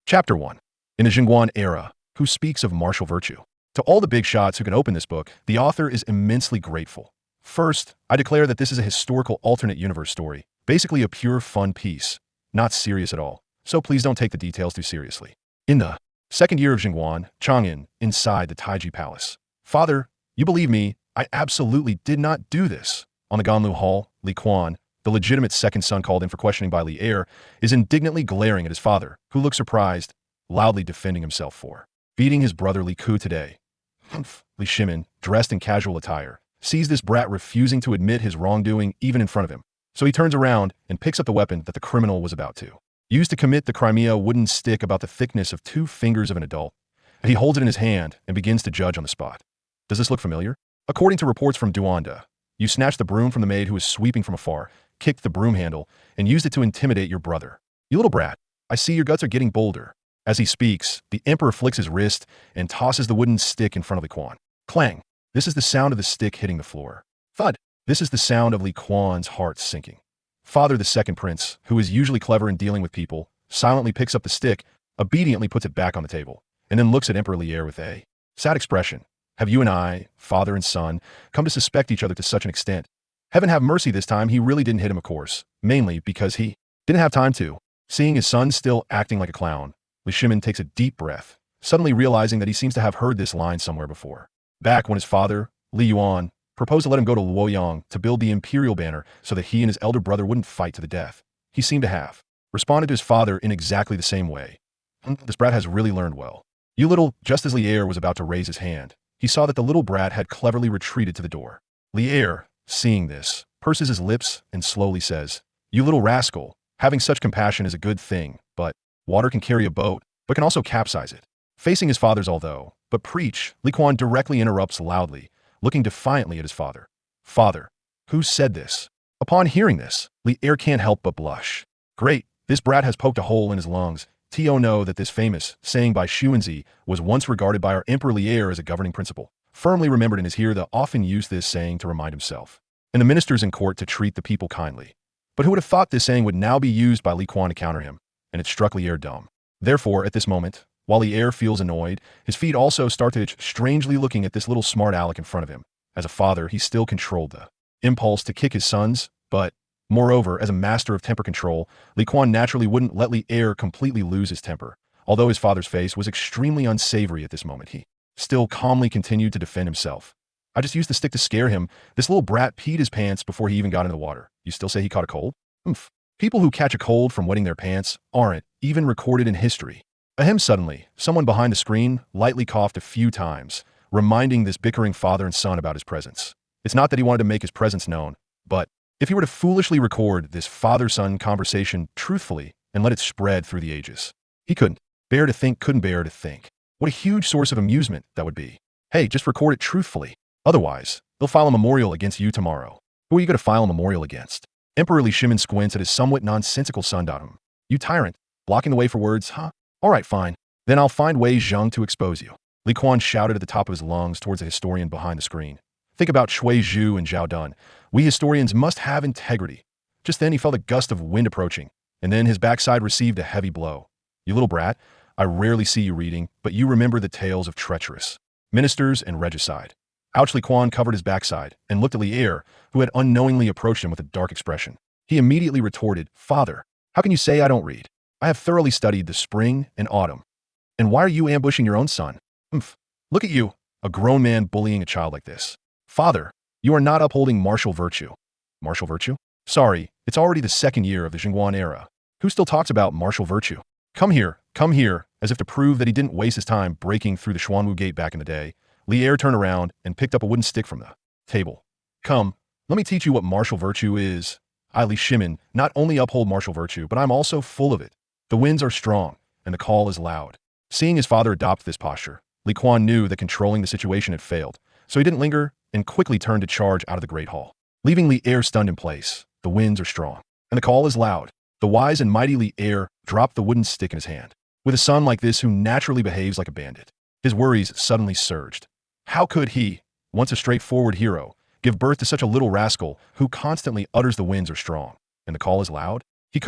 Chapter 1. In the Zhenguan era, who speaks of martial virtue? To all the big shots who can open this book, the author is immensely grateful. First, I declare that this is a historical alternate universe story, basically a pure fun piece, not serious at all, so please don't take the details too seriously. In the second year of Zhenguan, Chang'an, inside the Taiji Palace. Father, you believe me, I absolutely did not do this. On the Ganlu Hall, Kuan, the legitimate second son called in for questioning by Li'er, is indignantly glaring at his father, who looks surprised, loudly defending himself for beating his brother Li Ku today. Humph. Li Shimin, dressed in casual attire, sees this brat refusing to admit his wrongdoing even in front of him. So he turns around and picks up the weapon that the criminal was about to use to commit the crime, a wooden stick about the thickness of 2 fingers of an adult, and he holds it in his hand and begins to judge on the spot. Does this look familiar? According to reports from Duanda, you snatched the broom from the maid who was sweeping from afar, kicked the broom handle, and used it to intimidate your brother. You little brat, I see your guts are getting bolder. As he speaks, the emperor flicks his wrist and tosses the wooden stick in front of Li Kuan. Clang! This is the sound of the stick hitting the floor. Thud! This is the sound of Li Kuan's heart sinking. Father, the second prince, who is usually clever in dealing with people, silently picks up the stick, obediently puts it back on the table, and then looks at Emperor Li'er with a sad expression. Have you and I, father and son, come to suspect each other to such an extent? Heaven have mercy, this time he really didn't hit him, of course, mainly because he didn't have time to. Seeing his son still acting like a clown, Li Shimin takes a deep breath, suddenly realizing that he seems to have heard this line somewhere before. Back when his father, Li Yuan, proposed to let him go to Luoyang to build the imperial banner so that he and his elder brother wouldn't fight to the death, he seemed to have responded to his father in exactly the same way. This brat has really learned well. You little, just as Li'er was about to raise his hand, he saw that the little brat had cleverly retreated to the door. Li'er, seeing this, purses his lips and slowly says, You little rascal, having such compassion is a good thing, but water can carry a boat, but can also capsize it. Facing his father's although, but preach, Li Kuan directly interrupts loudly, looking defiantly at his father. Father, who said this? Upon hearing this, Li'er can't help but blush. Great, this brat has poked a hole in his lungs. Tio know that this famous saying by Xuanzi was once regarded by our Emperor Li'er as a governing principle. Firmly remembered and is here the often used this saying to remind himself, and the ministers in court to treat the people kindly. But who would have thought this saying would now be used by Li Kuan to counter him? And it struck Li'er dumb. Therefore, at this moment, while Li'er feels annoyed, his feet also start to itch, strangely looking at this little smart aleck in front of him. As a father, he still controlled the impulse to kick his sons, but, moreover, as a master of temper control, Li Kuan naturally wouldn't let Li'er completely lose his temper. Although his father's face was extremely unsavory at this moment, he still calmly continued to defend himself. I just used the stick to scare him. This little brat peed his pants before he even got into the water. You still say he caught a cold? Oomph. People who catch a cold from wetting their pants aren't even recorded in history. Ahem. Suddenly, someone behind the screen lightly coughed a few times, reminding this bickering father and son about his presence. It's not that he wanted to make his presence known, but if he were to foolishly record this father-son conversation truthfully and let it spread through the ages, he couldn't bear to think. What a huge source of amusement that would be. Hey, just record it truthfully. Otherwise, they'll file a memorial against you tomorrow. Who are you going to file a memorial against? Emperor Li Shimin squints at his somewhat nonsensical son. You tyrant, blocking the way for words, huh? All right, fine. Then I'll find Wei Zheng to expose you. Li Kuan shouted at the top of his lungs towards the historian behind the screen. Think about Shui Zhu and Zhao Dun. We historians must have integrity. Just then he felt a gust of wind approaching, and then his backside received a heavy blow. You little brat, I rarely see you reading, but you remember the tales of treacherous ministers and regicide. Ouch. Li Kuan covered his backside and looked at Li'er, who had unknowingly approached him with a dark expression. He immediately retorted, Father, how can you say I don't read? I have thoroughly studied the spring and autumn. And why are you ambushing your own son? Oomph. Look at you, a grown man bullying a child like this. Father, you are not upholding martial virtue. Martial virtue? Sorry, it's already the second year of the Zhenguan era. Who still talks about martial virtue? Come here, as if to prove that he didn't waste his time breaking through the Xuanwu Gate back in the day. Li'er turned around and picked up a wooden stick from the table. Come, let me teach you what martial virtue is. I, Li Shimin, not only uphold martial virtue, but I'm also full of it. The winds are strong, and the call is loud. Seeing his father adopt this posture, Li Kuan knew that controlling the situation had failed, so he didn't linger and quickly turned to charge out of the great hall. Leaving Li'er stunned in place, the winds are strong, and the call is loud. The wise and mighty Li'er dropped the wooden stick in his hand. With a son like this who naturally behaves like a bandit, his worries suddenly surged. How could he, once a straightforward hero, give birth to such a little rascal who constantly utters the winds are strong, and the call is loud? He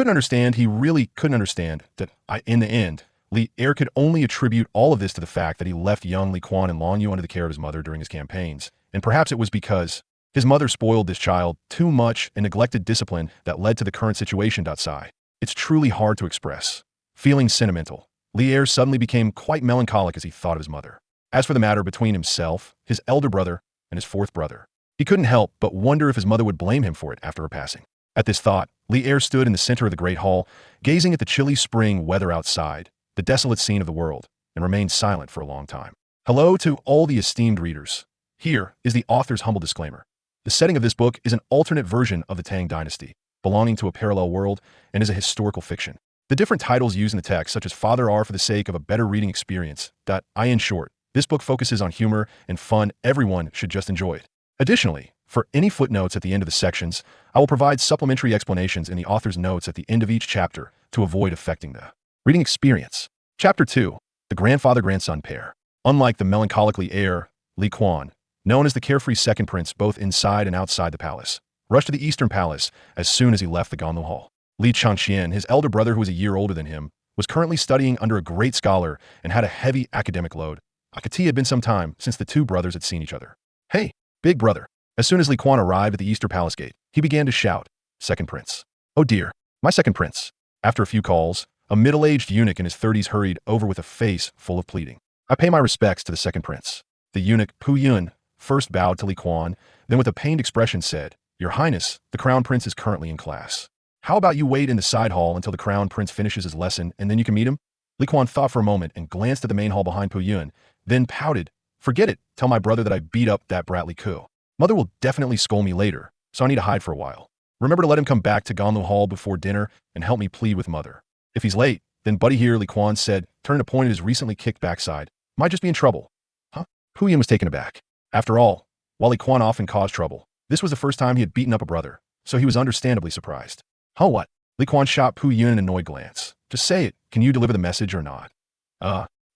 really couldn't understand that in the end, Li Er could only attribute all of this to the fact that he left young Li Kuan and Long Yu under the care of his mother during his campaigns, and perhaps it was because his mother spoiled this child too much and neglected discipline that led to the current situation. Sigh. It's truly hard to express. Feeling sentimental, Li Er suddenly became quite melancholic as he thought of his mother. As for the matter between himself, his elder brother, and his fourth brother, he couldn't help but wonder if his mother would blame him for it after her passing. At this thought, Li Er stood in the center of the great hall, gazing at the chilly spring weather outside, the desolate scene of the world, and remained silent for a long time. Hello to all the esteemed readers. Here is the author's humble disclaimer. The setting of this book is an alternate version of the Tang Dynasty, belonging to a parallel world, and is a historical fiction. The different titles used in the text, such as Father are for the sake of a better reading experience. In short, this book focuses on humor and fun. Everyone should just enjoy it. Additionally, for any footnotes at the end of the sections, I will provide supplementary explanations in the author's notes at the end of each chapter to avoid affecting the reading experience. Chapter 2. The Grandfather-Grandson Pair. Unlike the melancholically heir, Li Kuan, known as the carefree second prince both inside and outside the palace, rushed to the eastern palace as soon as he left the Ganlu Hall. Li Chang'an, his elder brother who was a year older than him, was currently studying under a great scholar and had a heavy academic load. It had been some time since the two brothers had seen each other. Hey, big brother. As soon as Li Kuan arrived at the Eastern Palace Gate, he began to shout, "Second prince. Oh dear, my second prince." After a few calls, a middle-aged eunuch in his 30s hurried over with a face full of pleading. "I pay my respects to the second prince." The eunuch, Pu Yun, first bowed to Li Kuan, then with a pained expression said, "Your Highness, the crown prince is currently in class. How about you wait in the side hall until the crown prince finishes his lesson and then you can meet him?" Li Kuan thought for a moment and glanced at the main hall behind Pu Yun, then pouted, "Forget it, tell my brother that I beat up that brat Li Ku. Mother will definitely scold me later, so I need to hide for a while. Remember to let him come back to Ganlu Hall before dinner and help me plead with mother. If he's late, then buddy here," Li Kuan said, turning to point at his recently kicked backside. "Might just be in trouble." Huh? Pu Yun was taken aback. After all, while Li Kuan often caused trouble, this was the first time he had beaten up a brother, so he was understandably surprised. "Huh, what?" Li Kuan shot Pu Yun an annoyed glance. "Just say it. Can you deliver the message or not?"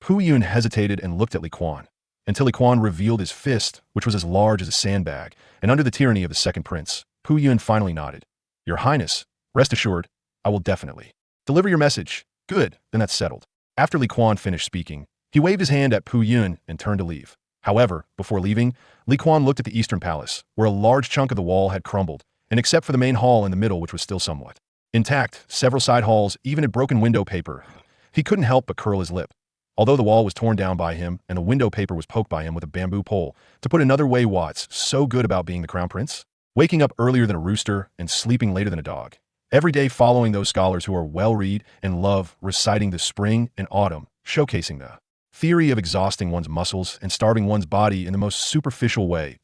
Pu Yun hesitated and looked at Li Kuan, until Li Kuan revealed his fist, which was as large as a sandbag, and under the tyranny of the second prince, Pu Yun finally nodded. "Your Highness, rest assured, I will definitely deliver your message." "Good, then that's settled." After Li Kuan finished speaking, he waved his hand at Pu Yun and turned to leave. However, before leaving, Li Kuan looked at the eastern palace, where a large chunk of the wall had crumbled, and except for the main hall in the middle which was still somewhat intact, several side halls even had broken window paper, he couldn't help but curl his lip. Although the wall was torn down by him and the window paper was poked by him with a bamboo pole, to put another way, what's so good about being the crown prince? Waking up earlier than a rooster and sleeping later than a dog. Every day following those scholars who are well-read and love reciting the spring and autumn, showcasing the theory of exhausting one's muscles and starving one's body in the most superficial way.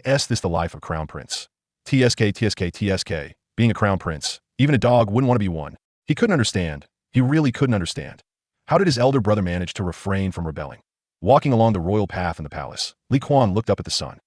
Is this the life of crown prince? TSK. Being a crown prince, even a dog wouldn't want to be one. He couldn't understand. He really couldn't understand. How did his elder brother manage to refrain from rebelling? Walking along the royal path in the palace, Li Kuan looked up at the sun.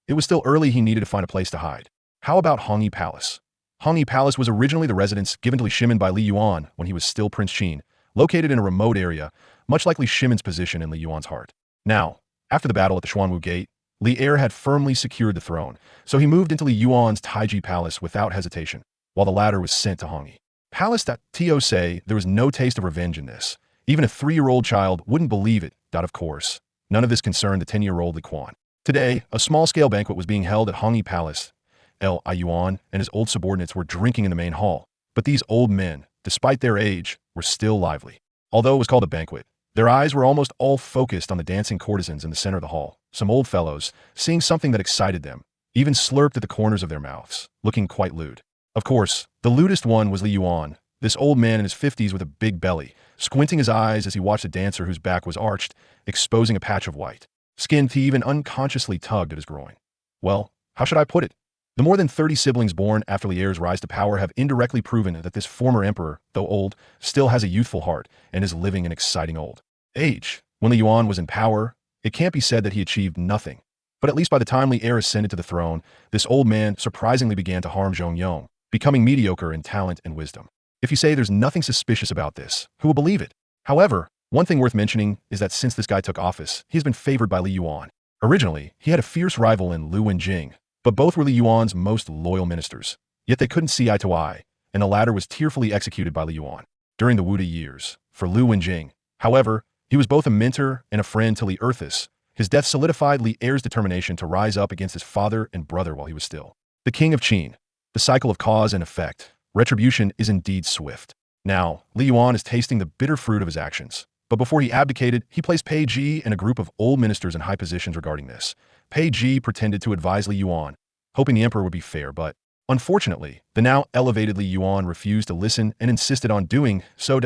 It was still early. He needed to find a place to hide. How about Hongyi Palace? Hongyi Palace was originally the residence given to Li Shimin by Li Yuan when he was still Prince Qin, located in a remote area, much like Li Shimin's position in Li Yuan's heart. Now, after the battle at the Xuanwu Gate, Li Er had firmly secured the throne, so he moved into Li Yuan's Taiji Palace without hesitation, while the latter was sent to Hongyi Palace. To say there was no taste of revenge in this. Even a 3-year-old child wouldn't believe it. Of course, none of this concerned the 10-year-old Li Kuan. Today, a small-scale banquet was being held at Hongyi Palace. Li Yuan and his old subordinates were drinking in the main hall, but these old men, despite their age, were still lively. Although it was called a banquet, their eyes were almost all focused on the dancing courtesans in the center of the hall. Some old fellows, seeing something that excited them, even slurped at the corners of their mouths, looking quite lewd. Of course, the lewdest one was Li Yuan, this old man in his 50s with a big belly, squinting his eyes as he watched a dancer whose back was arched, exposing a patch of white skin. He even unconsciously tugged at his groin. Well, how should I put it? The more than 30 siblings born after Li Er's rise to power have indirectly proven that this former emperor, though old, still has a youthful heart and is living an exciting old age. When Li Yuan was in power, it can't be said that he achieved nothing. But at least by the time Li Er ascended to the throne, this old man surprisingly began to harm Zhenguan, becoming mediocre in talent and wisdom. If you say there's nothing suspicious about this, who will believe it? However, one thing worth mentioning is that since this guy took office, he has been favored by Li Yuan. Originally, he had a fierce rival in Lu Wenjing, but both were Li Yuan's most loyal ministers. Yet they couldn't see eye to eye, and the latter was tearfully executed by Li Yuan. During the Wuda years, for Lu Wenjing. However, he was both a mentor and a friend to Li Erthis. His death solidified Li Er's determination to rise up against his father and brother while he was still the king of Qin. The cycle of cause and effect. Retribution is indeed swift. Now, Li Yuan is tasting the bitter fruit of his actions. But before he abdicated, he placed Pei Ji and a group of old ministers in high positions regarding this. Pei Ji pretended to advise Li Yuan, hoping the emperor would be fair, but unfortunately, the now elevated Li Yuan refused to listen and insisted on doing so.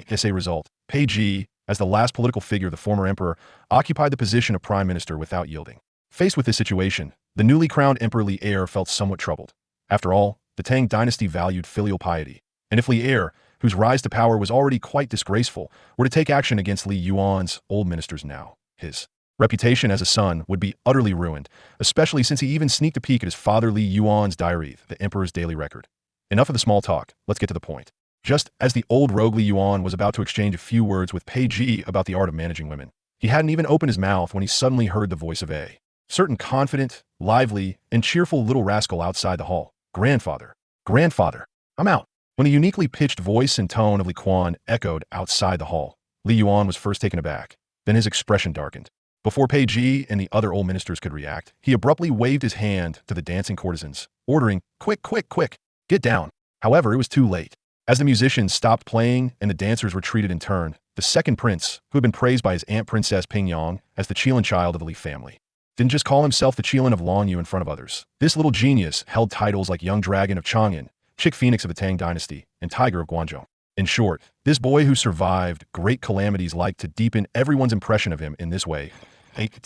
As a result, Pei Ji, as the last political figure of the former emperor, occupied the position of prime minister without yielding. Faced with this situation, the newly crowned Emperor Li Er felt somewhat troubled. After all, the Tang Dynasty valued filial piety, and if Li Er, whose rise to power was already quite disgraceful, were to take action against Li Yuan's old ministers now, his reputation as a son would be utterly ruined, especially since he even sneaked a peek at his father Li Yuan's diary, the emperor's daily record. Enough of the small talk, let's get to the point. Just as the old rogue Li Yuan was about to exchange a few words with Pei Ji about the art of managing women, he hadn't even opened his mouth when he suddenly heard the voice of a certain confident, lively, and cheerful little rascal outside the hall. Grandfather, grandfather, I'm out. When the uniquely pitched voice and tone of Li Kuan echoed outside the hall, Li Yuan was first taken aback. Then his expression darkened. Before Pei Ji and the other old ministers could react, he abruptly waved his hand to the dancing courtesans, ordering, "Quick, quick, quick, get down." However, it was too late. As the musicians stopped playing and the dancers retreated in turn, the second prince, who had been praised by his aunt Princess Pingyang as the Qilin child of the Li family, didn't just call himself the Qilin of Longyu in front of others. This little genius held titles like Young Dragon of Chang'an, Chick Phoenix of the Tang Dynasty, and Tiger of Guangzhou. In short, this boy who survived great calamities liked to deepen everyone's impression of him in this way.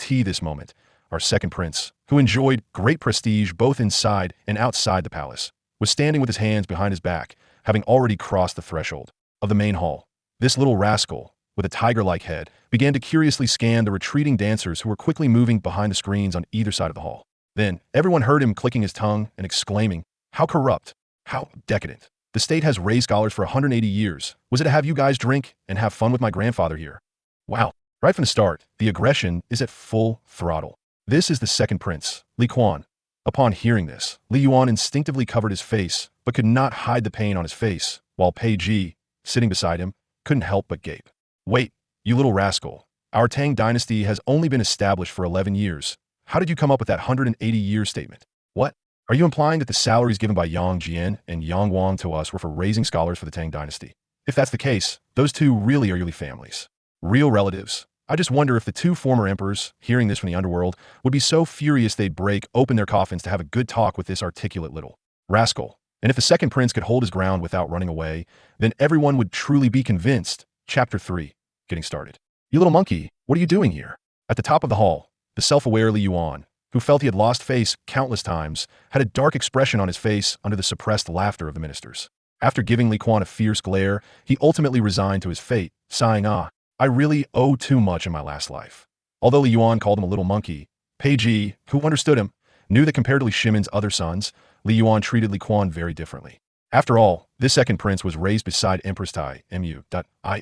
This moment, our second prince, who enjoyed great prestige both inside and outside the palace, was standing with his hands behind his back, having already crossed the threshold of the main hall. This little rascal, with a tiger-like head, began to curiously scan the retreating dancers who were quickly moving behind the screens on either side of the hall. Then, everyone heard him clicking his tongue and exclaiming, "How corrupt! How decadent! The state has raised scholars for 180 years. Was it to have you guys drink and have fun with my grandfather here?" Wow. Right from the start, the aggression is at full throttle. This is the second prince, Li Kuan. Upon hearing this, Li Yuan instinctively covered his face, but could not hide the pain on his face, while Pei Ji, sitting beside him, couldn't help but gape. "Wait, you little rascal. Our Tang Dynasty has only been established for 11 years. How did you come up with that 180-year statement? What? Are you implying that the salaries given by Yang Jian and Yang Wang to us were for raising scholars for the Tang Dynasty? If that's the case, those two really are your families. Real relatives. I just wonder if the two former emperors, hearing this from the underworld, would be so furious they'd break open their coffins to have a good talk with this articulate little rascal. And if the second prince could hold his ground without running away, then everyone would truly be convinced." Chapter 3. Getting started. "You little monkey, what are you doing here?" At the top of the hall, the self-aware Li Yuan, who felt he had lost face countless times, had a dark expression on his face under the suppressed laughter of the ministers. After giving Li Kuan a fierce glare, he ultimately resigned to his fate, sighing, "I really owe too much in my last life." Although Li Yuan called him a little monkey, Pei Ji, who understood him, knew that compared to Li Shimin's other sons, Li Yuan treated Li Kuan very differently. After all, this second prince was raised beside Empress Ta Mu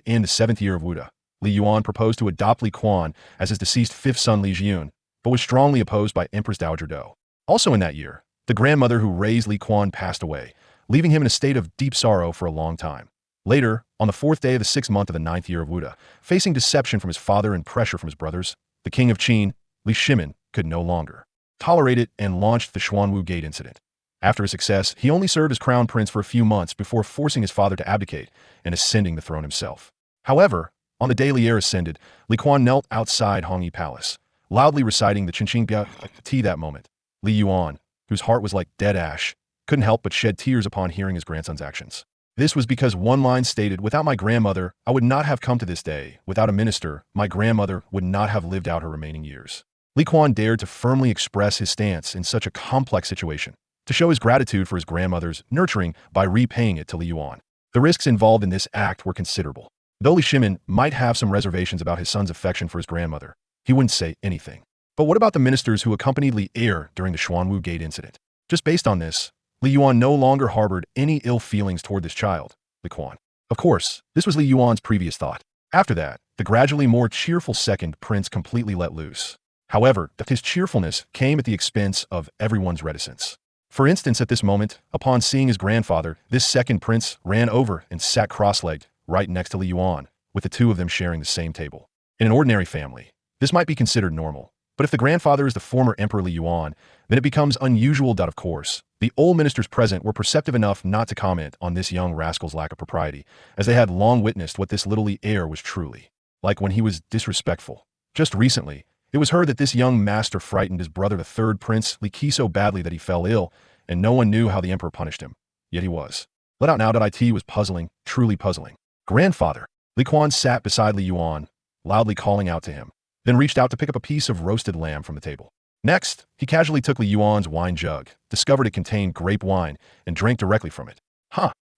in the 7th year of Wuda. Li Yuan proposed to adopt Li Kuan as his deceased fifth son Li Jiun, but was strongly opposed by Empress Dowager Do. Also in that year, the grandmother who raised Li Kuan passed away, leaving him in a state of deep sorrow for a long time. Later, on the 4th day of the 6th month of the 9th year of Wuda, facing deception from his father and pressure from his brothers, the king of Qin, Li Shimin, could no longer tolerate it and launched the Xuanwu Gate incident. After his success, he only served as crown prince for a few months before forcing his father to abdicate and ascending the throne himself. However, on the day Li Er ascended, Li Kuan knelt outside Hongyi Palace, loudly reciting the Piety that moment. Li Yuan, whose heart was like dead ash, couldn't help but shed tears upon hearing his grandson's actions. This was because one line stated, "Without my grandmother, I would not have come to this day. Without a minister, my grandmother would not have lived out her remaining years." Li Kuan dared to firmly express his stance in such a complex situation, to show his gratitude for his grandmother's nurturing by repaying it to Li Yuan. The risks involved in this act were considerable. Though Li Shimin might have some reservations about his son's affection for his grandmother, he wouldn't say anything. But what about the ministers who accompanied Li Er during the Xuanwu Gate incident? Just based on this, Li Yuan no longer harbored any ill feelings toward this child, Li Kuan. Of course, this was Li Yuan's previous thought. After that, the gradually more cheerful second prince completely let loose. However, his cheerfulness came at the expense of everyone's reticence. For instance, at this moment, upon seeing his grandfather, this second prince ran over and sat cross-legged right next to Li Yuan, with the two of them sharing the same table. In an ordinary family, this might be considered normal. But if the grandfather is the former Emperor Li Yuan, then it becomes unusual. Of course, the old ministers present were perceptive enough not to comment on this young rascal's lack of propriety, as they had long witnessed what this little heir was truly like when he was disrespectful. Just recently, it was heard that this young master frightened his brother, the third Prince Li Qi, so badly that he fell ill, and no one knew how the emperor punished him. Yet he was let out now. It was puzzling, truly puzzling. Grandfather! Li Kuan sat beside Li Yuan, loudly calling out to him, then reached out to pick up a piece of roasted lamb from the table. Next, he casually took Li Yuan's wine jug, discovered it contained grape wine, and drank directly from it.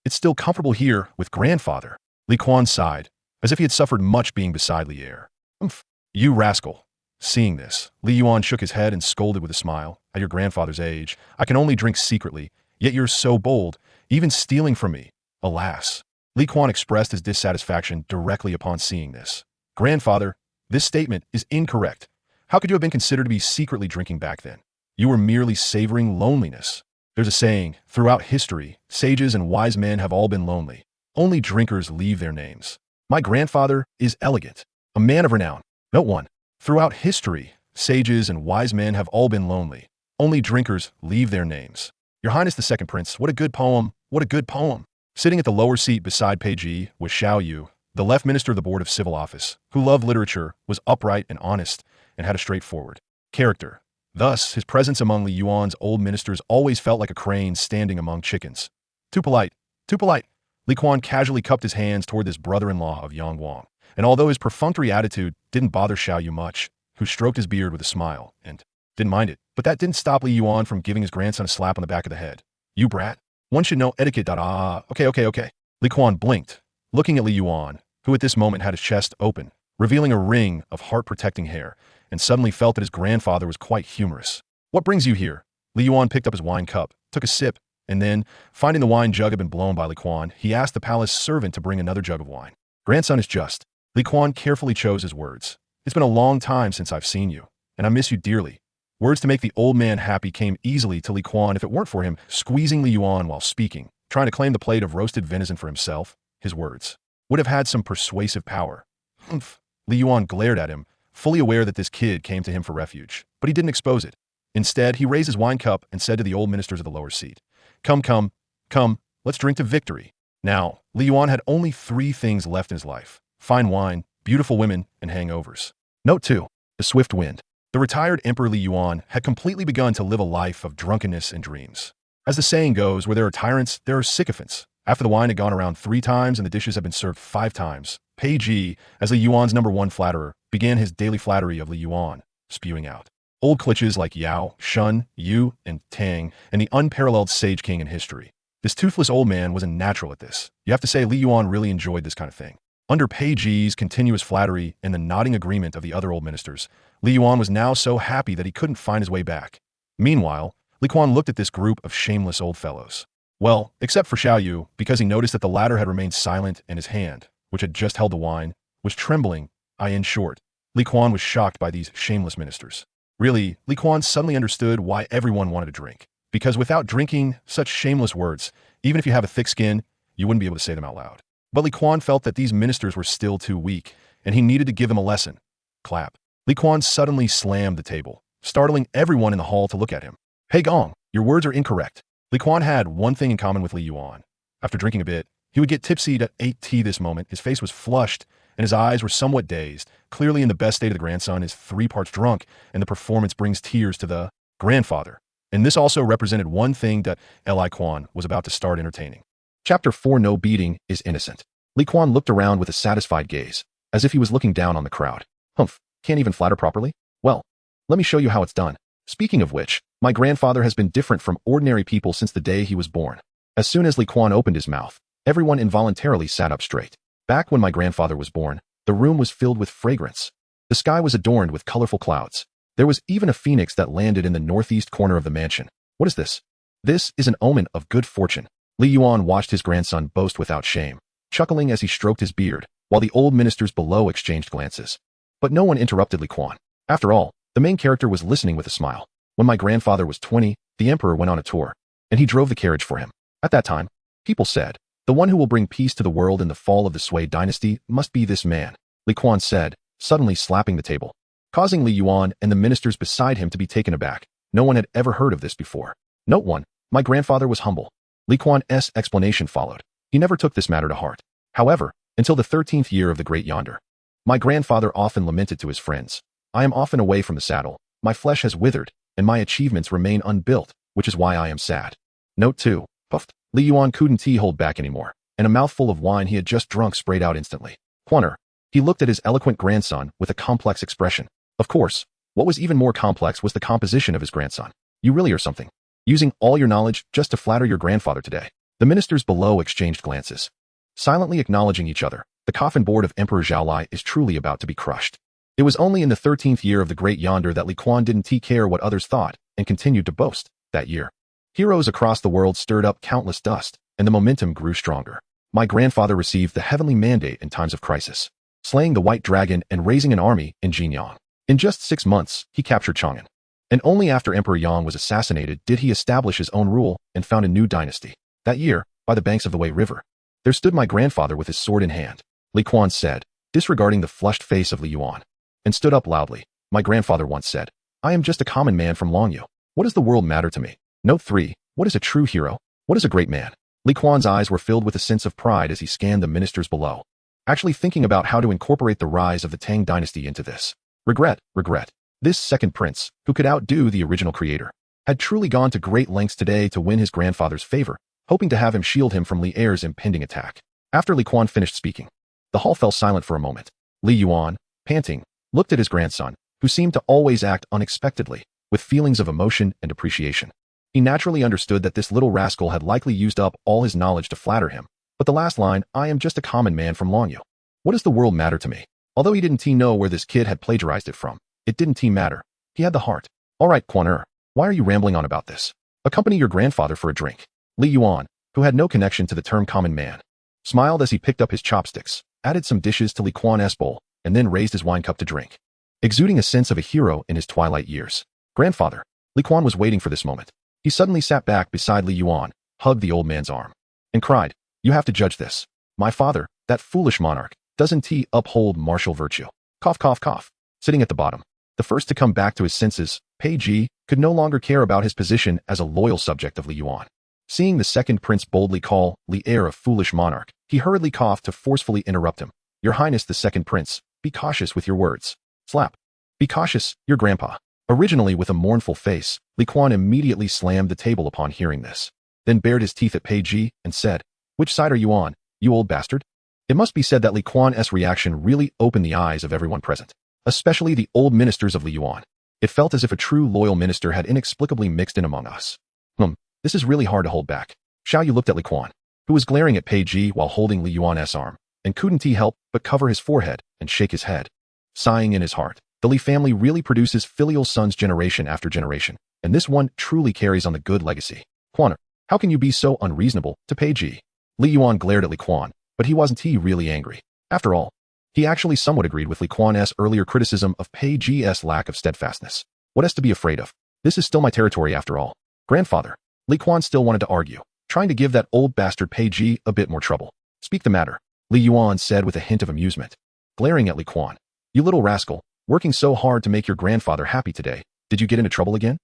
It's still comfortable here with grandfather. Li Kuan sighed, as if he had suffered much being beside Li heir. You rascal. Seeing this, Li Yuan shook his head and scolded with a smile. At your grandfather's age, I can only drink secretly, yet you're so bold, even stealing from me. Alas. Li Kuan expressed his dissatisfaction directly upon seeing this. Grandfather, this statement is incorrect. How could you have been considered to be secretly drinking back then? You were merely savoring loneliness. There's a saying, throughout history, sages and wise men have all been lonely. Only drinkers leave their names. My grandfather is elegant, a man of renown. Note 1. Throughout history, sages and wise men have all been lonely. Only drinkers leave their names. Your Highness the Second Prince, what a good poem, what a good poem. Sitting at the lower seat beside Piety was Xuanwu, the left minister of the Board of Civil Office, who loved literature, was upright and honest, and had a straightforward character. Thus, his presence among Li Yuan's old ministers always felt like a crane standing among chickens. Too polite, too polite. Li Kuan casually cupped his hands toward this brother-in-law of Yang Wang, and although his perfunctory attitude didn't bother Xuanwu much, who stroked his beard with a smile and didn't mind it, but that didn't stop Li Yuan from giving his grandson a slap on the back of the head. You brat. One should know etiquette. Okay. Li Kuan blinked, looking at Li Yuan, who at this moment had his chest open, revealing a ring of heart-protecting hair, and suddenly felt that his grandfather was quite humorous. What brings you here? Li Yuan picked up his wine cup, took a sip, and then, finding the wine jug had been blown by Li Kuan, he asked the palace servant to bring another jug of wine. Grandson is just. Li Kuan carefully chose his words. It's been a long time since I've seen you, and I miss you dearly. Words to make the old man happy came easily to Li Kuan if it weren't for him squeezing Li Yuan while speaking, trying to claim the plate of roasted venison for himself. His words would have had some persuasive power. Li Yuan glared at him, fully aware that this kid came to him for refuge, but he didn't expose it. Instead, he raised his wine cup and said to the old ministers of the lower seat, Come, let's drink to victory. Now, Li Yuan had only 3 things left in his life: fine wine, beautiful women, and hangovers. Note 2. The swift wind. The retired Emperor Li Yuan had completely begun to live a life of drunkenness and dreams. As the saying goes, where there are tyrants, there are sycophants. After the wine had gone around 3 times and the dishes had been served 5 times, Pei Ji, as Li Yuan's #1 flatterer, began his daily flattery of Li Yuan, spewing out old cliches like Yao, Shun, Yu, and Tang, and the unparalleled sage king in history. This toothless old man was a natural at this. You have to say Li Yuan really enjoyed this kind of thing. Under Pei Ji's continuous flattery and the nodding agreement of the other old ministers, Li Yuan was now so happy that he couldn't find his way back. Meanwhile, Li Kuan looked at this group of shameless old fellows. Well, except for Xuanwu, because he noticed that the latter had remained silent and his hand, which had just held the wine, was trembling. In short, Li Kuan was shocked by these shameless ministers. Really, Li Kuan suddenly understood why everyone wanted to drink. Because without drinking such shameless words, even if you have a thick skin, you wouldn't be able to say them out loud. But Li Kuan felt that these ministers were still too weak, and he needed to give them a lesson. Clap. Li Kuan suddenly slammed the table, startling everyone in the hall to look at him. Hey Gong, your words are incorrect. Li Kuan had one thing in common with Li Yuan. After drinking a bit, he would get tipsy at 8 tea this moment. His face was flushed, and his eyes were somewhat dazed. Clearly in the best state of the grandson is 3 parts drunk, and the performance brings tears to the grandfather. And this also represented one thing that Li Kuan was about to start entertaining. Chapter 4. No beating is innocent. Li Kuan looked around with a satisfied gaze, as if he was looking down on the crowd. Can't even flatter properly? Well, let me show you how it's done. Speaking of which, my grandfather has been different from ordinary people since the day he was born. As soon as Li Kuan opened his mouth, everyone involuntarily sat up straight. Back when my grandfather was born, the room was filled with fragrance. The sky was adorned with colorful clouds. There was even a phoenix that landed in the northeast corner of the mansion. What is this? This is an omen of good fortune. Li Yuan watched his grandson boast without shame, chuckling as he stroked his beard, while the old ministers below exchanged glances. But no one interrupted Li Kuan. After all, the main character was listening with a smile. When my grandfather was 20, the emperor went on a tour, and he drove the carriage for him. At that time, people said, The one who will bring peace to the world in the fall of the Sui dynasty must be this man, Li Kuan said, suddenly slapping the table, causing Li Yuan and the ministers beside him to be taken aback. No one had ever heard of this before. Note 1. My grandfather was humble. Li Kuan's explanation followed. He never took this matter to heart. However, until the 13th year of the Great Yonder, my grandfather often lamented to his friends, I am often away from the saddle, my flesh has withered, and my achievements remain unbuilt, which is why I am sad. Note 2. Puffed. Li Yuan couldn't hold back anymore, and a mouthful of wine he had just drunk sprayed out instantly. Kuan. He looked at his eloquent grandson with a complex expression. Of course, what was even more complex was the composition of his grandson. You really are something. Using all your knowledge just to flatter your grandfather today. The ministers below exchanged glances, silently acknowledging each other. The coffin board of Emperor Zhao is truly about to be crushed. It was only in the 13th year of the Great Yonder that Li Kuan didn't care what others thought and continued to boast. That year, heroes across the world stirred up countless dust, and the momentum grew stronger. My grandfather received the heavenly mandate in times of crisis, slaying the White Dragon and raising an army in Xinjiang. In just 6 months, he captured Chang'an. And only after Emperor Yang was assassinated did he establish his own rule and found a new dynasty. That year, by the banks of the Wei River, there stood my grandfather with his sword in hand, Li Kuan said, disregarding the flushed face of Li Yuan, and stood up loudly. My grandfather once said, I am just a common man from Longyu. What does the world matter to me? Note 3. What is a true hero? What is a great man? Li Kuan's eyes were filled with a sense of pride as he scanned the ministers below, actually thinking about how to incorporate the rise of the Tang Dynasty into this. Regret. This second prince, who could outdo the original creator, had truly gone to great lengths today to win his grandfather's favor, hoping to have him shield him from Li Er's impending attack. After Li Kuan finished speaking, the hall fell silent for a moment. Li Yuan, panting, looked at his grandson, who seemed to always act unexpectedly, with feelings of emotion and appreciation. He naturally understood that this little rascal had likely used up all his knowledge to flatter him, but the last line, I am just a common man from Longyu. What does the world matter to me? Although he didn't know where this kid had plagiarized it from, it didn't matter. He had the heart. All right, Kuan, why are you rambling on about this? Accompany your grandfather for a drink. Li Yuan, who had no connection to the term common man, smiled as he picked up his chopsticks, added some dishes to Li Kuan's bowl, and then raised his wine cup to drink, exuding a sense of a hero in his twilight years. Grandfather. Li Kuan was waiting for this moment. He suddenly sat back beside Li Yuan, hugged the old man's arm, and cried, you have to judge this. My father, that foolish monarch, doesn't he uphold martial virtue? Cough, cough, cough. Sitting at the bottom, the first to come back to his senses, Piety could no longer care about his position as a loyal subject of Li Yuan. Seeing the second prince boldly call Li Er a foolish monarch, he hurriedly coughed to forcefully interrupt him. Your Highness the second prince, be cautious with your words. Slap. Be cautious, your grandpa. Originally with a mournful face, Li Kuan immediately slammed the table upon hearing this, then bared his teeth at Piety and said, which side are you on, you old bastard? It must be said that Li Kuan's reaction really opened the eyes of everyone present, especially the old ministers of Li Yuan. It felt as if a true loyal minister had inexplicably mixed in among us. This is really hard to hold back. Xiao Yu looked at Li Kuan, who was glaring at Piety while holding Li Yuan's arm, and couldn't help but cover his forehead and shake his head, sighing in his heart. The Li family really produces filial sons generation after generation, and this one truly carries on the good legacy. Kuan, how can you be so unreasonable to Piety? Li Yuan glared at Li Kuan, but he wasn't really angry. After all, he actually somewhat agreed with Li Kuan's earlier criticism of Peiji's lack of steadfastness. What has to be afraid of? This is still my territory after all. Grandfather. Li Kuan still wanted to argue, trying to give that old bastard Piety a bit more trouble. Speak the matter, Li Yuan said with a hint of amusement, glaring at Li Kuan. You little rascal, working so hard to make your grandfather happy today, did you get into trouble again?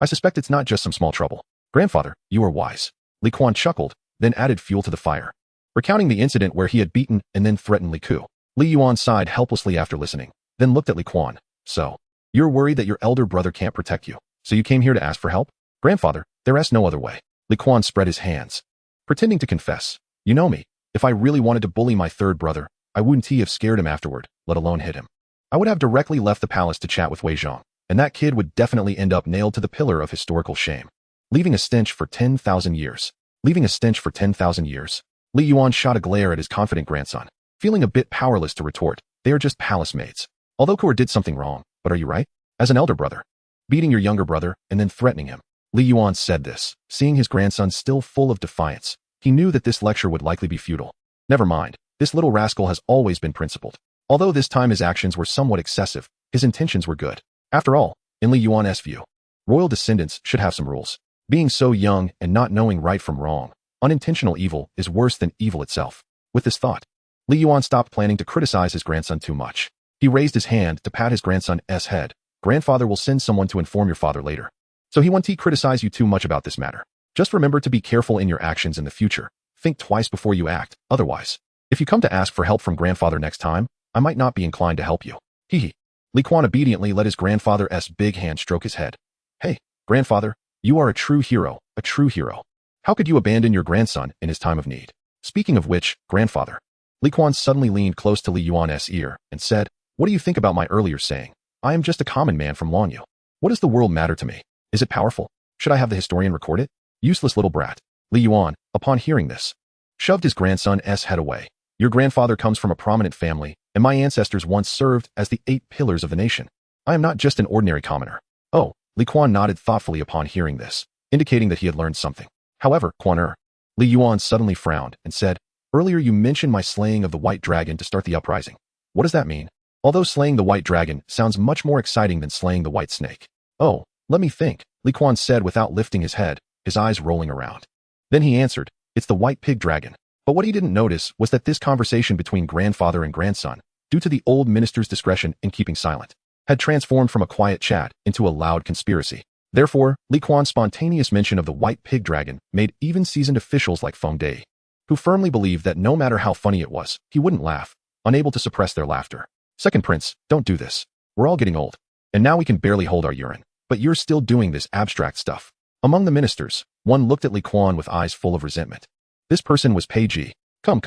I suspect it's not just some small trouble. Grandfather, you are wise. Li Kuan chuckled, then added fuel to the fire, recounting the incident where he had beaten and then threatened Li Ku. Li Yuan sighed helplessly after listening, then looked at Li Kuan. So, you're worried that your elder brother can't protect you, so you came here to ask for help? Grandfather, there's no other way. Li Kuan spread his hands, pretending to confess. You know me, if I really wanted to bully my third brother, I wouldn't have scared him afterward, let alone hit him. I would have directly left the palace to chat with Wei Zhong, and that kid would definitely end up nailed to the pillar of historical shame, leaving a stench for 10,000 years. Leaving a stench for 10,000 years. Li Yuan shot a glare at his confident grandson, feeling a bit powerless to retort. They are just palace maids. Although Kuan did something wrong, but are you right? As an elder brother, beating your younger brother and then threatening him. Li Yuan said this, seeing his grandson still full of defiance. He knew that this lecture would likely be futile. Never mind, this little rascal has always been principled. Although this time his actions were somewhat excessive, his intentions were good. After all, in Li Yuan's view, royal descendants should have some rules. Being so young and not knowing right from wrong, Unintentional evil is worse than evil itself. With this thought, Li Yuan stopped planning to criticize his grandson too much. He raised his hand to pat his grandson's head. Grandfather will send someone to inform your father later. So he won't criticize you too much about this matter. Just remember to be careful in your actions in the future. Think twice before you act, otherwise. If you come to ask for help from grandfather next time, I might not be inclined to help you. Hee. Li Kuan obediently let his grandfather's big hand stroke his head. Hey, grandfather, you are a true hero, a true hero. How could you abandon your grandson in his time of need? Speaking of which, grandfather. Li Kuan suddenly leaned close to Li Yuan's ear and said, what do you think about my earlier saying? I am just a common man from Xuanwu. What does the world matter to me? Is it powerful? Should I have the historian record it? Useless little brat. Li Yuan, upon hearing this, shoved his grandson's head away. Your grandfather comes from a prominent family, and my ancestors once served as the 8 pillars of the nation. I am not just an ordinary commoner. Oh, Li Kuan nodded thoughtfully upon hearing this, indicating that he had learned something. However, Kuan Li Yuan suddenly frowned and said, earlier you mentioned my slaying of the white dragon to start the uprising. What does that mean? Although slaying the white dragon sounds much more exciting than slaying the white snake. Oh, let me think, Li Kuan said without lifting his head, his eyes rolling around. Then he answered, it's the white pig dragon. But what he didn't notice was that this conversation between grandfather and grandson, due to the old minister's discretion in keeping silent, had transformed from a quiet chat into a loud conspiracy. Therefore, Li Kuan's spontaneous mention of the white pig dragon made even seasoned officials like Feng Dai, who firmly believed that no matter how funny it was, he wouldn't laugh, unable to suppress their laughter. Second prince, don't do this. We're all getting old. And now we can barely hold our urine. But you're still doing this abstract stuff. Among the ministers, one looked at Li Kuan with eyes full of resentment. This person was Pei Ji. Come,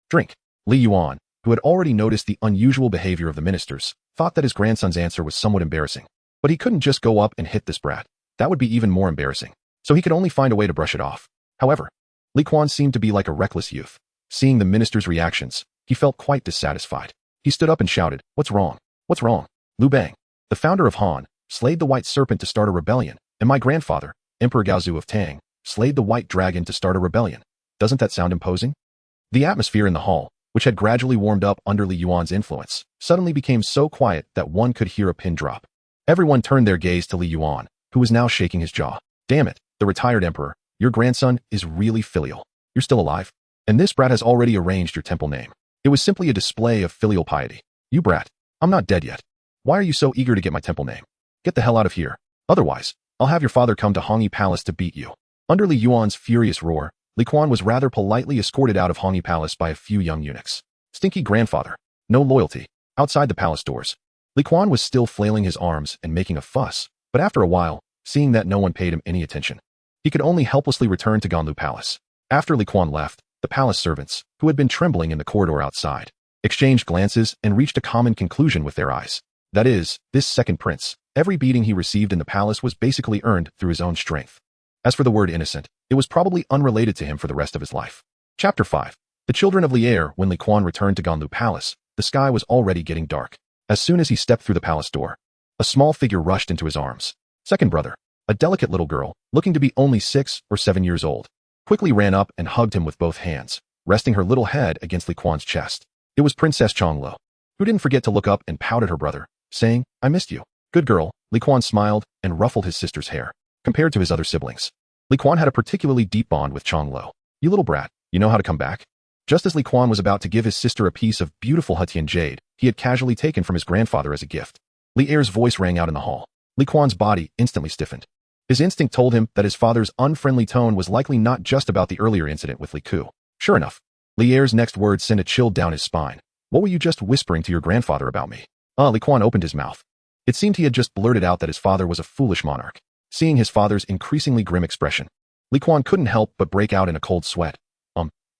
drink. Li Yuan, who had already noticed the unusual behavior of the ministers, thought that his grandson's answer was somewhat embarrassing. But he couldn't just go up and hit this brat. That would be even more embarrassing. So he could only find a way to brush it off. However, Li Kuan seemed to be like a reckless youth. Seeing the minister's reactions, he felt quite dissatisfied. He stood up and shouted, what's wrong? What's wrong? Liu Bang, the founder of Han, slayed the white serpent to start a rebellion, and my grandfather, Emperor Gaozu of Tang, slayed the white dragon to start a rebellion. Doesn't that sound imposing? The atmosphere in the hall, which had gradually warmed up under Li Yuan's influence, suddenly became so quiet that one could hear a pin drop. Everyone turned their gaze to Li Yuan, who was now shaking his jaw. Damn it, the retired emperor, your grandson is really filial. You're still alive? And this brat has already arranged your temple name. It was simply a display of filial piety. You brat, I'm not dead yet. Why are you so eager to get my temple name? Get the hell out of here. Otherwise, I'll have your father come to Hongyi Palace to beat you. Under Li Yuan's furious roar, Li Kuan was rather politely escorted out of Hongyi Palace by a few young eunuchs. Stinky grandfather. No loyalty. Outside the palace doors, Li Kuan was still flailing his arms and making a fuss, but after a while, seeing that no one paid him any attention, he could only helplessly return to Xuanwu Palace. After Li Kuan left, the palace servants, who had been trembling in the corridor outside, exchanged glances and reached a common conclusion with their eyes. That is, this second prince, every beating he received in the palace was basically earned through his own strength. As for the word innocent, it was probably unrelated to him for the rest of his life. Chapter 5. The children of Li'er. When Li Kuan returned to Xuanwu Palace, the sky was already getting dark. As soon as he stepped through the palace door, a small figure rushed into his arms. Second brother, a delicate little girl, looking to be only 6 or 7 years old, quickly ran up and hugged him with both hands, resting her little head against Li Kuan's chest. It was Princess Chang'an, who didn't forget to look up and pout at her brother, saying, I missed you. Good girl. Li Kuan smiled and ruffled his sister's hair. Compared to his other siblings, Li Kuan had a particularly deep bond with Chang'an. You little brat, you know how to come back? Just as Li Kuan was about to give his sister a piece of beautiful Hetian jade he had casually taken from his grandfather as a gift, Li'er's voice rang out in the hall. Li Kuan's body instantly stiffened. His instinct told him that his father's unfriendly tone was likely not just about the earlier incident with Li Ku. Sure enough, Li'er's next words sent a chill down his spine. What were you just whispering to your grandfather about me? Li Kuan opened his mouth. It seemed he had just blurted out that his father was a foolish monarch. Seeing his father's increasingly grim expression, Li Kuan couldn't help but break out in a cold sweat.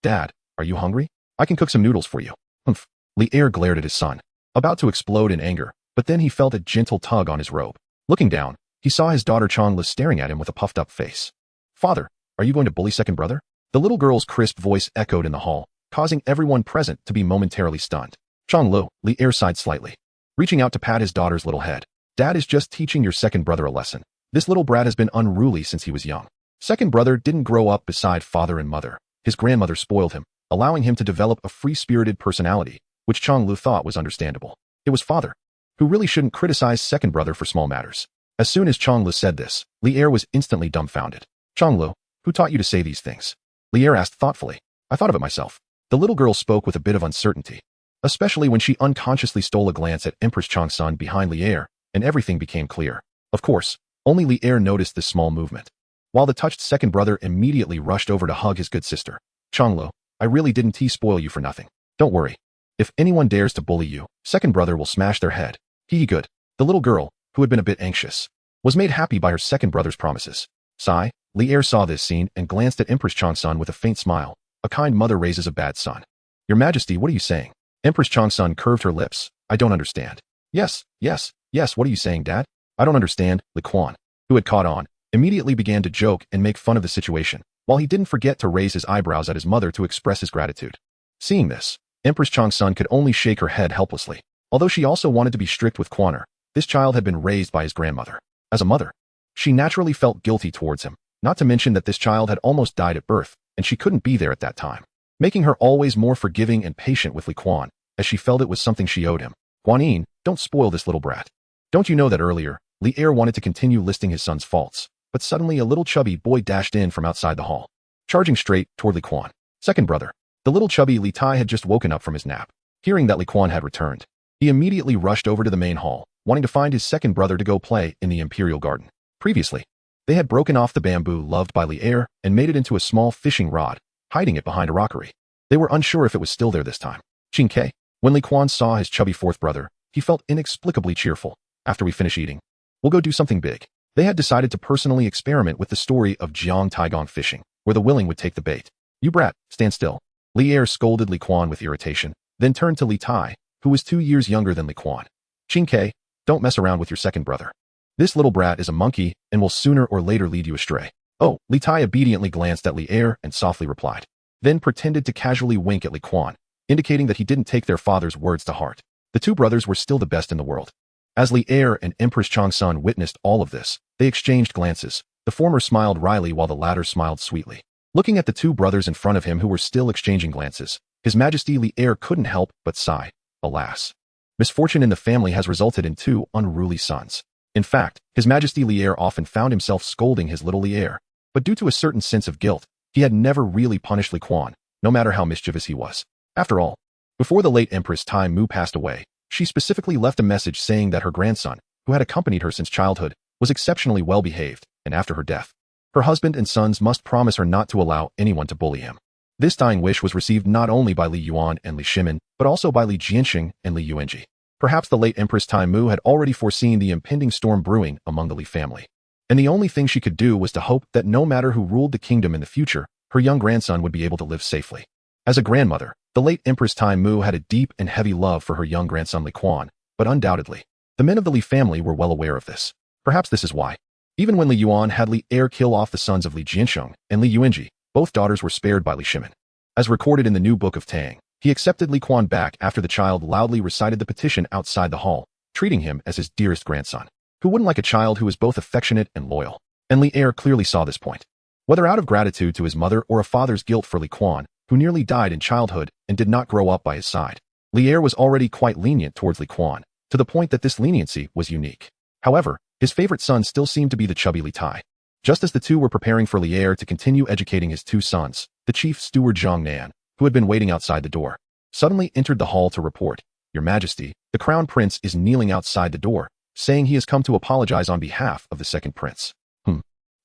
Dad, are you hungry? I can cook some noodles for you. Humph. Li'er glared at his son, about to explode in anger, but then he felt a gentle tug on his robe. Looking down, he saw his daughter Chang'an staring at him with a puffed-up face. Father, are you going to bully second brother? The little girl's crisp voice echoed in the hall, causing everyone present to be momentarily stunned. Chang'an, Li'er sighed slightly, reaching out to pat his daughter's little head. Dad is just teaching your second brother a lesson. This little brat has been unruly since he was young. Second brother didn't grow up beside father and mother. His grandmother spoiled him, allowing him to develop a free-spirited personality, which Chang'an thought was understandable. It was father, who really shouldn't criticize second brother for small matters. As soon as Chang'an said this, Li'er was instantly dumbfounded. Chang'an, who taught you to say these things? Li Er asked thoughtfully. I thought of it myself. The little girl spoke with a bit of uncertainty, especially when she unconsciously stole a glance at Empress Chang'an behind Li Er, and everything became clear. Of course, only Li Er noticed this small movement, while the touched second brother immediately rushed over to hug his good sister. Changlo, I really didn't spoil you for nothing. Don't worry. If anyone dares to bully you, second brother will smash their head. He good. The little girl, who had been a bit anxious, was made happy by her second brother's promises. Sigh, Li Er saw this scene and glanced at Empress Chang'an with a faint smile. A kind mother raises a bad son. Your Majesty, what are you saying? Empress Chang'an curved her lips. I don't understand. Yes, what are you saying, Dad? I don't understand. Li Kuan, who had caught on, immediately began to joke and make fun of the situation, while he didn't forget to raise his eyebrows at his mother to express his gratitude. Seeing this, Empress Chang'an could only shake her head helplessly. Although she also wanted to be strict with Kuan, this child had been raised by his grandmother. As a mother, she naturally felt guilty towards him, not to mention that this child had almost died at birth, and she couldn't be there at that time, making her always more forgiving and patient with Li Kuan, as she felt it was something she owed him. Guanyin, don't spoil this little brat. Don't you know that earlier, Li Er wanted to continue listing his son's faults, but suddenly a little chubby boy dashed in from outside the hall, charging straight toward Li Kuan. Second brother. The little chubby Li Tai had just woken up from his nap. Hearing that Li Kuan had returned, he immediately rushed over to the main hall, wanting to find his second brother to go play in the Imperial Garden. Previously, they had broken off the bamboo loved by Li Er and made it into a small fishing rod, hiding it behind a rockery. They were unsure if it was still there this time. Qingke. When Li Kuan saw his chubby fourth brother, he felt inexplicably cheerful. After we finish eating, we'll go do something big. They had decided to personally experiment with the story of Jiang Taigong fishing, where the willing would take the bait. You brat, stand still. Li Er scolded Li Kuan with irritation, then turned to Li Tai, who was 2 years younger than Li Kuan. Qingke, don't mess around with your second brother. This little brat is a monkey and will sooner or later lead you astray. Oh, Li Tai obediently glanced at Li Er and softly replied, then pretended to casually wink at Li Kuan, indicating that he didn't take their father's words to heart. The two brothers were still the best in the world. As Li Er and Empress Chang'an witnessed all of this, they exchanged glances. The former smiled wryly while the latter smiled sweetly. Looking at the two brothers in front of him who were still exchanging glances, His Majesty Li Er couldn't help but sigh. Alas, misfortune in the family has resulted in 2 unruly sons. In fact, His Majesty Li Er often found himself scolding his little Li Er, but due to a certain sense of guilt, he had never really punished Li Kuan, no matter how mischievous he was. After all, before the late Empress Ta Mu passed away, she specifically left a message saying that her grandson, who had accompanied her since childhood, was exceptionally well behaved, and after her death, her husband and sons must promise her not to allow anyone to bully him. This dying wish was received not only by Li Yuan and Li Shimin, but also by Li Jianxing and Li Yuanji. Perhaps the late Empress Ta Mu had already foreseen the impending storm brewing among the Li family, and the only thing she could do was to hope that no matter who ruled the kingdom in the future, her young grandson would be able to live safely. As a grandmother, the late Empress Ta Mu had a deep and heavy love for her young grandson Li Kuan, but undoubtedly, the men of the Li family were well aware of this. Perhaps this is why, even when Li Yuan had Li Er kill off the sons of Li Jianxing and Li Yuanji, both daughters were spared by Li Shimin. As recorded in the new book of Tang, he accepted Li Kuan back after the child loudly recited the petition outside the hall, treating him as his dearest grandson. Who wouldn't like a child who is both affectionate and loyal? And Li Er clearly saw this point. Whether out of gratitude to his mother or a father's guilt for Li Kuan, who nearly died in childhood and did not grow up by his side, Li Er was already quite lenient towards Li Kuan, to the point that this leniency was unique. However, his favorite son still seemed to be the chubby Li Tai. Just as the two were preparing for Li Er to continue educating his 2 sons, the chief steward Zhang Nan, who had been waiting outside the door, suddenly entered the hall to report, Your Majesty, the crown prince is kneeling outside the door, saying he has come to apologize on behalf of the second prince.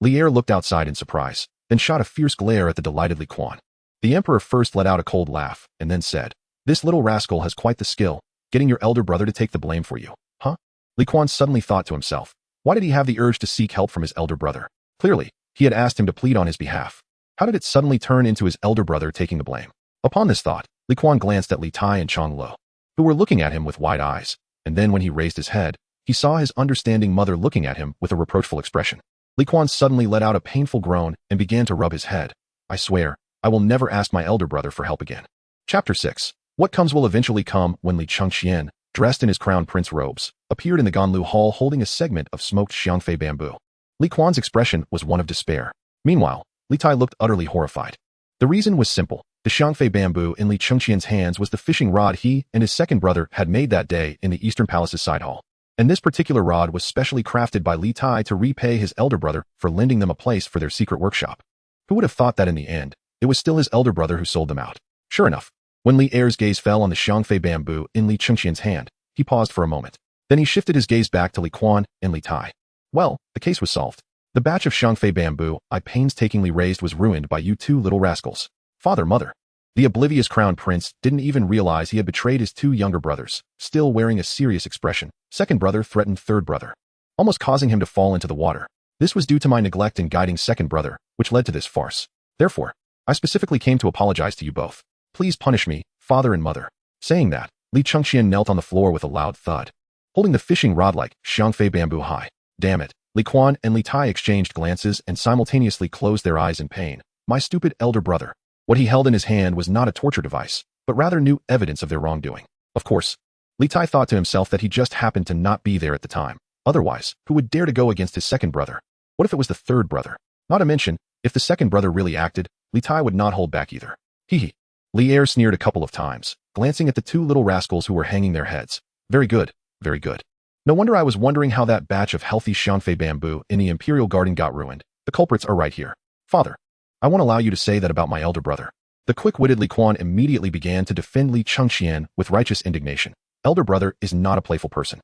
Li Er looked outside in surprise, then shot a fierce glare at the delighted Li Kuan. The emperor first let out a cold laugh, and then said, This little rascal has quite the skill, getting your elder brother to take the blame for you. Huh? Li Kuan suddenly thought to himself, why did he have the urge to seek help from his elder brother? Clearly, he had asked him to plead on his behalf. How did it suddenly turn into his elder brother taking the blame? Upon this thought, Li Kuan glanced at Li Tai and Changlo, who were looking at him with wide eyes, and then when he raised his head, he saw his understanding mother looking at him with a reproachful expression. Li Kuan suddenly let out a painful groan and began to rub his head. I swear, I will never ask my elder brother for help again. Chapter 6. What comes will eventually come when Li Chengxian, dressed in his crown prince robes, appeared in the Ganlu hall holding a segment of smoked xiangfei bamboo. Li Kuan's expression was one of despair. Meanwhile, Li Tai looked utterly horrified. The reason was simple. The xiangfei bamboo in Li Chengxian's hands was the fishing rod he and his second brother had made that day in the Eastern Palace's side hall. And this particular rod was specially crafted by Li Tai to repay his elder brother for lending them a place for their secret workshop. Who would have thought that in the end, it was still his elder brother who sold them out. Sure enough, when Li Er's gaze fell on the xiangfei bamboo in Li Chengqian's hand, he paused for a moment. Then he shifted his gaze back to Li Kuan and Li Tai. Well, the case was solved. The batch of xiangfei bamboo I painstakingly raised was ruined by you two little rascals. Father, mother. The oblivious crown prince didn't even realize he had betrayed his two younger brothers, still wearing a serious expression. Second brother threatened third brother, almost causing him to fall into the water. This was due to my neglect in guiding second brother, which led to this farce. Therefore, I specifically came to apologize to you both. Please punish me, father and mother. Saying that, Li Chengqian knelt on the floor with a loud thud, holding the fishing rod like xiangfei bamboo high. Damn it. Li Kuan and Li Tai exchanged glances and simultaneously closed their eyes in pain. My stupid elder brother. What he held in his hand was not a torture device, but rather new evidence of their wrongdoing. Of course, Li Tai thought to himself that he just happened to not be there at the time. Otherwise, who would dare to go against his second brother? What if it was the third brother? Not to mention, if the second brother really acted, Li Tai would not hold back either. Hee. Li Er sneered a couple of times, glancing at the two little rascals who were hanging their heads. Very good, very good. No wonder I was wondering how that batch of healthy xiangfei bamboo in the imperial garden got ruined. The culprits are right here. Father, I won't allow you to say that about my elder brother. The quick-witted Li Kuan immediately began to defend Li Chengqian with righteous indignation. Elder brother is not a playful person.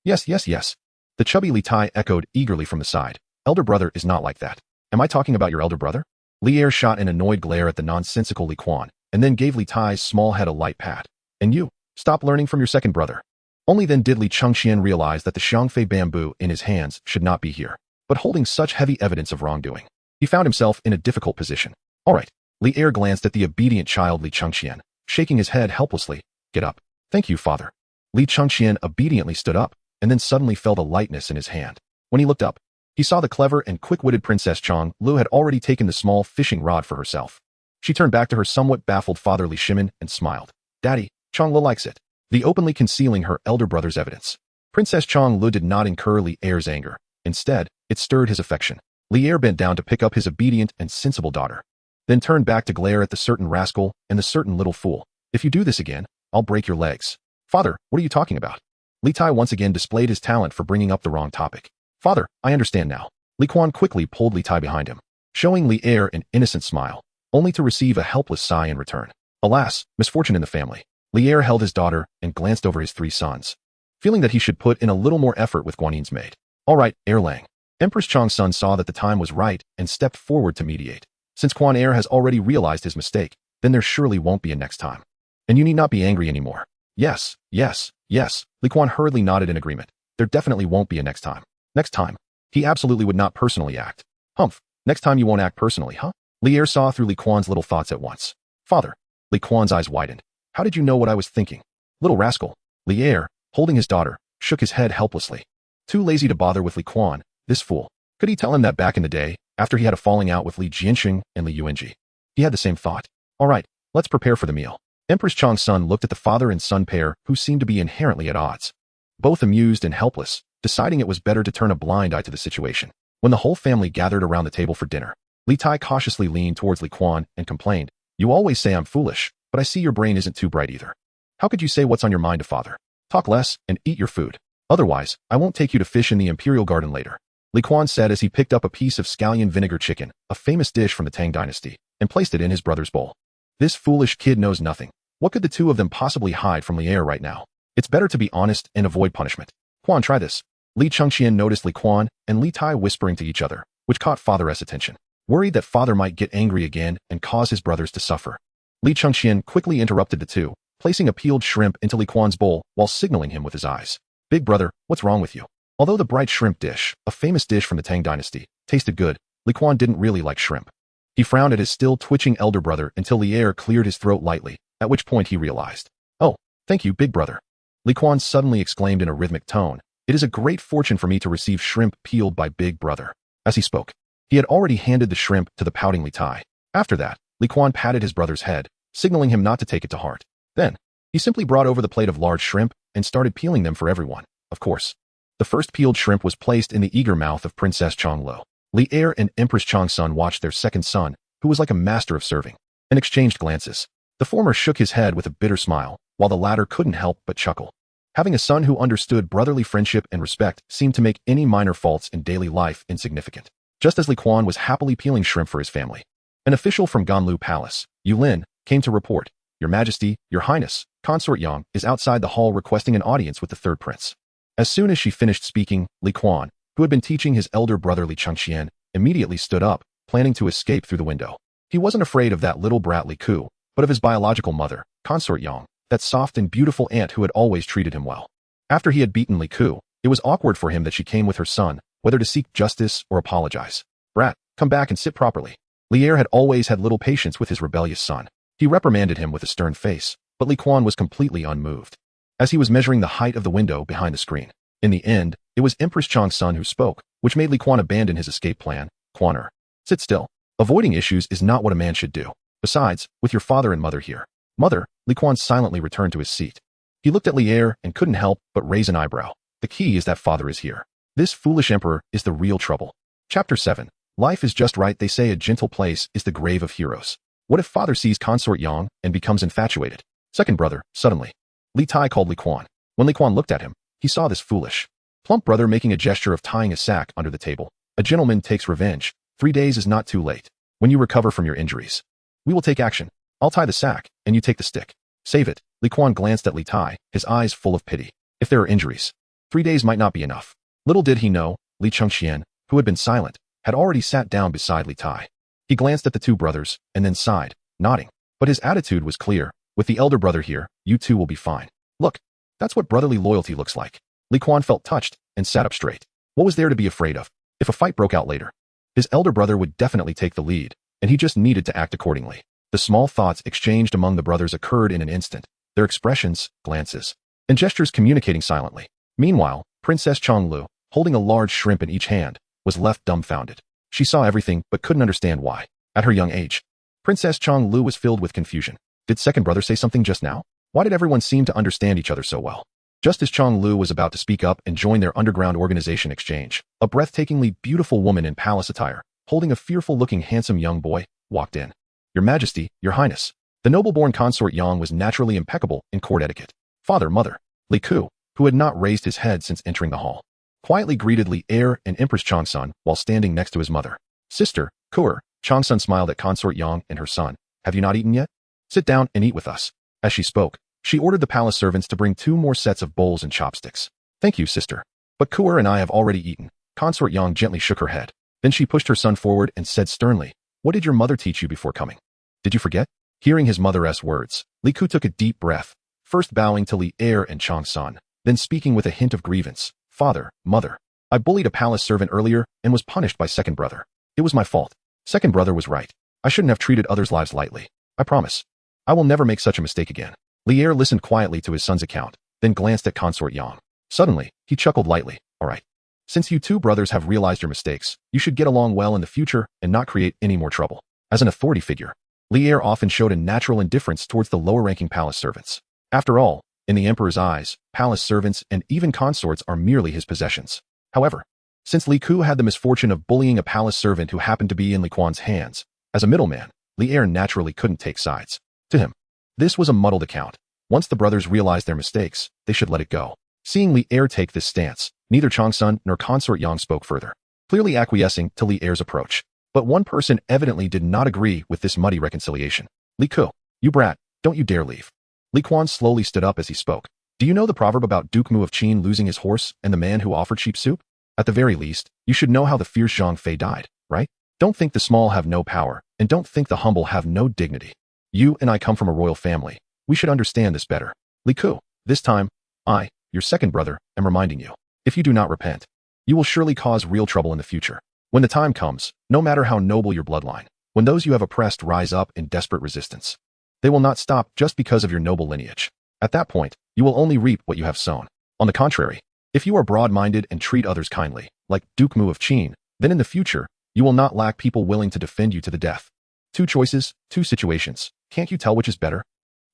Yes. The chubby Li Tai echoed eagerly from the side. Elder brother is not like that. Am I talking about your elder brother? Li Er shot an annoyed glare at the nonsensical Li Kuan, and then gave Li Tai's small head a light pat. And you, stop learning from your second brother. Only then did Li Chengqian realize that the xiangfei bamboo in his hands should not be here, but holding such heavy evidence of wrongdoing. He found himself in a difficult position. All right. Li Er glanced at the obedient child Li Chengqian, shaking his head helplessly. Get up. Thank you, father. Li Chengqian obediently stood up, and then suddenly felt a lightness in his hand. When he looked up, he saw the clever and quick-witted Princess Chang'an had already taken the small fishing rod for herself. She turned back to her somewhat baffled father Li Shimin and smiled. Daddy, Chang'an likes it. The openly concealing her elder brother's evidence. Princess Chang'an did not incur Li Er's anger. Instead, it stirred his affection. Li Er bent down to pick up his obedient and sensible daughter, then turned back to glare at the certain rascal and the certain little fool. If you do this again, I'll break your legs. Father, what are you talking about? Li Tai once again displayed his talent for bringing up the wrong topic. Father, I understand now. Li Kuan quickly pulled Li Tai behind him, showing Li Er an innocent smile, only to receive a helpless sigh in return. Alas, misfortune in the family. Li Er held his daughter and glanced over his three sons, feeling that he should put in a little more effort with Guanin's maid. All right, Erlang. Empress Chang's son saw that the time was right and stepped forward to mediate. Since Kuan has already realized his mistake, then there surely won't be a next time. And you need not be angry anymore. Yes. Li Kuan hurriedly nodded in agreement. There definitely won't be a next time. Next time. He absolutely would not personally act. Humph. Next time you won't act personally, huh? Li Er saw through Li Kuan's little thoughts at once. Father. Li Kuan's eyes widened. How did you know what I was thinking? Little rascal. Li Er, holding his daughter, shook his head helplessly. Too lazy to bother with Li Kuan, this fool. Could he tell him that back in the day, after he had a falling out with Li Jianxing and Li Yuanji? He had the same thought. All right, let's prepare for the meal. Empress Chang's son looked at the father and son pair who seemed to be inherently at odds. Both amused and helpless, deciding it was better to turn a blind eye to the situation. When the whole family gathered around the table for dinner, Li Tai cautiously leaned towards Li Kuan and complained, You always say I'm foolish, but I see your brain isn't too bright either. How could you say what's on your mind to father? Talk less and eat your food. Otherwise, I won't take you to fish in the imperial garden later. Li Kuan said as he picked up a piece of scallion vinegar chicken, a famous dish from the Tang Dynasty, and placed it in his brother's bowl. This foolish kid knows nothing. What could the two of them possibly hide from Li Er right now? It's better to be honest and avoid punishment. Kuan, try this. Li Chengqian noticed Li Kuan and Li Tai whispering to each other, which caught father's attention. Worried that father might get angry again and cause his brothers to suffer, Li Chengqian quickly interrupted the two, placing a peeled shrimp into Li Kuan's bowl while signaling him with his eyes. Big brother, what's wrong with you? Although the bright shrimp dish, a famous dish from the Tang Dynasty, tasted good, Li Kuan didn't really like shrimp. He frowned at his still twitching elder brother until Li Er cleared his throat lightly, at which point he realized. Oh, thank you, big brother. Li Kuan suddenly exclaimed in a rhythmic tone. It is a great fortune for me to receive shrimp peeled by big brother. As he spoke, he had already handed the shrimp to the pouting Li Tai. After that, Li Kuan patted his brother's head, signaling him not to take it to heart. Then, he simply brought over the plate of large shrimp and started peeling them for everyone. Of course, the first peeled shrimp was placed in the eager mouth of Princess Chang'an. Li Er and Empress Chang's son watched their second son, who was like a master of serving, and exchanged glances. The former shook his head with a bitter smile, while the latter couldn't help but chuckle. Having a son who understood brotherly friendship and respect seemed to make any minor faults in daily life insignificant. Just as Li Kuan was happily peeling shrimp for his family, An official from Ganlu Palace, Yulin, came to report. Your Majesty, Your Highness, Consort Yang is outside the hall requesting an audience with the third prince. As soon as she finished speaking, Li Kuan, who had been teaching his elder brother Li Changqian, immediately stood up, planning to escape through the window. He wasn't afraid of that little brat Li Ku, but of his biological mother, Consort Yang, that soft and beautiful aunt who had always treated him well. After he had beaten Li Ku, it was awkward for him that she came with her son, whether to seek justice or apologize. Brat, come back and sit properly. Li Er had always had little patience with his rebellious son. He reprimanded him with a stern face, but Li Kuan was completely unmoved. As he was measuring the height of the window behind the screen, in the end, it was Empress Chang's son who spoke, which made Li Kuan abandon his escape plan. Kuaner, sit still. Avoiding issues is not what a man should do. Besides, with your father and mother here. Mother, Li Kuan silently returned to his seat. He looked at Li Er and couldn't help but raise an eyebrow. The key is that father is here. This foolish emperor is the real trouble. Chapter 7. Life is just right. They say a gentle place is the grave of heroes. What if father sees Consort Yang and becomes infatuated? Second brother, suddenly. Li Tai called Li Kuan. When Li Kuan looked at him, he saw this foolish, plump brother making a gesture of tying a sack under the table. A gentleman takes revenge. 3 days is not too late. When you recover from your injuries, we will take action. I'll tie the sack, and you take the stick. Save it. Li Kuan glanced at Li Tai, his eyes full of pity. If there are injuries, 3 days might not be enough. Little did he know, Li Changqian, who had been silent, had already sat down beside Li Tai. He glanced at the two brothers, and then sighed, nodding. But his attitude was clear. With the elder brother here, you two will be fine. Look, that's what brotherly loyalty looks like. Li Kuan felt touched, and sat up straight. What was there to be afraid of? If a fight broke out later, his elder brother would definitely take the lead, and he just needed to act accordingly. The small thoughts exchanged among the brothers occurred in an instant, their expressions, glances, and gestures communicating silently. Meanwhile, Princess Changlu, holding a large shrimp in each hand, was left dumbfounded. She saw everything but couldn't understand why. At her young age, Princess Changlu was filled with confusion. Did second brother say something just now? Why did everyone seem to understand each other so well? Just as Changlu was about to speak up and join their underground organization exchange, a breathtakingly beautiful woman in palace attire, holding a fearful-looking handsome young boy, walked in. Your Majesty, Your Highness. The noble-born consort Yang was naturally impeccable in court etiquette. Father, mother, Li Ku, who had not raised his head since entering the hall, quietly greeted Li Er and Empress Changsun while standing next to his mother. Sister, Kuer, Changsun smiled at consort Yang and her son. Have you not eaten yet? Sit down and eat with us. As she spoke, she ordered the palace servants to bring 2 more sets of bowls and chopsticks. Thank you, sister. But Kuer and I have already eaten. Consort Yang gently shook her head. Then she pushed her son forward and said sternly, what did your mother teach you before coming? Did you forget? Hearing his mother's words, Li Ku took a deep breath, first bowing to Li Er and Changsun, then speaking with a hint of grievance. Father, mother, I bullied a palace servant earlier and was punished by second brother. It was my fault. Second brother was right. I shouldn't have treated others' lives lightly. I promise. I will never make such a mistake again. Li Er listened quietly to his son's account, then glanced at consort Yang. Suddenly, he chuckled lightly. All right. Since you two brothers have realized your mistakes, you should get along well in the future and not create any more trouble. As an authority figure, Li Er often showed a natural indifference towards the lower-ranking palace servants. After all, in the emperor's eyes, palace servants and even consorts are merely his possessions. However, since Li Ku had the misfortune of bullying a palace servant who happened to be in Li Kuan's hands, as a middleman, Li Er naturally couldn't take sides. To him, this was a muddled account. Once the brothers realized their mistakes, they should let it go. Seeing Li Er take this stance, neither Changsun nor consort Yang spoke further, clearly acquiescing to Li Er's approach. But one person evidently did not agree with this muddy reconciliation. Li Ku, you brat, don't you dare leave. Li Kuan slowly stood up as he spoke. Do you know the proverb about Duke Mu of Qin losing his horse and the man who offered sheep soup? At the very least, you should know how the fierce Zhang Fei died, right? Don't think the small have no power, and don't think the humble have no dignity. You and I come from a royal family. We should understand this better. Li Ku, this time, I, your second brother, am reminding you. If you do not repent, you will surely cause real trouble in the future. When the time comes, no matter how noble your bloodline, when those you have oppressed rise up in desperate resistance, they will not stop just because of your noble lineage. At that point, you will only reap what you have sown. On the contrary, if you are broad-minded and treat others kindly, like Duke Mu of Qin, then in the future, you will not lack people willing to defend you to the death. 2 choices, 2 situations. Can't you tell which is better?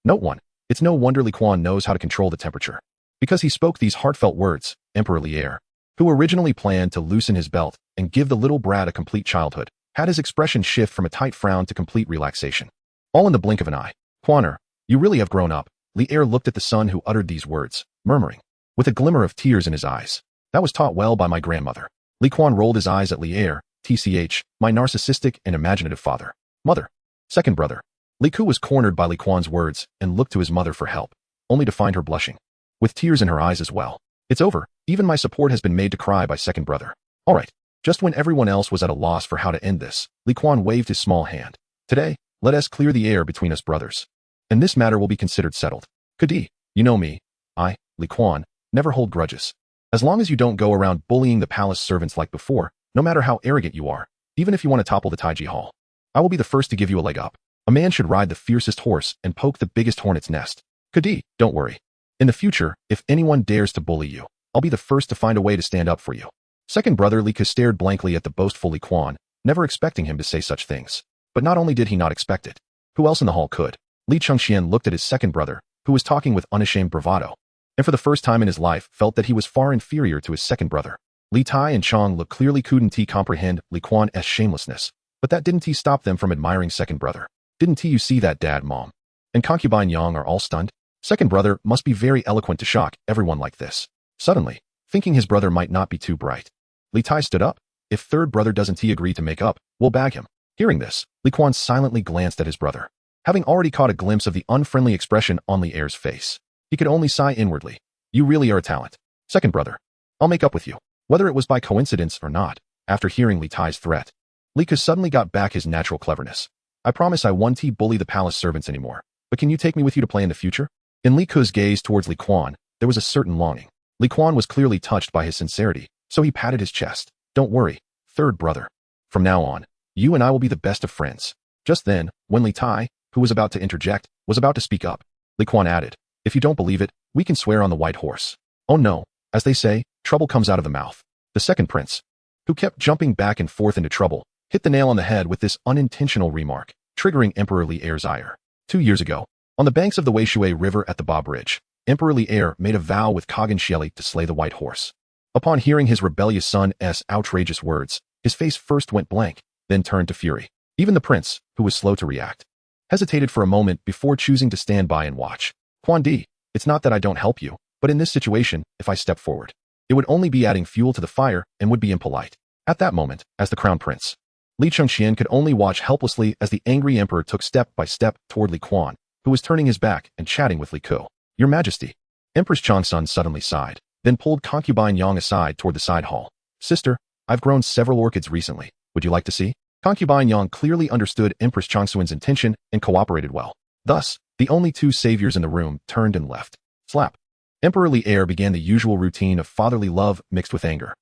Note 1. It's no wonder Li Kuan knows how to control the temperature. Because he spoke these heartfelt words, Emperor Li Er, who originally planned to loosen his belt and give the little brat a complete childhood, had his expression shift from a tight frown to complete relaxation. All in the blink of an eye. Kuaner, you really have grown up. Li Er looked at the son who uttered these words, murmuring, with a glimmer of tears in his eyes. That was taught well by my grandmother. Li Kuan rolled his eyes at Li Er, TCH, my narcissistic and imaginative father. Mother. Second brother. Li Ku was cornered by Li Kuan's words and looked to his mother for help, only to find her blushing, with tears in her eyes as well. It's over. Even my support has been made to cry by second brother. All right. Just when everyone else was at a loss for how to end this, Li Kuan waved his small hand. Today, let us clear the air between us brothers, and this matter will be considered settled. Kadi, you know me. I, Li Kuan, never hold grudges. As long as you don't go around bullying the palace servants like before, no matter how arrogant you are, even if you want to topple the Taiji Hall, I will be the first to give you a leg up. A man should ride the fiercest horse and poke the biggest hornet's nest. Kadi, don't worry. In the future, if anyone dares to bully you, I'll be the first to find a way to stand up for you. Second brother Li Ku stared blankly at the boastful Li Kuan, never expecting him to say such things. But not only did he not expect it, who else in the hall could? Li Chengxian looked at his second brother, who was talking with unashamed bravado, and for the first time in his life felt that he was far inferior to his second brother. Li Tai and Chang looked clearly couldn't comprehend Li Kuan's shamelessness, but that didn't stop them from admiring second brother. Didn't you see that, Dad, Mom? And concubine Yang are all stunned? Second brother must be very eloquent to shock everyone like this. Suddenly, thinking his brother might not be too bright, Li Tai stood up. If third brother doesn't agree to make up, we'll bag him. Hearing this, Li Kuan silently glanced at his brother. Having already caught a glimpse of the unfriendly expression on Li Heir's face, he could only sigh inwardly. You really are a talent. Second brother. I'll make up with you. Whether it was by coincidence or not, after hearing Li Tai's threat, Li Ku suddenly got back his natural cleverness. I promise I won't bully the palace servants anymore, but can you take me with you to play in the future? In Li Ku's gaze towards Li Kuan, there was a certain longing. Li Kuan was clearly touched by his sincerity, so he patted his chest. Don't worry, third brother. From now on, you and I will be the best of friends. Just then, when Li Tai, who was about to interject, was about to speak up, Li Kuan added, if you don't believe it, we can swear on the white horse. Oh no, as they say, trouble comes out of the mouth. The second prince, who kept jumping back and forth into trouble, hit the nail on the head with this unintentional remark, triggering Emperor Li Heir's ire. 2 years ago, on the banks of the Weishui River at the Ba Bridge, Emperor Li Heir made a vow with Kagan Xieli to slay the white horse. Upon hearing his rebellious son's outrageous words, his face first went blank, then turned to fury. Even the prince, who was slow to react, hesitated for a moment before choosing to stand by and watch. Quan Di, it's not that I don't help you, but in this situation, if I step forward, it would only be adding fuel to the fire and would be impolite. At that moment, as the crown prince, Li Chengxian could only watch helplessly as the angry emperor took step by step toward Li Kuan, who was turning his back and chatting with Li Ku. Your Majesty. Empress Chang'an suddenly sighed, then pulled concubine Yang aside toward the side hall. Sister, I've grown several orchids recently. Would you like to see? Concubine Yang clearly understood Empress Chang'an's intention and cooperated well. Thus, the only two saviors in the room turned and left. Slap. Emperor Li Heir began the usual routine of fatherly love mixed with anger.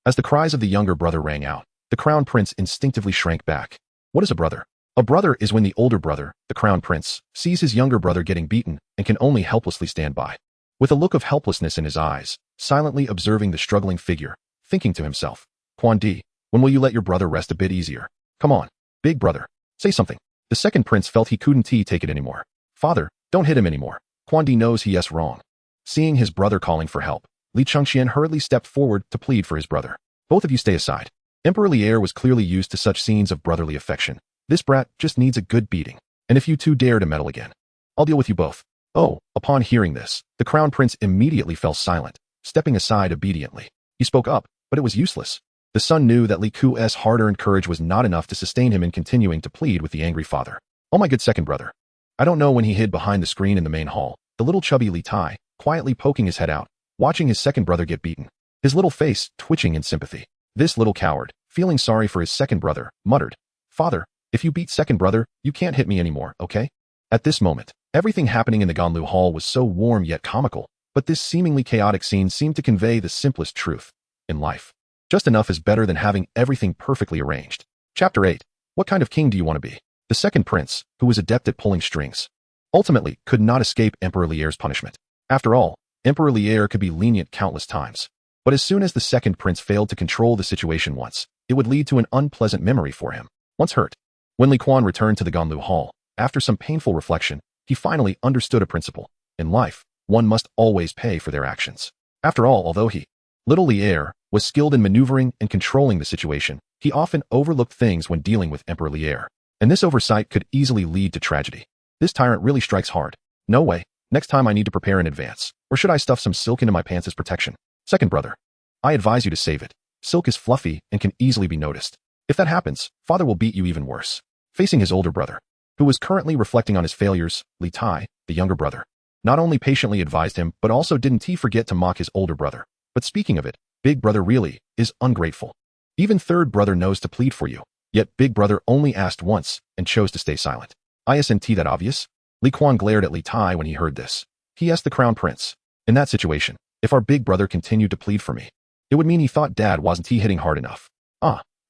As the cries of the younger brother rang out, the crown prince instinctively shrank back. What is a brother? A brother is when the older brother, the crown prince, sees his younger brother getting beaten and can only helplessly stand by, with a look of helplessness in his eyes, silently observing the struggling figure, thinking to himself, Quan Di, when will you let your brother rest a bit easier? Come on, big brother, say something. The second prince felt he couldn't take it anymore. Father, don't hit him anymore. Quan Di knows he is wrong. Seeing his brother calling for help, Li Chengxian hurriedly stepped forward to plead for his brother. Both of you stay aside. Emperor Li Heir was clearly used to such scenes of brotherly affection. This brat just needs a good beating, and if you two dare to meddle again, I'll deal with you both. Oh, upon hearing this, the crown prince immediately fell silent, stepping aside obediently. He spoke up, but it was useless. The son knew that Li Ku's hard-earned courage was not enough to sustain him in continuing to plead with the angry father. Oh my good second brother. I don't know when he hid behind the screen in the main hall, the little chubby Li Tai, quietly poking his head out, watching his second brother get beaten, his little face twitching in sympathy. This little coward, feeling sorry for his second brother, muttered, Father, if you beat second brother, you can't hit me anymore, okay? At this moment, everything happening in the Ganlu Hall was so warm yet comical, but this seemingly chaotic scene seemed to convey the simplest truth. In life, just enough is better than having everything perfectly arranged. Chapter 8. What kind of king do you want to be? The second prince, who was adept at pulling strings, ultimately could not escape Emperor Li Heir's punishment. After all, Emperor Li Heir could be lenient countless times. But as soon as the second prince failed to control the situation once, it would lead to an unpleasant memory for him. Once hurt. When Li Kuan returned to the Ganlu Hall, after some painful reflection, he finally understood a principle. In life, one must always pay for their actions. After all, although little Li Heir, was skilled in maneuvering and controlling the situation, he often overlooked things when dealing with Emperor Li Heir. And this oversight could easily lead to tragedy. This tyrant really strikes hard. No way. Next time I need to prepare in advance. Or should I stuff some silk into my pants as protection? Second brother. I advise you to save it. Silk is fluffy and can easily be noticed. If that happens, father will beat you even worse. facing his older brother, who was currently reflecting on his failures. Li Tai, the younger brother, not only patiently advised him, but also didn't he forget to mock his older brother. But speaking of it, big brother really is ungrateful. Even third brother knows to plead for you, yet big brother only asked once and chose to stay silent. Isn't that obvious? Li Kuan glared at Li Tai when he heard this. He asked the crown prince, in that situation, if our big brother continued to plead for me, it would mean he thought dad wasn't hitting hard enough.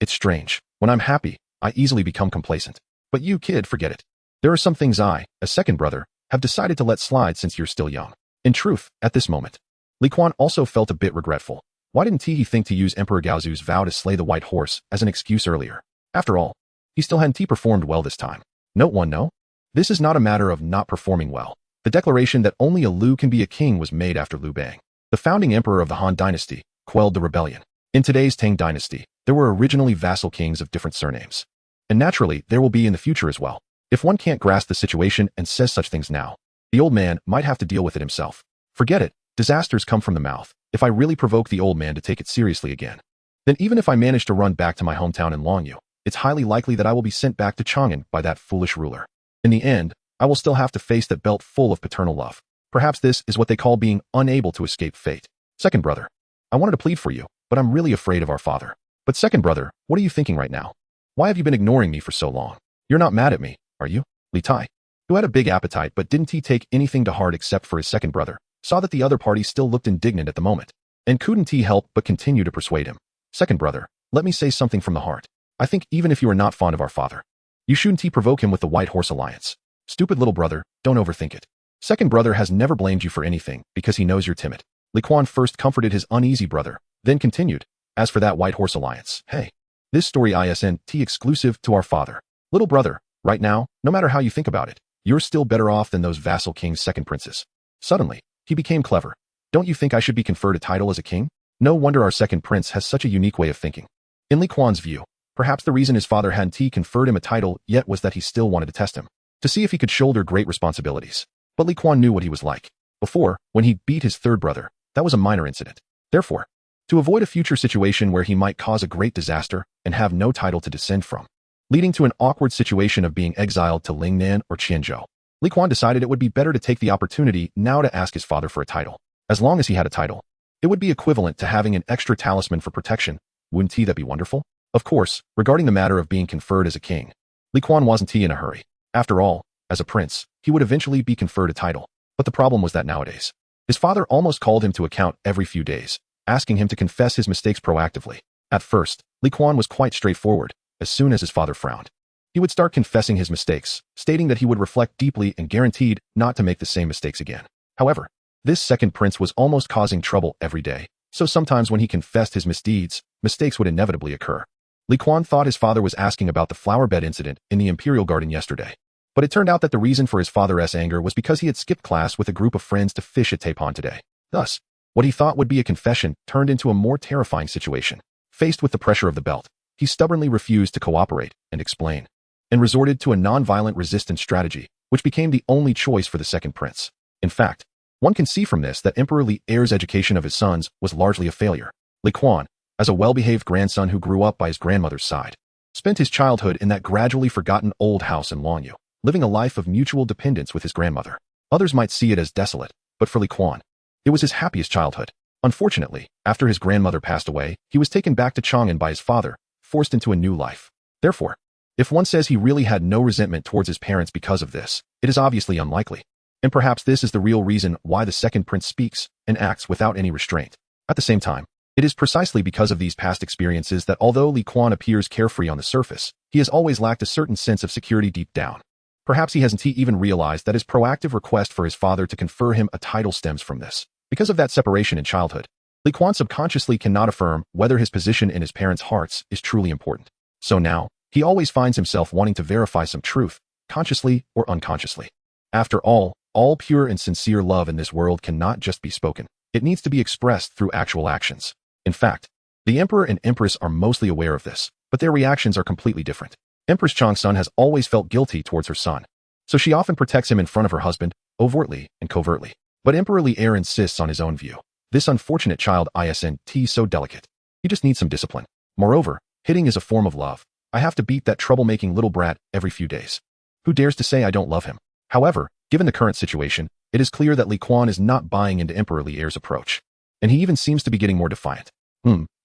It's strange. When I'm happy, I easily become complacent. But you, kid, forget it. There are some things I, as second brother, have decided to let slide since you're still young. In truth, at this moment, Li Kuan also felt a bit regretful. Why didn't he think to use Emperor Gaozu's vow to slay the white horse as an excuse earlier? After all, he still hadn't performed well this time. Note 1. No. This is not a matter of not performing well. The declaration that only a Liu can be a king was made after Liu Bang, the founding emperor of the Han Dynasty, quelled the rebellion. In today's Tang Dynasty, there were originally vassal kings of different surnames. And naturally, there will be in the future as well. If one can't grasp the situation and says such things now, the old man might have to deal with it himself. Forget it. Disasters come from the mouth. If I really provoke the old man to take it seriously again, then even if I manage to run back to my hometown in Longyu, it's highly likely that I will be sent back to Chang'an by that foolish ruler. In the end, I will still have to face that belt full of paternal love. Perhaps this is what they call being unable to escape fate. Second brother, I wanted to plead for you, but I'm really afraid of our father. But second brother, what are you thinking right now? Why have you been ignoring me for so long? You're not mad at me, are you? Li Tai, who had a big appetite but didn't he take anything to heart except for his second brother, saw that the other party still looked indignant at the moment, and couldn't he help but continue to persuade him. Second brother, let me say something from the heart. I think even if you are not fond of our father, you shouldn't provoke him with the White Horse Alliance. Stupid little brother, don't overthink it. Second brother has never blamed you for anything because he knows you're timid. Li Kuan first comforted his uneasy brother, then continued, as for that White Horse Alliance, hey, this story isn't exclusive to our father. Little brother, right now, no matter how you think about it, you're still better off than those vassal king's second princes. Suddenly, he became clever. Don't you think I should be conferred a title as a king? No wonder our second prince has such a unique way of thinking. In Li Kuan's view, perhaps the reason his father hadn't conferred him a title yet was that he still wanted to test him, to see if he could shoulder great responsibilities. But Li Kuan knew what he was like. Before, when he beat his third brother, that was a minor incident. Therefore, to avoid a future situation where he might cause a great disaster and have no title to descend from, leading to an awkward situation of being exiled to Lingnan or Qianzhou, Li Kuan decided it would be better to take the opportunity now to ask his father for a title. As long as he had a title, it would be equivalent to having an extra talisman for protection. Wouldn't that be wonderful? Of course, regarding the matter of being conferred as a king, Li Kuan wasn't in a hurry. After all, as a prince, he would eventually be conferred a title. But the problem was that nowadays, his father almost called him to account every few days, asking him to confess his mistakes proactively. At first, Li Kuan was quite straightforward. As soon as his father frowned, he would start confessing his mistakes, stating that he would reflect deeply and guaranteed not to make the same mistakes again. However, this second prince was almost causing trouble every day, so sometimes when he confessed his misdeeds, mistakes would inevitably occur. Li Kuan thought his father was asking about the flower bed incident in the Imperial Garden yesterday, but it turned out that the reason for his father's anger was because he had skipped class with a group of friends to fish at Taipon today. Thus, what he thought would be a confession turned into a more terrifying situation. Faced with the pressure of the belt, he stubbornly refused to cooperate and explain, and resorted to a non-violent resistance strategy, which became the only choice for the second prince. In fact, one can see from this that Emperor Li Er's education of his sons was largely a failure. Li Kuan, as a well-behaved grandson who grew up by his grandmother's side, spent his childhood in that gradually forgotten old house in Longyu, living a life of mutual dependence with his grandmother. Others might see it as desolate, but for Li Kuan, it was his happiest childhood. Unfortunately, after his grandmother passed away, he was taken back to Chang'an by his father, forced into a new life. Therefore, if one says he really had no resentment towards his parents because of this, it is obviously unlikely. And perhaps this is the real reason why the second prince speaks and acts without any restraint. At the same time, it is precisely because of these past experiences that although Li Kuan appears carefree on the surface, he has always lacked a certain sense of security deep down. Perhaps he hasn't even realized that his proactive request for his father to confer him a title stems from this. Because of that separation in childhood, Li Kuan subconsciously cannot affirm whether his position in his parents' hearts is truly important. So now, he always finds himself wanting to verify some truth, consciously or unconsciously. After all pure and sincere love in this world cannot just be spoken. It needs to be expressed through actual actions. In fact, the emperor and empress are mostly aware of this, but their reactions are completely different. Empress Chang'an has always felt guilty towards her son, so she often protects him in front of her husband, overtly and covertly. But Emperor Li Er insists on his own view. This unfortunate child isn't so delicate. He just needs some discipline. Moreover, hitting is a form of love. I have to beat that troublemaking little brat every few days. Who dares to say I don't love him? However, given the current situation, it is clear that Li Kuan is not buying into Emperor Li Er's approach. And he even seems to be getting more defiant.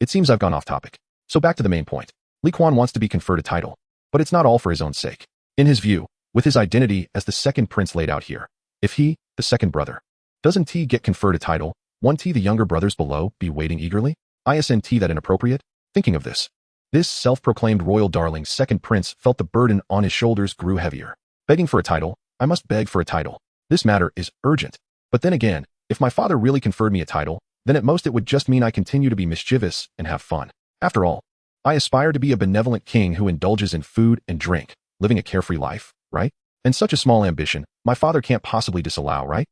It seems I've gone off topic. So back to the main point. Li Kuan wants to be conferred a title, but it's not all for his own sake. In his view, with his identity as the second prince laid out here, if he, the second brother, doesn't he get conferred a title, won't he the younger brothers below be waiting eagerly? Isn't that inappropriate? Thinking of this self-proclaimed royal darling second prince felt the burden on his shoulders grew heavier. Begging for a title, I must beg for a title. This matter is urgent. But then again, if my father really conferred me a title, then at most it would just mean I continue to be mischievous and have fun. After all, I aspire to be a benevolent king who indulges in food and drink, living a carefree life, right? And such a small ambition, my father can't possibly disallow, right?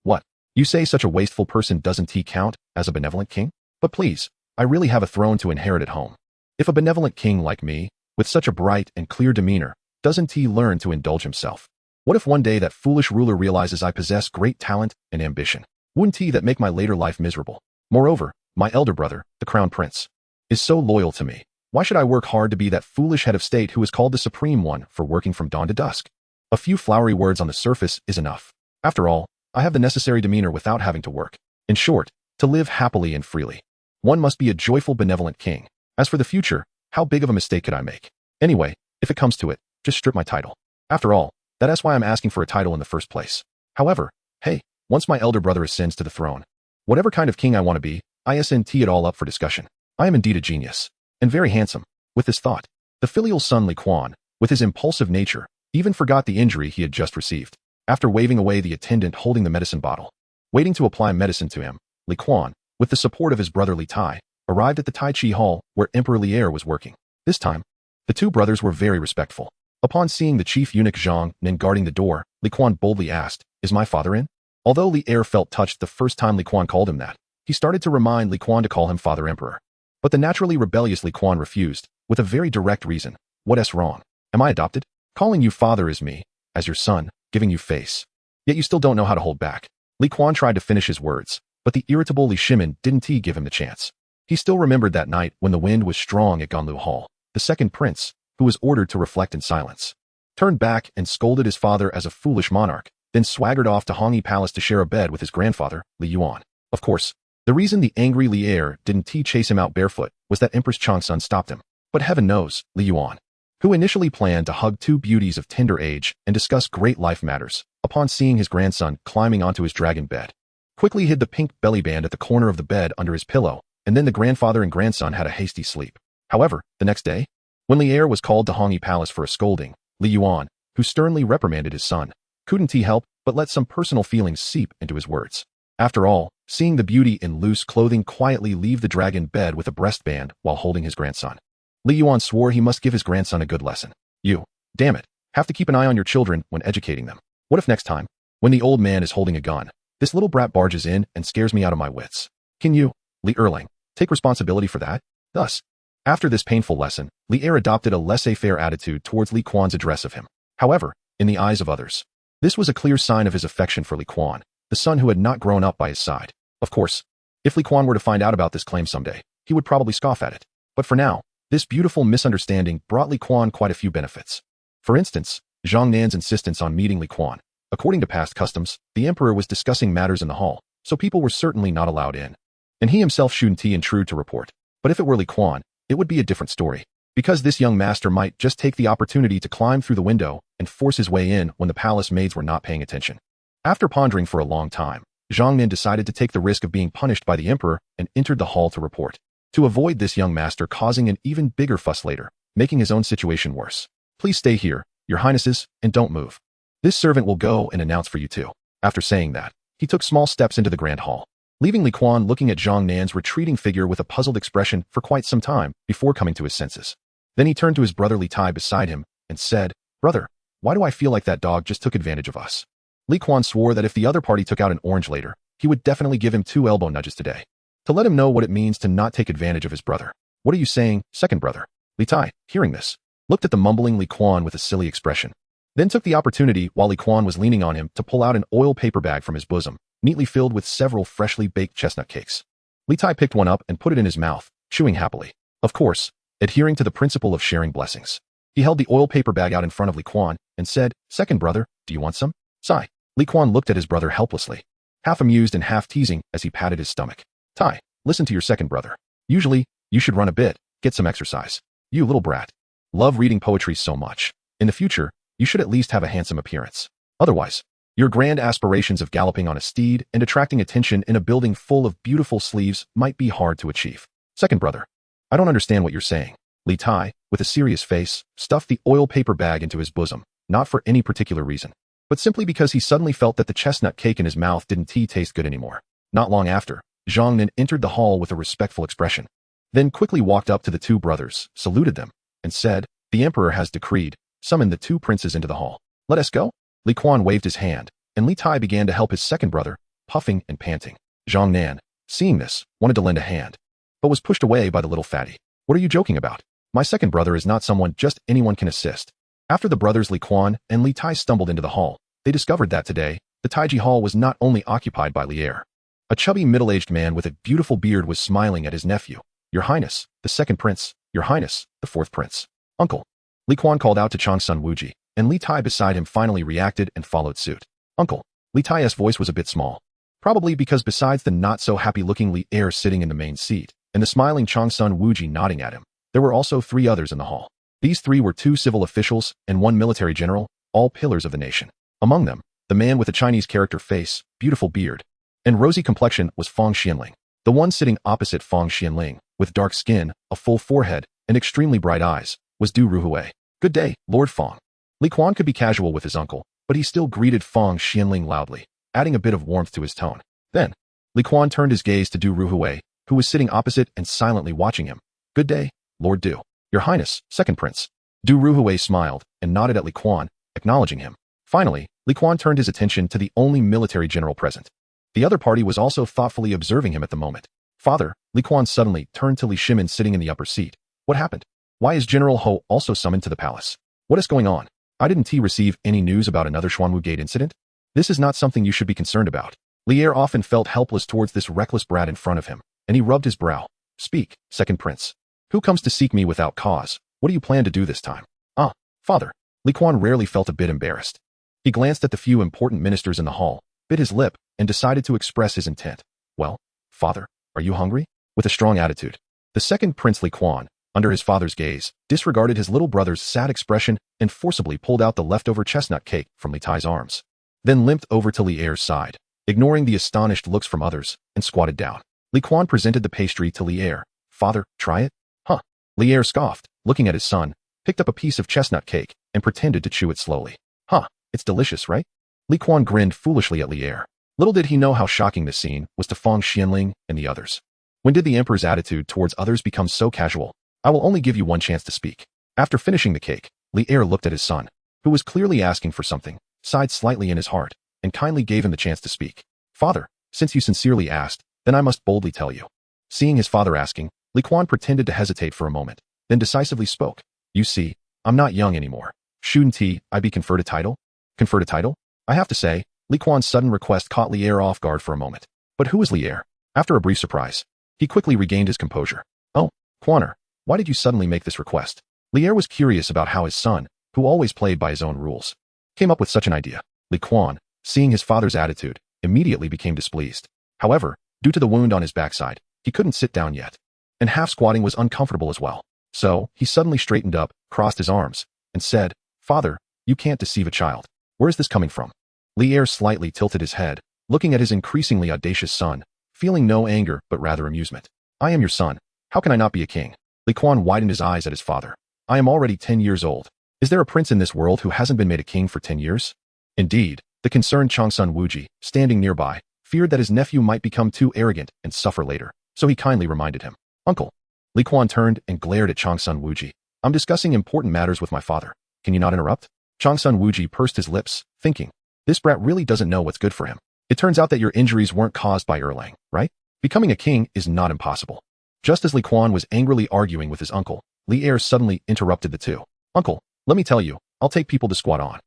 What? You say such a wasteful person doesn't he count as a benevolent king? But please, I really have a throne to inherit at home. If a benevolent king like me, with such a bright and clear demeanor, doesn't he learn to indulge himself? What if one day that foolish ruler realizes I possess great talent and ambition? Wouldn't he that make my later life miserable? Moreover, my elder brother, the crown prince, is so loyal to me. Why should I work hard to be that foolish head of state who is called the supreme one for working from dawn to dusk? A few flowery words on the surface is enough. After all, I have the necessary demeanor without having to work. In short, to live happily and freely. One must be a joyful, benevolent king. As for the future, how big of a mistake could I make? Anyway, if it comes to it, just strip my title. After all, that's why I'm asking for a title in the first place. However, hey, once my elder brother ascends to the throne, whatever kind of king I want to be, isn't it all up for discussion. I am indeed a genius, and very handsome. With this thought, the filial son Li Kuan, with his impulsive nature, even forgot the injury he had just received. After waving away the attendant holding the medicine bottle, waiting to apply medicine to him, Li Kuan, with the support of his brother Li Tai, arrived at the Tai Chi Hall where Emperor Li Er was working. This time, the two brothers were very respectful. Upon seeing the chief eunuch Zhang guarding the door, Li Kuan boldly asked, "Is my father in?" Although Li Er felt touched the first time Li Kuan called him that, he started to remind Li Kuan to call him Father Emperor. But the naturally rebellious Li Kuan refused, with a very direct reason. "What's wrong? Am I adopted? Calling you father is me, as your son, giving you face. Yet you still don't know how to hold back." Li Kuan tried to finish his words, but the irritable Li Shimin didn't give him the chance. He still remembered that night when the wind was strong at Ganlu Hall. The second prince, who was ordered to reflect in silence, turned back and scolded his father as a foolish monarch, then swaggered off to Hongyi Palace to share a bed with his grandfather, Li Yuan. Of course, the reason the angry Li Er didn't chase him out barefoot was that Empress Chang'an stopped him. But heaven knows, Li Yuan, who initially planned to hug two beauties of tender age and discuss great life matters, upon seeing his grandson climbing onto his dragon bed, quickly hid the pink belly band at the corner of the bed under his pillow, and then the grandfather and grandson had a hasty sleep. However, the next day, when Li Er was called to Hongyi Palace for a scolding, Li Yuan, who sternly reprimanded his son, couldn't help but let some personal feelings seep into his words. After all, seeing the beauty in loose clothing quietly leave the dragon bed with a breastband while holding his grandson, Li Yuan swore he must give his grandson a good lesson. You, damn it, have to keep an eye on your children when educating them. What if next time, when the old man is holding a gun, this little brat barges in and scares me out of my wits? Can you, Li Erlang, take responsibility for that? Thus, after this painful lesson, Li Er adopted a laissez-faire attitude towards Li Kuan's address of him. However, in the eyes of others, this was a clear sign of his affection for Li Kuan, the son who had not grown up by his side. Of course, if Li Kuan were to find out about this claim someday, he would probably scoff at it. But for now, this beautiful misunderstanding brought Li Kuan quite a few benefits. For instance, Zhang Nan's insistence on meeting Li Kuan. According to past customs, the emperor was discussing matters in the hall, so people were certainly not allowed in. And he himself shouldn't intrude to report. But if it were Li Kuan, it would be a different story. Because this young master might just take the opportunity to climb through the window and force his way in when the palace maids were not paying attention. After pondering for a long time, Zhang Nan decided to take the risk of being punished by the emperor and entered the hall to report, to avoid this young master causing an even bigger fuss later, making his own situation worse. "Please stay here, your highnesses, and don't move. This servant will go and announce for you too." After saying that, he took small steps into the grand hall, leaving Li Kuan looking at Zhang Nan's retreating figure with a puzzled expression for quite some time before coming to his senses. Then he turned to his brother Li Tai beside him and said, "Brother, why do I feel like that dog just took advantage of us?" Li Kuan swore that if the other party took out an orange later, he would definitely give him 2 elbow nudges today, to let him know what it means to not take advantage of his brother. "What are you saying, second brother?" Li Tai, hearing this, looked at the mumbling Li Kuan with a silly expression, then took the opportunity while Li Kuan was leaning on him to pull out an oil paper bag from his bosom, neatly filled with several freshly baked chestnut cakes. Li Tai picked one up and put it in his mouth, chewing happily. Of course, adhering to the principle of sharing blessings. He held the oil paper bag out in front of Li Kuan and said, "Second brother, do you want some?" Sigh. Li Kuan looked at his brother helplessly, half amused and half teasing as he patted his stomach. Tai, listen to your second brother. Usually, you should run a bit, get some exercise. You little brat. Love reading poetry so much. In the future, you should at least have a handsome appearance. Otherwise, your grand aspirations of galloping on a steed and attracting attention in a building full of beautiful sleeves might be hard to achieve. Second brother, I don't understand what you're saying. Li Tai, with a serious face, stuffed the oil paper bag into his bosom, not for any particular reason, but simply because he suddenly felt that the chestnut cake in his mouth didn't taste good anymore. Not long after, Zhang entered the hall with a respectful expression, then quickly walked up to the two brothers, saluted them, and said, "The emperor has decreed, summon the two princes into the hall. Let us go." Li Kuan waved his hand, and Li Tai began to help his second brother, puffing and panting. Zhang Nan, seeing this, wanted to lend a hand, but was pushed away by the little fatty. "What are you joking about? My second brother is not someone just anyone can assist." After the brothers Li Kuan and Li Tai stumbled into the hall, they discovered that today, the Taiji hall was not only occupied by Li Er. A chubby middle-aged man with a beautiful beard was smiling at his nephew. "Your Highness, the second prince. Your Highness, the fourth prince. Uncle." Li Kuan called out to Xuanwu Gate, and Li Tai beside him finally reacted and followed suit. "Uncle." Li Tai's voice was a bit small, probably because besides the not-so-happy-looking Li Er sitting in the main seat, and the smiling Xuanwu Gate nodding at him, there were also three others in the hall. These three were two civil officials and one military general, all pillars of the nation. Among them, the man with a Chinese character face, beautiful beard, and rosy complexion was Fang Xianling. The one sitting opposite Fang Xianling, with dark skin, a full forehead, and extremely bright eyes, was Du Ruhui. "Good day, Lord Fang." Li Kuan could be casual with his uncle, but he still greeted Fang Xianling loudly, adding a bit of warmth to his tone. Then, Li Kuan turned his gaze to Du Ruhui, who was sitting opposite and silently watching him. "Good day, Lord Du." "Your Highness, second prince." Du Ruhui smiled and nodded at Li Kuan, acknowledging him. Finally, Li Kuan turned his attention to the only military general present. The other party was also thoughtfully observing him at the moment. "Father," Li Kuan suddenly turned to Li Shimin sitting in the upper seat. "What happened? Why is General Ho also summoned to the palace? What is going on? I didn't receive any news about another Xuanwu Gate incident? This is not something you should be concerned about." Li Er often felt helpless towards this reckless brat in front of him, and he rubbed his brow. "Speak, second prince. Who comes to seek me without cause? What do you plan to do this time?" "Ah, father." Li Kuan rarely felt a bit embarrassed. He glanced at the few important ministers in the hall, bit his lip, and decided to express his intent. "Well, father, are you hungry?" With a strong attitude, the second Prince Li Kuan, under his father's gaze, disregarded his little brother's sad expression and forcibly pulled out the leftover chestnut cake from Li Tai's arms. Then limped over to Li Er's side, ignoring the astonished looks from others, and squatted down. Li Kuan presented the pastry to Li Er. "Father, try it." "Huh." Li Er scoffed, looking at his son, picked up a piece of chestnut cake, and pretended to chew it slowly. "Huh, it's delicious, right?" Li Kuan grinned foolishly at Li Er. Little did he know how shocking this scene was to Fang Xianling and the others. When did the emperor's attitude towards others become so casual? "I will only give you one chance to speak." After finishing the cake, Li Er looked at his son, who was clearly asking for something, sighed slightly in his heart, and kindly gave him the chance to speak. "Father, since you sincerely asked, then I must boldly tell you." Seeing his father asking, Li Kuan pretended to hesitate for a moment, then decisively spoke. "You see, I'm not young anymore. Shouldn't I be conferred a title?" "Conferred a title?" I have to say, Li Kuan's sudden request caught Li Er off guard for a moment. But who is Li Er? After a brief surprise, he quickly regained his composure. "Oh, Kuaner, why did you suddenly make this request?" Li Er was curious about how his son, who always played by his own rules, came up with such an idea. Li Kuan, seeing his father's attitude, immediately became displeased. However, due to the wound on his backside, he couldn't sit down yet, and half-squatting was uncomfortable as well. So, he suddenly straightened up, crossed his arms, and said, "Father, you can't deceive a child. Where is this coming from?" Li Er slightly tilted his head, looking at his increasingly audacious son, feeling no anger but rather amusement. "I am your son. How can I not be a king?" Li Kuan widened his eyes at his father. "I am already 10 years old. Is there a prince in this world who hasn't been made a king for 10 years? Indeed, the concerned Xuanwu Gate, standing nearby, feared that his nephew might become too arrogant and suffer later, so he kindly reminded him. "Uncle." Li Kuan turned and glared at Xuanwu Gate. "I'm discussing important matters with my father. Can you not interrupt?" Xuanwu Gate pursed his lips, thinking, this brat really doesn't know what's good for him. It turns out that your injuries weren't caused by Erlang, right? Becoming a king is not impossible. Just as Li Kuan was angrily arguing with his uncle, Li Er suddenly interrupted the two. "Uncle, let me tell you, I'll take people to squat on."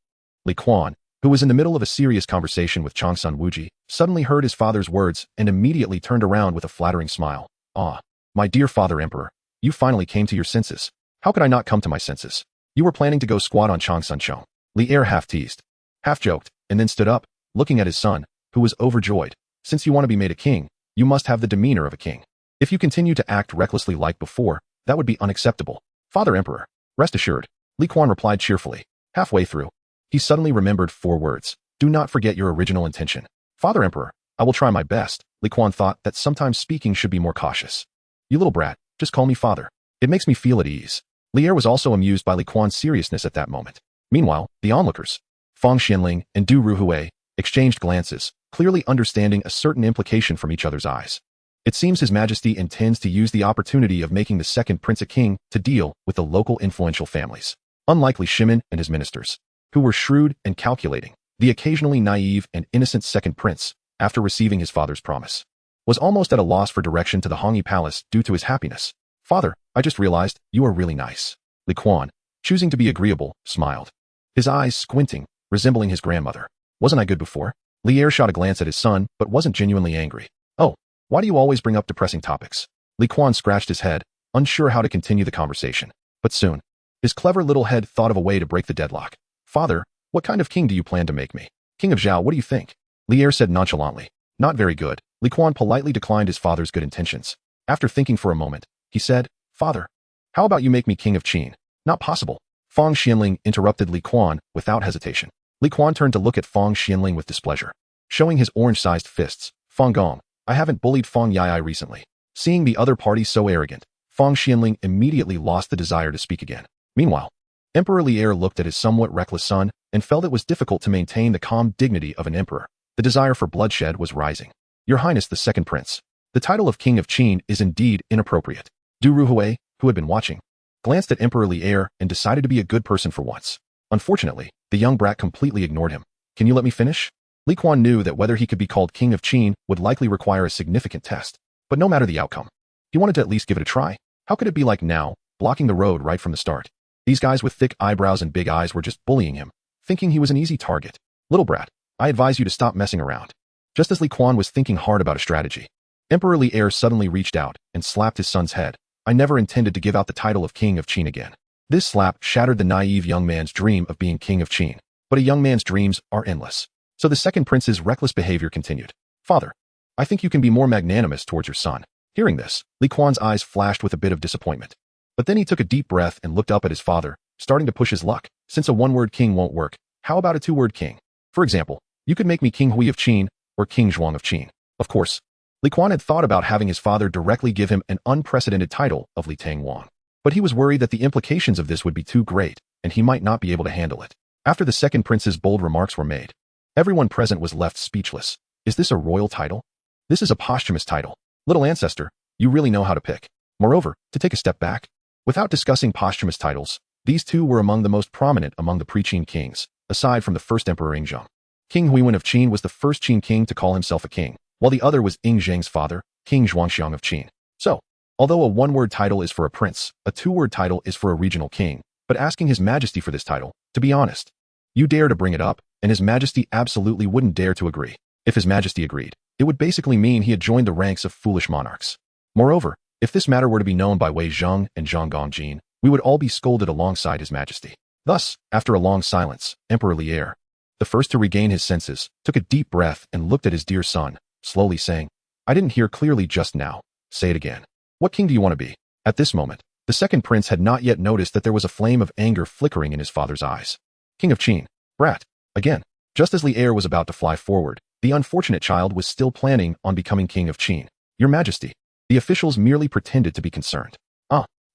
Li Kuan, who was in the middle of a serious conversation with Xuanwu Gate, suddenly heard his father's words and immediately turned around with a flattering smile. "Ah, my dear father emperor, you finally came to your senses. How could I not come to my senses? You were planning to go squat on Chang'an. Li Er half teased, half joked, and then stood up, looking at his son, who was overjoyed. Since you want to be made a king, you must have the demeanor of a king. If you continue to act recklessly like before, that would be unacceptable. Father Emperor, rest assured, Li Kuan replied cheerfully. Halfway through, he suddenly remembered 4 words. Do not forget your original intention. Father Emperor, I will try my best. Li Kuan thought that sometimes speaking should be more cautious. You little brat, just call me father. It makes me feel at ease. Li Er was also amused by Li Kuan's seriousness at that moment. Meanwhile, the onlookers, Fang Xianling and Du Ruhui, exchanged glances, clearly understanding a certain implication from each other's eyes. It seems His Majesty intends to use the opportunity of making the second prince a king to deal with the local influential families. Unlike Li Shimin and his ministers, who were shrewd and calculating, the occasionally naive and innocent second prince, after receiving his father's promise, was almost at a loss for direction to the Hongyi Palace due to his happiness. Father, I just realized, you are really nice. Li Kuan, choosing to be agreeable, smiled. His eyes squinting, resembling his grandmother. Wasn't I good before? Li Er shot a glance at his son, but wasn't genuinely angry. Oh, why do you always bring up depressing topics? Li Kuan scratched his head, unsure how to continue the conversation. But soon, his clever little head thought of a way to break the deadlock. Father, what kind of king do you plan to make me? King of Zhao, what do you think? Li Er said nonchalantly. Not very good. Li Kuan politely declined his father's good intentions. After thinking for a moment, he said, Father, how about you make me king of Qin? Not possible. Fang Xianling interrupted Li Kuan without hesitation. Li Kuan turned to look at Fang Xianling with displeasure. Showing his orange-sized fists, Fang Gong, I haven't bullied Fang Yai recently. Seeing the other party so arrogant, Fang Xianling immediately lost the desire to speak again. Meanwhile, Emperor Li Er looked at his somewhat reckless son and felt it was difficult to maintain the calm dignity of an emperor. The desire for bloodshed was rising. Your Highness the Second Prince, the title of King of Qin is indeed inappropriate. Du Ruhui, who had been watching, glanced at Emperor Li Er and decided to be a good person for once. Unfortunately, the young brat completely ignored him. Can you let me finish? Li Kuan knew that whether he could be called King of Qin would likely require a significant test. But no matter the outcome, he wanted to at least give it a try. How could it be like now, blocking the road right from the start? These guys with thick eyebrows and big eyes were just bullying him, thinking he was an easy target. Little brat, I advise you to stop messing around. Just as Li Kuan was thinking hard about a strategy, Emperor Li Er suddenly reached out and slapped his son's head. I never intended to give out the title of King of Qin again. This slap shattered the naive young man's dream of being King of Qin. But a young man's dreams are endless. So the second prince's reckless behavior continued. Father, I think you can be more magnanimous towards your son. Hearing this, Li Kuan's eyes flashed with a bit of disappointment. But then he took a deep breath and looked up at his father, starting to push his luck. Since a one-word king won't work, how about a two-word king? For example, you could make me King Hui of Qin or King Zhuang of Qin. Of course, Li Kuan had thought about having his father directly give him an unprecedented title of Li Tang Wang. But he was worried that the implications of this would be too great, and he might not be able to handle it. After the second prince's bold remarks were made, everyone present was left speechless. Is this a royal title? This is a posthumous title. Little ancestor, you really know how to pick. Moreover, to take a step back, without discussing posthumous titles, these two were among the most prominent among the pre-Qin kings, aside from the first emperor Yingzheng. King Huiwen of Qin was the first Qin king to call himself a king, while the other was Ying Zheng's father, King Zhuangxiang of Qin. So, although a one-word title is for a prince, a two-word title is for a regional king, but asking His Majesty for this title, to be honest, you dare to bring it up, and His Majesty absolutely wouldn't dare to agree. If His Majesty agreed, it would basically mean he had joined the ranks of foolish monarchs. Moreover, if this matter were to be known by Wei Zheng and Zhang Gongjin, we would all be scolded alongside His Majesty. Thus, after a long silence, Emperor Li Er, the first to regain his senses, took a deep breath and looked at his dear son, slowly saying, I didn't hear clearly just now. Say it again. What king do you want to be? At this moment, the second prince had not yet noticed that there was a flame of anger flickering in his father's eyes. King of Qin, brat, again. Just as Li Er was about to fly forward, the unfortunate child was still planning on becoming King of Qin. Your Majesty. The officials merely pretended to be concerned.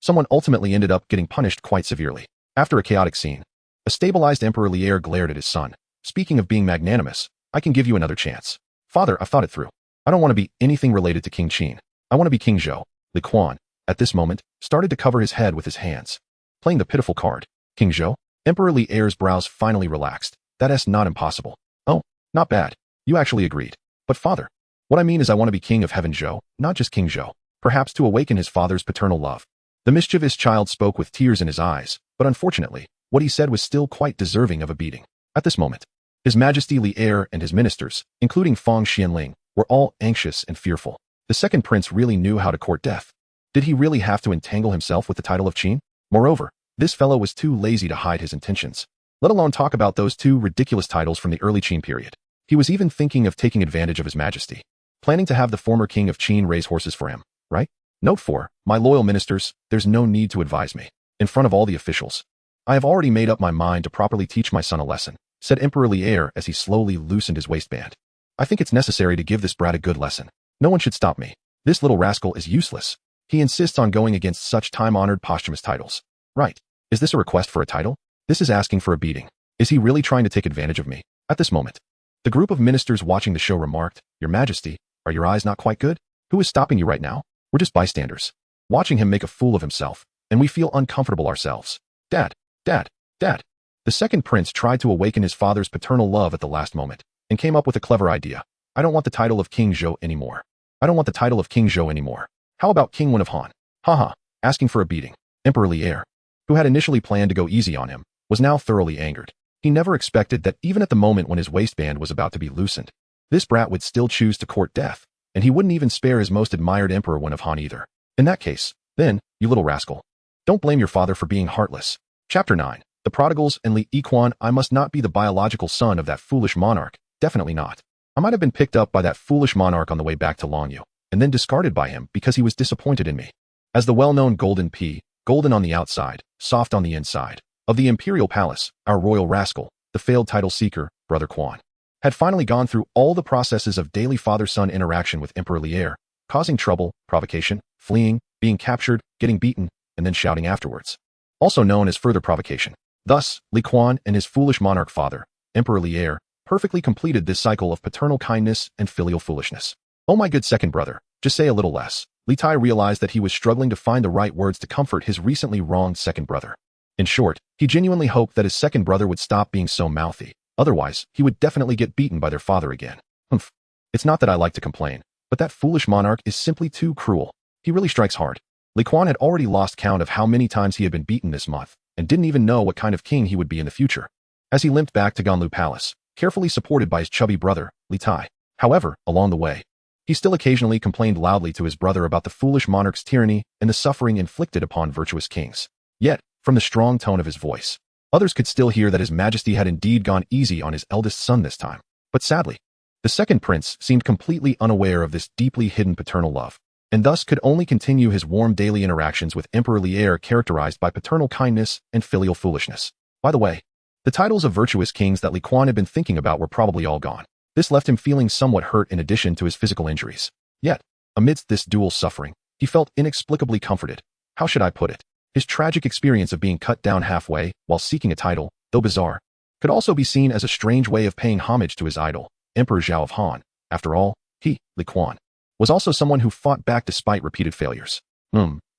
Someone ultimately ended up getting punished quite severely. After a chaotic scene, a stabilized Emperor Li Er glared at his son. Speaking of being magnanimous, I can give you another chance. Father, I've thought it through. I don't want to be anything related to King Qin. I want to be King Zhou. Li Kuan, at this moment, started to cover his head with his hands, playing the pitiful card. King Zhou? Emperor Li Er's brows finally relaxed. That's not impossible. Oh, not bad. You actually agreed. But father, what I mean is I want to be King of Heaven Zhou, not just King Zhou. Perhaps to awaken his father's paternal love. The mischievous child spoke with tears in his eyes, but unfortunately, what he said was still quite deserving of a beating. At this moment, His Majesty Li Er and his ministers, including Fang Xianling, were all anxious and fearful. The second prince really knew how to court death. Did he really have to entangle himself with the title of Qin? Moreover, this fellow was too lazy to hide his intentions, let alone talk about those two ridiculous titles from the early Qin period. He was even thinking of taking advantage of his majesty, planning to have the former king of Qin raise horses for him, right? Note 4, my loyal ministers, there's no need to advise me. In front of all the officials, I have already made up my mind to properly teach my son a lesson, said Emperor Lier as he slowly loosened his waistband. I think it's necessary to give this brat a good lesson. No one should stop me. This little rascal is useless. He insists on going against such time-honored posthumous titles. Right. Is this a request for a title? This is asking for a beating. Is he really trying to take advantage of me? At this moment, the group of ministers watching the show remarked, Your Majesty, are your eyes not quite good? Who is stopping you right now? We're just bystanders, watching him make a fool of himself, and we feel uncomfortable ourselves. Dad, Dad, Dad. The second prince tried to awaken his father's paternal love at the last moment, and came up with a clever idea. I don't want the title of King Zhou anymore. I don't want the title of King Zhou anymore. How about King Wen of Han? Haha, asking for a beating. Emperor Lier, who had initially planned to go easy on him, was now thoroughly angered. He never expected that even at the moment when his waistband was about to be loosened, this brat would still choose to court death, and he wouldn't even spare his most admired Emperor Wen of Han either. In that case, then, you little rascal, don't blame your father for being heartless. Chapter 9. The Prodigals and Li Yiquan. I must not be the biological son of that foolish monarch, definitely not. I might have been picked up by that foolish monarch on the way back to Longyu, and then discarded by him because he was disappointed in me. As the well-known golden pea, golden on the outside, soft on the inside, of the imperial palace, our royal rascal, the failed title seeker, brother Kuan, had finally gone through all the processes of daily father-son interaction with Emperor Lier, causing trouble, provocation, fleeing, being captured, getting beaten, and then shouting afterwards. Also known as further provocation. Thus, Li Kuan and his foolish monarch father, Emperor Lier, perfectly completed this cycle of paternal kindness and filial foolishness. Oh my good second brother, just say a little less. Li Tai realized that he was struggling to find the right words to comfort his recently wronged second brother. In short, he genuinely hoped that his second brother would stop being so mouthy. Otherwise, he would definitely get beaten by their father again. Humph. It's not that I like to complain, but that foolish monarch is simply too cruel. He really strikes hard. Li Kuan had already lost count of how many times he had been beaten this month, and didn't even know what kind of king he would be in the future. As he limped back to Ganlu Palace, carefully supported by his chubby brother, Li Tai. However, along the way, he still occasionally complained loudly to his brother about the foolish monarch's tyranny and the suffering inflicted upon virtuous kings. Yet, from the strong tone of his voice, others could still hear that his majesty had indeed gone easy on his eldest son this time. But sadly, the second prince seemed completely unaware of this deeply hidden paternal love, and thus could only continue his warm daily interactions with Emperor Lier characterized by paternal kindness and filial foolishness. By the way, the titles of virtuous kings that Li Kuan had been thinking about were probably all gone. This left him feeling somewhat hurt in addition to his physical injuries. Yet, amidst this dual suffering, he felt inexplicably comforted. How should I put it? His tragic experience of being cut down halfway while seeking a title, though bizarre, could also be seen as a strange way of paying homage to his idol, Emperor Zhao of Han. After all, he, Li Kuan, was also someone who fought back despite repeated failures.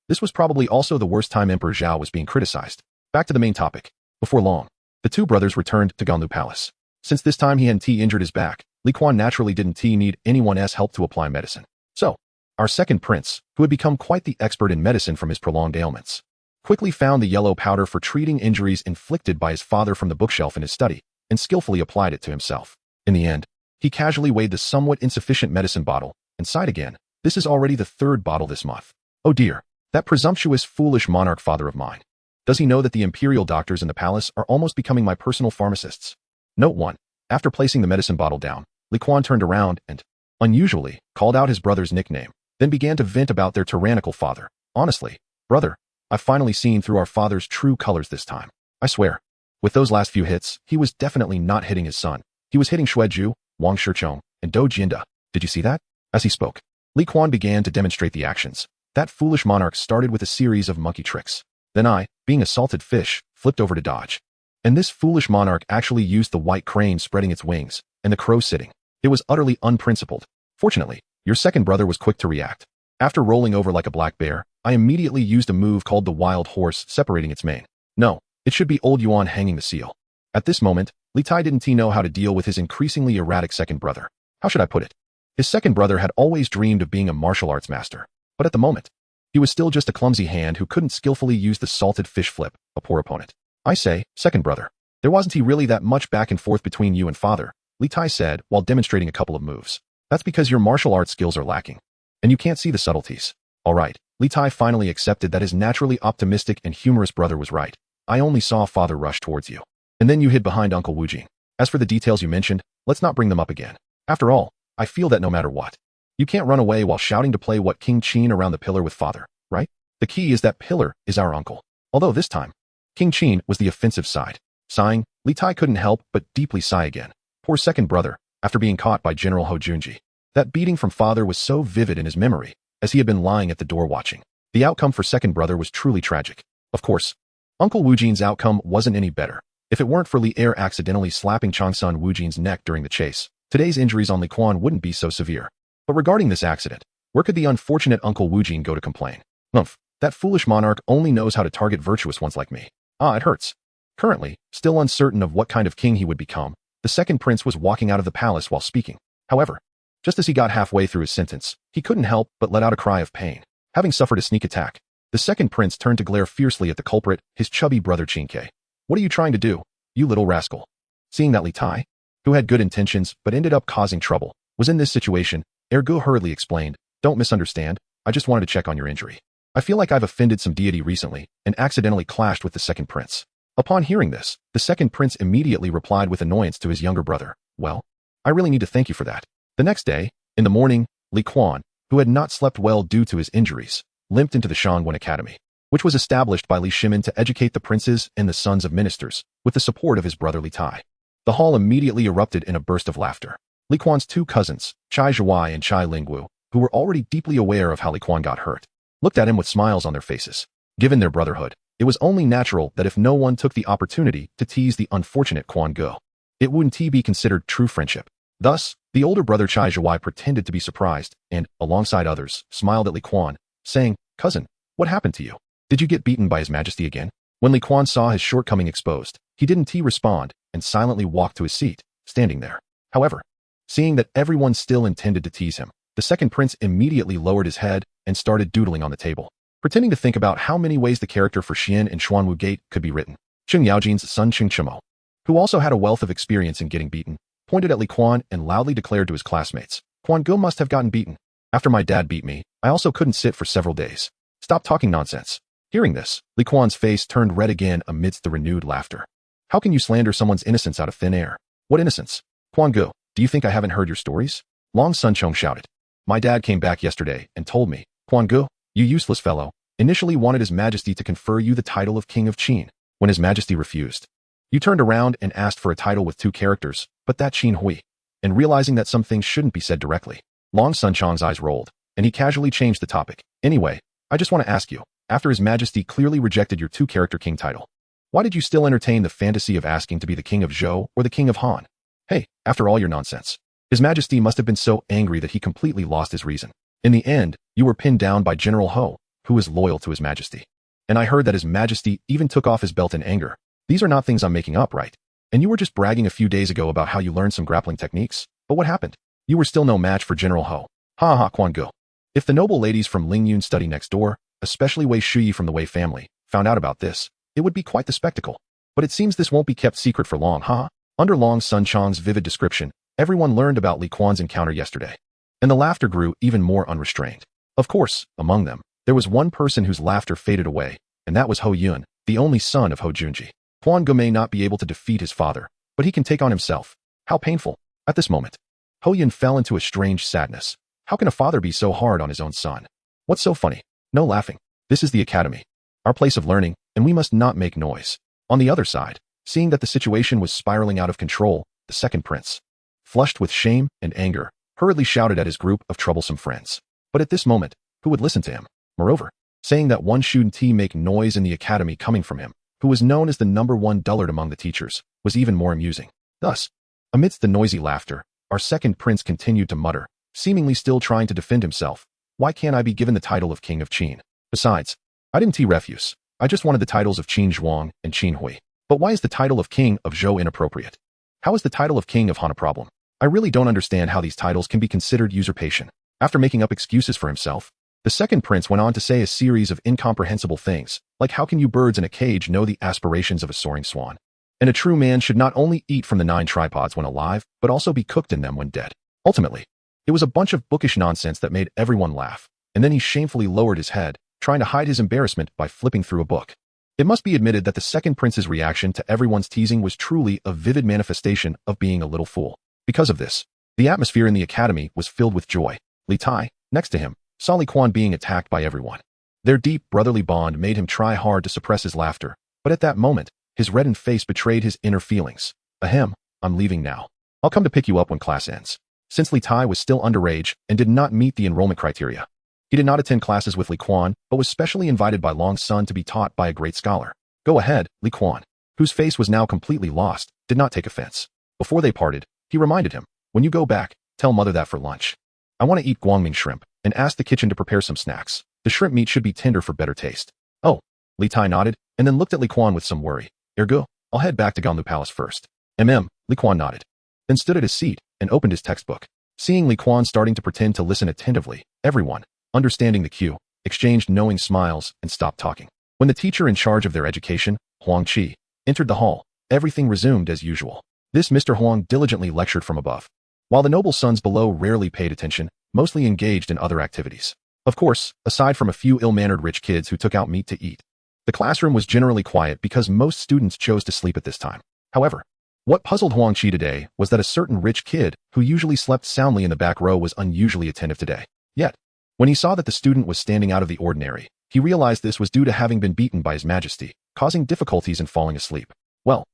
This was probably also the worst time Emperor Zhao was being criticized. Back to the main topic. Before long, the two brothers returned to Ganlu Palace. Since this time he hadn't injured his back, Li Kuan naturally didn't need anyone else's help to apply medicine. So, our second prince, who had become quite the expert in medicine from his prolonged ailments, quickly found the yellow powder for treating injuries inflicted by his father from the bookshelf in his study, and skillfully applied it to himself. In the end, he casually weighed the somewhat insufficient medicine bottle, and sighed again. This is already the third bottle this month. Oh dear, that presumptuous, foolish monarch father of mine. Does he know that the imperial doctors in the palace are almost becoming my personal pharmacists? Note 1. After placing the medicine bottle down, Li Kuan turned around and, unusually, called out his brother's nickname, then began to vent about their tyrannical father. Honestly, brother, I've finally seen through our father's true colors this time. I swear. With those last few hits, he was definitely not hitting his son. He was hitting Xuezhu, Wang Shichong, and Dou Jinda. Did you see that? As he spoke, Li Kuan began to demonstrate the actions. That foolish monarch started with a series of monkey tricks. Then I, being a salted fish, flipped over to dodge. And this foolish monarch actually used the white crane spreading its wings, and the crow sitting. It was utterly unprincipled. Fortunately, your second brother was quick to react. After rolling over like a black bear, I immediately used a move called the wild horse separating its mane. No, it should be old Yuan hanging the seal. At this moment, Li Tai didn't know how to deal with his increasingly erratic second brother. How should I put it? His second brother had always dreamed of being a martial arts master, but at the moment, he was still just a clumsy hand who couldn't skillfully use the salted fish flip, a poor opponent. I say, second brother, there wasn't really that much back and forth between you and father, Li Tai said while demonstrating a couple of moves. That's because your martial arts skills are lacking, and you can't see the subtleties. Alright, Li Tai finally accepted that his naturally optimistic and humorous brother was right. I only saw father rush towards you. And then you hid behind Uncle Wu Jing. As for the details you mentioned, let's not bring them up again. After all, I feel that no matter what, you can't run away while shouting to play what King Qin around the pillar with father, right? The key is that pillar is our uncle. Although this time, King Qin was the offensive side. Sighing, Li Tai couldn't help but deeply sigh again. Poor second brother, after being caught by General Hou Junji. That beating from father was so vivid in his memory, as he had been lying at the door watching. The outcome for second brother was truly tragic. Of course, Uncle Wu Jin's outcome wasn't any better. If it weren't for Li Er accidentally slapping Chang'an Wu Jin's neck during the chase, today's injuries on Li Kuan wouldn't be so severe. But regarding this accident, where could the unfortunate Uncle Wu Jin go to complain? Humph, that foolish monarch only knows how to target virtuous ones like me. Ah, it hurts. Currently, still uncertain of what kind of king he would become, the second prince was walking out of the palace while speaking. However, just as he got halfway through his sentence, he couldn't help but let out a cry of pain. Having suffered a sneak attack, the second prince turned to glare fiercely at the culprit, his chubby brother Qin. What are you trying to do, you little rascal? Seeing that Li Tai, who had good intentions but ended up causing trouble, was in this situation, Ergu hurriedly explained, don't misunderstand, I just wanted to check on your injury. I feel like I've offended some deity recently and accidentally clashed with the second prince. Upon hearing this, the second prince immediately replied with annoyance to his younger brother, well, I really need to thank you for that. The next day, in the morning, Li Kuan, who had not slept well due to his injuries, limped into the Shang'an Academy, which was established by Li Shimin to educate the princes and the sons of ministers, with the support of his brother Li Tai. The hall immediately erupted in a burst of laughter. Li Kuan's two cousins, Chai Zhuai and Chai Lingwu, who were already deeply aware of how Li Kuan got hurt, looked at him with smiles on their faces. Given their brotherhood, it was only natural that if no one took the opportunity to tease the unfortunate Kuan Ge, it wouldn't be considered true friendship. Thus, the older brother Chai Zhuai pretended to be surprised and, alongside others, smiled at Li Kuan, saying, cousin, what happened to you? Did you get beaten by His Majesty again? When Li Kuan saw his shortcoming exposed, he didn't respond and silently walked to his seat, standing there. However, seeing that everyone still intended to tease him, the second prince immediately lowered his head and started doodling on the table, pretending to think about how many ways the character for Xian in Xuanwu Gate could be written. Cheng Yaojin's son Cheng Chimo, who also had a wealth of experience in getting beaten, pointed at Li Kuan and loudly declared to his classmates, Kuan Ge must have gotten beaten. After my dad beat me, I also couldn't sit for several days. Stop talking nonsense. Hearing this, Li Kuan's face turned red again amidst the renewed laughter. How can you slander someone's innocence out of thin air? What innocence? Kuan Ge, do you think I haven't heard your stories? Long Sun Chong shouted. My dad came back yesterday and told me, Kuan Ge, you useless fellow, initially wanted His Majesty to confer you the title of King of Qin. When His Majesty refused, you turned around and asked for a title with two characters, but that Qin Hui. And realizing that some things shouldn't be said directly, Long Sun Chong's eyes rolled, and he casually changed the topic. Anyway, I just want to ask you, after His Majesty clearly rejected your two-character king title, why did you still entertain the fantasy of asking to be the King of Zhou or the King of Han? Hey, after all your nonsense, His Majesty must have been so angry that he completely lost his reason. In the end, you were pinned down by General Hou, who is loyal to His Majesty. And I heard that His Majesty even took off his belt in anger. These are not things I'm making up, right? And you were just bragging a few days ago about how you learned some grappling techniques. But what happened? You were still no match for General Hou. Ha ha, Kuan Ge. If the noble ladies from Lingyun study next door, especially Wei Shuyi from the Wei family, found out about this, it would be quite the spectacle. But it seems this won't be kept secret for long, ha? Under Long Sun Chong's vivid description, everyone learned about Li Kuan's encounter yesterday. And the laughter grew even more unrestrained. Of course, among them, there was one person whose laughter faded away, and that was Hou Yun, the only son of Hou Junji. Kuan Ge may not be able to defeat his father, but he can take on himself. How painful. At this moment, Hou Yun fell into a strange sadness. How can a father be so hard on his own son? What's so funny? No laughing. This is the academy, our place of learning, and we must not make noise. On the other side, seeing that the situation was spiraling out of control, the second prince, flushed with shame and anger, hurriedly shouted at his group of troublesome friends. But at this moment, who would listen to him? Moreover, saying that one shouldn't make noise in the academy coming from him, who was known as the #1 dullard among the teachers, was even more amusing. Thus, amidst the noisy laughter, our second prince continued to mutter, seemingly still trying to defend himself. Why can't I be given the title of King of Qin? Besides, I didn't refuse. I just wanted the titles of Qin Zhuang and Qin Hui. But why is the title of King of Zhou inappropriate? How is the title of King of Han a problem? I really don't understand how these titles can be considered usurpation. After making up excuses for himself, the second prince went on to say a series of incomprehensible things, like how can you birds in a cage know the aspirations of a soaring swan? And a true man should not only eat from the 9 tripods when alive, but also be cooked in them when dead. Ultimately, it was a bunch of bookish nonsense that made everyone laugh, and then he shamefully lowered his head trying to hide his embarrassment by flipping through a book. It must be admitted that the second prince's reaction to everyone's teasing was truly a vivid manifestation of being a little fool. Because of this, the atmosphere in the academy was filled with joy. Li Tai, next to him, saw Li Kuan being attacked by everyone. Their deep brotherly bond made him try hard to suppress his laughter, but at that moment, his reddened face betrayed his inner feelings. Ahem, I'm leaving now. I'll come to pick you up when class ends. Since Li Tai was still underage and did not meet the enrollment criteria, he did not attend classes with Li Kuan, but was specially invited by Long's son to be taught by a great scholar. Go ahead, Li Kuan, whose face was now completely lost, did not take offense. Before they parted, he reminded him, when you go back, tell mother that for lunch. I want to eat Guangming shrimp, and ask the kitchen to prepare some snacks. The shrimp meat should be tender for better taste. Oh, Li Tai nodded, and then looked at Li Kuan with some worry. Ergo, I'll head back to Ganlu Palace first. Li Kuan nodded, then stood at his seat and opened his textbook. Seeing Li Kuan starting to pretend to listen attentively, everyone, understanding the cue, exchanged knowing smiles and stopped talking. When the teacher in charge of their education, Huang Qi, entered the hall, everything resumed as usual. This Mr. Huang diligently lectured from above, while the noble sons below rarely paid attention, mostly engaged in other activities. Of course, aside from a few ill-mannered rich kids who took out meat to eat, the classroom was generally quiet because most students chose to sleep at this time. However, what puzzled Huang Qi today was that a certain rich kid who usually slept soundly in the back row was unusually attentive today. Yet, when he saw that the student was standing out of the ordinary, he realized this was due to having been beaten by His Majesty, causing difficulties in falling asleep. Well,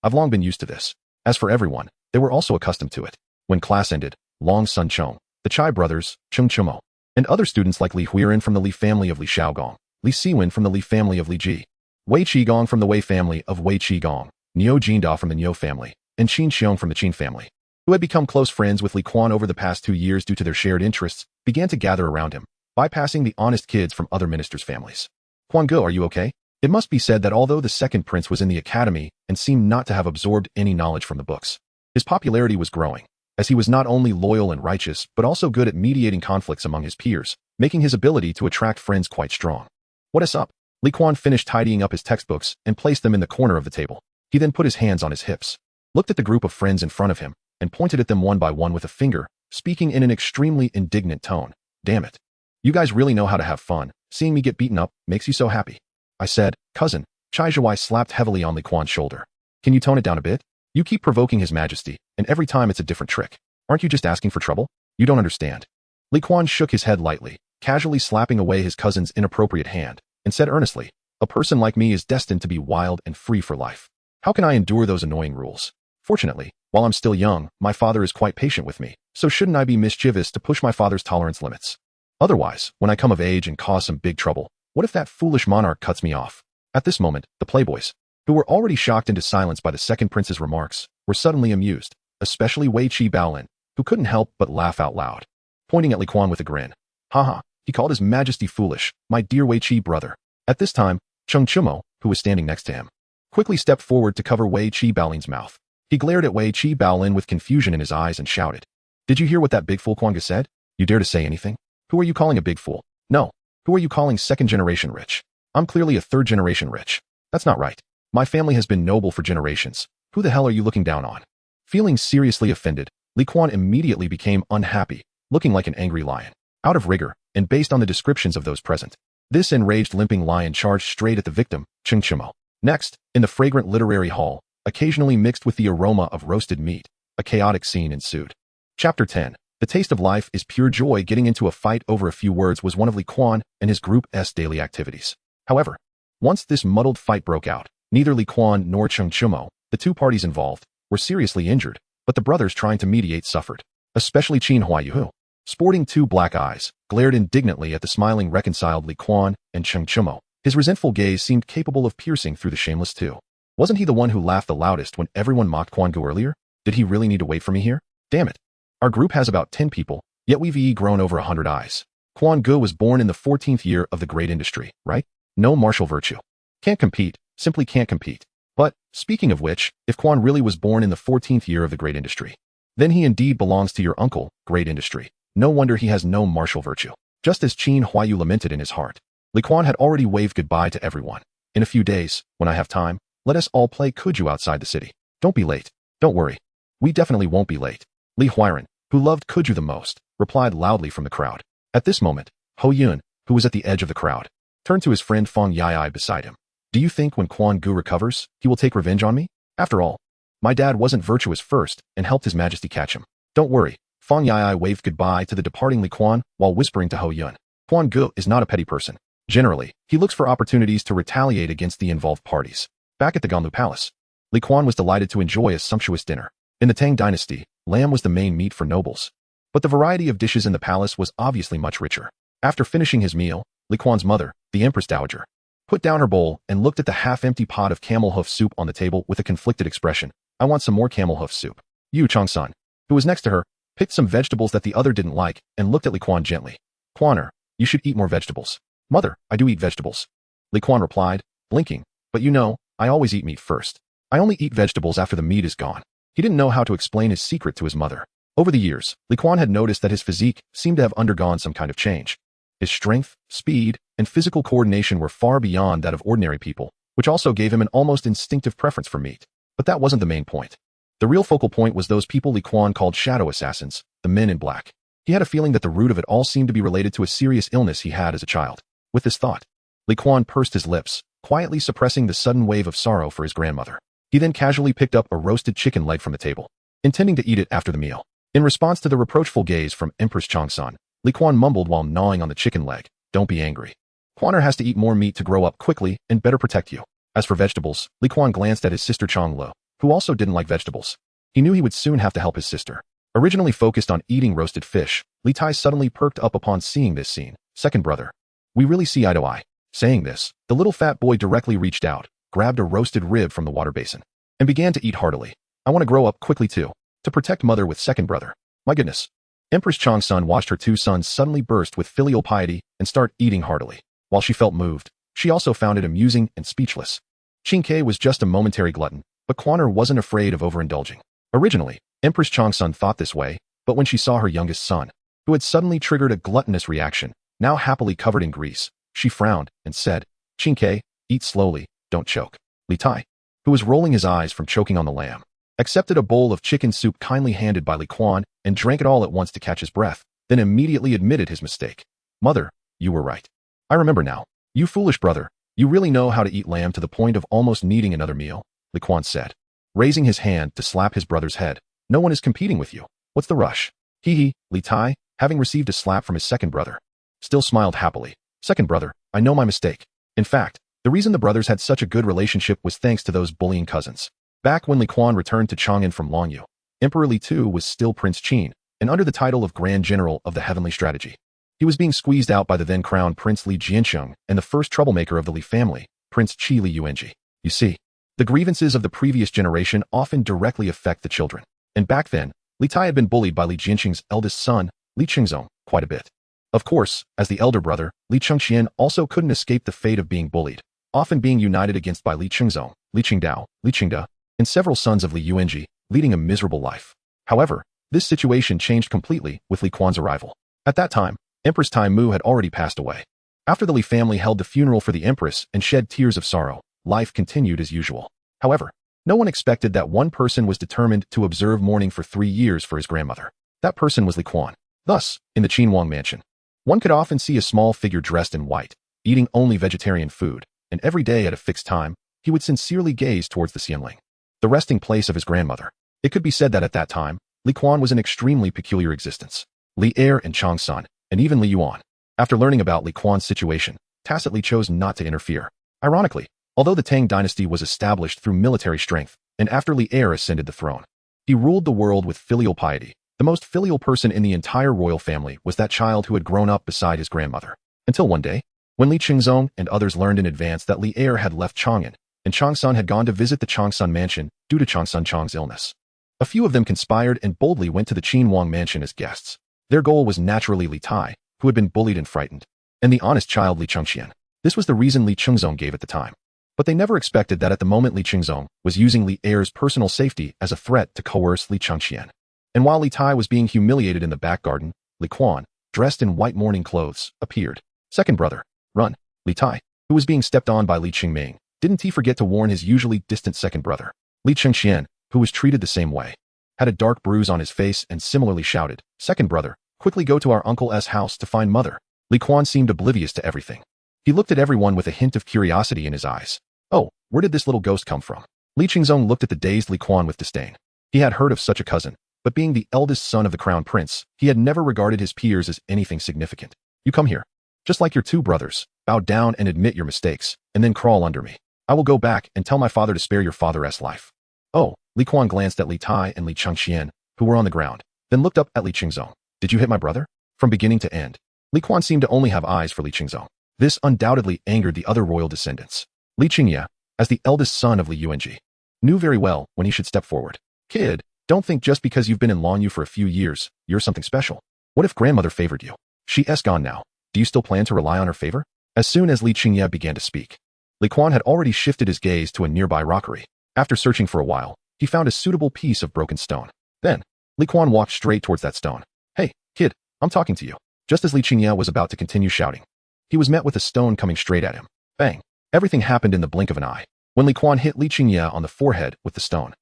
I've long been used to this. As for everyone, they were also accustomed to it. When class ended, Long's son Chong, the Chai brothers, Cheng Chumo, and other students like Li Huiren from the Li family of Li Xiaogong, Li Siwen from the Li family of Li Ji, Wei Qigong from the Wei family of Wei Qigong, Niu Jinda from the Niu family, and Qin Xiong from the Qin family, who had become close friends with Li Kuan over the past 2 years due to their shared interests, began to gather around him, bypassing the honest kids from other ministers' families. Huang Ge, are you okay? It must be said that although the second prince was in the academy and seemed not to have absorbed any knowledge from the books, his popularity was growing, as he was not only loyal and righteous but also good at mediating conflicts among his peers, making his ability to attract friends quite strong. What is up? Li Kuan finished tidying up his textbooks and placed them in the corner of the table. He then put his hands on his hips, looked at the group of friends in front of him, and pointed at them one by one with a finger, speaking in an extremely indignant tone. Damn it. You guys really know how to have fun. Seeing me get beaten up makes you so happy. I said, cousin. Chai Zhuai slapped heavily on Li Kuan's shoulder. Can you tone it down a bit? You keep provoking His Majesty, and every time it's a different trick. Aren't you just asking for trouble? You don't understand. Li Kuan shook his head lightly, casually slapping away his cousin's inappropriate hand, and said earnestly, a person like me is destined to be wild and free for life. How can I endure those annoying rules? Fortunately, while I'm still young, my father is quite patient with me, so shouldn't I be mischievous to push my father's tolerance limits? Otherwise, when I come of age and cause some big trouble, what if that foolish monarch cuts me off? At this moment, the playboys, who were already shocked into silence by the second prince's remarks, were suddenly amused, especially Wei Qi Baolin, who couldn't help but laugh out loud, pointing at Li Kuan with a grin. Haha, he called His Majesty foolish, my dear Wei Qi brother. At this time, Cheng Chumo, who was standing next to him, quickly stepped forward to cover Wei Qi Baolin's mouth. He glared at Wei Qi Baolin with confusion in his eyes and shouted, Did you hear what that big fool Kuan Ge said? You dare to say anything? Who are you calling a big fool? No. Who are you calling second-generation rich? I'm clearly a third-generation rich. That's not right. My family has been noble for generations. Who the hell are you looking down on? Feeling seriously offended, Li Kuan immediately became unhappy, looking like an angry lion. Out of rigor, and based on the descriptions of those present, this enraged limping lion charged straight at the victim, Cheng Chumo. Next, in the fragrant literary hall, occasionally mixed with the aroma of roasted meat, a chaotic scene ensued. Chapter 10. The taste of life is pure joy. Getting into a fight over a few words was one of Li Kuan and his group's daily activities. However, once this muddled fight broke out, neither Li Kuan nor Cheng Chumo, the two parties involved, were seriously injured, but the brothers trying to mediate suffered. Especially Qin Huaiyuhu, sporting 2 black eyes, glared indignantly at the smiling reconciled Li Kuan and Cheng Chumo. His resentful gaze seemed capable of piercing through the shameless two. Wasn't he the one who laughed the loudest when everyone mocked Kuan Ge earlier? Did he really need to wait for me here? Damn it. Our group has about 10 people, yet we've grown over 100 eyes. Kuan Ge was born in the 14th year of the Great Industry, right? No martial virtue. Can't compete, simply can't compete. But, speaking of which, if Kuan really was born in the 14th year of the Great Industry, then he indeed belongs to your uncle, Great Industry. No wonder he has no martial virtue. Just as Qin Huayu lamented in his heart, Li Kuan had already waved goodbye to everyone. In a few days, when I have time, let us all play Kuju outside the city. Don't be late. Don't worry. We definitely won't be late. Li Huiren, who loved Kuju the most, replied loudly from the crowd. At this moment, Ho Yun, who was at the edge of the crowd, turned to his friend Feng Yai beside him. Do you think when Kuan Gu recovers, he will take revenge on me? After all, my dad wasn't virtuous first and helped His Majesty catch him. Don't worry. Feng Yai waved goodbye to the departing Li Kuan while whispering to Ho Yun. Kuan Gu is not a petty person. Generally, he looks for opportunities to retaliate against the involved parties. Back at the Ganlu Palace, Li Kuan was delighted to enjoy a sumptuous dinner. In the Tang Dynasty, lamb was the main meat for nobles. But the variety of dishes in the palace was obviously much richer. After finishing his meal, Li Kuan's mother, the Empress Dowager, put down her bowl and looked at the half-empty pot of camel hoof soup on the table with a conflicted expression. I want some more camel hoof soup. Yu Changsan, who was next to her, picked some vegetables that the other didn't like and looked at Li Kuan gently. Kuaner, you should eat more vegetables. Mother, I do eat vegetables. Li Kuan replied, blinking, but you know, I always eat meat first. I only eat vegetables after the meat is gone. He didn't know how to explain his secret to his mother. Over the years, Li Kuan had noticed that his physique seemed to have undergone some kind of change. His strength, speed, and physical coordination were far beyond that of ordinary people, which also gave him an almost instinctive preference for meat. But that wasn't the main point. The real focal point was those people Li Kuan called shadow assassins, the men in black. He had a feeling that the root of it all seemed to be related to a serious illness he had as a child. With this thought, Li Kuan pursed his lips, quietly suppressing the sudden wave of sorrow for his grandmother. He then casually picked up a roasted chicken leg from the table, intending to eat it after the meal. In response to the reproachful gaze from Empress Chang'an, Li Kuan mumbled while gnawing on the chicken leg, don't be angry. Kuaner has to eat more meat to grow up quickly and better protect you. As for vegetables, Li Kuan glanced at his sister Changlu, who also didn't like vegetables. He knew he would soon have to help his sister. Originally focused on eating roasted fish, Li Tai suddenly perked up upon seeing this scene. Second brother. We really see eye to eye. Saying this, the little fat boy directly reached out, grabbed a roasted rib from the water basin, and began to eat heartily. I want to grow up quickly too. To protect mother with second brother. My goodness. Empress Chang'an watched her two sons suddenly burst with filial piety and start eating heartily. While she felt moved, she also found it amusing and speechless. Qingke was just a momentary glutton, but Kuaner wasn't afraid of overindulging. Originally, Empress Chang'an thought this way, but when she saw her youngest son, who had suddenly triggered a gluttonous reaction, now happily covered in grease, she frowned and said, Qingke, eat slowly, don't choke. Li Tai, who was rolling his eyes from choking on the lamb, accepted a bowl of chicken soup kindly handed by Li Kuan and drank it all at once to catch his breath, then immediately admitted his mistake. Mother, you were right. I remember now. You foolish brother, you really know how to eat lamb to the point of almost needing another meal, Li Kuan said, raising his hand to slap his brother's head. No one is competing with you. What's the rush? Hee, Li Tai, having received a slap from his second brother, still smiled happily. Second brother, I know my mistake. In fact, the reason the brothers had such a good relationship was thanks to those bullying cousins. Back when Li Kuan returned to Chang'an from Longyu, Emperor Li Tu was still Prince Qin, and under the title of Grand General of the Heavenly Strategy. He was being squeezed out by the then-crowned Prince Li Jiansheng and the first troublemaker of the Li family, Prince Qi Li Yuanji. You see, the grievances of the previous generation often directly affect the children. And back then, Li Tai had been bullied by Li Jiansheng's eldest son, Li Qingzong, quite a bit. Of course, as the elder brother, Li Chengxian also couldn't escape the fate of being bullied, often being united against by Li Qingzong, Li Qingdao, Li Qingda, and several sons of Li Yuanji, leading a miserable life. However, this situation changed completely with Li Kuan's arrival. At that time, Empress Ta Mu had already passed away. After the Li family held the funeral for the empress and shed tears of sorrow, life continued as usual. However, no one expected that one person was determined to observe mourning for 3 years for his grandmother. That person was Li Kuan. Thus, in the Xuanwu mansion, one could often see a small figure dressed in white, eating only vegetarian food, and every day at a fixed time, he would sincerely gaze towards the Xianling, the resting place of his grandmother. It could be said that at that time, Li Kuan was an extremely peculiar existence. Li Er and Chang'an, and even Li Yuan, after learning about Li Kuan's situation, tacitly chose not to interfere. Ironically, although the Tang Dynasty was established through military strength, and after Li Er ascended the throne, he ruled the world with filial piety. The most filial person in the entire royal family was that child who had grown up beside his grandmother. Until one day, when Li Qingzong and others learned in advance that Li Er had left Chang'an, and Chang'an had gone to visit the Chang'an mansion due to Chang'an Chang's illness. A few of them conspired and boldly went to the Xuanwu mansion as guests. Their goal was naturally Li Tai, who had been bullied and frightened, and the honest child Li Chengxian. This was the reason Li Qingzong gave at the time. But they never expected that at the moment Li Qingzong was using Li Er's personal safety as a threat to coerce Li Chengxian. And while Li Tai was being humiliated in the back garden, Li Kuan, dressed in white mourning clothes, appeared. Second brother, run. Li Tai, who was being stepped on by Li Qingming, didn't he forget to warn his usually distant second brother. Li Chengxian, who was treated the same way, had a dark bruise on his face and similarly shouted, second brother, quickly go to our Uncle S house to find mother. Li Kuan seemed oblivious to everything. He looked at everyone with a hint of curiosity in his eyes. Oh, where did this little ghost come from? Li Qingzong looked at the dazed Li Kuan with disdain. He had heard of such a cousin, but being the eldest son of the crown prince, he had never regarded his peers as anything significant. You come here. Just like your two brothers, bow down and admit your mistakes, and then crawl under me. I will go back and tell my father to spare your father's life. Oh, Li Kuan glanced at Li Tai and Li Changxian, who were on the ground, then looked up at Li Qingzong. Did you hit my brother? From beginning to end. Li Kuan seemed to only have eyes for Li Qingzong. This undoubtedly angered the other royal descendants. Li Qingye, as the eldest son of Li Yuanji, knew very well when he should step forward. Kid, don't think just because you've been in Lanyu for a few years, you're something special. What if grandmother favored you? She's gone now. Do you still plan to rely on her favor? As soon as Li Qingye began to speak, Li Kuan had already shifted his gaze to a nearby rockery. After searching for a while, he found a suitable piece of broken stone. Then, Li Kuan walked straight towards that stone. Hey, kid, I'm talking to you. Just as Li Qingye was about to continue shouting, he was met with a stone coming straight at him. Bang! Everything happened in the blink of an eye. When Li Kuan hit Li Qingye on the forehead with the stone,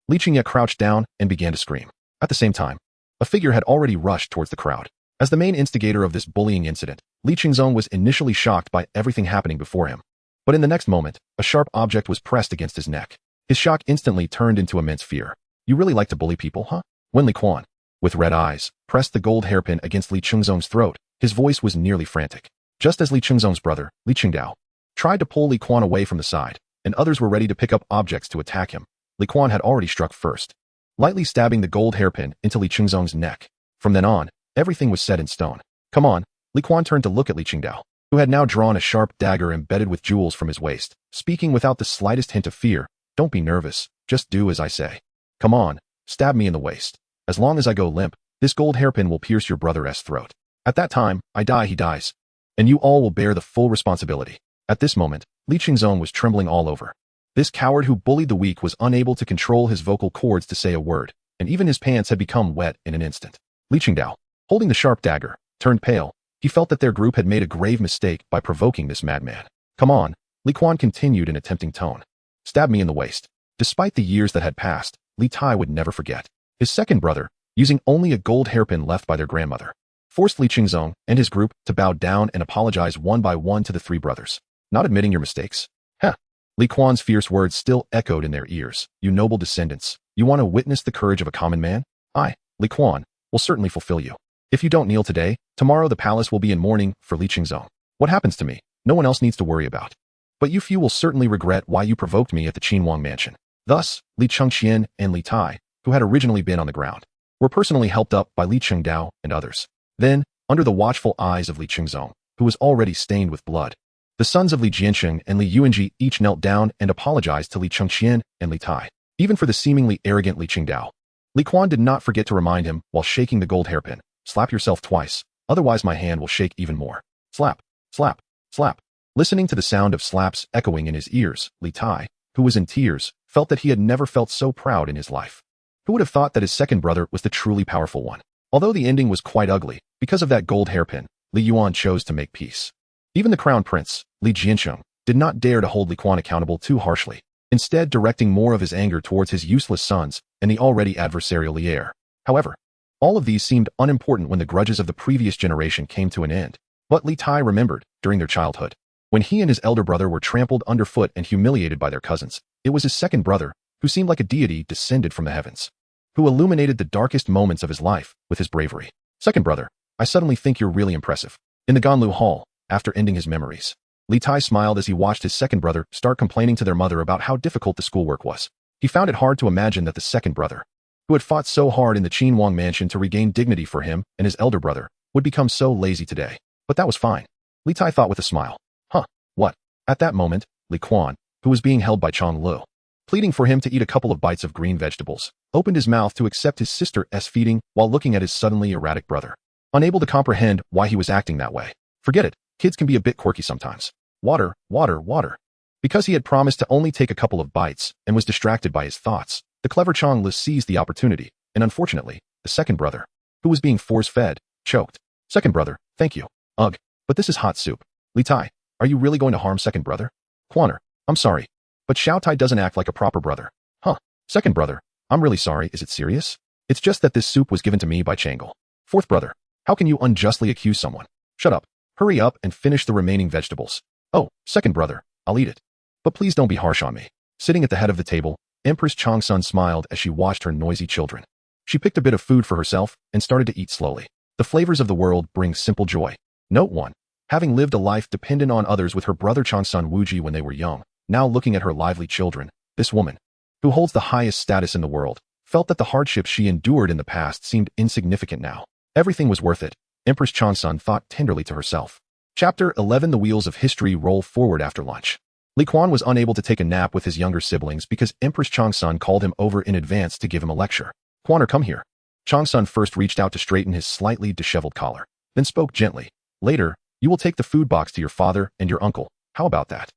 Li Qingye crouched down and began to scream. At the same time, a figure had already rushed towards the crowd. As the main instigator of this bullying incident, Li Qingzong was initially shocked by everything happening before him. But in the next moment, a sharp object was pressed against his neck. His shock instantly turned into immense fear. You really like to bully people, huh? When Li Kuan, with red eyes, pressed the gold hairpin against Li Qingzong's throat, his voice was nearly frantic. Just as Li Qingzong's brother, Li Qingdao, tried to pull Li Kuan away from the side, and others were ready to pick up objects to attack him, Li Kuan had already struck first, lightly stabbing the gold hairpin into Li Qingzong's neck. From then on, everything was set in stone. Come on, Li Kuan turned to look at Li Qingdao, who had now drawn a sharp dagger embedded with jewels from his waist, speaking without the slightest hint of fear. Don't be nervous, just do as I say. Come on, stab me in the waist. As long as I go limp, this gold hairpin will pierce your brother's throat. At that time, I die, he dies. And you all will bear the full responsibility. At this moment, Li Qingzong was trembling all over. This coward who bullied the weak was unable to control his vocal cords to say a word, and even his pants had become wet in an instant. Li Qingdao, holding the sharp dagger, turned pale. He felt that their group had made a grave mistake by provoking this madman. Come on, Li Kuan continued in a tempting tone. Stab me in the waist. Despite the years that had passed, Li Tai would never forget. His second brother, using only a gold hairpin left by their grandmother, forced Li Qingzong and his group to bow down and apologize one by one to the three brothers. Not admitting your mistakes? Heh. Li Kuan's fierce words still echoed in their ears. You noble descendants, you want to witness the courage of a common man? I, Li Kuan, will certainly fulfill you. If you don't kneel today, tomorrow the palace will be in mourning for Li Qingzong. What happens to me, no one else needs to worry about. But you few will certainly regret why you provoked me at the Qinhuang mansion. Thus, Li Changxian and Li Tai, who had originally been on the ground, were personally helped up by Li Qingdao and others. Then, under the watchful eyes of Li Qingzong, who was already stained with blood, the sons of Li Jiansheng and Li Yuanji each knelt down and apologized to Li Changxian and Li Tai. Even for the seemingly arrogant Li Qingdao, Li Kuan did not forget to remind him while shaking the gold hairpin, slap yourself twice, otherwise my hand will shake even more. Slap, slap, slap. Listening to the sound of slaps echoing in his ears, Li Tai, who was in tears, felt that he had never felt so proud in his life. Who would have thought that his second brother was the truly powerful one? Although the ending was quite ugly, because of that gold hairpin, Li Yuan chose to make peace. Even the crown prince, Li Jiansheng, did not dare to hold Li Kuan accountable too harshly, instead directing more of his anger towards his useless sons and the already adversarial Li heir. However, all of these seemed unimportant when the grudges of the previous generation came to an end. But Li Tai remembered, during their childhood, when he and his elder brother were trampled underfoot and humiliated by their cousins, it was his second brother, who seemed like a deity descended from the heavens, who illuminated the darkest moments of his life with his bravery. Second brother, I suddenly think you're really impressive. In the Ganlu Hall, after ending his memories, Li Tai smiled as he watched his second brother start complaining to their mother about how difficult the schoolwork was. He found it hard to imagine that the second brother, who had fought so hard in the Qinhuang mansion to regain dignity for him and his elder brother, would become so lazy today. But that was fine. Li Tai thought with a smile. Huh, what? At that moment, Li Kuan, who was being held by Chang Lu, pleading for him to eat a couple of bites of green vegetables, opened his mouth to accept his sister's feeding while looking at his suddenly erratic brother, unable to comprehend why he was acting that way. Forget it, kids can be a bit quirky sometimes. Water, water, water. Because he had promised to only take a couple of bites and was distracted by his thoughts, the clever Chang Lu seized the opportunity, and unfortunately, the second brother, who was being force-fed, choked. Second brother, thank you. Ugh, but this is hot soup. Li Tai, are you really going to harm second brother? Kuaner, I'm sorry, but Xiao Tai doesn't act like a proper brother. Huh, second brother, I'm really sorry, is it serious? It's just that this soup was given to me by Chang'an. Fourth brother, how can you unjustly accuse someone? Shut up. Hurry up and finish the remaining vegetables. Oh, second brother, I'll eat it. But please don't be harsh on me. Sitting at the head of the table, Empress Chang'an smiled as she watched her noisy children. She picked a bit of food for herself and started to eat slowly. The flavors of the world bring simple joy. Note 1. Having lived a life dependent on others with her brother Xuanwu Gate when they were young, now looking at her lively children, this woman, who holds the highest status in the world, felt that the hardships she endured in the past seemed insignificant now. Everything was worth it, Empress Chang'an thought tenderly to herself. Chapter 11. The wheels of history roll forward after lunch. Kuan was unable to take a nap with his younger siblings because Empress Chang'an called him over in advance to give him a lecture. Kuan, come here. Chang'an first reached out to straighten his slightly disheveled collar, then spoke gently. Later, you will take the food box to your father and your uncle. How about that?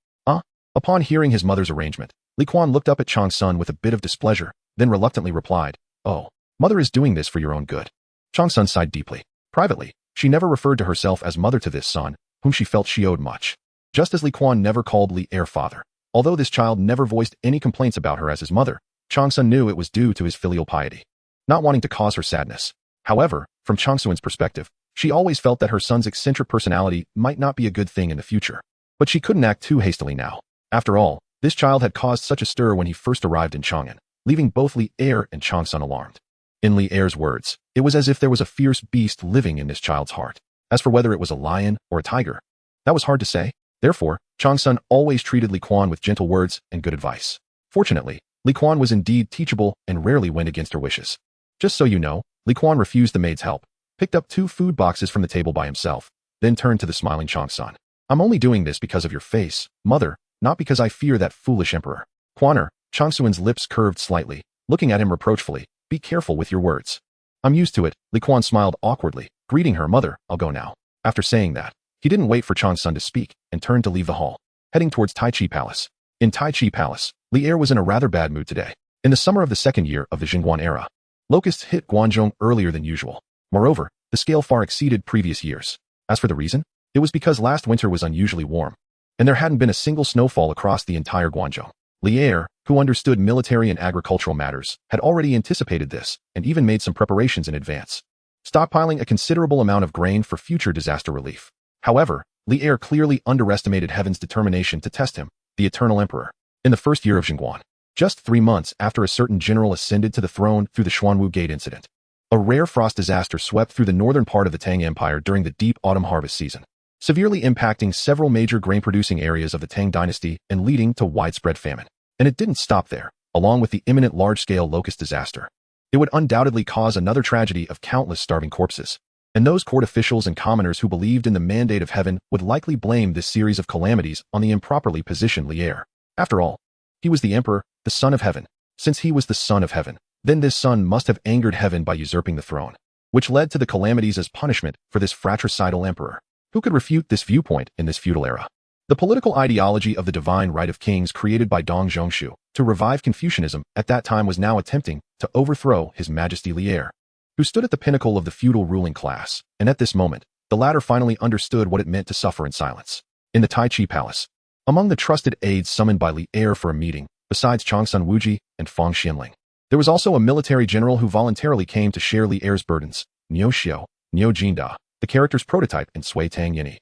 Upon hearing his mother's arrangement, Kuan looked up at Chang'an with a bit of displeasure, then reluctantly replied, "Oh, mother is doing this for your own good." Chang'an sighed deeply. Privately, she never referred to herself as mother to this son, whom she felt she owed much. Just as Kuan never called Li'er father. Although this child never voiced any complaints about her as his mother, Chang'an knew it was due to his filial piety, not wanting to cause her sadness. However, from Chang'an's perspective, she always felt that her son's eccentric personality might not be a good thing in the future. But she couldn't act too hastily now. After all, this child had caused such a stir when he first arrived in Chang'an, leaving both Li'er and Chang'an alarmed. In Li'er's words, it was as if there was a fierce beast living in this child's heart. As for whether it was a lion or a tiger, that was hard to say. Therefore, Chang'an always treated Kuan with gentle words and good advice. Fortunately, Kuan was indeed teachable and rarely went against her wishes. Just so you know, Kuan refused the maid's help, picked up 2 food boxes from the table by himself, then turned to the smiling Chang'an. I'm only doing this because of your face, mother, not because I fear that foolish emperor. Kuaner, Chang'an's lips curved slightly, looking at him reproachfully. Be careful with your words. I'm used to it. Kuan smiled awkwardly, greeting her mother. I'll go now. After saying that, he didn't wait for Chang'an to speak and turned to leave the hall, heading towards Taichi Palace. In Taichi Palace, Li'er was in a rather bad mood today. In the summer of the second year of the Zhenguan era, locusts hit Guangzhou earlier than usual. Moreover, the scale far exceeded previous years. As for the reason, it was because last winter was unusually warm, and there hadn't been a single snowfall across the entire Guangzhou. Li'er, who understood military and agricultural matters, had already anticipated this and even made some preparations in advance, stockpiling a considerable amount of grain for future disaster relief. However, Li'er clearly underestimated heaven's determination to test him, the eternal emperor. In the first year of Zhenguan, just 3 months after a certain general ascended to the throne through the Xuanwu Gate incident, a rare frost disaster swept through the northern part of the Tang Empire during the deep autumn harvest season, severely impacting several major grain-producing areas of the Tang Dynasty and leading to widespread famine. And it didn't stop there. Along with the imminent large-scale locust disaster, it would undoubtedly cause another tragedy of countless starving corpses. And those court officials and commoners who believed in the mandate of heaven would likely blame this series of calamities on the improperly positioned Li'er. After all, he was the emperor, the son of heaven. Since he was the son of heaven, then this son must have angered heaven by usurping the throne, which led to the calamities as punishment for this fratricidal emperor. Who could refute this viewpoint in this feudal era? The political ideology of the divine right of kings created by Dong Zhongshu to revive Confucianism at that time was now attempting to overthrow His Majesty Li'er, who stood at the pinnacle of the feudal ruling class, and at this moment, the latter finally understood what it meant to suffer in silence. In the Taichi Palace, among the trusted aides summoned by Li'er for a meeting, besides Chang'an Wuji and Fang Xianling, there was also a military general who voluntarily came to share Li'er's burdens, Niu Xiao, Niu Jinda, the character's prototype in Sui Tang Yini.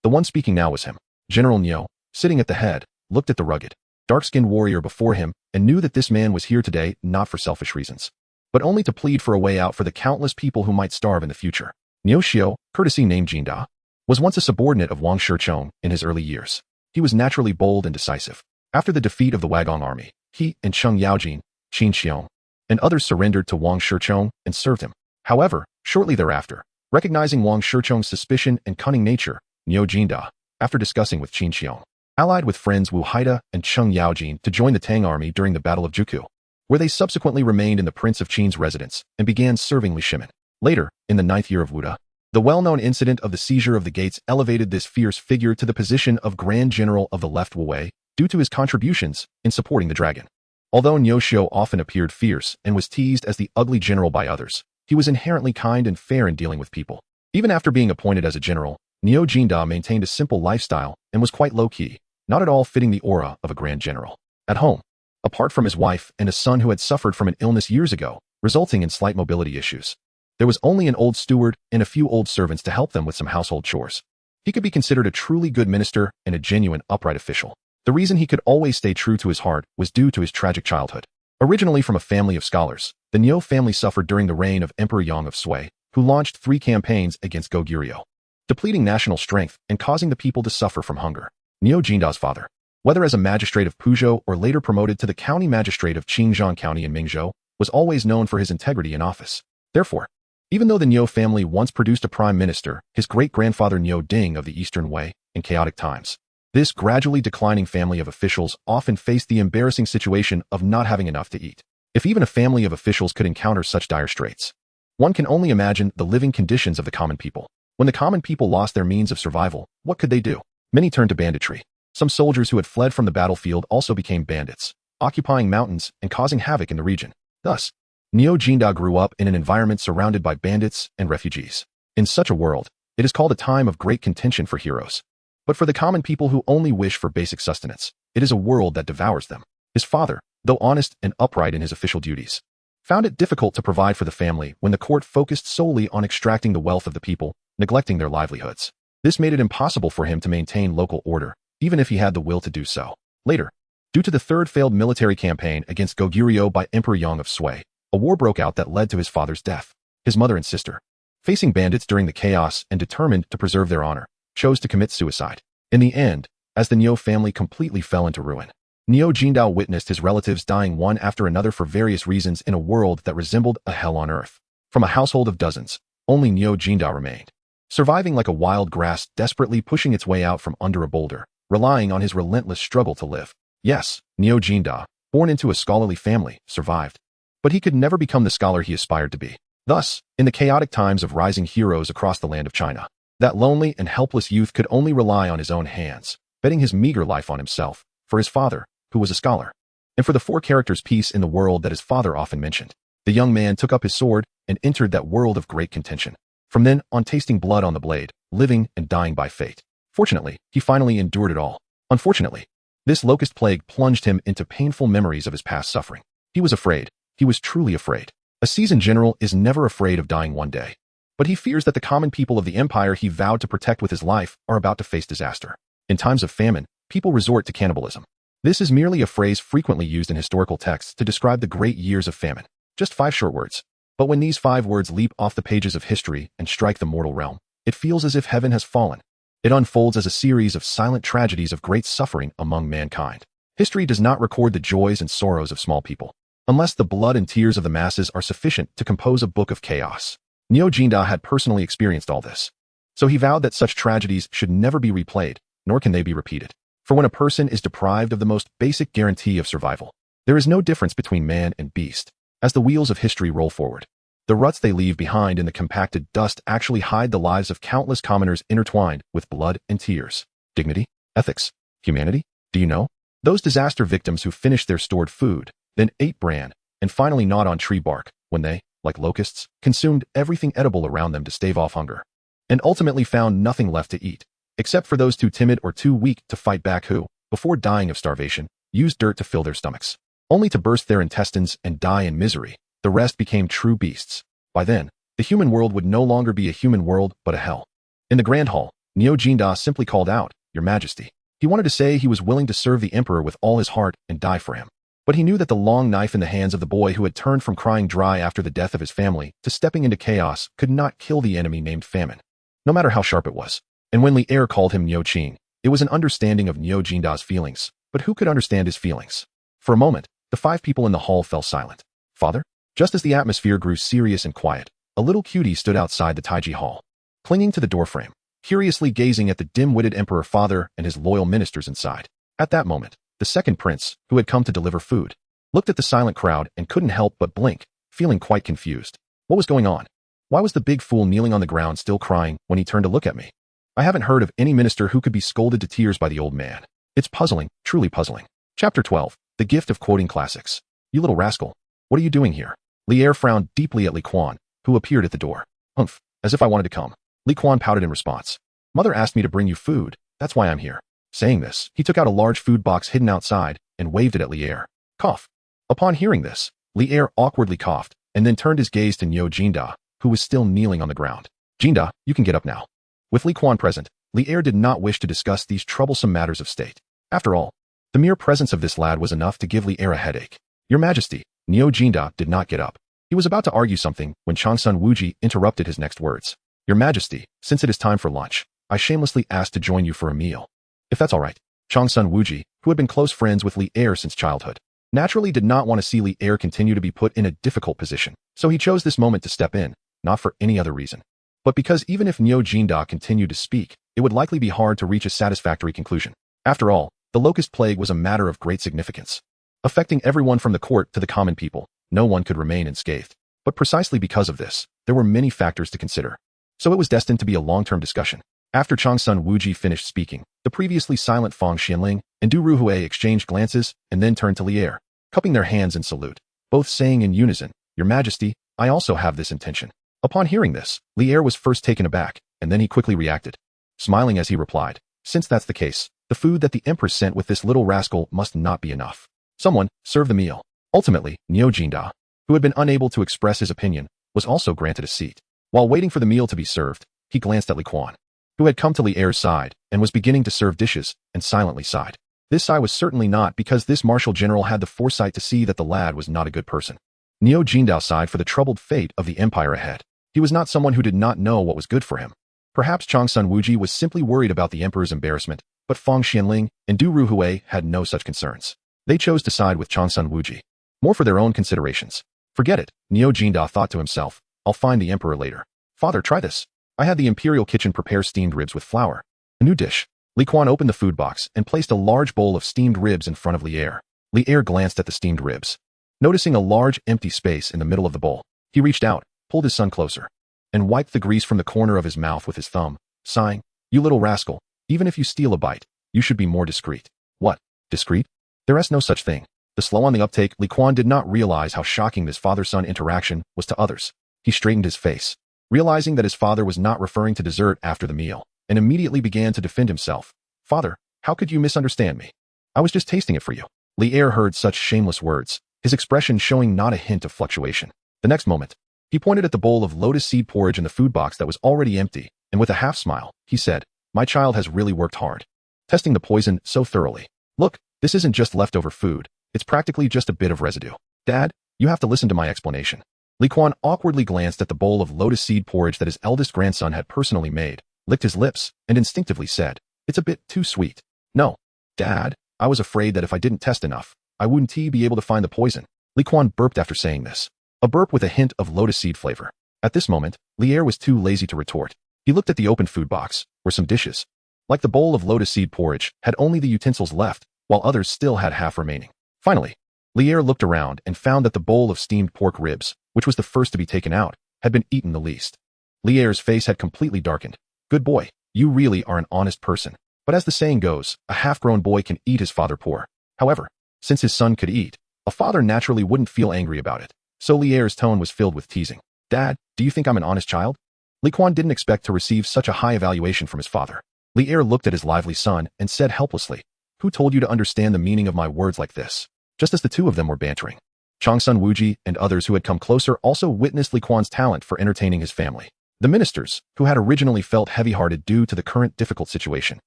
The one speaking now was him. General Niu, sitting at the head, looked at the rugged, dark-skinned warrior before him and knew that this man was here today not for selfish reasons, but only to plead for a way out for the countless people who might starve in the future. Niu Xiao, courtesy named Jinda, was once a subordinate of Wang Shichong in his early years. He was naturally bold and decisive. After the defeat of the Wagong army, he and Cheng Yaojin, Qin Xiong, and others surrendered to Wang Shichong and served him. However, shortly thereafter, recognizing Wang Shichong's suspicion and cunning nature, Niu Jinda, after discussing with Qin Xiong, allied with friends Wu Haida and Cheng Yaojin to join the Tang army during the Battle of Juku, where they subsequently remained in the Prince of Chu's residence and began serving Li Shimin. Later, in the 9th year of Wuda, the well-known incident of the seizure of the gates elevated this fierce figure to the position of Grand General of the Left Wu due to his contributions in supporting the dragon. Although Niu Xiao often appeared fierce and was teased as the ugly general by others, he was inherently kind and fair in dealing with people. Even after being appointed as a general, Niu Jinda maintained a simple lifestyle and was quite low-key, not at all fitting the aura of a grand general. At home, apart from his wife and a son who had suffered from an illness years ago, resulting in slight mobility issues, there was only an old steward and a few old servants to help them with some household chores. He could be considered a truly good minister and a genuine upright official. The reason he could always stay true to his heart was due to his tragic childhood. Originally from a family of scholars, the Niu family suffered during the reign of Emperor Yang of Sui, who launched 3 campaigns against Goguryeo, depleting national strength and causing the people to suffer from hunger. Niu Jinda's father, whether as a magistrate of Puzhou or later promoted to the county magistrate of Qingzhou County in Mingzhou, was always known for his integrity in office. Therefore, even though the Niu family once produced a prime minister, his great-grandfather Niu Ding of the Eastern Wei, in chaotic times, this gradually declining family of officials often faced the embarrassing situation of not having enough to eat. If even a family of officials could encounter such dire straits, one can only imagine the living conditions of the common people. When the common people lost their means of survival, what could they do? Many turned to banditry. Some soldiers who had fled from the battlefield also became bandits, occupying mountains and causing havoc in the region. Thus, Niu Jinda grew up in an environment surrounded by bandits and refugees. In such a world, it is called a time of great contention for heroes. But for the common people who only wish for basic sustenance, it is a world that devours them. His father, though honest and upright in his official duties, found it difficult to provide for the family when the court focused solely on extracting the wealth of the people, neglecting their livelihoods. This made it impossible for him to maintain local order, even if he had the will to do so. Later, due to the third failed military campaign against Goguryeo by Emperor Yang of Sui, a war broke out that led to his father's death. His mother and sister, facing bandits during the chaos and determined to preserve their honor, chose to commit suicide. In the end, as the Niu family completely fell into ruin, Niu Jinda witnessed his relatives dying one after another for various reasons in a world that resembled a hell on earth. From a household of dozens, only Niu Jinda remained, surviving like a wild grass, desperately pushing its way out from under a boulder, relying on his relentless struggle to live. Yes, Niu Jinda, born into a scholarly family, survived. But he could never become the scholar he aspired to be. Thus, in the chaotic times of rising heroes across the land of China, that lonely and helpless youth could only rely on his own hands, betting his meager life on himself, for his father, who was a scholar, and for the 4 characters' peace in the world that his father often mentioned. The young man took up his sword and entered that world of great contention. From then on, tasting blood on the blade, living and dying by fate. Fortunately, he finally endured it all. Unfortunately, this locust plague plunged him into painful memories of his past suffering. He was afraid. He was truly afraid. A seasoned general is never afraid of dying one day. But he fears that the common people of the empire he vowed to protect with his life are about to face disaster. In times of famine, people resort to cannibalism. This is merely a phrase frequently used in historical texts to describe the great years of famine. Just 5 short words. But when these 5 words leap off the pages of history and strike the mortal realm, it feels as if heaven has fallen. It unfolds as a series of silent tragedies of great suffering among mankind. History does not record the joys and sorrows of small people, unless the blood and tears of the masses are sufficient to compose a book of chaos. Niu Jinda had personally experienced all this. So he vowed that such tragedies should never be replayed, nor can they be repeated. For when a person is deprived of the most basic guarantee of survival, there is no difference between man and beast. As the wheels of history roll forward, the ruts they leave behind in the compacted dust actually hide the lives of countless commoners intertwined with blood and tears. Dignity, ethics, humanity, do you know? Those disaster victims who finished their stored food, then ate bran, and finally gnawed on tree bark, when they, like locusts, consumed everything edible around them to stave off hunger, and ultimately found nothing left to eat, except for those too timid or too weak to fight back who, before dying of starvation, used dirt to fill their stomachs, only to burst their intestines and die in misery. The rest became true beasts. By then, the human world would no longer be a human world, but a hell. In the Grand Hall, Niu Jinda simply called out, "Your Majesty." He wanted to say he was willing to serve the emperor with all his heart and die for him. But he knew that the long knife in the hands of the boy who had turned from crying dry after the death of his family to stepping into chaos could not kill the enemy named famine, no matter how sharp it was. And when Li Er called him Niu Qing, it was an understanding of Niu Jinda's feelings. But who could understand his feelings? For a moment, the 5 people in the hall fell silent. Father? Just as the atmosphere grew serious and quiet, a little cutie stood outside the Taiji hall, clinging to the doorframe, curiously gazing at the dim-witted emperor father and his loyal ministers inside. At that moment, the second prince, who had come to deliver food, looked at the silent crowd and couldn't help but blink, feeling quite confused. What was going on? Why was the big fool kneeling on the ground still crying when he turned to look at me? I haven't heard of any minister who could be scolded to tears by the old man. It's puzzling, truly puzzling. Chapter 12. The Gift of Quoting Classics. You little rascal. What are you doing here? Li Er frowned deeply at Li Kuan, who appeared at the door. Humph, as if I wanted to come. Li Kuan pouted in response. Mother asked me to bring you food, that's why I'm here. Saying this, he took out a large food box hidden outside and waved it at Li Er. Cough. Upon hearing this, Li Er awkwardly coughed and then turned his gaze to Niu Jinda, who was still kneeling on the ground. Jinda, you can get up now. With Li Kuan present, Li Er did not wish to discuss these troublesome matters of state. After all, the mere presence of this lad was enough to give Li Er a headache. Your Majesty, Niu Jinda did not get up. He was about to argue something when Chang'an Ji interrupted his next words. Your Majesty, since it is time for lunch, I shamelessly asked to join you for a meal. If that's all right. Chang'an Ji, who had been close friends with Li Er since childhood, naturally did not want to see Li Er continue to be put in a difficult position, so he chose this moment to step in, not for any other reason, but because even if Niu Jinda continued to speak, it would likely be hard to reach a satisfactory conclusion. After all, the locust plague was a matter of great significance. Affecting everyone from the court to the common people, no one could remain unscathed. But precisely because of this, there were many factors to consider. So it was destined to be a long-term discussion. After Chang'an Ji finished speaking, the previously silent Feng Xianling and Du Ruhui exchanged glances and then turned to Li Er, cupping their hands in salute, both saying in unison, Your Majesty, I also have this intention. Upon hearing this, Li Er was first taken aback, and then he quickly reacted, smiling as he replied, Since that's the case, the food that the Empress sent with this little rascal must not be enough. Someone, serve the meal. Ultimately, Niu Jinda, who had been unable to express his opinion, was also granted a seat. While waiting for the meal to be served, he glanced at Li Kuan, who had come to Li Er's side and was beginning to serve dishes, and silently sighed. This sigh was certainly not because this martial general had the foresight to see that the lad was not a good person. Niu Jinda sighed for the troubled fate of the empire ahead. He was not someone who did not know what was good for him. Perhaps Chang'an Ji was simply worried about the emperor's embarrassment, but Feng Xianling and Du Ruhui had no such concerns. They chose to side with Chang'an Ji, more for their own considerations. Forget it, Niu Jinda thought to himself, I'll find the emperor later. Father, try this. I had the imperial kitchen prepare steamed ribs with flour. A new dish. Li Kuan opened the food box and placed a large bowl of steamed ribs in front of Li Er. Li Er glanced at the steamed ribs. Noticing a large empty space in the middle of the bowl, he reached out, pulled his son closer, and wiped the grease from the corner of his mouth with his thumb, sighing, You little rascal, even if you steal a bite, you should be more discreet. What? Discreet? There is no such thing. The slow on the uptake, Li Kuan did not realize how shocking this father-son interaction was to others. He straightened his face, realizing that his father was not referring to dessert after the meal, and immediately began to defend himself. Father, how could you misunderstand me? I was just tasting it for you. Li Er heard such shameless words, his expression showing not a hint of fluctuation. The next moment, he pointed at the bowl of lotus seed porridge in the food box that was already empty, and with a half smile, he said, My child has really worked hard, testing the poison so thoroughly. Look, this isn't just leftover food, it's practically just a bit of residue. Dad, you have to listen to my explanation. Li Kuan awkwardly glanced at the bowl of lotus seed porridge that his eldest grandson had personally made, licked his lips, and instinctively said, It's a bit too sweet. No. Dad, I was afraid that if I didn't test enough, I wouldn't be able to find the poison. Li Kuan burped after saying this. A burp with a hint of lotus seed flavor. At this moment, Li Er was too lazy to retort. He looked at the open food box, where some dishes, like the bowl of lotus seed porridge, had only the utensils left, while others still had half remaining. Finally, Li Er looked around and found that the bowl of steamed pork ribs, which was the first to be taken out, had been eaten the least. Li Er's face had completely darkened. Good boy, you really are an honest person. But as the saying goes, a half-grown boy can eat his father poor. However, since his son could eat, a father naturally wouldn't feel angry about it. So Li Er's tone was filled with teasing. Dad, do you think I'm an honest child? Li Kuan didn't expect to receive such a high evaluation from his father. Li Er looked at his lively son and said helplessly, Who told you to understand the meaning of my words like this? Just as the two of them were bantering, Chang'an Ji and others who had come closer also witnessed Li Kuan's talent for entertaining his family. The ministers, who had originally felt heavy-hearted due to the current difficult situation,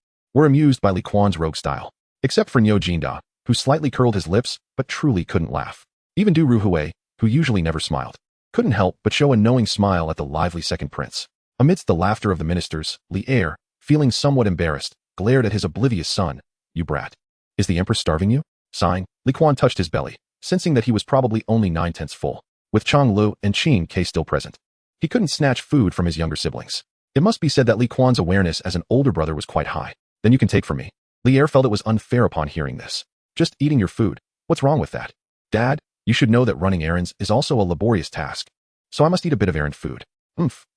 were amused by Li Kuan's rogue style, except for Niu Jinda, who slightly curled his lips but truly couldn't laugh. Even Du Ruhui, who usually never smiled, couldn't help but show a knowing smile at the lively second prince. Amidst the laughter of the ministers, Li Er, feeling somewhat embarrassed, glared at his oblivious son. You brat. Is the empress starving you? Sighing, Li Kuan touched his belly, sensing that he was probably only 9/10 full. With Chang Lu and Qin Ke still present, he couldn't snatch food from his younger siblings. It must be said that Li Kuan's awareness as an older brother was quite high. Then you can take from me. Li Er felt it was unfair upon hearing this. Just eating your food. What's wrong with that? Dad, you should know that running errands is also a laborious task. So I must eat a bit of errand food.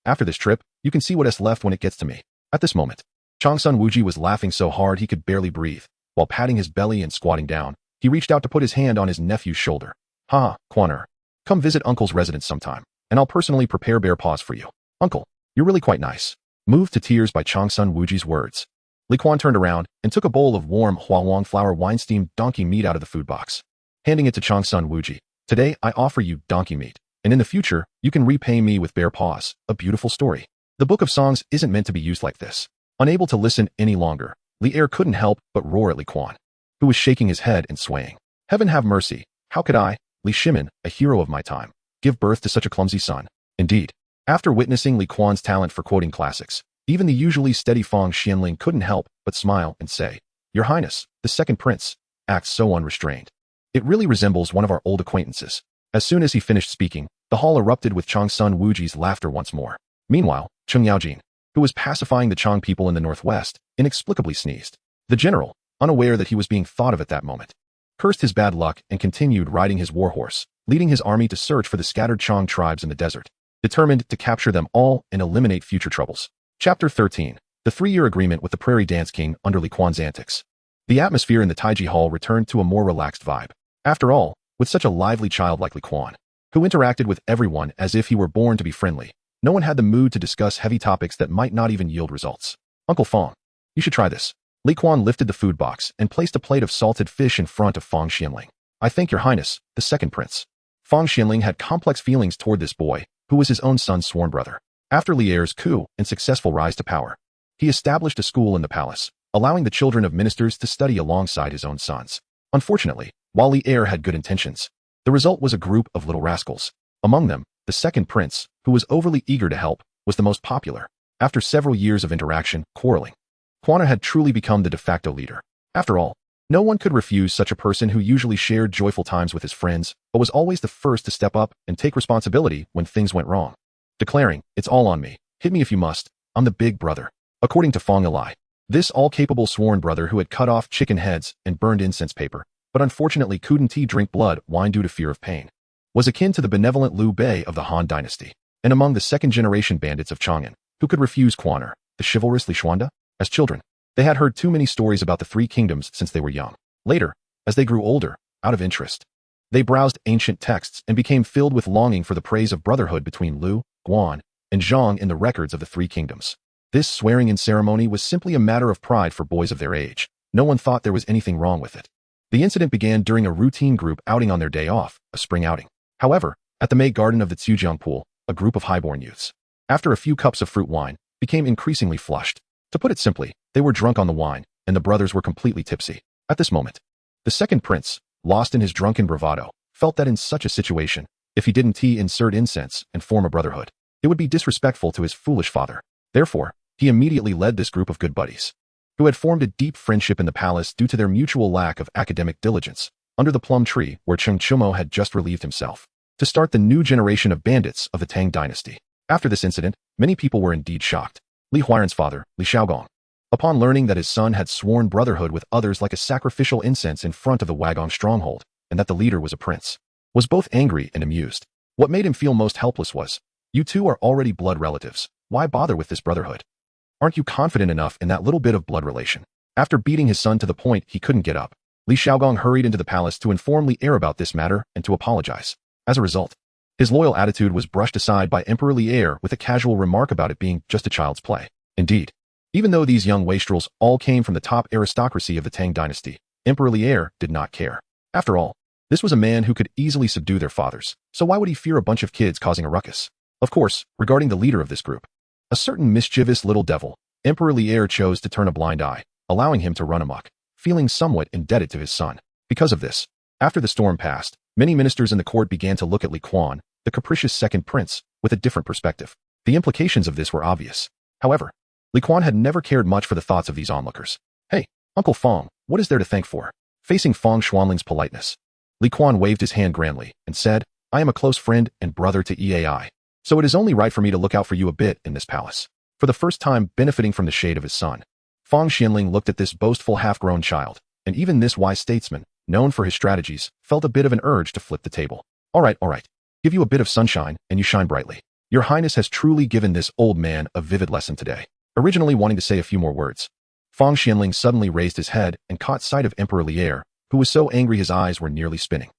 After this trip, you can see what is left when it gets to me. At this moment, Chang'an Ji was laughing so hard he could barely breathe. While patting his belly and squatting down, he reached out to put his hand on his nephew's shoulder. Ha, Kuan, come visit Uncle's residence sometime, and I'll personally prepare bear paws for you. Uncle, you're really quite nice. Moved to tears by Chang'an Ji's words, Li Kuan turned around and took a bowl of warm Huawang flour wine-steamed donkey meat out of the food box, handing it to Chang'an Ji. Today, I offer you donkey meat, and in the future, you can repay me with bear paws. A beautiful story. The Book of Songs isn't meant to be used like this. Unable to listen any longer, Li Er couldn't help but roar at Li Kuan, who was shaking his head and swaying. Heaven have mercy, how could I, Li Shimin, a hero of my time, give birth to such a clumsy son? Indeed. After witnessing Li Kuan's talent for quoting classics, even the usually steady Fang Xianling couldn't help but smile and say, Your Highness, the second prince, acts so unrestrained. It really resembles one of our old acquaintances. As soon as he finished speaking, the hall erupted with Xuanwu Gate's laughter once more. Meanwhile, Cheng Yaojin, who was pacifying the Chang people in the northwest, inexplicably sneezed. The general, unaware that he was being thought of at that moment, cursed his bad luck and continued riding his warhorse, leading his army to search for the scattered Chang tribes in the desert, determined to capture them all and eliminate future troubles. Chapter 13. The 3-year agreement with the Prairie Dance King under Li Kuan's antics. The atmosphere in the Taiji Hall returned to a more relaxed vibe. After all, with such a lively child like Li Kuan, who interacted with everyone as if he were born to be friendly, no one had the mood to discuss heavy topics that might not even yield results. Uncle Fang, you should try this. Li Kuan lifted the food box and placed a plate of salted fish in front of Fang Xianling. I thank your highness, the second prince. Fang Xianling had complex feelings toward this boy, who was his own son's sworn brother. After Li Er's coup and successful rise to power, he established a school in the palace, allowing the children of ministers to study alongside his own sons. Unfortunately, while Li Er had good intentions, the result was a group of little rascals. Among them, the second prince, who was overly eager to help, was the most popular. After several years of interaction, quarreling, Kuan had truly become the de facto leader. After all, no one could refuse such a person who usually shared joyful times with his friends, but was always the first to step up and take responsibility when things went wrong, declaring, It's all on me, hit me if you must, I'm the big brother. According to Fang Eli, this all-capable sworn brother who had cut off chicken heads and burned incense paper, but unfortunately couldn't drink blood wine due to fear of pain, was akin to the benevolent Liu Bei of the Han Dynasty, and among the second-generation bandits of Chang'an, who could refuse Kuaner, the chivalrous Li Xuanda. As children, they had heard too many stories about the 3 kingdoms since they were young. Later, as they grew older, out of interest, they browsed ancient texts and became filled with longing for the praise of brotherhood between Liu, Kuan, and Zhang in the records of the 3 kingdoms. This swearing-in ceremony was simply a matter of pride for boys of their age. No one thought there was anything wrong with it. The incident began during a routine group outing on their day off, a spring outing. However, at the May Garden of the Tsujiang Pool, a group of highborn youths, after a few cups of fruit wine, became increasingly flushed. To put it simply, they were drunk on the wine, and the brothers were completely tipsy. At this moment, the second prince, lost in his drunken bravado, felt that in such a situation, if he didn't insert incense and form a brotherhood, it would be disrespectful to his foolish father. Therefore, he immediately led this group of good buddies, who had formed a deep friendship in the palace due to their mutual lack of academic diligence, under the plum tree where Cheng Chumo had just relieved himself, to start the new generation of bandits of the Tang Dynasty. After this incident, many people were indeed shocked. Li Huairan's father, Li Xiaogong, upon learning that his son had sworn brotherhood with others like a sacrificial incense in front of the Wagong stronghold, and that the leader was a prince, was both angry and amused. What made him feel most helpless was, you two are already blood relatives. Why bother with this brotherhood? Aren't you confident enough in that little bit of blood relation? After beating his son to the point he couldn't get up, Li Xiaogong hurried into the palace to inform Li Er about this matter and to apologize. As a result, his loyal attitude was brushed aside by Emperor Li Er with a casual remark about it being just a child's play. Indeed, even though these young wastrels all came from the top aristocracy of the Tang Dynasty, Emperor Li Er did not care. After all, this was a man who could easily subdue their fathers, so why would he fear a bunch of kids causing a ruckus? Of course, regarding the leader of this group, a certain mischievous little devil, Emperor Li Er chose to turn a blind eye, allowing him to run amok, feeling somewhat indebted to his son. Because of this, after the storm passed, many ministers in the court began to look at Li Kuan, the capricious second prince, with a different perspective. The implications of this were obvious. However, Li Kuan had never cared much for the thoughts of these onlookers. Hey, Uncle Fang, what is there to thank for? Facing Fang Xuanling's politeness, Li Kuan waved his hand grandly and said, I am a close friend and brother to Eai, so it is only right for me to look out for you a bit in this palace. For the first time benefiting from the shade of his son, Fang Xianling looked at this boastful half-grown child, and even this wise statesman, known for his strategies, felt a bit of an urge to flip the table. All right. Give you a bit of sunshine, and you shine brightly. Your Highness has truly given this old man a vivid lesson today. Originally wanting to say a few more words, Fang Xianling suddenly raised his head and caught sight of Emperor Li Er, who was so angry his eyes were nearly spinning.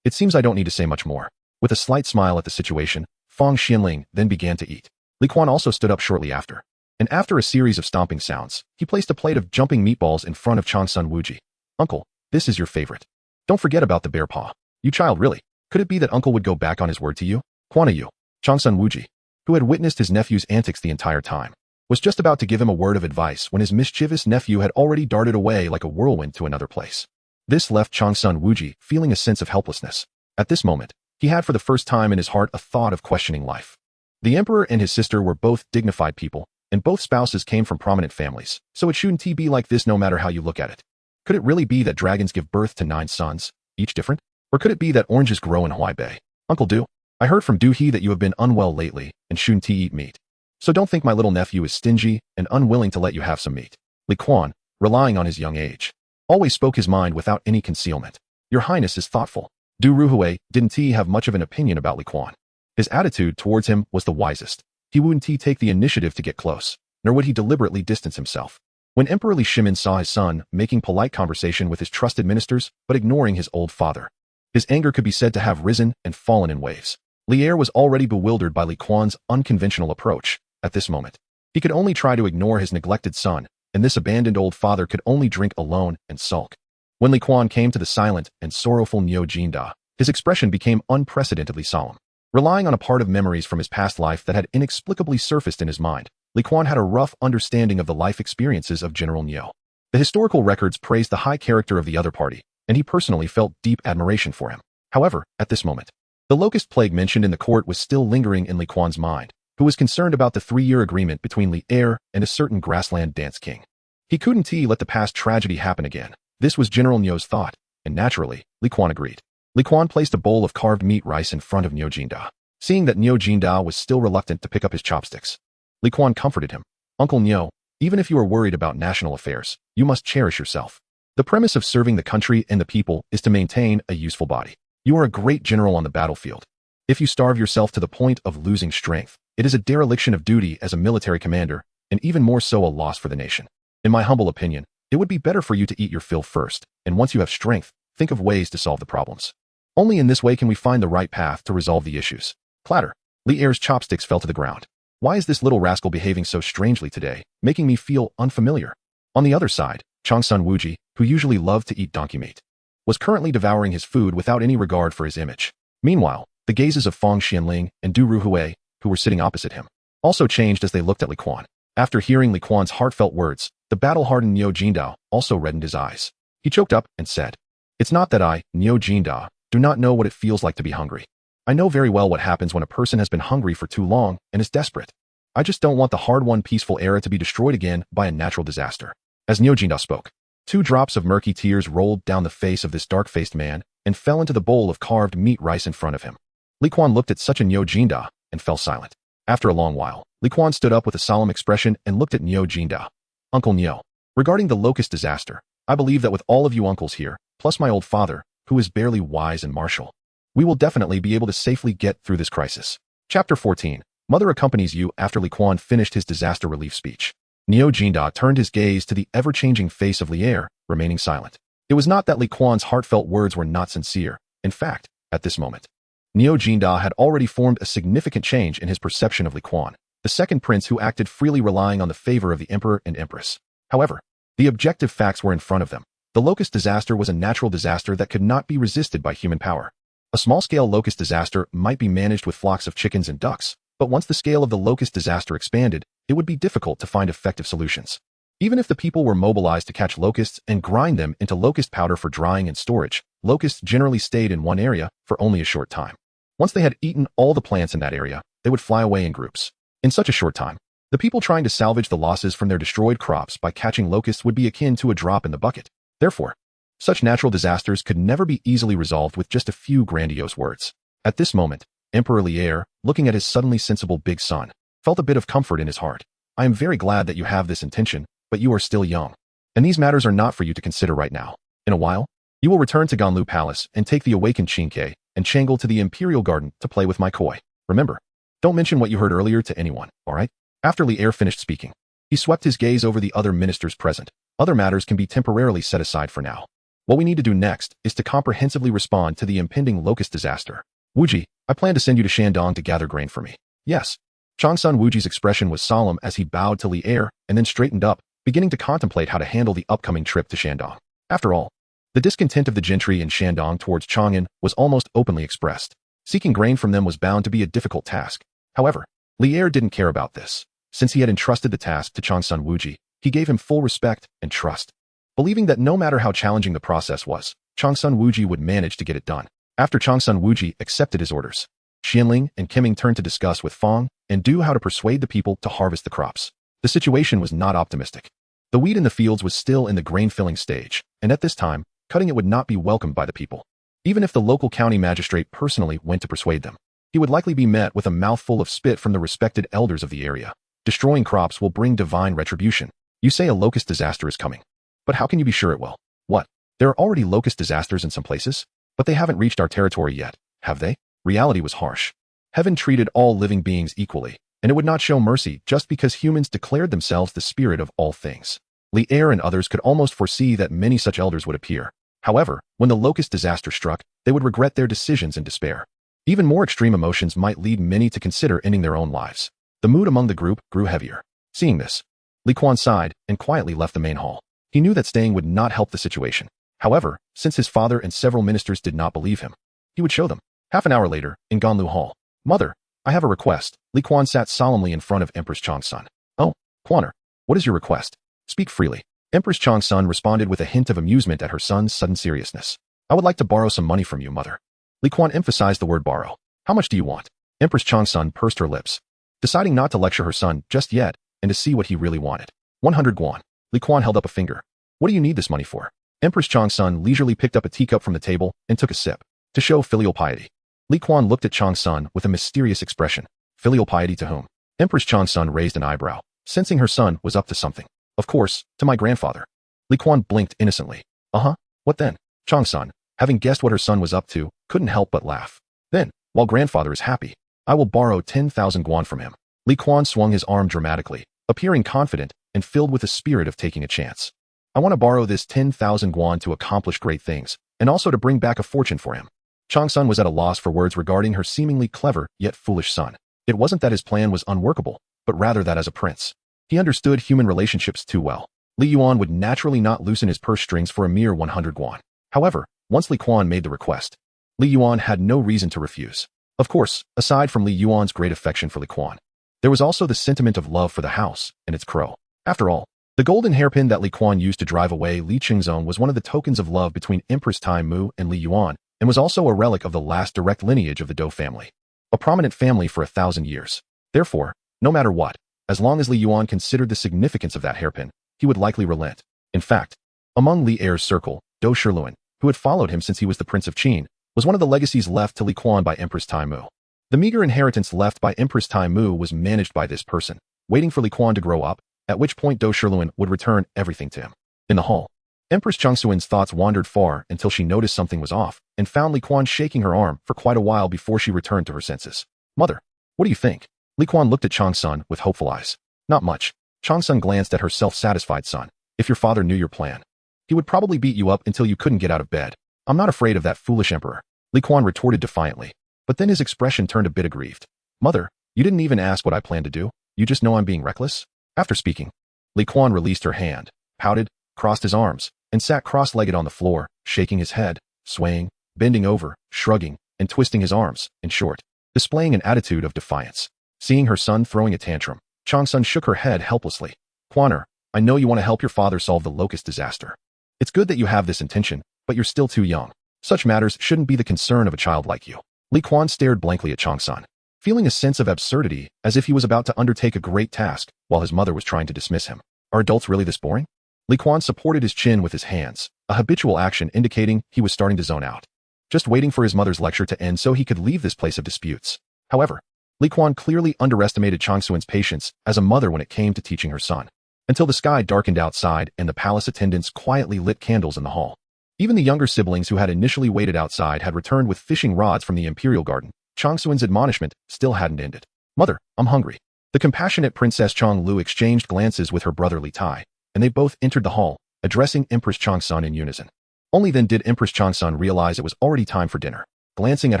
It seems I don't need to say much more. With a slight smile at the situation, Fang Xianling then began to eat. Li Kuan also stood up shortly after, and after a series of stomping sounds, he placed a plate of jumping meatballs in front of Xuanwu Gate. Uncle, this is your favorite. Don't forget about the bear paw. You child, really. Could it be that Uncle would go back on his word to you? Xuanwu, Xuanwu Gate, who had witnessed his nephew's antics the entire time, was just about to give him a word of advice when his mischievous nephew had already darted away like a whirlwind to another place. This left Xuanwu Gate feeling a sense of helplessness. At this moment, he had for the first time in his heart a thought of questioning life. The emperor and his sister were both dignified people, and both spouses came from prominent families, so it shouldn't be like this no matter how you look at it. Could it really be that dragons give birth to 9 sons, each different? Or could it be that oranges grow in Huai Bay? Uncle Du, I heard from Du He that you have been unwell lately and shouldn't eat meat. So don't think my little nephew is stingy and unwilling to let you have some meat. Li Kuan, relying on his young age, always spoke his mind without any concealment. Your Highness is thoughtful. Du Ruhui didn't have much of an opinion about Li Kuan. His attitude towards him was the wisest. He wouldn't take the initiative to get close, nor would he deliberately distance himself. When Emperor Li Shimin saw his son making polite conversation with his trusted ministers but ignoring his old father, his anger could be said to have risen and fallen in waves. Li Er was already bewildered by Li Kuan's unconventional approach. At this moment, he could only try to ignore his neglected son, and this abandoned old father could only drink alone and sulk. When Li Kuan came to the silent and sorrowful Niu Jinda, his expression became unprecedentedly solemn. Relying on a part of memories from his past life that had inexplicably surfaced in his mind, Li Kuan had a rough understanding of the life experiences of General Niu. The historical records praised the high character of the other party, and he personally felt deep admiration for him. However, at this moment, the locust plague mentioned in the court was still lingering in Li Kuan's mind, who was concerned about the 3-year agreement between Li Er and a certain grassland dance king. He couldn't let the past tragedy happen again. This was General Niu's thought, and naturally, Li Kuan agreed. Li Kuan placed a bowl of carved meat rice in front of Niu Jinda. Seeing that Niu Jinda was still reluctant to pick up his chopsticks, Li Kuan comforted him. Uncle Niu, even if you are worried about national affairs, you must cherish yourself. The premise of serving the country and the people is to maintain a useful body. You are a great general on the battlefield. If you starve yourself to the point of losing strength, it is a dereliction of duty as a military commander, and even more so a loss for the nation. In my humble opinion, it would be better for you to eat your fill first, and once you have strength, think of ways to solve the problems. Only in this way can we find the right path to resolve the issues. Clatter. Li Er's chopsticks fell to the ground. Why is this little rascal behaving so strangely today, making me feel unfamiliar? On the other side, Xuanwu Gate, who usually loved to eat donkey meat, was currently devouring his food without any regard for his image. Meanwhile, the gazes of Feng Xianling and Du Ruhui, who were sitting opposite him, also changed as they looked at Li Kuan. After hearing Li Kuan's heartfelt words, the battle-hardened Niu Jinda also reddened his eyes. He choked up and said, "It's not that I, Niu Jinda, do not know what it feels like to be hungry. I know very well what happens when a person has been hungry for too long and is desperate. I just don't want the hard-won peaceful era to be destroyed again by a natural disaster." As Niu Jinda spoke, 2 drops of murky tears rolled down the face of this dark-faced man and fell into the bowl of carved meat rice in front of him. Li Kuan looked at such a Niu Jinda and fell silent. After a long while, Li Kuan stood up with a solemn expression and looked at Niu Jinda. "Uncle Niu, regarding the locust disaster, I believe that with all of you uncles here, plus my old father, who is barely wise and martial, we will definitely be able to safely get through this crisis." Chapter 14. Mother accompanies you. After Li Kuan finished his disaster relief speech, Niu Jinda turned his gaze to the ever-changing face of Li Er, remaining silent. It was not that Li Kuan's heartfelt words were not sincere. In fact, at this moment, Niu Jinda had already formed a significant change in his perception of Li Kuan, the second prince who acted freely relying on the favor of the emperor and empress. However, the objective facts were in front of them. The locust disaster was a natural disaster that could not be resisted by human power. A small-scale locust disaster might be managed with flocks of chickens and ducks, but once the scale of the locust disaster expanded, it would be difficult to find effective solutions. Even if the people were mobilized to catch locusts and grind them into locust powder for drying and storage, locusts generally stayed in one area for only a short time. Once they had eaten all the plants in that area, they would fly away in groups. In such a short time, the people trying to salvage the losses from their destroyed crops by catching locusts would be akin to a drop in the bucket. Therefore, such natural disasters could never be easily resolved with just a few grandiose words. At this moment, Emperor Li Er, looking at his suddenly sensible big son, felt a bit of comfort in his heart. "I am very glad that you have this intention, but you are still young, and these matters are not for you to consider right now. In a while, you will return to Ganlu Palace and take the awakened Qingke and Chang'an to the Imperial Garden to play with my koi. Remember, don't mention what you heard earlier to anyone, all right?" After Li Er finished speaking, he swept his gaze over the other ministers present. Other matters can be temporarily set aside for now. What we need to do next is to comprehensively respond to the impending locust disaster. "Wuji, I plan to send you to Shandong to gather grain for me." "Yes." Xuanwu Gate's expression was solemn as he bowed to Li Er and then straightened up, beginning to contemplate how to handle the upcoming trip to Shandong. After all, the discontent of the gentry in Shandong towards Chang'an was almost openly expressed. Seeking grain from them was bound to be a difficult task. However, Li Er didn't care about this. Since he had entrusted the task to Xuanwu Gate, he gave him full respect and trust, believing that no matter how challenging the process was, Xuanwu Gate would manage to get it done. After Xuanwu Gate accepted his orders, Xianling and Qiming turned to discuss with Fang and Du how to persuade the people to harvest the crops. The situation was not optimistic. The wheat in the fields was still in the grain-filling stage, and at this time, cutting it would not be welcomed by the people. Even if the local county magistrate personally went to persuade them, he would likely be met with a mouthful of spit from the respected elders of the area. Destroying crops will bring divine retribution. You say a locust disaster is coming. But how can you be sure it will? What? There are already locust disasters in some places? But they haven't reached our territory yet, have they? Reality was harsh. Heaven treated all living beings equally, and it would not show mercy just because humans declared themselves the spirit of all things. Li Er and others could almost foresee that many such elders would appear. However, when the locust disaster struck, they would regret their decisions in despair. Even more extreme emotions might lead many to consider ending their own lives. The mood among the group grew heavier. Seeing this, Li Kuan sighed and quietly left the main hall. He knew that staying would not help the situation. However, since his father and several ministers did not believe him, he would show them. Half an hour later, in Ganlu Hall. Mother, I have a request. Li Kuan sat solemnly in front of Empress Chang'an. Oh, Kuaner, what is your request? Speak freely. Empress Chang'an responded with a hint of amusement at her son's sudden seriousness. I would like to borrow some money from you, mother. Li Kuan emphasized the word borrow. How much do you want? Empress Chang'an pursed her lips, deciding not to lecture her son just yet and to see what he really wanted. 100 guan. Li Kuan held up a finger. What do you need this money for? Empress Chang'an leisurely picked up a teacup from the table and took a sip. To show filial piety. Li Kuan looked at Chang'an with a mysterious expression. Filial piety to whom? Empress Chang'an raised an eyebrow, sensing her son was up to something. Of course, to my grandfather. Li Kuan blinked innocently. Uh-huh, what then? Chang'an, having guessed what her son was up to, couldn't help but laugh. Then, while grandfather is happy, I will borrow 10,000 guan from him. Li Kuan swung his arm dramatically, appearing confident and filled with the spirit of taking a chance. I want to borrow this 10,000 guan to accomplish great things, and also to bring back a fortune for him. Chang'an was at a loss for words regarding her seemingly clever yet foolish son. It wasn't that his plan was unworkable, but rather that as a prince, he understood human relationships too well. Li Yuan would naturally not loosen his purse strings for a mere 100 guan. However, once Li Kuan made the request, Li Yuan had no reason to refuse. Of course, aside from Li Yuan's great affection for Li Kuan, there was also the sentiment of love for the house and its crow. After all, the golden hairpin that Li Kuan used to drive away Li Qingzong was one of the tokens of love between Empress Ta Mu and Li Yuan, and was also a relic of the last direct lineage of the Dou family, a prominent family for 1,000 years. Therefore, no matter what, as long as Li Yuan considered the significance of that hairpin, he would likely relent. In fact, among Li Er's circle, Dou Shiluan, who had followed him since he was the Prince of Chu, was one of the legacies left to Li Kuan by Empress Ta Mu. The meager inheritance left by Empress Ta Mu was managed by this person, waiting for Li Kuan to grow up, at which point Dou Shiluan would return everything to him. In the hall, Empress Changsuan's thoughts wandered far until she noticed something was off and found Li Kuan shaking her arm for quite a while before she returned to her senses. Mother, what do you think? Li Kuan looked at Chang'an with hopeful eyes. Not much. Chang'an glanced at her self-satisfied son. If your father knew your plan, he would probably beat you up until you couldn't get out of bed. I'm not afraid of that foolish emperor. Li Kuan retorted defiantly, but then his expression turned a bit aggrieved. Mother, you didn't even ask what I plan to do. You just know I'm being reckless? After speaking, Li Kuan released her hand, pouted, crossed his arms, and sat cross-legged on the floor, shaking his head, swaying, bending over, shrugging, and twisting his arms, in short, displaying an attitude of defiance. Seeing her son throwing a tantrum, Chang'an shook her head helplessly. Kuaner, I know you want to help your father solve the locust disaster. It's good that you have this intention, but you're still too young. Such matters shouldn't be the concern of a child like you. Li Kuan stared blankly at Chang'an, feeling a sense of absurdity as if he was about to undertake a great task while his mother was trying to dismiss him. Are adults really this boring? Li Kuan supported his chin with his hands, a habitual action indicating he was starting to zone out, just waiting for his mother's lecture to end so he could leave this place of disputes. However, Li Kuan clearly underestimated Changsuan's patience as a mother when it came to teaching her son, until the sky darkened outside and the palace attendants quietly lit candles in the hall. Even the younger siblings who had initially waited outside had returned with fishing rods from the imperial garden. Changsuan's admonishment still hadn't ended. Mother, I'm hungry. The compassionate Princess Changlu exchanged glances with her brother Li Tai, and they both entered the hall, addressing Empress Chang'an in unison. Only then did Empress Chang'an realize it was already time for dinner. Glancing at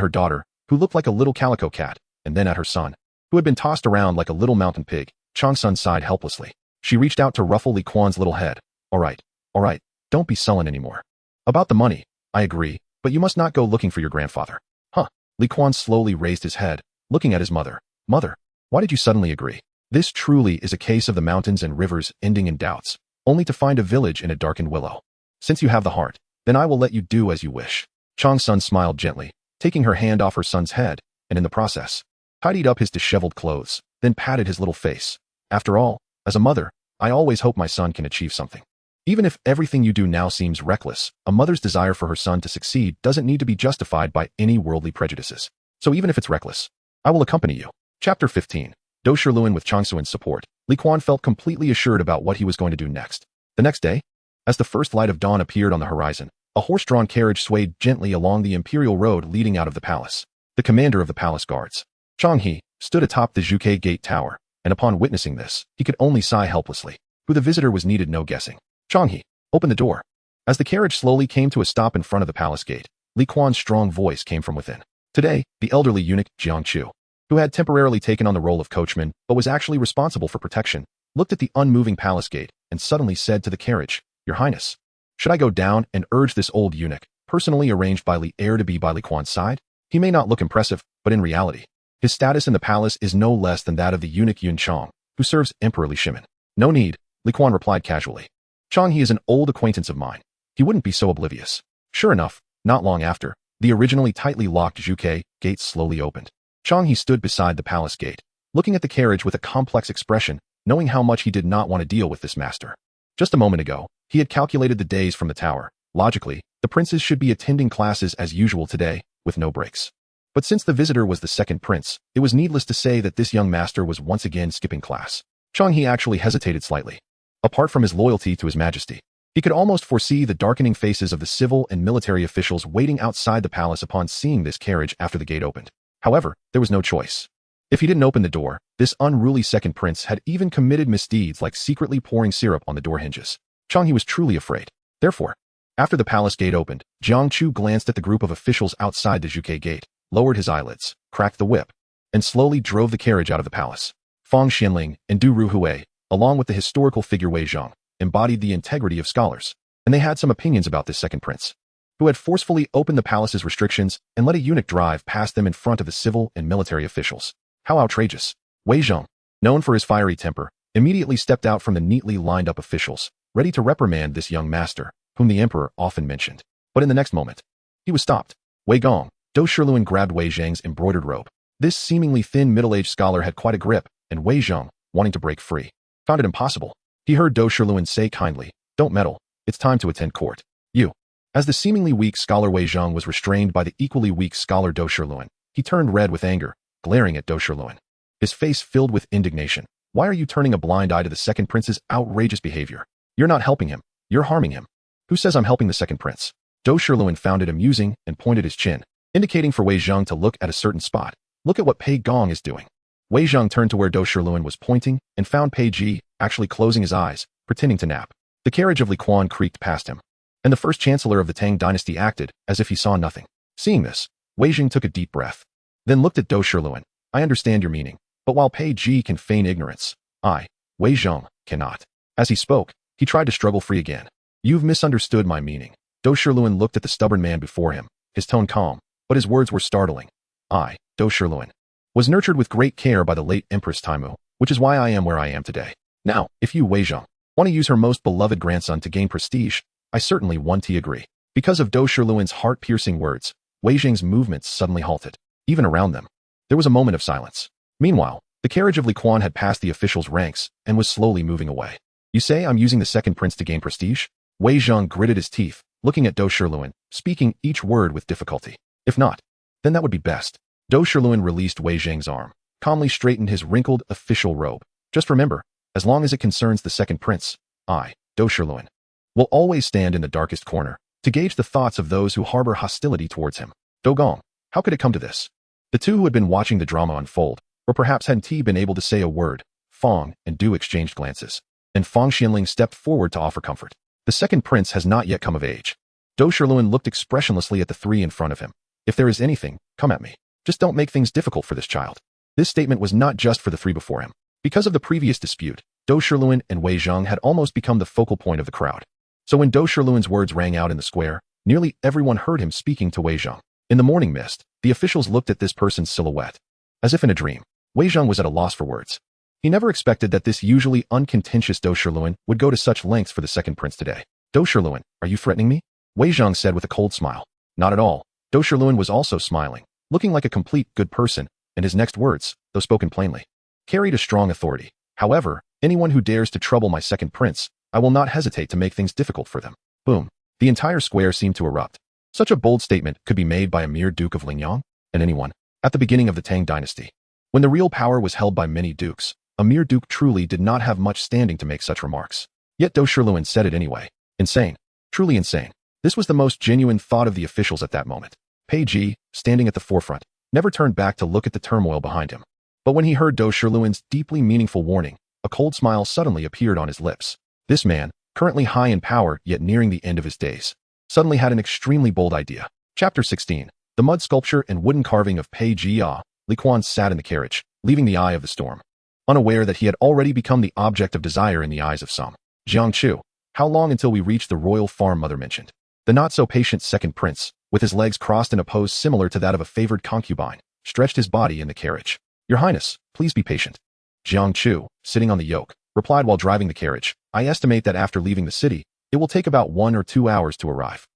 her daughter, who looked like a little calico cat, and then at her son, who had been tossed around like a little mountain pig, Chang'an sighed helplessly. She reached out to ruffle Li Kuan's little head. All right, don't be sullen anymore. About the money, I agree, but you must not go looking for your grandfather. Huh? Li Kuan slowly raised his head, looking at his mother. Mother, why did you suddenly agree? This truly is a case of the mountains and rivers ending in doubts, only to find a village in a darkened willow. Since you have the heart, then I will let you do as you wish. Chang's son smiled gently, taking her hand off her son's head, and in the process, tidied up his disheveled clothes, then patted his little face. After all, as a mother, I always hope my son can achieve something. Even if everything you do now seems reckless, a mother's desire for her son to succeed doesn't need to be justified by any worldly prejudices. So even if it's reckless, I will accompany you. Chapter 15. Do Shirluan with Changsuan's support, Li Kuan felt completely assured about what he was going to do next. The next day, as the first light of dawn appeared on the horizon, a horse-drawn carriage swayed gently along the imperial road leading out of the palace. The commander of the palace guards, Chang He, stood atop the Xuanwu Gate tower, and upon witnessing this, he could only sigh helplessly. Who the visitor was needed no guessing. Chang He, open the door. As the carriage slowly came to a stop in front of the palace gate, Li Kuan's strong voice came from within. Today, the elderly eunuch Jiang Chu, who had temporarily taken on the role of coachman but was actually responsible for protection, looked at the unmoving palace gate and suddenly said to the carriage, Your Highness, should I go down and urge this old eunuch, personally arranged by Li heir to be by Li Kuan's side? He may not look impressive, but in reality, his status in the palace is no less than that of the eunuch Yun Chang, who serves Emperor Li Shimin. No need, Li Kuan replied casually. Chang He is an old acquaintance of mine. He wouldn't be so oblivious. Sure enough, not long after, the originally tightly locked Xuanwu Gate slowly opened. Chang He stood beside the palace gate, looking at the carriage with a complex expression, knowing how much he did not want to deal with this master. Just a moment ago, he had calculated the days from the tower. Logically, the princes should be attending classes as usual today, with no breaks. But since the visitor was the second prince, it was needless to say that this young master was once again skipping class. Chang He actually hesitated slightly. Apart from his loyalty to his majesty, he could almost foresee the darkening faces of the civil and military officials waiting outside the palace upon seeing this carriage after the gate opened. However, there was no choice. If he didn't open the door, this unruly second prince had even committed misdeeds like secretly pouring syrup on the door hinges. Chang He was truly afraid. Therefore, after the palace gate opened, Jiang Chu glanced at the group of officials outside the Xuanwu Gate, lowered his eyelids, cracked the whip, and slowly drove the carriage out of the palace. Fang Xianling and Du Ruhui, along with the historical figure Wei Zhang, embodied the integrity of scholars, and they had some opinions about this second prince, who had forcefully opened the palace's restrictions and let a eunuch drive past them in front of the civil and military officials. How outrageous. Wei Zhang, known for his fiery temper, immediately stepped out from the neatly lined-up officials, ready to reprimand this young master, whom the emperor often mentioned. But in the next moment, he was stopped. Wei Gong, Do Shirluan grabbed Wei Zhang's embroidered robe. This seemingly thin middle-aged scholar had quite a grip, and Wei Zhang, wanting to break free, found it impossible. He heard Do Shirluan say kindly, Don't meddle, it's time to attend court. You. As the seemingly weak scholar Wei Zhang was restrained by the equally weak scholar Do Shirluan, he turned red with anger, glaring at Do Shirluan. His face filled with indignation. Why are you turning a blind eye to the second prince's outrageous behavior? You're not helping him, you're harming him. Who says I'm helping the second prince? Do Shirluan found it amusing and pointed his chin, indicating for Wei Zhang to look at a certain spot. Look at what Pei Gong is doing. Wei Zhang turned to where Do Shirluan was pointing and found Pei Ji actually closing his eyes, pretending to nap. The carriage of Li Kuan creaked past him, and the first chancellor of the Tang Dynasty acted as if he saw nothing. Seeing this, Wei Jing took a deep breath, then looked at Do Shirluan. I understand your meaning, but while Pei Ji can feign ignorance, I, Wei Zhang, cannot. As he spoke, he tried to struggle free again. You've misunderstood my meaning. Do Shirluan looked at the stubborn man before him, his tone calm, but his words were startling. I, Do Shirluan, was nurtured with great care by the late Empress Ta Mu, which is why I am where I am today. Now, if you, Wei Zhang, want to use her most beloved grandson to gain prestige, I certainly want to agree. Because of Do Shirluan's heart-piercing words, Wei Jing's movements suddenly halted. Even around them, there was a moment of silence. Meanwhile, the carriage of Li Kuan had passed the officials' ranks and was slowly moving away. You say I'm using the second prince to gain prestige? Wei Zhang gritted his teeth, looking at Do Shirluan, speaking each word with difficulty. If not, then that would be best. Do Shirluan released Wei Zhang's arm, calmly straightened his wrinkled official robe. Just remember, as long as it concerns the second prince, I, Do Shirluan, will always stand in the darkest corner to gauge the thoughts of those who harbor hostility towards him. Do Gong, how could it come to this? The two who had been watching the drama unfold, or perhaps hadn't been able to say a word, Fang and Du exchanged glances, and Fang Xianling stepped forward to offer comfort. The second prince has not yet come of age. Do Shirluan looked expressionlessly at the three in front of him. If there is anything, come at me. Just don't make things difficult for this child. This statement was not just for the three before him. Because of the previous dispute, Do Shirluan and Wei Zhang had almost become the focal point of the crowd. So when Do Shirluan's words rang out in the square, nearly everyone heard him speaking to Wei Zhang. In the morning mist, the officials looked at this person's silhouette. As if in a dream, Wei Zhang was at a loss for words. He never expected that this usually uncontentious Do Shirluan would go to such lengths for the second prince today. Do Shirluan, are you threatening me? Wei Zhang said with a cold smile. Not at all. Do Shirluan was also smiling, looking like a complete good person, and his next words, though spoken plainly, carried a strong authority. However, anyone who dares to trouble my second prince, I will not hesitate to make things difficult for them. Boom. The entire square seemed to erupt. Such a bold statement could be made by a mere duke of Lingyang, and anyone, at the beginning of the Tang Dynasty. When the real power was held by many dukes, a mere duke truly did not have much standing to make such remarks. Yet Do Shirluan said it anyway. Insane. Truly insane. This was the most genuine thought of the officials at that moment. Pei Ji, standing at the forefront, never turned back to look at the turmoil behind him. But when he heard Do Shirluan's deeply meaningful warning, a cold smile suddenly appeared on his lips. This man, currently high in power yet nearing the end of his days, suddenly had an extremely bold idea. Chapter 16. The mud sculpture and wooden carving of Pei Ji. Li Kuan sat in the carriage, leaving the eye of the storm, unaware that he had already become the object of desire in the eyes of some. Jiang Chu, how long until we reach the royal farm mother mentioned? The not-so-patient second prince, with his legs crossed in a pose similar to that of a favored concubine, stretched his body in the carriage. Your Highness, please be patient. Jiang Chu, sitting on the yoke, replied while driving the carriage. I estimate that after leaving the city, it will take about 1 or 2 hours to arrive.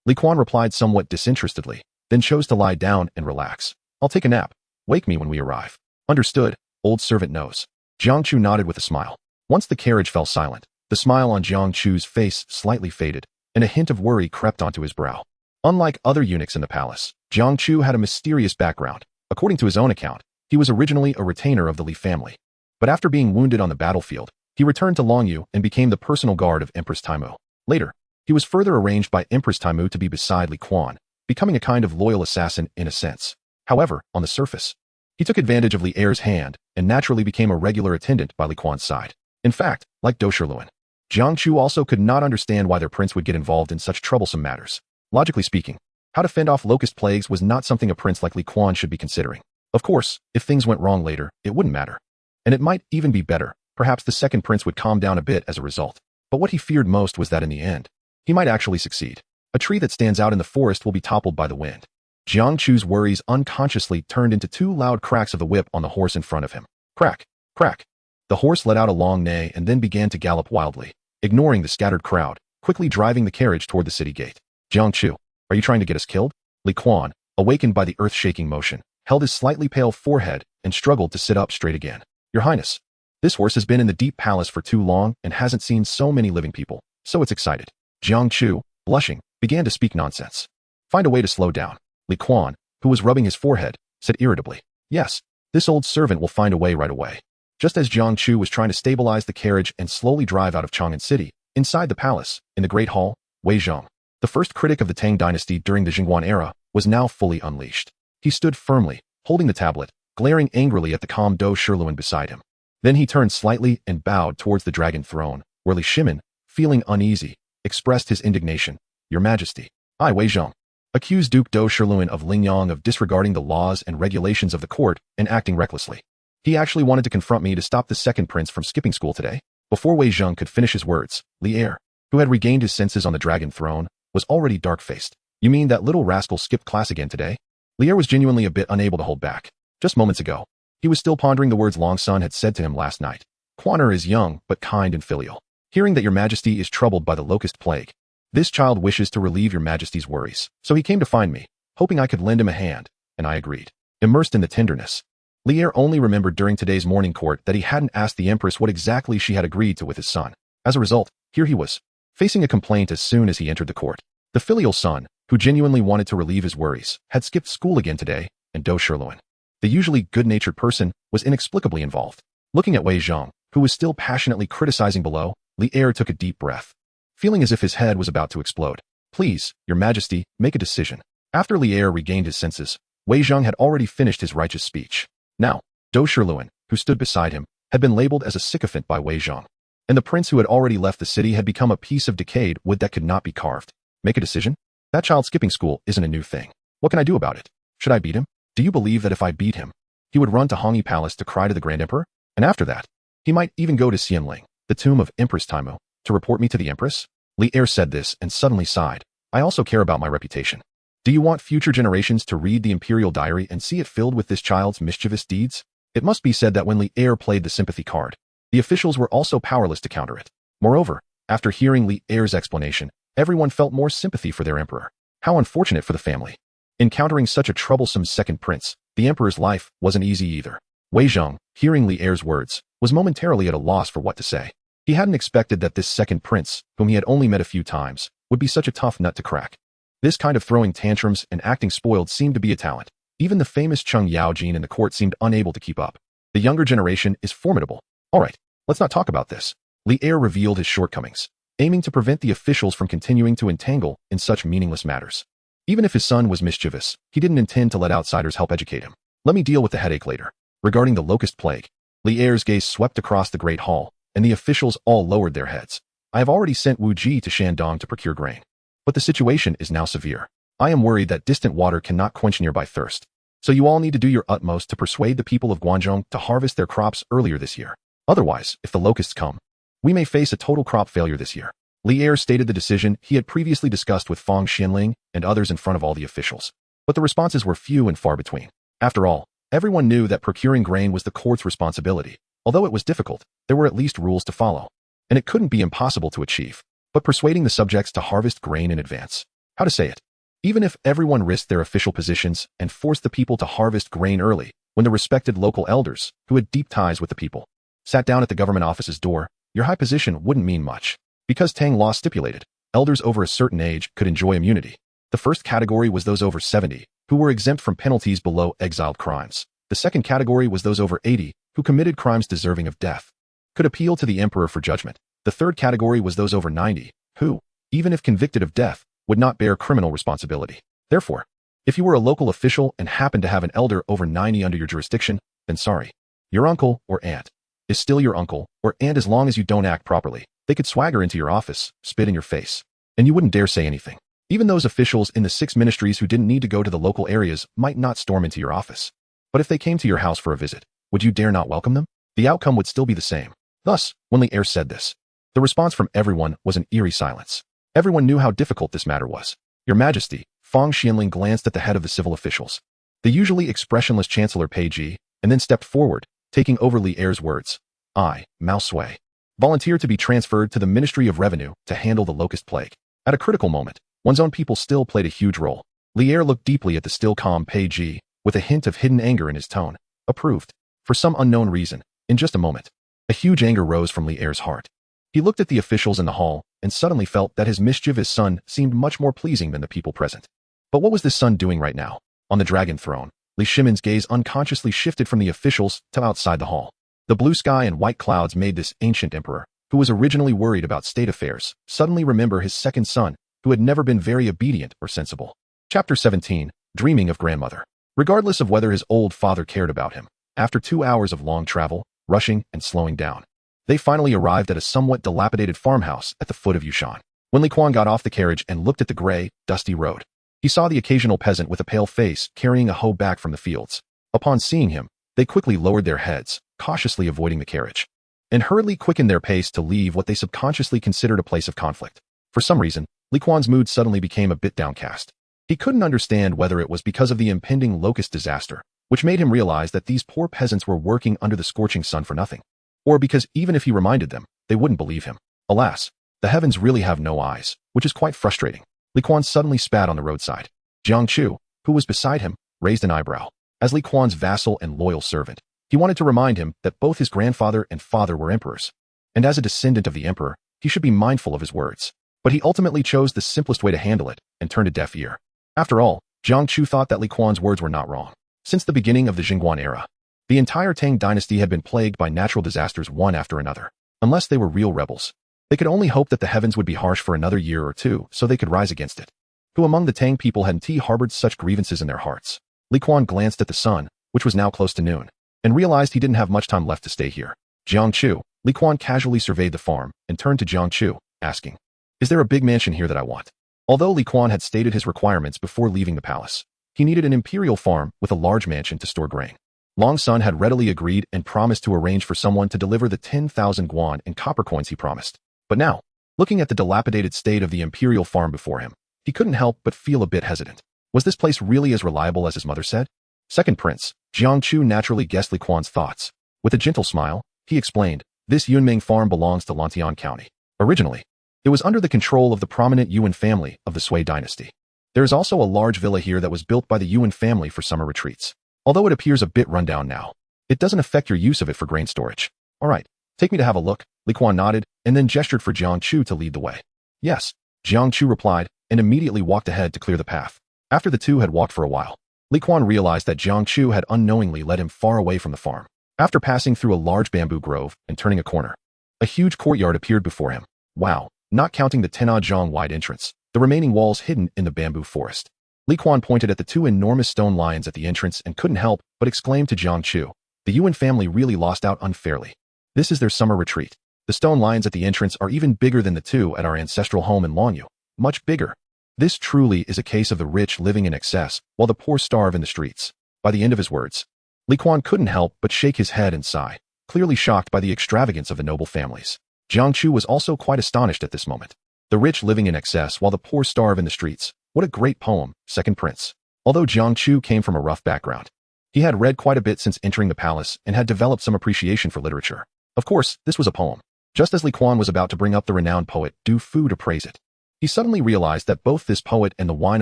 Li Kuan replied somewhat disinterestedly, then chose to lie down and relax. I'll take a nap. Wake me when we arrive. Understood, old servant knows. Jiang Chu nodded with a smile. Once the carriage fell silent, the smile on Jiang Chu's face slightly faded, and a hint of worry crept onto his brow. Unlike other eunuchs in the palace, Jiang Chu had a mysterious background. According to his own account, he was originally a retainer of the Li family. But after being wounded on the battlefield, he returned to Longyu and became the personal guard of Empress Ta Mu. Later, he was further arranged by Empress Ta Mu to be beside Li Kuan, becoming a kind of loyal assassin in a sense. However, on the surface, he took advantage of Li Er's hand and naturally became a regular attendant by Li Kuan's side. In fact, like Do Shirluan, Jiang Chu also could not understand why their prince would get involved in such troublesome matters. Logically speaking, how to fend off locust plagues was not something a prince like Li Kuan should be considering. Of course, if things went wrong later, it wouldn't matter. And it might even be better. Perhaps the second prince would calm down a bit as a result. But what he feared most was that in the end, he might actually succeed. A tree that stands out in the forest will be toppled by the wind. Jiang Chu's worries unconsciously turned into 2 loud cracks of the whip on the horse in front of him. Crack, crack. The horse let out a long neigh and then began to gallop wildly, ignoring the scattered crowd, quickly driving the carriage toward the city gate. Jiang Chu, are you trying to get us killed? Li Kuan, awakened by the earth-shaking motion, held his slightly pale forehead and struggled to sit up straight again. Your Highness, this horse has been in the deep palace for too long and hasn't seen so many living people, so it's excited. Jiang Chu, blushing, began to speak nonsense. Find a way to slow down. Li Kuan, who was rubbing his forehead, said irritably. Yes, this old servant will find a way right away. Just as Jiang Chu was trying to stabilize the carriage and slowly drive out of Chang'an City, inside the palace, in the Great Hall, Wei Zhang, the first critic of the Tang Dynasty during the Zhenguan era, was now fully unleashed. He stood firmly, holding the tablet, glaring angrily at the calm Do Shirluan beside him. Then he turned slightly and bowed towards the dragon throne, where Li Shimin, feeling uneasy, expressed his indignation. Your Majesty, I, Wei Zhang, accused Duke Do Shirluan of Lingyang of disregarding the laws and regulations of the court and acting recklessly. He actually wanted to confront me to stop the second prince from skipping school today. Before Wei Zhang could finish his words, Li Er, who had regained his senses on the dragon throne, was already dark-faced. You mean that little rascal skipped class again today? Li Er was genuinely a bit unable to hold back. Just moments ago, he was still pondering the words Long Sun had said to him last night. Kuan is young, but kind and filial. Hearing that your Majesty is troubled by the locust plague, this child wishes to relieve your Majesty's worries. So he came to find me, hoping I could lend him a hand, and I agreed. Immersed in the tenderness, Li Er only remembered during today's morning court that he hadn't asked the Empress what exactly she had agreed to with his son. As a result, here he was, facing a complaint as soon as he entered the court. The filial son, who genuinely wanted to relieve his worries, had skipped school again today, and Do Shirluan, the usually good-natured person, was inexplicably involved. Looking at Wei Zhang, who was still passionately criticizing below, Li Er took a deep breath, feeling as if his head was about to explode. Please, your Majesty, make a decision. After Li Er regained his senses, Wei Zhang had already finished his righteous speech. Now, Do Shirluan, who stood beside him, had been labeled as a sycophant by Wei Zhang, and the prince who had already left the city had become a piece of decayed wood that could not be carved. Make a decision? That child skipping school isn't a new thing. What can I do about it? Should I beat him? Do you believe that if I beat him, he would run to Hongyi Palace to cry to the Grand Emperor? And after that, he might even go to Xianling, the tomb of Empress Ta Mu, to report me to the Empress? Li Er said this and suddenly sighed. I also care about my reputation. Do you want future generations to read the imperial diary and see it filled with this child's mischievous deeds? It must be said that when Li Er played the sympathy card, the officials were also powerless to counter it. Moreover, after hearing Li Er's explanation, everyone felt more sympathy for their emperor. How unfortunate for the family. Encountering such a troublesome second prince, the emperor's life wasn't easy either. Wei Zheng, hearing Li Er's words, was momentarily at a loss for what to say. He hadn't expected that this second prince, whom he had only met a few times, would be such a tough nut to crack. This kind of throwing tantrums and acting spoiled seemed to be a talent. Even the famous Cheng Yaojin in the court seemed unable to keep up. The younger generation is formidable. Alright, let's not talk about this. Li Er revealed his shortcomings, aiming to prevent the officials from continuing to entangle in such meaningless matters. Even if his son was mischievous, he didn't intend to let outsiders help educate him. Let me deal with the headache later. Regarding the locust plague, Li Er's gaze swept across the great hall, and the officials all lowered their heads. I have already sent Wu Ji to Shandong to procure grain. But the situation is now severe. I am worried that distant water cannot quench nearby thirst. So you all need to do your utmost to persuade the people of Guangzhou to harvest their crops earlier this year. Otherwise, if the locusts come, we may face a total crop failure this year. Li Er stated the decision he had previously discussed with Fang Xianling and others in front of all the officials. But the responses were few and far between. After all, everyone knew that procuring grain was the court's responsibility. Although it was difficult, there were at least rules to follow. And it couldn't be impossible to achieve. But persuading the subjects to harvest grain in advance. How to say it? Even if everyone risked their official positions and forced the people to harvest grain early, when the respected local elders, who had deep ties with the people, sat down at the government office's door, your high position wouldn't mean much. Because Tang law stipulated, elders over a certain age could enjoy immunity. The first category was those over 70, who were exempt from penalties below exiled crimes. The second category was those over 80, who committed crimes deserving of death, could appeal to the emperor for judgment. The third category was those over 90, who, even if convicted of death, would not bear criminal responsibility. Therefore, if you were a local official and happened to have an elder over 90 under your jurisdiction, then sorry. Your uncle or aunt is still your uncle or aunt as long as you don't act properly. They could swagger into your office, spit in your face, and you wouldn't dare say anything. Even those officials in the 6 ministries who didn't need to go to the local areas might not storm into your office. But if they came to your house for a visit, would you dare not welcome them? The outcome would still be the same. Thus, when Li Er said this, the response from everyone was an eerie silence. Everyone knew how difficult this matter was. Your Majesty, Fang Xianling glanced at the head of the civil officials, the usually expressionless Chancellor Pei Ji, and then stepped forward, taking over Li Er's words. I, Mao Sui, volunteer to be transferred to the Ministry of Revenue to handle the locust plague. At a critical moment, one's own people still played a huge role. Li Er looked deeply at the still calm Pei Ji, with a hint of hidden anger in his tone. Approved. For some unknown reason, in just a moment, a huge anger rose from Li Er's heart. He looked at the officials in the hall and suddenly felt that his mischievous son seemed much more pleasing than the people present. But what was this son doing right now? On the dragon throne, Li Shimin's gaze unconsciously shifted from the officials to outside the hall. The blue sky and white clouds made this ancient emperor, who was originally worried about state affairs, suddenly remember his second son, who had never been very obedient or sensible. Chapter 17, Dreaming of Grandmother. Regardless of whether his old father cared about him, after 2 hours of long travel, rushing and slowing down, they finally arrived at a somewhat dilapidated farmhouse at the foot of Yushan. When Li Kuan got off the carriage and looked at the gray, dusty road, he saw the occasional peasant with a pale face carrying a hoe back from the fields. Upon seeing him, they quickly lowered their heads, cautiously avoiding the carriage, and hurriedly quickened their pace to leave what they subconsciously considered a place of conflict. For some reason, Li Kuan's mood suddenly became a bit downcast. He couldn't understand whether it was because of the impending locust disaster, which made him realize that these poor peasants were working under the scorching sun for nothing, or because even if he reminded them, they wouldn't believe him. Alas, the heavens really have no eyes, which is quite frustrating. Li Kuan suddenly spat on the roadside. Jiang Chu, who was beside him, raised an eyebrow. As Li Kuan's vassal and loyal servant, he wanted to remind him that both his grandfather and father were emperors, and as a descendant of the emperor, he should be mindful of his words. But he ultimately chose the simplest way to handle it and turned a deaf ear. After all, Jiang Chu thought that Li Kuan's words were not wrong. Since the beginning of the Zhenguan era, the entire Tang Dynasty had been plagued by natural disasters one after another. Unless they were real rebels, they could only hope that the heavens would be harsh for another year or two so they could rise against it. Who among the Tang people hadn't harbored such grievances in their hearts? Li Kuan glanced at the sun, which was now close to noon, and realized he didn't have much time left to stay here. Jiang Chu, Li Kuan casually surveyed the farm and turned to Jiang Chu, asking, "Is there a big mansion here that I want?" Although Li Kuan had stated his requirements before leaving the palace, he needed an imperial farm with a large mansion to store grain. Long Sun had readily agreed and promised to arrange for someone to deliver the 10,000 guan in copper coins he promised. But now, looking at the dilapidated state of the imperial farm before him, he couldn't help but feel a bit hesitant. Was this place really as reliable as his mother said? Second Prince, Jiang Chu naturally guessed Li Kuan's thoughts. With a gentle smile, he explained, this Yunming farm belongs to Lantian County. Originally, it was under the control of the prominent Yuan family of the Sui dynasty. There is also a large villa here that was built by the Yuan family for summer retreats. Although it appears a bit rundown now, it doesn't affect your use of it for grain storage. All right, take me to have a look. Li Kuan nodded and then gestured for Jiang Chu to lead the way. Yes, Jiang Chu replied and immediately walked ahead to clear the path. After the two had walked for a while, Li Kuan realized that Jiang Chu had unknowingly led him far away from the farm. After passing through a large bamboo grove and turning a corner, a huge courtyard appeared before him. Wow, not counting the 10-odd wide entrance, the remaining walls hidden in the bamboo forest. Li Kuan pointed at the two enormous stone lions at the entrance and couldn't help but exclaim to Jiang Chu, the Yuan family really lost out unfairly. This is their summer retreat. The stone lions at the entrance are even bigger than the two at our ancestral home in Xuanwu. Much bigger. This truly is a case of the rich living in excess while the poor starve in the streets. By the end of his words, Li Kuan couldn't help but shake his head and sigh, clearly shocked by the extravagance of the noble families. Jiang Chu was also quite astonished at this moment. The rich living in excess while the poor starve in the streets. What a great poem, Second Prince. Although Jiang Chu came from a rough background, he had read quite a bit since entering the palace and had developed some appreciation for literature. Of course, this was a poem. Just as Li Kuan was about to bring up the renowned poet Du Fu to praise it, he suddenly realized that both this poet and the wine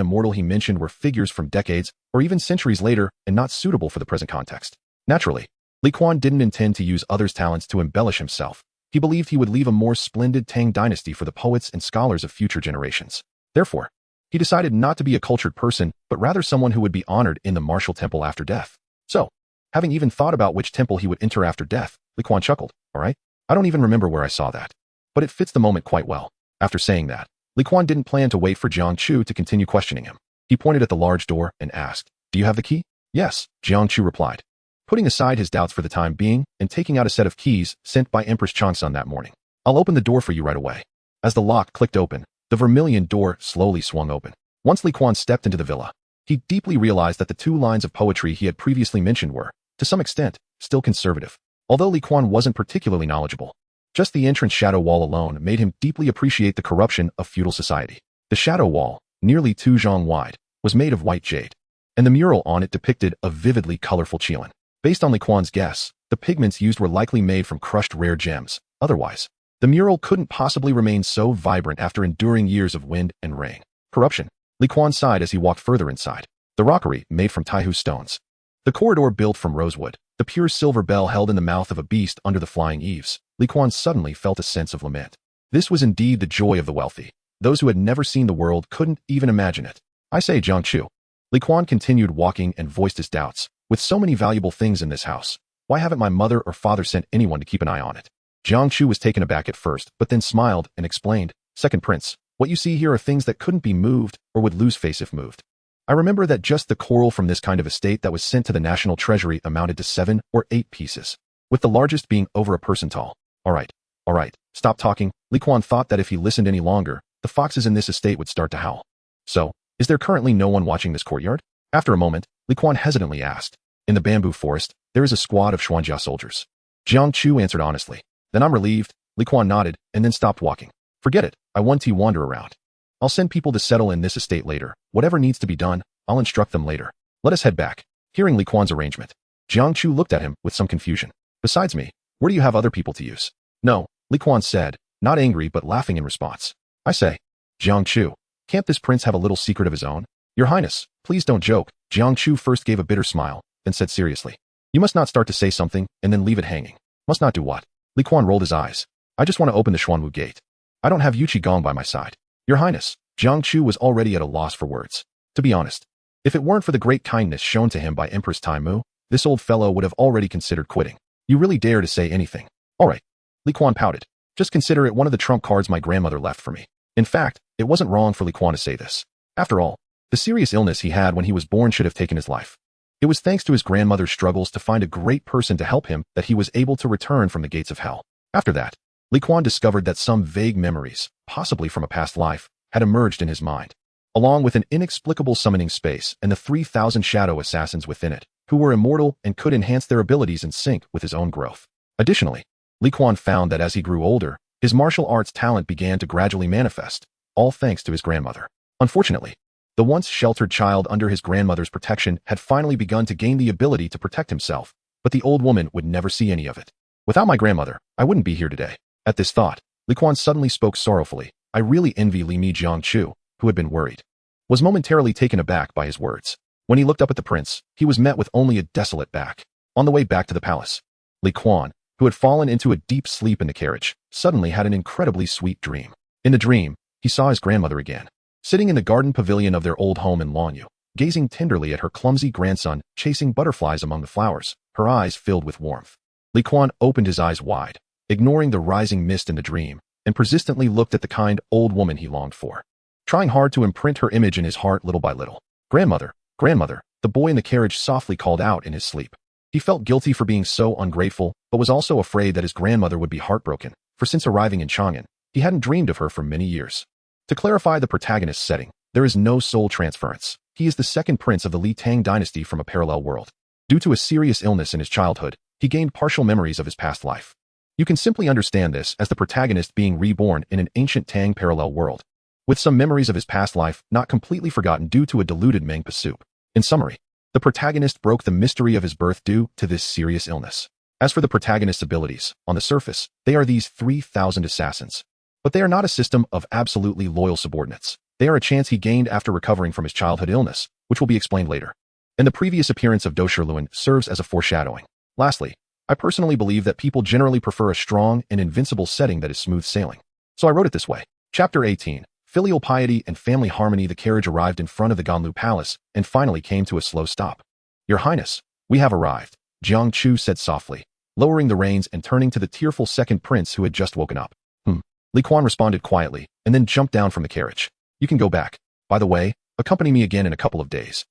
immortal he mentioned were figures from decades or even centuries later and not suitable for the present context. Naturally, Li Kuan didn't intend to use others' talents to embellish himself. He believed he would leave a more splendid Tang Dynasty for the poets and scholars of future generations. Therefore, he decided not to be a cultured person, but rather someone who would be honored in the martial temple after death. So, having even thought about which temple he would enter after death, Li Kuan chuckled, all right? I don't even remember where I saw that. But it fits the moment quite well. After saying that, Li Kuan didn't plan to wait for Jiang Chu to continue questioning him. He pointed at the large door and asked, do you have the key? Yes, Jiang Chu replied, putting aside his doubts for the time being and taking out a set of keys sent by Empress Chang'an that morning. I'll open the door for you right away. As the lock clicked open, the vermilion door slowly swung open. Once Li Kuan stepped into the villa, he deeply realized that the two lines of poetry he had previously mentioned were, to some extent, still conservative. Although Li Kuan wasn't particularly knowledgeable, just the entrance shadow wall alone made him deeply appreciate the corruption of feudal society. The shadow wall, nearly 2 zhang wide, was made of white jade, and the mural on it depicted a vividly colorful Qilin. Based on Li Kuan's guess, the pigments used were likely made from crushed rare gems. Otherwise, the mural couldn't possibly remain so vibrant after enduring years of wind and rain. Corruption. Li Kuan sighed as he walked further inside. The rockery, made from Taihu stones. The corridor built from rosewood. The pure silver bell held in the mouth of a beast under the flying eaves. Li Kuan suddenly felt a sense of lament. This was indeed the joy of the wealthy. Those who had never seen the world couldn't even imagine it. I say, Jiang Chu. Li Kuan continued walking and voiced his doubts. With so many valuable things in this house, why haven't my mother or father sent anyone to keep an eye on it? Jiang Chu was taken aback at first, but then smiled and explained, Second Prince, what you see here are things that couldn't be moved or would lose face if moved. I remember that just the coral from this kind of estate that was sent to the national treasury amounted to 7 or 8 pieces, with the largest being over a person tall. All right, stop talking. Li Kuan thought that if he listened any longer, the foxes in this estate would start to howl. So, is there currently no one watching this courtyard? After a moment, Li Kuan hesitantly asked, in the bamboo forest, there is a squad of Xuanjia soldiers. Jiang Chu answered honestly. Then I'm relieved. Li Kuan nodded and then stopped walking. Forget it, I want to wander around. I'll send people to settle in this estate later. Whatever needs to be done, I'll instruct them later. Let us head back. Hearing Li Kuan's arrangement, Jiang Chu looked at him with some confusion. Besides me, where do you have other people to use? No, Li Kuan said, not angry but laughing in response. I say, Jiang Chu, can't this prince have a little secret of his own? Your Highness, please don't joke. Jiang Chu first gave a bitter smile, then said seriously. You must not start to say something and then leave it hanging. Must not do what? Li Kuan rolled his eyes. I just want to open the Xuanwu Gate. I don't have Yuqi Gong by my side. Your Highness, Jiang Chu was already at a loss for words. To be honest, if it weren't for the great kindness shown to him by Empress Ta Mu, this old fellow would have already considered quitting. You really dare to say anything? All right. Li Kuan pouted. Just consider it one of the trump cards my grandmother left for me. In fact, it wasn't wrong for Li Kuan to say this. After all, the serious illness he had when he was born should have taken his life. It was thanks to his grandmother's struggles to find a great person to help him that he was able to return from the gates of hell. After that, Li Kuan discovered that some vague memories, possibly from a past life, had emerged in his mind, along with an inexplicable summoning space and the 3,000 shadow assassins within it, who were immortal and could enhance their abilities in sync with his own growth. Additionally, Li Kuan found that as he grew older, his martial arts talent began to gradually manifest, all thanks to his grandmother. Unfortunately, The once sheltered child under his grandmother's protection had finally begun to gain the ability to protect himself, but the old woman would never see any of it. Without my grandmother, I wouldn't be here today. At this thought, Kuan suddenly spoke sorrowfully. I really envy Li Mi Jiangchu, who had been worried, was momentarily taken aback by his words. When he looked up at the prince, he was met with only a desolate back. On the way back to the palace, Kuan, who had fallen into a deep sleep in the carriage, suddenly had an incredibly sweet dream. In the dream, he saw his grandmother again, sitting in the garden pavilion of their old home in Xuanwu, gazing tenderly at her clumsy grandson chasing butterflies among the flowers, her eyes filled with warmth. Kuan opened his eyes wide, ignoring the rising mist in the dream, and persistently looked at the kind old woman he longed for, trying hard to imprint her image in his heart little by little. Grandmother, grandmother, the boy in the carriage softly called out in his sleep. He felt guilty for being so ungrateful, but was also afraid that his grandmother would be heartbroken, for since arriving in Chang'an, he hadn't dreamed of her for many years. To clarify the protagonist's setting, there is no soul transference. He is the second prince of the Tang Dynasty from a parallel world. Due to a serious illness in his childhood, he gained partial memories of his past life. You can simply understand this as the protagonist being reborn in an ancient Tang parallel world, with some memories of his past life not completely forgotten due to a diluted Mengpa soup. In summary, the protagonist broke the mystery of his birth due to this serious illness. As for the protagonist's abilities, on the surface, they are these 3,000 assassins. But they are not a system of absolutely loyal subordinates. They are a chance he gained after recovering from his childhood illness, which will be explained later. And the previous appearance of Dosherluan serves as a foreshadowing. Lastly, I personally believe that people generally prefer a strong and invincible setting that is smooth sailing. So I wrote it this way. Chapter 18. Filial piety and family harmony. The carriage arrived in front of the Xuanwu Palace and finally came to a slow stop. Your Highness, we have arrived, Jiangchu said softly, lowering the reins and turning to the tearful second prince who had just woken up. Kuan responded quietly and then jumped down from the carriage. You can go back. By the way, accompany me again in a couple of days.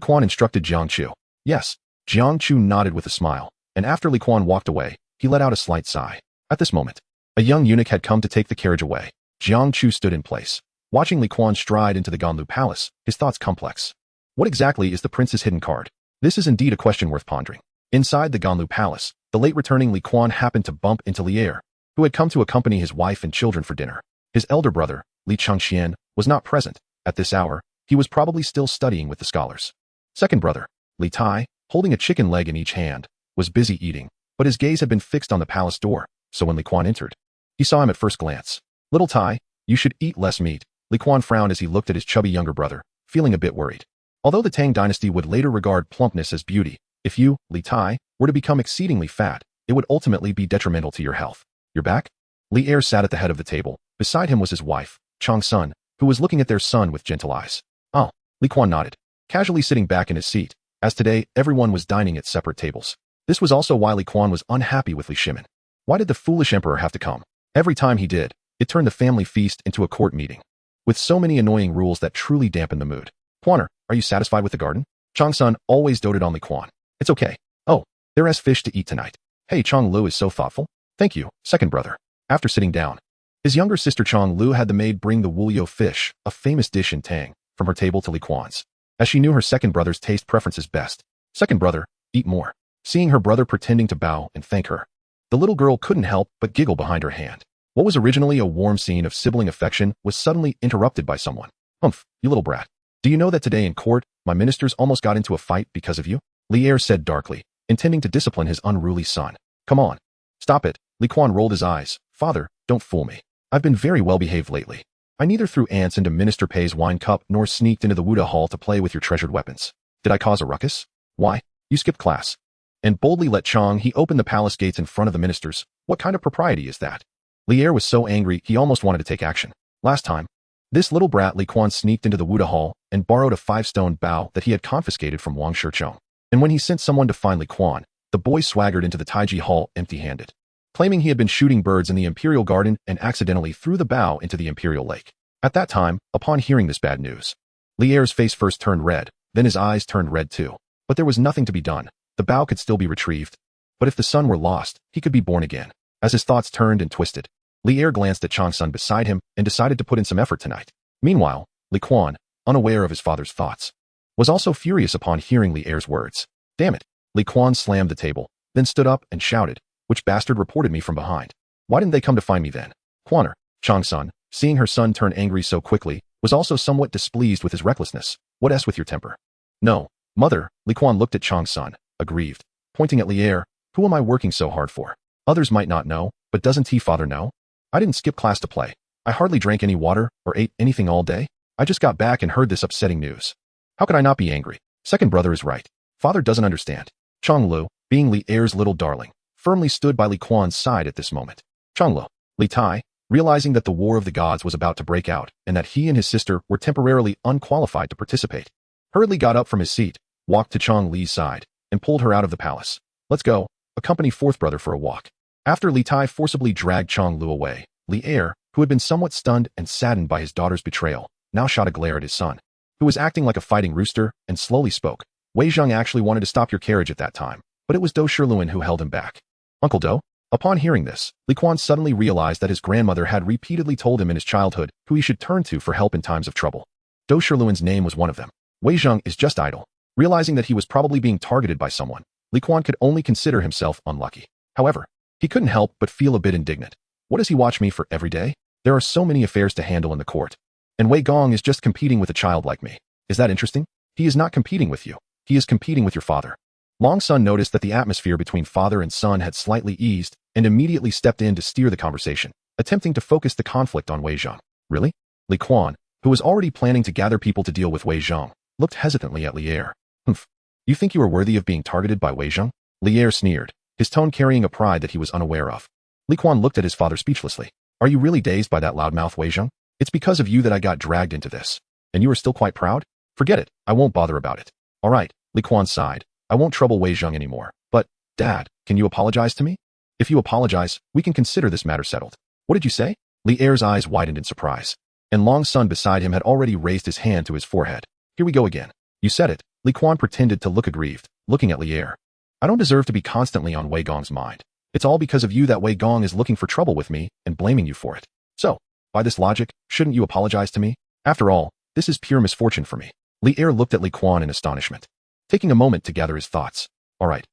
Kuan instructed Jiangchu. Yes. Jiangchu nodded with a smile, and after Kuan walked away, he let out a slight sigh. At this moment, a young eunuch had come to take the carriage away. Jiangchu stood in place, watching Kuan stride into the Xuanwu Palace, his thoughts complex. What exactly is the prince's hidden card? This is indeed a question worth pondering. Inside the Xuanwu Palace, the late returning Kuan happened to bump into Li'er, who had come to accompany his wife and children for dinner. His elder brother, Li Changxian, was not present. At this hour, he was probably still studying with the scholars. Second brother, Li Tai, holding a chicken leg in each hand, was busy eating, but his gaze had been fixed on the palace door, so when Kuan entered, he saw him at first glance. Little Tai, you should eat less meat. Kuan frowned as he looked at his chubby younger brother, feeling a bit worried. Although the Tang Dynasty would later regard plumpness as beauty, if you, Li Tai, were to become exceedingly fat, it would ultimately be detrimental to your health. You're back? Li'er sat at the head of the table. Beside him was his wife, Chang'an, who was looking at their son with gentle eyes. Oh, Kuan nodded, casually sitting back in his seat, as today everyone was dining at separate tables. This was also why Kuan was unhappy with Li Shimin. Why did the foolish emperor have to come? Every time he did, it turned the family feast into a court meeting, with so many annoying rules that truly dampened the mood. Kuaner, are you satisfied with the garden? Chang'an always doted on Kuan. It's okay. Oh, there is fish to eat tonight. Hey, Chang Lu is so thoughtful. Thank you, second brother. After sitting down, his younger sister Chang Lu had the maid bring the willows fish, a famous dish in Tang, from her table to Kuan's, as she knew her second brother's taste preferences best. Second brother, eat more. Seeing her brother pretending to bow and thank her, the little girl couldn't help but giggle behind her hand. What was originally a warm scene of sibling affection was suddenly interrupted by someone. Humph, you little brat. Do you know that today in court, my ministers almost got into a fight because of you? Li'er said darkly, intending to discipline his unruly son. Come on. Stop it. Kuan rolled his eyes. Father, don't fool me. I've been very well behaved lately. I neither threw ants into Minister Pei's wine cup nor sneaked into the Wuda Hall to play with your treasured weapons. Did I cause a ruckus? Why? You skipped class. And boldly let Chang he open the palace gates in front of the ministers. What kind of propriety is that? Li'er was so angry he almost wanted to take action. Last time, this little brat Kuan sneaked into the Wuda Hall and borrowed a 5-stone bow that he had confiscated from Wang Shichong. And when he sent someone to find Kuan, the boy swaggered into the Taiji Hall empty-handed, claiming he had been shooting birds in the Imperial Garden and accidentally threw the bow into the Imperial Lake. At that time, upon hearing this bad news, Li'er's face first turned red, then his eyes turned red too. But there was nothing to be done. The bow could still be retrieved. But if the son were lost, he could be born again. As his thoughts turned and twisted, Li'er glanced at Chang'an beside him and decided to put in some effort tonight. Meanwhile, Kuan, unaware of his father's thoughts, was also furious upon hearing Li'er's words. Damn it. Kuan slammed the table, then stood up and shouted, which bastard reported me from behind? Why didn't they come to find me then? Kuaner, Chang'an, seeing her son turn angry so quickly, was also somewhat displeased with his recklessness. What's with your temper? No, mother, Li Kuan looked at Chang's son, aggrieved, pointing at Li Er. Who am I working so hard for? Others might not know, but doesn't he father know? I didn't skip class to play. I hardly drank any water or ate anything all day. I just got back and heard this upsetting news. How could I not be angry? Second brother is right. Father doesn't understand. Changlu, being Li Er's little darling, firmly stood by Li Kuan's side at this moment. Changlu, Li Tai, realizing that the War of the Gods was about to break out and that he and his sister were temporarily unqualified to participate, hurriedly got up from his seat, walked to Chang Li's side, and pulled her out of the palace. Let's go. Accompany fourth brother for a walk. After Li Tai forcibly dragged Chang Lu away, Li Er, who had been somewhat stunned and saddened by his daughter's betrayal, now shot a glare at his son, who was acting like a fighting rooster, and slowly spoke. Wei Zheng actually wanted to stop your carriage at that time, but it was Dou Shiluan who held him back. Uncle Dou? Upon hearing this, Li Kuan suddenly realized that his grandmother had repeatedly told him in his childhood who he should turn to for help in times of trouble. Dou Shiluan's name was one of them. Wei Zheng is just idle. Realizing that he was probably being targeted by someone, Li Kuan could only consider himself unlucky. However, he couldn't help but feel a bit indignant. What does he watch me for every day? There are so many affairs to handle in the court. And Wei Gong is just competing with a child like me. Is that interesting? He is not competing with you. He is competing with your father. Long Sun noticed that the atmosphere between father and son had slightly eased and immediately stepped in to steer the conversation, attempting to focus the conflict on Wei Zheng. Really? Li Kuan, who was already planning to gather people to deal with Wei Zheng, looked hesitantly at Li Er. Humph. You think you are worthy of being targeted by Wei Zheng? Li Er sneered, his tone carrying a pride that he was unaware of. Li Kuan looked at his father speechlessly. Are you really dazed by that loudmouth Wei Zheng? It's because of you that I got dragged into this. And you are still quite proud? Forget it, I won't bother about it. All right, Li Kuan sighed. I won't trouble Wei Zheng anymore. But, Dad, can you apologize to me? If you apologize, we can consider this matter settled. What did you say? Li Er's eyes widened in surprise. And Long Sun beside him had already raised his hand to his forehead. Here we go again. You said it. Li Kuan pretended to look aggrieved, looking at Li Er. I don't deserve to be constantly on Wei Gong's mind. It's all because of you that Wei Gong is looking for trouble with me and blaming you for it. So, by this logic, shouldn't you apologize to me? After all, this is pure misfortune for me. Li Er looked at Li Kuan in astonishment, taking a moment to gather his thoughts. All right,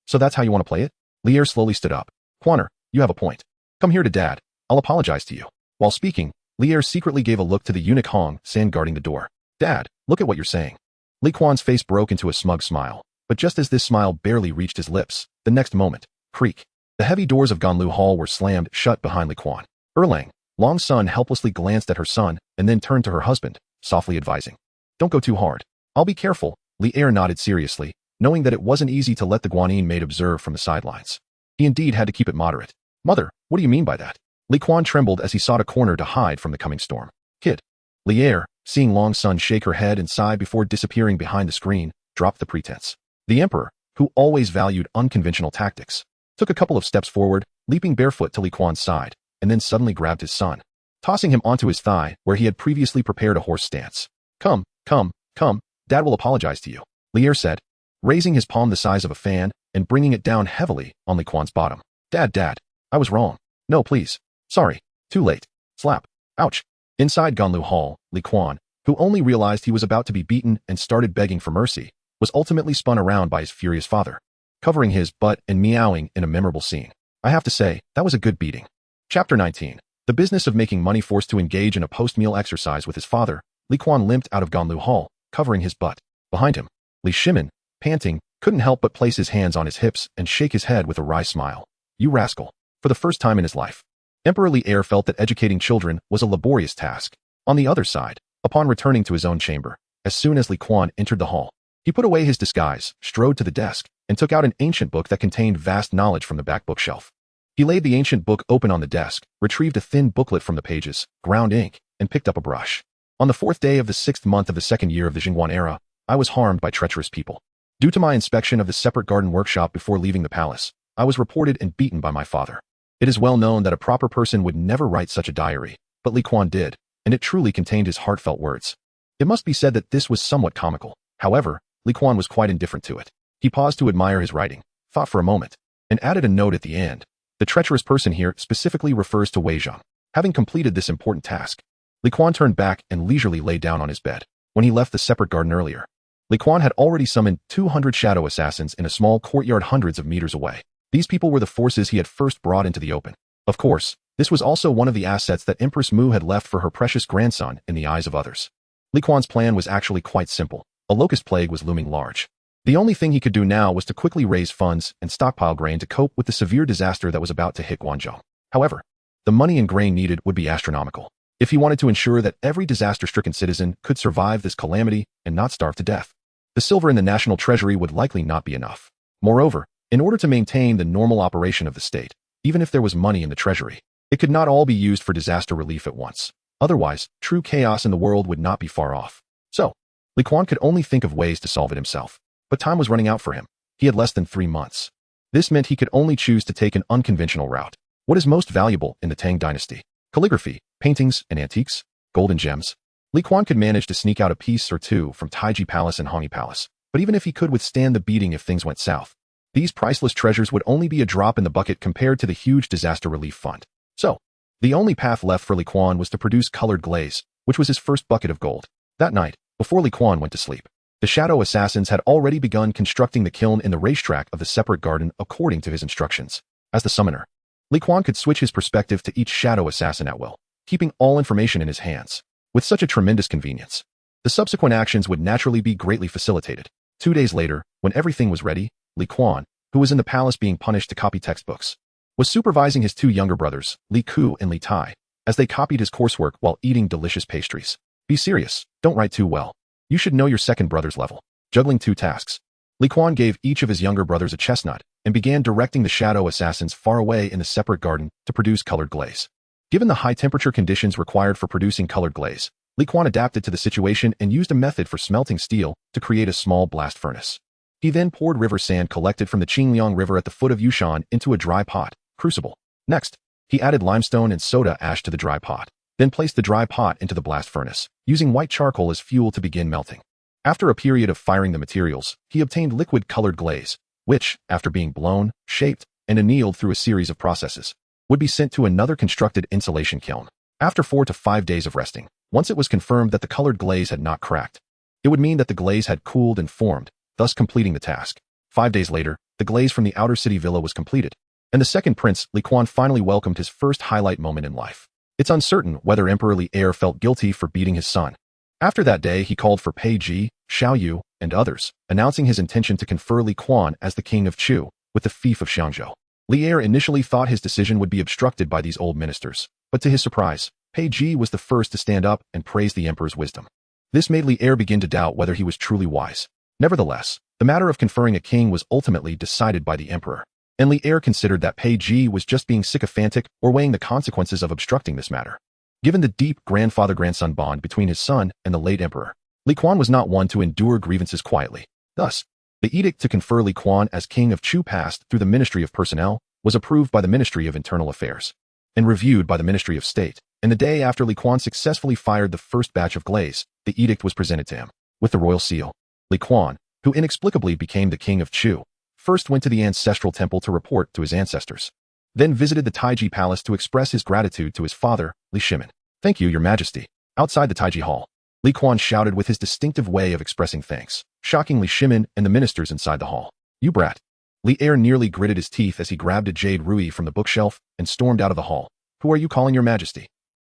so that's how you want to play it? Li Er slowly stood up. Kuaner, you have a point. Come here to Dad. I'll apologize to you. While speaking, Li Er secretly gave a look to the eunuch Hong San guarding the door. Dad, look at what you're saying. Li Kuan's face broke into a smug smile, but just as this smile barely reached his lips, the next moment, creak, the heavy doors of Ganlu Hall were slammed shut behind Li Kuan. Erlang, Long Sun helplessly glanced at her son and then turned to her husband, softly advising. Don't go too hard. I'll be careful. Li Er nodded seriously, knowing that it wasn't easy to let the Guanyin maid observe from the sidelines. He indeed had to keep it moderate. Mother, what do you mean by that? Li Kuan trembled as he sought a corner to hide from the coming storm. Kid. Li Er, seeing Long Sun shake her head and sigh before disappearing behind the screen, dropped the pretense. The emperor, who always valued unconventional tactics, took a couple of steps forward, leaping barefoot to Li Kuan's side, and then suddenly grabbed his son, tossing him onto his thigh where he had previously prepared a horse stance. Come, Dad will apologize to you, Li Er said, raising his palm the size of a fan and bringing it down heavily on Li Kuan's bottom. Dad, I was wrong. No, please. Sorry. Too late. Slap. Ouch. Inside Ganlu Hall, Li Kuan, who only realized he was about to be beaten and started begging for mercy, was ultimately spun around by his furious father, covering his butt and meowing in a memorable scene. I have to say, that was a good beating. Chapter 19. The business of making money. Forced to engage in a post-meal exercise with his father, Li Kuan limped out of Ganlu Hall, covering his butt. Behind him, Li Shimin, panting, couldn't help but place his hands on his hips and shake his head with a wry smile. You rascal. For the first time in his life, Emperor Li Er felt that educating children was a laborious task. On the other side, upon returning to his own chamber, as soon as Li Kuan entered the hall, he put away his disguise, strode to the desk, and took out an ancient book that contained vast knowledge from the back bookshelf. He laid the ancient book open on the desk, retrieved a thin booklet from the pages, ground ink, and picked up a brush. On the 4th day of the 6th month of the 2nd year of the Zhenguan era, I was harmed by treacherous people. Due to my inspection of the separate garden workshop before leaving the palace, I was reported and beaten by my father. It is well known that a proper person would never write such a diary, but Li Kuan did, and it truly contained his heartfelt words. It must be said that this was somewhat comical. However, Li Kuan was quite indifferent to it. He paused to admire his writing, thought for a moment, and added a note at the end. The treacherous person here specifically refers to Wei Zheng. Having completed this important task, Li Kuan turned back and leisurely lay down on his bed. When he left the separate garden earlier, Li Kuan had already summoned 200 shadow assassins in a small courtyard hundreds of meters away. These people were the forces he had first brought into the open. Of course, This was also one of the assets that Empress Mu had left for her precious grandson in the eyes of others. Li Kuan's plan was actually quite simple. A locust plague was looming large. The only thing he could do now was to quickly raise funds and stockpile grain to cope with the severe disaster that was about to hit Guangzhou. However, the money and grain needed would be astronomical if he wanted to ensure that every disaster-stricken citizen could survive this calamity and not starve to death. The silver in the national treasury would likely not be enough. Moreover, in order to maintain the normal operation of the state, even if there was money in the treasury, it could not all be used for disaster relief at once. Otherwise, true chaos in the world would not be far off. So, Li Kuan could only think of ways to solve it himself. But time was running out for him. He had less than 3 months. This meant he could only choose to take an unconventional route. What is most valuable in the Tang Dynasty? Calligraphy, paintings, and antiques? Gold and gems? Li Kuan could manage to sneak out a piece or two from Taiji Palace and Hongyi Palace. But even if he could withstand the beating if things went south, these priceless treasures would only be a drop in the bucket compared to the huge disaster relief fund. So, the only path left for Li Kuan was to produce colored glaze, which was his first bucket of gold. That night, before Li Kuan went to sleep, the shadow assassins had already begun constructing the kiln in the racetrack of the separate garden according to his instructions. As the summoner, Li Kuan could switch his perspective to each shadow assassin at will, keeping all information in his hands. With such a tremendous convenience, the subsequent actions would naturally be greatly facilitated. 2 days later, when everything was ready, Li Kuan, who was in the palace being punished to copy textbooks, was supervising his 2 younger brothers, Li Ku and Li Tai, as they copied his coursework while eating delicious pastries. Be serious, don't write too well. You should know your second brother's level. Juggling 2 tasks. Li Kuan gave each of his younger brothers a chestnut and began directing the shadow assassins far away in the separate garden to produce colored glaze. Given the high temperature conditions required for producing colored glaze, Li Kuan adapted to the situation and used a method for smelting steel to create a small blast furnace. He then poured river sand collected from the Qingliang River at the foot of Yushan into a dry pot, crucible. Next, he added limestone and soda ash to the dry pot, then placed the dry pot into the blast furnace, using white charcoal as fuel to begin melting. After a period of firing the materials, he obtained liquid-colored glaze, which, after being blown, shaped, and annealed through a series of processes, would be sent to another constructed insulation kiln. After 4 to 5 days of resting, once it was confirmed that the colored glaze had not cracked, it would mean that the glaze had cooled and formed, thus completing the task. 5 days later, the glaze from the outer city villa was completed, and the second prince, Li Kuan, finally welcomed his first highlight moment in life. It's uncertain whether Emperor Li Er felt guilty for beating his son. After that day, he called for Pei Ji, Xiao Yu, and others, announcing his intention to confer Li Kuan as the king of Chu, with the fief of Xiangzhou. Li Er initially thought his decision would be obstructed by these old ministers, but to his surprise, Pei Ji was the first to stand up and praise the emperor's wisdom. This made Li Er begin to doubt whether he was truly wise. Nevertheless, the matter of conferring a king was ultimately decided by the emperor, and Li Er considered that Pei Ji was just being sycophantic or weighing the consequences of obstructing this matter. Given the deep grandfather-grandson bond between his son and the late emperor, Li Kuan was not one to endure grievances quietly. Thus, the edict to confer Li Kuan as king of Chu passed through the Ministry of Personnel, was approved by the Ministry of Internal Affairs, and reviewed by the Ministry of State. And the day after Li Kuan successfully fired the first batch of glaze, the edict was presented to him. With the royal seal, Li Kuan, who inexplicably became the king of Chu, first went to the ancestral temple to report to his ancestors, then visited the Taiji Palace to express his gratitude to his father, Li Shimin. Thank you, your majesty. Outside the Taiji Hall, Li Kuan shouted with his distinctive way of expressing thanks, shocking Li Shimin and the ministers inside the hall. You brat. Li Er nearly gritted his teeth as he grabbed a jade ruby from the bookshelf and stormed out of the hall. Who are you calling your majesty?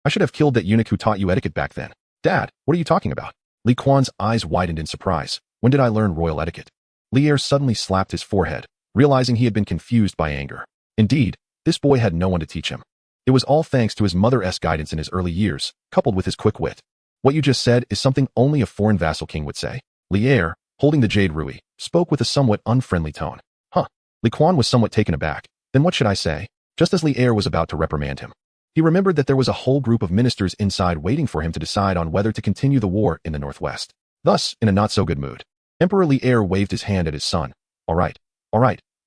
I should have killed that eunuch who taught you etiquette back then. Dad, what are you talking about? Li Kuan's eyes widened in surprise. When did I learn royal etiquette? Li Er suddenly slapped his forehead, realizing he had been confused by anger. Indeed, this boy had no one to teach him. It was all thanks to his mother's guidance in his early years, coupled with his quick wit. What you just said is something only a foreign vassal king would say. Li Er, holding the jade ruby, spoke with a somewhat unfriendly tone. Huh. Li Kuan was somewhat taken aback. Then what should I say? Just as Li Er was about to reprimand him, he remembered that there was a whole group of ministers inside waiting for him to decide on whether to continue the war in the northwest. Thus, in a not-so-good mood, Emperor Li Er waved his hand at his son. All right,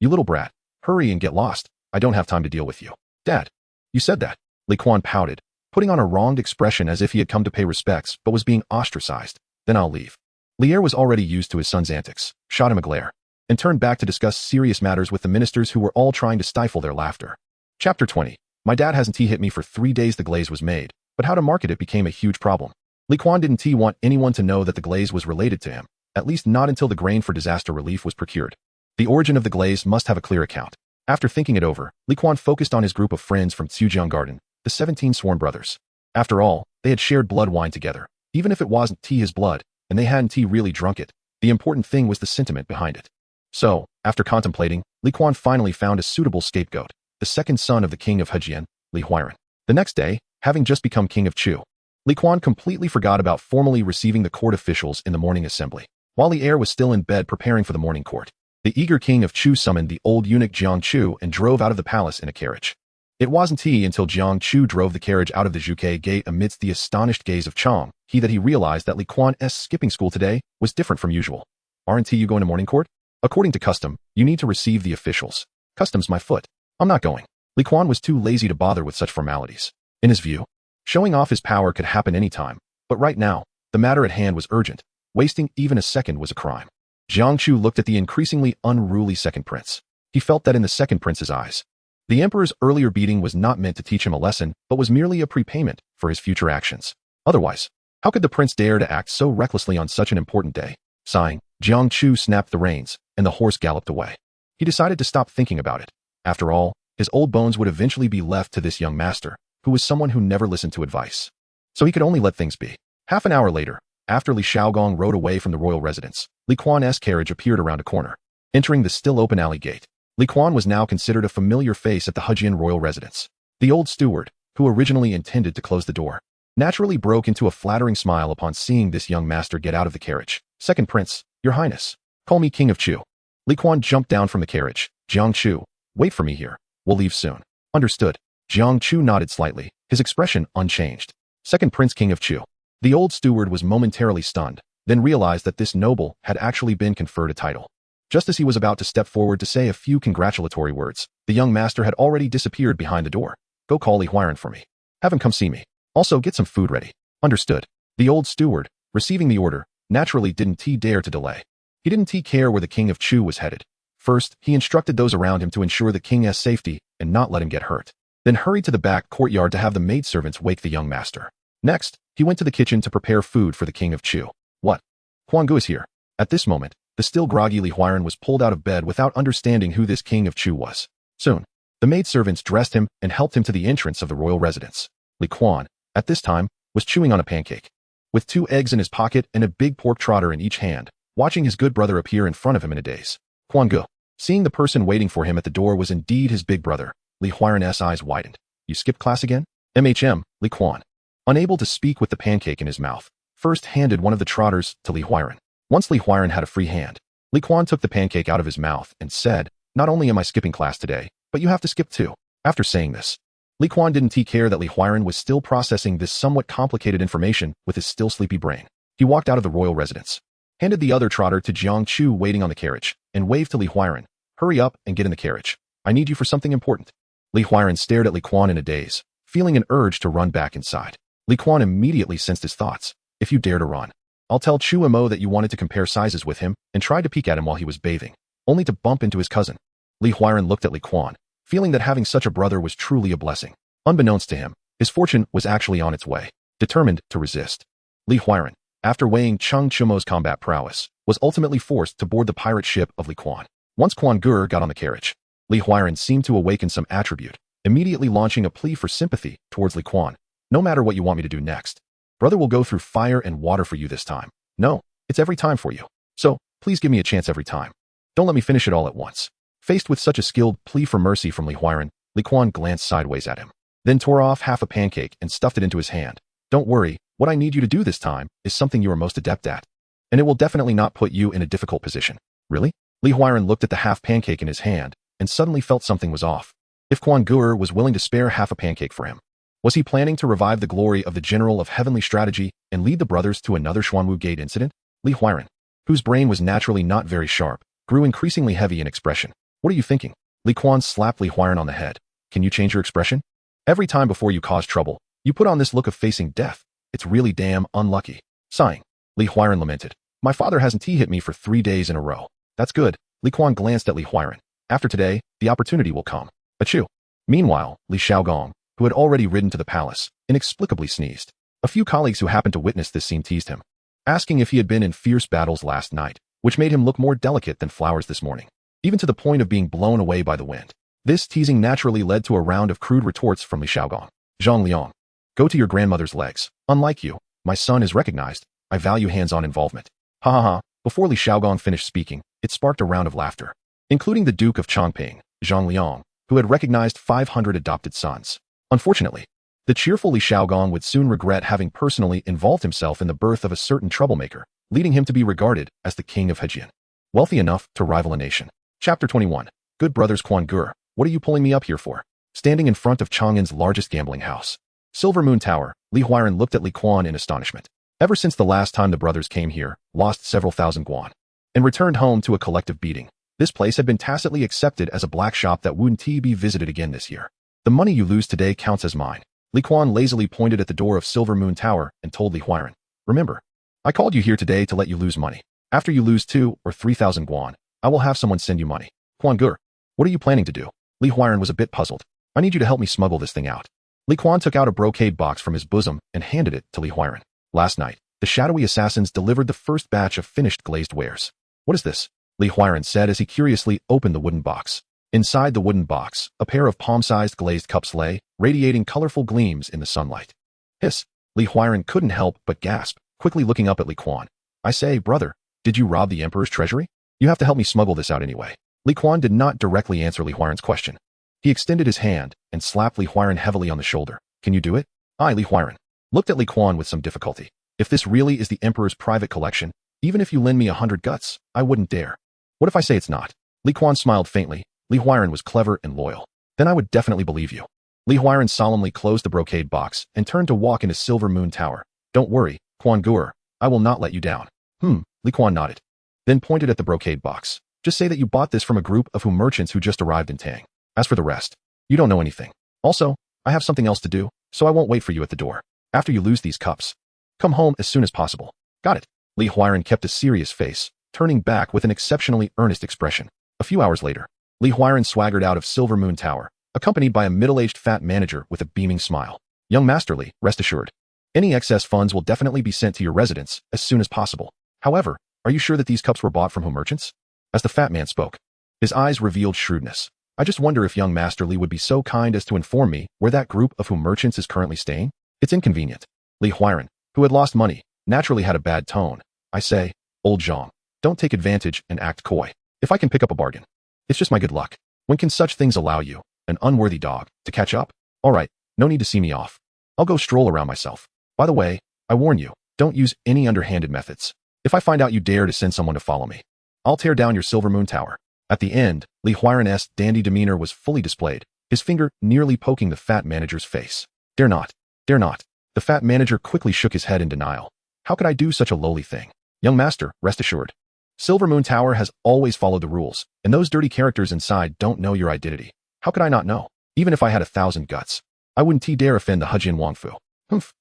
you little brat. Hurry and get lost. I don't have time to deal with you. Dad, you said that. Li Kuan pouted, putting on a wronged expression as if he had come to pay respects but was being ostracized. Then I'll leave. Li Er was already used to his son's antics, shot him a glare, and turned back to discuss serious matters with the ministers who were all trying to stifle their laughter. Chapter 20. My dad hasn't hit me for 3 days the glaze was made, but how to market it became a huge problem. Li Kuan didn't want anyone to know that the glaze was related to him, at least not until the grain for disaster relief was procured. The origin of the glaze must have a clear account. After thinking it over, Li Kuan focused on his group of friends from Zhujiang Garden, the 17 sworn brothers. After all, they had shared blood wine together. Even if it wasn't his blood, and they hadn't really drunk it, the important thing was the sentiment behind it. So, after contemplating, Li Kuan finally found a suitable scapegoat, the second son of the king of Hejian, Li Huairan. The next day, having just become king of Chu, Li Kuan completely forgot about formally receiving the court officials in the morning assembly. While the heir was still in bed preparing for the morning court, the eager king of Chu summoned the old eunuch Jiang Chu and drove out of the palace in a carriage. It wasn't until Jiang Chu drove the carriage out of the Xuanwu Gate amidst the astonished gaze of Chang that he realized that Li Kuan's skipping school today was different from usual. Aren't you going to morning court? According to custom, you need to receive the officials. Custom's my foot. I'm not going. Li Kuan was too lazy to bother with such formalities. In his view, showing off his power could happen anytime, but right now, the matter at hand was urgent. Wasting even a second was a crime. Jiang Chu looked at the increasingly unruly second prince. He felt that in the second prince's eyes, the emperor's earlier beating was not meant to teach him a lesson, but was merely a prepayment for his future actions. Otherwise, how could the prince dare to act so recklessly on such an important day? Sighing, Jiang Chu snapped the reins, and the horse galloped away. He decided to stop thinking about it. After all, his old bones would eventually be left to this young master, who was someone who never listened to advice. So he could only let things be. Half an hour later, after Li Shaogong rode away from the royal residence, Li Kuan's carriage appeared around a corner. Entering the still open alley gate, Li Kuan was now considered a familiar face at the Hejian royal residence. The old steward, who originally intended to close the door, naturally broke into a flattering smile upon seeing this young master get out of the carriage. Second prince, your highness, call me king of Chu. Li Kuan jumped down from the carriage. Jiang Chu, wait for me here. We'll leave soon. Understood. Jiang Chu nodded slightly, his expression unchanged. Second prince king of Chu. The old steward was momentarily stunned, then realized that this noble had actually been conferred a title. Just as he was about to step forward to say a few congratulatory words, the young master had already disappeared behind the door. Go call Li Huairan for me. Have him come see me. Also get some food ready. Understood. The old steward, receiving the order, naturally didn't dare to delay. He didn't care where the king of Chu was headed. First, he instructed those around him to ensure the king's safety and not let him get hurt. Then hurried to the back courtyard to have the maidservants wake the young master. Next, he went to the kitchen to prepare food for the king of Chu. What? Kuan is here. At this moment, the still groggy Li Huairan was pulled out of bed without understanding who this king of Chu was. Soon, the maidservants dressed him and helped him to the entrance of the royal residence. Li Kuan, at this time, was chewing on a pancake. With 2 eggs in his pocket and a big pork trotter in each hand, watching his good brother appear in front of him in a daze. Kuan, seeing the person waiting for him at the door was indeed his big brother, Li Huairan's eyes widened. You skipped class again? Li Kuan, unable to speak with the pancake in his mouth, first handed one of the trotters to Li Huairan. Once Li Huairan had a free hand, Li Kuan took the pancake out of his mouth and said, not only am I skipping class today, but you have to skip too. After saying this, Li Kuan didn't care that Li Huairan was still processing this somewhat complicated information with his still sleepy brain. He walked out of the royal residence, handed the other trotter to Jiang Chu waiting on the carriage, and waved to Li Huairan. Hurry up and get in the carriage. I need you for something important. Li Huairan stared at Li Kuan in a daze, feeling an urge to run back inside. Li Kuan immediately sensed his thoughts. If you dare to run, I'll tell Chu Mo that you wanted to compare sizes with him and tried to peek at him while he was bathing, only to bump into his cousin. Li Huairan looked at Li Kuan, feeling that having such a brother was truly a blessing. Unbeknownst to him, his fortune was actually on its way, determined to resist. Li Huairan, after weighing Cheng Chumo's combat prowess, was ultimately forced to board the pirate ship of Li Kuan. Once Kuan got on the carriage, Li Huairan seemed to awaken some attribute, immediately launching a plea for sympathy towards Li Kuan. No matter what you want me to do next, brother will go through fire and water for you this time. No, it's every time for you. So, please give me a chance every time. Don't let me finish it all at once. Faced with such a skilled plea for mercy from Li Huairan, Li Kuan glanced sideways at him, then tore off half a pancake and stuffed it into his hand. Don't worry, what I need you to do this time is something you are most adept at, and it will definitely not put you in a difficult position. Really? Li Huairan looked at the half pancake in his hand and suddenly felt something was off. If Kuan was willing to spare half a pancake for him, was he planning to revive the glory of the general of heavenly strategy and lead the brothers to another Xuanwu Gate incident? Li Huairan, whose brain was naturally not very sharp, grew increasingly heavy in expression. What are you thinking? Li Kuan slapped Li Huairan on the head. Can you change your expression? Every time before you cause trouble, you put on this look of facing death. It's really damn unlucky. Sighing, Li Huairan lamented. My father hasn't hit me for 3 days in a row. That's good. Li Kuan glanced at Li Huairan. After today, the opportunity will come. Achoo. Meanwhile, Li Shaogong, who had already ridden to the palace, inexplicably sneezed. A few colleagues who happened to witness this scene teased him, asking if he had been in fierce battles last night, which made him look more delicate than flowers this morning, even to the point of being blown away by the wind. This teasing naturally led to a round of crude retorts from Li Xiaogong. Zhang Liang. Go to your grandmother's legs. Unlike you, my son is recognized. I value hands-on involvement. Ha ha ha. Before Li Xiaogong finished speaking, it sparked a round of laughter, including the Duke of Chongping, Zhang Liang, who had recognized 500 adopted sons. Unfortunately, the cheerful Li Xiaogong would soon regret having personally involved himself in the birth of a certain troublemaker, leading him to be regarded as the king of Hejian, wealthy enough to rival a nation. Chapter 21. Good brothers Kuan Gur, what are you pulling me up here for? Standing in front of Chang'an's largest gambling house, Silver Moon Tower, Li Huairan looked at Li Kuan in astonishment. Ever since the last time the brothers came here, lost several thousand guan, and returned home to a collective beating, this place had been tacitly accepted as a black shop that wouldn't be visited again this year. The money you lose today counts as mine. Li Kuan lazily pointed at the door of Silver Moon Tower and told Li Huairan, remember, I called you here today to let you lose money. After you lose 2 or 3,000 guan, I will have someone send you money. Kuan Gur, what are you planning to do? Li Huairan was a bit puzzled. I need you to help me smuggle this thing out. Li Kuan took out a brocade box from his bosom and handed it to Li Huairan. Last night, the shadowy assassins delivered the first batch of finished glazed wares. What is this? Li Huairan said as he curiously opened the wooden box. Inside the wooden box, a pair of palm-sized glazed cups lay, radiating colorful gleams in the sunlight. Hiss! Li Huairan couldn't help but gasp, quickly looking up at Li Kuan. I say, brother, did you rob the emperor's treasury? You have to help me smuggle this out anyway. Li Kuan did not directly answer Li Huairan's question. He extended his hand and slapped Li Huairan heavily on the shoulder. Can you do it? I, Li Huairan, looked at Li Kuan with some difficulty. If this really is the emperor's private collection, even if you lend me 100 guts, I wouldn't dare. What if I say it's not? Li Kuan smiled faintly. Li Huairan was clever and loyal. Then I would definitely believe you. Li Huairan solemnly closed the brocade box and turned to walk into Silver Moon Tower. Don't worry, Kuan Gur, I will not let you down. Li Kuan nodded. Then pointed at the brocade box. Just say that you bought this from a group of merchants who just arrived in Tang. As for the rest, you don't know anything. Also, I have something else to do, so I won't wait for you at the door. After you lose these cups, come home as soon as possible. Got it. Li Huairan kept a serious face, turning back with an exceptionally earnest expression. A few hours later, Li Huairan swaggered out of Silver Moon Tower, accompanied by a middle-aged fat manager with a beaming smile. Young Master Li, rest assured, any excess funds will definitely be sent to your residence as soon as possible. However, are you sure that these cups were bought from merchants? As the fat man spoke, his eyes revealed shrewdness. I just wonder if young Master Li would be so kind as to inform me where that group of merchants is currently staying. It's inconvenient. Li Huairan, who had lost money, naturally had a bad tone. I say, old Zhang, don't take advantage and act coy. If I can pick up a bargain, it's just my good luck. When can such things allow you, an unworthy dog, to catch up? All right, no need to see me off. I'll go stroll around myself. By the way, I warn you, don't use any underhanded methods. If I find out you dare to send someone to follow me, I'll tear down your Silver Moon Tower. At the end, Li Huairan's dandy demeanor was fully displayed, his finger nearly poking the fat manager's face. Dare not. Dare not. The fat manager quickly shook his head in denial. How could I do such a lowly thing? Young master, rest assured. Silver Moon Tower has always followed the rules, and those dirty characters inside don't know your identity. How could I not know? Even if I had 1,000 guts, I wouldn't dare offend the Hejian Wangfu.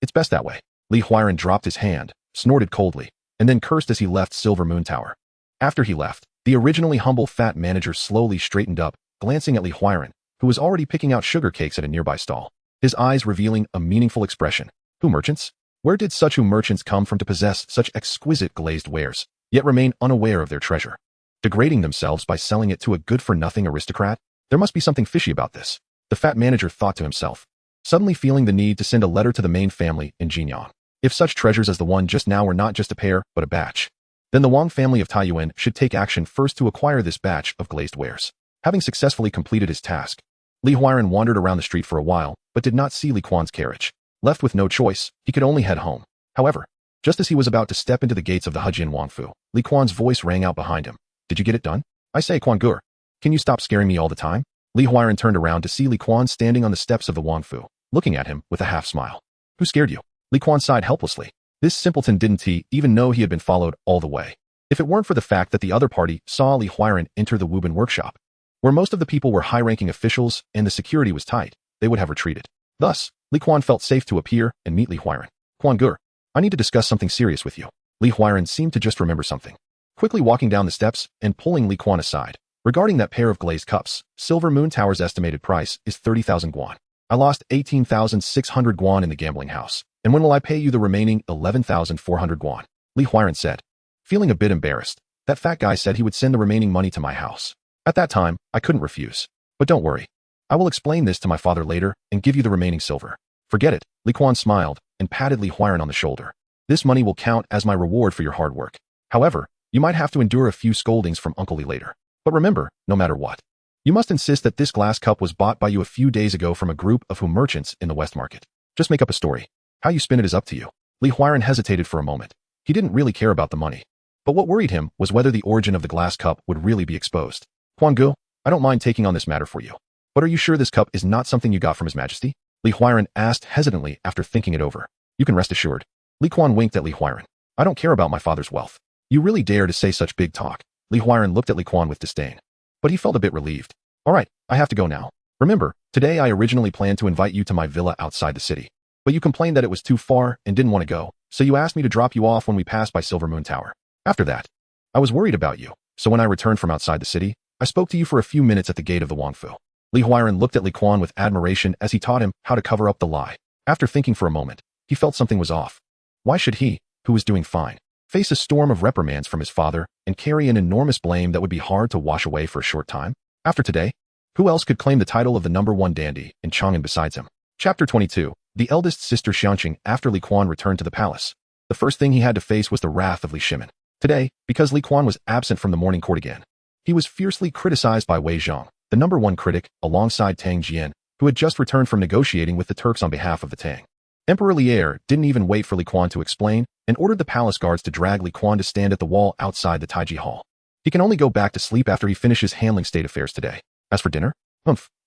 It's best that way. Li Huairan dropped his hand, snorted coldly, and then cursed as he left Silver Moon Tower. After he left, the originally humble fat manager slowly straightened up, glancing at Li Huairan, who was already picking out sugar cakes at a nearby stall, his eyes revealing a meaningful expression. Who merchants? Where did such merchants come from to possess such exquisite glazed wares, yet remain unaware of their treasure? Degrading themselves by selling it to a good-for-nothing aristocrat? There must be something fishy about this, the fat manager thought to himself, suddenly feeling the need to send a letter to the main family in Zhenguan. If such treasures as the one just now were not just a pair, but a batch, then the Wang family of Taiyuan should take action first to acquire this batch of glazed wares. Having successfully completed his task, Li Huairan wandered around the street for a while, but did not see Li Kuan's carriage. Left with no choice, he could only head home. However, just as he was about to step into the gates of the Hejian Wangfu, Li Kuan's voice rang out behind him. Did you get it done? I say, Kuan Gur, can you stop scaring me all the time? Li Huairan turned around to see Li Kuan standing on the steps of the Wangfu, looking at him with a half-smile. Who scared you? Li Kuan sighed helplessly. This simpleton didn't even know he had been followed all the way. If it weren't for the fact that the other party saw Li Huairan enter the Wubin workshop, where most of the people were high-ranking officials and the security was tight, they would have retreated. Thus, Li Kuan felt safe to appear and meet Li Huairan. Kuan Gur, I need to discuss something serious with you. Li Huairan seemed to just remember something, quickly walking down the steps and pulling Li Kuan aside. Regarding that pair of glazed cups, Silver Moon Tower's estimated price is 30,000 guan. I lost 18,600 guan in the gambling house, and when will I pay you the remaining 11,400 guan? Li Huairan said. Feeling a bit embarrassed, that fat guy said he would send the remaining money to my house. At that time, I couldn't refuse. But don't worry, I will explain this to my father later and give you the remaining silver. Forget it. Li Kuan smiled and patted Li Huiren on the shoulder. This money will count as my reward for your hard work. However, you might have to endure a few scoldings from Uncle Li later. But remember, no matter what, you must insist that this glass cup was bought by you a few days ago from a group of merchants in the West Market. Just make up a story. How you spin it is up to you. Li Huiren hesitated for a moment. He didn't really care about the money. But what worried him was whether the origin of the glass cup would really be exposed. Huanggu, I don't mind taking on this matter for you. But are you sure this cup is not something you got from His Majesty? Li Huiren asked hesitantly after thinking it over. You can rest assured. Li Kuan winked at Li Huiren. I don't care about my father's wealth. You really dare to say such big talk. Li Huiren looked at Li Kuan with disdain. But he felt a bit relieved. All right, I have to go now. Remember, today I originally planned to invite you to my villa outside the city. But you complained that it was too far and didn't want to go, so you asked me to drop you off when we passed by Silver Moon Tower. After that, I was worried about you, so when I returned from outside the city, I spoke to you for a few minutes at the gate of the Wangfu. Li Huiren looked at Li Kuan with admiration as he taught him how to cover up the lie. After thinking for a moment, he felt something was off. Why should he, who was doing fine, face a storm of reprimands from his father and carry an enormous blame that would be hard to wash away for a short time? After today, who else could claim the title of the #1 dandy in Chang'an besides him? Chapter 22. The eldest sister Xianqing. After Li Kuan returned to the palace, the first thing he had to face was the wrath of Li Shimin. Today, because Li Kuan was absent from the morning court again, he was fiercely criticized by Wei Zhang, the #1 critic, alongside Tang Jian, who had just returned from negotiating with the Turks on behalf of the Tang. Emperor Li'er didn't even wait for Li Kuan to explain and ordered the palace guards to drag Li Kuan to stand at the wall outside the Taiji Hall. He can only go back to sleep after he finishes handling state affairs today. As for dinner,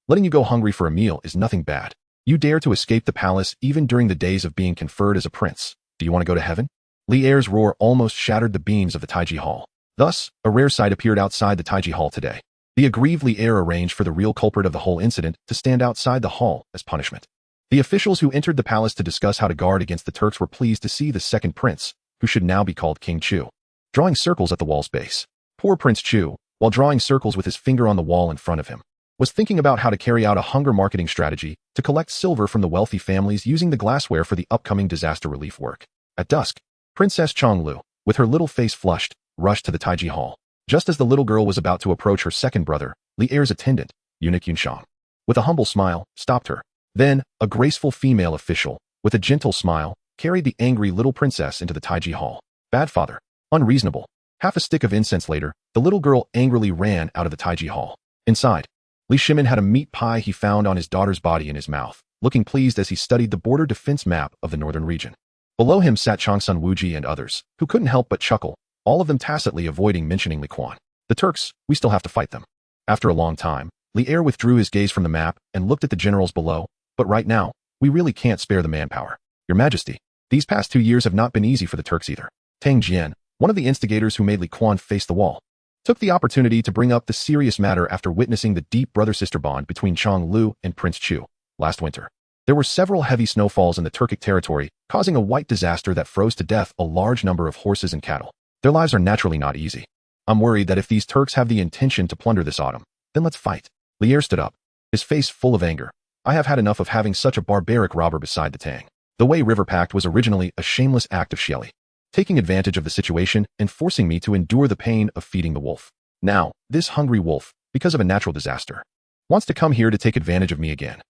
letting you go hungry for a meal is nothing bad. You dare to escape the palace even during the days of being conferred as a prince. Do you want to go to heaven? Li'er's roar almost shattered the beams of the Taiji Hall. Thus, a rare sight appeared outside the Taiji Hall today. The aggrieved Li'er arranged for the real culprit of the whole incident to stand outside the hall as punishment. The officials who entered the palace to discuss how to guard against the Turks were pleased to see the second prince, who should now be called King Chu, drawing circles at the wall's base. Poor Prince Chu, while drawing circles with his finger on the wall in front of him, was thinking about how to carry out a hunger marketing strategy to collect silver from the wealthy families using the glassware for the upcoming disaster relief work. At dusk, Princess Changlu, with her little face flushed, rushed to the Taiji Hall. Just as the little girl was about to approach her second brother, Li'er's attendant, eunuch Yunshang, with a humble smile, stopped her. Then, a graceful female official, with a gentle smile, carried the angry little princess into the Taiji Hall. Bad father. Unreasonable. Half a stick of incense later, the little girl angrily ran out of the Taiji Hall. Inside, Li Shimin had a meat pie he found on his daughter's body in his mouth, looking pleased as he studied the border defense map of the northern region. Below him sat Changsun Wuji and others, who couldn't help but chuckle, all of them tacitly avoiding mentioning Li Kuan. The Turks, we still have to fight them. After a long time, Li'er withdrew his gaze from the map and looked at the generals below. But right now, we really can't spare the manpower. Your Majesty, these past 2 years have not been easy for the Turks either. Tang Jian, one of the instigators who made Li Kuan face the wall, took the opportunity to bring up the serious matter after witnessing the deep brother-sister bond between Chang Lu and Prince Chu last winter. There were several heavy snowfalls in the Turkic territory, causing a white disaster that froze to death a large number of horses and cattle. Their lives are naturally not easy. I'm worried that if these Turks have the intention to plunder this autumn, then let's fight. Li'er stood up, his face full of anger. I have had enough of having such a barbaric robber beside the Tang. The Wei River Pact was originally a shameless act of Shelley, taking advantage of the situation and forcing me to endure the pain of feeding the wolf. Now, this hungry wolf, because of a natural disaster, wants to come here to take advantage of me again.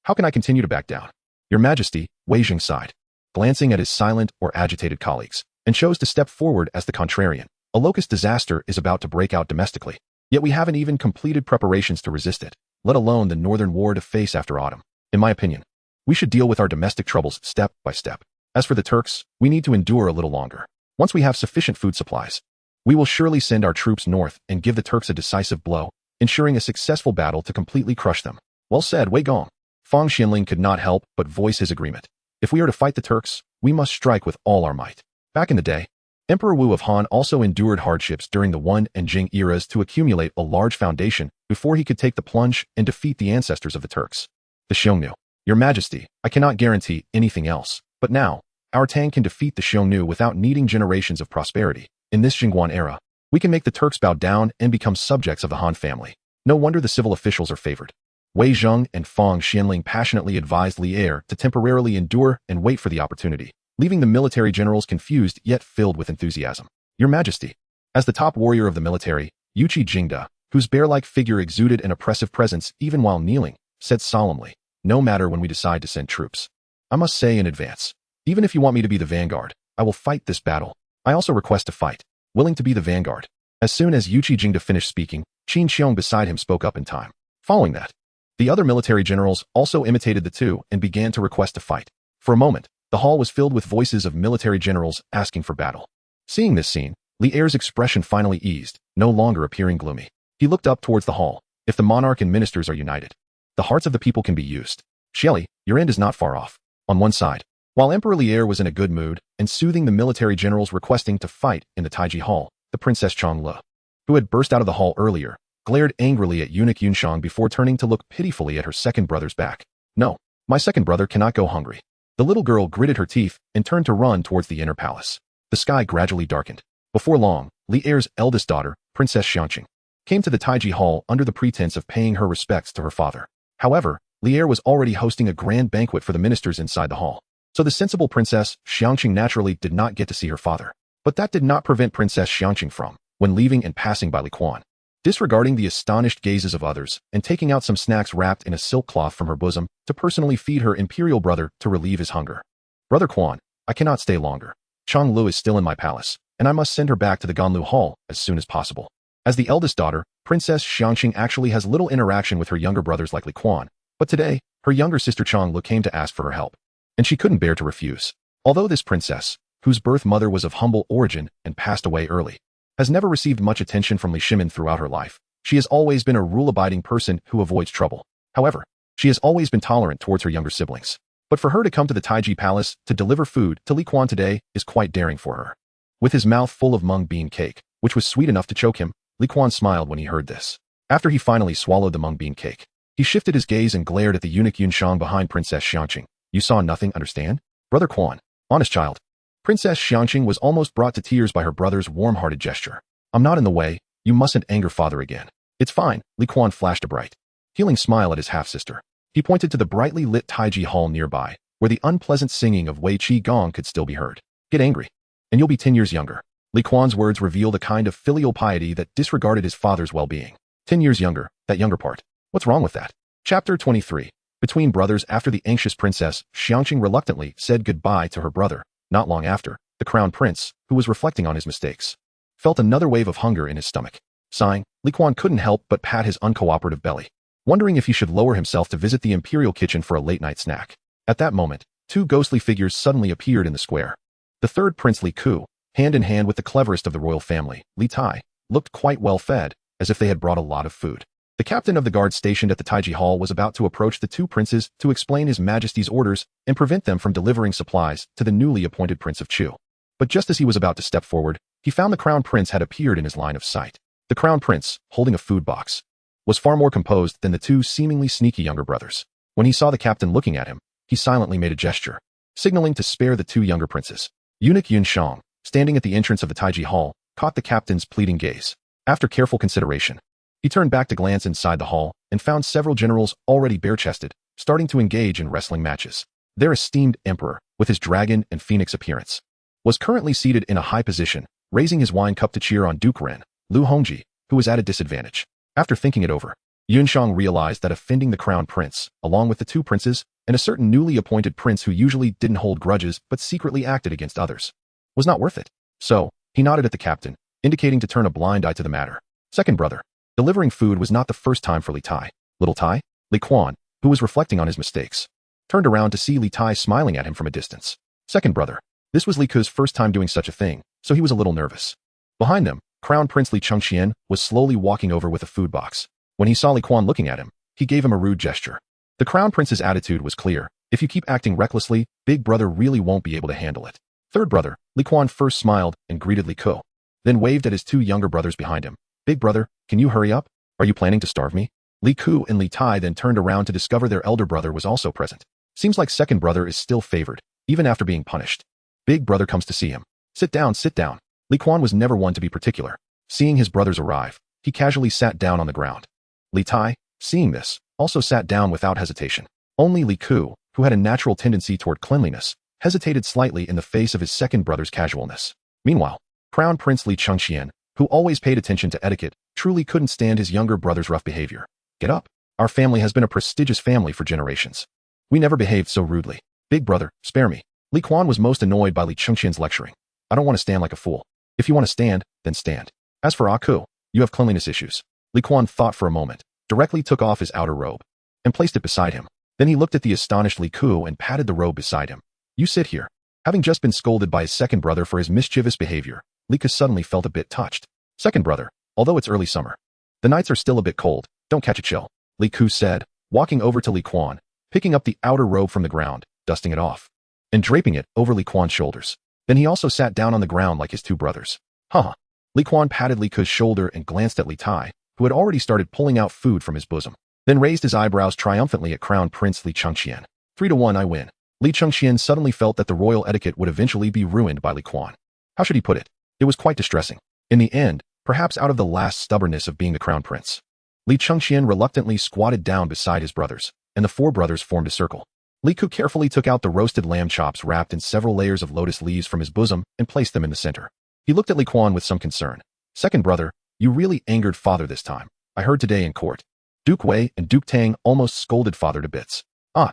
How can I continue to back down? Your Majesty, Wei Jing sighed, glancing at his silent or agitated colleagues, and chose to step forward as the contrarian. A locust disaster is about to break out domestically, yet we haven't even completed preparations to resist it, let alone the northern war to face after autumn. In my opinion, we should deal with our domestic troubles step by step. As for the Turks, we need to endure a little longer. Once we have sufficient food supplies, we will surely send our troops north and give the Turks a decisive blow, ensuring a successful battle to completely crush them. Well said, Wei Gong. Fang Xianling could not help but voice his agreement. If we are to fight the Turks, we must strike with all our might. Back in the day, Emperor Wu of Han also endured hardships during the Wan and Jing eras to accumulate a large foundation before he could take the plunge and defeat the ancestors of the Turks. The Xiongnu. Your Majesty, I cannot guarantee anything else, but now, our Tang can defeat the Xiongnu without needing generations of prosperity. In this Zhenguan era, we can make the Turks bow down and become subjects of the Han family. No wonder the civil officials are favored. Wei Zheng and Fang Xianling passionately advised Li'er to temporarily endure and wait for the opportunity, leaving the military generals confused yet filled with enthusiasm. Your Majesty, as the top warrior of the military, Yuqi Jingda, whose bear-like figure exuded an oppressive presence even while kneeling, said solemnly, "No matter when we decide to send troops. I must say in advance, even if you want me to be the vanguard, I will fight this battle. I also request to fight, willing to be the vanguard." As soon as Yuqi Jingde finished speaking, Qin Xiong beside him spoke up in time. Following that, the other military generals also imitated the two and began to request to fight. For a moment, the hall was filled with voices of military generals asking for battle. Seeing this scene, Li Er's expression finally eased, no longer appearing gloomy. He looked up towards the hall. If the monarch and ministers are united, the hearts of the people can be used. Shelly, your end is not far off. On one side, while Emperor Li Er was in a good mood and soothing the military generals requesting to fight in the Taiji Hall, the Princess Chang'an, who had burst out of the hall earlier, glared angrily at eunuch Yunshang before turning to look pitifully at her second brother's back. "No, my second brother cannot go hungry." The little girl gritted her teeth and turned to run towards the inner palace. The sky gradually darkened. Before long, Li Er's eldest daughter, Princess Xiangqing, came to the Taiji Hall under the pretense of paying her respects to her father. However, Li Er was already hosting a grand banquet for the ministers inside the hall, so the sensible Princess Xiangqing naturally did not get to see her father. But that did not prevent Princess Xiangqing from, when leaving and passing by Li Kuan, disregarding the astonished gazes of others and taking out some snacks wrapped in a silk cloth from her bosom to personally feed her imperial brother to relieve his hunger. "Brother Kuan, I cannot stay longer. Changlu is still in my palace, and I must send her back to the Ganlu Hall as soon as possible." As the eldest daughter, Princess Xiangqing actually has little interaction with her younger brothers like Li Kuan, but today, her younger sister Changlu came to ask for her help, and she couldn't bear to refuse. Although this princess, whose birth mother was of humble origin and passed away early, has never received much attention from Li Shimin throughout her life, she has always been a rule-abiding person who avoids trouble. However, she has always been tolerant towards her younger siblings. But for her to come to the Taiji Palace to deliver food to Li Kuan today is quite daring for her. With his mouth full of mung bean cake, which was sweet enough to choke him, Li Kuan smiled when he heard this. After he finally swallowed the mung bean cake, he shifted his gaze and glared at the eunuch Yunshang behind Princess Xiangqing. "You saw nothing, understand? Brother Kuan, honest child." Princess Xiangqing was almost brought to tears by her brother's warm-hearted gesture. "I'm not in the way. You mustn't anger father again." "It's fine." Li Kuan flashed a bright, healing smile at his half-sister. He pointed to the brightly lit Taiji Hall nearby, where the unpleasant singing of Wei Qi Gong could still be heard. "Get angry, and you'll be 10 years younger." Li Kuan's words revealed a kind of filial piety that disregarded his father's well-being. 10 years younger, that younger part. What's wrong with that? Chapter 23. Between brothers. After the anxious princess, Xiangqing reluctantly said goodbye to her brother. Not long after, the crown prince, who was reflecting on his mistakes, felt another wave of hunger in his stomach. Sighing, Li Kuan couldn't help but pat his uncooperative belly, wondering if he should lower himself to visit the imperial kitchen for a late-night snack. At that moment, two ghostly figures suddenly appeared in the square. The third prince, Li Ku, hand in hand with the cleverest of the royal family, Li Tai, looked quite well fed, as if they had brought a lot of food. The captain of the guard stationed at the Taiji Hall was about to approach the two princes to explain His Majesty's orders and prevent them from delivering supplies to the newly appointed Prince of Chu. But just as he was about to step forward, he found the crown prince had appeared in his line of sight. The crown prince, holding a food box, was far more composed than the two seemingly sneaky younger brothers. When he saw the captain looking at him, he silently made a gesture, signaling to spare the two younger princes. Eunuch Yunshang, standing at the entrance of the Taiji Hall, caught the captain's pleading gaze. After careful consideration, he turned back to glance inside the hall and found several generals already bare-chested, starting to engage in wrestling matches. Their esteemed emperor, with his dragon and phoenix appearance, was currently seated in a high position, raising his wine cup to cheer on Duke Ren, Lu Hongji, who was at a disadvantage. After thinking it over, Yunshang realized that offending the crown prince, along with the two princes, and a certain newly appointed prince who usually didn't hold grudges but secretly acted against others, was not worth it. So, he nodded at the captain, indicating to turn a blind eye to the matter. Second brother. Delivering food was not the first time for Li Tai. Little Tai, Li Kuan, who was reflecting on his mistakes, turned around to see Li Tai smiling at him from a distance. Second brother. This was Li Ku's first time doing such a thing, so he was a little nervous. Behind them, Crown Prince Li Chengxian was slowly walking over with a food box. When he saw Li Kuan looking at him, he gave him a rude gesture. The Crown Prince's attitude was clear. If you keep acting recklessly, big brother really won't be able to handle it. Third brother, Li Kuan first smiled and greeted Li Ku, then waved at his two younger brothers behind him. Big brother, can you hurry up? Are you planning to starve me? Li Ku and Li Tai then turned around to discover their elder brother was also present. Seems like second brother is still favored, even after being punished. Big brother comes to see him. Sit down, sit down. Li Kuan was never one to be particular. Seeing his brothers arrive, he casually sat down on the ground. Li Tai, seeing this, also sat down without hesitation. Only Li Ku, who had a natural tendency toward cleanliness, hesitated slightly in the face of his second brother's casualness. Meanwhile, Crown Prince Li Chengxian, who always paid attention to etiquette, truly couldn't stand his younger brother's rough behavior. Get up. Our family has been a prestigious family for generations. We never behaved so rudely. Big brother, spare me. Li Kuan was most annoyed by Li Chengqian's lecturing. I don't want to stand like a fool. If you want to stand, then stand. As for Aku, you have cleanliness issues. Li Kuan thought for a moment, directly took off his outer robe, and placed it beside him. Then he looked at the astonished Li Ku and patted the robe beside him. You sit here. Having just been scolded by his second brother for his mischievous behavior, Li Ku suddenly felt a bit touched. Second brother, although it's early summer, the nights are still a bit cold, don't catch a chill, Li Ku said, walking over to Li Kuan, picking up the outer robe from the ground, dusting it off, and draping it over Li Kuan's shoulders. Then he also sat down on the ground like his two brothers. Haha. Li Kuan patted Li Ku's shoulder and glanced at Li Tai, who had already started pulling out food from his bosom, then raised his eyebrows triumphantly at Crown Prince Li Chengqian. 3-1 I win. Li Chengqian suddenly felt that the royal etiquette would eventually be ruined by Li Kuan. How should he put it? It was quite distressing. In the end, perhaps out of the last stubbornness of being the crown prince, Li Chengqian reluctantly squatted down beside his brothers, and the four brothers formed a circle. Li Ku carefully took out the roasted lamb chops wrapped in several layers of lotus leaves from his bosom and placed them in the center. He looked at Li Kuan with some concern. Second brother, you really angered father this time. I heard today in court. Duke Wei and Duke Tang almost scolded father to bits.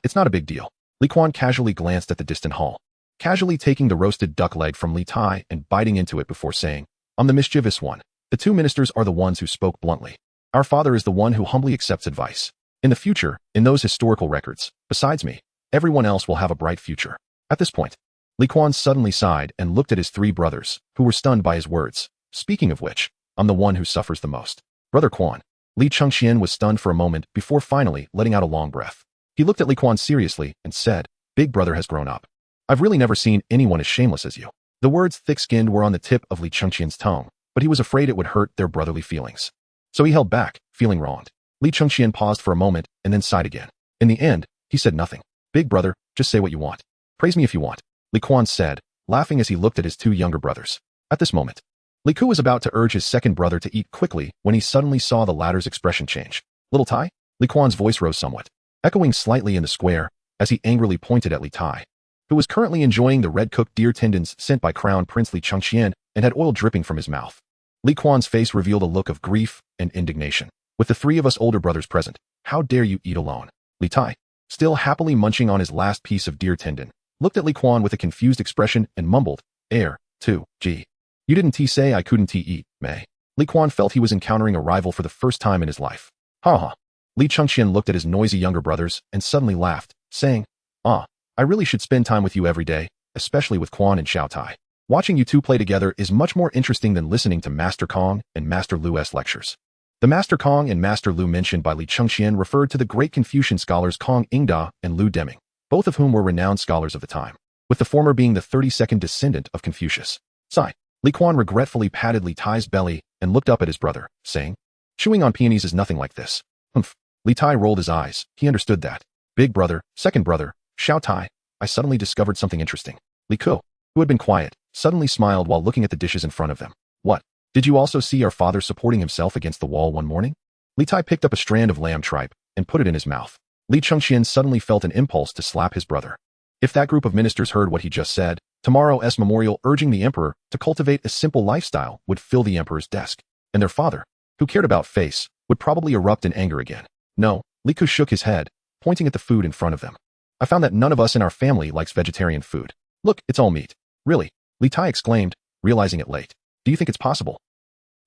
It's not a big deal. Li Kuan casually glanced at the distant hall, casually taking the roasted duck leg from Li Tai and biting into it before saying, I'm the mischievous one. The two ministers are the ones who spoke bluntly. Our father is the one who humbly accepts advice. In the future, in those historical records, besides me, everyone else will have a bright future. At this point, Li Kuan suddenly sighed and looked at his three brothers, who were stunned by his words. Speaking of which, I'm the one who suffers the most. Brother Kuan. Li Chengqian was stunned for a moment before finally letting out a long breath. He looked at Li Kuan seriously and said, Big brother has grown up. I've really never seen anyone as shameless as you. The words thick-skinned were on the tip of Li Chengqian's tongue, but he was afraid it would hurt their brotherly feelings. So he held back, feeling wronged. Li Chengqian paused for a moment and then sighed again. In the end, he said nothing. Big brother, just say what you want. Praise me if you want, Li Kuan said, laughing as he looked at his two younger brothers. At this moment, Li Ku was about to urge his second brother to eat quickly when he suddenly saw the latter's expression change. Little Tai? Li Kuan's voice rose somewhat, echoing slightly in the square as he angrily pointed at Li Tai, who was currently enjoying the red-cooked deer tendons sent by Crown Prince Li Chengqian and had oil dripping from his mouth. Li Kuan's face revealed a look of grief and indignation. With the three of us older brothers present, how dare you eat alone? Li Tai, still happily munching on his last piece of deer tendon, looked at Li Kuan with a confused expression and mumbled, gee. You didn't say I couldn't eat, May. Li Kuan felt he was encountering a rival for the first time in his life. Ha. Li Chengqian looked at his noisy younger brothers and suddenly laughed, saying, I really should spend time with you every day, especially with Kuan and Xiao Tai. Watching you two play together is much more interesting than listening to Master Kong and Master Lu's lectures. The Master Kong and Master Lu mentioned by Li Chengqian referred to the great Confucian scholars Kong Ingda and Lu Deming, both of whom were renowned scholars of the time, with the former being the 32nd descendant of Confucius. Sigh. Li Kuan regretfully patted Li Tai's belly and looked up at his brother, saying, Chewing on peonies is nothing like this. Humph. Li Tai rolled his eyes. He understood that. Big brother, second brother, Xiao Tai, I suddenly discovered something interesting. Li Ku, who had been quiet, suddenly smiled while looking at the dishes in front of them. What? Did you also see our father supporting himself against the wall one morning? Li Tai picked up a strand of lamb tripe and put it in his mouth. Li Chengqian suddenly felt an impulse to slap his brother. If that group of ministers heard what he just said, tomorrow's memorial urging the emperor to cultivate a simple lifestyle would fill the emperor's desk, and their father, who cared about face, would probably erupt in anger again. No, Li Ku shook his head, pointing at the food in front of them. I found that none of us in our family likes vegetarian food. Look, it's all meat. Really? Li Tai exclaimed, realizing it late. Do you think it's possible?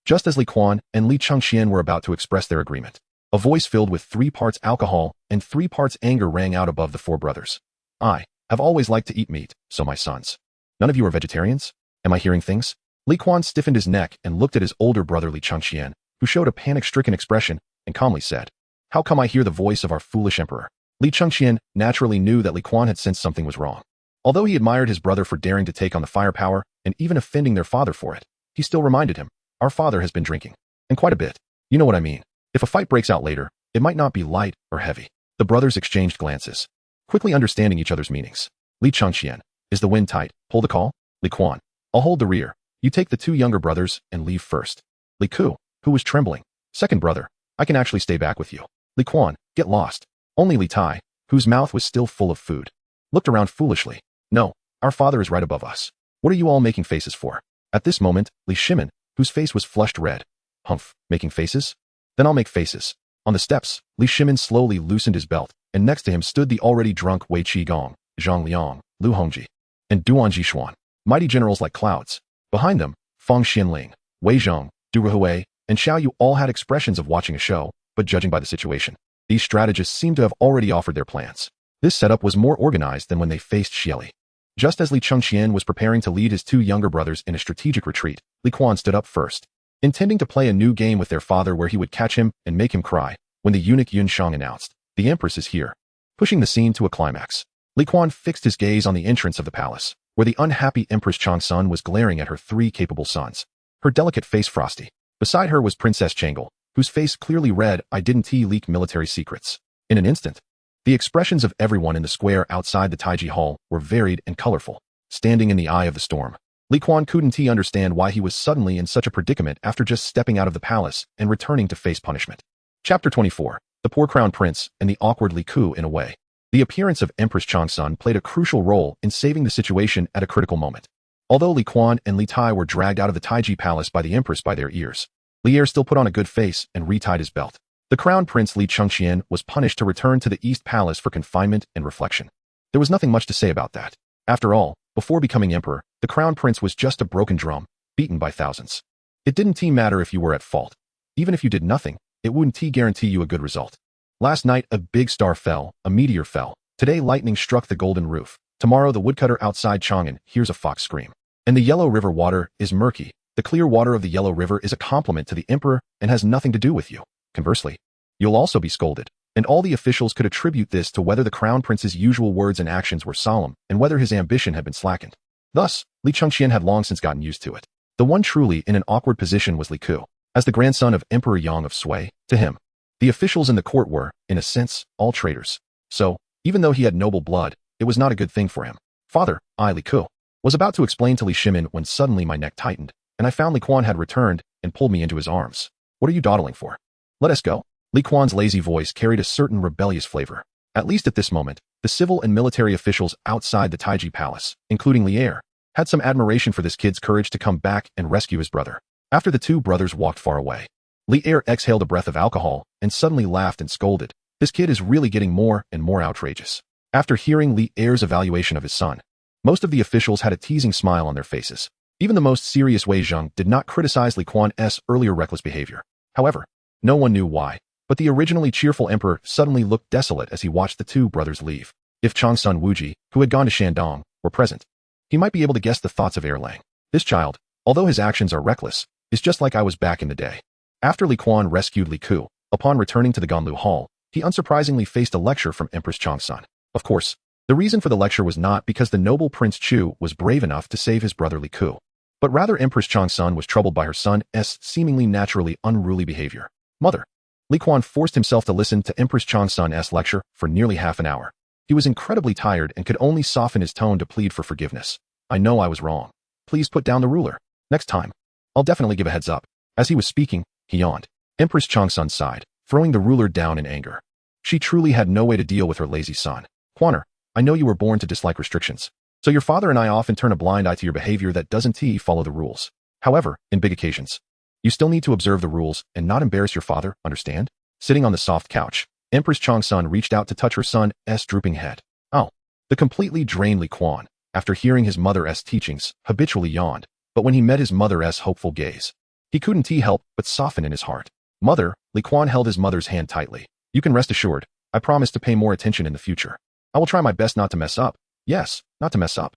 Just as Li Kuan and Li Chengqian were about to express their agreement, a voice filled with 3 parts alcohol and 3 parts anger rang out above the four brothers. I have always liked to eat meat, so my sons. None of you are vegetarians? Am I hearing things? Li Kuan stiffened his neck and looked at his older brother Li Chengqian, who showed a panic-stricken expression and calmly said, How come I hear the voice of our foolish emperor? Li Chengqian naturally knew that Li Kuan had sensed something was wrong. Although he admired his brother for daring to take on the firepower and even offending their father for it, he still reminded him, Our father has been drinking. And quite a bit. You know what I mean. If a fight breaks out later, it might not be light or heavy. The brothers exchanged glances, quickly understanding each other's meanings. Li Chengqian, is the wind tight? Pull the call? Li Kuan, I'll hold the rear. You take the 2 younger brothers and leave first. Li Ku, who was trembling, second brother, I can actually stay back with you. Li Kuan, get lost. Only Li Tai, whose mouth was still full of food, looked around foolishly. No, our father is right above us. What are you all making faces for? At this moment, Li Shimin, whose face was flushed red. Humph, making faces? Then I'll make faces. On the steps, Li Shimin slowly loosened his belt, and next to him stood the already drunk Wei Qigong, Zhang Liang, Lu Hongji, and Duan Jixuan, mighty generals like clouds. Behind them, Feng Xianling, Wei Zhong, Du Ruhui, and Xiao Yu all had expressions of watching a show, but judging by the situation, these strategists seemed to have already offered their plans. This setup was more organized than when they faced Xieli. Just as Li Chengqian was preparing to lead his two younger brothers in a strategic retreat, Li Kuan stood up first, intending to play a new game with their father where he would catch him and make him cry, when the eunuch Yun Shang announced, "The Empress is here." Pushing the scene to a climax, Li Kuan fixed his gaze on the entrance of the palace, where the unhappy Empress Chang'an was glaring at her three capable sons, her delicate face frosty. Beside her was Princess Chang'an, whose face clearly read, "I didn't leak military secrets." In an instant, the expressions of everyone in the square outside the Taiji Hall were varied and colorful. Standing in the eye of the storm, Li Kuan couldn't understand why he was suddenly in such a predicament after just stepping out of the palace and returning to face punishment. Chapter 24. The Poor Crown Prince and the Awkward Li Ku. In a way, the appearance of Empress Chang'an played a crucial role in saving the situation at a critical moment. Although Li Kuan and Li Tai were dragged out of the Taiji Palace by the Empress by their ears, Li Er still put on a good face and retied his belt. The Crown Prince Li Chengqian was punished to return to the East Palace for confinement and reflection. There was nothing much to say about that. After all, before becoming emperor, the Crown Prince was just a broken drum, beaten by thousands. It didn't matter if you were at fault. Even if you did nothing, it wouldn't guarantee you a good result. Last night, a big star fell, a meteor fell. Today, lightning struck the golden roof. Tomorrow, the woodcutter outside Chang'an hears a fox scream. And the Yellow River water is murky. The clear water of the Yellow River is a compliment to the emperor and has nothing to do with you. Conversely, you'll also be scolded, and all the officials could attribute this to whether the Crown Prince's usual words and actions were solemn and whether his ambition had been slackened. Thus, Li Chengqian had long since gotten used to it. The one truly in an awkward position was Li Ku. As the grandson of Emperor Yang of Sui, to him, the officials in the court were, in a sense, all traitors. So, even though he had noble blood, it was not a good thing for him. "Father, I, Li Ku, was about to explain to Li Shimin when suddenly my neck tightened, and I found Li Kuan had returned and pulled me into his arms. What are you dawdling for? Let us go." Li Kuan's lazy voice carried a certain rebellious flavor. At least at this moment, the civil and military officials outside the Taiji Palace, including Li Er, had some admiration for this kid's courage to come back and rescue his brother. After the two brothers walked far away, Li Er exhaled a breath of alcohol and suddenly laughed and scolded. This kid is really getting more and more outrageous. After hearing Li Er's evaluation of his son, most of the officials had a teasing smile on their faces. Even the most serious Wei Zheng did not criticize Li Kuan's earlier reckless behavior. However, no one knew why, but the originally cheerful emperor suddenly looked desolate as he watched the two brothers leave. If Chang'an Wuji, who had gone to Shandong, were present, he might be able to guess the thoughts of Erlang. This child, although his actions are reckless, is just like I was back in the day. After Li Kuan rescued Li Ku, upon returning to the Ganlu Hall, he unsurprisingly faced a lecture from Empress Chang'an. Of course, the reason for the lecture was not because the noble Prince Chu was brave enough to save his brother Li Ku, but rather Empress Chang'an was troubled by her son's seemingly naturally unruly behavior. "Mother." Li Kuan forced himself to listen to Empress Chang'an's lecture for nearly half an hour. He was incredibly tired and could only soften his tone to plead for forgiveness. "I know I was wrong. Please put down the ruler. Next time, I'll definitely give a heads up." As he was speaking, he yawned. Empress Chang'an sighed, throwing the ruler down in anger. She truly had no way to deal with her lazy son. "Kuaner, I know you were born to dislike restrictions, so your father and I often turn a blind eye to your behavior that doesn't follow the rules. However, in big occasions, you still need to observe the rules and not embarrass your father, understand?" Sitting on the soft couch, Empress Chang'an reached out to touch her son's drooping head. "Oh." The completely drained Li Kuan, after hearing his mother's teachings, habitually yawned, but when he met his mother's hopeful gaze, he couldn't help but soften in his heart. "Mother," Li Kuan held his mother's hand tightly. "You can rest assured, I promise to pay more attention in the future. I will try my best not to mess up." "Yes, not to mess up."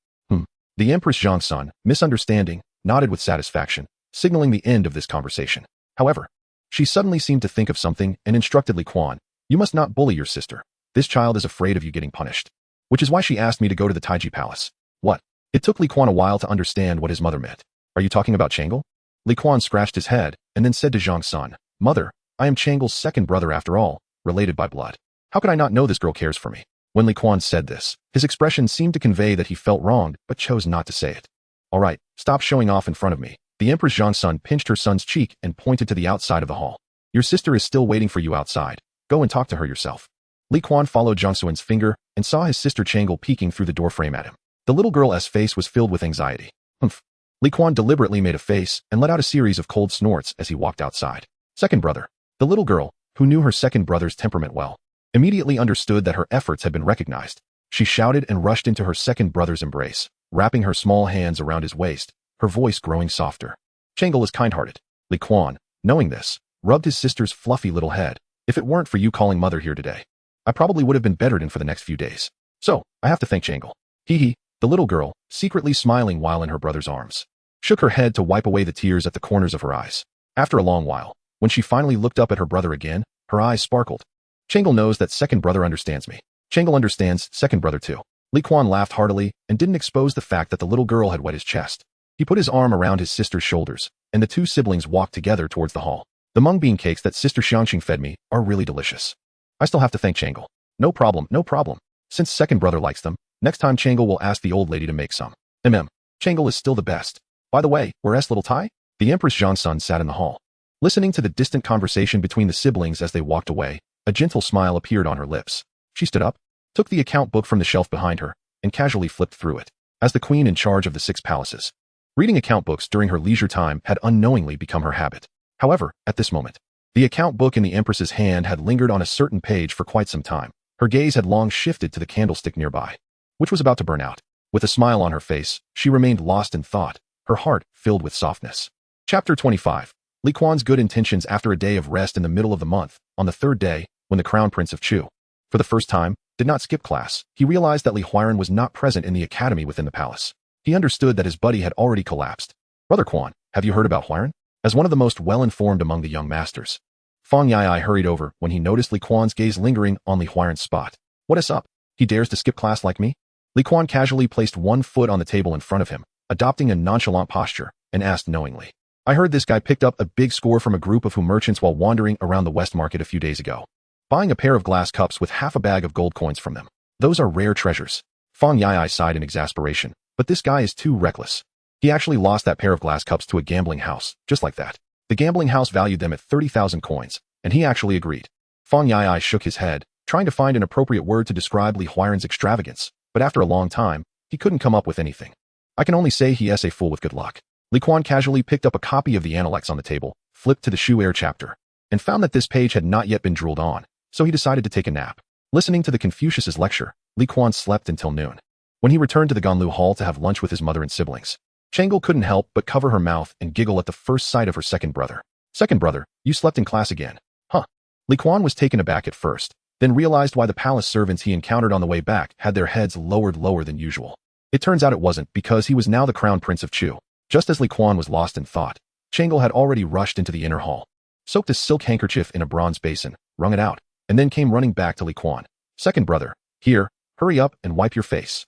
The Empress Zhangsan, misunderstanding, nodded with satisfaction, signaling the end of this conversation. However, she suddenly seemed to think of something and instructed Li Kuan, "You must not bully your sister. This child is afraid of you getting punished. Which is why she asked me to go to the Taiji Palace." "What?" It took Li Kuan a while to understand what his mother meant. "Are you talking about Chang'an?" Li Kuan scratched his head and then said to Zhangsan, "Mother, I am Chang'an's second brother after all, related by blood. How could I not know this girl cares for me?" When Li Kuan said this, his expression seemed to convey that he felt wronged but chose not to say it. "All right, stop showing off in front of me." The Empress Zhangsan pinched her son's cheek and pointed to the outside of the hall. "Your sister is still waiting for you outside. Go and talk to her yourself." Li Kuan followed Zhangsuan's finger and saw his sister Chang'an peeking through the doorframe at him. The little girl's face was filled with anxiety. "Humph. Li Kuan deliberately made a face and let out a series of cold snorts as he walked outside. Second brother. The little girl, who knew her second brother's temperament well, immediately understood that her efforts had been recognized. She shouted and rushed into her second brother's embrace, wrapping her small hands around his waist, her voice growing softer. Chang'an is kind-hearted. Li Kuan, knowing this, rubbed his sister's fluffy little head. If it weren't for you calling mother here today, I probably would have been bedridden for the next few days. So, I have to thank Chang'an. Hee. The little girl, secretly smiling while in her brother's arms, shook her head to wipe away the tears at the corners of her eyes. After a long while, when she finally looked up at her brother again, her eyes sparkled. Chang'an knows that second brother understands me. Chang'an understands second brother too. Li Kuan laughed heartily and didn't expose the fact that the little girl had wet his chest. He put his arm around his sister's shoulders, and the two siblings walked together towards the hall. The mung bean cakes that Sister Xiangxing fed me are really delicious. I still have to thank Chang'an. No problem. Since second brother likes them, next time Chang'an will ask the old lady to make some. Chang'an is still the best. By the way, where's little Tai? The Empress Zhenguan sat in the hall. Listening to the distant conversation between the siblings as they walked away, a gentle smile appeared on her lips. She stood up, took the account book from the shelf behind her, and casually flipped through it. As the queen in charge of the 6 palaces, reading account books during her leisure time had unknowingly become her habit. However, at this moment, the account book in the Empress's hand had lingered on a certain page for quite some time. Her gaze had long shifted to the candlestick nearby, which was about to burn out. With a smile on her face, she remained lost in thought, her heart filled with softness. Chapter 25. Li Kuan's good intentions after a day of rest in the middle of the month. On the third day, when the Crown Prince of Chu, for the first time, did not skip class, he realized that Li Huiran was not present in the academy within the palace. He understood that his buddy had already collapsed. Brother Kuan, have you heard about Huiran? As one of the most well-informed among the young masters, Fang Yai hurried over when he noticed Li Kuan's gaze lingering on Li Huiran's spot. What is up? He dares to skip class like me? Li Kuan casually placed one foot on the table in front of him, adopting a nonchalant posture, and asked knowingly. I heard this guy picked up a big score from a group of merchants while wandering around the West Market a few days ago, buying a pair of glass cups with half a bag of gold coins from them. Those are rare treasures. Fang Yai sighed in exasperation, but this guy is too reckless. He actually lost that pair of glass cups to a gambling house, just like that. The gambling house valued them at 30,000 coins, and he actually agreed. Fang Yai shook his head, trying to find an appropriate word to describe Li Huiran's extravagance, but after a long time, he couldn't come up with anything. I can only say he is a fool with good luck. Li Kuan casually picked up a copy of the Analects on the table, flipped to the Shu Air chapter, and found that this page had not yet been drooled on, so he decided to take a nap. Listening to the Confucius's lecture, Li Kuan slept until noon. When he returned to the Ganlu Hall to have lunch with his mother and siblings, Chang'an couldn't help but cover her mouth and giggle at the first sight of her second brother. Second brother, you slept in class again. Huh. Li Kuan was taken aback at first, then realized why the palace servants he encountered on the way back had their heads lowered lower than usual. It turns out it wasn't, because he was now the Crown Prince of Chu. Just as Li Kuan was lost in thought, Chang'an had already rushed into the inner hall, soaked a silk handkerchief in a bronze basin, wrung it out, and then came running back to Li Kuan. Second brother, here, hurry up and wipe your face.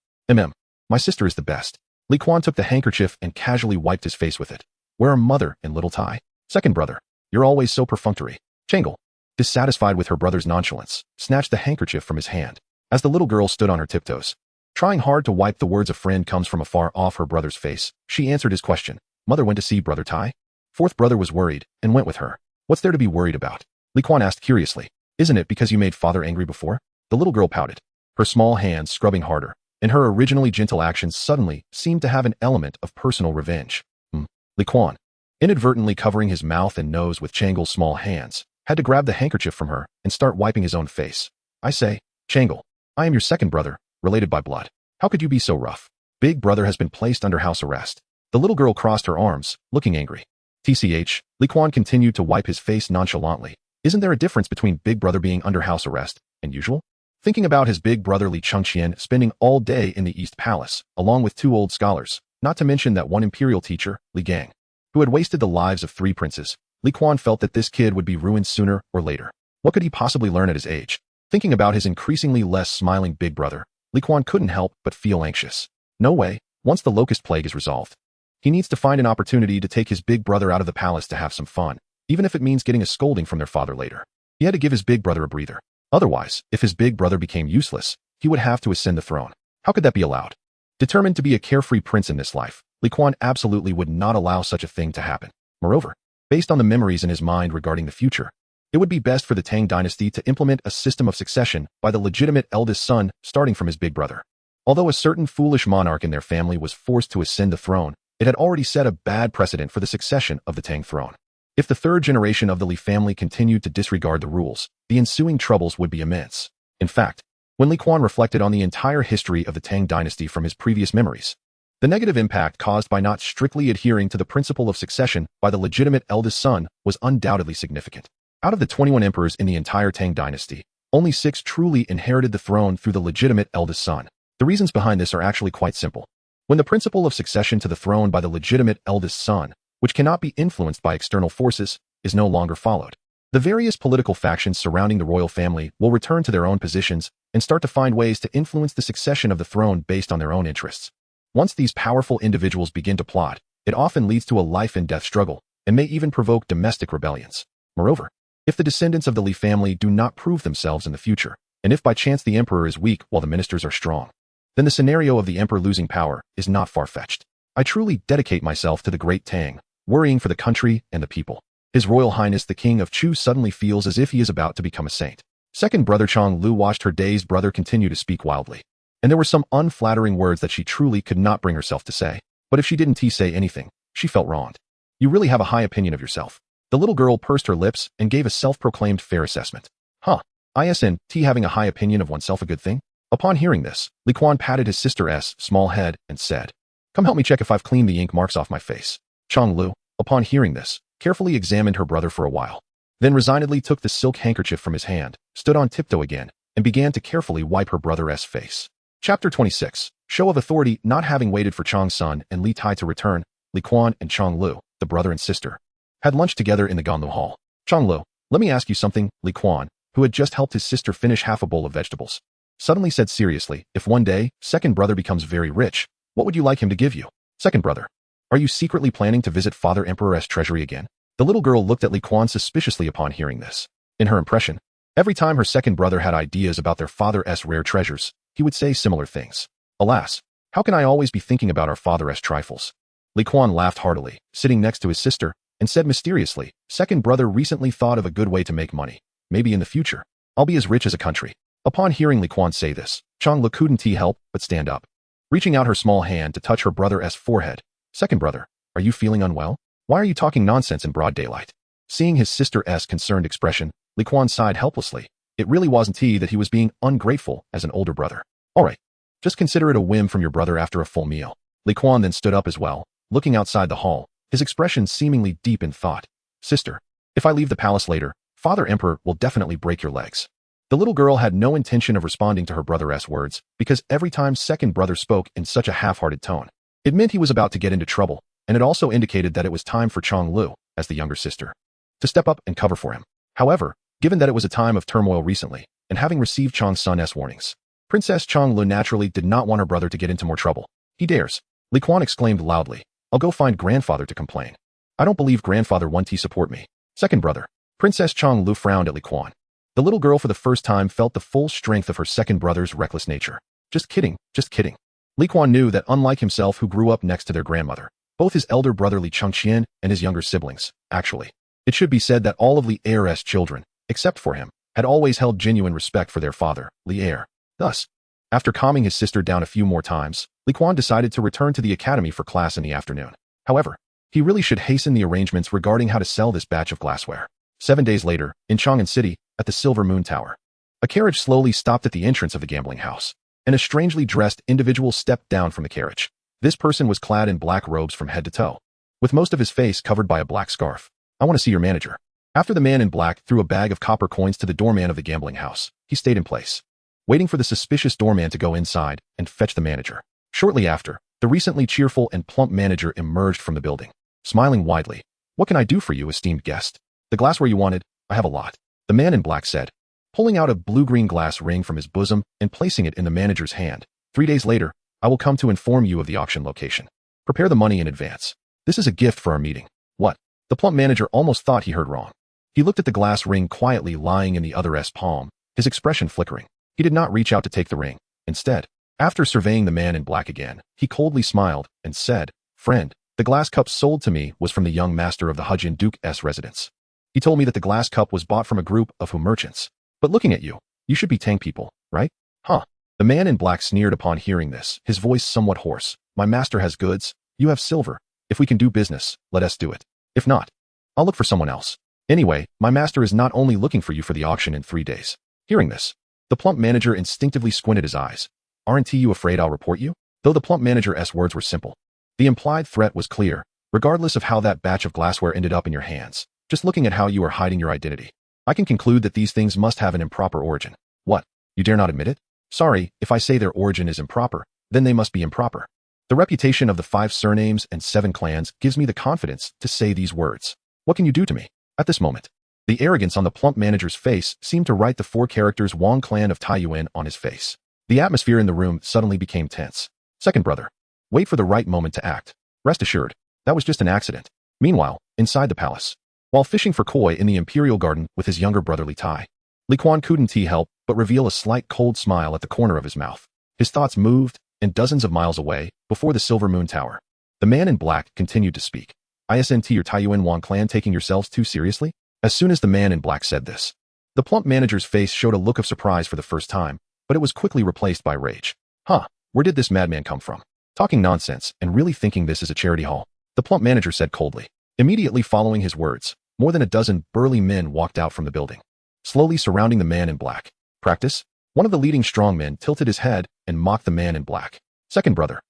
My sister is the best. Li Kuan took the handkerchief and casually wiped his face with it. Where are mother and little Tai? Second brother, you're always so perfunctory. Chang'an, dissatisfied with her brother's nonchalance, snatched the handkerchief from his hand. As the little girl stood on her tiptoes, trying hard to wipe the words a friend comes from afar off her brother's face, she answered his question. Mother went to see brother Tai. Fourth brother was worried and went with her. What's there to be worried about? Li Kuan asked curiously. Isn't it because you made father angry before? The little girl pouted, her small hands scrubbing harder, and her originally gentle actions suddenly seemed to have an element of personal revenge. Li Kuan, inadvertently covering his mouth and nose with Chang'an's small hands, had to grab the handkerchief from her and start wiping his own face. I say, Chang'an, I am your second brother, related by blood. How could you be so rough? Big brother has been placed under house arrest. The little girl crossed her arms, looking angry. TCH, Li Kuan continued to wipe his face nonchalantly. Isn't there a difference between big brother being under house arrest and usual? Thinking about his big brother Li Chengqian spending all day in the East Palace, along with 2 old scholars, not to mention that one imperial teacher, Li Gang, who had wasted the lives of 3 princes, Li Kuan felt that this kid would be ruined sooner or later. What could he possibly learn at his age? Thinking about his increasingly less smiling big brother, Li Kuan couldn't help but feel anxious. No way, once the locust plague is resolved, he needs to find an opportunity to take his big brother out of the palace to have some fun, even if it means getting a scolding from their father later. He had to give his big brother a breather. Otherwise, if his big brother became useless, he would have to ascend the throne. How could that be allowed? Determined to be a carefree prince in this life, Li Kuan absolutely would not allow such a thing to happen. Moreover, based on the memories in his mind regarding the future, it would be best for the Tang Dynasty to implement a system of succession by the legitimate eldest son starting from his big brother. Although a certain foolish monarch in their family was forced to ascend the throne, It had already set a bad precedent for the succession of the Tang throne. If the third generation of the Li family continued to disregard the rules, the ensuing troubles would be immense. In fact, when Li Kuan reflected on the entire history of the Tang Dynasty from his previous memories, the negative impact caused by not strictly adhering to the principle of succession by the legitimate eldest son was undoubtedly significant. Out of the 21 emperors in the entire Tang Dynasty, only 6 truly inherited the throne through the legitimate eldest son. The reasons behind this are actually quite simple. When the principle of succession to the throne by the legitimate eldest son, which cannot be influenced by external forces, is no longer followed, the various political factions surrounding the royal family will return to their own positions and start to find ways to influence the succession of the throne based on their own interests. Once these powerful individuals begin to plot, it often leads to a life-and-death struggle and may even provoke domestic rebellions. Moreover, if the descendants of the Li family do not prove themselves in the future, and if by chance the emperor is weak while the ministers are strong, then the scenario of the emperor losing power is not far-fetched. I truly dedicate myself to the Great Tang, worrying for the country and the people. His Royal Highness the King of Chu suddenly feels as if he is about to become a saint. Second brother Chang'an watched her dazed brother continue to speak wildly, and there were some unflattering words that she truly could not bring herself to say. But if she didn't say anything, she felt wronged. You really have a high opinion of yourself. The little girl pursed her lips and gave a self-proclaimed fair assessment. Huh. Isn't having a high opinion of oneself a good thing? Upon hearing this, Li Kuan patted his sister's small head and said, "Come help me check if I've cleaned the ink marks off my face." Chang'an, upon hearing this, carefully examined her brother for a while, then resignedly took the silk handkerchief from his hand, stood on tiptoe again, and began to carefully wipe her brother's face. Chapter 26. Show of authority. Not having waited for Chang's son and Li Tai to return, Li Kuan and Chang'an, the brother and sister, had lunch together in the Ganlu hall. Chang'an, let me ask you something, Li Kuan, who had just helped his sister finish half a bowl of vegetables, suddenly said seriously, if one day, second brother becomes very rich, what would you like him to give you? Second brother, are you secretly planning to visit Father Emperor's treasury again? The little girl looked at Li Kuan suspiciously upon hearing this. In her impression, every time her second brother had ideas about their father's rare treasures, he would say similar things. Alas, how can I always be thinking about our father's trifles? Li Kuan laughed heartily, sitting next to his sister, and said mysteriously, second brother recently thought of a good way to make money. Maybe in the future, I'll be as rich as a country. Upon hearing Li Kuan say this, Chang'an couldn't help but stand up, reaching out her small hand to touch her brother's forehead. Second brother, are you feeling unwell? Why are you talking nonsense in broad daylight? Seeing his sister's concerned expression, Li Kuan sighed helplessly. It really wasn't that he was being ungrateful as an older brother. All right, just consider it a whim from your brother after a full meal. Li Kuan then stood up as well, looking outside the hall, his expression seemingly deep in thought. Sister, if I leave the palace later, Father Emperor will definitely break your legs. The little girl had no intention of responding to her brother's words, because every time second brother spoke in such a half-hearted tone, it meant he was about to get into trouble, and it also indicated that it was time for Chang'an, as the younger sister, to step up and cover for him. However, given that it was a time of turmoil recently, and having received Chang's son's warnings, Princess Chang'an naturally did not want her brother to get into more trouble. He dares. Li Kuan exclaimed loudly, I'll go find grandfather to complain. I don't believe grandfather won't support me. Second brother. Princess Chang'an frowned at Li Kuan. The little girl for the first time felt the full strength of her second brother's reckless nature. Just kidding, just kidding. Li Kuan knew that unlike himself who grew up next to their grandmother, both his elder brother Li Chengqian and his younger siblings, actually, it should be said that all of Li Heir's children, except for him, had always held genuine respect for their father, Li Heir. Thus, after calming his sister down a few more times, Li Kuan decided to return to the academy for class in the afternoon. However, he really should hasten the arrangements regarding how to sell this batch of glassware. 7 days later, in Chang'an City, at the Silver Moon Tower, a carriage slowly stopped at the entrance of the gambling house, and a strangely dressed individual stepped down from the carriage. This person was clad in black robes from head to toe, with most of his face covered by a black scarf. I want to see your manager. After the man in black threw a bag of copper coins to the doorman of the gambling house, he stayed in place, waiting for the suspicious doorman to go inside and fetch the manager. Shortly after, the recently cheerful and plump manager emerged from the building, smiling widely. What can I do for you, esteemed guest? The glassware you wanted, I have a lot. The man in black said, pulling out a blue-green glass ring from his bosom and placing it in the manager's hand. 3 days later, I will come to inform you of the auction location. Prepare the money in advance. This is a gift for our meeting. What? The plump manager almost thought he heard wrong. He looked at the glass ring quietly lying in the other's palm, his expression flickering. He did not reach out to take the ring. Instead, after surveying the man in black again, he coldly smiled and said, Friend, the glass cup sold to me was from the young master of the Hujin Duke's residence. He told me that the glass cup was bought from a group of merchants. But looking at you, you should be Tang people, right? Huh. The man in black sneered upon hearing this, his voice somewhat hoarse. My master has goods, you have silver, If we can do business, let us do it. If not, I'll look for someone else. Anyway, my master is not only looking for you for the auction in 3 days. Hearing this, the plump manager instinctively squinted his eyes. Aren't you afraid I'll report you? Though the plump manager's words were simple, the implied threat was clear, regardless of how that batch of glassware ended up in your hands. Just looking at how you are hiding your identity, I can conclude that these things must have an improper origin. What? You dare not admit it? Sorry, if I say their origin is improper, then they must be improper. The reputation of the 5 surnames and 7 clans gives me the confidence to say these words. What can you do to me? At this moment, the arrogance on the plump manager's face seemed to write the 4 characters Wong clan of Taiyuan on his face. The atmosphere in the room suddenly became tense. Second brother, wait for the right moment to act. Rest assured, that was just an accident. Meanwhile, inside the palace, while fishing for koi in the imperial garden with his younger brother Li Tai, Li Kuan couldn't help but reveal a slight cold smile at the corner of his mouth. His thoughts moved, and dozens of miles away, before the Silver Moon Tower, the man in black continued to speak. Isn't your Taiyuan Wong clan taking yourselves too seriously? As soon as the man in black said this, the plump manager's face showed a look of surprise for the first time, but it was quickly replaced by rage. Huh, where did this madman come from? Talking nonsense and really thinking this is a charity hall, the plump manager said coldly. Immediately following his words, more than a dozen burly men walked out from the building, slowly surrounding the man in black. Practice? One of the leading strongmen tilted his head and mocked the man in black. Second brother,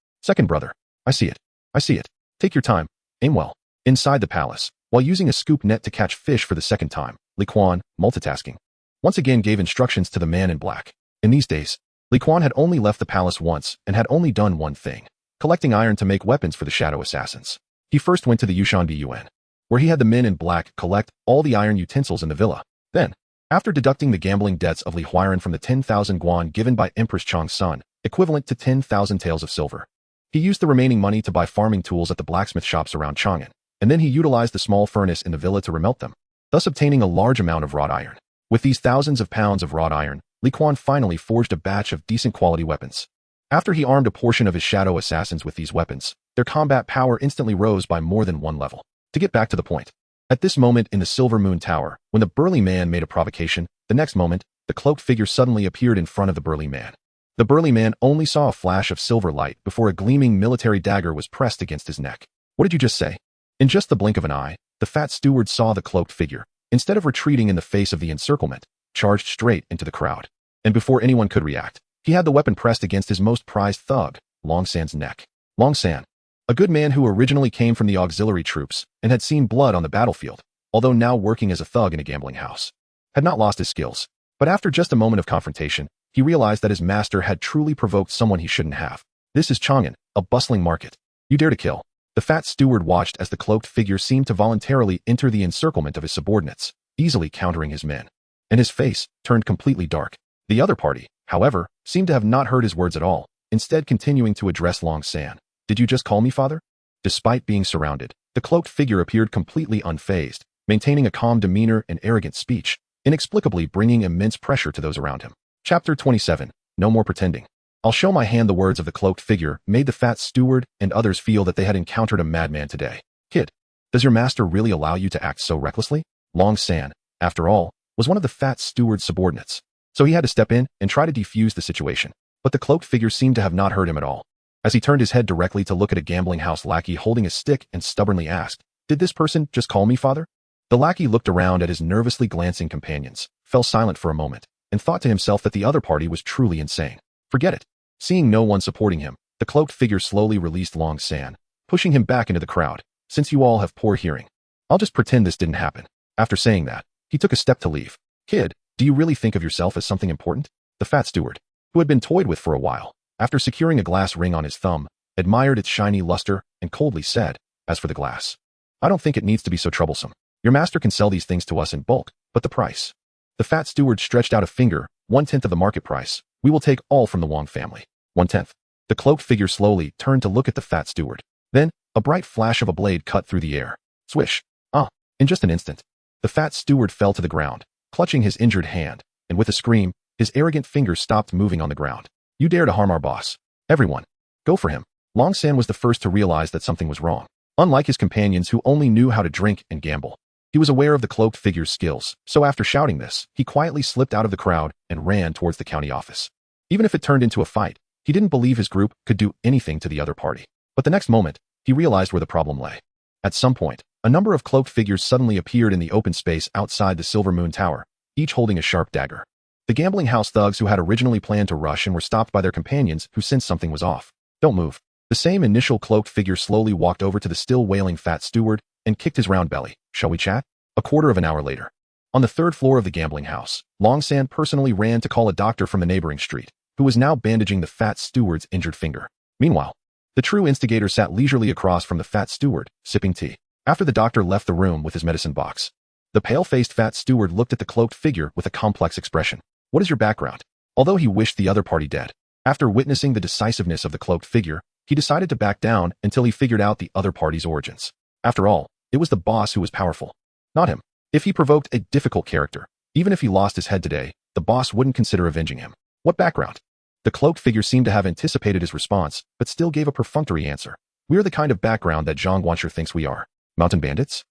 I see it. Take your time, aim well. Inside the palace, while using a scoop net to catch fish for the second time, Li Kuan, multitasking, once again gave instructions to the man in black. In these days, Li Kuan had only left the palace once and had only done one thing, collecting iron to make weapons for the shadow assassins. He first went to the Yushanbi Yuan, where he had the men in black collect all the iron utensils in the villa. Then, after deducting the gambling debts of Li Huiran from the 10,000 guan given by Empress Chang's son, equivalent to 10,000 taels of silver, he used the remaining money to buy farming tools at the blacksmith shops around Chang'an, and then he utilized the small furnace in the villa to remelt them, thus obtaining a large amount of wrought iron. With these thousands of pounds of wrought iron, Li Kuan finally forged a batch of decent quality weapons. After he armed a portion of his shadow assassins with these weapons, their combat power instantly rose by more than 1 level. To get back to the point, at this moment in the Silver Moon Tower, when the burly man made a provocation, the next moment, the cloaked figure suddenly appeared in front of the burly man. The burly man only saw a flash of silver light before a gleaming military dagger was pressed against his neck. What did you just say? In just the blink of an eye, the fat steward saw the cloaked figure, instead of retreating in the face of the encirclement, charged straight into the crowd. And before anyone could react, he had the weapon pressed against his most prized thug, Long San's neck. Long San, a good man who originally came from the auxiliary troops and had seen blood on the battlefield, although now working as a thug in a gambling house, had not lost his skills. But after just a moment of confrontation, he realized that his master had truly provoked someone he shouldn't have. This is Chang'an, a bustling market. You dare to kill. The fat steward watched as the cloaked figure seemed to voluntarily enter the encirclement of his subordinates, easily countering his men. And his face turned completely dark. The other party, however, seemed to have not heard his words at all, instead continuing to address Long San. Did you just call me father? Despite being surrounded, the cloaked figure appeared completely unfazed, maintaining a calm demeanor and arrogant speech, inexplicably bringing immense pressure to those around him. Chapter 27. No more pretending. I'll show my hand. The words of the cloaked figure made the fat steward and others feel that they had encountered a madman today. Kid, does your master really allow you to act so recklessly? Long San, after all, was one of the fat steward's subordinates, so he had to step in and try to defuse the situation. But the cloaked figure seemed to have not heard him at all. As he turned his head directly to look at a gambling house lackey holding a stick and stubbornly asked, "Did this person just call me father?" The lackey looked around at his nervously glancing companions, fell silent for a moment, and thought to himself that the other party was truly insane. Forget it. Seeing no one supporting him, the cloaked figure slowly released Long San, pushing him back into the crowd. Since you all have poor hearing, I'll just pretend this didn't happen. After saying that, he took a step to leave. Kid, do you really think of yourself as something important? The fat steward, who had been toyed with for a while, after securing a glass ring on his thumb, admired its shiny luster and coldly said, "As for the glass, I don't think it needs to be so troublesome. Your master can sell these things to us in bulk, but the price." The fat steward stretched out a finger. 1/10 of the market price. We will take all from the Wong family. 1/10. The cloaked figure slowly turned to look at the fat steward. Then, a bright flash of a blade cut through the air. Swish. In just an instant, the fat steward fell to the ground, clutching his injured hand, and with a scream, his arrogant fingers stopped moving on the ground. You dare to harm our boss. Everyone, go for him. Long San was the first to realize that something was wrong. Unlike his companions who only knew how to drink and gamble, he was aware of the cloaked figure's skills, so after shouting this, he quietly slipped out of the crowd and ran towards the county office. Even if it turned into a fight, he didn't believe his group could do anything to the other party. But the next moment, he realized where the problem lay. At some point, a number of cloaked figures suddenly appeared in the open space outside the Silver Moon Tower, each holding a sharp dagger. The gambling house thugs who had originally planned to rush and were stopped by their companions who sensed something was off. Don't move. The same initial cloaked figure slowly walked over to the still wailing fat steward and kicked his round belly. Shall we chat? A quarter of an hour later. On the third floor of the gambling house, Longsand personally ran to call a doctor from the neighboring street, who was now bandaging the fat steward's injured finger. Meanwhile, the true instigator sat leisurely across from the fat steward, sipping tea. After the doctor left the room with his medicine box, the pale-faced fat steward looked at the cloaked figure with a complex expression. What is your background? Although he wished the other party dead, after witnessing the decisiveness of the cloaked figure, he decided to back down until he figured out the other party's origins. After all, it was the boss who was powerful, not him. If he provoked a difficult character, even if he lost his head today, the boss wouldn't consider avenging him. What background? The cloaked figure seemed to have anticipated his response, but still gave a perfunctory answer. We're the kind of background that Zhenguan thinks we are. Mountain bandits?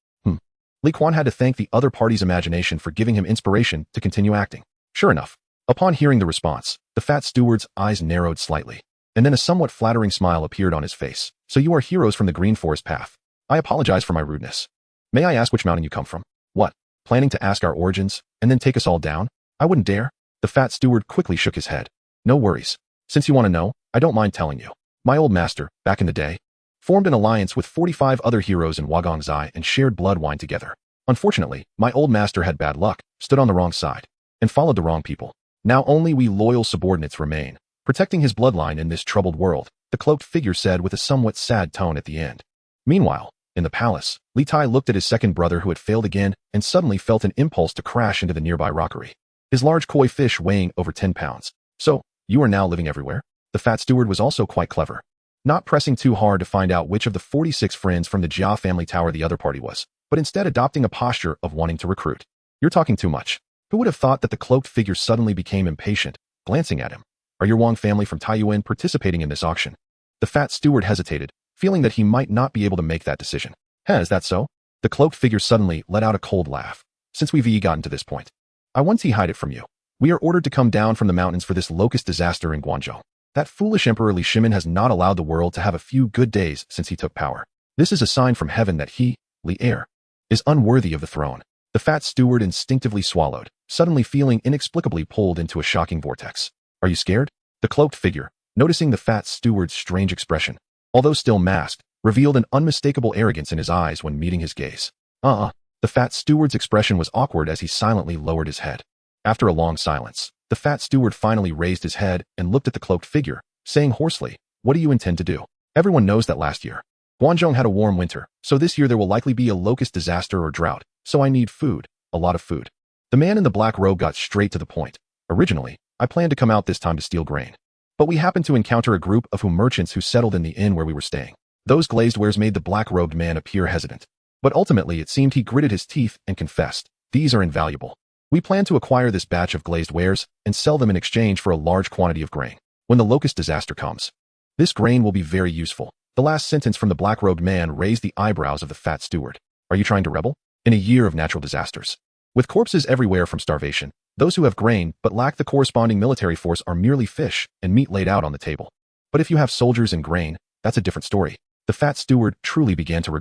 Kuan had to thank the other party's imagination for giving him inspiration to continue acting. Sure enough, upon hearing the response, the fat steward's eyes narrowed slightly, and then a somewhat flattering smile appeared on his face. So you are heroes from the Green Forest Path. I apologize for my rudeness. May I ask which mountain you come from? What? Planning to ask our origins, and then take us all down? I wouldn't dare. The fat steward quickly shook his head. No worries. Since you want to know, I don't mind telling you. My old master, back in the day, formed an alliance with 45 other heroes in Wagongzai and shared blood wine together. Unfortunately, my old master had bad luck, stood on the wrong side, and followed the wrong people. Now only we loyal subordinates remain, protecting his bloodline in this troubled world, the cloaked figure said with a somewhat sad tone at the end. Meanwhile, in the palace, Li Tai looked at his second brother who had failed again and suddenly felt an impulse to crash into the nearby rockery. His large koi fish weighing over 10 pounds. So, you are now living everywhere? The fat steward was also quite clever, not pressing too hard to find out which of the 46 friends from the Jia family tower the other party was, but instead adopting a posture of wanting to recruit. You're talking too much. Who would have thought that the cloaked figure suddenly became impatient, glancing at him? Are your Wang family from Taiyuan participating in this auction? The fat steward hesitated, feeling that he might not be able to make that decision. Is that so? The cloaked figure suddenly let out a cold laugh. Since we've gotten to this point, I want to hide it from you. We are ordered to come down from the mountains for this locust disaster in Guangzhou. That foolish Emperor Li Shimin has not allowed the world to have a few good days since he took power. This is a sign from heaven that he, Li Heir, is unworthy of the throne. The fat steward instinctively swallowed, suddenly feeling inexplicably pulled into a shocking vortex. Are you scared? The cloaked figure, noticing the fat steward's strange expression, although still masked, revealed an unmistakable arrogance in his eyes when meeting his gaze. The fat steward's expression was awkward as he silently lowered his head. After a long silence, the fat steward finally raised his head and looked at the cloaked figure, saying hoarsely, what do you intend to do? Everyone knows that last year, Guangzhou had a warm winter, so this year there will likely be a locust disaster or drought, so I need food, a lot of food. The man in the black robe got straight to the point. Originally, I planned to come out this time to steal grain. But we happened to encounter a group of merchants who settled in the inn where we were staying. Those glazed wares made the black-robed man appear hesitant. But ultimately it seemed he gritted his teeth and confessed, these are invaluable. We plan to acquire this batch of glazed wares and sell them in exchange for a large quantity of grain. When the locust disaster comes, this grain will be very useful. The last sentence from the black-robed man raised the eyebrows of the fat steward. Are you trying to rebel? In a year of natural disasters, with corpses everywhere from starvation, those who have grain but lack the corresponding military force are merely fish and meat laid out on the table. But if you have soldiers and grain, that's a different story. The fat steward truly began to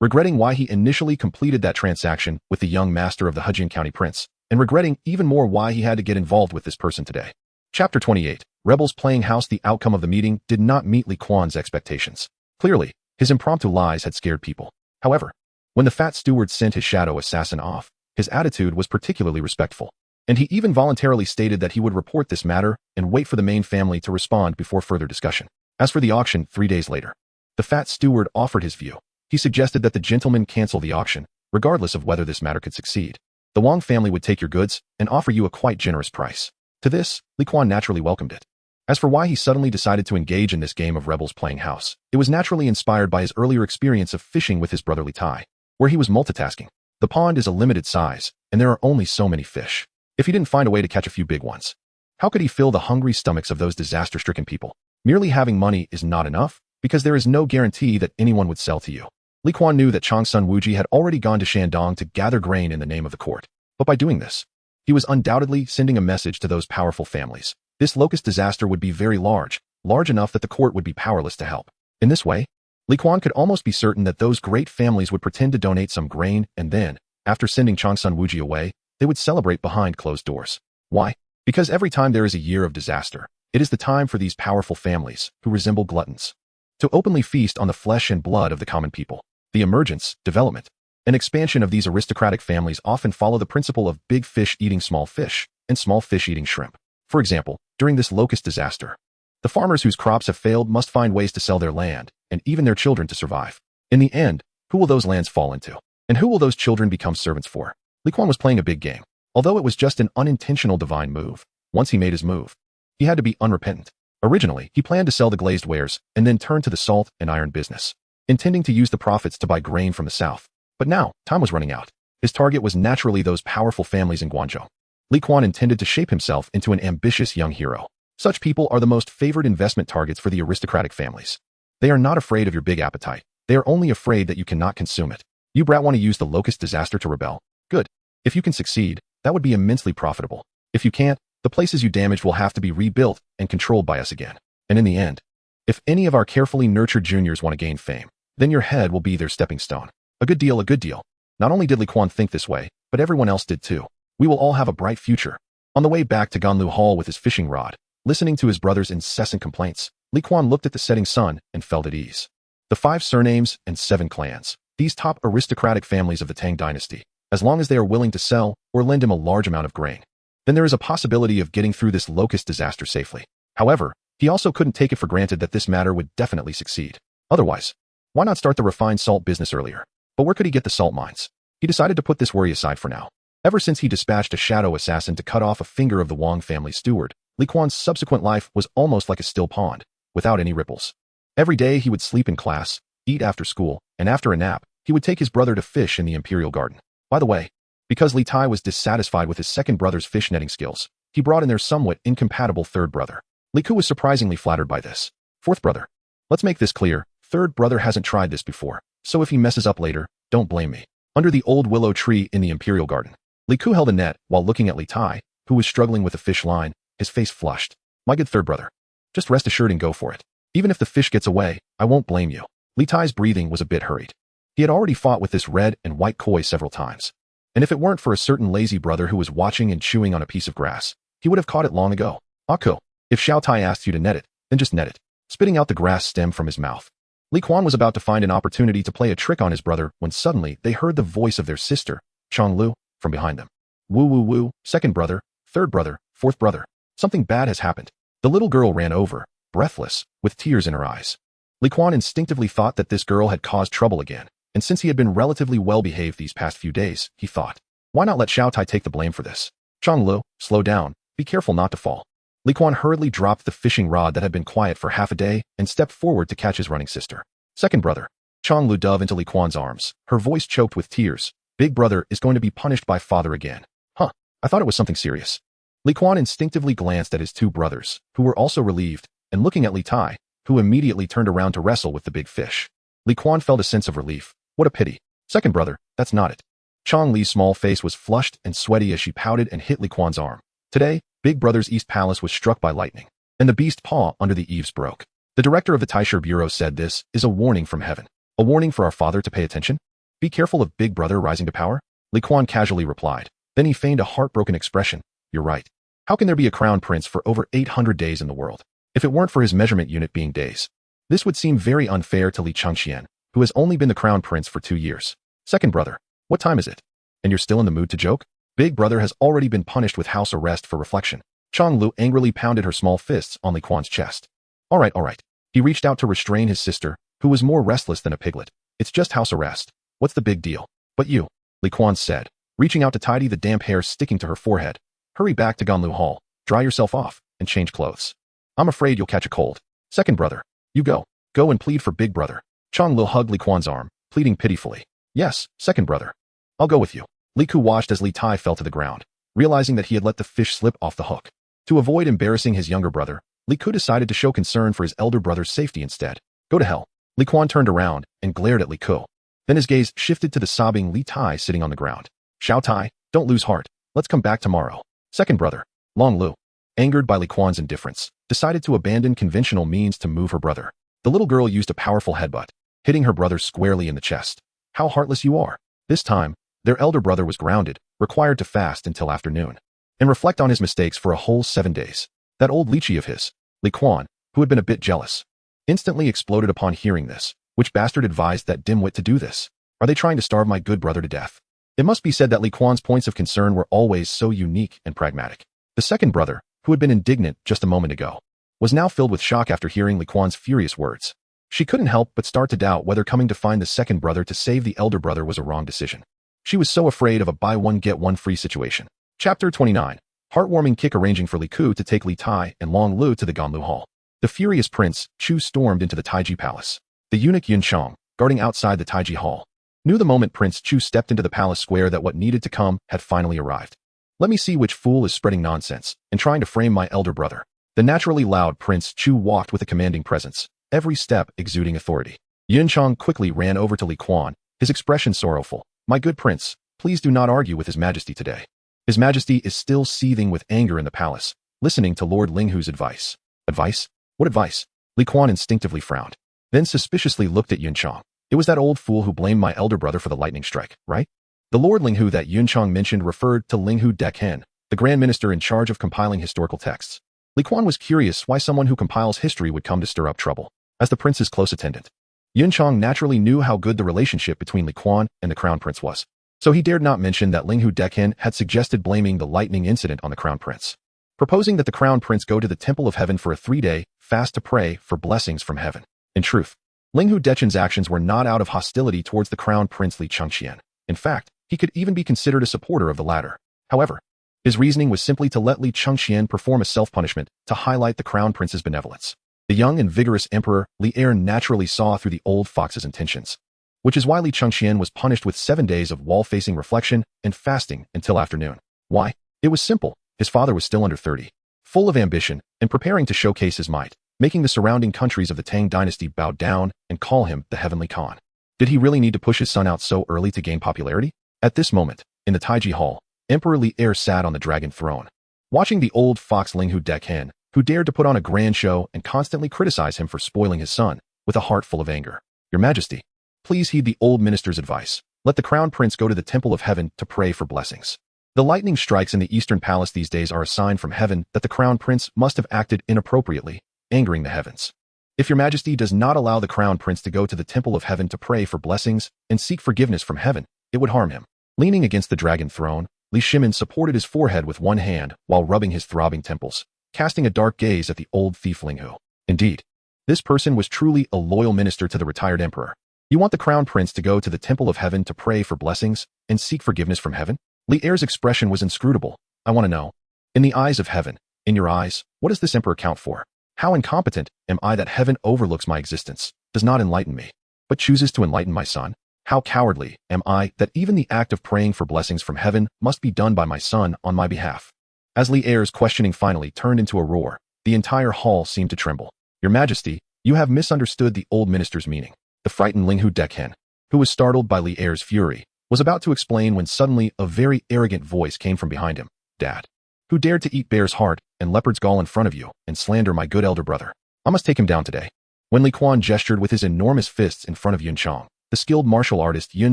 regretting why he initially completed that transaction with the young master of the Hejian County Prince, and regretting even more why he had to get involved with this person today. Chapter 28. Rebels playing house. The outcome of the meeting did not meet Li Kuan's expectations. Clearly, his impromptu lies had scared people. However, when the fat steward sent his shadow assassin off, his attitude was particularly respectful, and he even voluntarily stated that he would report this matter and wait for the main family to respond before further discussion. As for the auction 3 days later, the fat steward offered his view. He suggested that the gentleman cancel the auction, regardless of whether this matter could succeed. The Wang family would take your goods and offer you a quite generous price. To this, Li Kuan naturally welcomed it. As for why he suddenly decided to engage in this game of rebels playing house, it was naturally inspired by his earlier experience of fishing with his brother Li Tai, where he was multitasking. The pond is a limited size, and there are only so many fish. If he didn't find a way to catch a few big ones, how could he fill the hungry stomachs of those disaster-stricken people? Merely having money is not enough, because there is no guarantee that anyone would sell to you. Li Kuan knew that Chang'an Wuji had already gone to Shandong to gather grain in the name of the court. But by doing this, he was undoubtedly sending a message to those powerful families. This locust disaster would be very large enough that the court would be powerless to help. In this way, Li Kuan could almost be certain that those great families would pretend to donate some grain and then, after sending Xuanwu Gate away, they would celebrate behind closed doors. Why? Because every time there is a year of disaster, it is the time for these powerful families, who resemble gluttons, to openly feast on the flesh and blood of the common people. The emergence, development, and expansion of these aristocratic families often follow the principle of big fish eating small fish and small fish eating shrimp. For example, during this locust disaster, the farmers whose crops have failed must find ways to sell their land and even their children to survive. In the end, who will those lands fall into? And who will those children become servants for? Li Kuan was playing a big game. Although it was just an unintentional divine move, once he made his move, he had to be unrepentant. Originally, he planned to sell the glazed wares and then turn to the salt and iron business, intending to use the profits to buy grain from the south. But now, time was running out. His target was naturally those powerful families in Guangzhou. Li Kuan intended to shape himself into an ambitious young hero. Such people are the most favored investment targets for the aristocratic families. They are not afraid of your big appetite. They are only afraid that you cannot consume it. You brat want to use the locust disaster to rebel? Good. If you can succeed, that would be immensely profitable. If you can't, the places you damaged will have to be rebuilt and controlled by us again. And in the end, if any of our carefully nurtured juniors want to gain fame, then your head will be their stepping stone. A good deal, a good deal. Not only did Li Kuan think this way, but everyone else did too. We will all have a bright future. On the way back to Ganlu Hall with his fishing rod, listening to his brother's incessant complaints, Li Kuan looked at the setting sun and felt at ease. The 5 surnames and 7 clans, these top aristocratic families of the Tang Dynasty, as long as they are willing to sell or lend him a large amount of grain, then there is a possibility of getting through this locust disaster safely. However, he also couldn't take it for granted that this matter would definitely succeed. Otherwise, why not start the refined salt business earlier? But where could he get the salt mines? He decided to put this worry aside for now. Ever since he dispatched a shadow assassin to cut off a finger of the Wang family steward, Li Kuan's subsequent life was almost like a still pond, without any ripples. Every day he would sleep in class, eat after school, and after a nap, he would take his brother to fish in the imperial garden. By the way, because Li Tai was dissatisfied with his second brother's fish netting skills, he brought in their somewhat incompatible third brother. Li Ku was surprisingly flattered by this. Fourth brother. Let's make this clear, third brother hasn't tried this before, so if he messes up later, don't blame me. Under the old willow tree in the imperial garden, Li Ku held a net while looking at Li Tai, who was struggling with a fish line, his face flushed. My good third brother. Just rest assured and go for it. Even if the fish gets away, I won't blame you. Li Tai's breathing was a bit hurried. He had already fought with this red and white koi several times. And if it weren't for a certain lazy brother who was watching and chewing on a piece of grass, he would have caught it long ago. Ako, if Xiao Tai asks you to net it, then just net it. Spitting out the grass stem from his mouth, Li Kuan was about to find an opportunity to play a trick on his brother when suddenly they heard the voice of their sister, Changlu, from behind them. Woo woo woo, second brother, third brother, fourth brother. Something bad has happened. The little girl ran over, breathless, with tears in her eyes. Li Kuan instinctively thought that this girl had caused trouble again, and since he had been relatively well-behaved these past few days, he thought, why not let Xiao Tai take the blame for this? Changlu, slow down, be careful not to fall. Li Kuan hurriedly dropped the fishing rod that had been quiet for half a day and stepped forward to catch his running sister. Second brother. Changlu dove into Li Kuan's arms, her voice choked with tears. Big brother is going to be punished by father again. Huh, I thought it was something serious. Li Kuan instinctively glanced at his 2 brothers, who were also relieved, and looking at Li Tai, who immediately turned around to wrestle with the big fish. Li Kuan felt a sense of relief. What a pity. Second brother, that's not it. Chang Li's small face was flushed and sweaty as she pouted and hit Li Kuan's arm. Today, Big Brother's East Palace was struck by lightning, and the beast paw under the eaves broke. The director of the Taisher Bureau said this is a warning from heaven. A warning for our father to pay attention? Be careful of Big Brother rising to power? Li Kuan casually replied. Then he feigned a heartbroken expression. You're right. How can there be a crown prince for over 800 days in the world? If it weren't for his measurement unit being days. This would seem very unfair to Li Changxian, who has only been the crown prince for 2 years. Second brother, what time is it? And you're still in the mood to joke? Big brother has already been punished with house arrest for reflection. Chang Lu angrily pounded her small fists on Li Kuan's chest. All right. He reached out to restrain his sister, who was more restless than a piglet. It's just house arrest. What's the big deal? But you, Li Kuan said, reaching out to tidy the damp hair sticking to her forehead. Hurry back to Ganlu Hall, dry yourself off, and change clothes. I'm afraid you'll catch a cold. Second brother, you go. Go and plead for big brother. Chang Lu hugged Li Kuan's arm, pleading pitifully. Yes, second brother. I'll go with you. Li Ku watched as Li Tai fell to the ground, realizing that he had let the fish slip off the hook. To avoid embarrassing his younger brother, Li Ku decided to show concern for his elder brother's safety instead. Go to hell. Li Kuan turned around and glared at Li Ku. Then his gaze shifted to the sobbing Li Tai sitting on the ground. Xiao Tai, don't lose heart. Let's come back tomorrow. Second brother, Long Lu, angered by Li Kuan's indifference, decided to abandon conventional means to move her brother. The little girl used a powerful headbutt. hitting her brother squarely in the chest. How heartless you are. This time, their elder brother was grounded, required to fast until afternoon, and reflect on his mistakes for a whole 7 days. That old leechy of his, Kuan, who had been a bit jealous, instantly exploded upon hearing this. Which bastard advised that dimwit to do this? Are they trying to starve my good brother to death? It must be said that Kuan's points of concern were always so unique and pragmatic. The second brother, who had been indignant just a moment ago, was now filled with shock after hearing Kuan's furious words. She couldn't help but start to doubt whether coming to find the second brother to save the elder brother was a wrong decision. She was so afraid of a buy one get one free situation. Chapter 29. Heartwarming kick arranging for Li Ku to take Li Tai and Long Lu to the Ganlu Hall. The furious Prince Chu stormed into the Taiji Palace. The eunuch Yun Chang, guarding outside the Taiji Hall, knew the moment Prince Chu stepped into the palace square that what needed to come had finally arrived. Let me see which fool is spreading nonsense and trying to frame my elder brother. The naturally loud Prince Chu walked with a commanding presence, every step exuding authority. Yun Chang quickly ran over to Li Kuan, his expression sorrowful. My good prince, please do not argue with His Majesty today. His Majesty is still seething with anger in the palace, listening to Lord Linghu's advice. Advice? What advice? Li Kuan instinctively frowned, then suspiciously looked at Yun Chang. It was that old fool who blamed my elder brother for the lightning strike, right? The Lord Linghu that Yun Chang mentioned referred to Linghu Decompression, the Grand Minister in charge of compiling historical texts. Li Kuan was curious why someone who compiles history would come to stir up trouble. As the prince's close attendant, Yun Chang naturally knew how good the relationship between Li Kuan and the crown prince was, so he dared not mention that Linghu Decompression had suggested blaming the lightning incident on the crown prince, proposing that the crown prince go to the temple of heaven for a 3-day fast to pray for blessings from heaven. In truth, Linghu Dechen's actions were not out of hostility towards the crown prince Li Changqian. In fact, he could even be considered a supporter of the latter. However, his reasoning was simply to let Li Changqian perform a self-punishment to highlight the crown prince's benevolence. The young and vigorous emperor Li Er naturally saw through the old fox's intentions, which is why Li Changqian was punished with 7 days of wall-facing reflection and fasting until afternoon. Why? It was simple. His father was still under 30, full of ambition and preparing to showcase his might, making the surrounding countries of the Tang Dynasty bow down and call him the Heavenly Khan. Did he really need to push his son out so early to gain popularity? At this moment, in the Taiji Hall, Emperor Li Er sat on the dragon throne, watching the old fox Linghu Decompression, who dared to put on a grand show and constantly criticize him for spoiling his son, with a heart full of anger. Your Majesty, please heed the old minister's advice. Let the crown prince go to the temple of heaven to pray for blessings. The lightning strikes in the eastern palace these days are a sign from heaven that the crown prince must have acted inappropriately, angering the heavens. If your Majesty does not allow the crown prince to go to the temple of heaven to pray for blessings and seek forgiveness from heaven, it would harm him. Leaning against the dragon throne, Li Shimin supported his forehead with one hand while rubbing his throbbing temples, casting a dark gaze at the old thief Linghu. Indeed, this person was truly a loyal minister to the retired emperor. You want the crown prince to go to the temple of heaven to pray for blessings and seek forgiveness from heaven? Li Er's expression was inscrutable. I want to know. In the eyes of heaven, in your eyes, what does this emperor count for? How incompetent am I that heaven overlooks my existence, does not enlighten me, but chooses to enlighten my son? How cowardly am I that even the act of praying for blessings from heaven must be done by my son on my behalf? As Li Er's questioning finally turned into a roar, the entire hall seemed to tremble. Your Majesty, you have misunderstood the old minister's meaning. The frightened Linghu Decompression, who was startled by Li Er's fury, was about to explain when suddenly a very arrogant voice came from behind him. Dad, who dared to eat bear's heart and leopard's gall in front of you and slander my good elder brother? I must take him down today. When Li Kuan gestured with his enormous fists in front of Yun Chang, the skilled martial artist Yun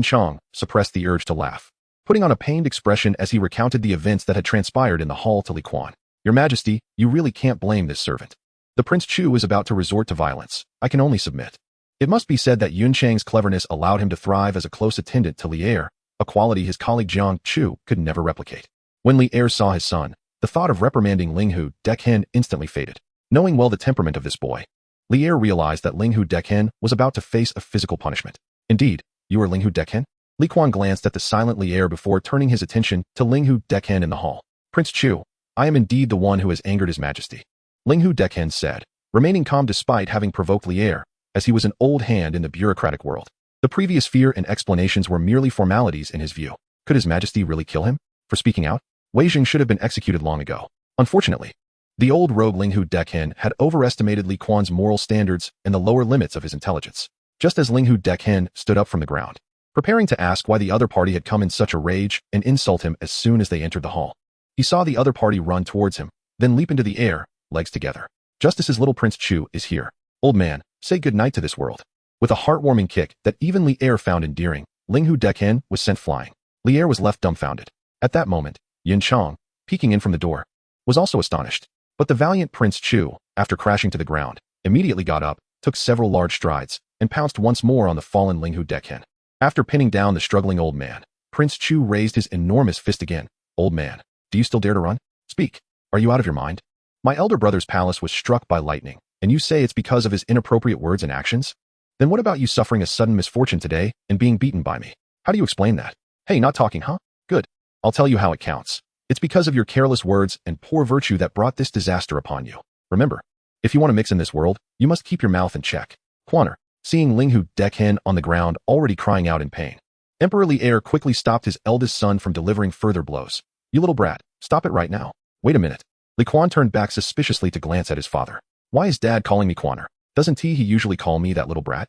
Chang suppressed the urge to laugh, putting on a pained expression as he recounted the events that had transpired in the hall to Li Kuan. Your Majesty, you really can't blame this servant. The Prince Chu is about to resort to violence. I can only submit. It must be said that Yun Chang's cleverness allowed him to thrive as a close attendant to Li Er, a quality his colleague Jiang Chu could never replicate. When Li Er saw his son, the thought of reprimanding Linghu Decompression instantly faded. Knowing well the temperament of this boy, Li Er realized that Linghu Decompression was about to face a physical punishment. Indeed, you are Linghu Decompression? Li Kuan glanced at the silent Li Er before turning his attention to Linghu Decompression in the hall. Prince Chu, I am indeed the one who has angered His Majesty, Linghu Decompression said, remaining calm despite having provoked Li Er, as he was an old hand in the bureaucratic world. The previous fear and explanations were merely formalities in his view. Could His Majesty really kill him for speaking out? Wei Jing should have been executed long ago. Unfortunately, the old rogue Linghu Decompression had overestimated Li Kuan's moral standards and the lower limits of his intelligence. Just as Linghu Decompression stood up from the ground, preparing to ask why the other party had come in such a rage and insult him as soon as they entered the hall, he saw the other party run towards him, then leap into the air, legs together. Just as his little Prince Chu is here. Old man, say good night to this world. With a heartwarming kick that even Li Er found endearing, Linghu Dechen was sent flying. Li Er was left dumbfounded. At that moment, Yin Chang, peeking in from the door, was also astonished. But the valiant Prince Chu, after crashing to the ground, immediately got up, took several large strides, and pounced once more on the fallen Linghu Dechen. After pinning down the struggling old man, Prince Chu raised his enormous fist again. Old man, do you still dare to run? Speak. Are you out of your mind? My elder brother's palace was struck by lightning, and you say it's because of his inappropriate words and actions? Then what about you suffering a sudden misfortune today and being beaten by me? How do you explain that? Hey, not talking, huh? Good. I'll tell you how it counts. It's because of your careless words and poor virtue that brought this disaster upon you. Remember, if you want to mix in this world, you must keep your mouth in check. Kuan, seeing Linghu Dechen on the ground already crying out in pain, Emperor Li Er quickly stopped his eldest son from delivering further blows. You little brat, stop it right now. Wait a minute. Li Kuan turned back suspiciously to glance at his father. Why is Dad calling me Kuaner? Doesn't he usually call me that little brat?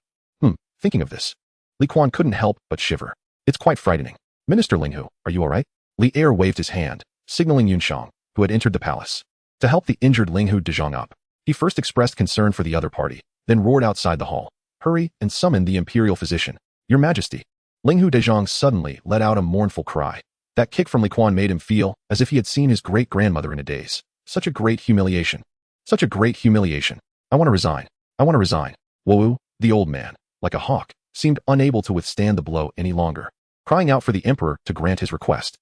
Thinking of this, Li Kuan couldn't help but shiver. It's quite frightening. Minister Linghu, are you all right? Li Er waved his hand, signaling Yunshang, who had entered the palace, to help the injured Linghu Dezhang up. He first expressed concern for the other party, then roared outside the hall, "Hurry and summon the imperial physician. Your Majesty." Linghu Dezhang suddenly let out a mournful cry. That kick from Li Kuan made him feel as if he had seen his great-grandmother in a daze. Such a great humiliation. Such a great humiliation. I want to resign. I want to resign. Xuanwu, the old man, like a hawk, seemed unable to withstand the blow any longer, crying out for the emperor to grant his request.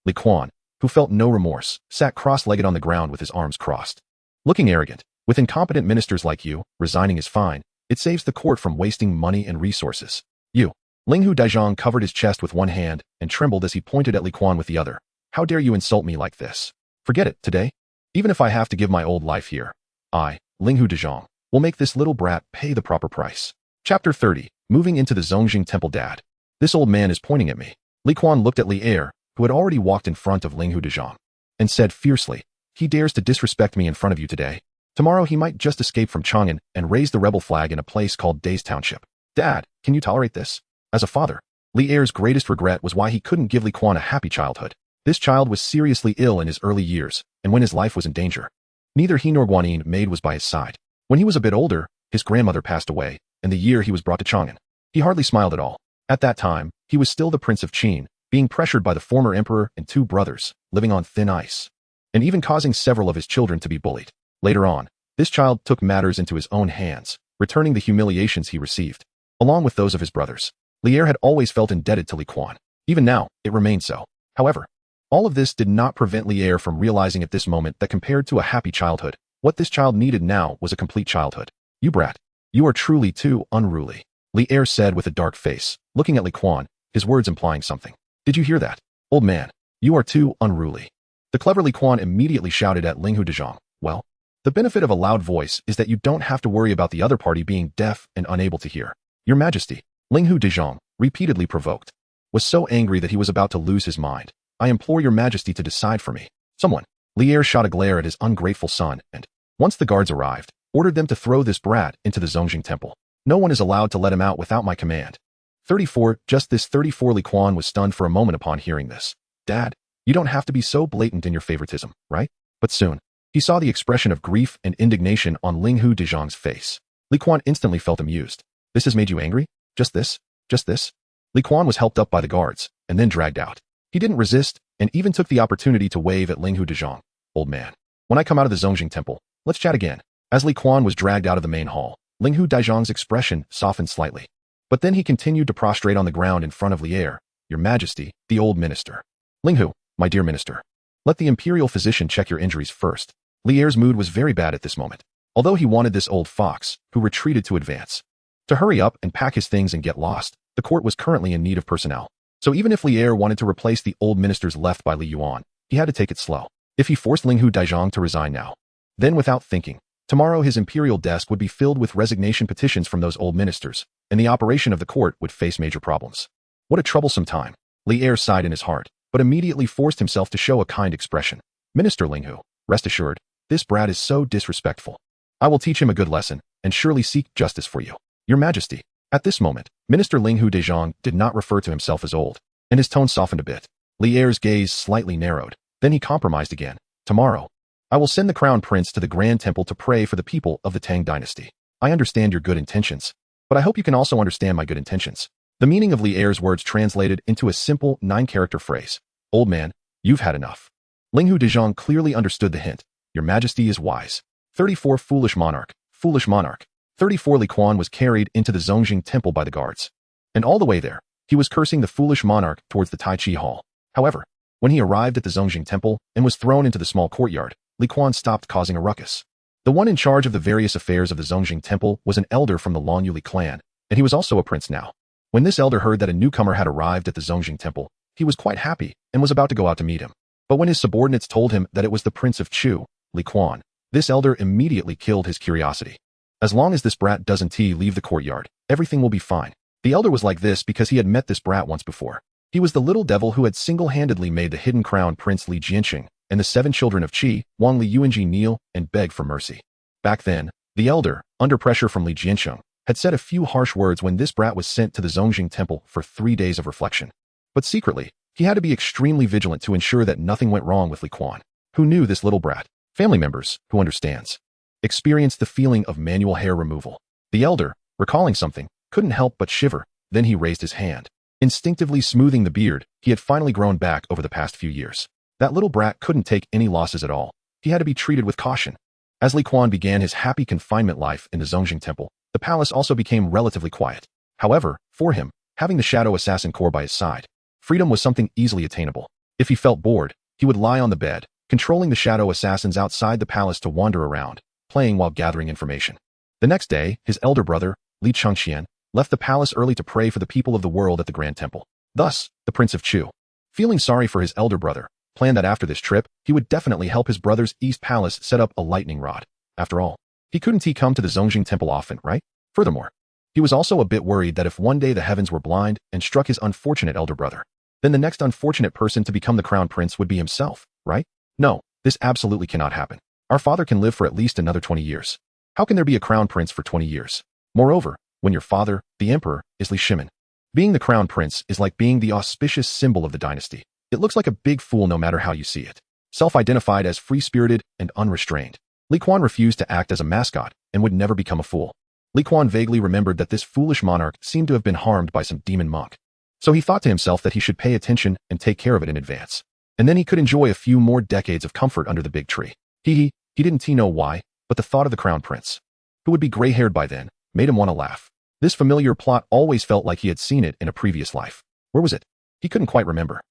Li Kuan, who felt no remorse, sat cross-legged on the ground with his arms crossed. Looking arrogant, with incompetent ministers like you, resigning is fine. It saves the court from wasting money and resources. You. Linghu Dezhang covered his chest with one hand and trembled as he pointed at Li Kuan with the other. How dare you insult me like this? Forget it, today. Even if I have to give my old life here, I, Linghu Dezhang, will make this little brat pay the proper price. Chapter 30. Moving into the Zongjing Temple. Dad. This old man is pointing at me. Li Kuan looked at Li Er, who had already walked in front of Linghu Dezhang, and said fiercely, he dares to disrespect me in front of you today. Tomorrow he might just escape from Chang'an and raise the rebel flag in a place called Days Township. Dad, can you tolerate this? As a father, Li Er's greatest regret was why he couldn't give Li Kuan a happy childhood. This child was seriously ill in his early years, and when his life was in danger, neither he nor Guanyin maid was by his side. When he was a bit older, his grandmother passed away, and the year he was brought to Chang'an, he hardly smiled at all. At that time, he was still the Prince of Chu, being pressured by the former emperor and two brothers, living on thin ice, and even causing several of his children to be bullied. Later on, this child took matters into his own hands, returning the humiliations he received, along with those of his brothers. Li Er had always felt indebted to Li Kuan. Even now, it remained so. However, all of this did not prevent Li Er from realizing at this moment that compared to a happy childhood, what this child needed now was a complete childhood. You brat. You are truly too unruly, Li Er said with a dark face, looking at Li Kuan, his words implying something. Did you hear that? Old man, you are too unruly. The clever Li Kuan immediately shouted at Linghu Dezhang. Well, the benefit of a loud voice is that you don't have to worry about the other party being deaf and unable to hear. Your Majesty, Linghu Dezhang, repeatedly provoked, was so angry that he was about to lose his mind. I implore your Majesty to decide for me. Someone. Li Er shot a glare at his ungrateful son and, once the guards arrived, ordered them to throw this brat into the Zongjing Temple. No one is allowed to let him out without my command. 34. Just this 34. Li Kuan was stunned for a moment upon hearing this. Dad, you don't have to be so blatant in your favoritism, right? But soon, he saw the expression of grief and indignation on Linghu Dezhang's face. Li Kuan instantly felt amused. This has made you angry? Just this? Just this? Li Kuan was helped up by the guards, and then dragged out. He didn't resist, and even took the opportunity to wave at Linghu Dezhang. Old man, when I come out of the Zongjing Temple, let's chat again. As Li Kuan was dragged out of the main hall, Linghu Dezhang's expression softened slightly. But then he continued to prostrate on the ground in front of Li Er. Your Majesty, the old minister. Linghu, my dear minister. Let the imperial physician check your injuries first. Li Er's mood was very bad at this moment, although he wanted this old fox, who retreated to advance, to hurry up and pack his things and get lost. The court was currently in need of personnel. So even if Li Er wanted to replace the old ministers left by Li Yuan, he had to take it slow. If he forced Linghu Dezhang to resign now, then without thinking, tomorrow his imperial desk would be filled with resignation petitions from those old ministers, and the operation of the court would face major problems. What a troublesome time. Li Er sighed in his heart, but immediately forced himself to show a kind expression. Minister Linghu, rest assured, this brat is so disrespectful. I will teach him a good lesson, and surely seek justice for you. Your Majesty. At this moment, Minister Linghu Dezhang did not refer to himself as old, and his tone softened a bit. Li Er's gaze slightly narrowed. Then he compromised again. Tomorrow, I will send the crown prince to the Grand Temple to pray for the people of the Tang Dynasty. I understand your good intentions, but I hope you can also understand my good intentions. The meaning of Li Er's words translated into a simple 9-character phrase. Old man, you've had enough. Linghu Dezhong clearly understood the hint. Your Majesty is wise. 34 Foolish Monarch. Foolish Monarch. 34 Li Kuan was carried into the Zhongjing temple by the guards. And all the way there, he was cursing the foolish monarch towards the Tai Chi hall. However, when he arrived at the Zhongjing temple and was thrown into the small courtyard, Li Kuan stopped causing a ruckus. The one in charge of the various affairs of the Zhongjing temple was an elder from the Longyuli clan, and he was also a prince now. When this elder heard that a newcomer had arrived at the Zhongjing temple, he was quite happy and was about to go out to meet him. But when his subordinates told him that it was the Prince of Chu, Li Kuan, this elder immediately killed his curiosity. As long as this brat doesn't leave the courtyard, everything will be fine. The elder was like this because he had met this brat once before. He was the little devil who had single-handedly made the hidden crown Prince Li Jianqing and the 7 children of Qi, Wang Li Yuanji kneel and beg for mercy. Back then, the elder, under pressure from Li Jianqing, had said a few harsh words when this brat was sent to the Zhongjing temple for 3 days of reflection. But secretly, he had to be extremely vigilant to ensure that nothing went wrong with Li Kuan. Who knew this little brat? Family members, who understands, experienced the feeling of manual hair removal. The elder, recalling something, couldn't help but shiver. Then he raised his hand, instinctively smoothing the beard he had finally grown back over the past few years. That little brat couldn't take any losses at all. He had to be treated with caution. As Li Kuan began his happy confinement life in the Zhongjing temple, the palace also became relatively quiet. However, for him, having the Shadow Assassin Corps by his side, freedom was something easily attainable. If he felt bored, he would lie on the bed, controlling the Shadow Assassins outside the palace to wander around, playing while gathering information. The next day, his elder brother, Li Chengqian, left the palace early to pray for the people of the world at the Grand Temple. Thus, the Prince of Chu, feeling sorry for his elder brother, planned that after this trip, he would definitely help his brother's East Palace set up a lightning rod. After all, he couldn't come to the Zhongjing temple often, right? Furthermore, he was also a bit worried that if one day the heavens were blind and struck his unfortunate elder brother, then the next unfortunate person to become the crown prince would be himself, right? No, this absolutely cannot happen. Our father can live for at least another 20 years. How can there be a crown prince for 20 years? Moreover, when your father, the emperor, is Li Shimin. Being the crown prince is like being the auspicious symbol of the dynasty. It looks like a big fool no matter how you see it. Self-identified as free-spirited and unrestrained, Li Kuan refused to act as a mascot and would never become a fool. Li Kuan vaguely remembered that this foolish monarch seemed to have been harmed by some demon monk. So he thought to himself that he should pay attention and take care of it in advance. And then he could enjoy a few more decades of comfort under the big tree. He didn't know why, but the thought of the crown prince, who would be gray-haired by then, made him want to laugh. This familiar plot always felt like he had seen it in a previous life. Where was it? He couldn't quite remember.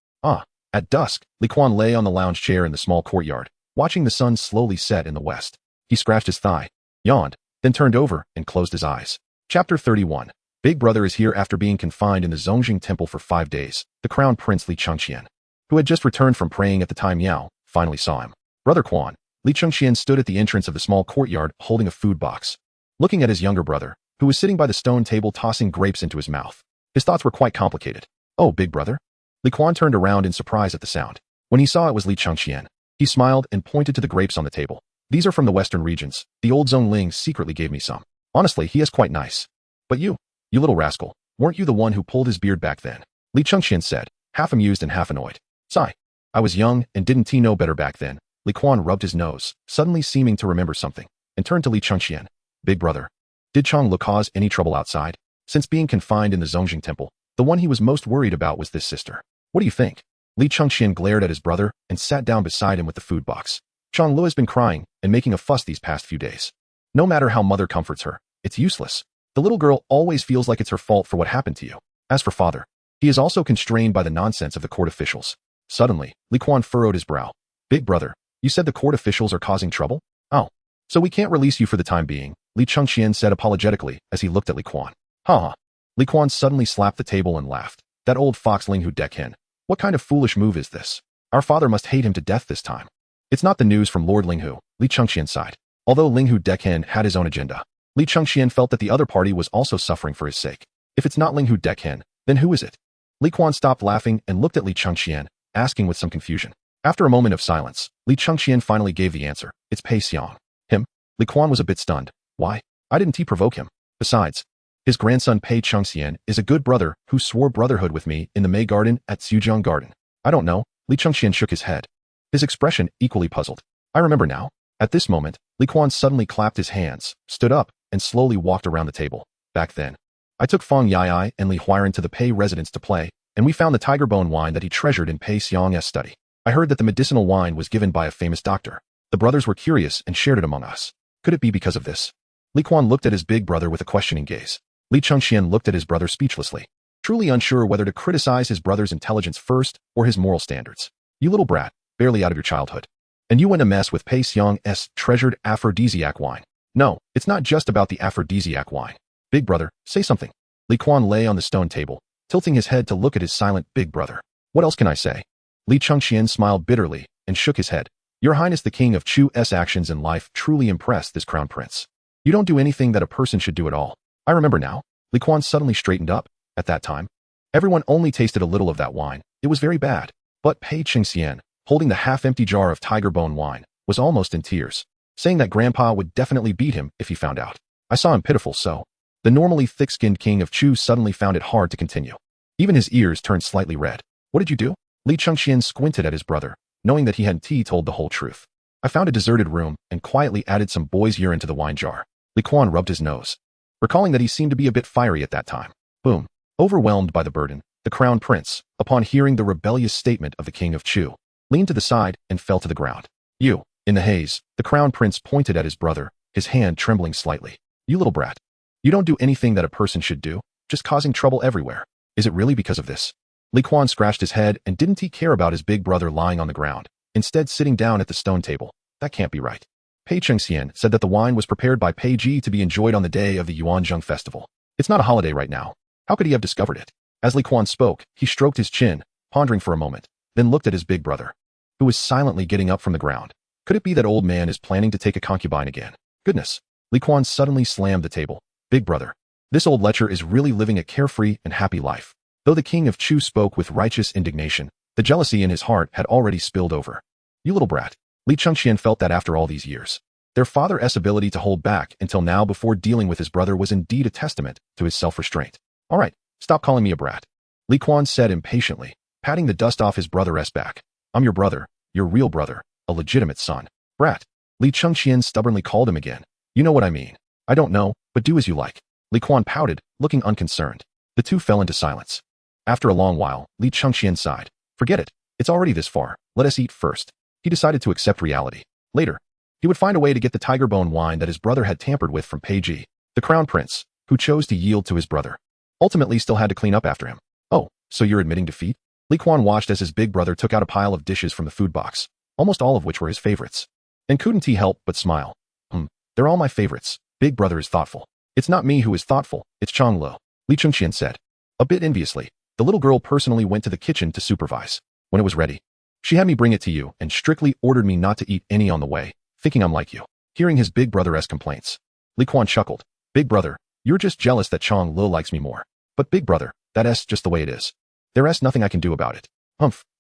At dusk, Li Kuan lay on the lounge chair in the small courtyard, watching the sun slowly set in the west. He scratched his thigh, yawned, then turned over and closed his eyes. Chapter 31. Big Brother is here. After being confined in the Zhongjing temple for 5 days, the crown prince Li Chengqian, who had just returned from praying at the time Miao, finally saw him. Brother Kuan. Li Chengqian stood at the entrance of the small courtyard holding a food box, looking at his younger brother, who was sitting by the stone table tossing grapes into his mouth. His thoughts were quite complicated. Oh, Big Brother? Li Kuan turned around in surprise at the sound. When he saw it was Li Chengqian, he smiled and pointed to the grapes on the table. These are from the western regions. The old Zhong Ling secretly gave me some. Honestly, he is quite nice. But you little rascal, weren't you the one who pulled his beard back then? Li Chengqian said, half amused and half annoyed. Sigh. I was young and didn't know better back then. Li Kuan rubbed his nose, suddenly seeming to remember something, and turned to Li Chengqian. Big Brother, did Chang'an cause any trouble outside? Since being confined in the Zhongjing temple, the one he was most worried about was this sister. What do you think? Li Chengqian glared at his brother and sat down beside him with the food box. Chang'an has been crying and making a fuss these past few days. No matter how mother comforts her, it's useless. The little girl always feels like it's her fault for what happened to you. As for father, he is also constrained by the nonsense of the court officials. Suddenly, Li Kuan furrowed his brow. Big Brother, you said the court officials are causing trouble? Oh. So we can't release you for the time being, Li Chengqian said apologetically as he looked at Li Kuan. Ha. Li Kuan suddenly slapped the table and laughed. That old fox Linghu Dekhen. What kind of foolish move is this? Our father must hate him to death this time. It's not the news from Lord Linghu, Li Chengqian sighed. Although Linghu Dekhen had his own agenda, Li Chengqian felt that the other party was also suffering for his sake. If it's not Linghu Dekhen, then who is it? Li Kuan stopped laughing and looked at Li Chengqian, asking with some confusion. After a moment of silence, Li Chengqian finally gave the answer. It's Pei Xiang. Him? Li Kuan was a bit stunned. Why? I didn't provoke him. Besides, his grandson Pei Chengxian is a good brother who swore brotherhood with me in the May Garden at Xuanwu Garden. I don't know. Li Chengxian shook his head, his expression equally puzzled. I remember now. At this moment, Li Kuan suddenly clapped his hands, stood up, and slowly walked around the table. Back then, I took Feng Yai and Li Huiran to the Pei residence to play, and we found the tiger bone wine that he treasured in Pei Xiang's study. I heard that the medicinal wine was given by a famous doctor. The brothers were curious and shared it among us. Could it be because of this? Li Kuan looked at his big brother with a questioning gaze. Li Chengxian looked at his brother speechlessly, truly unsure whether to criticize his brother's intelligence first or his moral standards. You little brat, barely out of your childhood. And you went to mess with Pei Xiang's treasured aphrodisiac wine. No, it's not just about the aphrodisiac wine. Big brother, say something. Li Kuan lay on the stone table, tilting his head to look at his silent big brother. What else can I say? Li Chengxian smiled bitterly and shook his head. Your Highness the King of Chu's actions in life truly impressed this crown prince. You don't do anything that a person should do at all. I remember now. Li Kuan suddenly straightened up. At that time, everyone only tasted a little of that wine. It was very bad. But Pei Chengxian, holding the half-empty jar of tiger bone wine, was almost in tears, saying that Grandpa would definitely beat him if he found out. I saw him pitiful, so. The normally thick-skinned King of Chu suddenly found it hard to continue. Even his ears turned slightly red. What did you do? Li Chengxian squinted at his brother, knowing that he hadn't told the whole truth. I found a deserted room and quietly added some boy's urine to the wine jar. Li Kuan rubbed his nose, recalling that he seemed to be a bit fiery at that time. Boom. Overwhelmed by the burden, the crown prince, upon hearing the rebellious statement of the King of Chu, leaned to the side and fell to the ground. You. In the haze, the crown prince pointed at his brother, his hand trembling slightly. You little brat. You don't do anything that a person should do, just causing trouble everywhere. Is it really because of this? Li Kuan scratched his head and didn't he care about his big brother lying on the ground, instead sitting down at the stone table. That can't be right. Pei Chengxian said that the wine was prepared by Pei Ji to be enjoyed on the day of the Yuanzhong festival. It's not a holiday right now. How could he have discovered it? As Li Kuan spoke, he stroked his chin, pondering for a moment, then looked at his big brother, who was silently getting up from the ground. Could it be that old man is planning to take a concubine again? Goodness. Li Kuan suddenly slammed the table. Big brother. This old lecher is really living a carefree and happy life. Though the King of Chu spoke with righteous indignation, the jealousy in his heart had already spilled over. You little brat. Li Chengxian felt that after all these years, their father's ability to hold back until now before dealing with his brother was indeed a testament to his self-restraint. All right, stop calling me a brat. Li Kuan said impatiently, patting the dust off his brother's back. I'm your brother, your real brother, a legitimate son. Brat. Li Chengxian stubbornly called him again. You know what I mean. I don't know, but do as you like. Li Kuan pouted, looking unconcerned. The two fell into silence. After a long while, Li Chengxian sighed. Forget it. It's already this far. Let us eat first. He decided to accept reality. Later, he would find a way to get the tiger bone wine that his brother had tampered with from Pei Ji, the crown prince, who chose to yield to his brother. Ultimately still had to clean up after him. Oh, so you're admitting defeat? Li Kuan watched as his big brother took out a pile of dishes from the food box, almost all of which were his favorites. And couldn't he help but smile? They're all my favorites. Big brother is thoughtful. It's not me who is thoughtful, it's Chang'an, Li Chengxian said. A bit enviously, the little girl personally went to the kitchen to supervise. When it was ready, she had me bring it to you and strictly ordered me not to eat any on the way, thinking I'm like you. Hearing his big brother's complaints, Li Kuan chuckled. Big brother, you're just jealous that Chang'an likes me more. But big brother, that's just the way it is. There's nothing I can do about it.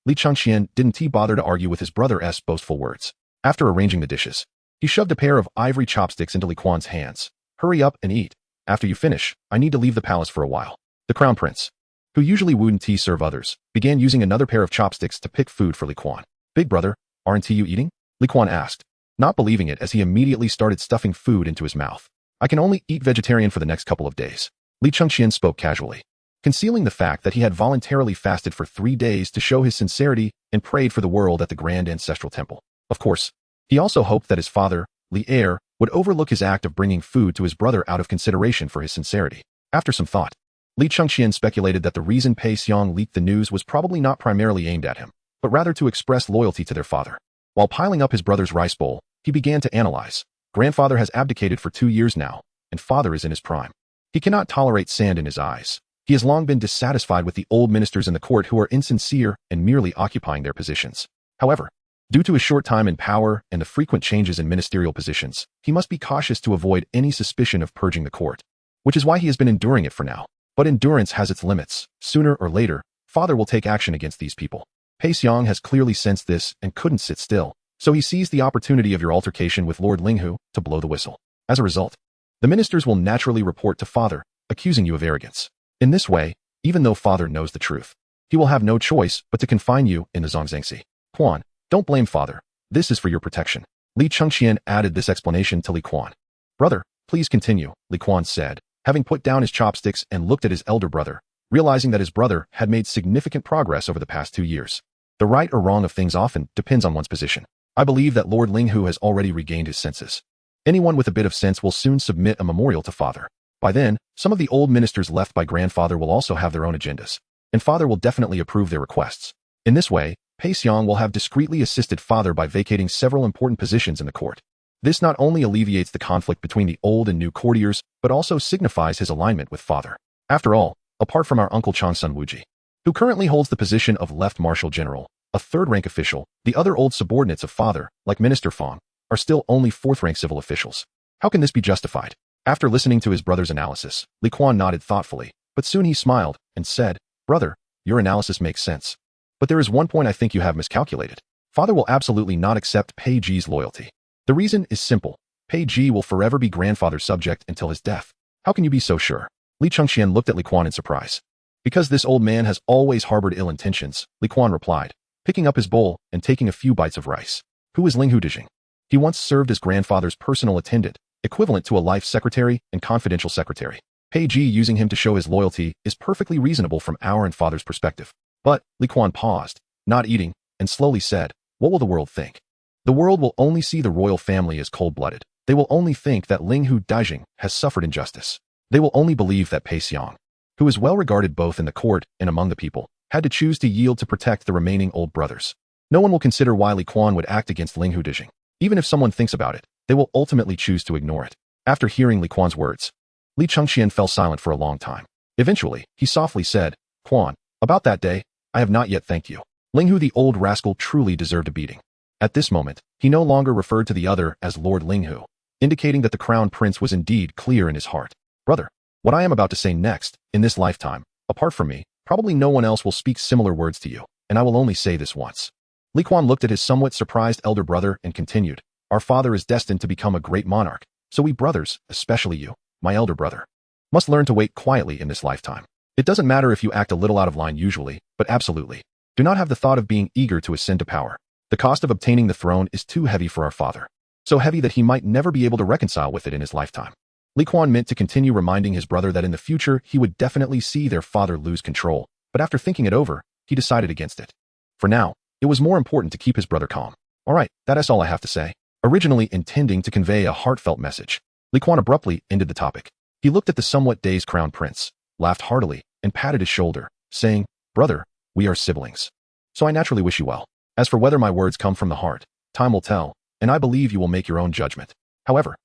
Li Chengxian didn't bother to argue with his brother's boastful words. After arranging the dishes, he shoved a pair of ivory chopsticks into Li Kuan's hands. Hurry up and eat. After you finish, I need to leave the palace for a while. The crown prince, who usually wouldn't serve others, began using another pair of chopsticks to pick food for Li Kuan. Big brother, aren't you eating? Li Kuan asked, not believing it as he immediately started stuffing food into his mouth. I can only eat vegetarian for the next couple of days. Li Chengxian spoke casually, concealing the fact that he had voluntarily fasted for 3 days to show his sincerity and prayed for the world at the Grand Ancestral Temple. Of course, he also hoped that his father, Li Heir, would overlook his act of bringing food to his brother out of consideration for his sincerity. After some thought, Li Chengxian speculated that the reason Pei Xiang leaked the news was probably not primarily aimed at him, but rather to express loyalty to their father. While piling up his brother's rice bowl, he began to analyze. Grandfather has abdicated for 2 years now, and father is in his prime. He cannot tolerate sand in his eyes. He has long been dissatisfied with the old ministers in the court who are insincere and merely occupying their positions. However, due to his short time in power and the frequent changes in ministerial positions, he must be cautious to avoid any suspicion of purging the court, which is why he has been enduring it for now. But endurance has its limits. Sooner or later, father will take action against these people. Pei Xiang has clearly sensed this and couldn't sit still, so he seized the opportunity of your altercation with Lord Linghu to blow the whistle. As a result, the ministers will naturally report to father, accusing you of arrogance. In this way, even though father knows the truth, he will have no choice but to confine you in the Zhongzhengxi. Kuan, don't blame father. This is for your protection. Li Chengxian added this explanation to Li Kuan. Brother, please continue, Li Kuan said, having put down his chopsticks and looked at his elder brother, realizing that his brother had made significant progress over the past 2 years. The right or wrong of things often depends on one's position. I believe that Lord Linghu has already regained his senses. Anyone with a bit of sense will soon submit a memorial to father. By then, some of the old ministers left by grandfather will also have their own agendas, and father will definitely approve their requests. In this way, Pei Xiang will have discreetly assisted father by vacating several important positions in the court. This not only alleviates the conflict between the old and new courtiers, but also signifies his alignment with father. After all, apart from our uncle Xuanwu Gate, who currently holds the position of Left Marshal General, a third-rank official, the other old subordinates of father, like Minister Fang, are still only fourth-rank civil officials. How can this be justified? After listening to his brother's analysis, Kuan nodded thoughtfully, but soon he smiled and said, "Brother, your analysis makes sense. But there is one point I think you have miscalculated. Father will absolutely not accept Pei Ji's loyalty. The reason is simple. Pei Ji will forever be grandfather's subject until his death." "How can you be so sure?" Li Chengxian looked at Kuan in surprise. "Because this old man has always harbored ill intentions," Kuan replied, picking up his bowl and taking a few bites of rice. "Who is Linghu Dijing? He once served as grandfather's personal attendant, equivalent to a life secretary and confidential secretary. Pei Ji using him to show his loyalty is perfectly reasonable from our and father's perspective." But Kuan paused, not eating, and slowly said, "What will the world think? The world will only see the royal family as cold-blooded. They will only think that Linghu Dijing has suffered injustice. They will only believe that Pei Xiang, who is well regarded both in the court and among the people, had to choose to yield to protect the remaining old brothers. No one will consider why Kuan would act against Linghu Dijing. Even if someone thinks about it, they will ultimately choose to ignore it." After hearing Kuan's words, Li Chengxian fell silent for a long time. Eventually, he softly said, "Kuan, about that day, I have not yet thanked you. Linghu the old rascal truly deserved a beating." At this moment, he no longer referred to the other as Lord Linghu, indicating that the crown prince was indeed clear in his heart. "Brother, what I am about to say next, in this lifetime, apart from me, probably no one else will speak similar words to you, and I will only say this once." Kuan looked at his somewhat surprised elder brother and continued, "Our father is destined to become a great monarch, so we brothers, especially you, my elder brother, must learn to wait quietly in this lifetime. It doesn't matter if you act a little out of line usually, but absolutely, do not have the thought of being eager to ascend to power. The cost of obtaining the throne is too heavy for our father, so heavy that he might never be able to reconcile with it in his lifetime." Kuan meant to continue reminding his brother that in the future he would definitely see their father lose control, but after thinking it over, he decided against it. For now, it was more important to keep his brother calm. "All right, that is all I have to say." Originally intending to convey a heartfelt message, Kuan abruptly ended the topic. He looked at the somewhat dazed crown prince, laughed heartily, and patted his shoulder, saying, "Brother, we are siblings. So I naturally wish you well. As for whether my words come from the heart, time will tell, and I believe you will make your own judgment." However,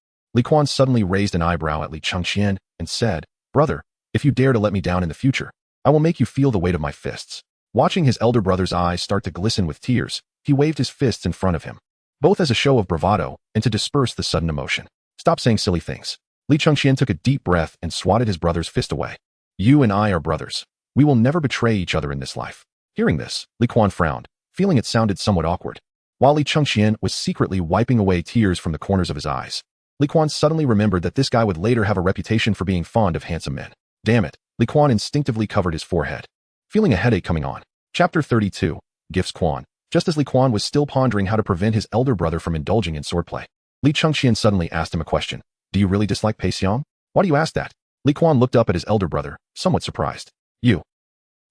Kuan suddenly raised an eyebrow at Li Chengxian and said, "Brother, if you dare to let me down in the future, I will make you feel the weight of my fists." Watching his elder brother's eyes start to glisten with tears, he waved his fists in front of him, both as a show of bravado and to disperse the sudden emotion. "Stop saying silly things." Li Chengxian took a deep breath and swatted his brother's fist away. "You and I are brothers. We will never betray each other in this life." Hearing this, Kuan frowned, feeling it sounded somewhat awkward. While Li Chengxian was secretly wiping away tears from the corners of his eyes, Kuan suddenly remembered that this guy would later have a reputation for being fond of handsome men. Damn it, Kuan instinctively covered his forehead, feeling a headache coming on. Chapter 32, Gifts Kuan. Just as Kuan was still pondering how to prevent his elder brother from indulging in swordplay, Li Chengxian suddenly asked him a question. "Do you really dislike Pei Xiang? Why do you ask that?" Kuan looked up at his elder brother, somewhat surprised. "You."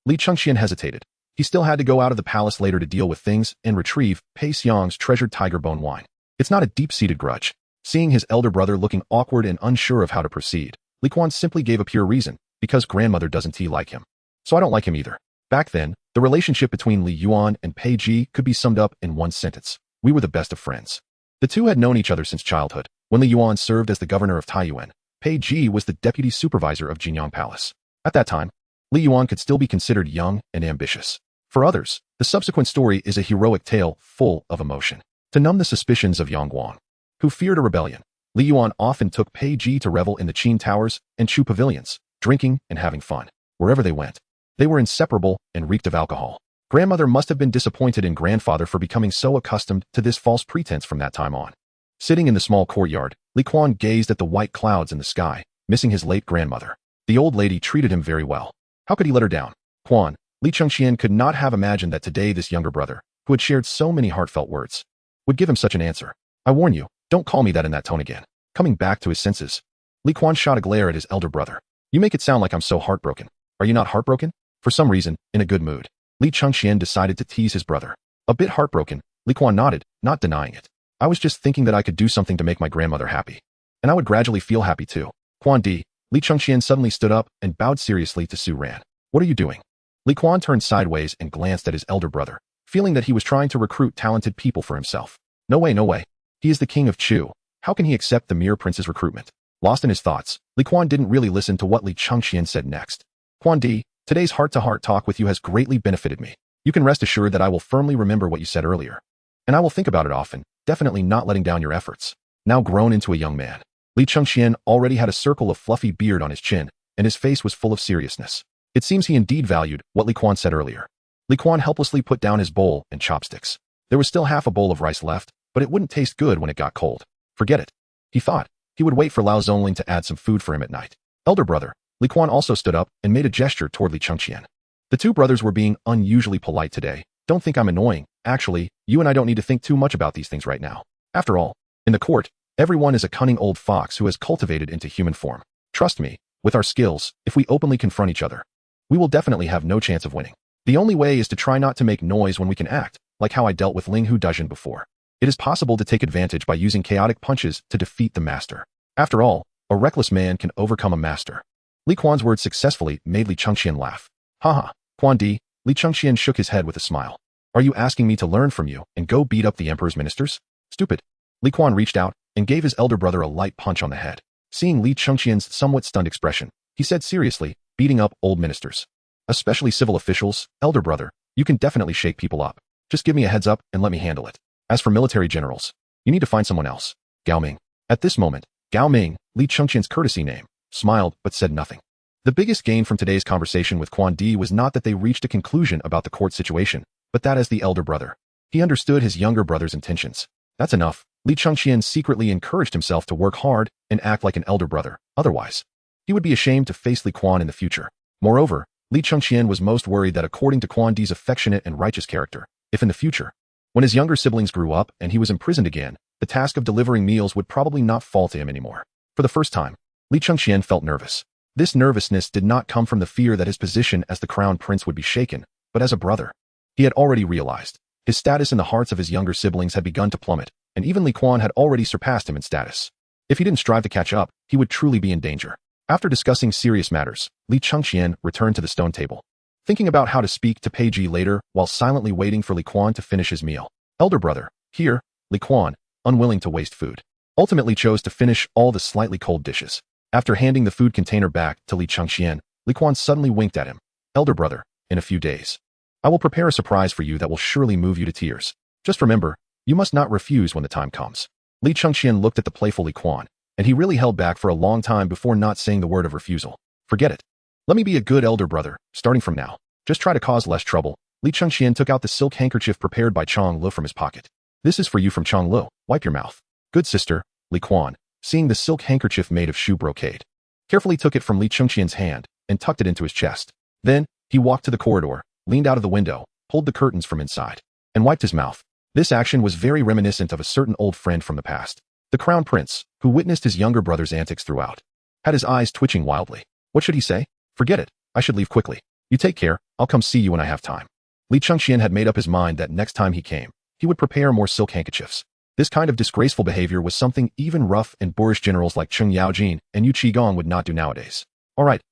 Li Chengxian hesitated. He still had to go out of the palace later to deal with things and retrieve Pei Xiang's treasured tiger bone wine. It's not a deep-seated grudge. Seeing his elder brother looking awkward and unsure of how to proceed, Kuan simply gave a pure reason, because grandmother doesn't like him. So I don't like him either. Back then, the relationship between Li Yuan and Pei Ji could be summed up in one sentence. We were the best of friends. The two had known each other since childhood. When Li Yuan served as the governor of Taiyuan, Pei Ji was the deputy supervisor of Jinyang Palace. At that time, Li Yuan could still be considered young and ambitious. For others, the subsequent story is a heroic tale full of emotion. To numb the suspicions of Yangguang, who feared a rebellion, Li Yuan often took Pei Ji to revel in the Qin Towers and Chu pavilions, drinking and having fun. Wherever they went, they were inseparable and reeked of alcohol. Grandmother must have been disappointed in grandfather for becoming so accustomed to this false pretense from that time on. Sitting in the small courtyard, Kuan gazed at the white clouds in the sky, missing his late grandmother. The old lady treated him very well. How could he let her down? Kuan, Li Chengxian could not have imagined that today this younger brother, who had shared so many heartfelt words, would give him such an answer. "I warn you, don't call me that in that tone again." Coming back to his senses, Li Kuan shot a glare at his elder brother. You make it sound like I'm so heartbroken. Are you not heartbroken? For some reason, in a good mood, Li Chengxian decided to tease his brother. A bit heartbroken, Li Kuan nodded, not denying it. I was just thinking that I could do something to make my grandmother happy. And I would gradually feel happy too. Kuan Di, Li Chengxian suddenly stood up and bowed seriously to Su Ran. What are you doing? Li Kuan turned sideways and glanced at his elder brother, feeling that he was trying to recruit talented people for himself. No way, no way. He is the king of Chu. How can he accept the mere prince's recruitment? Lost in his thoughts, Li Kuan didn't really listen to what Li Chengxian said next. Kuan Di, today's heart-to-heart talk with you has greatly benefited me. You can rest assured that I will firmly remember what you said earlier. And I will think about it often, definitely not letting down your efforts. Now grown into a young man, Li Chengxian already had a circle of fluffy beard on his chin, and his face was full of seriousness. It seems he indeed valued what Li Kuan said earlier. Li Kuan helplessly put down his bowl and chopsticks. There was still half a bowl of rice left, but it wouldn't taste good when it got cold. Forget it. He thought. He would wait for Lao Zongling to add some food for him at night. Elder brother, Li Kuan also stood up and made a gesture toward Li Chengxian. The two brothers were being unusually polite today. Don't think I'm annoying. Actually, you and I don't need to think too much about these things right now. After all, in the court, everyone is a cunning old fox who has cultivated into human form. Trust me, with our skills, if we openly confront each other, we will definitely have no chance of winning. The only way is to try not to make noise when we can act, like how I dealt with Ling Hu Duzhen before. It is possible to take advantage by using chaotic punches to defeat the master. After all, a reckless man can overcome a master. Li Kuan's words successfully made Li Chengxian laugh. Haha, Kuan Di, Li Chengxian shook his head with a smile. Are you asking me to learn from you and go beat up the emperor's ministers? Stupid. Li Kuan reached out and gave his elder brother a light punch on the head. Seeing Li Chengxian's somewhat stunned expression, he said seriously, beating up old ministers. Especially civil officials, elder brother, you can definitely shake people up. Just give me a heads up and let me handle it. As for military generals, you need to find someone else. Gao Ming. At this moment, Gao Ming, Li Chengxian's courtesy name, smiled but said nothing. The biggest gain from today's conversation with Kuan Di was not that they reached a conclusion about the court situation, but that as the elder brother, he understood his younger brother's intentions. That's enough. Li Chengxian secretly encouraged himself to work hard and act like an elder brother. Otherwise, he would be ashamed to face Li Kuan in the future. Moreover, Li Chengxian was most worried that according to Kuan Di's affectionate and righteous character, if in the future, when his younger siblings grew up and he was imprisoned again, the task of delivering meals would probably not fall to him anymore. For the first time, Li Chengxian felt nervous. This nervousness did not come from the fear that his position as the crown prince would be shaken, but as a brother. He had already realized his status in the hearts of his younger siblings had begun to plummet, and even Li Kuan had already surpassed him in status. If he didn't strive to catch up, he would truly be in danger. After discussing serious matters, Li Chengxian returned to the stone table, thinking about how to speak to Pei Ji later while silently waiting for Li Kuan to finish his meal. Elder brother, here, Li Kuan, unwilling to waste food, ultimately chose to finish all the slightly cold dishes. After handing the food container back to Li Chengxian, Li Kuan suddenly winked at him. Elder brother, in a few days, I will prepare a surprise for you that will surely move you to tears. Just remember, you must not refuse when the time comes. Li Chengxian looked at the playful Li Kuan, and he really held back for a long time before not saying the word of refusal. Forget it. Let me be a good elder brother, starting from now. Just try to cause less trouble. Li Chengxian took out the silk handkerchief prepared by Chang Lu from his pocket. This is for you from Chang Lu. Wipe your mouth. Good sister, Li Kuan, seeing the silk handkerchief made of shoe brocade, carefully took it from Li Chengxian's hand and tucked it into his chest. Then, he walked to the corridor, leaned out of the window, pulled the curtains from inside, and wiped his mouth. This action was very reminiscent of a certain old friend from the past. The crown prince, who witnessed his younger brother's antics throughout, had his eyes twitching wildly. What should he say? Forget it. I should leave quickly. You take care. I'll come see you when I have time. Li Chengxian had made up his mind that next time he came, he would prepare more silk handkerchiefs. This kind of disgraceful behavior was something even rough and boorish generals like Cheng Yaojin and Yu Qigong would not do nowadays. All right,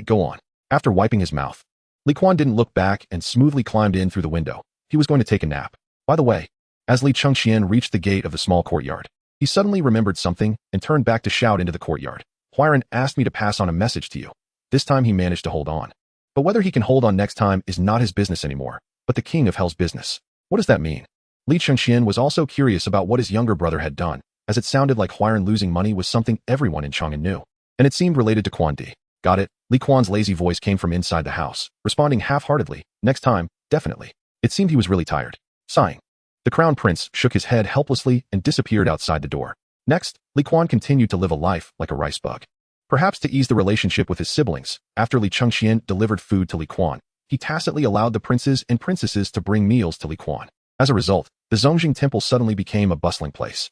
go on. After wiping his mouth, Li Kuan didn't look back and smoothly climbed in through the window. He was going to take a nap. By the way, as Li Chengxian reached the gate of the small courtyard, he suddenly remembered something and turned back to shout into the courtyard. Huairan asked me to pass on a message to you. This time he managed to hold on. But whether he can hold on next time is not his business anymore, but the king of hell's business. What does that mean? Li Chengxian was also curious about what his younger brother had done, as it sounded like Huairan losing money was something everyone in Chang'an knew, and it seemed related to Kuan Di. Got it. Li Kuan's lazy voice came from inside the house, responding half-heartedly. Next time, definitely. It seemed he was really tired. Sighing. The crown prince shook his head helplessly and disappeared outside the door. Next, Li Kuan continued to live a life like a rice bug. Perhaps to ease the relationship with his siblings, after Li Chengxian delivered food to Li Kuan, he tacitly allowed the princes and princesses to bring meals to Li Kuan. As a result, the Zongjing temple suddenly became a bustling place.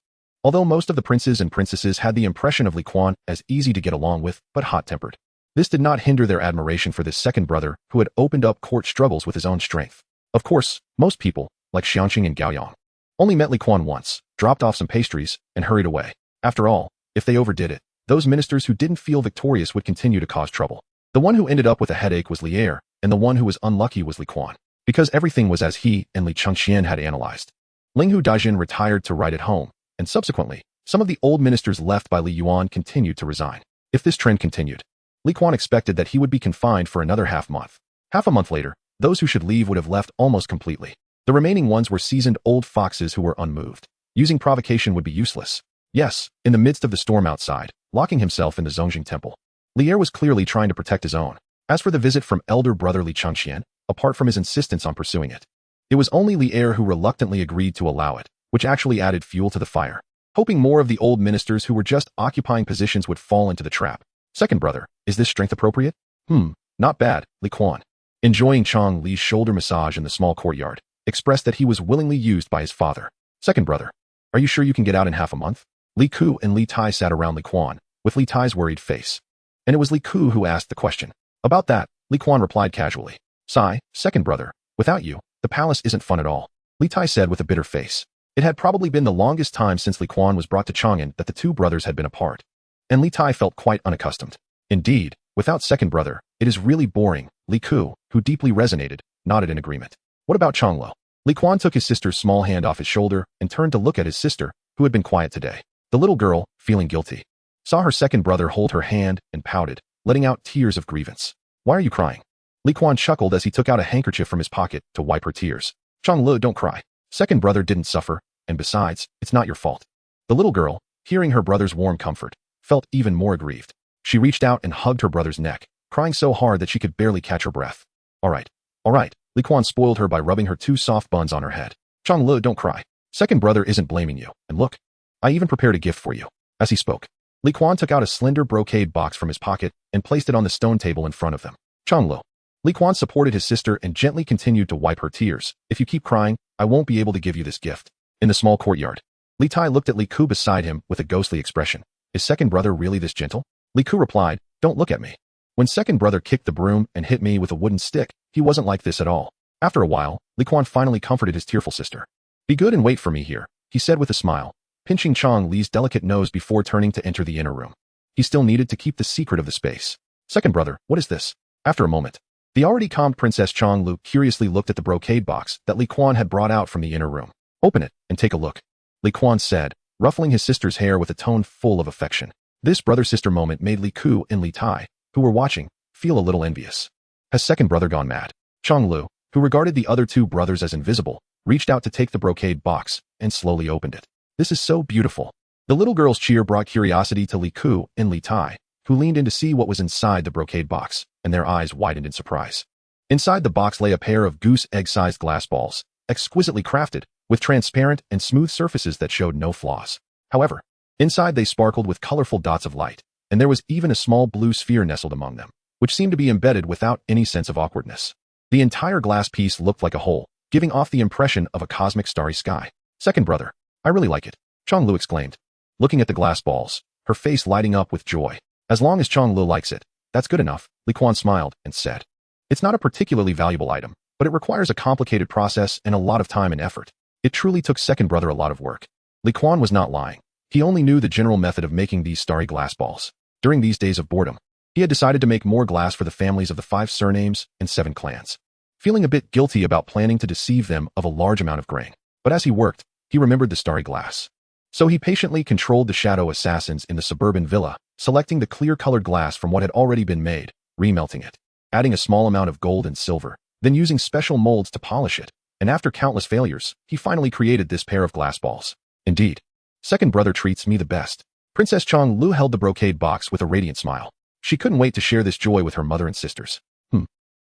Although most of the princes and princesses had the impression of Li Kuan as easy to get along with, but hot-tempered. This did not hinder their admiration for this second brother who had opened up court struggles with his own strength. Of course, most people, like Xianqing and Gaoyang, only met Li Kuan once, dropped off some pastries, and hurried away. After all, if they overdid it, those ministers who didn't feel victorious would continue to cause trouble. The one who ended up with a headache was Li Er, and the one who was unlucky was Li Kuan, because everything was as he and Li Chengxian had analyzed. Linghu Daijin retired to write at home, and subsequently, some of the old ministers left by Li Yuan continued to resign. If this trend continued, Li Kuan expected that he would be confined for another half-month. Half a month later, those who should leave would have left almost completely. The remaining ones were seasoned old foxes who were unmoved. Using provocation would be useless. Yes, in the midst of the storm outside, locking himself in the Zongjing temple, Li Er was clearly trying to protect his own. As for the visit from elder brother Li Chengxian, apart from his insistence on pursuing it, it was only Li Er who reluctantly agreed to allow it, which actually added fuel to the fire, hoping more of the old ministers who were just occupying positions would fall into the trap. Second brother, is this strength appropriate? Not bad, Li Kuan, enjoying Chang Li's shoulder massage in the small courtyard, expressed that he was willingly used by his father. Second brother, are you sure you can get out in half a month? Li Ku and Li Tai sat around Li Kuan, with Li Tai's worried face. And it was Li Ku who asked the question. About that, Li Kuan replied casually. Sigh, second brother, without you, the palace isn't fun at all. Li Tai said with a bitter face. It had probably been the longest time since Li Kuan was brought to Chang'an that the two brothers had been apart. And Li Tai felt quite unaccustomed. Indeed, without second brother, it is really boring. Li Ku, who deeply resonated, nodded in agreement. What about Changlo? Li Kuan took his sister's small hand off his shoulder and turned to look at his sister, who had been quiet today. The little girl, feeling guilty, saw her second brother hold her hand and pouted, letting out tears of grievance. Why are you crying? Li Kuan chuckled as he took out a handkerchief from his pocket to wipe her tears. Changlo, don't cry. Second brother didn't suffer, and besides, it's not your fault. The little girl, hearing her brother's warm comfort, felt even more aggrieved. She reached out and hugged her brother's neck, crying so hard that she could barely catch her breath. All right. Li Kuan spoiled her by rubbing her two soft buns on her head. Changlo, don't cry. Second brother isn't blaming you, and look, I even prepared a gift for you. As he spoke, Li Kuan took out a slender brocade box from his pocket and placed it on the stone table in front of them. Changlo. Li Kuan supported his sister and gently continued to wipe her tears. If you keep crying, I won't be able to give you this gift. In the small courtyard, Li Tai looked at Li Ku beside him with a ghostly expression. Is second brother really this gentle? Li Ku replied, don't look at me. When second brother kicked the broom and hit me with a wooden stick, he wasn't like this at all. After a while, Li Kuan finally comforted his tearful sister. Be good and wait for me here, he said with a smile, pinching Chang Li's delicate nose before turning to enter the inner room. He still needed to keep the secret of the space. Second brother, what is this? After a moment, the already calmed Princess Chang Lu curiously looked at the brocade box that Li Kuan had brought out from the inner room. Open it and take a look, Li Kuan said, ruffling his sister's hair with a tone full of affection. This brother-sister moment made Li Ku and Li Tai, who were watching, feel a little envious. Has second brother gone mad? Chang Lu, who regarded the other two brothers as invisible, reached out to take the brocade box and slowly opened it. This is so beautiful. The little girl's cheer brought curiosity to Li Ku and Li Tai, who leaned in to see what was inside the brocade box, and their eyes widened in surprise. Inside the box lay a pair of goose egg-sized glass balls, exquisitely crafted, with transparent and smooth surfaces that showed no flaws. However, inside they sparkled with colorful dots of light, and there was even a small blue sphere nestled among them, which seemed to be embedded without any sense of awkwardness. The entire glass piece looked like a whole, giving off the impression of a cosmic starry sky. Second brother, I really like it, Chang Lu exclaimed, looking at the glass balls, her face lighting up with joy. As long as Chang Lu likes it, that's good enough, Li Kuan smiled and said. It's not a particularly valuable item, but it requires a complicated process and a lot of time and effort. It truly took second brother a lot of work. Li Kuan was not lying. He only knew the general method of making these starry glass balls. During these days of boredom, he had decided to make more glass for the families of the 5 surnames and 7 clans. Feeling a bit guilty about planning to deceive them of a large amount of grain. But as he worked, he remembered the starry glass. So he patiently controlled the shadow assassins in the suburban villa, selecting the clear-colored glass from what had already been made, remelting it, adding a small amount of gold and silver, then using special molds to polish it, and after countless failures, he finally created this pair of glass balls. Indeed, second brother treats me the best. Princess Chang Lu held the brocade box with a radiant smile. She couldn't wait to share this joy with her mother and sisters.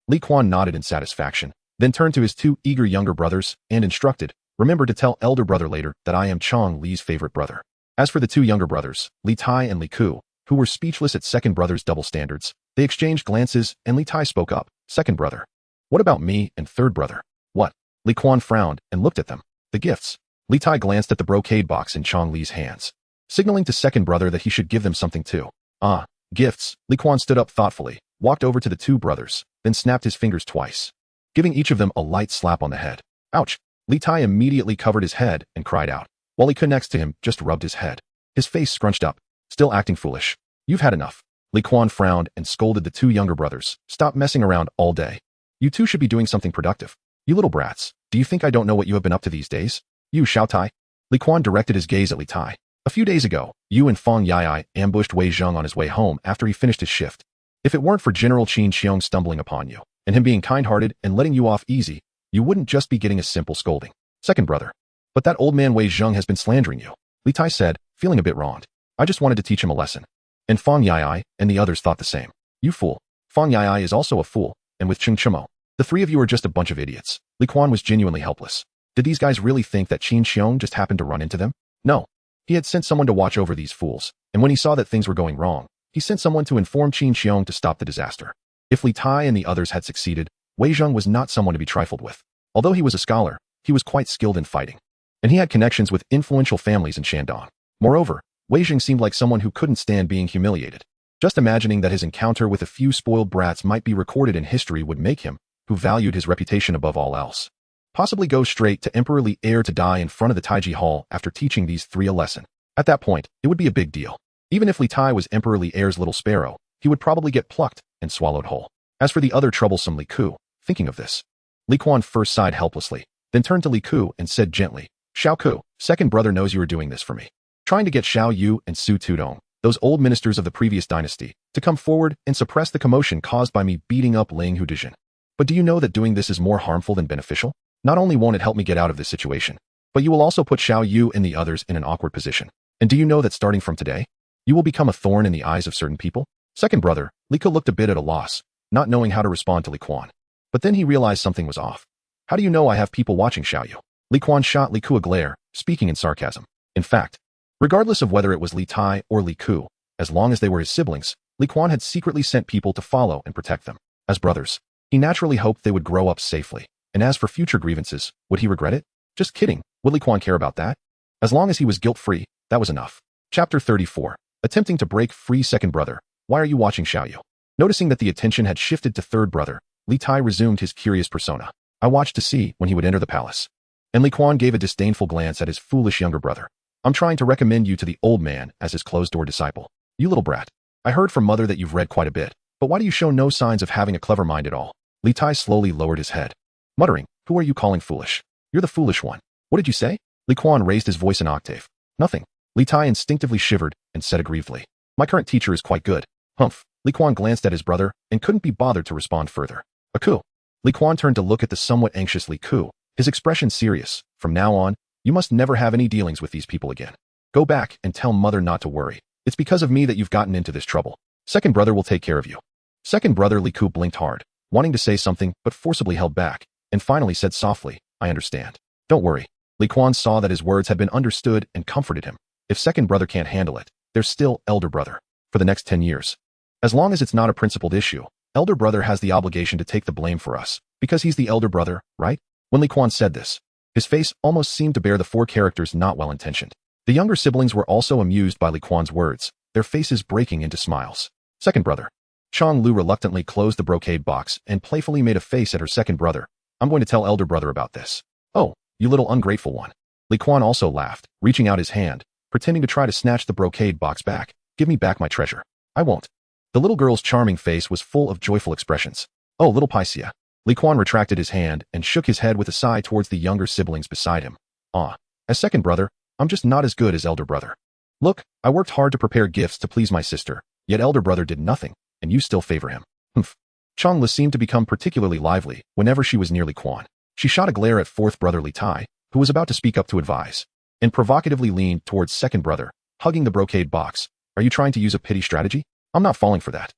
Li Kuan nodded in satisfaction, then turned to his 2 eager younger brothers and instructed, remember to tell elder brother later that I am Chang Li's favorite brother. As for the 2 younger brothers, Li Tai and Li Ku, who were speechless at second brother's double standards, they exchanged glances and Li Tai spoke up, second brother. What about me and third brother? What? Li Kuan frowned and looked at them. The gifts. Li Tai glanced at the brocade box in Chang Li's hands, signaling to second brother that he should give them something too. Ah, gifts. Li Kuan stood up thoughtfully, walked over to the two brothers, then snapped his fingers twice, giving each of them a light slap on the head. Ouch! Li Tai immediately covered his head and cried out, while Li Ke next to him just rubbed his head, his face scrunched up, still acting foolish. You've had enough. Li Kuan frowned and scolded the two younger brothers. Stop messing around all day. You two should be doing something productive. You little brats, do you think I don't know what you have been up to these days? You, Xiao Tai. Li Kuan directed his gaze at Li Tai. A few days ago, you and Fang Yai ambushed Wei Zheng on his way home after he finished his shift. If it weren't for General Qin Xiong stumbling upon you, and him being kind-hearted and letting you off easy, you wouldn't just be getting a simple scolding. Second brother. But that old man Wei Zheng has been slandering you, Li Tai said, feeling a bit wronged. I just wanted to teach him a lesson. And Fang Yai and the others thought the same. You fool. Fang Yai is also a fool, and with Cheng Chimo, the three of you are just a bunch of idiots. Li Kuan was genuinely helpless. Did these guys really think that Qin Xiong just happened to run into them? No. He had sent someone to watch over these fools, and when he saw that things were going wrong, he sent someone to inform Qin Xiong to stop the disaster. If Li Tai and the others had succeeded, Wei Zheng was not someone to be trifled with. Although he was a scholar, he was quite skilled in fighting, and he had connections with influential families in Shandong. Moreover, Wei Zheng seemed like someone who couldn't stand being humiliated. Just imagining that his encounter with a few spoiled brats might be recorded in history would make him, who valued his reputation above all else, possibly go straight to Emperor Li Heir to die in front of the Taiji Hall after teaching these three a lesson. At that point, it would be a big deal. Even if Li Tai was Emperor Li Heir's little sparrow, he would probably get plucked and swallowed whole. As for the other troublesome Li Ku, thinking of this, Li Kuan first sighed helplessly, then turned to Li Ku and said gently, Xiao Ku, second brother knows you are doing this for me. Trying to get Xiao Yu and Su Tudong, those old ministers of the previous dynasty, to come forward and suppress the commotion caused by me beating up Ling Hudijin. But do you know that doing this is more harmful than beneficial? Not only won't it help me get out of this situation, but you will also put Xiao Yu and the others in an awkward position. And do you know that starting from today, you will become a thorn in the eyes of certain people? Second brother, Li Ke looked a bit at a loss, not knowing how to respond to Li Kuan. But then he realized something was off. How do you know I have people watching Xiao Yu? Li Kuan shot Li Ku a glare, speaking in sarcasm. In fact, regardless of whether it was Li Tai or Li Ku, as long as they were his siblings, Li Kuan had secretly sent people to follow and protect them. As brothers, he naturally hoped they would grow up safely. And as for future grievances, would he regret it? Just kidding. Would Li Kuan care about that? As long as he was guilt-free, that was enough. Chapter 34. Attempting to break free second brother. Why are you watching Xiao Yu? Noticing that the attention had shifted to third brother, Li Tai resumed his curious persona. I watched to see when he would enter the palace. And Li Kuan gave a disdainful glance at his foolish younger brother. I'm trying to recommend you to the old man as his closed-door disciple. You little brat. I heard from mother that you've read quite a bit, but why do you show no signs of having a clever mind at all? Li Tai slowly lowered his head, muttering, who are you calling foolish? You're the foolish one. What did you say? Li Kuan raised his voice an octave. Nothing. Li Tai instinctively shivered and said aggrievedly. My current teacher is quite good. Humph. Li Kuan glanced at his brother and couldn't be bothered to respond further. A coup. Li Kuan turned to look at the somewhat anxious Li Ku, his expression serious. From now on, you must never have any dealings with these people again. Go back and tell mother not to worry. It's because of me that you've gotten into this trouble. Second brother will take care of you. Second brother Li Ku blinked hard, wanting to say something but forcibly held back, and finally said softly, I understand. Don't worry. Li Kuan saw that his words had been understood and comforted him. If second brother can't handle it, there's still elder brother. For the next 10 years. As long as it's not a principled issue, elder brother has the obligation to take the blame for us, because he's the elder brother, right? When Li Kuan said this, his face almost seemed to bear the four characters not well intentioned. The younger siblings were also amused by Li Kuan's words, their faces breaking into smiles. Second brother. Chang Lu reluctantly closed the brocade box and playfully made a face at her second brother. I'm going to tell elder brother about this. Oh, you little ungrateful one. Li Kuan also laughed, reaching out his hand, pretending to try to snatch the brocade box back. Give me back my treasure. I won't. The little girl's charming face was full of joyful expressions. Oh, little Piety. Li Kuan retracted his hand and shook his head with a sigh towards the younger siblings beside him. Ah, as second brother, I'm just not as good as elder brother. Look, I worked hard to prepare gifts to please my sister, yet elder brother did nothing, and you still favor him. Humph. Chang'an seemed to become particularly lively whenever she was near Li Kuan. She shot a glare at fourth brother Li Tai, who was about to speak up to advise, and provocatively leaned towards second brother, hugging the brocade box. Are you trying to use a pity strategy? I'm not falling for that.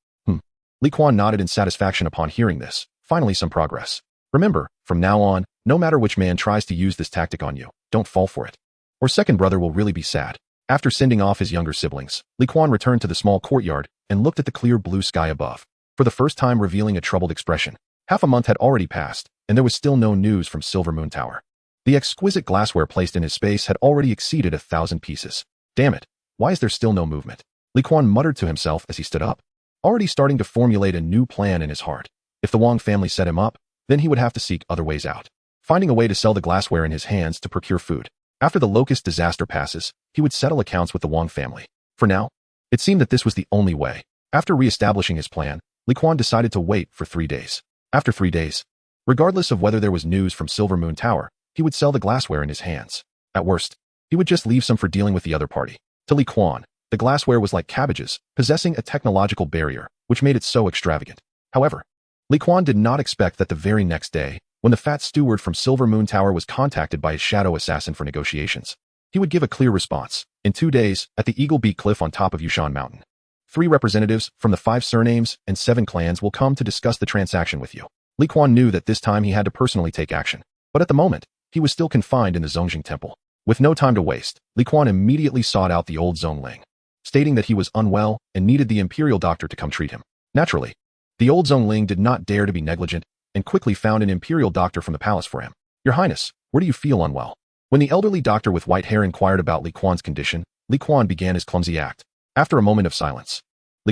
Li Kuan nodded in satisfaction upon hearing this. Finally some progress. Remember, from now on, no matter which man tries to use this tactic on you, don't fall for it. Or second brother will really be sad. After sending off his younger siblings, Li Kuan returned to the small courtyard and looked at the clear blue sky above, for the first time revealing a troubled expression. Half a month had already passed, and there was still no news from Silver Moon Tower. The exquisite glassware placed in his space had already exceeded 1,000 pieces. Damn it, why is there still no movement? Kuan muttered to himself as he stood up, already starting to formulate a new plan in his heart. If the Wang family set him up, then he would have to seek other ways out. Finding a way to sell the glassware in his hands to procure food. After the locust disaster passes, he would settle accounts with the Wang family. For now, it seemed that this was the only way. After re-establishing his plan, Kuan decided to wait for 3 days. After 3 days, regardless of whether there was news from Silver Moon Tower, he would sell the glassware in his hands. At worst, he would just leave some for dealing with the other party. To Kuan, the glassware was like cabbages, possessing a technological barrier, which made it so extravagant. However, Kuan did not expect that the very next day, when the fat steward from Silver Moon Tower was contacted by his shadow assassin for negotiations, he would give a clear response. In 2 days, at the Eagle Beak Cliff on top of Yushan Mountain, 3 representatives from the 5 surnames and 7 clans will come to discuss the transaction with you. Kuan knew that this time he had to personally take action, but at the moment, he was still confined in the Zongjing Temple. With no time to waste, Kuan immediately sought out the old Zongling, stating that he was unwell and needed the imperial doctor to come treat him. Naturally, the old Zongling did not dare to be negligent and quickly found an imperial doctor from the palace for him. Your Highness, where do you feel unwell? When the elderly doctor with white hair inquired about Kuan's condition, Kuan began his clumsy act. After a moment of silence,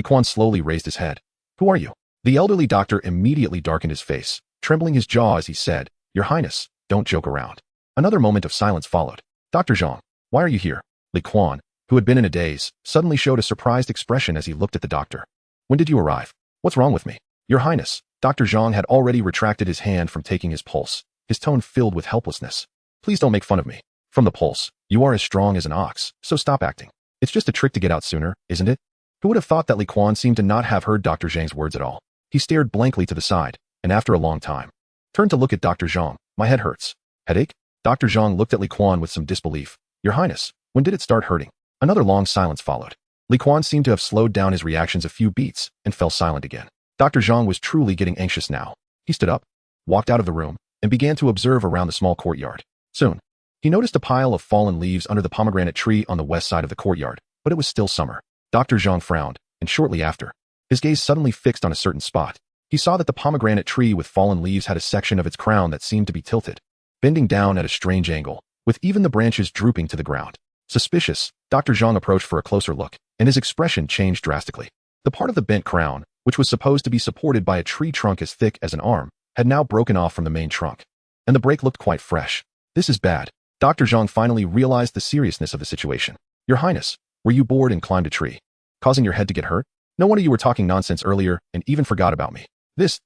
Kuan slowly raised his head. Who are you? The elderly doctor immediately darkened his face, trembling his jaw as he said, Your Highness, don't joke around. Another moment of silence followed. Dr. Zhang, why are you here? Kuan, who had been in a daze, suddenly showed a surprised expression as he looked at the doctor. When did you arrive? What's wrong with me? Your Highness, Dr. Zhang had already retracted his hand from taking his pulse, his tone filled with helplessness. Please don't make fun of me. From the pulse, you are as strong as an ox, so stop acting. It's just a trick to get out sooner, isn't it? Who would have thought that Kuan seemed to not have heard Dr. Zhang's words at all? He stared blankly to the side, and after a long time, turned to look at Dr. Zhang. My head hurts. Headache? Dr. Zhang looked at Kuan with some disbelief. Your Highness, when did it start hurting? Another long silence followed. Kuan seemed to have slowed down his reactions a few beats and fell silent again. Dr. Zhang was truly getting anxious now. He stood up, walked out of the room, and began to observe around the small courtyard. Soon, he noticed a pile of fallen leaves under the pomegranate tree on the west side of the courtyard, but it was still summer. Dr. Zhang frowned, and shortly after, his gaze suddenly fixed on a certain spot. He saw that the pomegranate tree with fallen leaves had a section of its crown that seemed to be tilted, bending down at a strange angle, with even the branches drooping to the ground. Suspicious, Dr. Zhang approached for a closer look, and his expression changed drastically. The part of the bent crown, which was supposed to be supported by a tree trunk as thick as an arm, had now broken off from the main trunk, and the break looked quite fresh. This is bad. Dr. Zhang finally realized the seriousness of the situation. Your Highness, were you bored and climbed a tree, causing your head to get hurt? No wonder you were talking nonsense earlier and even forgot about me. This.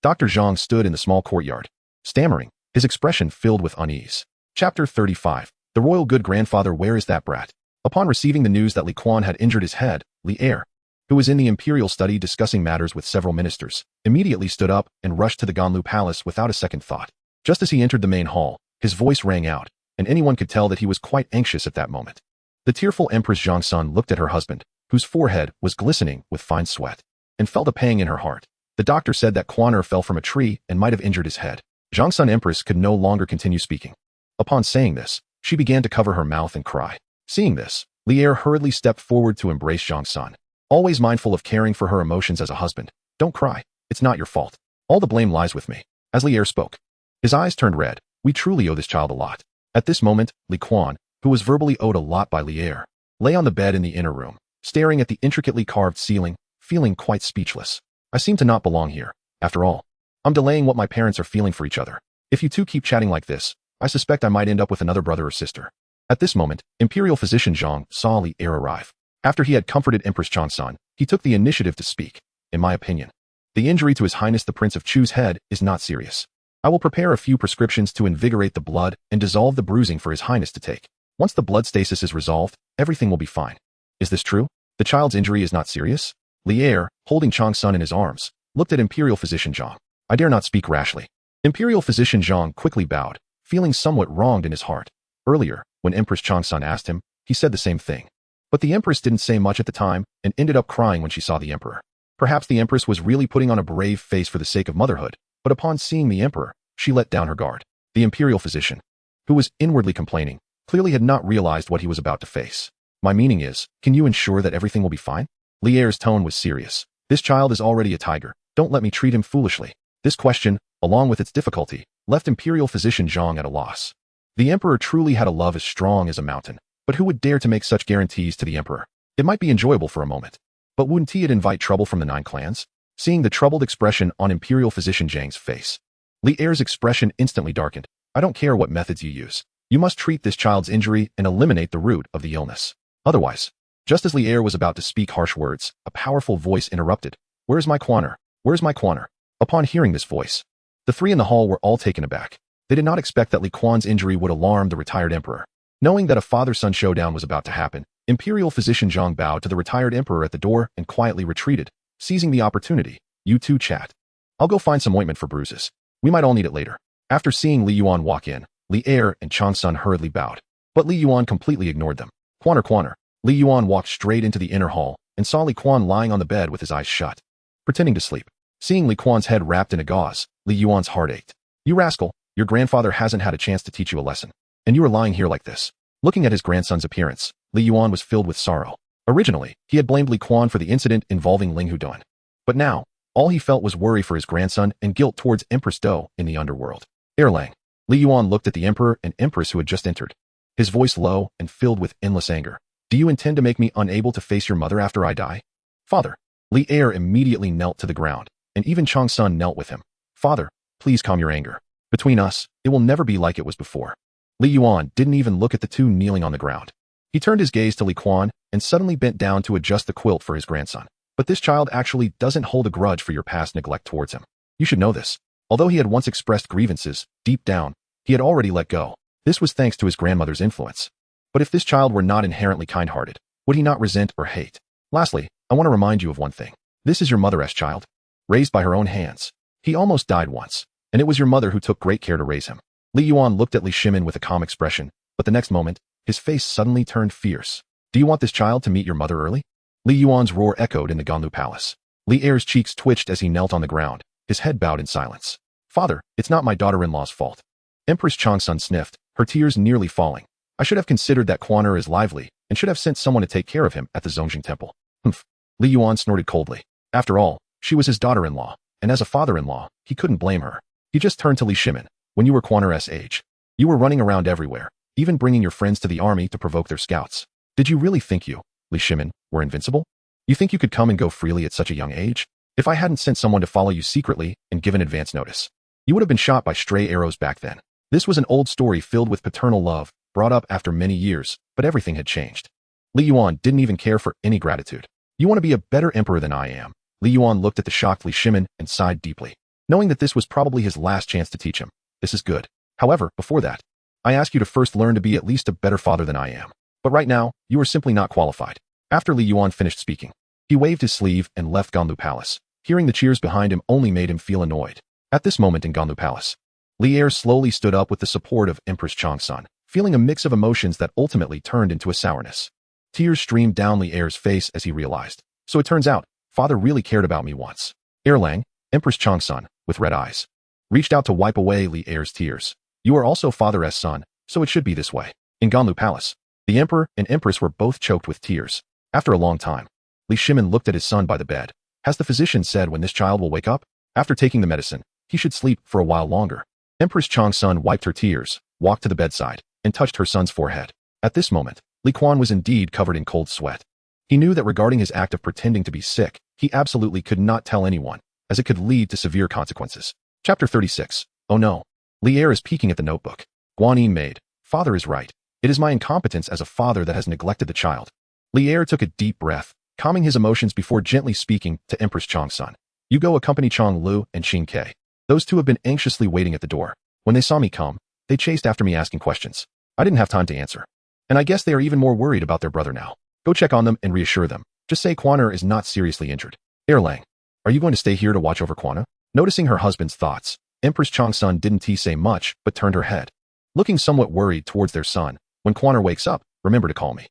Dr. Zhang stood in the small courtyard, stammering, his expression filled with unease. Chapter 35. The royal good grandfather, where is that brat? Upon receiving the news that Kuan had injured his head, Li Er, who was in the imperial study discussing matters with several ministers, immediately stood up and rushed to the Ganlu Palace without a second thought. Just as he entered the main hall, his voice rang out, and anyone could tell that he was quite anxious at that moment. The tearful Empress Zhang Sun looked at her husband, whose forehead was glistening with fine sweat, and felt a pang in her heart. The doctor said that Kuan fell from a tree and might have injured his head. Zhang Sun Empress could no longer continue speaking. Upon saying this, she began to cover her mouth and cry. Seeing this, Li Er hurriedly stepped forward to embrace Zhang Sun, always mindful of caring for her emotions as a husband. Don't cry. It's not your fault. All the blame lies with me. As Li Er spoke, his eyes turned red. We truly owe this child a lot. At this moment, Kuan, who was verbally owed a lot by Li Er, lay on the bed in the inner room, staring at the intricately carved ceiling, feeling quite speechless. I seem to not belong here. After all, I'm delaying what my parents are feeling for each other. If you two keep chatting like this, I suspect I might end up with another brother or sister. At this moment, Imperial Physician Zhang saw Li Er arrive. After he had comforted Empress Chang Sun, he took the initiative to speak. In my opinion, the injury to His Highness the Prince of Chu's head is not serious. I will prepare a few prescriptions to invigorate the blood and dissolve the bruising for His Highness to take. Once the blood stasis is resolved, everything will be fine. Is this true? The child's injury is not serious? Li Er, holding Chang Sun in his arms, looked at Imperial Physician Zhang. I dare not speak rashly. Imperial Physician Zhang quickly bowed, feeling somewhat wronged in his heart. Earlier, when Empress Chang Sun asked him, he said the same thing. But the Empress didn't say much at the time and ended up crying when she saw the Emperor. Perhaps the Empress was really putting on a brave face for the sake of motherhood, but upon seeing the Emperor, she let down her guard. The Imperial Physician, who was inwardly complaining, clearly had not realized what he was about to face. My meaning is, can you ensure that everything will be fine? Li Er's tone was serious. This child is already a tiger. Don't let me treat him foolishly. This question, along with its difficulty, left imperial physician Zhang at a loss. The emperor truly had a love as strong as a mountain, but who would dare to make such guarantees to the emperor? It might be enjoyable for a moment, but wouldn't it invite trouble from the 9 clans? Seeing the troubled expression on imperial physician Zhang's face, Li Er's expression instantly darkened. I don't care what methods you use. You must treat this child's injury and eliminate the root of the illness. Otherwise, just as Li Er was about to speak harsh words, a powerful voice interrupted. Where's my Quaner? Where's my Quaner? Upon hearing this voice, the 3 in the hall were all taken aback. They did not expect that Li Quan's injury would alarm the retired emperor. Knowing that a father-son showdown was about to happen, imperial physician Zhang bowed to the retired emperor at the door and quietly retreated, seizing the opportunity. You two chat. I'll go find some ointment for bruises. We might all need it later. After seeing Li Yuan walk in, Li Er and Chang'an hurriedly bowed. But Li Yuan completely ignored them. Quaner. Li Yuan walked straight into the inner hall and saw Li Quan lying on the bed with his eyes shut, pretending to sleep. Seeing Li Quan's head wrapped in a gauze, Li Yuan's heart ached. You rascal, your grandfather hasn't had a chance to teach you a lesson, and you are lying here like this. Looking at his grandson's appearance, Li Yuan was filled with sorrow. Originally, he had blamed Li Quan for the incident involving Ling Hudun. But now, all he felt was worry for his grandson and guilt towards Empress Ta in the underworld. Erlang. Li Yuan looked at the emperor and empress who had just entered, his voice low and filled with endless anger. Do you intend to make me unable to face your mother after I die? Father. Li Er immediately knelt to the ground, and even Chang'an knelt with him. Father, please calm your anger. Between us, it will never be like it was before. Li Yuan didn't even look at the 2 kneeling on the ground. He turned his gaze to Li Quan and suddenly bent down to adjust the quilt for his grandson. But this child actually doesn't hold a grudge for your past neglect towards him. You should know this. Although he had once expressed grievances, deep down, he had already let go. This was thanks to his grandmother's influence. But if this child were not inherently kind-hearted, would he not resent or hate? Lastly, I want to remind you of one thing. This is your mother's child, raised by her own hands. He almost died once, and it was your mother who took great care to raise him. Li Yuan looked at Li Shimin with a calm expression, but the next moment, his face suddenly turned fierce. Do you want this child to meet your mother early? Li Yuan's roar echoed in the Xuanwu palace. Li Er's cheeks twitched as he knelt on the ground, his head bowed in silence. Father, it's not my daughter-in-law's fault. Empress Chang'an sniffed, her tears nearly falling. I should have considered that Quaner is lively and should have sent someone to take care of him at the Zongjing temple. Humph. Li Yuan snorted coldly. After all, she was his daughter-in-law, and as a father-in-law, he couldn't blame her. He just turned to Li Shimin. When you were Quaner's age, you were running around everywhere, even bringing your friends to the army to provoke their scouts. Did you really think you, Li Shimin, were invincible? You think you could come and go freely at such a young age? If I hadn't sent someone to follow you secretly and given advance notice, you would have been shot by stray arrows back then. This was an old story filled with paternal love, brought up after many years, but everything had changed. Li Yuan didn't even care for any gratitude. You want to be a better emperor than I am. Li Yuan looked at the shocked Li Shimin and sighed deeply, knowing that this was probably his last chance to teach him. This is good. However, before that, I ask you to first learn to be at least a better father than I am. But right now, you are simply not qualified. After Li Yuan finished speaking, he waved his sleeve and left Xuanwu Palace. Hearing the cheers behind him only made him feel annoyed. At this moment in Xuanwu Palace, Li Er slowly stood up with the support of Empress Chang'an, feeling a mix of emotions that ultimately turned into a sourness. Tears streamed down Li Er's face as he realized. So it turns out, father really cared about me once. Erlang, Empress Chang'an, with red eyes, reached out to wipe away Li Er's tears. You are also father's son, so it should be this way. In Xuanwu Palace, the emperor and empress were both choked with tears. After a long time, Li Shimin looked at his son by the bed. Has the physician said when this child will wake up? After taking the medicine, he should sleep for a while longer. Empress Chang'an wiped her tears, walked to the bedside, and touched her son's forehead. At this moment, Li Quan was indeed covered in cold sweat. He knew that regarding his act of pretending to be sick, he absolutely could not tell anyone, as it could lead to severe consequences. Chapter 36. Oh no. Li Er is peeking at the notebook. Guanyin maid. Father is right. It is my incompetence as a father that has neglected the child. Li Er took a deep breath, calming his emotions before gently speaking to Empress Chang'an. You go accompany Chang Lu and Xin Ke. Those two have been anxiously waiting at the door. When they saw me come, they chased after me asking questions. I didn't have time to answer. And I guess they are even more worried about their brother now. Go check on them and reassure them. Just say Quaner is not seriously injured. Erlang, are you going to stay here to watch over Quaner? Noticing her husband's thoughts, Empress Chang'an didn't say much but turned her head, looking somewhat worried towards their son. When Quaner wakes up, remember to call me.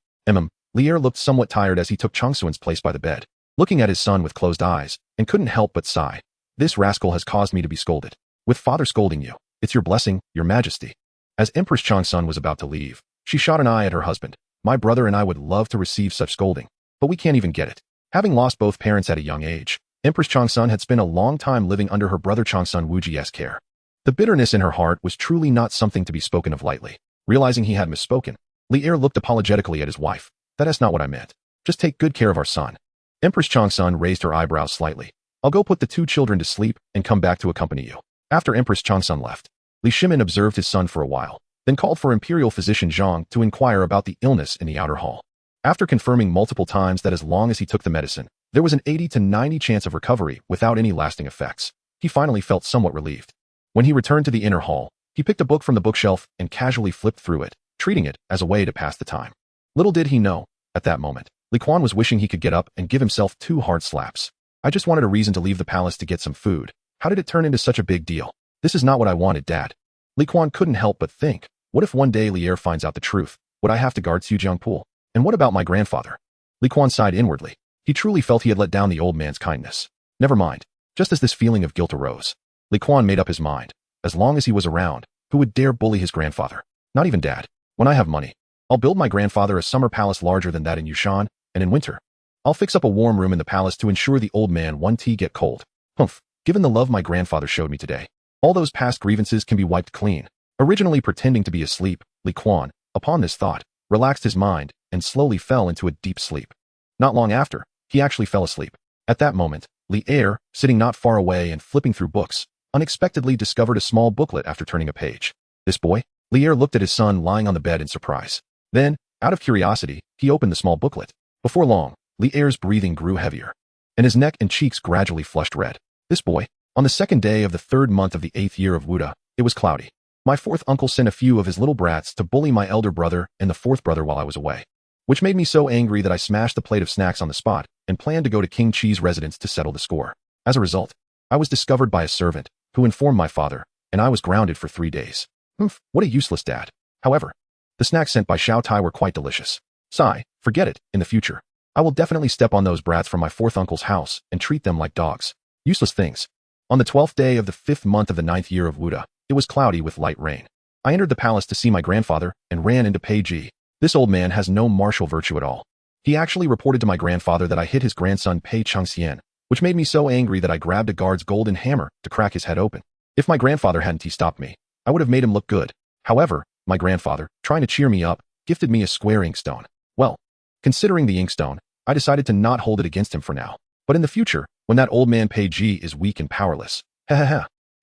Li Er looked somewhat tired as he took Chang'an's place by the bed, looking at his son with closed eyes, and couldn't help but sigh. This rascal has caused me to be scolded. With father scolding you, it's your blessing, your majesty. As Empress Chang'an was about to leave, she shot an eye at her husband. My brother and I would love to receive such scolding, but we can't even get it. Having lost both parents at a young age, Empress Chang'an had spent a long time living under her brother Xuanwu Gate's care. The bitterness in her heart was truly not something to be spoken of lightly. Realizing he had misspoken, Li Er looked apologetically at his wife. That's not what I meant. Just take good care of our son. Empress Chang'an raised her eyebrows slightly. I'll go put the two children to sleep and come back to accompany you. After Empress Chang'an left, Li Shimin observed his son for a while, then called for Imperial Physician Zhang to inquire about the illness in the outer hall. After confirming multiple times that as long as he took the medicine, there was an 80 to 90 chance of recovery without any lasting effects, he finally felt somewhat relieved. When he returned to the inner hall, he picked a book from the bookshelf and casually flipped through it, treating it as a way to pass the time. Little did he know, at that moment, Kuan was wishing he could get up and give himself 2 hard slaps. I just wanted a reason to leave the palace to get some food. How did it turn into such a big deal? This is not what I wanted, Dad. Kuan couldn't help but think, what if one day Li Er finds out the truth? Would I have to guard Xuanwu? And what about my grandfather? Kuan sighed inwardly. He truly felt he had let down the old man's kindness. Never mind. Just as this feeling of guilt arose, Kuan made up his mind. As long as he was around, who would dare bully his grandfather? Not even Dad. When I have money, I'll build my grandfather a summer palace larger than that in Yushan, and in winter, I'll fix up a warm room in the palace to ensure the old man won't get cold. Humph. Given the love my grandfather showed me today, all those past grievances can be wiped clean. Originally pretending to be asleep, Kuan, upon this thought, relaxed his mind and slowly fell into a deep sleep. Not long after, he actually fell asleep. At that moment, Li Er, sitting not far away and flipping through books, unexpectedly discovered a small booklet after turning a page. This boy? Li Er looked at his son lying on the bed in surprise. Then, out of curiosity, he opened the small booklet. Before long, Li Er's breathing grew heavier, and his neck and cheeks gradually flushed red. This boy? On the 2nd day of the 3rd month of the 8th year of Wuda, it was cloudy. My 4th uncle sent a few of his little brats to bully my elder brother and the 4th brother while I was away, which made me so angry that I smashed the plate of snacks on the spot and planned to go to King Chi's residence to settle the score. As a result, I was discovered by a servant, who informed my father, and I was grounded for 3 days. What a useless dad. However, the snacks sent by Xiao Tai were quite delicious. Sigh, forget it, in the future. I will definitely step on those brats from my 4th uncle's house and treat them like dogs. Useless things. On the 12th day of the 5th month of the 9th year of Wuda, it was cloudy with light rain. I entered the palace to see my grandfather and ran into Pei Ji. This old man has no martial virtue at all. He actually reported to my grandfather that I hit his grandson Pei Changxian, which made me so angry that I grabbed a guard's golden hammer to crack his head open. If my grandfather hadn't stopped me, I would have made him look good. However, my grandfather, trying to cheer me up, gifted me a square inkstone. Well, considering the inkstone, I decided to not hold it against him for now. But in the future, when that old man Pei Ji is weak and powerless,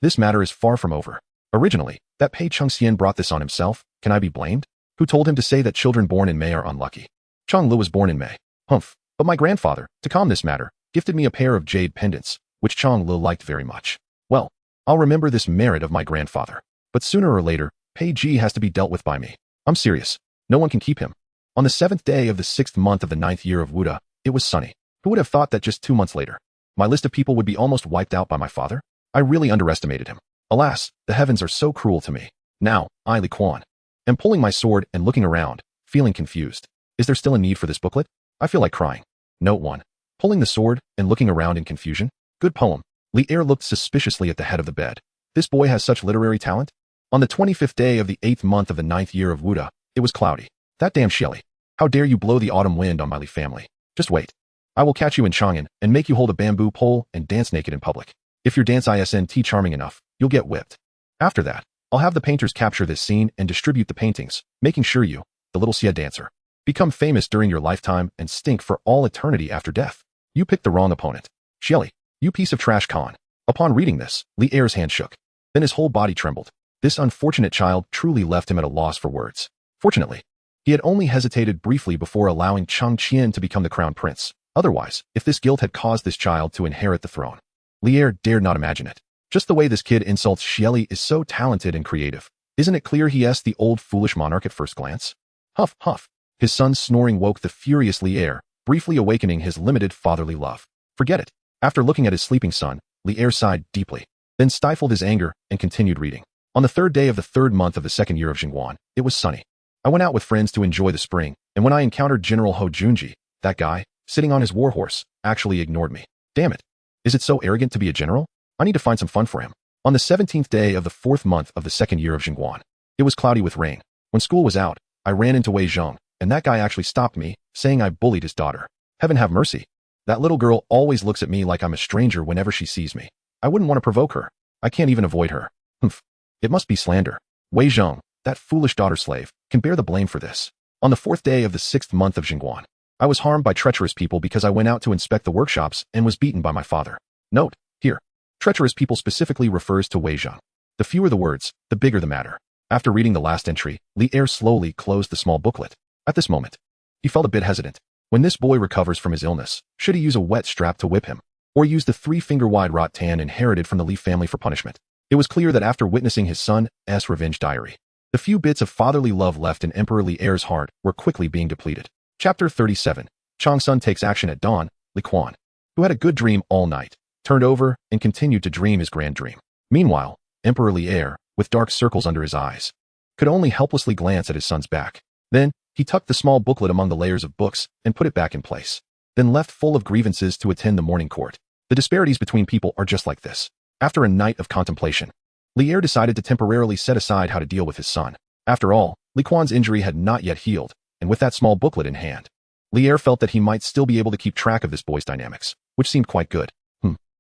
this matter is far from over. Originally, that Pei Changxian brought this on himself. Can I be blamed? Who told him to say that children born in May are unlucky? Chang Lu was born in May. Humph. But my grandfather, to calm this matter, gifted me a pair of jade pendants, which Chang Lu liked very much. Well, I'll remember this merit of my grandfather. But sooner or later, Pei Ji has to be dealt with by me. I'm serious. No one can keep him. On the 7th day of the 6th month of the 9th year of Wuda, it was sunny. Who would have thought that just 2 months later, my list of people would be almost wiped out by my father? I really underestimated him. Alas, the heavens are so cruel to me. Now, I, Li Kuan, am pulling my sword and looking around, feeling confused. Is there still a need for this booklet? I feel like crying. Note 1. Pulling the sword and looking around in confusion. Good poem. Li Er looked suspiciously at the head of the bed. This boy has such literary talent? On the 25th day of the 8th month of the 9th year of Wuda, it was cloudy. That damn Shelly. How dare you blow the autumn wind on my Li family? Just wait. I will catch you in Chang'an and make you hold a bamboo pole and dance naked in public. If your dance isn't charming enough, you'll get whipped. After that, I'll have the painters capture this scene and distribute the paintings, making sure you, the little Xia dancer, become famous during your lifetime and stink for all eternity after death. You picked the wrong opponent. Shelly, you piece of trash con. Upon reading this, Li Er's hand shook. Then his whole body trembled. This unfortunate child truly left him at a loss for words. Fortunately, he had only hesitated briefly before allowing Chang Qian to become the crown prince. Otherwise, if this guilt had caused this child to inherit the throne, Li Er dared not imagine it. Just the way this kid insults Shelly is so talented and creative. Isn't it clear he is the old foolish monarch at first glance? Huff, huff. His son's snoring woke the furious Li Er, briefly awakening his limited fatherly love. Forget it. After looking at his sleeping son, Li Er sighed deeply, then stifled his anger and continued reading. On the 3rd day of the 3rd month of the 2nd year of Zhenguan, it was sunny. I went out with friends to enjoy the spring, and when I encountered General Ho Junji, that guy, sitting on his warhorse, actually ignored me. Damn it. Is it so arrogant to be a general? I need to find some fun for him. On the 17th day of the 4th month of the 2nd year of Zhenguan, it was cloudy with rain. When school was out, I ran into Wei Zhong, and that guy actually stopped me, saying I bullied his daughter. Heaven have mercy. That little girl always looks at me like I'm a stranger whenever she sees me. I wouldn't want to provoke her. I can't even avoid her. Humph. It must be slander. Wei Zheng, that foolish daughter-slave, can bear the blame for this. On the 4th day of the 6th month of Zhenguan, I was harmed by treacherous people because I went out to inspect the workshops and was beaten by my father. Note, here, treacherous people specifically refers to Wei Zheng. The fewer the words, the bigger the matter. After reading the last entry, Li Er slowly closed the small booklet. At this moment, he felt a bit hesitant. When this boy recovers from his illness, should he use a wet strap to whip him, or use the 3-finger-wide rattan inherited from the Li family for punishment? It was clear that after witnessing his son's revenge diary, the few bits of fatherly love left in Emperor Li Er's heart were quickly being depleted. Chapter 37. Chang'an takes action at dawn. Li Kuan, who had a good dream all night, turned over and continued to dream his grand dream. Meanwhile, Emperor Li Er, with dark circles under his eyes, could only helplessly glance at his son's back. Then, he tucked the small booklet among the layers of books and put it back in place, then left full of grievances to attend the morning court. The disparities between people are just like this. After a night of contemplation, Li Er decided to temporarily set aside how to deal with his son. After all, Li Kuan's injury had not yet healed, and with that small booklet in hand, Li Er felt that he might still be able to keep track of this boy's dynamics, which seemed quite good.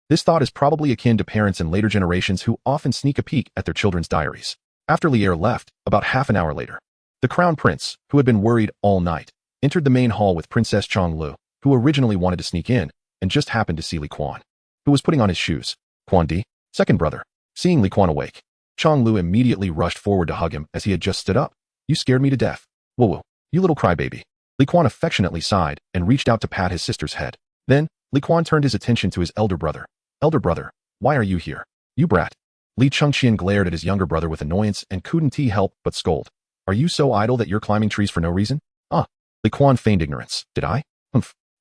This thought is probably akin to parents in later generations who often sneak a peek at their children's diaries. After Li Er left, about half an hour later, the crown prince, who had been worried all night, entered the main hall with Princess Chang'an, who originally wanted to sneak in, and just happened to see Li Kuan, who was putting on his shoes. Kuan Di, second brother. Seeing Li Kuan awake, Chang'an immediately rushed forward to hug him as he had just stood up. You scared me to death. Whoa, you little crybaby. Li Kuan affectionately sighed and reached out to pat his sister's head. Then, Li Kuan turned his attention to his elder brother. Elder brother, why are you here? You brat. Li Chengqian glared at his younger brother with annoyance and couldn't help but scold. Are you so idle that you're climbing trees for no reason? Li Kuan feigned ignorance. Did I?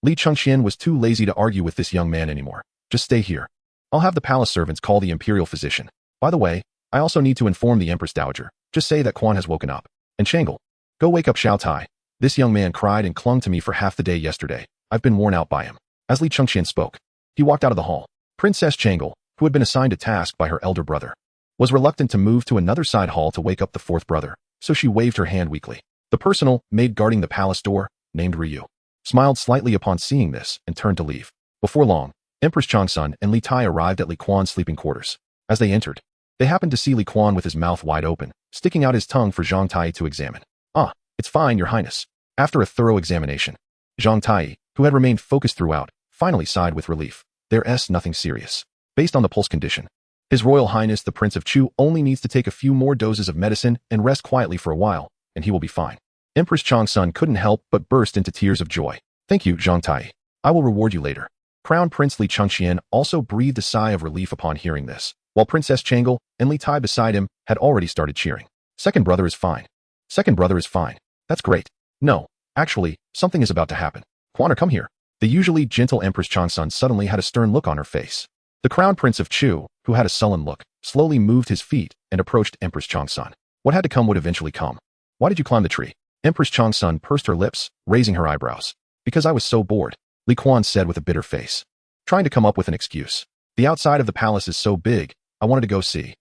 Li Chengqian was too lazy to argue with this young man anymore. Just stay here. I'll have the palace servants call the imperial physician. By the way, I also need to inform the Empress Dowager. Just say that Kuan has woken up. And Changle, go wake up Xiao Tai. This young man cried and clung to me for half the day yesterday. I've been worn out by him. As Li Chengqian spoke, he walked out of the hall. Princess Changle, who had been assigned a task by her elder brother, was reluctant to move to another side hall to wake up the fourth brother, so she waved her hand weakly. The personal maid guarding the palace door, named Ryu, smiled slightly upon seeing this and turned to leave. Before long, Empress Chang'an and Li Tai arrived at Li Kuan's sleeping quarters. As they entered, they happened to see Li Kuan with his mouth wide open, sticking out his tongue for Zhang Tai to examine. It's fine, your highness. After a thorough examination, Zhang Tai, who had remained focused throughout, finally sighed with relief. There's nothing serious. Based on the pulse condition, His Royal Highness the Prince of Chu only needs to take a few more doses of medicine and rest quietly for a while, and he will be fine. Empress Chang'an couldn't help but burst into tears of joy. Thank you, Zhang Tai. I will reward you later. Crown Prince Li Chengqian also breathed a sigh of relief upon hearing this, while Princess Changle and Li Tai beside him had already started cheering. Second brother is fine. Second brother is fine. That's great. No, actually, something is about to happen. Kuan, come here. The usually gentle Empress Chang'an suddenly had a stern look on her face. The Crown Prince of Chu, who had a sullen look, slowly moved his feet and approached Empress Chang'an. What had to come would eventually come. Why did you climb the tree? Empress Chang'an pursed her lips, raising her eyebrows. Because I was so bored, Li Kuan said with a bitter face, trying to come up with an excuse. The outside of the palace is so big, I wanted to go see.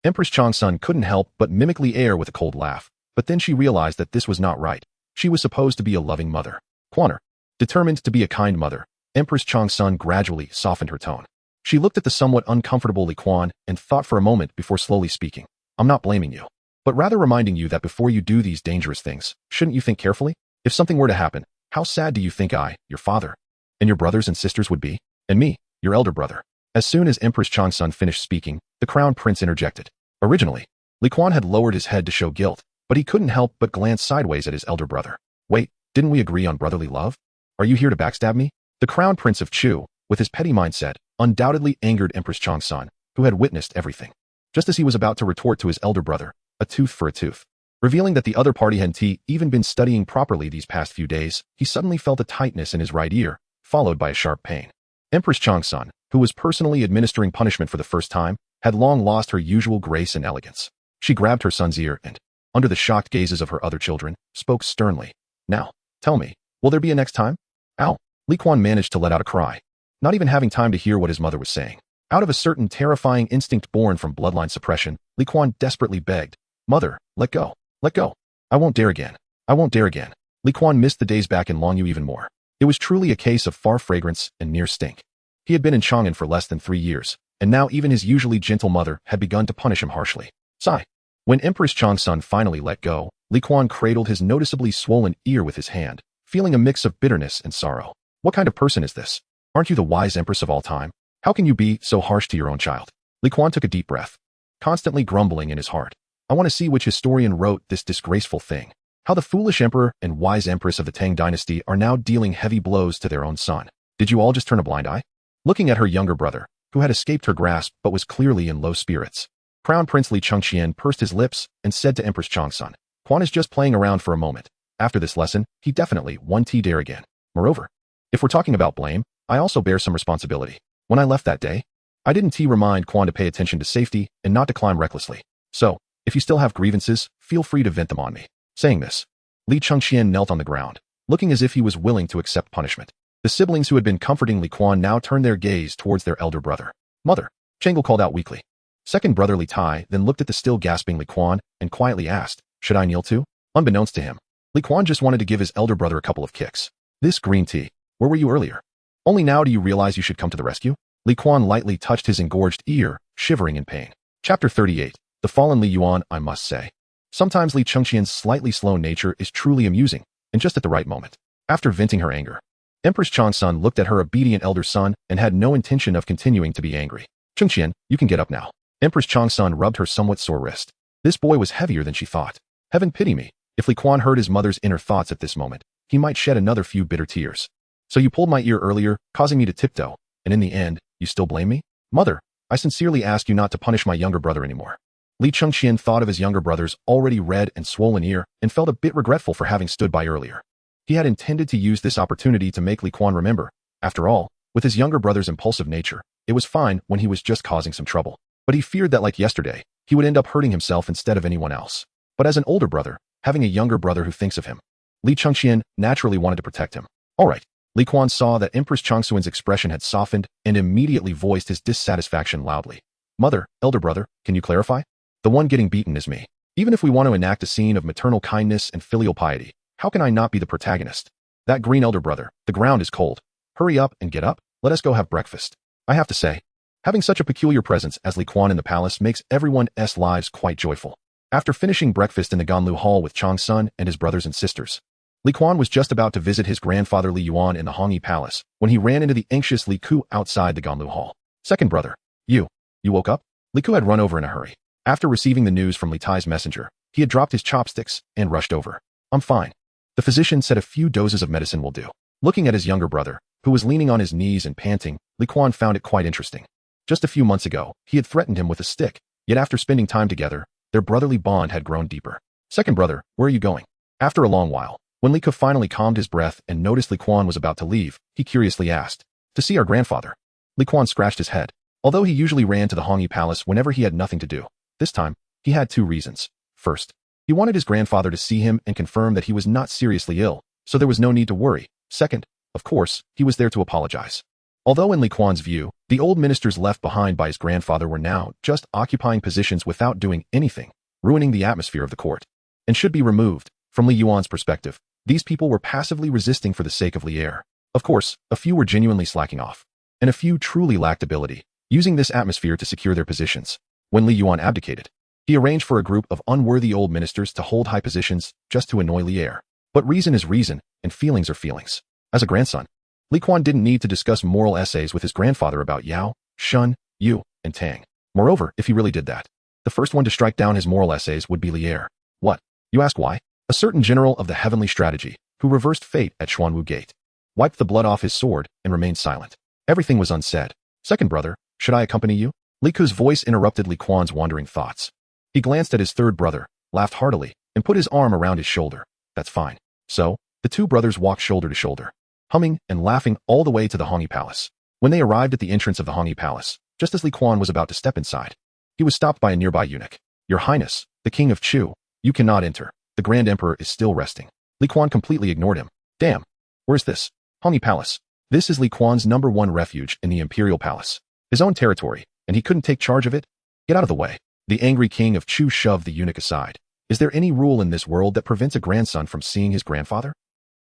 Empress Chang'an couldn't help but mimic Li Er with a cold laugh, but then she realized that this was not right. She was supposed to be a loving mother. Kuaner. Determined to be a kind mother, Empress Chang'an gradually softened her tone. She looked at the somewhat uncomfortable Li Kuan and thought for a moment before slowly speaking. I'm not blaming you, but rather reminding you that before you do these dangerous things, shouldn't you think carefully? If something were to happen, how sad do you think I, your father, and your brothers and sisters would be? And me, your elder brother. As soon as Empress Chang'an finished speaking, the Crown Prince interjected. Originally, Li Kuan had lowered his head to show guilt, but he couldn't help but glance sideways at his elder brother. Wait, didn't we agree on brotherly love? Are you here to backstab me? The Crown Prince of Chu, with his petty mindset, undoubtedly angered Empress Chang'an, who had witnessed everything. Just as he was about to retort to his elder brother, a tooth for a tooth, revealing that the other party hadn't even been studying properly these past few days, he suddenly felt a tightness in his right ear, followed by a sharp pain. Empress Chang'an, who was personally administering punishment for the first time, had long lost her usual grace and elegance. She grabbed her son's ear and, under the shocked gazes of her other children, spoke sternly. Now, tell me, will there be a next time? Ow! Li Kuan managed to let out a cry, not even having time to hear what his mother was saying. Out of a certain terrifying instinct born from bloodline suppression, Li Kuan desperately begged, Mother, let go. Let go. I won't dare again. I won't dare again. Li Kuan missed the days back in Longyu even more. It was truly a case of far fragrance and near stink. He had been in Chang'an for less than 3 years, and now even his usually gentle mother had begun to punish him harshly. Sigh. When Empress Chang'an finally let go, Li Kuan cradled his noticeably swollen ear with his hand, feeling a mix of bitterness and sorrow. What kind of person is this? Aren't you the wise empress of all time? How can you be so harsh to your own child? Li Kuan took a deep breath, constantly grumbling in his heart. I want to see which historian wrote this disgraceful thing. How the foolish emperor and wise empress of the Tang Dynasty are now dealing heavy blows to their own son. Did you all just turn a blind eye? Looking at her younger brother, who had escaped her grasp but was clearly in low spirits, Crown Prince Li Chengqian pursed his lips and said to Empress Chang'an, Kuan is just playing around for a moment. After this lesson, he definitely won't dare again. Moreover, if we're talking about blame, I also bear some responsibility. When I left that day, I didn't remind Kuan to pay attention to safety and not to climb recklessly. So, if you still have grievances, feel free to vent them on me. Saying this, Li Chengqian knelt on the ground, looking as if he was willing to accept punishment. The siblings who had been comforting Li Kuan now turned their gaze towards their elder brother. Mother, Chang'an called out weakly. Second brother Li Tai then looked at the still gasping Li Kuan and quietly asked, should I kneel too? Unbeknownst to him, Li Kuan just wanted to give his elder brother a couple of kicks. This green tea, where were you earlier? Only now do you realize you should come to the rescue? Li Kuan lightly touched his engorged ear, shivering in pain. Chapter 38. The Fallen Li Yuan, I must say. Sometimes Li Chengqian's slightly slow nature is truly amusing, and just at the right moment. After venting her anger, Empress Chang'an looked at her obedient elder son and had no intention of continuing to be angry. Chengqian, you can get up now. Empress Chang'an rubbed her somewhat sore wrist. This boy was heavier than she thought. Heaven pity me. If Li Kuan heard his mother's inner thoughts at this moment, he might shed another few bitter tears. So you pulled my ear earlier, causing me to tiptoe, and in the end, you still blame me? Mother, I sincerely ask you not to punish my younger brother anymore. Li Chengqian thought of his younger brother's already red and swollen ear and felt a bit regretful for having stood by earlier. He had intended to use this opportunity to make Li Kuan remember. After all, with his younger brother's impulsive nature, it was fine when he was just causing some trouble. But he feared that like yesterday, he would end up hurting himself instead of anyone else. But as an older brother, having a younger brother who thinks of him, Li Chengqian naturally wanted to protect him. All right. Li Kuan saw that Empress Chang'an's expression had softened and immediately voiced his dissatisfaction loudly. Mother, elder brother, can you clarify? The one getting beaten is me. Even if we want to enact a scene of maternal kindness and filial piety, how can I not be the protagonist? That green elder brother, the ground is cold. Hurry up and get up, let us go have breakfast. I have to say, having such a peculiar presence as Li Kuan in the palace makes everyone's lives quite joyful. After finishing breakfast in the Ganlu Hall with Chang'an and his brothers and sisters, Li Kuan was just about to visit his grandfather Li Yuan in the Hongyi Palace when he ran into the anxious Li Ku outside the Ganlu Hall. Second brother, you woke up? Li Ku had run over in a hurry. After receiving the news from Li Tai's messenger, he had dropped his chopsticks and rushed over. I'm fine. The physician said a few doses of medicine will do. Looking at his younger brother, who was leaning on his knees and panting, Li Kuan found it quite interesting. Just a few months ago, he had threatened him with a stick, yet after spending time together, their brotherly bond had grown deeper. Second brother, where are you going? After a long while, when Li Ku finally calmed his breath and noticed Li Kuan was about to leave, he curiously asked, to see our grandfather. Li Kuan scratched his head. Although he usually ran to the Hongyi Palace whenever he had nothing to do, this time, he had two reasons. First, he wanted his grandfather to see him and confirm that he was not seriously ill, so there was no need to worry. Second, of course, he was there to apologize. Although in Li Kuan's view, the old ministers left behind by his grandfather were now just occupying positions without doing anything, ruining the atmosphere of the court, and should be removed. From Li Yuan's perspective, these people were passively resisting for the sake of Li Heir. Of course, a few were genuinely slacking off, and a few truly lacked ability, using this atmosphere to secure their positions. When Li Yuan abdicated, he arranged for a group of unworthy old ministers to hold high positions just to annoy Li Heir. But reason is reason, and feelings are feelings. As a grandson, Li Kuan didn't need to discuss moral essays with his grandfather about Yao, Shun, Yu, and Tang. Moreover, if he really did that, the first one to strike down his moral essays would be Li Heir. What? You ask why? A certain general of the heavenly strategy, who reversed fate at Xuanwu Gate, wiped the blood off his sword and remained silent. Everything was unsaid. Second brother, should I accompany you? Li Ku's voice interrupted Li Kuan's wandering thoughts. He glanced at his third brother, laughed heartily, and put his arm around his shoulder. That's fine. So, the two brothers walked shoulder to shoulder, humming and laughing all the way to the Hongyi Palace. When they arrived at the entrance of the Hongyi Palace, just as Li Kuan was about to step inside, he was stopped by a nearby eunuch. Your Highness, the King of Chu, you cannot enter. The Grand Emperor is still resting. Li Kuan completely ignored him. Damn. Where's this? Hongyi Palace. This is Li Kuan's #1 refuge in the Imperial Palace. His own territory, and he couldn't take charge of it? Get out of the way. The angry King of Chu shoved the eunuch aside. Is there any rule in this world that prevents a grandson from seeing his grandfather?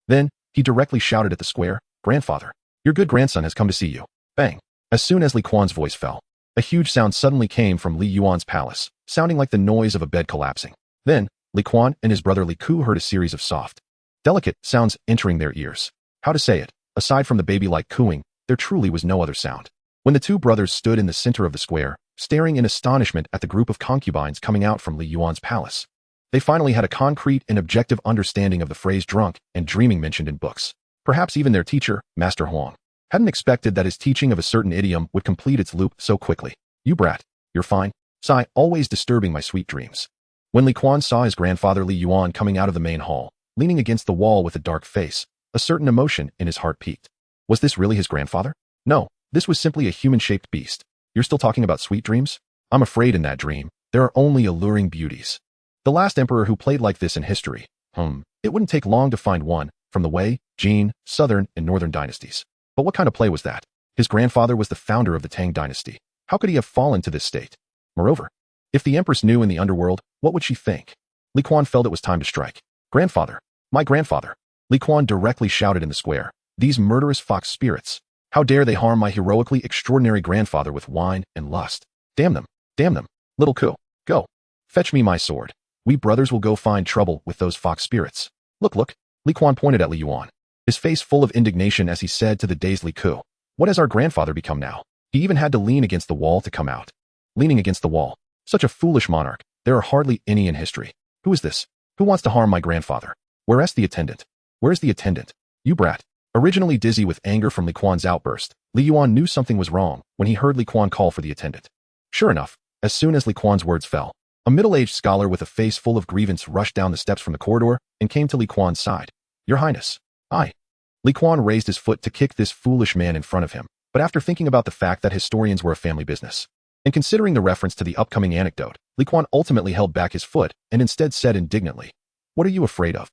Then, he directly shouted at the square, Grandfather, your good grandson has come to see you. Bang. As soon as Li Kuan's voice fell, a huge sound suddenly came from Li Yuan's palace, sounding like the noise of a bed collapsing. Then, Li Kuan and his brother Li Ku heard a series of soft, delicate sounds entering their ears. How to say it? Aside from the baby-like cooing, there truly was no other sound. When the two brothers stood in the center of the square, staring in astonishment at the group of concubines coming out from Li Yuan's palace, they finally had a concrete and objective understanding of the phrase drunk and dreaming mentioned in books. Perhaps even their teacher, Master Huang, hadn't expected that his teaching of a certain idiom would complete its loop so quickly. You brat, you're fine. Sigh, always disturbing my sweet dreams. When Li Kuan saw his grandfather Li Yuan coming out of the main hall, leaning against the wall with a dark face, a certain emotion in his heart peaked. Was this really his grandfather? No, this was simply a human-shaped beast. You're still talking about sweet dreams? I'm afraid in that dream, there are only alluring beauties. The last emperor who played like this in history. It wouldn't take long to find one, from the Wei, Jin, Southern, and Northern dynasties. But what kind of play was that? His grandfather was the founder of the Tang Dynasty. How could he have fallen to this state? Moreover, if the empress knew in the underworld, what would she think? Li Kuan felt it was time to strike. Grandfather! My grandfather! Li Kuan directly shouted in the square. These murderous fox spirits! How dare they harm my heroically extraordinary grandfather with wine and lust? Damn them! Damn them! Little Ku, go! Fetch me my sword. We brothers will go find trouble with those fox spirits. Look, look! Li Kuan pointed at Li Yuan, his face full of indignation as he said to the dazed Li Ku, what has our grandfather become now? He even had to lean against the wall to come out. Leaning against the wall. Such a foolish monarch. There are hardly any in history. Who is this? Who wants to harm my grandfather? Where's the attendant? Where's the attendant? You brat. Originally dizzy with anger from Li Kuan's outburst, Li Yuan knew something was wrong when he heard Li Kuan call for the attendant. Sure enough, as soon as Li Kuan's words fell, a middle-aged scholar with a face full of grievance rushed down the steps from the corridor and came to Li Kuan's side. Your Highness. I. Li Kuan raised his foot to kick this foolish man in front of him, but after thinking about the fact that historians were a family business, and considering the reference to the upcoming anecdote, Li Kuan ultimately held back his foot and instead said indignantly, what are you afraid of?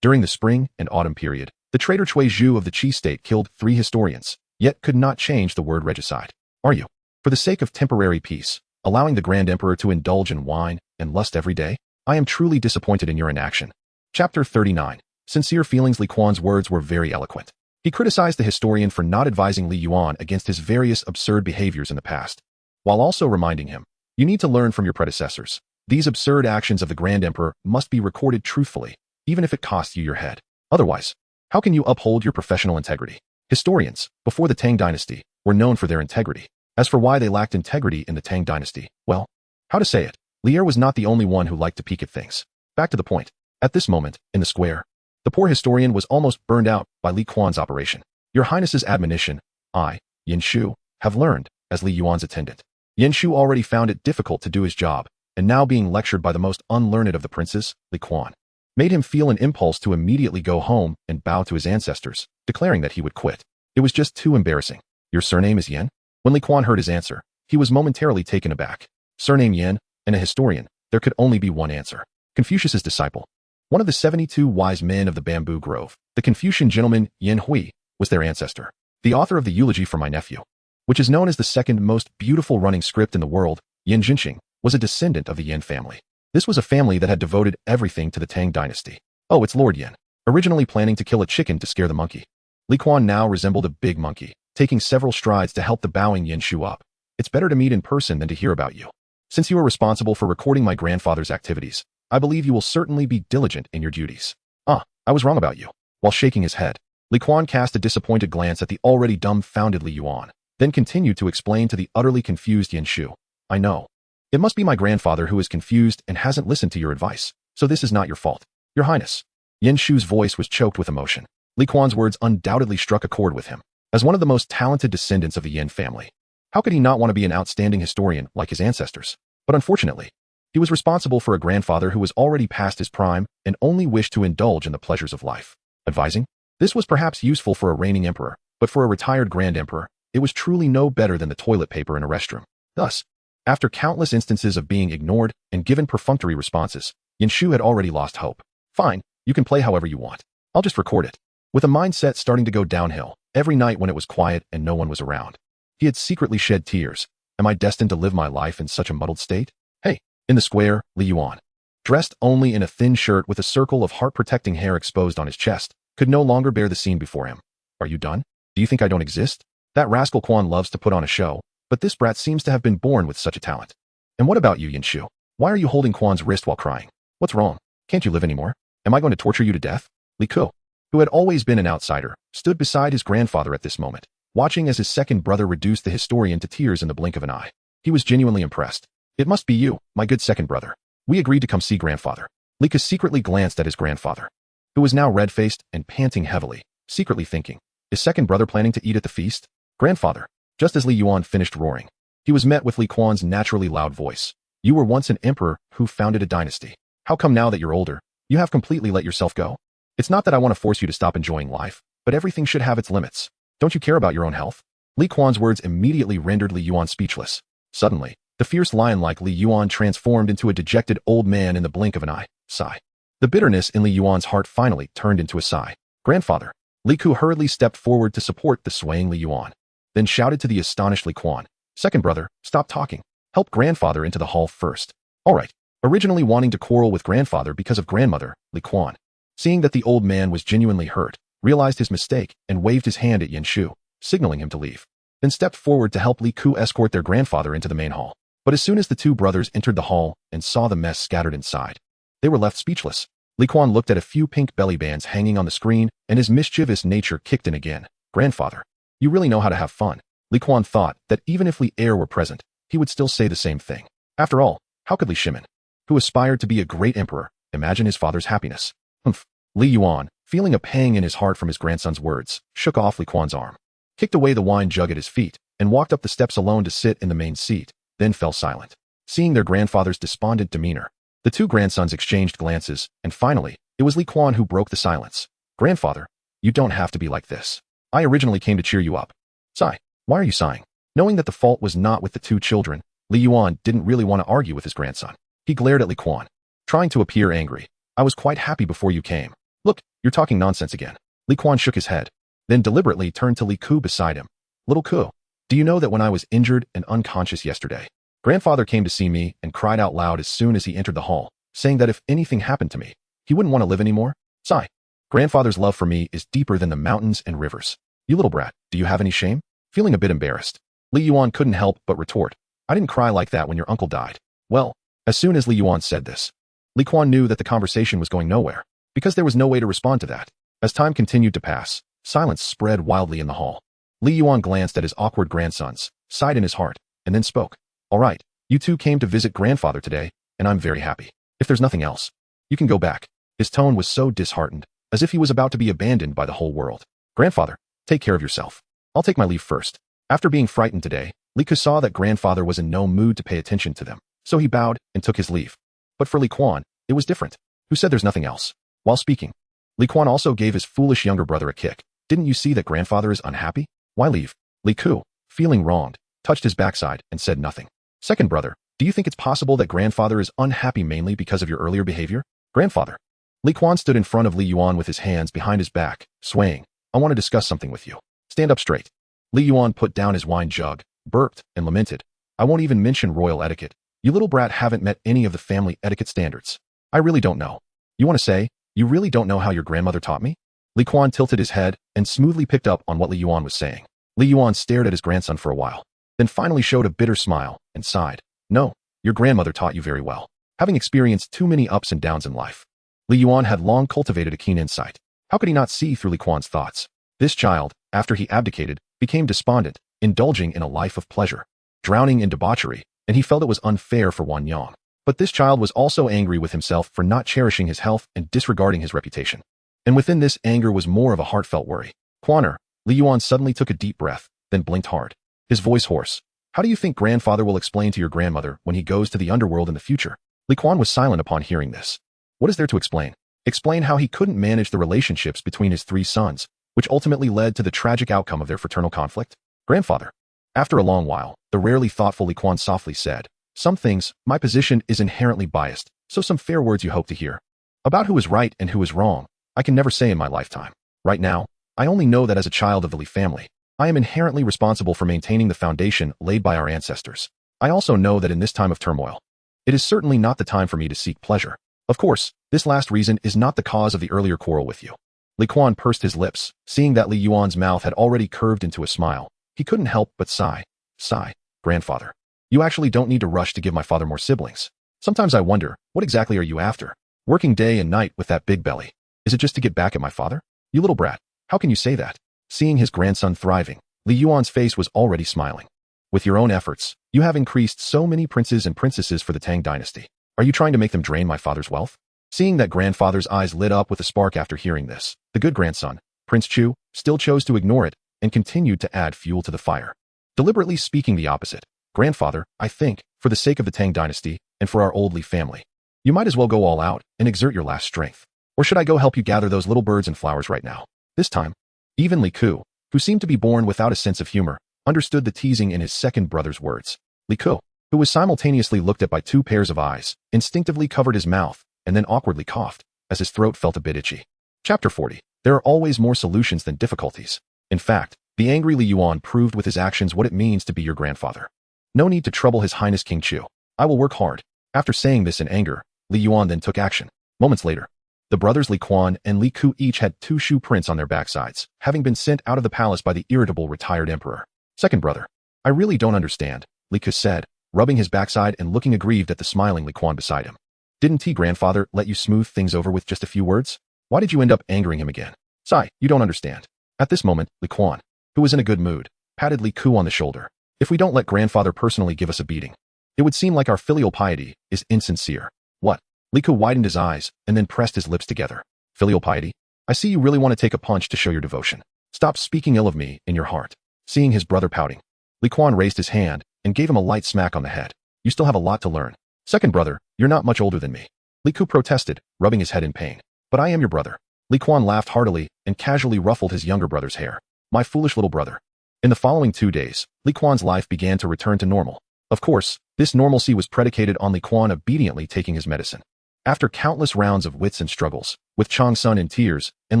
During the spring and autumn period, the traitor Cui Zhu of the Qi state killed 3 historians, yet could not change the word regicide. Are you, for the sake of temporary peace, allowing the Grand Emperor to indulge in wine and lust every day? I am truly disappointed in your inaction. Chapter 39. Sincere feelings. Li Kuan's words were very eloquent. He criticized the historian for not advising Li Yuan against his various absurd behaviors in the past, while also reminding him, you need to learn from your predecessors. These absurd actions of the Grand Emperor must be recorded truthfully, even if it costs you your head. Otherwise, how can you uphold your professional integrity? Historians, before the Tang Dynasty, were known for their integrity. As for why they lacked integrity in the Tang Dynasty, well, how to say it? Li Er was not the only one who liked to peek at things. Back to the point. At this moment, in the square, the poor historian was almost burned out by Li Kuan's operation. Your Highness's admonition, I, Yin Shu, have learned, as Li Yuan's attendant. Yin Shu already found it difficult to do his job, and now being lectured by the most unlearned of the princes, Li Kuan, made him feel an impulse to immediately go home and bow to his ancestors, declaring that he would quit. It was just too embarrassing. Your surname is Yin? When Li Kuan heard his answer, he was momentarily taken aback. Surname Yin, and a historian, there could only be one answer. Confucius's disciple. One of the 72 wise men of the bamboo grove, the Confucian gentleman Yin Hui, was their ancestor. The author of the eulogy for my nephew, which is known as the second most beautiful running script in the world, Yin Jinxing, was a descendant of the Yin family. This was a family that had devoted everything to the Tang Dynasty. Oh, it's Lord Yin, originally planning to kill a chicken to scare the monkey. Li Kuan now resembled a big monkey, taking several strides to help the bowing Yin Shu up. It's better to meet in person than to hear about you. Since you are responsible for recording my grandfather's activities, I believe you will certainly be diligent in your duties. I was wrong about you. While shaking his head, Li Kuan cast a disappointed glance at the already dumbfounded Li Yuan, then continued to explain to the utterly confused Yin Shu. I know. It must be my grandfather who is confused and hasn't listened to your advice, so this is not your fault. Your Highness. Yin Shu's voice was choked with emotion. Li Kuan's words undoubtedly struck a chord with him. As one of the most talented descendants of the Yin family, how could he not want to be an outstanding historian like his ancestors? But unfortunately, he was responsible for a grandfather who was already past his prime and only wished to indulge in the pleasures of life. Advising? This was perhaps useful for a reigning emperor, but for a retired grand emperor, it was truly no better than the toilet paper in a restroom. Thus, after countless instances of being ignored and given perfunctory responses, Yin Shu had already lost hope. Fine, you can play however you want. I'll just record it. With a mindset starting to go downhill, every night when it was quiet and no one was around, he had secretly shed tears. Am I destined to live my life in such a muddled state? Hey, in the square, Li Yuan, dressed only in a thin shirt with a circle of heart-protecting hair exposed on his chest, could no longer bear the scene before him. Are you done? Do you think I don't exist? That rascal Kuan loves to put on a show, but this brat seems to have been born with such a talent. And what about you, Yin Shu? Why are you holding Kuan's wrist while crying? What's wrong? Can't you live anymore? Am I going to torture you to death? Li Ku, who had always been an outsider, stood beside his grandfather at this moment, watching as his second brother reduced the historian to tears in the blink of an eye. He was genuinely impressed. It must be you, my good second brother. We agreed to come see grandfather. Li Ku secretly glanced at his grandfather, who was now red-faced and panting heavily, secretly thinking, is second brother planning to eat at the feast? Grandfather. Just as Li Yuan finished roaring, he was met with Li Kuan's naturally loud voice. You were once an emperor who founded a dynasty. How come now that you're older, you have completely let yourself go? It's not that I want to force you to stop enjoying life, but everything should have its limits. Don't you care about your own health? Li Kuan's words immediately rendered Li Yuan speechless. Suddenly, the fierce lion-like Li Yuan transformed into a dejected old man in the blink of an eye. Sigh. The bitterness in Li Yuan's heart finally turned into a sigh. Grandfather. Li Ku hurriedly stepped forward to support the swaying Li Yuan, then shouted to the astonished Li Kuan, second brother, stop talking. Help grandfather into the hall first. All right. Originally wanting to quarrel with grandfather because of grandmother, Li Kuan, seeing that the old man was genuinely hurt, realized his mistake and waved his hand at Yin Shu, signaling him to leave, then stepped forward to help Li Ku escort their grandfather into the main hall. But as soon as the two brothers entered the hall and saw the mess scattered inside, they were left speechless. Li Kuan looked at a few pink belly bands hanging on the screen, and his mischievous nature kicked in again. Grandfather, you really know how to have fun. Li Kuan thought that even if Li Er were present, he would still say the same thing. After all, how could Li Shimin, who aspired to be a great emperor, imagine his father's happiness? Humph. Li Yuan, feeling a pang in his heart from his grandson's words, shook off Li Kuan's arm, kicked away the wine jug at his feet, and walked up the steps alone to sit in the main seat, then fell silent. Seeing their grandfather's despondent demeanor, the two grandsons exchanged glances, and finally, it was Li Kuan who broke the silence. Grandfather, you don't have to be like this. I originally came to cheer you up. Sigh. Why are you sighing? Knowing that the fault was not with the two children, Li Yuan didn't really want to argue with his grandson. He glared at Li Kuan, trying to appear angry. I was quite happy before you came. Look, you're talking nonsense again. Li Kuan shook his head, then deliberately turned to Li Ku beside him. Little Ku, do you know that when I was injured and unconscious yesterday, grandfather came to see me and cried out loud as soon as he entered the hall, saying that if anything happened to me, he wouldn't want to live anymore? Sigh. Grandfather's love for me is deeper than the mountains and rivers. You little brat, do you have any shame? Feeling a bit embarrassed, Li Yuan couldn't help but retort. I didn't cry like that when your uncle died. Well, as soon as Li Yuan said this, Li Kuan knew that the conversation was going nowhere, because there was no way to respond to that. As time continued to pass, silence spread wildly in the hall. Li Yuan glanced at his awkward grandsons, sighed in his heart, and then spoke. All right, you two came to visit grandfather today, and I'm very happy. If there's nothing else, you can go back. His tone was so disheartened, as if he was about to be abandoned by the whole world. Grandfather, take care of yourself. I'll take my leave first. After being frightened today, Li Ku saw that grandfather was in no mood to pay attention to them, so he bowed and took his leave. But for Li Kuan, it was different. Who said there's nothing else? While speaking, Li Kuan also gave his foolish younger brother a kick. Didn't you see that grandfather is unhappy? Why leave? Li Ku, feeling wronged, touched his backside and said nothing. Second brother, do you think it's possible that grandfather is unhappy mainly because of your earlier behavior? Grandfather. Li Kuan stood in front of Li Yuan with his hands behind his back, swaying. I want to discuss something with you. Stand up straight. Li Yuan put down his wine jug, burped, and lamented. I won't even mention royal etiquette. You little brat haven't met any of the family etiquette standards. I really don't know. You want to say, you really don't know how your grandmother taught me? Li Kuan tilted his head and smoothly picked up on what Li Yuan was saying. Li Yuan stared at his grandson for a while, then finally showed a bitter smile and sighed. No, your grandmother taught you very well. Having experienced too many ups and downs in life, Li Yuan had long cultivated a keen insight. How could he not see through Li Kuan's thoughts? This child, after he abdicated, became despondent, indulging in a life of pleasure, drowning in debauchery, and he felt it was unfair for Wan Yang. But this child was also angry with himself for not cherishing his health and disregarding his reputation. And within this anger was more of a heartfelt worry. Kuaner, Li Yuan suddenly took a deep breath, then blinked hard, his voice hoarse. How do you think grandfather will explain to your grandmother when he goes to the underworld in the future? Li Kuan was silent upon hearing this. What is there to explain? Explain how he couldn't manage the relationships between his three sons, which ultimately led to the tragic outcome of their fraternal conflict? Grandfather. After a long while, the rarely thoughtful Li Kuan softly said, some things, my position is inherently biased, so some fair words you hope to hear. About who is right and who is wrong, I can never say in my lifetime. Right now, I only know that as a child of the Li family, I am inherently responsible for maintaining the foundation laid by our ancestors. I also know that in this time of turmoil, it is certainly not the time for me to seek pleasure. Of course, this last reason is not the cause of the earlier quarrel with you. Li Kuan pursed his lips, seeing that Li Yuan's mouth had already curved into a smile. He couldn't help but sigh. Sigh. Grandfather. You actually don't need to rush to give my father more siblings. Sometimes I wonder, what exactly are you after? Working day and night with that big belly. Is it just to get back at my father? You little brat, how can you say that? Seeing his grandson thriving, Li Yuan's face was already smiling. With your own efforts, you have increased so many princes and princesses for the Tang Dynasty. Are you trying to make them drain my father's wealth? Seeing that grandfather's eyes lit up with a spark after hearing this, the good grandson, Prince Chu, still chose to ignore it and continued to add fuel to the fire. Deliberately speaking the opposite. Grandfather, I think, for the sake of the Tang Dynasty and for our old Li family, you might as well go all out and exert your last strength. Or should I go help you gather those little birds and flowers right now? This time, even Li Ku, who seemed to be born without a sense of humor, understood the teasing in his second brother's words. Li Ku, who was simultaneously looked at by two pairs of eyes, instinctively covered his mouth and then awkwardly coughed, as his throat felt a bit itchy. Chapter 40. There are always more solutions than difficulties. In fact, the angry Li Yuan proved with his actions what it means to be your grandfather. No need to trouble His Highness King Chu. I will work hard. After saying this in anger, Li Yuan then took action. Moments later, the brothers Li Kuan and Li Ku each had 2 shoe prints on their backsides, having been sent out of the palace by the irritable retired emperor. Second brother. I really don't understand, Li Ku said, rubbing his backside and looking aggrieved at the smiling Li Kuan beside him. Didn't grandfather let you smooth things over with just a few words? Why did you end up angering him again? Sigh, you don't understand. At this moment, Li Kuan, who was in a good mood, patted Li Ku on the shoulder. If we don't let grandfather personally give us a beating, it would seem like our filial piety is insincere. What? Li Ku widened his eyes and then pressed his lips together. Filial piety? I see you really want to take a punch to show your devotion. Stop speaking ill of me in your heart. Seeing his brother pouting, Li Kuan raised his hand and gave him a light smack on the head. You still have a lot to learn. Second brother, you're not much older than me. Li Ku protested, rubbing his head in pain. But I am your brother. Li Kuan laughed heartily and casually ruffled his younger brother's hair. My foolish little brother. In the following 2 days, Li Kuan's life began to return to normal. Of course, this normalcy was predicated on Li Kuan obediently taking his medicine. After countless rounds of wits and struggles, with Chang'an in tears and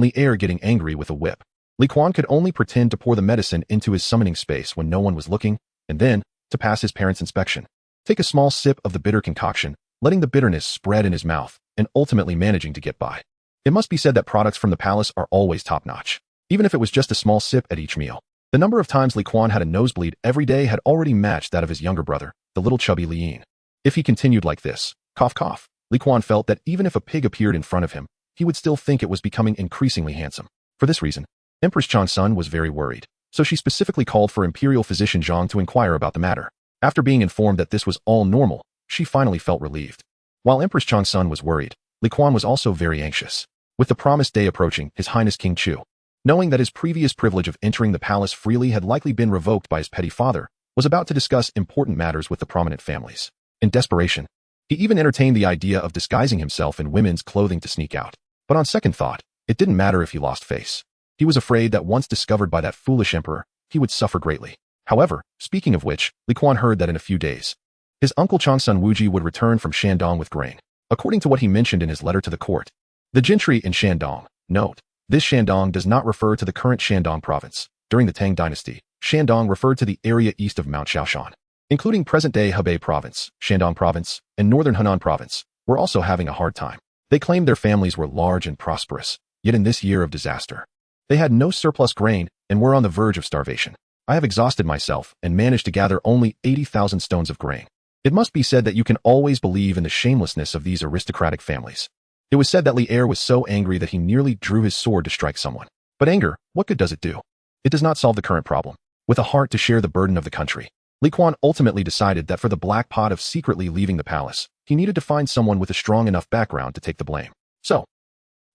Li Er getting angry with a whip, Li Kuan could only pretend to pour the medicine into his summoning space when no one was looking, and then, to pass his parents' inspection, take a small sip of the bitter concoction, letting the bitterness spread in his mouth, and ultimately managing to get by. It must be said that products from the palace are always top-notch, even if it was just a small sip at each meal. The number of times Li Kuan had a nosebleed every day had already matched that of his younger brother, the little chubby Li Yin. If he continued like this, cough cough, Li Kuan felt that even if a pig appeared in front of him, he would still think it was becoming increasingly handsome. For this reason, Empress Chang'an was very worried, so she specifically called for Imperial Physician Zhang to inquire about the matter. After being informed that this was all normal, she finally felt relieved. While Empress Chang'an was worried, Li Kuan was also very anxious. With the promised day approaching, His Highness King Chu, knowing that his previous privilege of entering the palace freely had likely been revoked by his petty father, was about to discuss important matters with the prominent families. In desperation, he even entertained the idea of disguising himself in women's clothing to sneak out. But on second thought, it didn't matter if he lost face. He was afraid that once discovered by that foolish emperor, he would suffer greatly. However, speaking of which, Li Kuan heard that in a few days, his uncle Chang'an Wuji would return from Shandong with grain. According to what he mentioned in his letter to the court, the gentry in Shandong, note, this Shandong does not refer to the current Shandong province. During the Tang Dynasty, Shandong referred to the area east of Mount Shaoshan, including present-day Hebei Province, Shandong Province, and northern Henan Province, were also having a hard time. They claimed their families were large and prosperous, yet in this year of disaster, they had no surplus grain and were on the verge of starvation. I have exhausted myself and managed to gather only 80,000 stones of grain. It must be said that you can always believe in the shamelessness of these aristocratic families. It was said that Li Er was so angry that he nearly drew his sword to strike someone. But anger, what good does it do? It does not solve the current problem. With a heart to share the burden of the country, Li Kuan ultimately decided that for the black pot of secretly leaving the palace, he needed to find someone with a strong enough background to take the blame. So,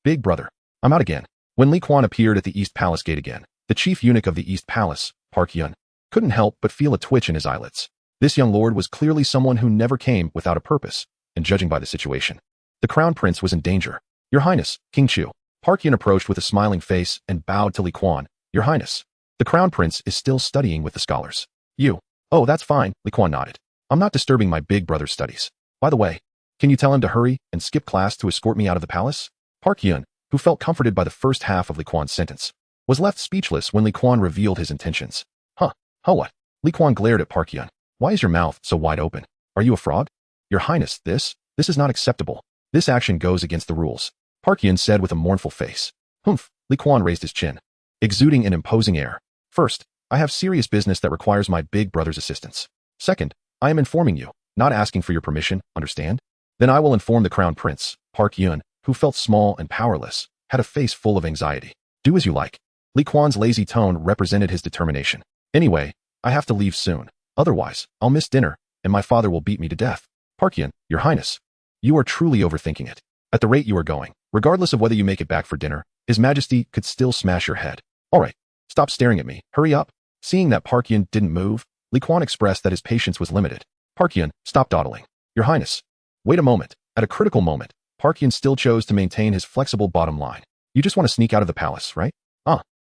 big brother, I'm out again. When Li Kuan appeared at the East Palace gate again, the chief eunuch of the East Palace, Park Yun, couldn't help but feel a twitch in his eyelids. This young lord was clearly someone who never came without a purpose, and judging by the situation, the crown prince was in danger. Your Highness, King Chu. Park Yun approached with a smiling face and bowed to Li Kuan. Your Highness, the crown prince is still studying with the scholars. You. Oh, that's fine, Li Kuan nodded. I'm not disturbing my big brother's studies. By the way, can you tell him to hurry and skip class to escort me out of the palace? Park Yun, who felt comforted by the first half of Li Kuan's sentence, was left speechless when Li Kuan revealed his intentions. Huh what? Li Kuan glared at Park Yun. Why is your mouth so wide open? Are you a frog? Your Highness, this is not acceptable. This action goes against the rules, Park Yun said with a mournful face. Humph, Li Kuan raised his chin, exuding an imposing air. First, I have serious business that requires my big brother's assistance. Second, I am informing you, not asking for your permission, understand? Then I will inform the crown prince. Park Yun, who felt small and powerless, had a face full of anxiety. Do as you like. Li Kuan's lazy tone represented his determination. Anyway, I have to leave soon. Otherwise, I'll miss dinner, and my father will beat me to death. Park Yun, your highness. You are truly overthinking it. At the rate you are going, regardless of whether you make it back for dinner, His Majesty could still smash your head. All right, stop staring at me. Hurry up. Seeing that Park Yun didn't move, Li Kuan expressed that his patience was limited. Park Yun, stop dawdling. Your highness. Wait a moment. At a critical moment, Park Yun still chose to maintain his flexible bottom line. You just want to sneak out of the palace, right?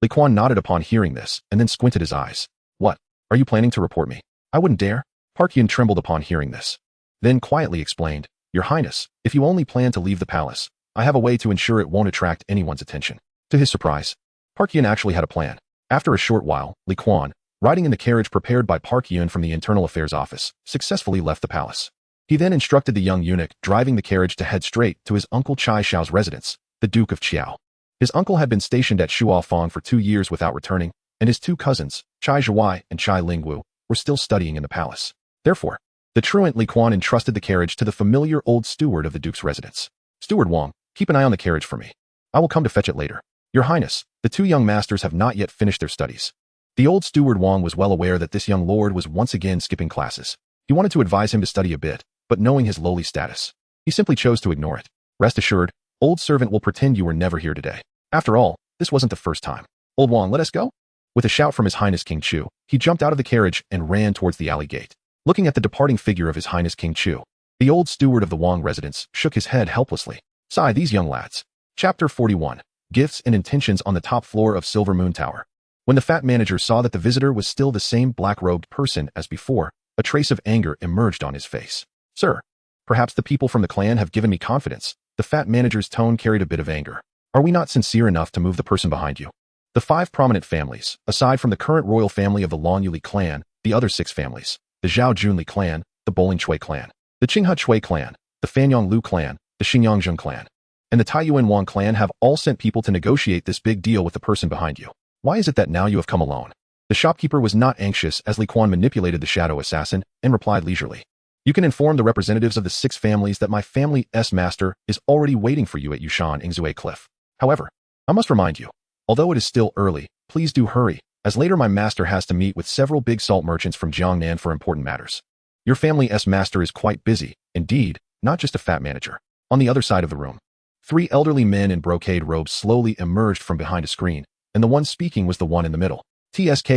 Li Kuan nodded upon hearing this, and then squinted his eyes. What? Are you planning to report me? I wouldn't dare. Park Yun trembled upon hearing this. Then quietly explained, Your Highness, if you only plan to leave the palace, I have a way to ensure it won't attract anyone's attention. To his surprise, Park Yun actually had a plan. After a short while, Li Kuan, riding in the carriage prepared by Park Yun from the Internal Affairs Office, successfully left the palace. He then instructed the young eunuch driving the carriage to head straight to his uncle Chai Xiao's residence, the Duke of Qiao. His uncle had been stationed at Shuafang for 2 years without returning, and his 2 cousins, Chai Zhuai and Chai Lingwu, were still studying in the palace. Therefore, the truant Li Kuan entrusted the carriage to the familiar old steward of the duke's residence. Steward Wang, keep an eye on the carriage for me. I will come to fetch it later. Your Highness, the 2 young masters have not yet finished their studies. The old steward Wang was well aware that this young lord was once again skipping classes. He wanted to advise him to study a bit, but knowing his lowly status, he simply chose to ignore it. Rest assured, old servant will pretend you were never here today. After all, this wasn't the first time. Old Wang, let us go. With a shout from His Highness King Chu, he jumped out of the carriage and ran towards the alley gate. Looking at the departing figure of His Highness King Chu, the old steward of the Wang residence shook his head helplessly. Sigh, these young lads. Chapter 41. Gifts and Intentions on the top floor of Silver Moon Tower. When the fat manager saw that the visitor was still the same black-robed person as before, a trace of anger emerged on his face. Sir, perhaps the people from the clan have given me confidence. The fat manager's tone carried a bit of anger. Are we not sincere enough to move the person behind you? The 5 prominent families, aside from the current royal family of the Lan Yuli clan, the other 6 families, the Zhao Junli clan, the Bowling Chui clan, the Qinghe Chui clan, the Fanyang Lu clan, the Xingyang Zheng clan, and the Taiyuan Wang clan have all sent people to negotiate this big deal with the person behind you. Why is it that now you have come alone? The shopkeeper was not anxious as Li Kuan manipulated the shadow assassin and replied leisurely. You can inform the representatives of the 6 families that my family's master is already waiting for you at Yushan Ingzue Cliff. However, I must remind you, although it is still early, please do hurry, as later my master has to meet with several big salt merchants from Jiangnan for important matters. Your family's master is quite busy, indeed, not just a fat manager. On the other side of the room, 3 elderly men in brocade robes slowly emerged from behind a screen, and the one speaking was the one in the middle. TSK,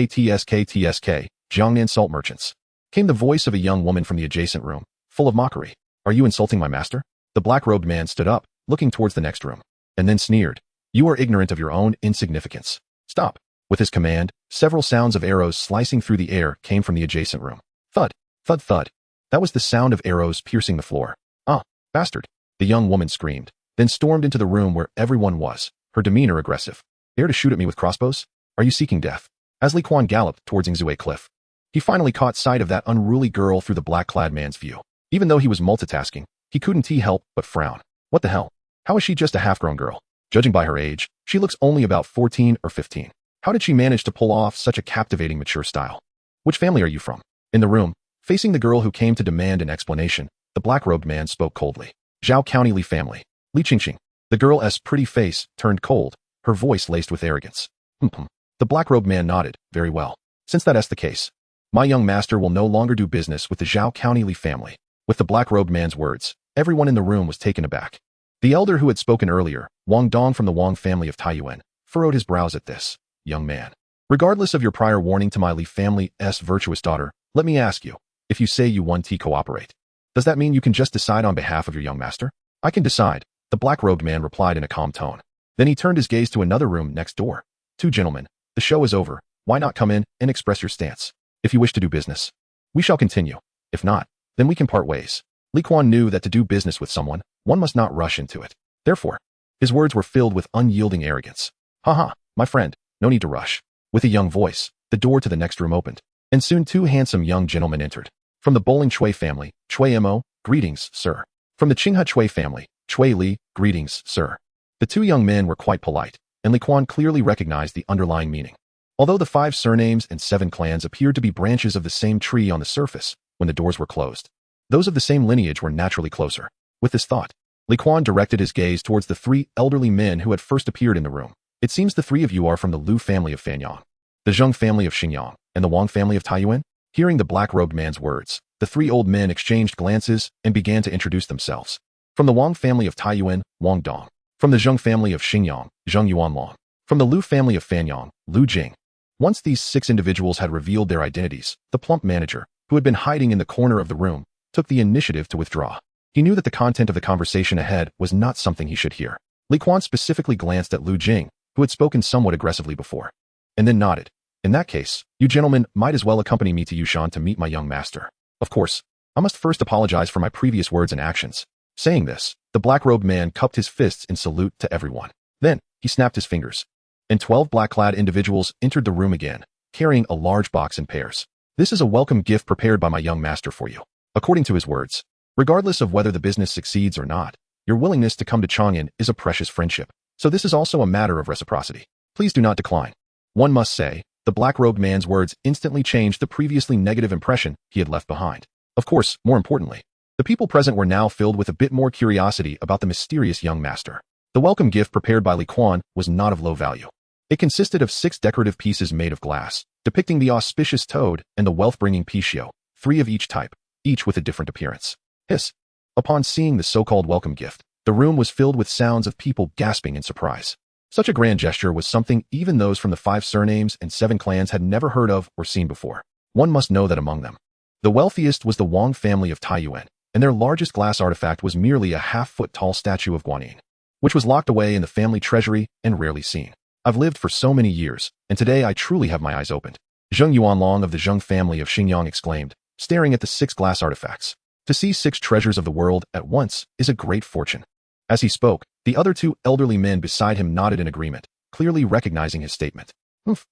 Jiangnan salt merchants. Came the voice of a young woman from the adjacent room, full of mockery. Are you insulting my master? The black-robed man stood up, looking towards the next room, and then sneered. You are ignorant of your own insignificance. Stop. With his command, several sounds of arrows slicing through the air came from the adjacent room. Thud, thud, thud. That was the sound of arrows piercing the floor. Ah, bastard. The young woman screamed, then stormed into the room where everyone was, her demeanor aggressive. Dare to shoot at me with crossbows? Are you seeking death? As Li Kuan galloped towards Ingzue Cliff, he finally caught sight of that unruly girl through the black-clad man's view. Even though he was multitasking, he couldn't help but frown. What the hell? How is she just a half-grown girl? Judging by her age, she looks only about 14 or 15. How did she manage to pull off such a captivating mature style? Which family are you from? In the room, facing the girl who came to demand an explanation, the black-robed man spoke coldly. Zhao County Li family. Li Qingqing. The girl's pretty face turned cold, her voice laced with arrogance. The black-robed man nodded. Very well. Since that's the case, my young master will no longer do business with the Zhao County Li family. With the black-robed man's words, everyone in the room was taken aback. The elder who had spoken earlier, Wang Dong from the Wang family of Taiyuan, furrowed his brows at this. Young man. Regardless of your prior warning to my Li family's virtuous daughter, let me ask you, if you say you want to cooperate, does that mean you can just decide on behalf of your young master? I can decide, the black-robed man replied in a calm tone. Then he turned his gaze to another room next door. 2 gentlemen, the show is over. Why not come in and express your stance? If you wish to do business, we shall continue. If not, then we can part ways. Li Kuan knew that to do business with someone, one must not rush into it. Therefore, his words were filled with unyielding arrogance. Haha, my friend, no need to rush. With a young voice, the door to the next room opened, and soon 2 handsome young gentlemen entered. From the Bowling Chui family, Chui Mo, greetings, sir. From the Qinghe Chui family, Chui Li, greetings, sir. The 2 young men were quite polite, and Li Kuan clearly recognized the underlying meaning. Although the 5 surnames and 7 clans appeared to be branches of the same tree on the surface, when the doors were closed, those of the same lineage were naturally closer. With this thought, Kuan directed his gaze towards the three elderly men who had first appeared in the room. It seems the three of you are from the Lu family of Fanyang, the Zheng family of Xingyang, and the Wang family of Taiyuan. Hearing the black-robed man's words, the three old men exchanged glances and began to introduce themselves. From the Wang family of Taiyuan, Wang Dong. From the Zheng family of Xingyang, Zheng Yuanlong. From the Lu family of Fanyang, Lu Jing. Once these 6 individuals had revealed their identities, the plump manager, who had been hiding in the corner of the room, took the initiative to withdraw. He knew that the content of the conversation ahead was not something he should hear. Kuan specifically glanced at Lu Jing, who had spoken somewhat aggressively before, and then nodded. In that case, you gentlemen might as well accompany me to Yushan to meet my young master. Of course, I must first apologize for my previous words and actions. Saying this, the black-robed man cupped his fists in salute to everyone. Then, he snapped his fingers, and 12 black-clad individuals entered the room again, carrying a large box in pairs. This is a welcome gift prepared by my young master for you. According to his words, regardless of whether the business succeeds or not, your willingness to come to Chang'an is a precious friendship. So this is also a matter of reciprocity. Please do not decline. One must say, the black-robed man's words instantly changed the previously negative impression he had left behind. Of course, more importantly, the people present were now filled with a bit more curiosity about the mysterious young master. The welcome gift prepared by Kuan was not of low value. It consisted of 6 decorative pieces made of glass, depicting the auspicious toad and the wealth-bringing Picio, 3 of each type, each with a different appearance. Hiss. Upon seeing the so-called welcome gift, the room was filled with sounds of people gasping in surprise. Such a grand gesture was something even those from the 5 surnames and 7 clans had never heard of or seen before. One must know that among them, the wealthiest was the Wang family of Taiyuan, and their largest glass artifact was merely a half-foot-tall statue of Guanyin, which was locked away in the family treasury and rarely seen. I've lived for so many years, and today I truly have my eyes opened. Zheng Yuanlong of the Zheng family of Xingyang exclaimed, staring at the 6 glass artifacts. To see 6 treasures of the world at once is a great fortune. As he spoke, the other 2 elderly men beside him nodded in agreement, clearly recognizing his statement.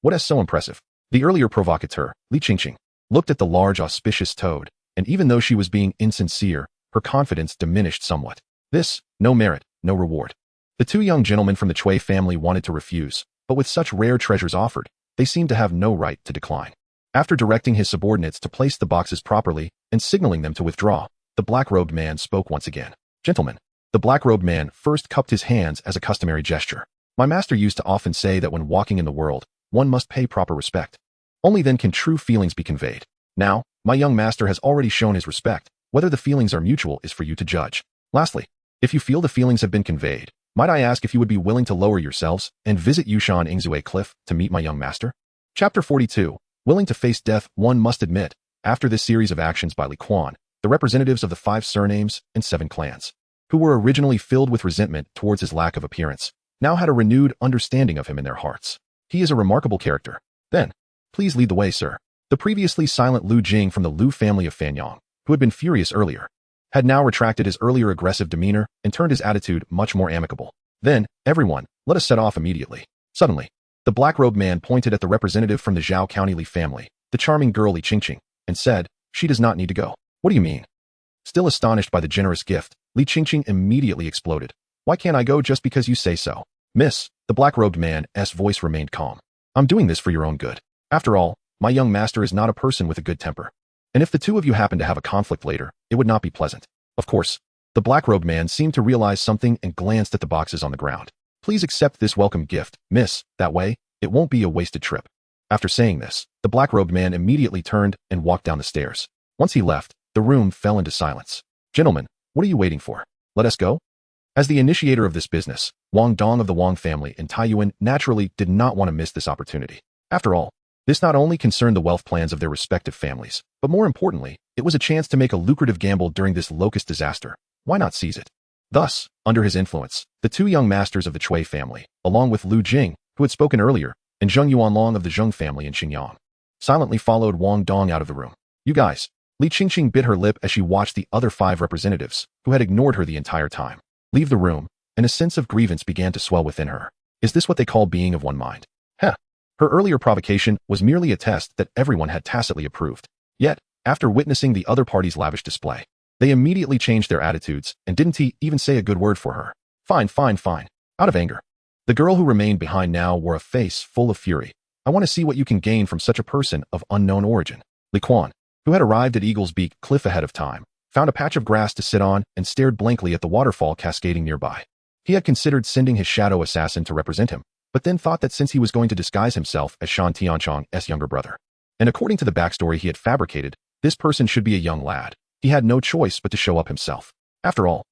What is so impressive? The earlier provocateur, Li Qingqing, looked at the large auspicious toad, and even though she was being insincere, her confidence diminished somewhat. This, no merit, no reward. The 2 young gentlemen from the Chui family wanted to refuse, but with such rare treasures offered, they seemed to have no right to decline. After directing his subordinates to place the boxes properly and signaling them to withdraw, the black-robed man spoke once again. Gentlemen, the black-robed man first cupped his hands as a customary gesture. My master used to often say that when walking in the world, one must pay proper respect. Only then can true feelings be conveyed. Now, my young master has already shown his respect. Whether the feelings are mutual is for you to judge. Lastly, if you feel the feelings have been conveyed, might I ask if you would be willing to lower yourselves and visit Yushan Ingzue Cliff to meet my young master? Chapter 42. Willing to face death. One must admit, after this series of actions by Kuan, the representatives of the 5 surnames and 7 clans, who were originally filled with resentment towards his lack of appearance, now had a renewed understanding of him in their hearts. He is a remarkable character. Then, please lead the way, sir. The previously silent Lu Jing from the Lu family of Fanyang, who had been furious earlier, had now retracted his earlier aggressive demeanor and turned his attitude much more amicable. Then, everyone, let us set off immediately. Suddenly, the black-robed man pointed at the representative from the Zhao County Li family, the charming girl Li Qingqing, and said, she does not need to go. What do you mean? Still astonished by the generous gift, Li Qingqing immediately exploded. Why can't I go just because you say so? Miss, the black-robed man's voice remained calm. I'm doing this for your own good. After all, my young master is not a person with a good temper. And if the 2 of you happen to have a conflict later, it would not be pleasant. Of course, the black-robed man seemed to realize something and glanced at the boxes on the ground. Please accept this welcome gift, miss, that way, it won't be a wasted trip. After saying this, the black-robed man immediately turned and walked down the stairs. Once he left, the room fell into silence. Gentlemen, what are you waiting for? Let us go? As the initiator of this business, Wang Dong of the Wang family in Taiyuan naturally did not want to miss this opportunity. After all, this not only concerned the wealth plans of their respective families, but more importantly, it was a chance to make a lucrative gamble during this locust disaster. Why not seize it? Thus, under his influence, the 2 young masters of the Chui family, along with Lu Jing, who had spoken earlier, and Zheng Yuanlong of the Zheng family in Xingyang, silently followed Wang Dong out of the room. You guys, Li Qingqing bit her lip as she watched the other 5 representatives, who had ignored her the entire time, leave the room, and a sense of grievance began to swell within her. Is this what they call being of one mind? Heh. Her earlier provocation was merely a test that everyone had tacitly approved. Yet, after witnessing the other party's lavish display, they immediately changed their attitudes and didn't even say a good word for her. Fine. Out of anger, the girl who remained behind now wore a face full of fury. I want to see what you can gain from such a person of unknown origin. Kuan, who had arrived at Eagle's Beak Cliff ahead of time, found a patch of grass to sit on, and stared blankly at the waterfall cascading nearby. He had considered sending his shadow assassin to represent him, but then thought that since he was going to disguise himself as Shan Tianchong's younger brother, and according to the backstory he had fabricated, this person should be a young lad, he had no choice but to show up himself. After all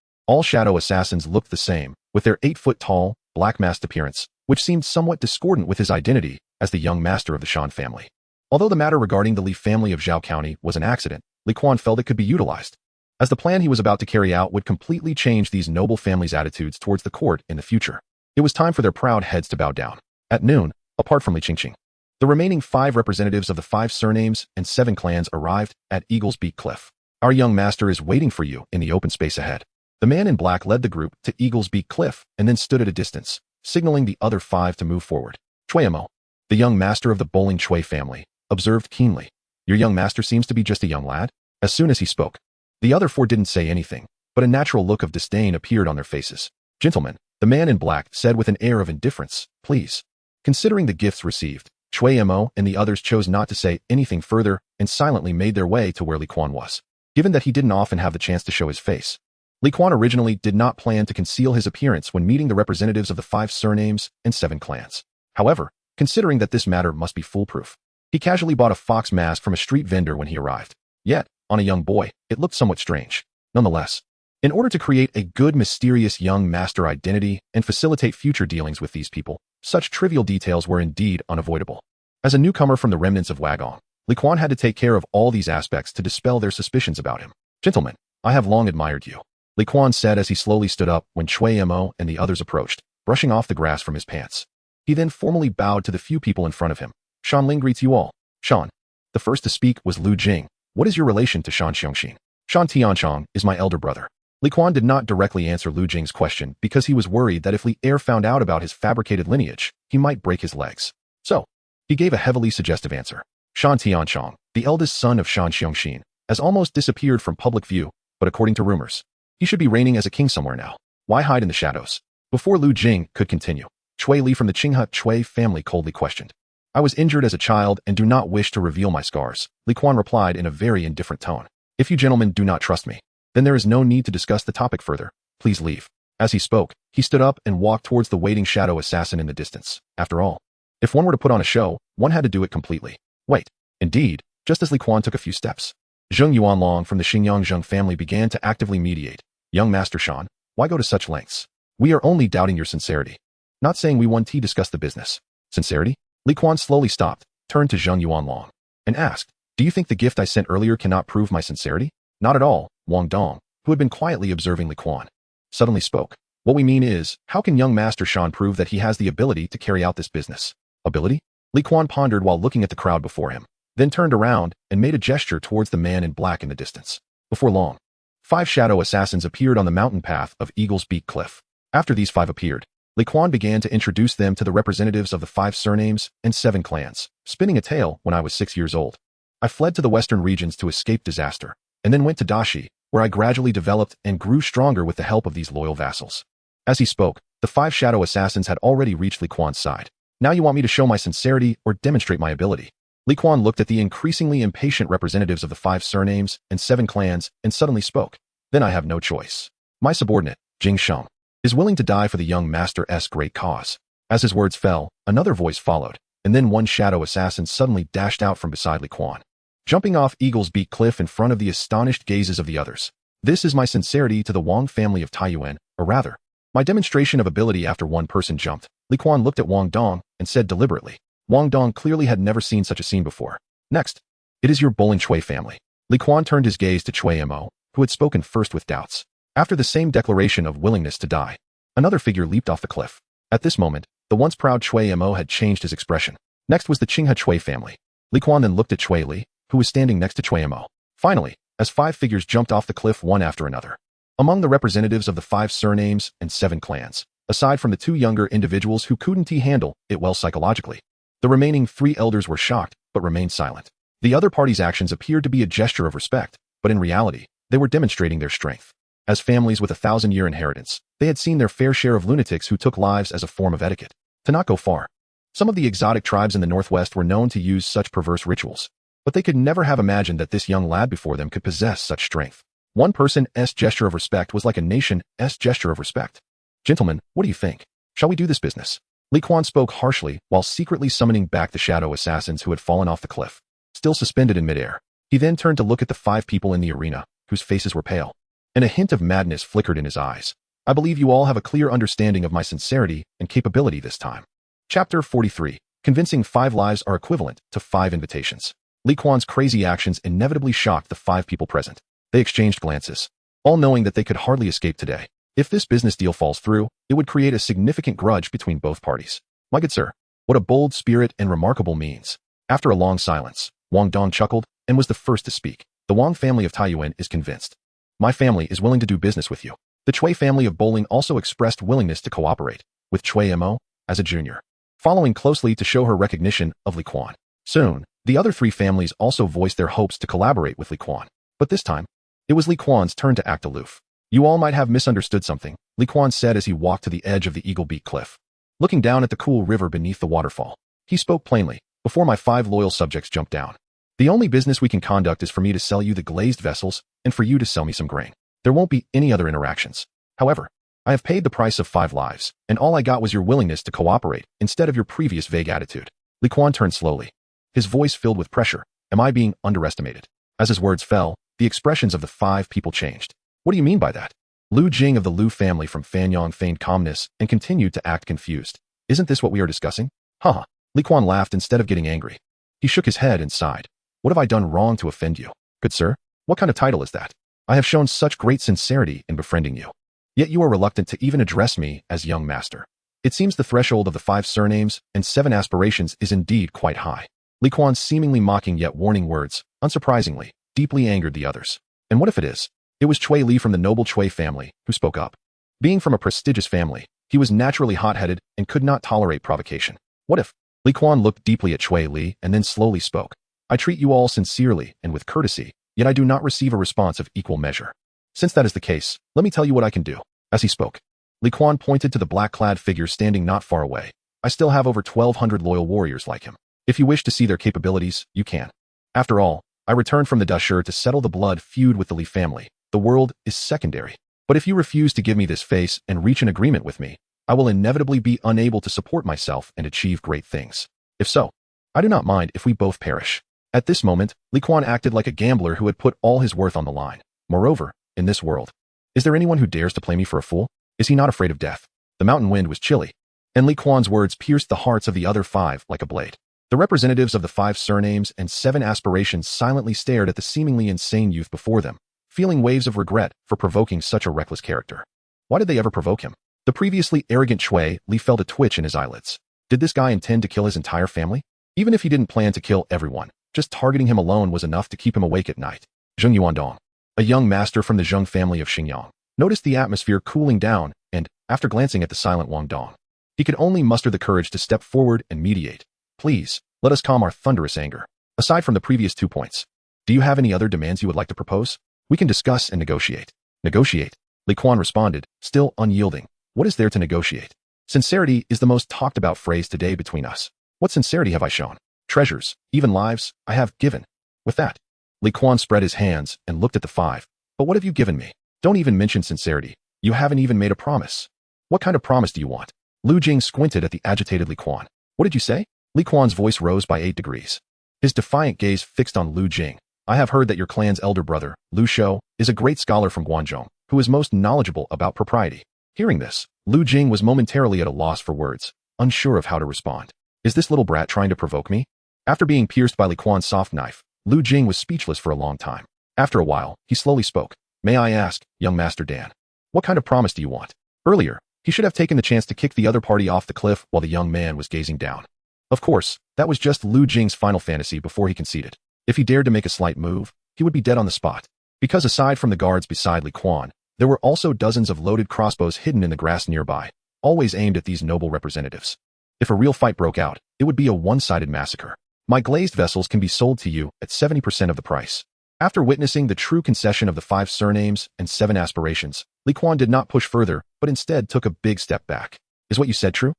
shadow assassins looked the same, with their 8-foot-tall, black-masked appearance, which seemed somewhat discordant with his identity as the young master of the Shan family. Although the matter regarding the Li family of Zhao County was an accident, Li Kuan felt it could be utilized, as the plan he was about to carry out would completely change these noble families' attitudes towards the court in the future. It was time for their proud heads to bow down. At noon, apart from Li Qingqing, the remaining 5 representatives of the 5 surnames and 7 clans arrived at Eagle's Beak Cliff. Our young master is waiting for you in the open space ahead. The man in black led the group to Eagle's Beak Cliff and then stood at a distance, signaling the other 5 to move forward. Xuanwu, the young master of the Bowling Chui family, observed keenly. Your young master seems to be just a young lad. As soon as he spoke, the other 4 didn't say anything, but a natural look of disdain appeared on their faces. Gentlemen, the man in black said with an air of indifference, please. Considering the gifts received, Xuanwu and the others chose not to say anything further and silently made their way to where Li Kuan was. Given that he didn't often have the chance to show his face, Li Kuan originally did not plan to conceal his appearance when meeting the representatives of the 5 surnames and 7 clans. However, considering that this matter must be foolproof, he casually bought a fox mask from a street vendor when he arrived. Yet, on a young boy, it looked somewhat strange. Nonetheless, in order to create a good mysterious young master identity and facilitate future dealings with these people, such trivial details were indeed unavoidable. As a newcomer from the remnants of Wagong, Li Kuan had to take care of all these aspects to dispel their suspicions about him. Gentlemen, I have long admired you, Li Kuan said as he slowly stood up when Xuanwu and the others approached, brushing off the grass from his pants. He then formally bowed to the few people in front of him. Shan Ling greets you all. Shan. The first to speak was Lu Jing. What is your relation to Shan Xiongxin? Shan Tianchong is my elder brother. Li Kuan did not directly answer Lu Jing's question because he was worried that if Li Er found out about his fabricated lineage, he might break his legs. So, he gave a heavily suggestive answer. Shan Tianchong, the eldest son of Shan Xiongxin, has almost disappeared from public view, but according to rumors, he should be reigning as a king somewhere now. Why hide in the shadows? Before Lu Jing could continue, Chui Li from the Qinghe Chui family coldly questioned. I was injured as a child and do not wish to reveal my scars, Li Kuan replied in a very indifferent tone. If you gentlemen do not trust me, then there is no need to discuss the topic further. Please leave. As he spoke, he stood up and walked towards the waiting shadow assassin in the distance. After all, if one were to put on a show, one had to do it completely. Wait. Indeed, just as Li Kuan took a few steps, Zheng Yuanlong from the Xingyang Zheng family began to actively mediate. Young Master Shan, why go to such lengths? We are only doubting your sincerity. Not saying we want to discuss the business. Sincerity? Li Kuan slowly stopped, turned to Zheng Yuanlong, and asked, do you think the gift I sent earlier cannot prove my sincerity? Not at all. Wang Dong, who had been quietly observing Li Kuan, suddenly spoke. What we mean is, how can young Master Shan prove that he has the ability to carry out this business? Ability? Li Kuan pondered while looking at the crowd before him, then turned around and made a gesture towards the man in black in the distance. Before long, 5 shadow assassins appeared on the mountain path of Eagle's Beak Cliff. After these 5 appeared, Li Kuan began to introduce them to the representatives of the 5 surnames and 7 clans, spinning a tale when I was 6 years old. I fled to the western regions to escape disaster, and then went to Dashi, where I gradually developed and grew stronger with the help of these loyal vassals. As he spoke, the 5 shadow assassins had already reached Li Kuan's side. Now you want me to show my sincerity or demonstrate my ability? Li Kuan looked at the increasingly impatient representatives of the 5 surnames and 7 clans and suddenly spoke. Then I have no choice. My subordinate, Jing Sheng, is willing to die for the young master's great cause. As his words fell, another voice followed, and then one shadow assassin suddenly dashed out from beside Li Kuan, jumping off Eagle's Beak Cliff in front of the astonished gazes of the others. This is my sincerity to the Wang family of Taiyuan, or rather, my demonstration of ability after one person jumped. Li Kuan looked at Wang Dong and said deliberately. Wang Dong clearly had never seen such a scene before. Next, it is your Bowling Chui family. Li Kuan turned his gaze to Xuanwu, who had spoken first with doubts. After the same declaration of willingness to die, another figure leaped off the cliff. At this moment, the once proud Xuanwu had changed his expression. Next was the Qinghe Chui family. Li Kuan then looked at Chui Li, who was standing next to Xuanwu. Finally, as 5 figures jumped off the cliff one after another. Among the representatives of the 5 surnames and 7 clans, aside from the 2 younger individuals who couldn't handle it well psychologically, the remaining 3 elders were shocked, but remained silent. The other party's actions appeared to be a gesture of respect, but in reality, they were demonstrating their strength. As families with a 1,000-year inheritance, they had seen their fair share of lunatics who took lives as a form of etiquette. To not go far, some of the exotic tribes in the northwest were known to use such perverse rituals, but they could never have imagined that this young lad before them could possess such strength. One person's gesture of respect was like a nation's gesture of respect. Gentlemen, what do you think? Shall we do this business? Li Kuan spoke harshly while secretly summoning back the shadow assassins who had fallen off the cliff, still suspended in midair. He then turned to look at the 5 people in the arena, whose faces were pale, and a hint of madness flickered in his eyes. I believe you all have a clear understanding of my sincerity and capability this time. Chapter 43. Convincing 5 lives are equivalent to 5 invitations. Li Kuan's crazy actions inevitably shocked the 5 people present. They exchanged glances, all knowing that they could hardly escape today. If this business deal falls through, it would create a significant grudge between both parties. My good sir, what a bold spirit and remarkable means. After a long silence, Wang Dong chuckled and was the first to speak. The Wang family of Taiyuan is convinced. My family is willing to do business with you. The Chui family of Bowling also expressed willingness to cooperate with Chui Mo as a junior, following closely to show her recognition of Li Kuan. Soon, the other 3 families also voiced their hopes to collaborate with Li Kuan. But this time, it was Li Kuan's turn to act aloof. You all might have misunderstood something, Li Kuan said as he walked to the edge of the Eagle Beak Cliff. Looking down at the cool river beneath the waterfall, he spoke plainly, before my 5 loyal subjects jumped down. The only business we can conduct is for me to sell you the glazed vessels and for you to sell me some grain. There won't be any other interactions. However, I have paid the price of 5 lives, and all I got was your willingness to cooperate instead of your previous vague attitude. Li Kuan turned slowly, his voice filled with pressure. Am I being underestimated? As his words fell, the expressions of the 5 people changed. What do you mean by that? Lu Jing of the Lu family from Fanyang feigned calmness and continued to act confused. Isn't this what we are discussing? Haha. Li Kuan laughed instead of getting angry. He shook his head and sighed. What have I done wrong to offend you? Good sir, what kind of title is that? I have shown such great sincerity in befriending you. Yet you are reluctant to even address me as young master. It seems the threshold of the 5 surnames and 7 aspirations is indeed quite high. Li Kuan's seemingly mocking yet warning words, unsurprisingly, deeply angered the others. And what if it is? It was Chui Li from the noble Chui family who spoke up. Being from a prestigious family, he was naturally hot-headed and could not tolerate provocation. What if? Li Kuan looked deeply at Chui Li and then slowly spoke. I treat you all sincerely and with courtesy, yet I do not receive a response of equal measure. Since that is the case, let me tell you what I can do. As he spoke, Li Kuan pointed to the black-clad figure standing not far away. I still have over 1,200 loyal warriors like him. If you wish to see their capabilities, you can. After all, I returned from the Dashur to settle the blood feud with the Li family. The world is secondary. But if you refuse to give me this face and reach an agreement with me, I will inevitably be unable to support myself and achieve great things. If so, I do not mind if we both perish. At this moment, Li Kuan acted like a gambler who had put all his worth on the line. Moreover, in this world, is there anyone who dares to play me for a fool? Is he not afraid of death? The mountain wind was chilly, and Li Kuan's words pierced the hearts of the other 5 like a blade. The representatives of the 5 surnames and 7 aspirations silently stared at the seemingly insane youth before them, feeling waves of regret for provoking such a reckless character. Why did they ever provoke him? The previously arrogant Chui Li felt a twitch in his eyelids. Did this guy intend to kill his entire family? Even if he didn't plan to kill everyone, just targeting him alone was enough to keep him awake at night. Zhenguan Dong, a young master from the Zheng family of Xingyang, noticed the atmosphere cooling down and, after glancing at the silent Wang Dong, he could only muster the courage to step forward and mediate. Please, let us calm our thunderous anger. Aside from the previous 2 points, do you have any other demands you would like to propose? We can discuss and negotiate. Negotiate? Li Kuan responded, still unyielding. What is there to negotiate? Sincerity is the most talked about phrase today between us. What sincerity have I shown? Treasures, even lives, I have given. With that, Li Kuan spread his hands and looked at the 5. But what have you given me? Don't even mention sincerity. You haven't even made a promise. What kind of promise do you want? Lu Jing squinted at the agitated Li Kuan. What did you say? Li Kuan's voice rose by 8 degrees. His defiant gaze fixed on Lu Jing. I have heard that your clan's elder brother, Lu Shou, is a great scholar from Guangzhou, who is most knowledgeable about propriety. Hearing this, Lu Jing was momentarily at a loss for words, unsure of how to respond. Is this little brat trying to provoke me? After being pierced by Li Kuan's soft knife, Lu Jing was speechless for a long time. After a while, he slowly spoke. May I ask, young Master Dan, what kind of promise do you want? Earlier, he should have taken the chance to kick the other party off the cliff while the young man was gazing down. Of course, that was just Lu Jing's final fantasy before he conceded. If he dared to make a slight move, he would be dead on the spot. Because aside from the guards beside Li Kuan, there were also dozens of loaded crossbows hidden in the grass nearby, always aimed at these noble representatives. If a real fight broke out, it would be a one-sided massacre. My glazed vessels can be sold to you at 70% of the price. After witnessing the true concession of the 5 surnames and 7 aspirations, Li Kuan did not push further, but instead took a big step back. Is what you said true?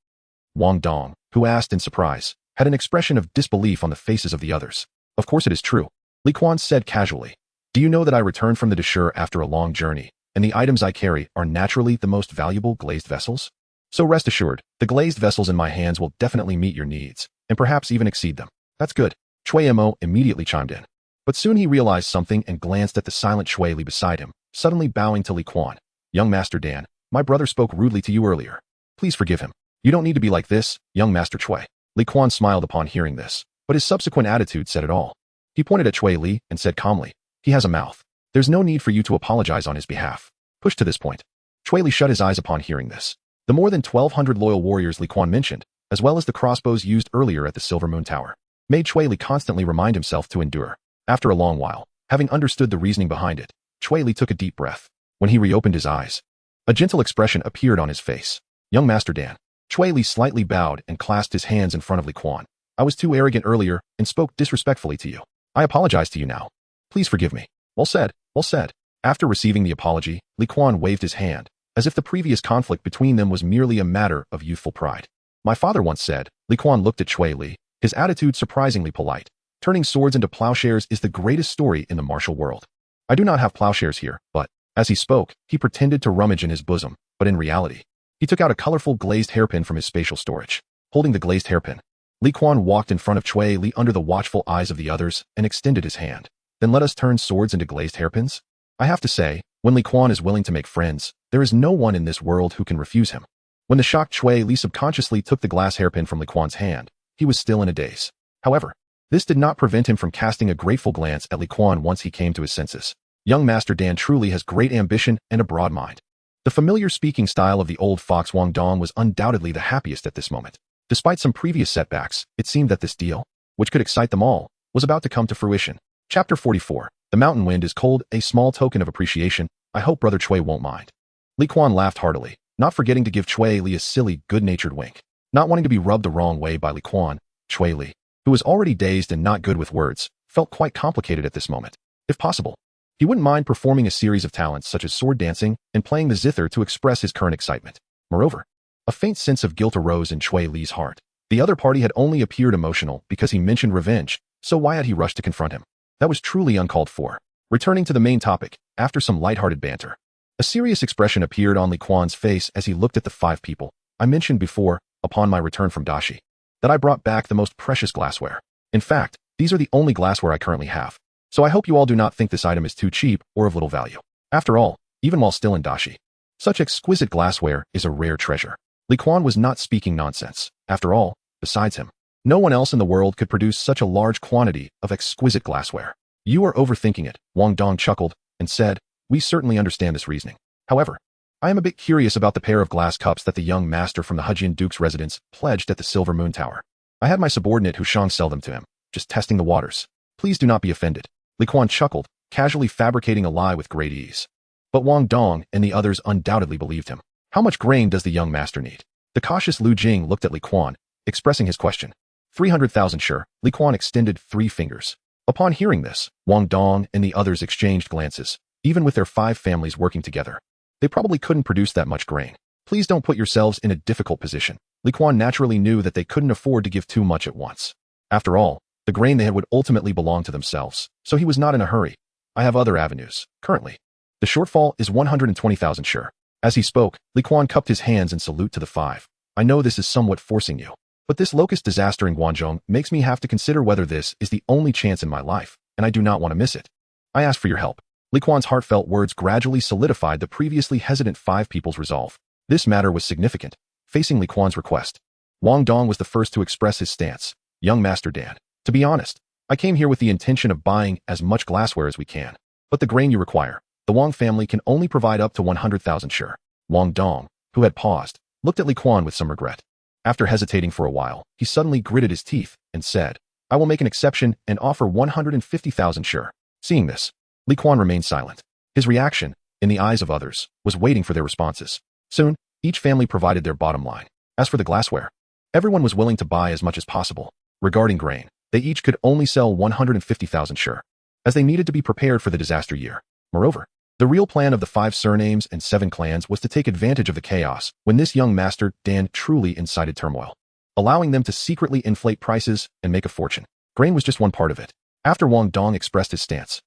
Wang Dong, who asked in surprise, had an expression of disbelief on the faces of the others. Of course it is true, Li Kuan said casually. Do you know that I returned from the Deshur after a long journey, and the items I carry are naturally the most valuable glazed vessels? So rest assured, the glazed vessels in my hands will definitely meet your needs, and perhaps even exceed them. That's good. Xuanwu immediately chimed in. But soon he realized something and glanced at the silent Shui Li beside him, suddenly bowing to Li Kuan. Young Master Dan, my brother spoke rudely to you earlier. Please forgive him. You don't need to be like this, young Master Chui. Li Kuan smiled upon hearing this, but his subsequent attitude said it all. He pointed at Chui Li and said calmly, he has a mouth. There's no need for you to apologize on his behalf. Pushed to this point, Chui Li shut his eyes upon hearing this. The more than 1,200 loyal warriors Li Kuan mentioned, as well as the crossbows used earlier at the Silver Moon Tower, made Chui Li constantly remind himself to endure. After a long while, having understood the reasoning behind it, Chui Li took a deep breath. When he reopened his eyes, a gentle expression appeared on his face. Young Master Dan. Chui Li slightly bowed and clasped his hands in front of Li Kuan. I was too arrogant earlier and spoke disrespectfully to you. I apologize to you now. Please forgive me. Well said, well said. After receiving the apology, Li Kuan waved his hand, as if the previous conflict between them was merely a matter of youthful pride. My father once said. Li Kuan looked at Chui Li, his attitude surprisingly polite. Turning swords into plowshares is the greatest story in the martial world. I do not have plowshares here, but, as he spoke, he pretended to rummage in his bosom, but in reality, he took out a colorful glazed hairpin from his spatial storage. Holding the glazed hairpin, Li Kuan walked in front of Chui Li under the watchful eyes of the others and extended his hand. Then let us turn swords into glazed hairpins? I have to say, when Li Kuan is willing to make friends, there is no one in this world who can refuse him. When the shocked Chui Li subconsciously took the glass hairpin from Li Kuan's hand, he was still in a daze. However, this did not prevent him from casting a grateful glance at Li Kuan once he came to his senses. Young Master Dan truly has great ambition and a broad mind. The familiar speaking style of the old fox Wang Dong was undoubtedly the happiest at this moment. Despite some previous setbacks, it seemed that this deal, which could excite them all, was about to come to fruition. Chapter 44. The mountain wind is cold, a small token of appreciation. I hope Brother Chui won't mind. Li Kuan laughed heartily, not forgetting to give Chui Li a silly, good-natured wink. Not wanting to be rubbed the wrong way by Li Kuan, Chui Li, who was already dazed and not good with words, felt quite complicated at this moment. If possible, he wouldn't mind performing a series of talents such as sword dancing and playing the zither to express his current excitement. Moreover, a faint sense of guilt arose in Chui Li's heart. The other party had only appeared emotional because he mentioned revenge, so why had he rushed to confront him? That was truly uncalled for. Returning to the main topic, after some lighthearted banter, a serious expression appeared on Li Kuan's face as he looked at the 5 people. I mentioned before, upon my return from Dashi, that I brought back the most precious glassware. In fact, these are the only glassware I currently have. So I hope you all do not think this item is too cheap or of little value. After all, even while still in Dashi, such exquisite glassware is a rare treasure. Li Kuan was not speaking nonsense. After all, besides him, no one else in the world could produce such a large quantity of exquisite glassware. You are overthinking it, Wang Dong chuckled and said, we certainly understand this reasoning. However, I am a bit curious about the pair of glass cups that the young master from the Hejian Duke's residence pledged at the Silver Moon Tower. I had my subordinate Hu Shang sell them to him, just testing the waters. Please do not be offended. Li Kuan chuckled, casually fabricating a lie with great ease. But Wang Dong and the others undoubtedly believed him. How much grain does the young master need? The cautious Lu Jing looked at Li Kuan, expressing his question. 300,000 sure. Li Kuan extended 3 fingers. Upon hearing this, Wang Dong and the others exchanged glances. Even with their 5 families working together, they probably couldn't produce that much grain. Please don't put yourselves in a difficult position. Li Kuan naturally knew that they couldn't afford to give too much at once. After all, the grain they had would ultimately belong to themselves, so he was not in a hurry. I have other avenues. Currently, the shortfall is 120,000 sure. As he spoke, Li Kuan cupped his hands in salute to the 5. I know this is somewhat forcing you, but this locust disaster in Guangzhou makes me have to consider whether this is the only chance in my life, and I do not want to miss it. I ask for your help. Li Kuan's heartfelt words gradually solidified the previously hesitant 5 people's resolve. This matter was significant. Facing Li Kuan's request, Wang Dong was the first to express his stance. Young Master Dan, to be honest, I came here with the intention of buying as much glassware as we can, but the grain you require, the Wang family can only provide up to 100,000 sure. Wang Dong, who had paused, looked at Li Kuan with some regret. After hesitating for a while, he suddenly gritted his teeth and said, I will make an exception and offer 150,000 sure. Seeing this, Li Kuan remained silent. His reaction, in the eyes of others, was waiting for their responses. Soon, each family provided their bottom line. As for the glassware, everyone was willing to buy as much as possible. Regarding grain, they each could only sell 150,000 sure, as they needed to be prepared for the disaster year. Moreover, the real plan of the 5 surnames and 7 clans was to take advantage of the chaos when this young master Dan truly incited turmoil, allowing them to secretly inflate prices and make a fortune. Grain was just one part of it. After Wang Dong expressed his stance,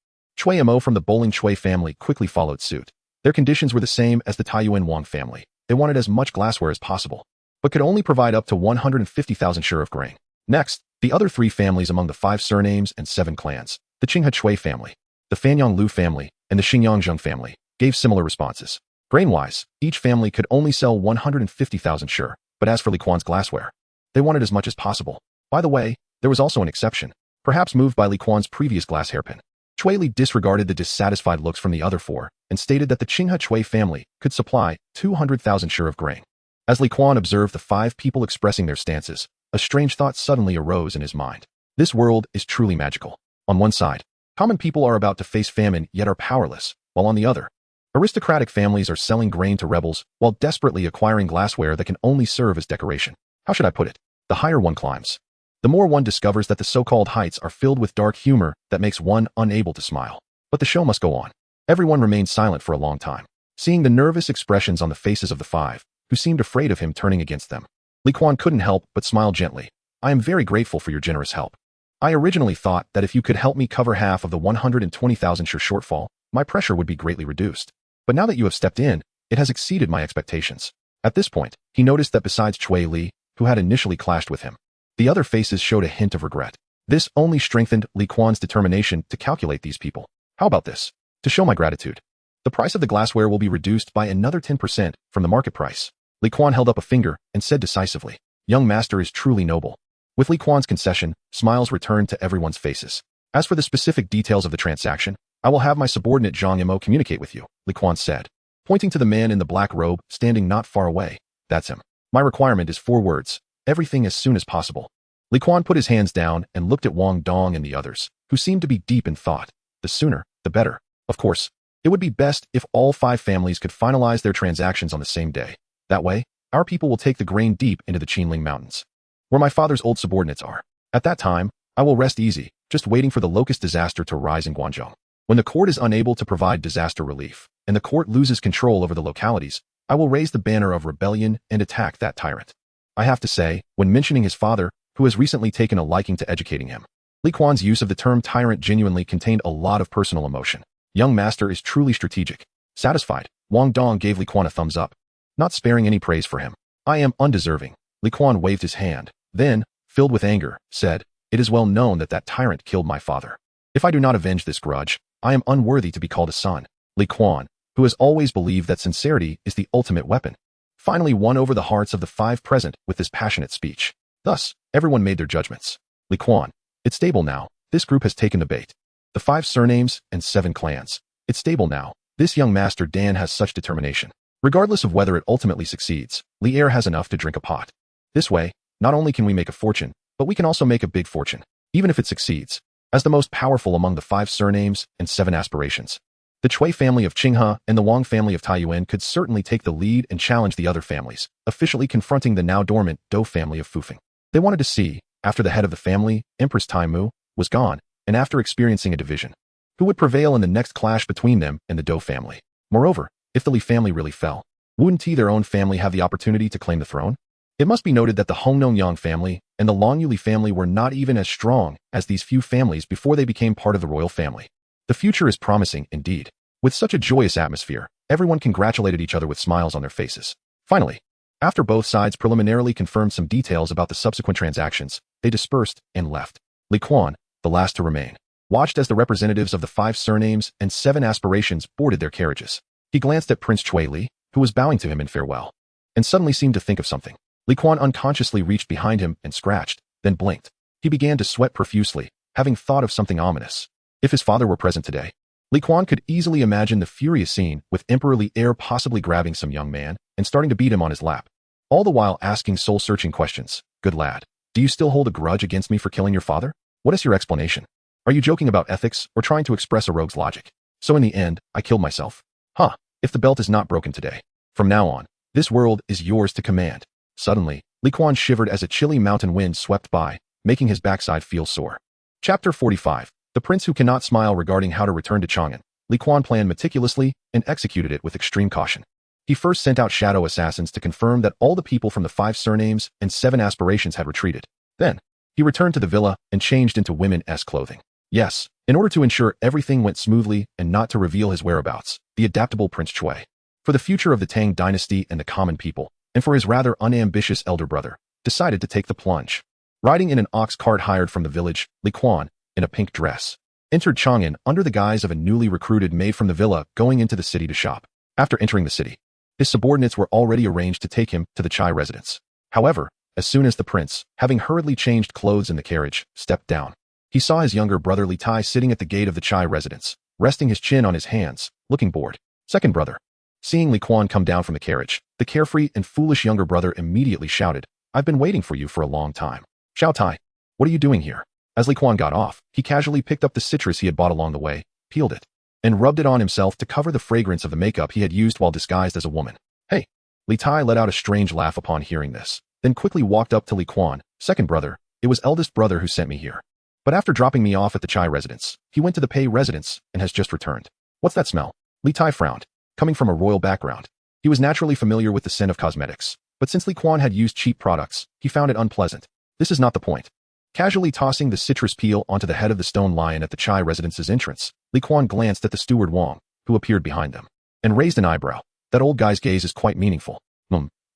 Mo from the bowling Chui family quickly followed suit. Their conditions were the same as the Taiyuan Wang family. They wanted as much glassware as possible, but could only provide up to 150,000 shur of grain. Next, the other 3 families among the 5 surnames and 7 clans, the Qinghe Chui family, the Fanyang Lu family, and the Xingyang Zheng family, gave similar responses. Grain-wise, each family could only sell 150,000 shur, but as for Li Quan's glassware, they wanted as much as possible. By the way, there was also an exception, perhaps moved by Li Quan's previous glass hairpin. Chui Li disregarded the dissatisfied looks from the other 4 and stated that the Qinghe Chui family could supply 200,000 shur of grain. As Li Quan observed the 5 people expressing their stances, a strange thought suddenly arose in his mind. This world is truly magical. On one side, common people are about to face famine yet are powerless, while on the other, aristocratic families are selling grain to rebels while desperately acquiring glassware that can only serve as decoration. How should I put it? The higher one climbs, the more one discovers that the so-called heights are filled with dark humor that makes one unable to smile. But the show must go on. Everyone remained silent for a long time, seeing the nervous expressions on the faces of the 5, who seemed afraid of him turning against them. Li Quan couldn't help but smile gently. I am very grateful for your generous help. I originally thought that if you could help me cover half of the 120,000 shur shortfall, my pressure would be greatly reduced. But now that you have stepped in, it has exceeded my expectations. At this point, he noticed that besides Chui Li, who had initially clashed with him, the other faces showed a hint of regret. This only strengthened Li Quan's determination to calculate these people. How about this? To show my gratitude, the price of the glassware will be reduced by another 10% from the market price. Li Quan held up a finger and said decisively, young master is truly noble. With Li Quan's concession, smiles returned to everyone's faces. As for the specific details of the transaction, I will have my subordinate Zhang Yamo communicate with you, Li Quan said, pointing to the man in the black robe standing not far away. That's him. My requirement is 4 words, everything as soon as possible. Li Quan put his hands down and looked at Wang Dong and the others, who seemed to be deep in thought. The sooner, the better. Of course, it would be best if all 5 families could finalize their transactions on the same day. That way, our people will take the grain deep into the Qinling Mountains, where my father's old subordinates are. At that time, I will rest easy, just waiting for the locust disaster to rise in Guangzhou. When the court is unable to provide disaster relief, and the court loses control over the localities, I will raise the banner of rebellion and attack that tyrant. I have to say, when mentioning his father, who has recently taken a liking to educating him, Li Quan's use of the term tyrant genuinely contained a lot of personal emotion. Young master is truly strategic. Satisfied, Wang Dong gave Li Quan a thumbs up, not sparing any praise for him. I am undeserving. Li Quan waved his hand, then, filled with anger, said, it is well known that that tyrant killed my father. If I do not avenge this grudge, I am unworthy to be called a son. Li Quan, who has always believed that sincerity is the ultimate weapon, finally won over the hearts of the 5 present with this passionate speech. Thus, everyone made their judgments. Li Quan, it's stable now. This group has taken the bait. The 5 surnames and 7 clans. It's stable now. This young master Dan has such determination. Regardless of whether it ultimately succeeds, Li Er has enough to drink a pot. This way, not only can we make a fortune, but we can also make a big fortune, even if it succeeds. As the most powerful among the 5 surnames and 7 aspirations, the Chui family of Qinghe and the Wang family of Taiyuan could certainly take the lead and challenge the other families, officially confronting the now dormant Dou family of Fufeng. They wanted to see, after the head of the family, Empress Ta Mu, was gone, and after experiencing a division, who would prevail in the next clash between them and the Dou family. Moreover, if the Li family really fell, wouldn't their own family have the opportunity to claim the throne? It must be noted that the Hongnong family and the Longyuli family were not even as strong as these few families before they became part of the royal family. The future is promising indeed. With such a joyous atmosphere, everyone congratulated each other with smiles on their faces. Finally, after both sides preliminarily confirmed some details about the subsequent transactions, they dispersed and left. Li Quan, the last to remain, watched as the representatives of the 5 surnames and 7 aspirations boarded their carriages. He glanced at Prince Chui Li, who was bowing to him in farewell, and suddenly seemed to think of something. Li Quan unconsciously reached behind him and scratched, then blinked. He began to sweat profusely, having thought of something ominous. If his father were present today, Li Quan could easily imagine the furious scene with Emperor Li Er possibly grabbing some young man and starting to beat him on his lap, all the while asking soul-searching questions. Good lad, do you still hold a grudge against me for killing your father? What is your explanation? Are you joking about ethics or trying to express a rogue's logic? So in the end, I killed myself. Huh, if the belt is not broken today. From now on, this world is yours to command. Suddenly, Li Quan shivered as a chilly mountain wind swept by, making his backside feel sore. Chapter 45. The Prince Who Cannot Smile. Regarding how to return to Chang'an, Li Quan planned meticulously and executed it with extreme caution. He first sent out shadow assassins to confirm that all the people from the 5 surnames and 7 aspirations had retreated. Then, he returned to the villa and changed into women's clothing. Yes, in order to ensure everything went smoothly and not to reveal his whereabouts, the adaptable Prince Chui. For the future of the Tang Dynasty and the common people, and for his rather unambitious elder brother, decided to take the plunge. Riding in an ox cart hired from the village, Kuan, in a pink dress, entered Chang'an under the guise of a newly recruited maid from the villa going into the city to shop. After entering the city, his subordinates were already arranged to take him to the Chai residence. However, as soon as the prince, having hurriedly changed clothes in the carriage, stepped down, he saw his younger brother Li Tai sitting at the gate of the Chai residence, resting his chin on his hands, looking bored. Second brother. Seeing Li Kuan come down from the carriage, the carefree and foolish younger brother immediately shouted, "I've been waiting for you for a long time. Xiao Tai, what are you doing here?" As Li Kuan got off, he casually picked up the citrus he had bought along the way, peeled it, and rubbed it on himself to cover the fragrance of the makeup he had used while disguised as a woman. "Hey!" Li Tai let out a strange laugh upon hearing this, then quickly walked up to Li Kuan. "Second brother, it was eldest brother who sent me here. But after dropping me off at the Chai residence, he went to the Pei residence and has just returned." "What's that smell?" Li Tai frowned. Coming from a royal background, he was naturally familiar with the scent of cosmetics, but since Li Kuan had used cheap products, he found it unpleasant. "This is not the point." Casually tossing the citrus peel onto the head of the stone lion at the Chai residence's entrance, Li Kuan glanced at the steward Wang, who appeared behind them, and raised an eyebrow. "That old guy's gaze is quite meaningful.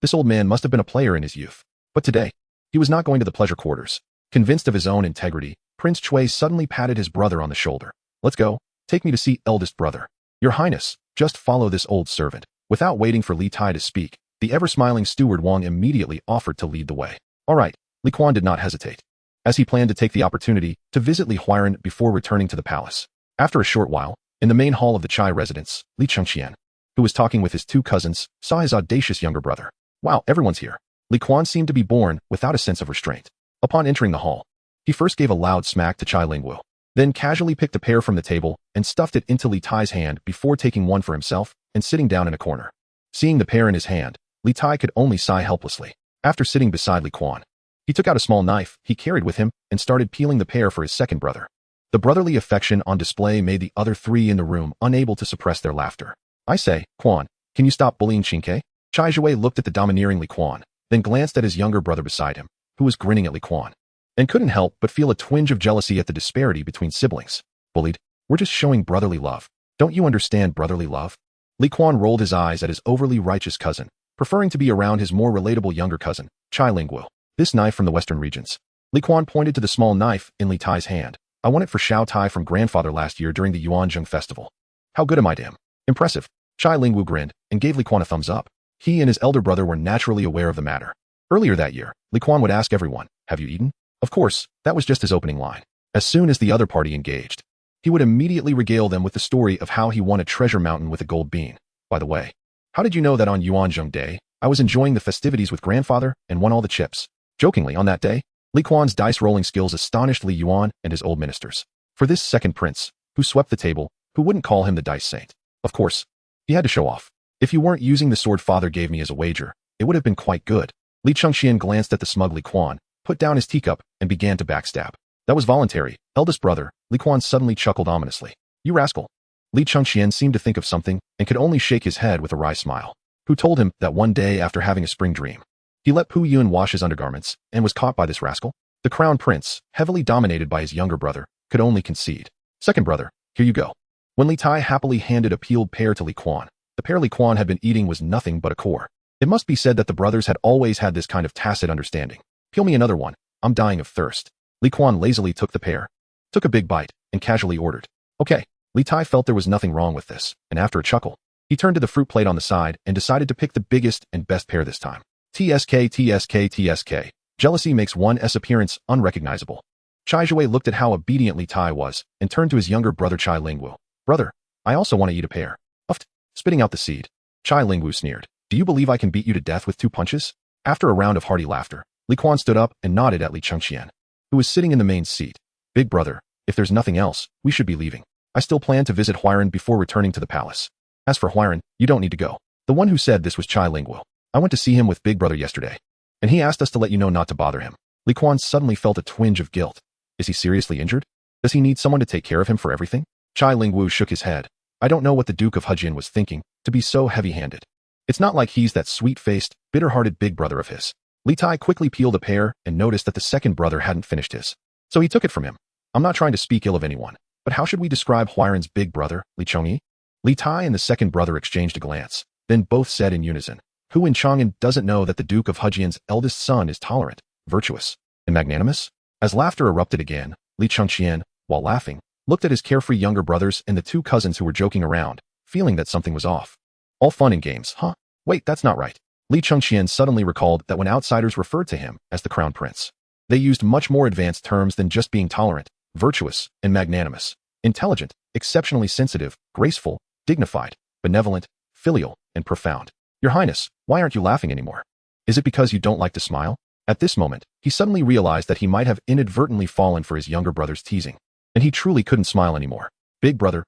This old man must have been a player in his youth." But today, he was not going to the pleasure quarters. Convinced of his own integrity, Prince Chui suddenly patted his brother on the shoulder. "Let's go. Take me to see eldest brother." "Your Highness, just follow this old servant." Without waiting for Li Tai to speak, the ever-smiling steward Wang immediately offered to lead the way. All right, Li Kuan did not hesitate, as he planned to take the opportunity to visit Li Huairan before returning to the palace. After a short while, in the main hall of the Chai residence, Li Chengxian, who was talking with his two cousins, saw his audacious younger brother. "Wow, everyone's here." Li Kuan seemed to be born without a sense of restraint. Upon entering the hall, he first gave a loud smack to Chai Lingwu, then casually picked a pear from the table and stuffed it into Li Tai's hand before taking one for himself and sitting down in a corner. Seeing the pear in his hand, Li Tai could only sigh helplessly. After sitting beside Li Kuan, he took out a small knife he carried with him and started peeling the pear for his second brother. The brotherly affection on display made the other three in the room unable to suppress their laughter. "I say, Kuan, can you stop bullying Qingke?" Chai Zhui looked at the domineering Li Kuan, then glanced at his younger brother beside him, who was grinning at Li Kuan, and couldn't help but feel a twinge of jealousy at the disparity between siblings. "Bullied? We're just showing brotherly love. Don't you understand brotherly love?" Li Kuan rolled his eyes at his overly righteous cousin, preferring to be around his more relatable younger cousin, Chai Lingwu. "This knife from the western regions." Li Kuan pointed to the small knife in Li Tai's hand. "I won it for Xiao Tai from grandfather last year during the Yuanzhong festival." "How good am I to him?" "Impressive." Chai Lingwu grinned and gave Li Kuan a thumbs up. He and his elder brother were naturally aware of the matter. Earlier that year, Li Kuan would ask everyone, "Have you eaten?" Of course, that was just his opening line. As soon as the other party engaged, he would immediately regale them with the story of how he won a treasure mountain with a gold bean. "By the way, how did you know that on Yuanzhong Day, I was enjoying the festivities with grandfather and won all the chips?" Jokingly, on that day, Li Kuan's dice-rolling skills astonished Li Yuan and his old ministers. For this second prince, who swept the table, who wouldn't call him the dice saint? Of course, he had to show off. "If you weren't using the sword father gave me as a wager, it would have been quite good." Li Chengxian glanced at the smug Li Kuan, put down his teacup, and began to backstab. "That was voluntary, eldest brother." Li Kuan suddenly chuckled ominously. "You rascal." Li Chengxian seemed to think of something and could only shake his head with a wry smile. Who told him that one day after having a spring dream, he let Pu Yun wash his undergarments and was caught by this rascal? The crown prince, heavily dominated by his younger brother, could only concede. "Second brother, here you go." When Li Tai happily handed a peeled pear to Li Kuan, the pear Li Kuan had been eating was nothing but a core. It must be said that the brothers had always had this kind of tacit understanding. "Peel me another one. I'm dying of thirst." Li Kuan lazily took the pear, took a big bite, and casually ordered. "Okay." Li Tai felt there was nothing wrong with this, and after a chuckle, he turned to the fruit plate on the side and decided to pick the biggest and best pear this time. TSK. Jealousy makes one's appearance unrecognizable. Chai Zhui looked at how obedient Li Tai was and turned to his younger brother Chai Lingwu. "Brother, I also want to eat a pear." "Uffed." Spitting out the seed, Chai Lingwu sneered. "Do you believe I can beat you to death with 2 punches?" After a round of hearty laughter, Li Kuan stood up and nodded at Li Chengxian, who was sitting in the main seat. "Big brother, if there's nothing else, we should be leaving. I still plan to visit Huairan before returning to the palace." "As for Huairan, you don't need to go." The one who said this was Chai Lingwu. "I went to see him with big brother yesterday, and he asked us to let you know not to bother him." Li Kuan suddenly felt a twinge of guilt. Is he seriously injured? Does he need someone to take care of him for everything? Chai Lingwu shook his head. "I don't know what the Duke of Hejin was thinking, to be so heavy-handed. It's not like he's that sweet-faced, bitter-hearted big brother of his." Li Tai quickly peeled a pear and noticed that the second brother hadn't finished his, so he took it from him. "I'm not trying to speak ill of anyone, but But how should we describe Huairan's big brother, Li Chongyi? Li Tai and the second brother exchanged a glance, then both said in unison, "Who in Chang'an doesn't know that the Duke of Hejian's eldest son is tolerant, virtuous, and magnanimous?" As laughter erupted again, Li Chongqian, while laughing, looked at his carefree younger brothers and the two cousins who were joking around, feeling that something was off. All fun and games, huh? Wait, that's not right. Li Chongqian suddenly recalled that when outsiders referred to him as the Crown Prince, they used much more advanced terms than just being tolerant, virtuous, and magnanimous. Intelligent, exceptionally sensitive, graceful, dignified, benevolent, filial, and profound. Your Highness, why aren't you laughing anymore? Is it because you don't like to smile? At this moment, he suddenly realized that he might have inadvertently fallen for his younger brother's teasing, and he truly couldn't smile anymore. Big brother,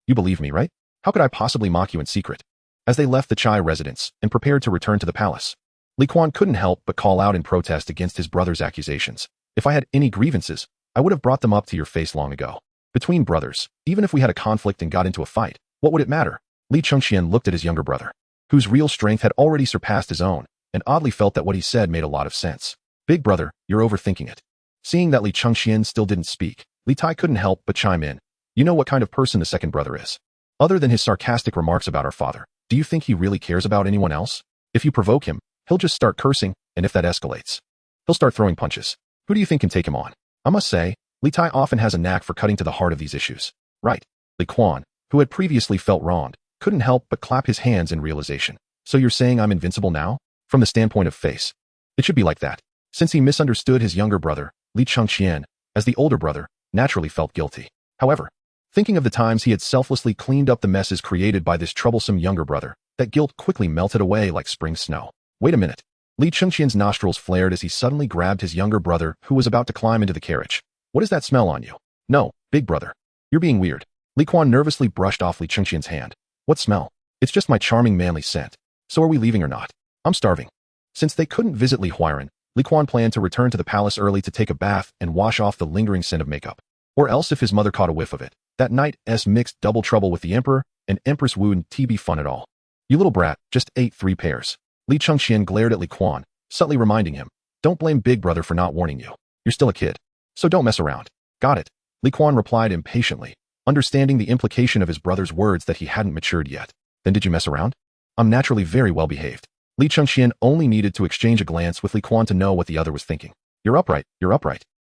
you believe me, right? How could I possibly mock you in secret? As they left the Chai residence and prepared to return to the palace, Li Kuan couldn't help but call out in protest against his brother's accusations. If I had any grievances, I would have brought them up to your face long ago. Between brothers, even if we had a conflict and got into a fight, what would it matter? Li Chongqian looked at his younger brother, whose real strength had already surpassed his own, and oddly felt that what he said made a lot of sense. Big brother, you're overthinking it. Seeing that Li Chongqian still didn't speak, Li Tai couldn't help but chime in. You know what kind of person the second brother is. Other than his sarcastic remarks about our father, do you think he really cares about anyone else? If you provoke him, he'll just start cursing, and if that escalates, he'll start throwing punches. Who do you think can take him on? I must say, Li Tai often has a knack for cutting to the heart of these issues. Right. Li Kuan, who had previously felt wronged, couldn't help but clap his hands in realization. So you're saying I'm invincible now? From the standpoint of face, it should be like that. Since he misunderstood his younger brother, Li Chongqian, as the older brother, naturally felt guilty. However, thinking of the times he had selflessly cleaned up the messes created by this troublesome younger brother, that guilt quickly melted away like spring snow. Wait a minute. Li Chongqian's nostrils flared as he suddenly grabbed his younger brother who was about to climb into the carriage. What is that smell on you? No, big brother. You're being weird. Li Kuan nervously brushed off Li Chongqian's hand. What smell? It's just my charming manly scent. So are we leaving or not? I'm starving. Since they couldn't visit Li Huairan, Li Kuan planned to return to the palace early to take a bath and wash off the lingering scent of makeup. Or else if his mother caught a whiff of it, that night's mixed double trouble with the emperor and Empress wouldn't be fun at all. You little brat, just ate 3 pairs. Li Chongqian glared at Li Kuan, subtly reminding him, don't blame big brother for not warning you. You're still a kid. So don't mess around. Got it. Li Kuan replied impatiently, understanding the implication of his brother's words that he hadn't matured yet. Then did you mess around? I'm naturally very well behaved. Li Chongqian only needed to exchange a glance with Li Kuan to know what the other was thinking. You're upright.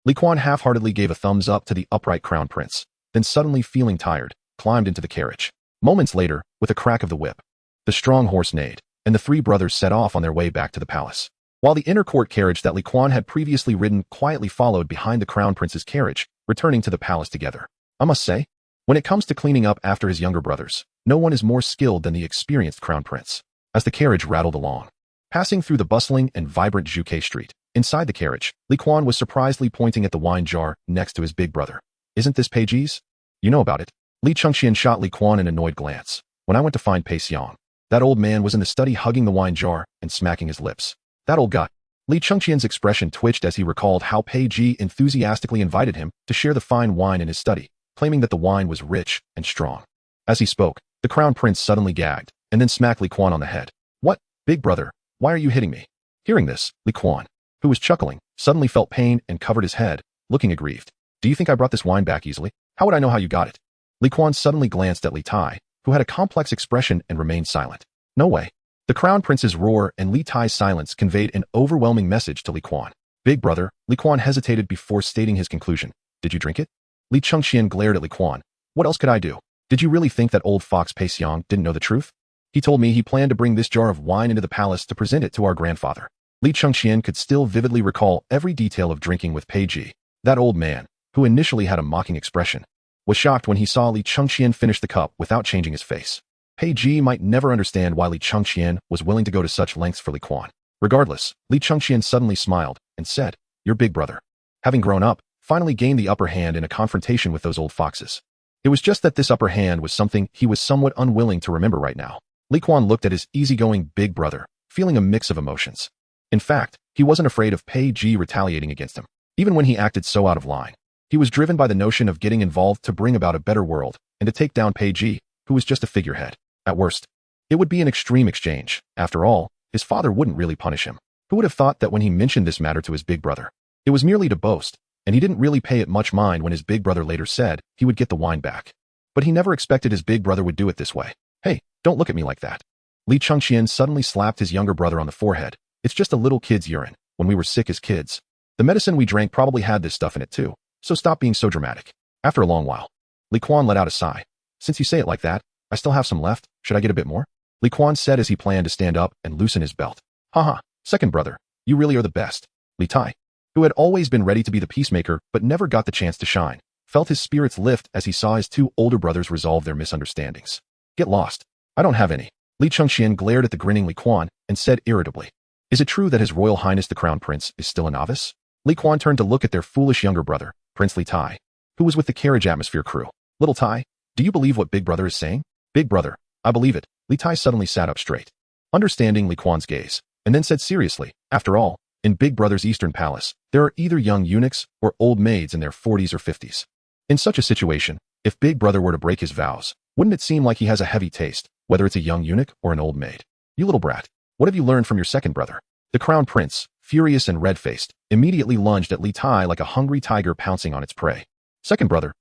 Li Kuan half-heartedly gave a thumbs up to the upright crown prince, then suddenly feeling tired, climbed into the carriage. Moments later, with a crack of the whip, the strong horse neighed, and the 3 brothers set off on their way back to the palace. While the inner court carriage that Li Kuan had previously ridden quietly followed behind the crown prince's carriage, returning to the palace together. I must say, when it comes to cleaning up after his younger brothers, no one is more skilled than the experienced crown prince. As the carriage rattled along, passing through the bustling and vibrant Zhenguan street, inside the carriage, Li Kuan was surprisedly pointing at the wine jar next to his big brother. Isn't this Pei Ji's? You know about it. Li Chongqian shot Li Kuan an annoyed glance. When I went to find Pei Xiang, that old man was in the study hugging the wine jar and smacking his lips. That old guy. Li Chongqian's expression twitched as he recalled how Pei Ji enthusiastically invited him to share the fine wine in his study, claiming that the wine was rich and strong. As he spoke, the crown prince suddenly gagged, and then smacked Li Kuan on the head. What, big brother, why are you hitting me? Hearing this, Li Kuan, who was chuckling, suddenly felt pain and covered his head, looking aggrieved. Do you think I brought this wine back easily? How would I know how you got it? Li Kuan suddenly glanced at Li Tai, who had a complex expression and remained silent. No way. The crown prince's roar and Li Tai's silence conveyed an overwhelming message to Li Kuan. Big brother, Li Kuan hesitated before stating his conclusion. Did you drink it? Li Chongqian glared at Li Kuan. What else could I do? Did you really think that old fox Pei Xiang didn't know the truth? He told me he planned to bring this jar of wine into the palace to present it to our grandfather. Li Chongqian could still vividly recall every detail of drinking with Pei Ji. That old man, who initially had a mocking expression, was shocked when he saw Li Chongqian finish the cup without changing his face. Pei Ji might never understand why Li Chongqian was willing to go to such lengths for Li Kuan. Regardless, Li Chongqian suddenly smiled and said, your big brother, having grown up, finally gained the upper hand in a confrontation with those old foxes. It was just that this upper hand was something he was somewhat unwilling to remember right now. Li Kuan looked at his easygoing big brother, feeling a mix of emotions. In fact, he wasn't afraid of Pei Ji retaliating against him. Even when he acted so out of line, he was driven by the notion of getting involved to bring about a better world and to take down Pei Ji, who was just a figurehead. At worst, it would be an extreme exchange. After all, his father wouldn't really punish him. Who would have thought that when he mentioned this matter to his big brother, it was merely to boast, and he didn't really pay it much mind when his big brother later said he would get the wine back. But he never expected his big brother would do it this way. Hey, don't look at me like that. Li Chengqian suddenly slapped his younger brother on the forehead. It's just a little kid's urine. When we were sick as kids, the medicine we drank probably had this stuff in it too, so stop being so dramatic. After a long while, Li Kuan let out a sigh. Since you say it like that, I still have some left. Should I get a bit more? Li Kuan said as he planned to stand up and loosen his belt. Haha, second brother, you really are the best. Li Tai, who had always been ready to be the peacemaker but never got the chance to shine, felt his spirits lift as he saw his two older brothers resolve their misunderstandings. Get lost. I don't have any. Li Chengqian glared at the grinning Li Kuan and said irritably, is it true that His Royal Highness the Crown Prince is still a novice? Li Kuan turned to look at their foolish younger brother, Prince Li Tai, who was with the carriage atmosphere crew. Little Tai, do you believe what Big Brother is saying? Big Brother, I believe it. Li Tai suddenly sat up straight, understanding Li Kuan's gaze, and then said seriously, after all, in Big Brother's Eastern Palace, there are either young eunuchs or old maids in their 40s or 50s. In such a situation, if Big Brother were to break his vows, wouldn't it seem like he has a heavy taste, whether it's a young eunuch or an old maid? You little brat, what have you learned from your second brother? The Crown Prince, furious and red-faced, immediately lunged at Li Tai like a hungry tiger pouncing on its prey. Second brother,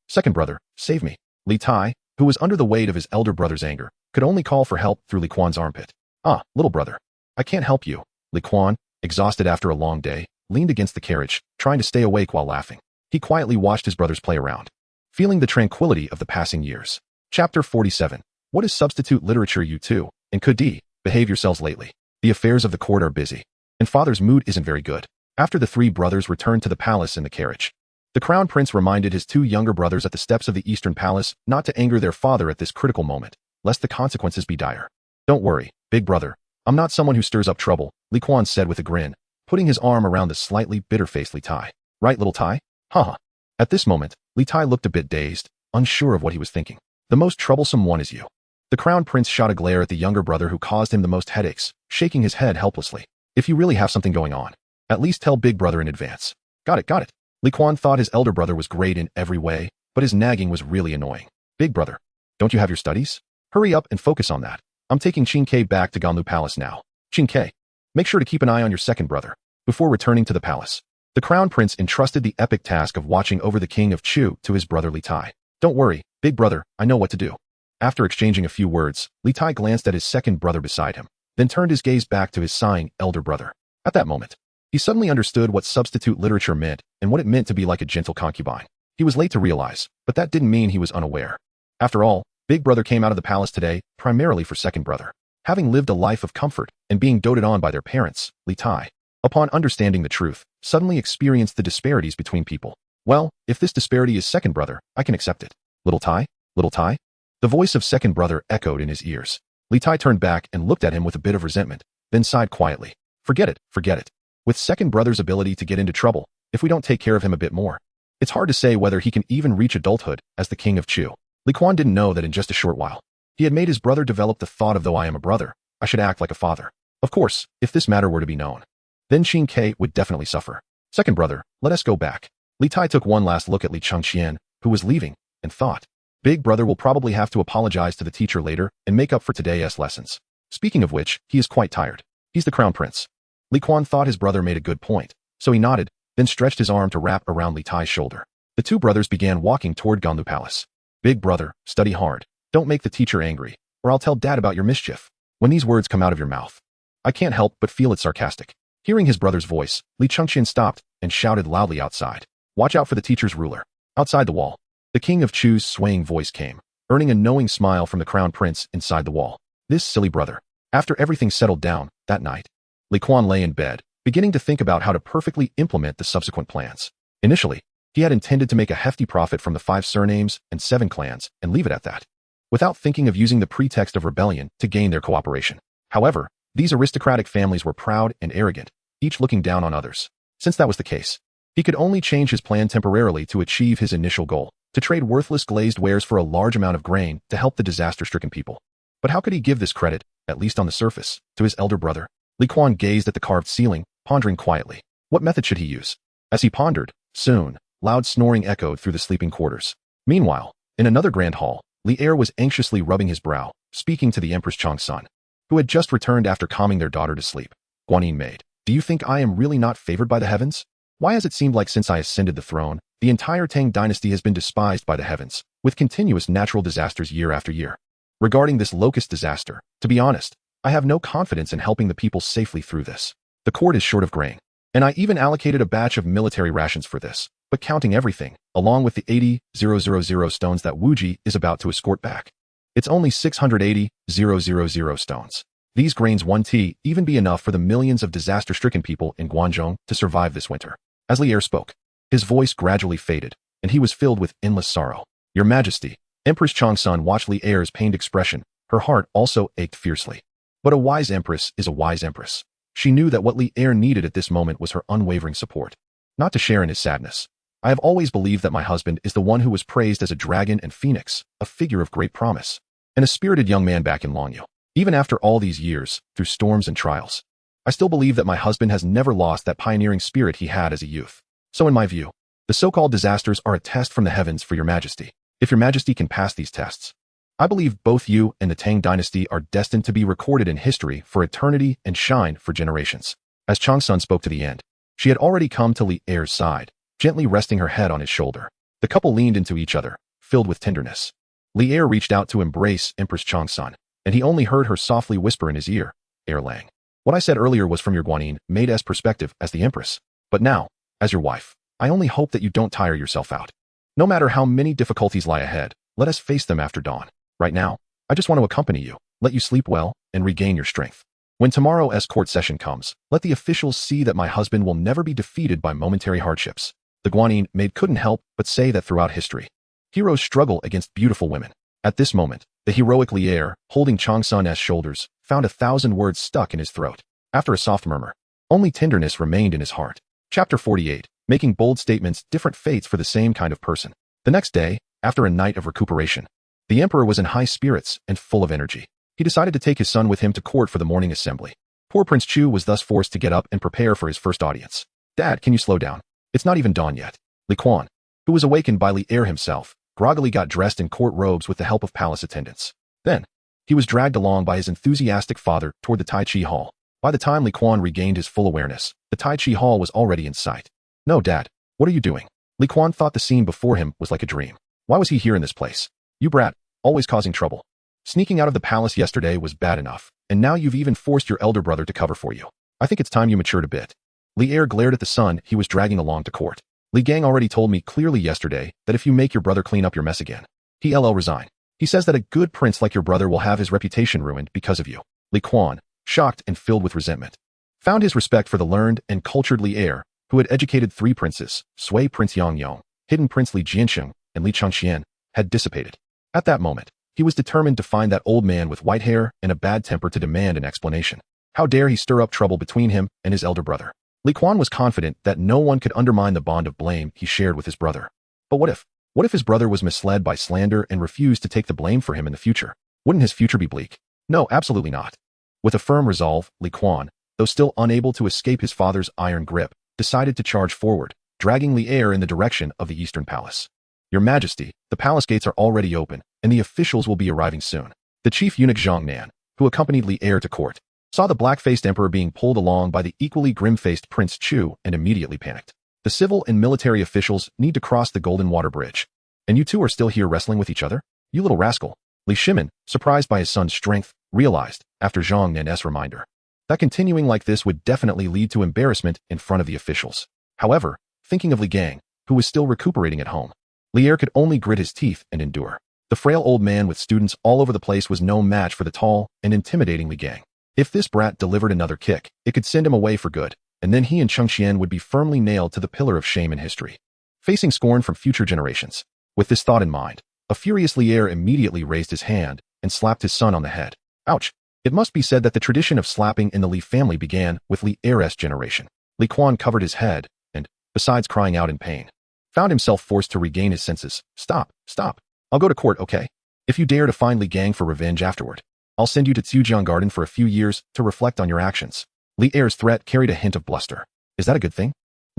save me. Li Tai, who was under the weight of his elder brother's anger, could only call for help through Li Kuan's armpit. Ah, little brother, I can't help you. Li Kuan, exhausted after a long day, leaned against the carriage, trying to stay awake while laughing. He quietly watched his brothers play around, feeling the tranquility of the passing years. Chapter 47. What is substitute literature? You two, and could behave yourselves lately. The affairs of the court are busy, and father's mood isn't very good. After the three brothers returned to the palace in the carriage, the Crown Prince reminded his two younger brothers at the steps of the Eastern Palace not to anger their father at this critical moment, lest the consequences be dire. Don't worry, big brother. I'm not someone who stirs up trouble, Li Kuan said with a grin, putting his arm around the slightly bitter-faced Li Tai. Right, little Tai? Haha. At this moment, Li Tai looked a bit dazed, unsure of what he was thinking. The most troublesome one is you. The Crown Prince shot a glare at the younger brother who caused him the most headaches, shaking his head helplessly. If you really have something going on, at least tell big brother in advance. Got it. Li Kuan thought his elder brother was great in every way, but his nagging was really annoying. Big brother, don't you have your studies? Hurry up and focus on that. I'm taking Qingke back to Xuanwu Palace now. Qingke, make sure to keep an eye on your second brother. Before returning to the palace, the Crown Prince entrusted the epic task of watching over the King of Chu to his brother Li Tai. Don't worry, big brother, I know what to do. After exchanging a few words, Li Tai glanced at his second brother beside him, then turned his gaze back to his sighing elder brother. At that moment, he suddenly understood what substitute literature meant and what it meant to be like a gentle concubine. He was late to realize, but that didn't mean he was unaware. After all, big brother came out of the palace today primarily for second brother. Having lived a life of comfort and being doted on by their parents, Li Tai, upon understanding the truth, suddenly experienced the disparities between people. Well, if this disparity is second brother, I can accept it. Little Tai? The voice of second brother echoed in his ears. Li Tai turned back and looked at him with a bit of resentment, then sighed quietly. Forget it. With second brother's ability to get into trouble, if we don't take care of him a bit more, it's hard to say whether he can even reach adulthood as the King of Chu. Li Kuan didn't know that in just a short while, he had made his brother develop the thought of though I am a brother, I should act like a father. Of course, if this matter were to be known, then Qingke would definitely suffer. Second brother, let us go back. Li Tai took one last look at Li Chengqian, who was leaving, and thought, big brother will probably have to apologize to the teacher later and make up for today's lessons. Speaking of which, he is quite tired. He's the Crown Prince. Li Kuan thought his brother made a good point, so he nodded, then stretched his arm to wrap around Li Tai's shoulder. The two brothers began walking toward Xuanwu Palace. Big brother, study hard. Don't make the teacher angry, or I'll tell dad about your mischief. When these words come out of your mouth, I can't help but feel it sarcastic. Hearing his brother's voice, Li Chengqian stopped and shouted loudly outside. Watch out for the teacher's ruler. Outside the wall, the King of Chu's swaying voice came, earning a knowing smile from the Crown Prince inside the wall. This silly brother. After everything settled down, that night, Li Kuan lay in bed, beginning to think about how to perfectly implement the subsequent plans. Initially, he had intended to make a hefty profit from the 5 surnames and 7 clans and leave it at that, without thinking of using the pretext of rebellion to gain their cooperation. However, these aristocratic families were proud and arrogant, each looking down on others. Since that was the case, he could only change his plan temporarily to achieve his initial goal, to trade worthless glazed wares for a large amount of grain to help the disaster-stricken people. But how could he give this credit, at least on the surface, to his elder brother? Li Kuan gazed at the carved ceiling, pondering quietly. What method should he use? As he pondered, soon, loud snoring echoed through the sleeping quarters. Meanwhile, in another grand hall, Li Er was anxiously rubbing his brow, speaking to the Empress Chang's son, who had just returned after calming their daughter to sleep. Guanyin maid, do you think I am really not favored by the heavens? Why has it seemed like since I ascended the throne, the entire Tang Dynasty has been despised by the heavens, with continuous natural disasters year after year? Regarding this locust disaster, to be honest, I have no confidence in helping the people safely through this. The court is short of grain, and I even allocated a batch of military rations for this, but counting everything, along with the 80,000 stones that Wuji is about to escort back, it's only 680,000 stones. These grains won't even be enough for the millions of disaster-stricken people in Guangzhou to survive this winter. As Li Er spoke, his voice gradually faded, and he was filled with endless sorrow. Your Majesty, Empress Chang'an watched Li Er's pained expression. Her heart also ached fiercely. But a wise empress is a wise empress. She knew that what Li Er needed at this moment was her unwavering support, not to share in his sadness. I have always believed that my husband is the one who was praised as a dragon and phoenix, a figure of great promise, and a spirited young man back in Longyu. Even after all these years, through storms and trials, I still believe that my husband has never lost that pioneering spirit he had as a youth. So in my view, the so-called disasters are a test from the heavens for your Majesty. If your Majesty can pass these tests, I believe both you and the Tang Dynasty are destined to be recorded in history for eternity and shine for generations. As Chang'an spoke to the end, she had already come to Li Er's side, gently resting her head on his shoulder. The couple leaned into each other, filled with tenderness. Li Er reached out to embrace Empress Chang'an, and he only heard her softly whisper in his ear, Erlang. What I said earlier was from your Guanyin made as perspective as the Empress. But now, as your wife, I only hope that you don't tire yourself out. No matter how many difficulties lie ahead, let us face them after dawn. Right now, I just want to accompany you, let you sleep well, and regain your strength. When tomorrow's court session comes, let the officials see that my husband will never be defeated by momentary hardships. The Guanyin maid couldn't help but say that throughout history, heroes struggle against beautiful women. At this moment, the heroic Li Er, holding Chang'an's shoulders, found 1,000 words stuck in his throat. After a soft murmur, only tenderness remained in his heart. Chapter 48, Making Bold Statements, Different Fates for the Same Kind of Person. The next day, after a night of recuperation, the emperor was in high spirits and full of energy. He decided to take his son with him to court for the morning assembly. Poor Prince Chu was thus forced to get up and prepare for his first audience. Dad, can you slow down? It's not even dawn yet. Kuan, who was awakened by Li Er himself, groggily got dressed in court robes with the help of palace attendants. Then, he was dragged along by his enthusiastic father toward the Tai Chi Hall. By the time Kuan regained his full awareness, the Tai Chi Hall was already in sight. No, Dad, what are you doing? Kuan thought the scene before him was like a dream. Why was he here in this place? You brat, always causing trouble. Sneaking out of the palace yesterday was bad enough, and now you've even forced your elder brother to cover for you. I think it's time you matured a bit. Li Er glared at the son he was dragging along to court. Li Gang already told me clearly yesterday that if you make your brother clean up your mess again, he'll resign. He says that a good prince like your brother will have his reputation ruined because of you. Kuan, shocked and filled with resentment, found his respect for the learned and cultured Li Er, who had educated 3 princes, Sui Prince Yang Yong, Hidden Prince Li Jiansheng, and Li Changxian, had dissipated. At that moment, he was determined to find that old man with white hair and a bad temper to demand an explanation. How dare he stir up trouble between him and his elder brother? Kuan was confident that no one could undermine the bond of blame he shared with his brother. But what if? What if his brother was misled by slander and refused to take the blame for him in the future? Wouldn't his future be bleak? No, absolutely not. With a firm resolve, Kuan, though still unable to escape his father's iron grip, decided to charge forward, dragging Li Er in the direction of the Eastern Palace. Your Majesty, the palace gates are already open, and the officials will be arriving soon. The chief eunuch Zhongnan, who accompanied Li Er to court, saw the black-faced emperor being pulled along by the equally grim-faced Prince Chu and immediately panicked. The civil and military officials need to cross the Golden Water Bridge. And you two are still here wrestling with each other? You little rascal. Li Shimin, surprised by his son's strength, realized, after Zhongnan's reminder, that continuing like this would definitely lead to embarrassment in front of the officials. However, thinking of Li Gang, who was still recuperating at home, Li Er could only grit his teeth and endure. The frail old man with students all over the place was no match for the tall and intimidating Li Gang. If this brat delivered another kick, it could send him away for good, and then he and Changxian would be firmly nailed to the pillar of shame in history, facing scorn from future generations. With this thought in mind, a furious Li Er immediately raised his hand and slapped his son on the head. Ouch! It must be said that the tradition of slapping in the Li family began with Li Er's generation. Kuan covered his head and, besides crying out in pain, found himself forced to regain his senses. Stop, stop. I'll go to court, okay? If you dare to find Li Gang for revenge afterward, I'll send you to Zhujiang Garden for a few years to reflect on your actions. Li Er's threat carried a hint of bluster. Is that a good thing?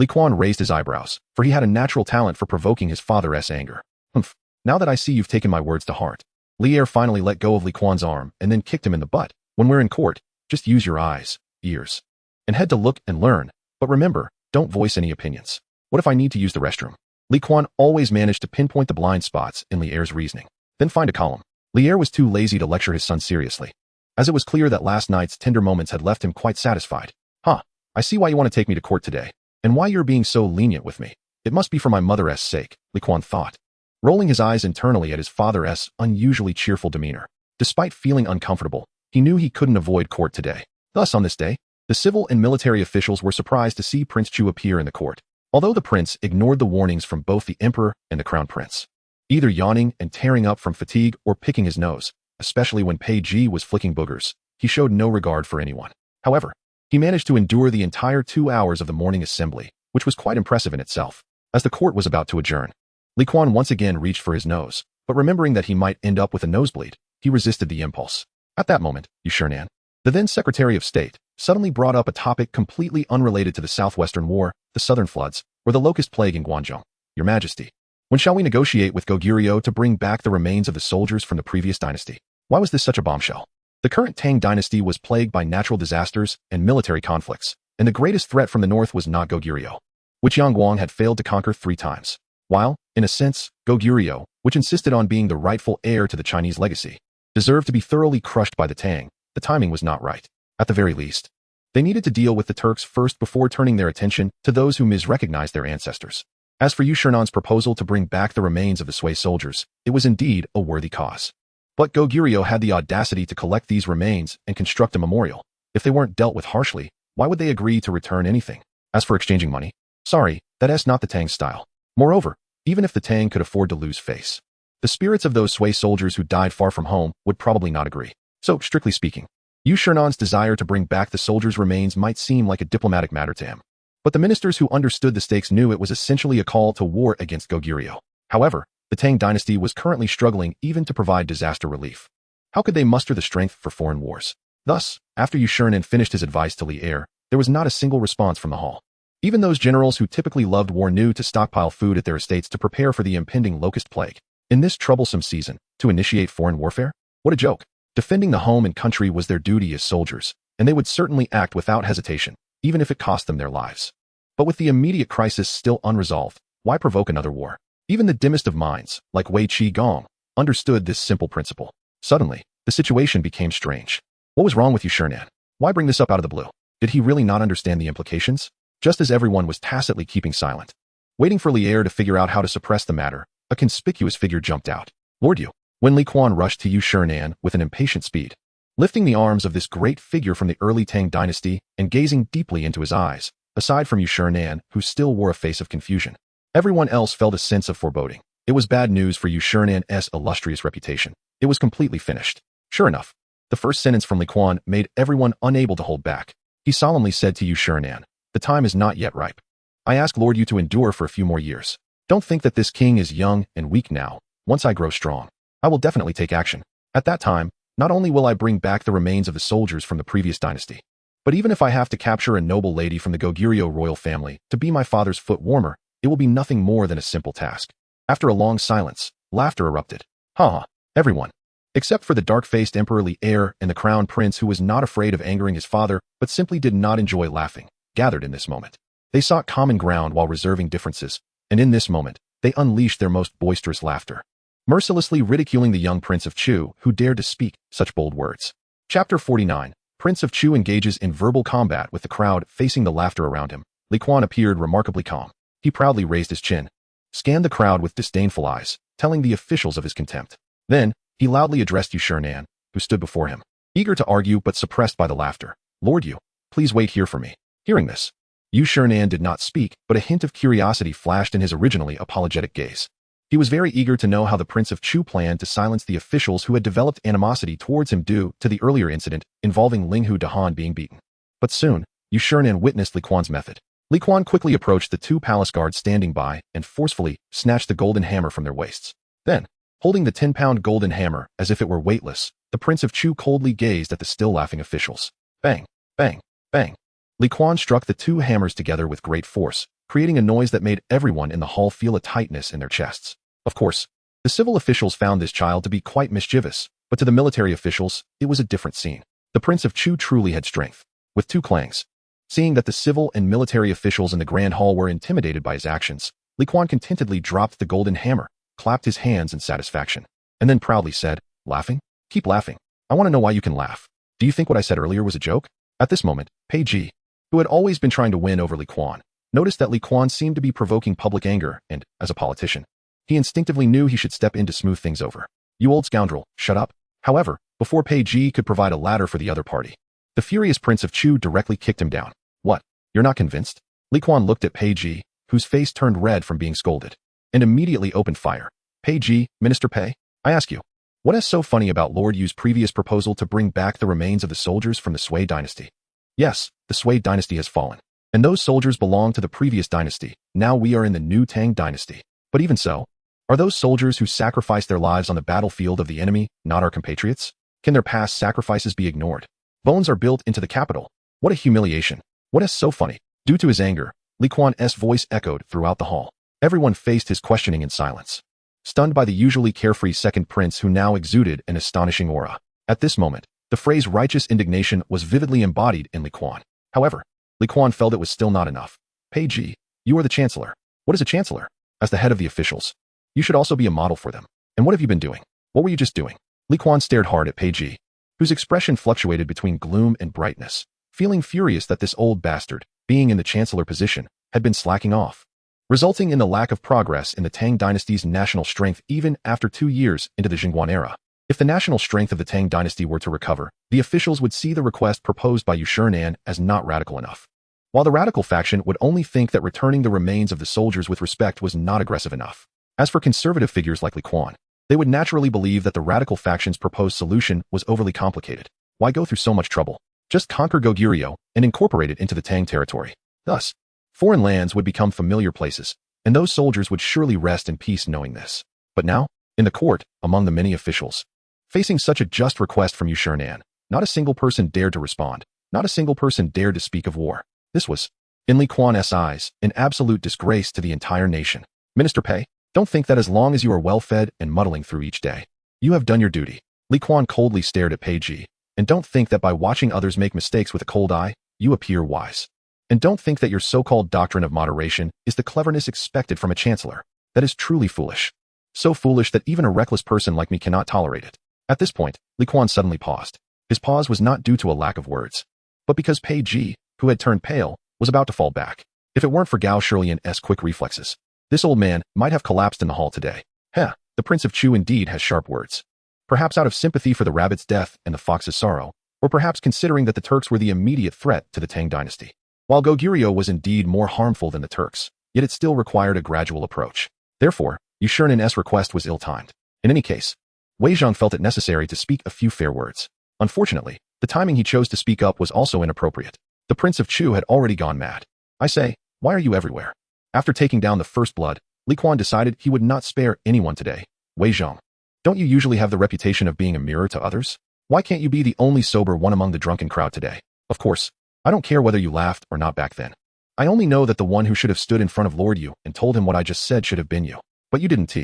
Kuan raised his eyebrows, for he had a natural talent for provoking his father's anger. Humph. Now that I see you've taken my words to heart. Li Er finally let go of Kuan's arm and then kicked him in the butt. When we're in court, just use your eyes, ears, and head to look and learn. But remember, Don't voice any opinions. What if I need to use the restroom? Li Kuan always managed to pinpoint the blind spots in Li Er's reasoning. Then find a column. Li Er was too lazy to lecture his son seriously, as it was clear that last night's tender moments had left him quite satisfied. I see why you want to take me to court today, and why you're being so lenient with me. It must be for my mother's sake, Li Kuan thought, rolling his eyes internally at his father's unusually cheerful demeanor. Despite feeling uncomfortable, he knew he couldn't avoid court today. Thus, on this day, the civil and military officials were surprised to see Prince Chu appear in the court, although the prince ignored the warnings from both the emperor and the crown prince, either yawning and tearing up from fatigue or picking his nose, especially when Pei Ji was flicking boogers. He showed no regard for anyone. However, he managed to endure the entire 2 hours of the morning assembly, which was quite impressive in itself. As the court was about to adjourn, Li Kuan once again reached for his nose, but remembering that he might end up with a nosebleed, he resisted the impulse. At that moment, Xuanwu, the then Secretary of State, suddenly brought up a topic completely unrelated to the Southwestern War, the Southern Floods, or the Locust Plague in Guangzhou. Your Majesty, when shall we negotiate with Goguryeo to bring back the remains of the soldiers from the previous dynasty? Why was this such a bombshell? The current Tang Dynasty was plagued by natural disasters and military conflicts, and the greatest threat from the north was not Goguryeo, which Zhenguan had failed to conquer 3 times. While, in a sense, Goguryeo, which insisted on being the rightful heir to the Chinese legacy, deserved to be thoroughly crushed by the Tang, the timing was not right. At the very least, they needed to deal with the Turks first before turning their attention to those who misrecognized their ancestors. As for Xuanwu's proposal to bring back the remains of the Sui soldiers, it was indeed a worthy cause. But Goguryeo had the audacity to collect these remains and construct a memorial. If they weren't dealt with harshly, why would they agree to return anything? As for exchanging money, sorry, that's not the Tang style. Moreover, even if the Tang could afford to lose face, the spirits of those Sui soldiers who died far from home would probably not agree. So, strictly speaking, Xuanwu's desire to bring back the soldiers' remains might seem like a diplomatic matter to him. But the ministers who understood the stakes knew it was essentially a call to war against Goguryeo. However, the Tang Dynasty was currently struggling even to provide disaster relief. How could they muster the strength for foreign wars? Thus, after Xuanwu finished his advice to Li Er, there was not a single response from the hall. Even those generals who typically loved war knew to stockpile food at their estates to prepare for the impending locust plague. In this troublesome season, to initiate foreign warfare? What a joke. Defending the home and country was their duty as soldiers, and they would certainly act without hesitation, even if it cost them their lives. But with the immediate crisis still unresolved, why provoke another war? Even the dimmest of minds, like Wei Qi Gong, understood this simple principle. Suddenly, the situation became strange. What was wrong with Xuanwu? Why bring this up out of the blue? Did he really not understand the implications? Just as everyone was tacitly keeping silent, waiting for Li Er to figure out how to suppress the matter, a conspicuous figure jumped out. Lord Yu. When Li Kuan rushed to Xuanwu with an impatient speed, lifting the arms of this great figure from the early Tang Dynasty and gazing deeply into his eyes, aside from Xuanwu, who still wore a face of confusion, everyone else felt a sense of foreboding. It was bad news for Xuanwu's illustrious reputation. It was completely finished. Sure enough, the first sentence from Li Kuan made everyone unable to hold back. He solemnly said to Xuanwu, the time is not yet ripe. I ask Lord Yu to endure for a few more years. Don't think that this king is young and weak now. Once I grow strong, I will definitely take action. At that time, not only will I bring back the remains of the soldiers from the previous dynasty, but even if I have to capture a noble lady from the Goguryeo royal family to be my father's foot warmer, it will be nothing more than a simple task. After a long silence, laughter erupted. Ha ha, everyone, except for the dark-faced Emperor Li Er and the crown prince, who was not afraid of angering his father but simply did not enjoy laughing, gathered in this moment. They sought common ground while reserving differences, and in this moment, they unleashed their most boisterous laughter, mercilessly ridiculing the young Prince of Chu who dared to speak such bold words. Chapter 49. Prince of Chu engages in verbal combat with the crowd facing the laughter around him. Li Kuan appeared remarkably calm. He proudly raised his chin, scanned the crowd with disdainful eyes, telling the officials of his contempt. Then, he loudly addressed Xuanwu, who stood before him, eager to argue but suppressed by the laughter. Lord Yu, please wait here for me. Hearing this, Xuanwu did not speak, but a hint of curiosity flashed in his originally apologetic gaze. He was very eager to know how the Prince of Chu planned to silence the officials who had developed animosity towards him due to the earlier incident involving Linghu Dahan being beaten. But soon, Xuanwu witnessed Li Kuan's method. Li Kuan quickly approached the 2 palace guards standing by and forcefully snatched the golden hammer from their waists. Then, holding the 10-pound golden hammer as if it were weightless, the Prince of Chu coldly gazed at the still laughing officials. Bang, bang, bang. Li Kuan struck the 2 hammers together with great force, creating a noise that made everyone in the hall feel a tightness in their chests. Of course, the civil officials found this child to be quite mischievous, but to the military officials, it was a different scene. The Prince of Chu truly had strength. With 2 clangs, Seeing that the civil and military officials in the Grand Hall were intimidated by his actions, Li Kuan contentedly dropped the golden hammer, clapped his hands in satisfaction, and then proudly said, "Laughing? Keep laughing. I want to know why you can laugh. Do you think what I said earlier was a joke?" At this moment, Piety, who had always been trying to win over Li Kuan, noticed that Li Kuan seemed to be provoking public anger and, as a politician, he instinctively knew he should step in to smooth things over. "You old scoundrel, shut up." However, before Piety could provide a ladder for the other party, the furious Prince of Chu directly kicked him down. "What? You're not convinced?" Li Kuan looked at Piety, whose face turned red from being scolded, and immediately opened fire. "Piety, Minister Pei, I ask you, what is so funny about Lord Yu's previous proposal to bring back the remains of the soldiers from the Sui dynasty? Yes, the Sui dynasty has fallen, and those soldiers belong to the previous dynasty. Now we are in the new Tang dynasty. But even so, are those soldiers who sacrificed their lives on the battlefield of the enemy not our compatriots? Can their past sacrifices be ignored? Bones are built into the capital. What a humiliation. What is so funny?" Due to his anger, Li Kuan's voice echoed throughout the hall. Everyone faced his questioning in silence, stunned by the usually carefree second prince who now exuded an astonishing aura. At this moment, the phrase righteous indignation was vividly embodied in Li Kuan. However, Li Kuan felt it was still not enough. "Piety, you are the chancellor." "What is a chancellor?" "As the head of the officials, you should also be a model for them. And what have you been doing? What were you just doing?" Li Kuan stared hard at Piety, whose expression fluctuated between gloom and brightness, feeling furious that this old bastard, being in the chancellor position, had been slacking off, resulting in the lack of progress in the Tang dynasty's national strength even after 2 years into the Zhenguan era. If the national strength of the Tang dynasty were to recover, the officials would see the request proposed by Xuanwu as not radical enough, while the radical faction would only think that returning the remains of the soldiers with respect was not aggressive enough. As for conservative figures like Li Kuan, they would naturally believe that the radical faction's proposed solution was overly complicated. Why go through so much trouble? Just conquer Goguryeo and incorporate it into the Tang territory. Thus, foreign lands would become familiar places, and those soldiers would surely rest in peace knowing this. But now, in the court, among the many officials, facing such a just request from Xuanwu, not a single person dared to respond, not a single person dared to speak of war. This was, in Li Kuan's eyes, an absolute disgrace to the entire nation. "Minister Pei, don't think that as long as you are well-fed and muddling through each day, you have done your duty." Li Kuan coldly stared at Piety. "And don't think that by watching others make mistakes with a cold eye, you appear wise. And don't think that your so-called doctrine of moderation is the cleverness expected from a chancellor. That is truly foolish. So foolish that even a reckless person like me cannot tolerate it." At this point, Li Kuan suddenly paused. His pause was not due to a lack of words, but because Piety, who had turned pale, was about to fall back. If it weren't for Gao Shilian's quick reflexes, this old man might have collapsed in the hall today. The Prince of Chu indeed has sharp words. Perhaps out of sympathy for the rabbit's death and the fox's sorrow, or perhaps considering that the Turks were the immediate threat to the Tang dynasty. While Goguryeo was indeed more harmful than the Turks, yet it still required a gradual approach. Therefore, Xuanwu's request was ill-timed. In any case, Wei Zhang felt it necessary to speak a few fair words. Unfortunately, the timing he chose to speak up was also inappropriate. The Prince of Chu had already gone mad. "I say, why are you everywhere?" After taking down the first blood, Li Kuan decided he would not spare anyone today. "Wei Zhang, don't you usually have the reputation of being a mirror to others? Why can't you be the only sober one among the drunken crowd today? Of course, I don't care whether you laughed or not back then. I only know that the one who should have stood in front of Lord Yu and told him what I just said should have been you. But you didn't."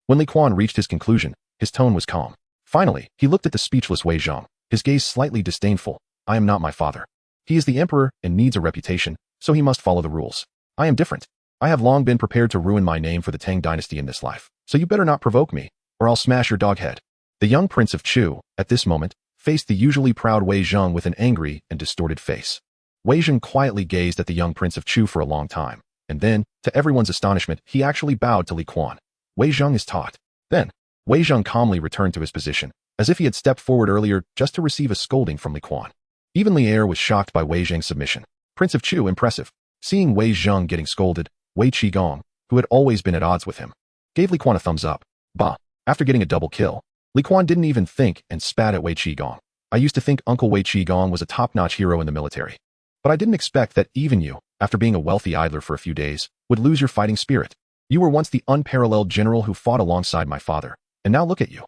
When Li Kuan reached his conclusion, his tone was calm. Finally, he looked at the speechless Wei Zhang, his gaze slightly disdainful. "I am not my father. He is the emperor and needs a reputation, so he must follow the rules. I am different. I have long been prepared to ruin my name for the Tang dynasty in this life, so you better not provoke me, or I'll smash your dog head." The young Prince of Chu, at this moment, faced the usually proud Wei Zhang with an angry and distorted face. Wei Zhang quietly gazed at the young Prince of Chu for a long time, and then, to everyone's astonishment, he actually bowed to Li Kuan. "Wei Zhang is taught." Then, Wei Zhang calmly returned to his position, as if he had stepped forward earlier just to receive a scolding from Li Kuan. Even Li Er was shocked by Wei Zhang's submission. Prince of Chu impressive. Seeing Wei Zhang getting scolded, Wei Qigong, who had always been at odds with him, gave Li Kuan a thumbs up. Bah! After getting a double kill, Li Kuan didn't even think and spat at Wei Qigong. "I used to think Uncle Wei Qigong was a top-notch hero in the military. But I didn't expect that even you, after being a wealthy idler for a few days, would lose your fighting spirit. You were once the unparalleled general who fought alongside my father, and now look at you."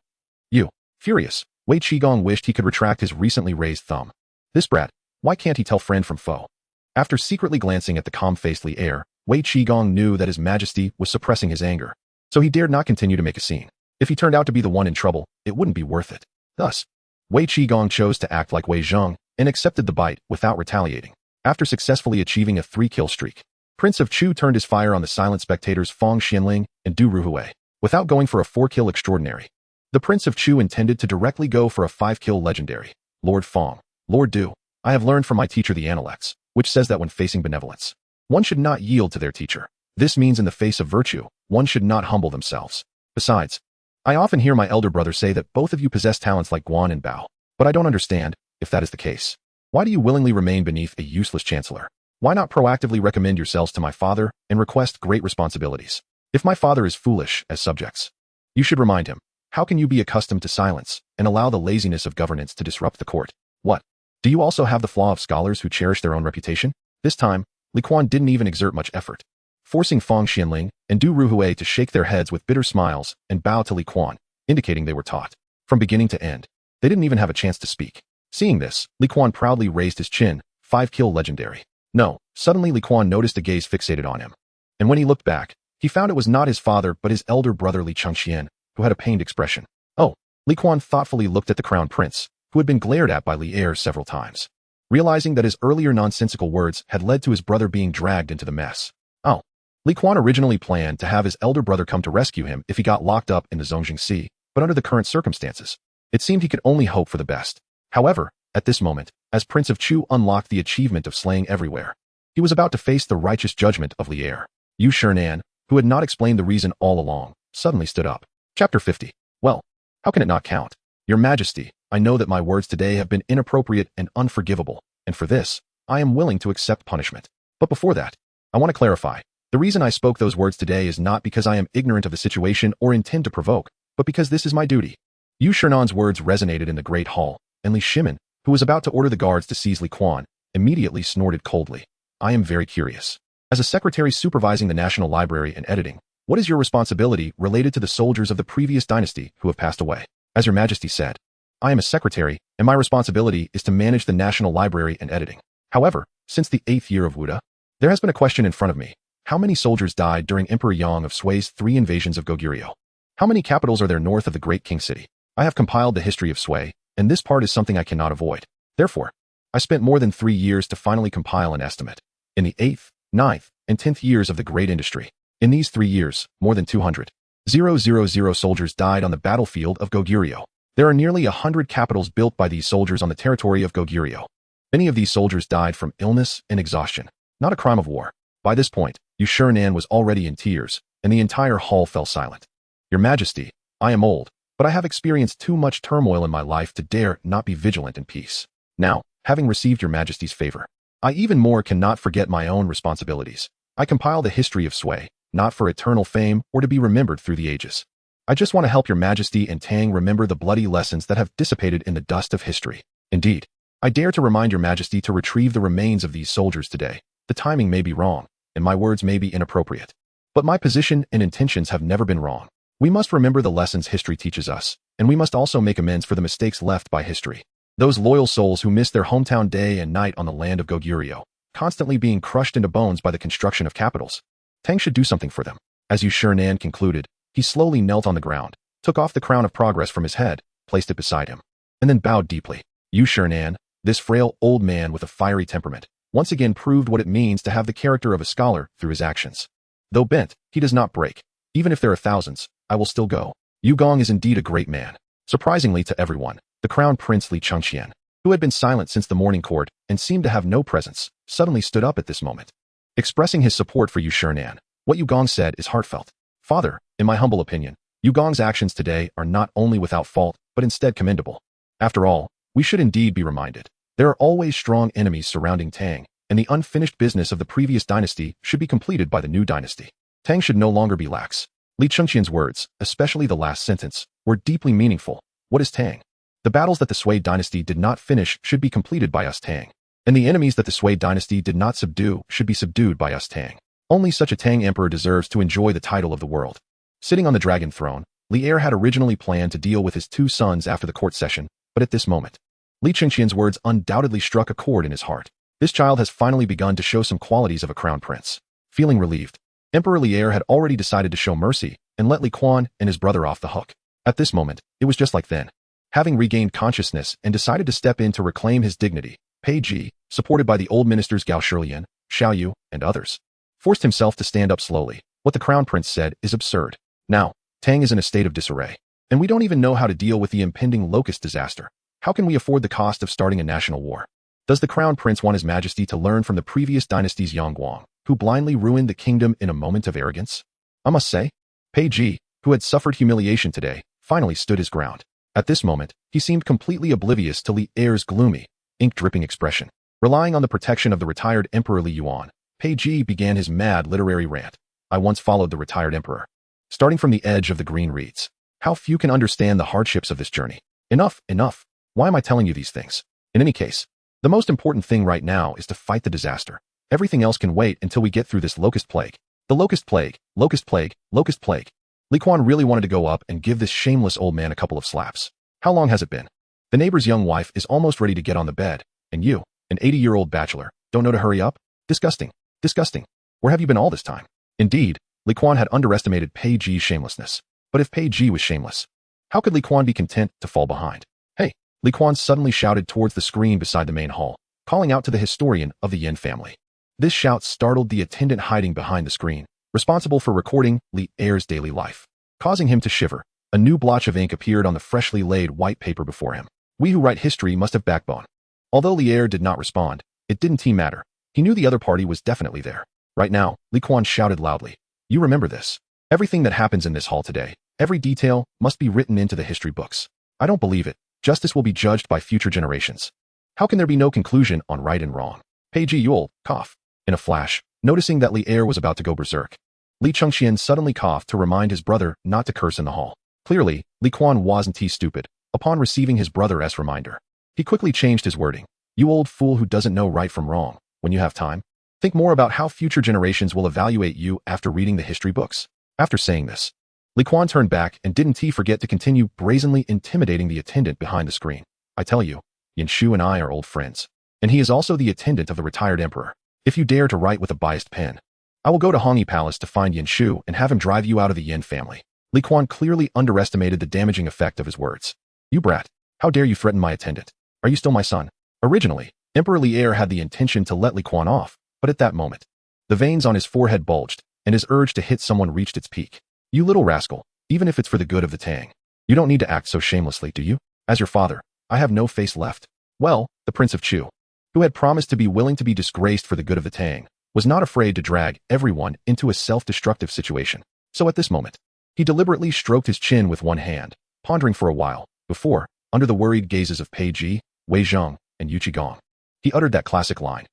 You. Furious, Wei Qigong wished he could retract his recently raised thumb. This brat, why can't he tell friend from foe? After secretly glancing at the calm-faced Li Er, Wei Qigong knew that his majesty was suppressing his anger, so he dared not continue to make a scene. If he turned out to be the one in trouble, it wouldn't be worth it. Thus, Wei Qigong chose to act like Wei Zhang and accepted the bite without retaliating. After successfully achieving a 3-kill streak, Prince of Chu turned his fire on the silent spectators Fang Xianling and Du Ruhui, without going for a 4-kill extraordinary. The Prince of Chu intended to directly go for a 5-kill legendary. Lord Fang, Lord Du, I have learned from my teacher the Analects, which says that when facing benevolence, one should not yield to their teacher. This means in the face of virtue, one should not humble themselves. Besides, I often hear my elder brother say that both of you possess talents like Kuan and Bao, but I don't understand, if that is the case. Why do you willingly remain beneath a useless chancellor? Why not proactively recommend yourselves to my father and request great responsibilities? If my father is foolish as subjects, you should remind him. How can you be accustomed to silence and allow the laziness of governance to disrupt the court? What? Do you also have the flaw of scholars who cherish their own reputation? This time, Li Kuan didn't even exert much effort, forcing Fang Xianling and Du Ruhui to shake their heads with bitter smiles and bow to Li Kuan, indicating they were taught. From beginning to end, they didn't even have a chance to speak. Seeing this, Li Kuan proudly raised his chin, 5-kill legendary. No, suddenly Li Kuan noticed a gaze fixated on him. And when he looked back, he found it was not his father but his elder brother Li Changxian, who had a pained expression. Oh, Li Kuan thoughtfully looked at the crown prince, who had been glared at by Li Heir several times, realizing that his earlier nonsensical words had led to his brother being dragged into the mess. Oh, Li Kuan originally planned to have his elder brother come to rescue him if he got locked up in the Zongjing Sea, but under the current circumstances, it seemed he could only hope for the best. However, at this moment, as Prince of Chu unlocked the achievement of slaying everywhere, he was about to face the righteous judgment of Li Heir. Xuanwu, who had not explained the reason all along, suddenly stood up. Chapter 50. Well, how can it not count? Your Majesty, I know that my words today have been inappropriate and unforgivable, and for this, I am willing to accept punishment. But before that, I want to clarify. The reason I spoke those words today is not because I am ignorant of the situation or intend to provoke, but because this is my duty. Xuanwu's words resonated in the Great Hall, and Li Shimin, who was about to order the guards to seize Li Kuan, immediately snorted coldly. I am very curious. As a secretary supervising the National Library and editing, what is your responsibility related to the soldiers of the previous dynasty who have passed away? As your Majesty said, I am a secretary, and my responsibility is to manage the National Library and editing. However, since the 8th year of Wuda, there has been a question in front of me. How many soldiers died during Emperor Yang of Sui's 3 invasions of Goguryeo? How many capitals are there north of the Great King City? I have compiled the history of Sui, and this part is something I cannot avoid. Therefore, I spent more than 3 years to finally compile an estimate. In the 8th, 9th, and 10th years of the Great Industry, in these 3 years, more than 200,000 soldiers died on the battlefield of Goguryeo. There are nearly 100 capitals built by these soldiers on the territory of Goguryeo. Many of these soldiers died from illness and exhaustion, not a crime of war. By this point, Xuanwu was already in tears, and the entire hall fell silent. Your Majesty, I am old, but I have experienced too much turmoil in my life to dare not be vigilant in peace. Now, having received your Majesty's favor, I even more cannot forget my own responsibilities. I compile the history of Sui, not for eternal fame or to be remembered through the ages. I just want to help your Majesty and Tang remember the bloody lessons that have dissipated in the dust of history. Indeed, I dare to remind your Majesty to retrieve the remains of these soldiers today. The timing may be wrong, and my words may be inappropriate. But my position and intentions have never been wrong. We must remember the lessons history teaches us, and we must also make amends for the mistakes left by history. Those loyal souls who miss their hometown day and night on the land of Goguryeo, constantly being crushed into bones by the construction of capitals. Tang should do something for them. As Xuanwu concluded, he slowly knelt on the ground, took off the crown of progress from his head, placed it beside him, and then bowed deeply. Xuanwu, this frail old man with a fiery temperament, once again proved what it means to have the character of a scholar through his actions. Though bent, he does not break. Even if there are thousands, I will still go. Yu Gong is indeed a great man. Surprisingly to everyone, the crown prince Li Changxian, who had been silent since the morning court and seemed to have no presence, suddenly stood up at this moment. Expressing his support for Xuanwu, what Yu Gong said is heartfelt. Father, in my humble opinion, Yu Gong's actions today are not only without fault, but instead commendable. After all, we should indeed be reminded. There are always strong enemies surrounding Tang, and the unfinished business of the previous dynasty should be completed by the new dynasty. Tang should no longer be lax. Li Chengqian's words, especially the last sentence, were deeply meaningful. What is Tang? The battles that the Sui dynasty did not finish should be completed by us Tang. And the enemies that the Sui dynasty did not subdue should be subdued by us Tang. Only such a Tang emperor deserves to enjoy the title of the world. Sitting on the dragon throne, Li Heir had originally planned to deal with his 2 sons after the court session, but at this moment, Li Chengqian's words undoubtedly struck a chord in his heart. This child has finally begun to show some qualities of a crown prince. Feeling relieved, Emperor Li Heir had already decided to show mercy and let Li Kuan and his brother off the hook. At this moment, it was just like then. Having regained consciousness and decided to step in to reclaim his dignity, Pei Ji, supported by the old ministers Gao Shilian, Xiaoyu, and others. Forced himself to stand up slowly. What the crown prince said is absurd. Now, Tang is in a state of disarray. And we don't even know how to deal with the impending locust disaster. How can we afford the cost of starting a national war? Does the crown prince want his majesty to learn from the previous dynasty's Zhenguan, who blindly ruined the kingdom in a moment of arrogance? I must say, Piety, who had suffered humiliation today, finally stood his ground. At this moment, he seemed completely oblivious to Li Er's gloomy, ink-dripping expression. Relying on the protection of the retired Emperor Li Yuan, Piety began his mad literary rant. I once followed the retired emperor. Starting from the edge of the green reeds. How few can understand the hardships of this journey. Enough, enough. Why am I telling you these things? In any case, the most important thing right now is to fight the disaster. Everything else can wait until we get through this locust plague. The locust plague, locust plague, locust plague. Li Kuan really wanted to go up and give this shameless old man a couple of slaps. How long has it been? The neighbor's young wife is almost ready to get on the bed, and you, an 80-year-old bachelor, don't know to hurry up? Disgusting. Disgusting. Where have you been all this time? Indeed, Li Kuan had underestimated Pei Ji's shamelessness. But if Pei Ji was shameless, how could Li Kuan be content to fall behind? Hey! Li Kuan suddenly shouted towards the screen beside the main hall, calling out to the historian of the Yin family. This shout startled the attendant hiding behind the screen, responsible for recording Li Er's daily life. Causing him to shiver, a new blotch of ink appeared on the freshly laid white paper before him. We who write history must have backbone. Although Li Er did not respond, it didn't matter. He knew the other party was definitely there. Right now, Li Kuan shouted loudly. You remember this. Everything that happens in this hall today, every detail, must be written into the history books. I don't believe it. Justice will be judged by future generations. How can there be no conclusion on right and wrong? Pei Ji Yule, cough. In a flash, noticing that Li Er was about to go berserk, Li Chengxian suddenly coughed to remind his brother not to curse in the hall. Clearly, Li Kuan wasn't stupid. Upon receiving his brother's reminder, he quickly changed his wording. You old fool who doesn't know right from wrong. When you have time, think more about how future generations will evaluate you after reading the history books. After saying this, Li Kuan turned back and didn't forget to continue brazenly intimidating the attendant behind the screen. I tell you, Yin Shu and I are old friends. And he is also the attendant of the retired emperor. If you dare to write with a biased pen, I will go to Hongyi Palace to find Yin Shu and have him drive you out of the Yin family. Li Kuan clearly underestimated the damaging effect of his words. You brat, how dare you threaten my attendant? Are you still my son? Originally, Emperor Li Er had the intention to let Li Kuan off, but at that moment, the veins on his forehead bulged, and his urge to hit someone reached its peak. You little rascal, even if it's for the good of the Tang. You don't need to act so shamelessly, do you? As your father, I have no face left. Well, the Prince of Chu, who had promised to be willing to be disgraced for the good of the Tang, was not afraid to drag everyone into a self-destructive situation. So at this moment, he deliberately stroked his chin with one hand, pondering for a while, before, under the worried gazes of Pei Ji, Wei Zheng, and Yu Qigong, he uttered that classic line.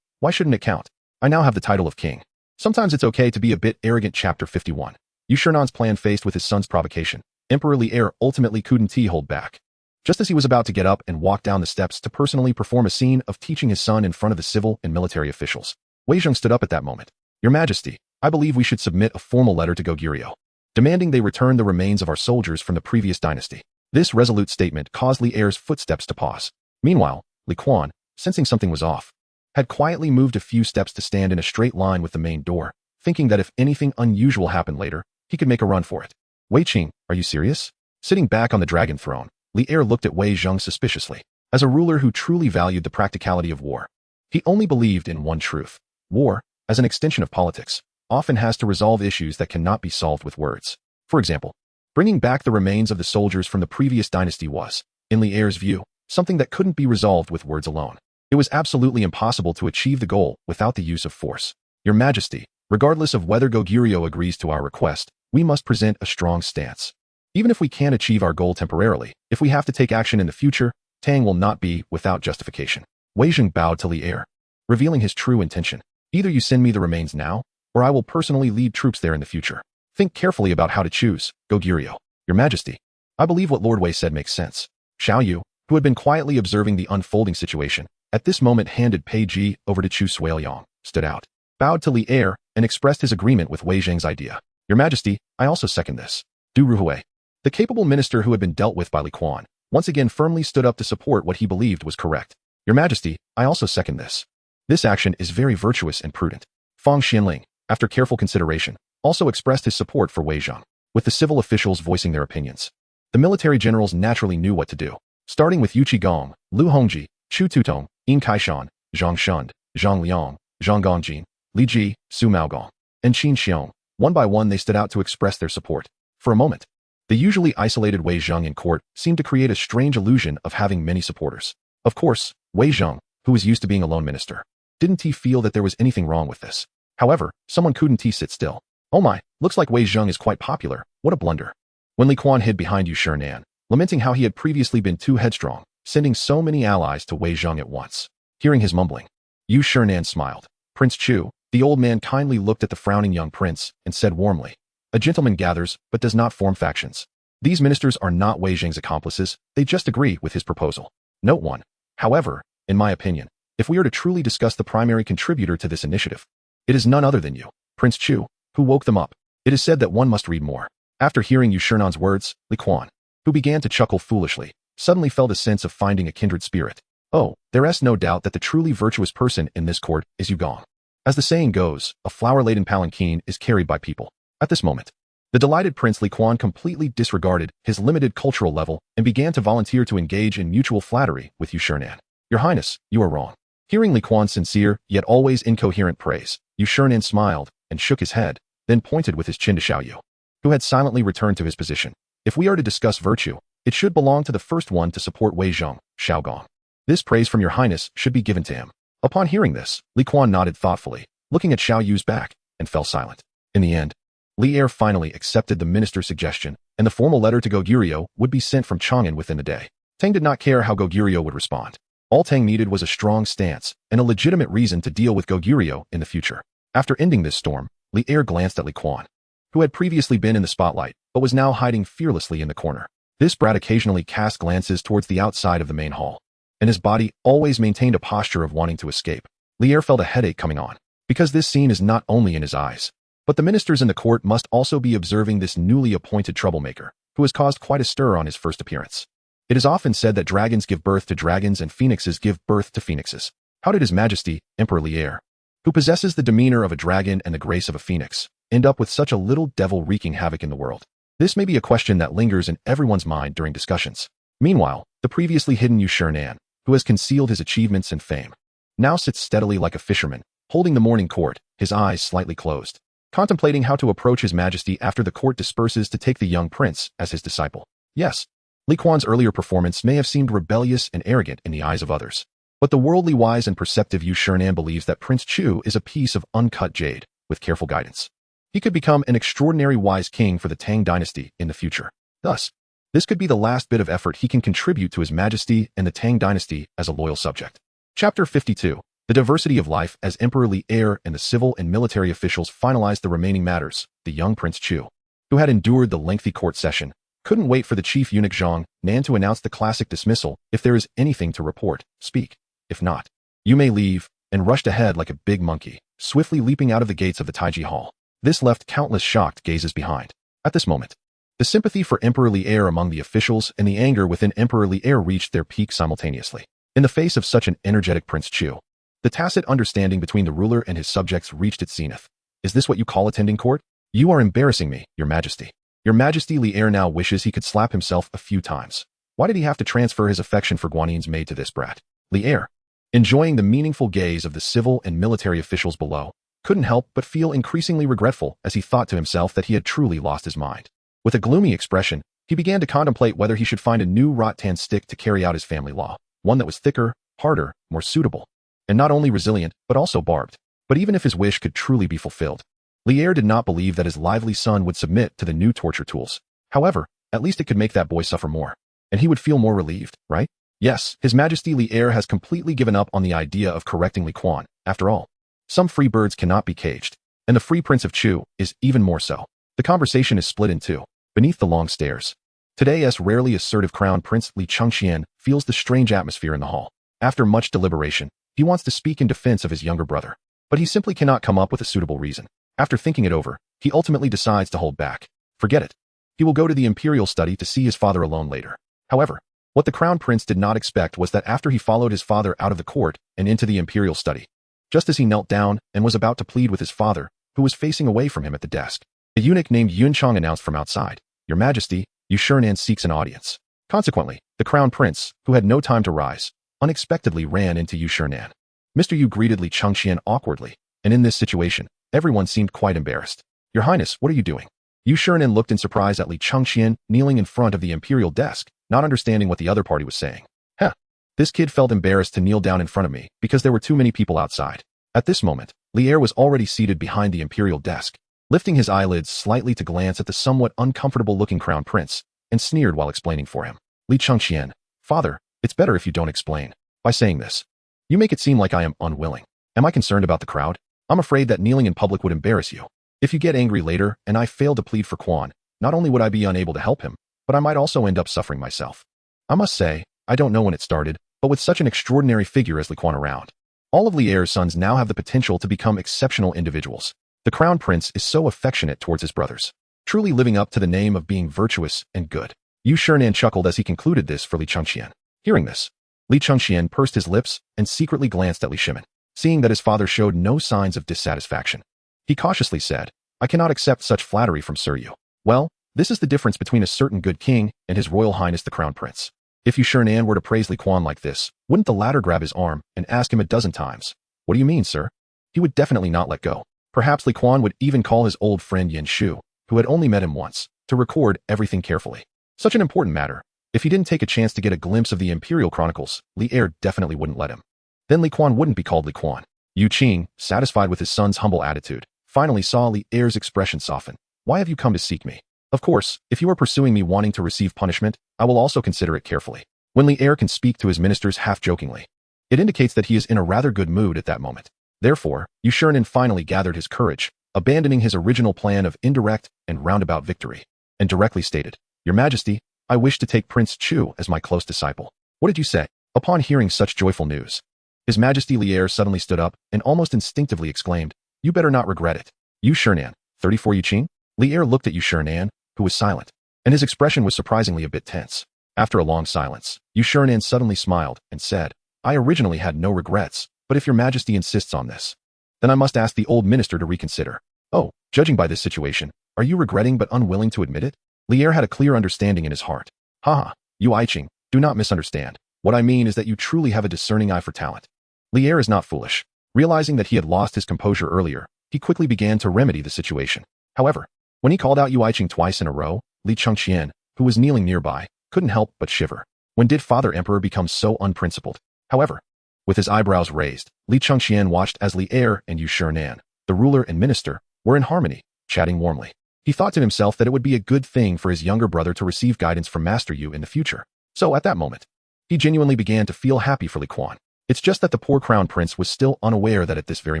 Why shouldn't it count? I now have the title of king. Sometimes it's okay to be a bit arrogant. Chapter 51. Yu Shernan's plan faced with his son's provocation. Emperor Li Er ultimately couldn't hold back. Just as he was about to get up and walk down the steps to personally perform a scene of teaching his son in front of the civil and military officials, Wei Zheng stood up at that moment. Your Majesty, I believe we should submit a formal letter to Goguryeo, demanding they return the remains of our soldiers from the previous dynasty. This resolute statement caused Li Er's footsteps to pause. Meanwhile, Li Kuan, sensing something was off, had quietly moved a few steps to stand in a straight line with the main door, thinking that if anything unusual happened later, he could make a run for it. Wei Qing, are you serious? Sitting back on the dragon throne, Li Er looked at Wei Zheng suspiciously. As a ruler who truly valued the practicality of war, he only believed in one truth. War, as an extension of politics, often has to resolve issues that cannot be solved with words. For example, bringing back the remains of the soldiers from the previous dynasty was, in Li Er's view, something that couldn't be resolved with words alone. It was absolutely impossible to achieve the goal without the use of force. Your Majesty, regardless of whether Goguryeo agrees to our request, we must present a strong stance. Even if we can't achieve our goal temporarily, if we have to take action in the future, Tang will not be without justification. Wei Zheng bowed to Li Er, revealing his true intention. Either you send me the remains now, or I will personally lead troops there in the future. Think carefully about how to choose, Goguryeo. Your Majesty, I believe what Lord Wei said makes sense. Xiaoyu, who had been quietly observing the unfolding situation, at this moment handed Pei Ji over to Chu Suiliang, stood out, bowed to Li Er, and expressed his agreement with Wei Zheng's idea. Your Majesty, I also second this. Du Ruhui, the capable minister who had been dealt with by Li Kuan, once again firmly stood up to support what he believed was correct. Your Majesty, I also second this. This action is very virtuous and prudent. Fang Xianling, after careful consideration, also expressed his support for Wei Zheng, with the civil officials voicing their opinions. The military generals naturally knew what to do, starting with Yu Qigong, Lu Hongji, Chu Tutong, Yin Kaishan, Zhang Shund, Zhang Liang, Zhang Gongjin, Li Ji, Su Maogong, and Qin Xiong. One by one they stood out to express their support. For a moment, the usually isolated Wei Zheng in court seemed to create a strange illusion of having many supporters. Of course, Wei Zheng, who was used to being a lone minister, didn't he feel that there was anything wrong with this. However, someone couldn't he sit still. Oh my, looks like Wei Zheng is quite popular. What a blunder. When Li Kuan hid behind Yu Shinan, lamenting how he had previously been too headstrong, sending so many allies to Wei Zheng at once. Hearing his mumbling, Yu Shinan smiled. Prince Chu, the old man kindly looked at the frowning young prince and said warmly, "A gentleman gathers, but does not form factions. These ministers are not Wei Zheng's accomplices, they just agree with his proposal." Note 1. However, in my opinion, if we are to truly discuss the primary contributor to this initiative, it is none other than you, Prince Chu, who woke them up. It is said that one must read more. After hearing Yu Shinan's words, Li Kuan, who began to chuckle foolishly, suddenly felt a sense of finding a kindred spirit. Oh, there is no doubt that the truly virtuous person in this court is Yu Gong. As the saying goes, a flower-laden palanquin is carried by people. At this moment, the delighted Prince Li Kuan completely disregarded his limited cultural level and began to volunteer to engage in mutual flattery with Yu Shinan. "Your Highness, you are wrong." Hearing Li Kuan's sincere, yet always incoherent praise, Yu Shinan smiled and shook his head, then pointed with his chin to Xiaoyu, who had silently returned to his position. "If we are to discuss virtue, it should belong to the first one to support Wei Zheng, Xiao Gong. This praise from your Highness should be given to him." Upon hearing this, Li Kuan nodded thoughtfully, looking at Xiaoyu's back, and fell silent. In the end, Li Er finally accepted the minister's suggestion, and the formal letter to Goguryeo would be sent from Chang'an within the day. Tang did not care how Goguryeo would respond. All Tang needed was a strong stance and a legitimate reason to deal with Goguryeo in the future. After ending this storm, Li Er glanced at Li Kuan, who had previously been in the spotlight, but was now hiding fearlessly in the corner. This brat occasionally cast glances towards the outside of the main hall, and his body always maintained a posture of wanting to escape. Li Er felt a headache coming on, because this scene is not only in his eyes, but the ministers in the court must also be observing this newly appointed troublemaker, who has caused quite a stir on his first appearance. It is often said that dragons give birth to dragons and phoenixes give birth to phoenixes. How did His Majesty, Emperor Li Er, who possesses the demeanor of a dragon and the grace of a phoenix, end up with such a little devil wreaking havoc in the world? This may be a question that lingers in everyone's mind during discussions. Meanwhile, the previously hidden Yu Shinan, who has concealed his achievements and fame, now sits steadily like a fisherman, holding the morning court, his eyes slightly closed, contemplating how to approach His Majesty after the court disperses to take the young prince as his disciple. Yes, Li Kuan's earlier performance may have seemed rebellious and arrogant in the eyes of others, but the worldly wise and perceptive Yu Shinan believes that Prince Chu is a piece of uncut jade, with careful guidance. He could become an extraordinary wise king for the Tang Dynasty in the future. Thus, this could be the last bit of effort he can contribute to His Majesty and the Tang Dynasty as a loyal subject. Chapter 52. The diversity of life. As Emperor Li Er and the civil and military officials finalized the remaining matters, the young Prince Chu, who had endured the lengthy court session, couldn't wait for the chief eunuch Zhang to announce the classic dismissal. "If there is anything to report, speak. If not, you may leave," and rushed ahead like a big monkey, swiftly leaping out of the gates of the Taiji Hall. This left countless shocked gazes behind. At this moment, the sympathy for Emperor Li Er among the officials and the anger within Emperor Li Er reached their peak simultaneously. In the face of such an energetic Prince Chu, the tacit understanding between the ruler and his subjects reached its zenith. "Is this what you call attending court? You are embarrassing me, Your Majesty." Your Majesty Li Er now wishes he could slap himself a few times. Why did he have to transfer his affection for Guanin's maid to this brat? Li Er, enjoying the meaningful gaze of the civil and military officials below, couldn't help but feel increasingly regretful as he thought to himself that he had truly lost his mind. With a gloomy expression, he began to contemplate whether he should find a new rattan stick to carry out his family law, one that was thicker, harder, more suitable, and not only resilient, but also barbed. But even if his wish could truly be fulfilled, Li Er did not believe that his lively son would submit to the new torture tools. However, at least it could make that boy suffer more, and he would feel more relieved, right? Yes, His Majesty Li Er has completely given up on the idea of correcting Li Kuan. After all, some free birds cannot be caged, and the free Prince of Chu is even more so. The conversation is split in two, beneath the long stairs. Today's rarely assertive Crown Prince Li Chengxian feels the strange atmosphere in the hall. After much deliberation, he wants to speak in defense of his younger brother, but he simply cannot come up with a suitable reason. After thinking it over, he ultimately decides to hold back. Forget it. He will go to the imperial study to see his father alone later. However, what the Crown Prince did not expect was that after he followed his father out of the court and into the imperial study, just as he knelt down and was about to plead with his father, who was facing away from him at the desk, a eunuch named Yun Chang announced from outside, "Your Majesty, Yu Shinan seeks an audience." Consequently, the Crown Prince, who had no time to rise, unexpectedly ran into Yu Shinan. Mr. Yu greeted Li Changqian awkwardly, and in this situation, everyone seemed quite embarrassed. Your Highness, what are you doing? Yu Shiren looked in surprise at Li Changqian kneeling in front of the imperial desk, not understanding what the other party was saying. Heh. This kid felt embarrassed to kneel down in front of me because there were too many people outside. At this moment, Li Er was already seated behind the imperial desk, lifting his eyelids slightly to glance at the somewhat uncomfortable-looking crown prince, and sneered while explaining for him. Li Changqian, Father, it's better if you don't explain. By saying this, you make it seem like I am unwilling. Am I concerned about the crowd? I'm afraid that kneeling in public would embarrass you. If you get angry later and I fail to plead for Kuan, not only would I be unable to help him, but I might also end up suffering myself. I must say, I don't know when it started, but with such an extraordinary figure as Li Kuan around, all of Li Er's sons now have the potential to become exceptional individuals. The crown prince is so affectionate towards his brothers, truly living up to the name of being virtuous and good. Yu Shiren chuckled as he concluded this for Li Changqian. Hearing this, Li Changqian pursed his lips and secretly glanced at Li Shimen, seeing that his father showed no signs of dissatisfaction. He cautiously said, I cannot accept such flattery from Sir Yu. Well, this is the difference between a certain good king and his royal highness the crown prince. If Yu Shiren were to praise Li Kuan like this, wouldn't the latter grab his arm and ask him a dozen times, what do you mean, sir? He would definitely not let go. Perhaps Li Kuan would even call his old friend Yin Shu, who had only met him once, to record everything carefully. Such an important matter. If he didn't take a chance to get a glimpse of the imperial chronicles, Li Er definitely wouldn't let him. Then Li Kuan wouldn't be called Li Kuan. Yu Qing, satisfied with his son's humble attitude, finally saw Li Er's expression soften. Why have you come to seek me? Of course, if you are pursuing me wanting to receive punishment, I will also consider it carefully. When Li Er can speak to his ministers half-jokingly, it indicates that he is in a rather good mood at that moment. Therefore, Yu Shiren finally gathered his courage, abandoning his original plan of indirect and roundabout victory, and directly stated, Your Majesty, I wish to take Prince Chu as my close disciple. What did you say? Upon hearing such joyful news, His Majesty Li Er suddenly stood up and almost instinctively exclaimed, You better not regret it. Yu Shiren, 34 Yu Qing? Li Er looked at Yu Shiren, who was silent, and his expression was surprisingly a bit tense. After a long silence, Yu Shiren suddenly smiled and said, I originally had no regrets, but if your Majesty insists on this, then I must ask the old minister to reconsider. Oh, judging by this situation, are you regretting but unwilling to admit it? Li Er had a clear understanding in his heart. Haha, Yu Aiqing, do not misunderstand. What I mean is that you truly have a discerning eye for talent. Li Er is not foolish. Realizing that he had lost his composure earlier, he quickly began to remedy the situation. However, when he called out Yu Aiqing twice in a row, Li Changqian, who was kneeling nearby, couldn't help but shiver. When did Father Emperor become so unprincipled? However, with his eyebrows raised, Li Changqian watched as Li Er and Yu Shiren, the ruler and minister, were in harmony, chatting warmly. He thought to himself that it would be a good thing for his younger brother to receive guidance from Master Yu in the future. So at that moment, he genuinely began to feel happy for Li Kuan. It's just that the poor crown prince was still unaware that at this very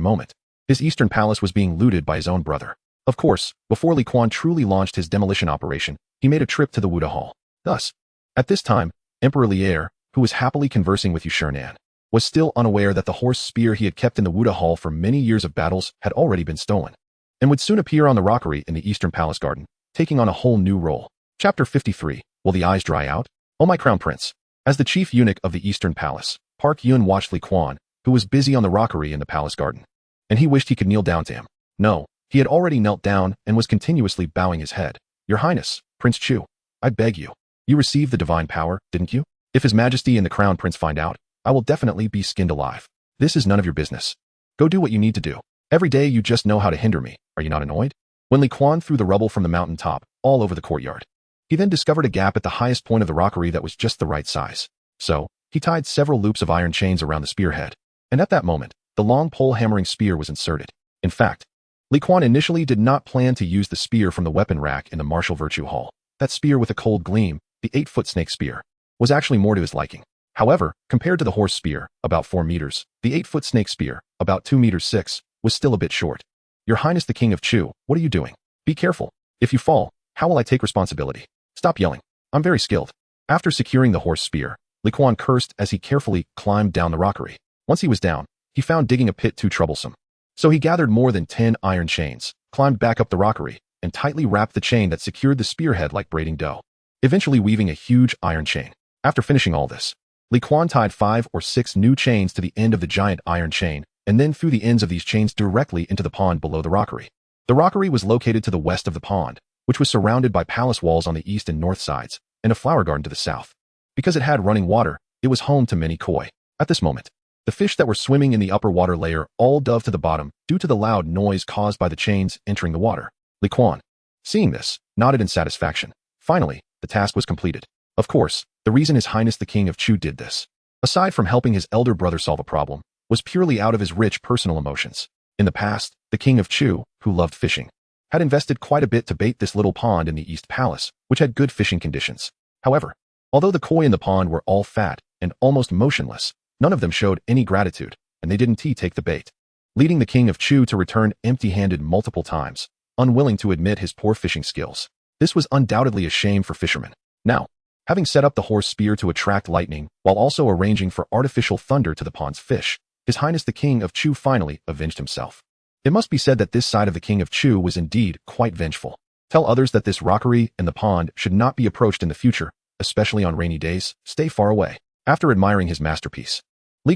moment, his eastern palace was being looted by his own brother. Of course, before Li Kuan truly launched his demolition operation, he made a trip to the Wuda Hall. Thus, at this time, Emperor Li Er, who was happily conversing with Yu Shiren, was still unaware that the horse spear he had kept in the Wuda Hall for many years of battles had already been stolen, and would soon appear on the rockery in the Eastern Palace Garden, taking on a whole new role. Chapter 53. Will the eyes dry out? Oh my crown prince. As the chief eunuch of the Eastern Palace, Park Yun watched Li Kuan, who was busy on the rockery in the palace garden, and he wished he could kneel down to him. No, he had already knelt down and was continuously bowing his head. Your Highness, Prince Chu, I beg you. You received the divine power, didn't you? If His Majesty and the crown prince find out, I will definitely be skinned alive. This is none of your business. Go do what you need to do. Every day you just know how to hinder me. Are you not annoyed? When Li Kuan threw the rubble from the mountain top all over the courtyard, he then discovered a gap at the highest point of the rockery that was just the right size. So, he tied several loops of iron chains around the spearhead, and at that moment, the long pole-hammering spear was inserted. In fact, Li Kuan initially did not plan to use the spear from the weapon rack in the martial virtue hall. That spear with a cold gleam, the 8-foot snake spear, was actually more to his liking. However, compared to the horse spear, about 4 meters, the 8-foot snake spear, about 2 meters 6, was still a bit short. Your Highness the King of Chu, what are you doing? Be careful. If you fall, how will I take responsibility? Stop yelling. I'm very skilled. After securing the horse spear, Li Kuan cursed as he carefully climbed down the rockery. Once he was down, he found digging a pit too troublesome. So he gathered more than 10 iron chains, climbed back up the rockery, and tightly wrapped the chain that secured the spearhead like braiding dough, eventually weaving a huge iron chain. After finishing all this, Li Kuan tied 5 or 6 new chains to the end of the giant iron chain, and then threw the ends of these chains directly into the pond below the rockery. The rockery was located to the west of the pond, which was surrounded by palace walls on the east and north sides, and a flower garden to the south. Because it had running water, it was home to many koi. At this moment, The fish that were swimming in the upper water layer all dove to the bottom due to the loud noise caused by the chains entering the water. Kuan, seeing this, nodded in satisfaction. Finally, the task was completed. Of course, the reason His Highness the King of Chu did this, aside from helping his elder brother solve a problem, was purely out of his rich personal emotions. In the past, the King of Chu, who loved fishing, had invested quite a bit to bait this little pond in the East Palace, which had good fishing conditions. However, although the koi in the pond were all fat and almost motionless, none of them showed any gratitude, and they didn't take the bait, leading the King of Chu to return empty-handed multiple times, unwilling to admit his poor fishing skills. This was undoubtedly a shame for fishermen. Now, having set up the horse spear to attract lightning, while also arranging for artificial thunder to the pond's fish, His Highness the King of Chu finally avenged himself. It must be said that this side of the King of Chu was indeed quite vengeful. Tell others that this rockery and the pond should not be approached in the future, especially on rainy days. Stay far away. After admiring his masterpiece,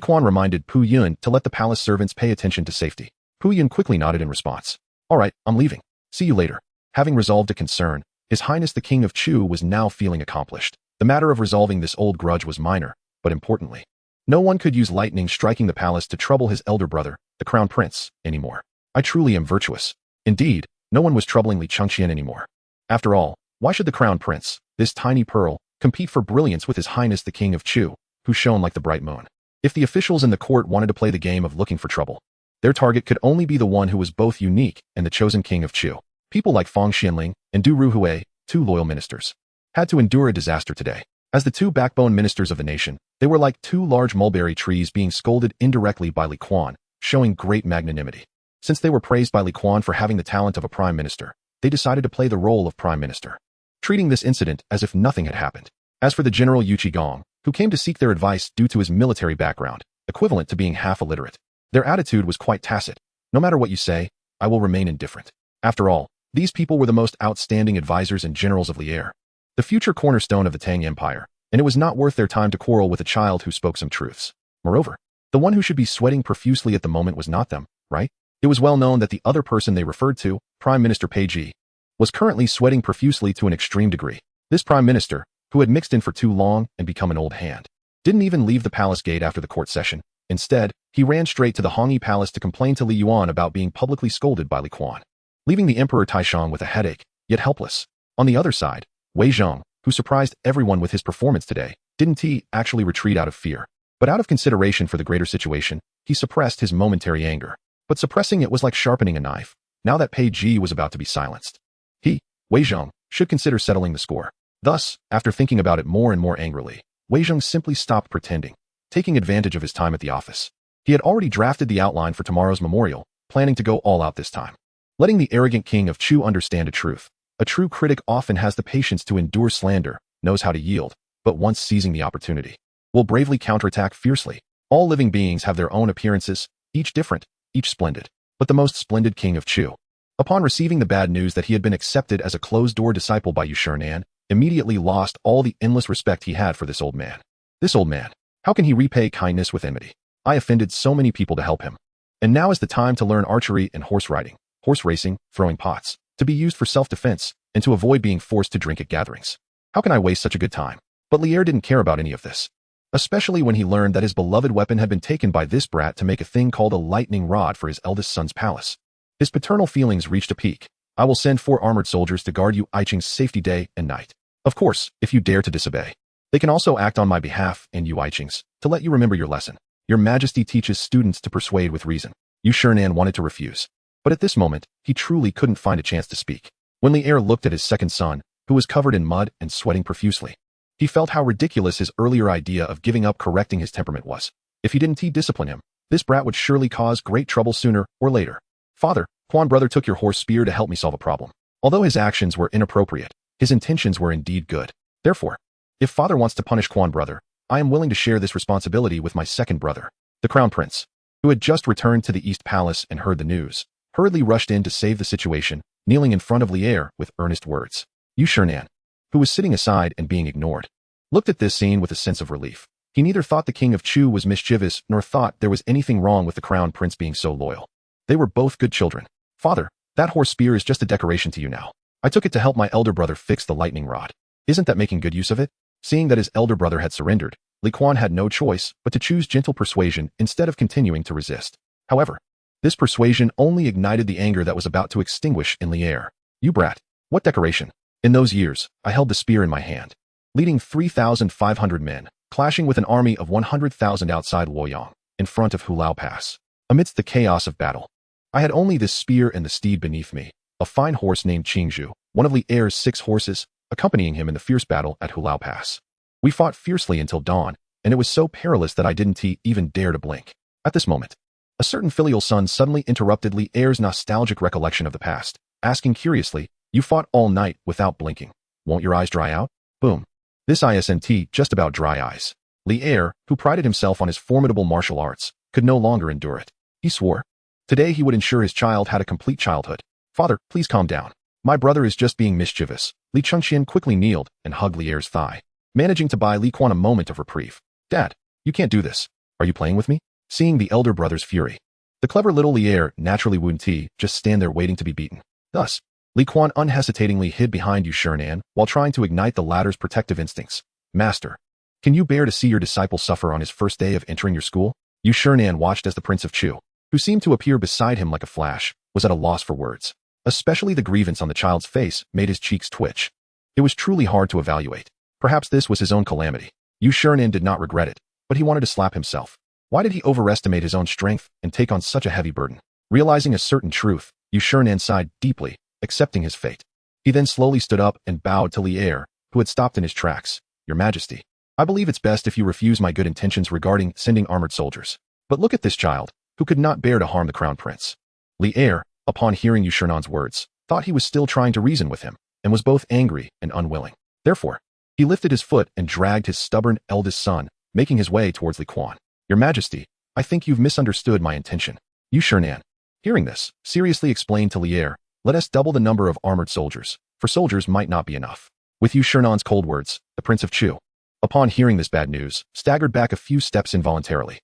Kuan reminded Pu Yun to let the palace servants pay attention to safety. Pu Yun quickly nodded in response. All right, I'm leaving. See you later. Having resolved a concern, His Highness the King of Chu was now feeling accomplished. The matter of resolving this old grudge was minor, but importantly, no one could use lightning striking the palace to trouble his elder brother, the Crown Prince, anymore. I truly am virtuous. Indeed, no one was troubling Li Chang'an anymore. After all, why should the Crown Prince, this tiny pearl, compete for brilliance with His Highness the King of Chu, who shone like the bright moon? If the officials in the court wanted to play the game of looking for trouble, their target could only be the one who was both unique and the chosen King of Chu. People like Feng Xianling and Du Ruhui, two loyal ministers, had to endure a disaster today. As the two backbone ministers of the nation, they were like two large mulberry trees being scolded indirectly by Kuan, showing great magnanimity. Since they were praised by Kuan for having the talent of a prime minister, they decided to play the role of prime minister, treating this incident as if nothing had happened. As for the General Yu Qigong, who came to seek their advice due to his military background, equivalent to being half illiterate, their attitude was quite tacit. No matter what you say, I will remain indifferent. After all, these people were the most outstanding advisors and generals of Lier, the future cornerstone of the Tang Empire, and it was not worth their time to quarrel with a child who spoke some truths. Moreover, the one who should be sweating profusely at the moment was not them, right? It was well known that the other person they referred to, Prime Minister Piety, was currently sweating profusely to an extreme degree. This Prime Minister, who had mixed in for too long and become an old hand, didn't even leave the palace gate after the court session. Instead, he ran straight to the Hongyi Palace to complain to Li Yuan about being publicly scolded by Kuan, leaving the Emperor Taishang with a headache, yet helpless. On the other side, Wei Zhong, who surprised everyone with his performance today, didn't actually retreat out of fear, but out of consideration for the greater situation, he suppressed his momentary anger. But suppressing it was like sharpening a knife. Now that Pei Ji was about to be silenced, he, Wei Zhong, should consider settling the score. Thus, after thinking about it more and more angrily, Wei Zhong simply stopped pretending, taking advantage of his time at the office. He had already drafted the outline for tomorrow's memorial, planning to go all out this time. Letting the arrogant King of Chu understand a truth. A true critic often has the patience to endure slander, knows how to yield, but once seizing the opportunity, will bravely counterattack fiercely. All living beings have their own appearances, each different, each splendid. But the most splendid King of Chu, upon receiving the bad news that he had been accepted as a closed-door disciple by Xuanwu, immediately lost all the endless respect he had for this old man. This old man, how can he repay kindness with enmity? I offended so many people to help him. And now is the time to learn archery and horse riding, horse racing, throwing pots, to be used for self-defense, and to avoid being forced to drink at gatherings. How can I waste such a good time? But Lier didn't care about any of this, especially when he learned that his beloved weapon had been taken by this brat to make a thing called a lightning rod for his eldest son's palace. His paternal feelings reached a peak. I will send 4 armored soldiers to guard you Iching's safety day and night. Of course, if you dare to disobey. They can also act on my behalf and you Iching's, to let you remember your lesson. Your Majesty teaches students to persuade with reason. Xuanwu wanted to refuse, but at this moment, he truly couldn't find a chance to speak. When Lier looked at his second son, who was covered in mud and sweating profusely, he felt how ridiculous his earlier idea of giving up correcting his temperament was. If he didn't discipline him, this brat would surely cause great trouble sooner or later. Father, Kuan brother took your horse spear to help me solve a problem. Although his actions were inappropriate, his intentions were indeed good. Therefore, if father wants to punish Kuan brother, I am willing to share this responsibility with my second brother. The Crown Prince, who had just returned to the East Palace and heard the news, hurriedly rushed in to save the situation, kneeling in front of Lier with earnest words. Xuanwu, who was sitting aside and being ignored, looked at this scene with a sense of relief. He neither thought the King of Chu was mischievous nor thought there was anything wrong with the Crown Prince being so loyal. They were both good children. Father, that horse spear is just a decoration to you now. I took it to help my elder brother fix the lightning rod. Isn't that making good use of it? Seeing that his elder brother had surrendered, Li Kuan had no choice but to choose gentle persuasion instead of continuing to resist. However, this persuasion only ignited the anger that was about to extinguish in Li Er. You brat. What decoration? In those years, I held the spear in my hand, leading 3,500 men, clashing with an army of 100,000 outside Luoyang, in front of Hulao Pass. Amidst the chaos of battle, I had only this spear and the steed beneath me, a fine horse named Qingzhu, one of Li Er's 6 horses, accompanying him in the fierce battle at Hulao Pass. We fought fiercely until dawn, and it was so perilous that I didn't even dare to blink. At this moment, a certain filial son suddenly interrupted Li Er's nostalgic recollection of the past, asking curiously, "You fought all night without blinking. Won't your eyes dry out?" Boom. This isn't just about dry eyes. Li Er, who prided himself on his formidable martial arts, could no longer endure it. He swore. Today he would ensure his child had a complete childhood. "Father, please calm down. My brother is just being mischievous." Li Chengxian quickly kneeled and hugged Li Er's thigh, managing to buy Li Kuan a moment of reprieve. "Dad, you can't do this. Are you playing with me?" Seeing the elder brother's fury, the clever little Li Er naturally wouldn't just stand there waiting to be beaten. Thus, Li Kuan unhesitatingly hid behind Xuanwu while trying to ignite the latter's protective instincts. "Master, can you bear to see your disciple suffer on his first day of entering your school?" Xuanwu watched as the Prince of Chu, who seemed to appear beside him like a flash, was at a loss for words. Especially the grievance on the child's face made his cheeks twitch. It was truly hard to evaluate. Perhaps this was his own calamity. Xuanwu did not regret it, but he wanted to slap himself. Why did he overestimate his own strength and take on such a heavy burden? Realizing a certain truth, Xuanwu sighed deeply, accepting his fate. He then slowly stood up and bowed to Li Er, who had stopped in his tracks. "Your Majesty, I believe it's best if you refuse my good intentions regarding sending armored soldiers. But look at this child, who could not bear to harm the crown prince." Li Er, upon hearing Xuanwu's words, thought he was still trying to reason with him, and was both angry and unwilling. Therefore, he lifted his foot and dragged his stubborn eldest son, making his way towards Li Kuan. "Your Majesty, I think you've misunderstood my intention." Xuanwu, hearing this, seriously explained to Li Er, "Let us double the number of armored soldiers, for soldiers might not be enough." With Xuanwu's cold words, the Prince of Chu, upon hearing this bad news, staggered back a few steps involuntarily.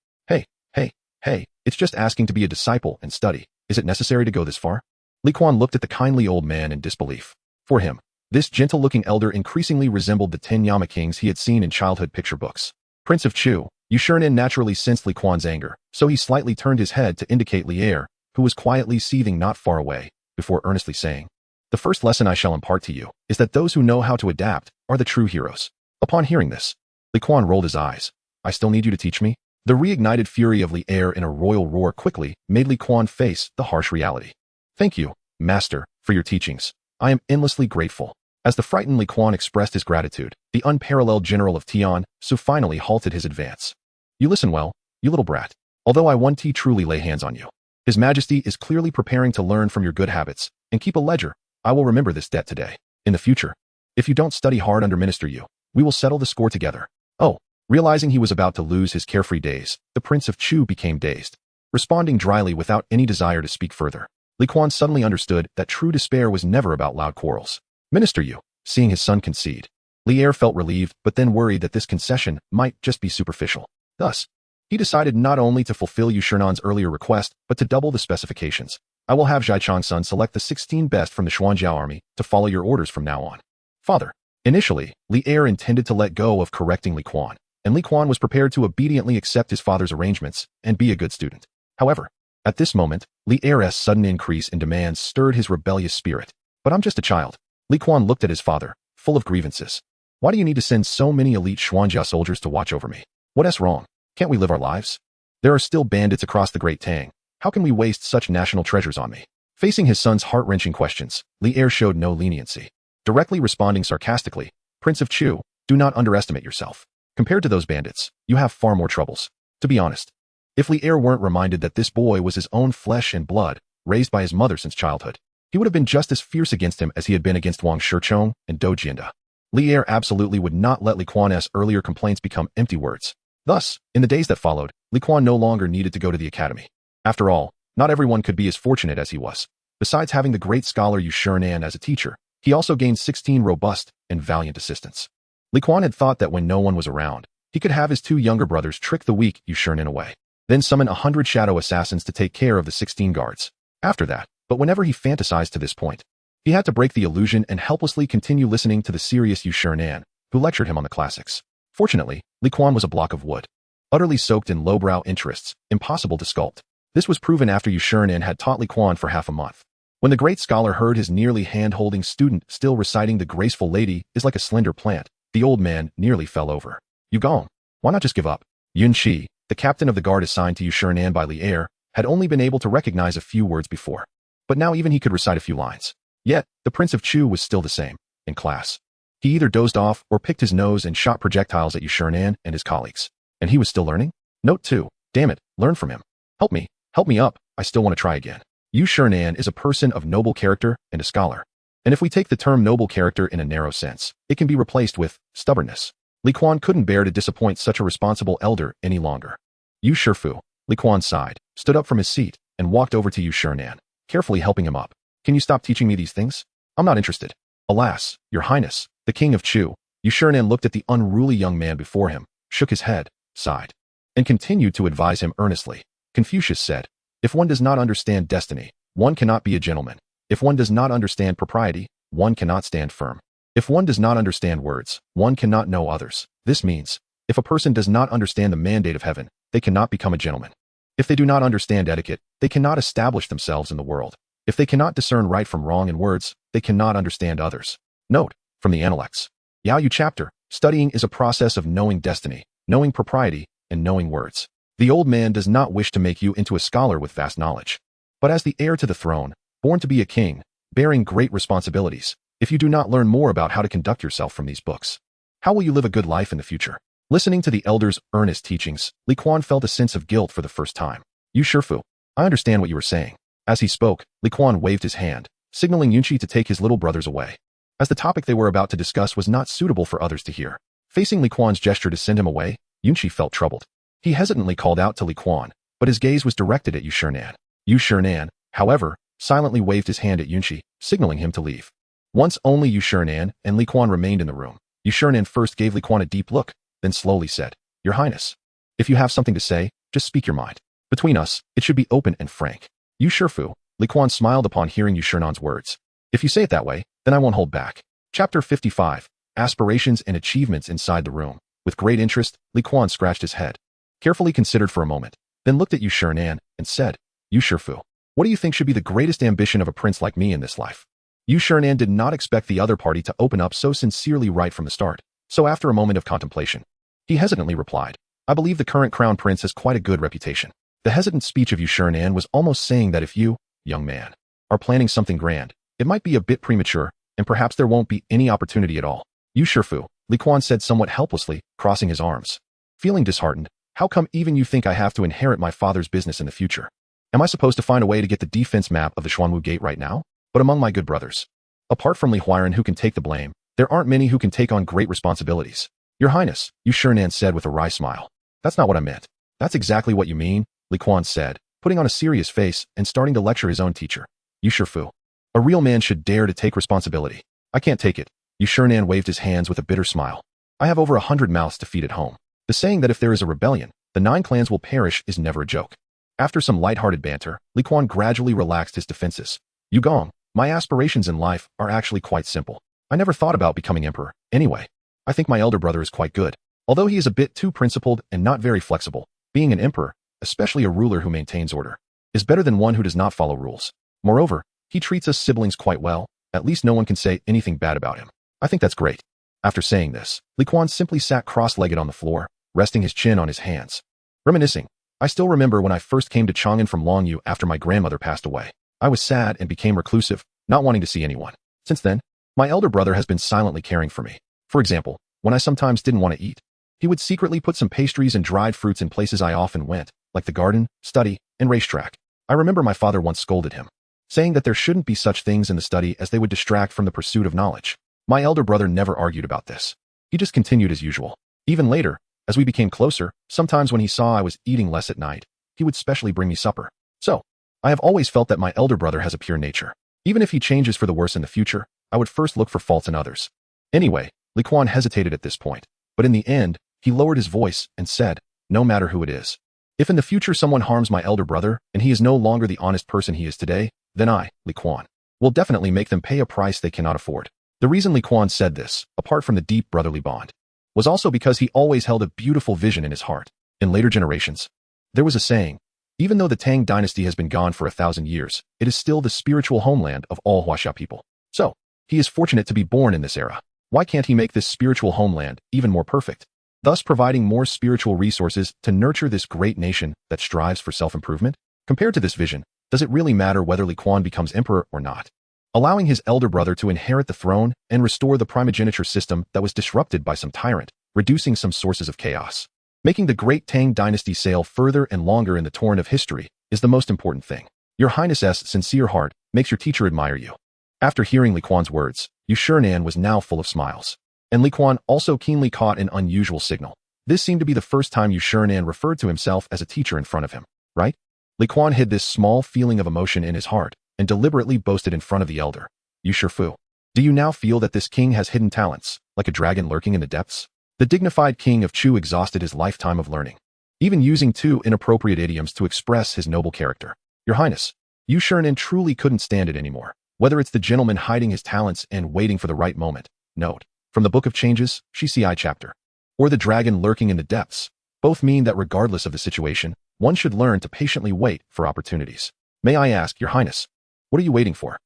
Hey, it's just asking to be a disciple and study. Is it necessary to go this far?" Li Kuan looked at the kindly old man in disbelief. For him, this gentle-looking elder increasingly resembled the 10 Yama kings he had seen in childhood picture books. Prince of Chu, Xuanwu naturally sensed Li Kuan's anger, so he slightly turned his head to indicate Li Er, who was quietly seething not far away, before earnestly saying, "The first lesson I shall impart to you is that those who know how to adapt are the true heroes." Upon hearing this, Li Kuan rolled his eyes. "I still need you to teach me?" The reignited fury of Li Er in a royal roar quickly made Li Kuan face the harsh reality. "Thank you, Master, for your teachings. I am endlessly grateful." As the frightened Li Kuan expressed his gratitude, the unparalleled general of Tian Su finally halted his advance. "You listen well, you little brat. Although I want to truly lay hands on you, His Majesty is clearly preparing to learn from your good habits and keep a ledger. I will remember this debt today. In the future, if you don't study hard under Minister Yu, we will settle the score together." Oh. Realizing he was about to lose his carefree days, the Prince of Chu became dazed. Responding dryly without any desire to speak further, Li Kuan suddenly understood that true despair was never about loud quarrels. Minister Yu, seeing his son concede, Li Er felt relieved but then worried that this concession might just be superficial. Thus, he decided not only to fulfill Xuanwu's earlier request, but to double the specifications. "I will have Zhaichang's son select the 16 best from the Xuanjiao army to follow your orders from now on." "Father." Initially, Li Er intended to let go of correcting Li Kuan, and Li Kuan was prepared to obediently accept his father's arrangements and be a good student. However, at this moment, Li Er's sudden increase in demands stirred his rebellious spirit. "But I'm just a child." Li Kuan looked at his father, full of grievances. "Why do you need to send so many elite Xuanjia soldiers to watch over me? What's wrong? Can't we live our lives? There are still bandits across the Great Tang. How can we waste such national treasures on me?" Facing his son's heart-wrenching questions, Li Er showed no leniency. Directly responding sarcastically, "Prince of Chu, do not underestimate yourself. Compared to those bandits, you have far more troubles." To be honest, if Li Er weren't reminded that this boy was his own flesh and blood, raised by his mother since childhood, he would have been just as fierce against him as he had been against Wang Shichong and Do Jianda. Li Er absolutely would not let Li Kuan's earlier complaints become empty words. Thus, in the days that followed, Li Kuan no longer needed to go to the academy. After all, not everyone could be as fortunate as he was. Besides having the great scholar Xuanwu as a teacher, he also gained 16 robust and valiant assistants. Li Kuan had thought that when no one was around, he could have his 2 younger brothers trick the weak Xuanwu away, then summon 100 shadow assassins to take care of the 16 guards. After that, but whenever he fantasized to this point, he had to break the illusion and helplessly continue listening to the serious Xuanwu, who lectured him on the classics. Fortunately, Li Kuan was a block of wood, utterly soaked in lowbrow interests, impossible to sculpt. This was proven after Xuanwu had taught Li Kuan for half a month. When the great scholar heard his nearly hand-holding student still reciting the graceful lady is like a slender plant, the old man nearly fell over. "You gone. Why not just give up?" Yun Qi, the captain of the guard assigned to Xuanwu by Li Er, had only been able to recognize a few words before. But now even he could recite a few lines. Yet, the Prince of Chu was still the same, in class. He either dozed off or picked his nose and shot projectiles at Xuanwu and his colleagues. And he was still learning? Note 2. Damn it, learn from him. Help me up, I still want to try again. Xuanwu is a person of noble character and a scholar. And if we take the term noble character in a narrow sense, it can be replaced with stubbornness. Li Kuan couldn't bear to disappoint such a responsible elder any longer. "You Shifu," Li Kuan sighed, stood up from his seat, and walked over to Xuanwu, carefully helping him up. "Can you stop teaching me these things? I'm not interested." "Alas, Your Highness, the King of Chu." Xuanwu looked at the unruly young man before him, shook his head, sighed, and continued to advise him earnestly. Confucius said, "If one does not understand destiny, one cannot be a gentleman. If one does not understand propriety, one cannot stand firm. If one does not understand words, one cannot know others." This means, if a person does not understand the mandate of heaven, they cannot become a gentleman. If they do not understand etiquette, they cannot establish themselves in the world. If they cannot discern right from wrong in words, they cannot understand others. Note, from the Analects. Yao Yu chapter, studying is a process of knowing destiny, knowing propriety, and knowing words. The old man does not wish to make you into a scholar with vast knowledge. But as the heir to the throne, born to be a king, bearing great responsibilities, if you do not learn more about how to conduct yourself from these books, how will you live a good life in the future? Listening to the elder's earnest teachings, Li Kuan felt a sense of guilt for the first time. "You Shifu, I understand what you were saying." As he spoke, Li Kuan waved his hand, signaling Yun Qi to take his little brothers away, as the topic they were about to discuss was not suitable for others to hear. Facing Li Kuan's gesture to send him away, Yun Qi felt troubled. He hesitantly called out to Li Kuan, but his gaze was directed at Xuanwu. Xuanwu, however, silently waved his hand at Yun Qi, signaling him to leave. Once only Xuanwu and Li Kuan remained in the room. Xuanwu first gave Li Kuan a deep look, then slowly said, "Your Highness, if you have something to say, just speak your mind. Between us, it should be open and frank." "You Shifu," Li Kuan smiled upon hearing Xuanwu's words. "If you say it that way, then I won't hold back." Chapter 55, Aspirations and Achievements Inside the Room. With great interest, Li Kuan scratched his head, carefully considered for a moment, then looked at Xuanwu and said, "You Shifu, what do you think should be the greatest ambition of a prince like me in this life?" Xuanwu did not expect the other party to open up so sincerely right from the start, so after a moment of contemplation, he hesitantly replied, "I believe the current crown prince has quite a good reputation." The hesitant speech of Xuanwu was almost saying that if you, young man, are planning something grand, it might be a bit premature, and perhaps there won't be any opportunity at all. "You Shifu," Li Kuan said somewhat helplessly, crossing his arms. Feeling disheartened, "How come even you think I have to inherit my father's business in the future? Am I supposed to find a way to get the defense map of the Xuanwu Gate right now? But among my good brothers, apart from Li Huairan who can take the blame, there aren't many who can take on great responsibilities." "Your Highness," Xuanwu said with a wry smile. "That's not what I meant." "That's exactly what you mean," Li Kuan said, putting on a serious face and starting to lecture his own teacher. "You Shifu, a real man should dare to take responsibility." "I can't take it." Xuanwu waved his hands with a bitter smile. "I have over 100 mouths to feed at home. The saying that if there is a rebellion, the 9 clans will perish is never a joke." After some light-hearted banter, Li Kuan gradually relaxed his defenses. "You Gong, my aspirations in life are actually quite simple. I never thought about becoming emperor, anyway. I think my elder brother is quite good. Although he is a bit too principled and not very flexible, being an emperor, especially a ruler who maintains order, is better than one who does not follow rules. Moreover, he treats us siblings quite well, at least no one can say anything bad about him. I think that's great." After saying this, Li Kuan simply sat cross-legged on the floor, resting his chin on his hands. Reminiscing, "I still remember when I first came to Chang'an from Longyu after my grandmother passed away. I was sad and became reclusive, not wanting to see anyone. Since then, my elder brother has been silently caring for me. For example, when I sometimes didn't want to eat, he would secretly put some pastries and dried fruits in places I often went, like the garden, study, and racetrack. I remember my father once scolded him, saying that there shouldn't be such things in the study as they would distract from the pursuit of knowledge. My elder brother never argued about this. He just continued as usual. Even later, as we became closer, sometimes when he saw I was eating less at night, he would specially bring me supper. So, I have always felt that my elder brother has a pure nature. Even if he changes for the worse in the future, I would first look for faults in others." Anyway, Li Kuan hesitated at this point, but in the end, he lowered his voice and said, "No matter who it is. If in the future someone harms my elder brother and he is no longer the honest person he is today, then I, Li Kuan, will definitely make them pay a price they cannot afford." The reason Li Kuan said this, apart from the deep brotherly bond, was also because he always held a beautiful vision in his heart. In later generations, there was a saying, even though the Tang Dynasty has been gone for 1,000 years, it is still the spiritual homeland of all Huaxia people. So, he is fortunate to be born in this era. Why can't he make this spiritual homeland even more perfect, thus providing more spiritual resources to nurture this great nation that strives for self-improvement? Compared to this vision, does it really matter whether Li Kuan becomes emperor or not? Allowing his elder brother to inherit the throne and restore the primogeniture system that was disrupted by some tyrant, reducing some sources of chaos. Making the Great Tang Dynasty sail further and longer in the torrent of history is the most important thing. Your Highness's sincere heart makes your teacher admire you. After hearing Li Kuan's words, Xuanwu was now full of smiles. And Li Kuan also keenly caught an unusual signal. This seemed to be the first time Xuanwu referred to himself as a teacher in front of him, right? Li Kuan hid this small feeling of emotion in his heart and deliberately boasted in front of the elder. Fu, do you now feel that this king has hidden talents, like a dragon lurking in the depths? The dignified king of Chu exhausted his lifetime of learning, even using 2 inappropriate idioms to express his noble character. Your Highness, Xuanwu truly couldn't stand it anymore. Whether it's the gentleman hiding his talents and waiting for the right moment, note, from the Book of Changes, CCI chapter, or the dragon lurking in the depths, both mean that regardless of the situation, one should learn to patiently wait for opportunities. May I ask, Your Highness, what are you waiting for?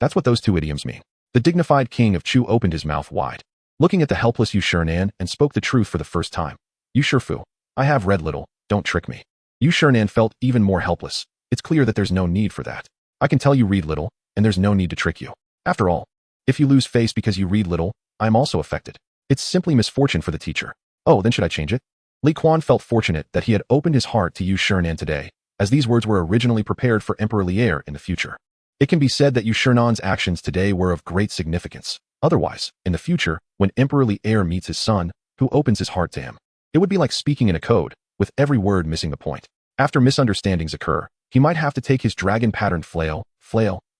That's what those 2 idioms mean. The dignified king of Chu opened his mouth wide, looking at the helpless Xuanwu, and spoke the truth for the first time. Fu, I have read little, don't trick me. Xuanwu felt even more helpless. It's clear that there's no need for that. I can tell you read little, and there's no need to trick you. After all, if you lose face because you read little, I'm also affected. It's simply misfortune for the teacher. Oh, then should I change it? Li Kuan felt fortunate that he had opened his heart to Xuanwu today, as these words were originally prepared for Emperor Lier in the future. It can be said that Xuanwu's actions today were of great significance. Otherwise, in the future, when Emperor Lier meets his son, who opens his heart to him, it would be like speaking in a code, with every word missing the point. After misunderstandings occur, he might have to take his dragon-patterned flail,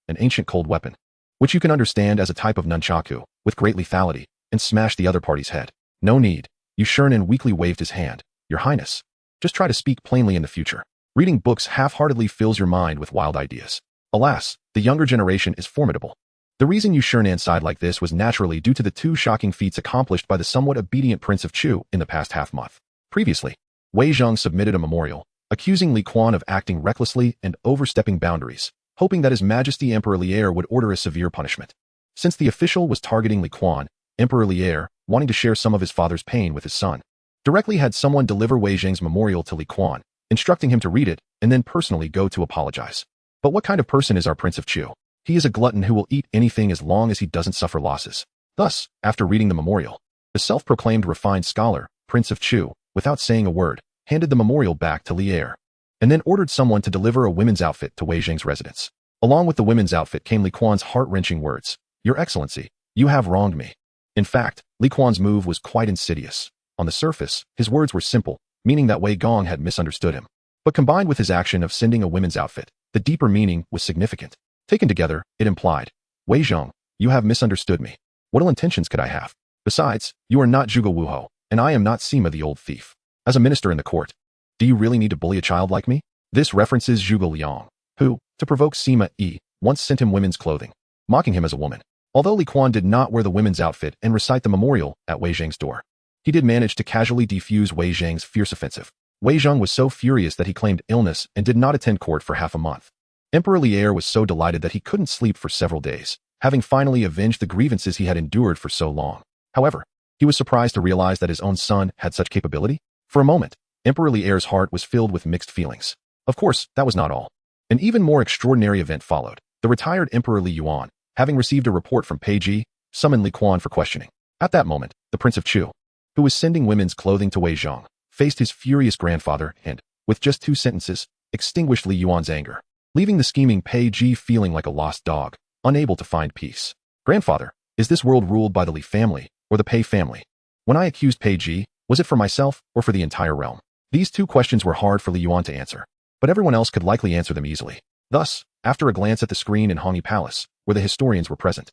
an ancient cold weapon, which you can understand as a type of nunchaku, with great lethality, and smash the other party's head. No need. Xuanwu weakly waved his hand. Your Highness, just try to speak plainly in the future. Reading books half-heartedly fills your mind with wild ideas. Alas, the younger generation is formidable. The reason Xuanwu sighed like this was naturally due to the 2 shocking feats accomplished by the somewhat obedient Prince of Chu in the past half-month. Previously, Wei Zheng submitted a memorial, accusing Li Kuan of acting recklessly and overstepping boundaries, hoping that His Majesty Emperor Lier would order a severe punishment. Since the official was targeting Li Kuan, Emperor Lier, wanting to share some of his father's pain with his son, directly had someone deliver Wei Zheng's memorial to Li Kuan, instructing him to read it and then personally go to apologize. But what kind of person is our Prince of Chu? He is a glutton who will eat anything as long as he doesn't suffer losses. Thus, after reading the memorial, the self-proclaimed refined scholar, Prince of Chu, without saying a word, handed the memorial back to Lier, and then ordered someone to deliver a women's outfit to Wei Zheng's residence. Along with the women's outfit came Li Kuan's heart-wrenching words, Your Excellency, you have wronged me. In fact, Li Kuan's move was quite insidious. On the surface, his words were simple, meaning that Wei Gong had misunderstood him. But combined with his action of sending a women's outfit, the deeper meaning was significant. Taken together, it implied, Wei Zheng, you have misunderstood me. What ill intentions could I have? Besides, you are not Zhuge Wuhou, and I am not Sima the old thief. As a minister in the court, do you really need to bully a child like me? This references Zhuge Liang, who, to provoke Sima Yi, once sent him women's clothing, mocking him as a woman. Although Li Kuan did not wear the women's outfit and recite the memorial at Wei Zheng's door, he did manage to casually defuse Wei Zheng's fierce offensive. Wei Zheng was so furious that he claimed illness and did not attend court for half a month. Emperor Lier was so delighted that he couldn't sleep for several days, having finally avenged the grievances he had endured for so long. However, he was surprised to realize that his own son had such capability. For a moment, Emperor Lier's heart was filled with mixed feelings. Of course, that was not all. An even more extraordinary event followed. The retired Emperor Li Yuan, having received a report from Piety, summoned Li Kuan for questioning. At that moment, the Prince of Chu, who was sending women's clothing to Wei Zheng, faced his furious grandfather and, with just 2 sentences, extinguished Li Yuan's anger, leaving the scheming Piety feeling like a lost dog, unable to find peace. Grandfather, is this world ruled by the Li family or the Pei family? When I accused Piety, was it for myself or for the entire realm? These 2 questions were hard for Li Yuan to answer, but everyone else could likely answer them easily. Thus, after a glance at the screen in Hongyi Palace, where the historians were present,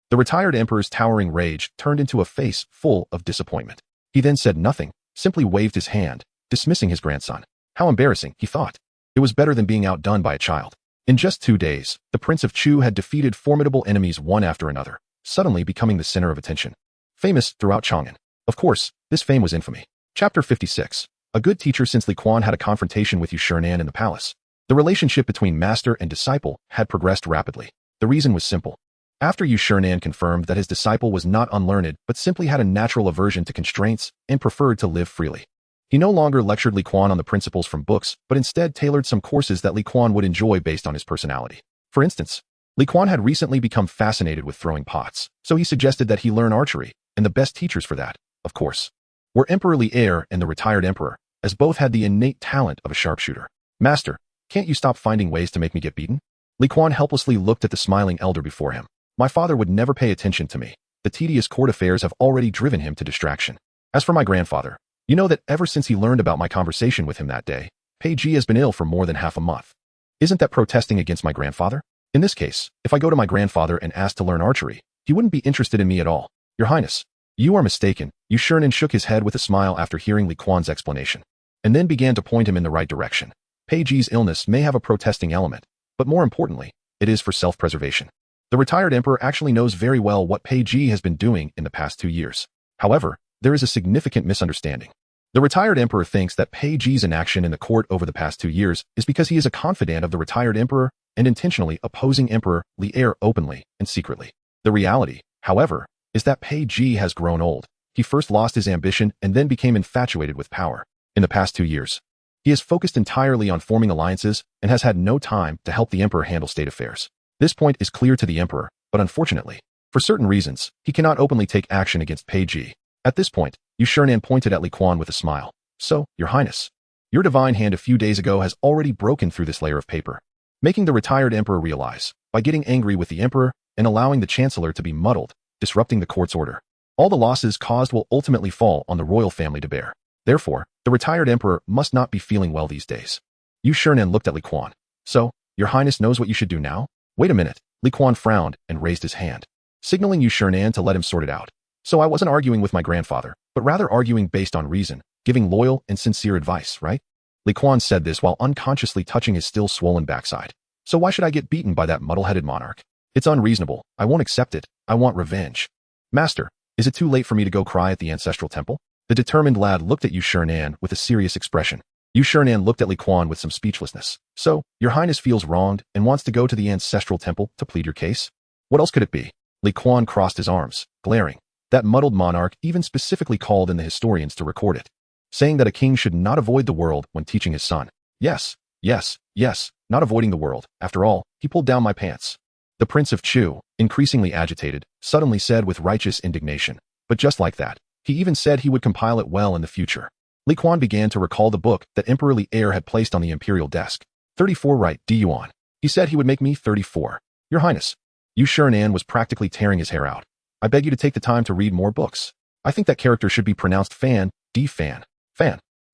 the retired emperor's towering rage turned into a face full of disappointment. He then said nothing, simply waved his hand, dismissing his grandson. How embarrassing, he thought. It was better than being outdone by a child. In just 2 days, the Prince of Chu had defeated formidable enemies one after another, suddenly becoming the center of attention. Famous throughout Chang'an. Of course, This fame was infamy. Chapter 56. A good teacher. Since Li Kuan had a confrontation with Xuanwu in the palace, the relationship between master and disciple had progressed rapidly. The reason was simple. After Xuanwu confirmed that his disciple was not unlearned but simply had a natural aversion to constraints and preferred to live freely, he no longer lectured Li Kuan on the principles from books, but instead tailored some courses that Li Kuan would enjoy based on his personality. For instance, Li Kuan had recently become fascinated with throwing pots, so he suggested that he learn archery, and the best teachers for that, of course, were Emperor Li and the retired emperor, as both had the innate talent of a sharpshooter. Master, can't you stop finding ways to make me get beaten? Li Kuan helplessly looked at the smiling elder before him. My father would never pay attention to me. The tedious court affairs have already driven him to distraction. As for my grandfather, you know that ever since he learned about my conversation with him that day, Piety has been ill for more than half a month. Isn't that protesting against my grandfather? In this case, if I go to my grandfather and ask to learn archery, he wouldn't be interested in me at all. Your Highness, you are mistaken. Xuanwu shook his head with a smile after hearing Li Kuan's explanation, and then began to point him in the right direction. Peiji's illness may have a protesting element, but more importantly, it is for self-preservation. The retired emperor actually knows very well what Piety has been doing in the past 2 years. However, there is a significant misunderstanding. The retired emperor thinks that Peiji's inaction in the court over the past 2 years is because he is a confidant of the retired emperor and intentionally opposing Emperor Li openly and secretly. The reality, however, is that Piety has grown old. He first lost his ambition and then became infatuated with power. In the past 2 years, he has focused entirely on forming alliances and has had no time to help the emperor handle state affairs. This point is clear to the emperor, but unfortunately, for certain reasons, he cannot openly take action against Piety. At this point, Xuanwu pointed at Li Kuan with a smile. So, Your Highness, your divine hand a few days ago has already broken through this layer of paper, making the retired emperor realize, by getting angry with the emperor and allowing the chancellor to be muddled, disrupting the court's order, all the losses caused will ultimately fall on the royal family to bear. Therefore, the retired emperor must not be feeling well these days. Xuanwu looked at Li Kuan. So, Your Highness knows what you should do now? Wait a minute. Li Kuan frowned and raised his hand, signaling Xuanwu to let him sort it out. So I wasn't arguing with my grandfather, but rather arguing based on reason, giving loyal and sincere advice, right? Li Kuan said this while unconsciously touching his still swollen backside. So why should I get beaten by that muddle-headed monarch? It's unreasonable. I won't accept it. I want revenge. Master, is it too late for me to go cry at the ancestral temple? The determined lad looked at Xuanwu with a serious expression. Xuanwu looked at Li Kuan with some speechlessness. So, Your Highness feels wronged and wants to go to the ancestral temple to plead your case? What else could it be? Li Kuan crossed his arms, glaring. That muddled monarch even specifically called in the historians to record it, saying that a king should not avoid the world when teaching his son. Yes, not avoiding the world. After all, he pulled down my pants. The Prince of Chu, increasingly agitated, suddenly said with righteous indignation. But just like that, he even said he would compile it well in the future. Li Kuan began to recall the book that Emperor Li had placed on the imperial desk. 34 right, Yuan. He said he would make me 34. Your Highness. Xuanwu was practically tearing his hair out. I beg you to take the time to read more books. I think that character should be pronounced Fan.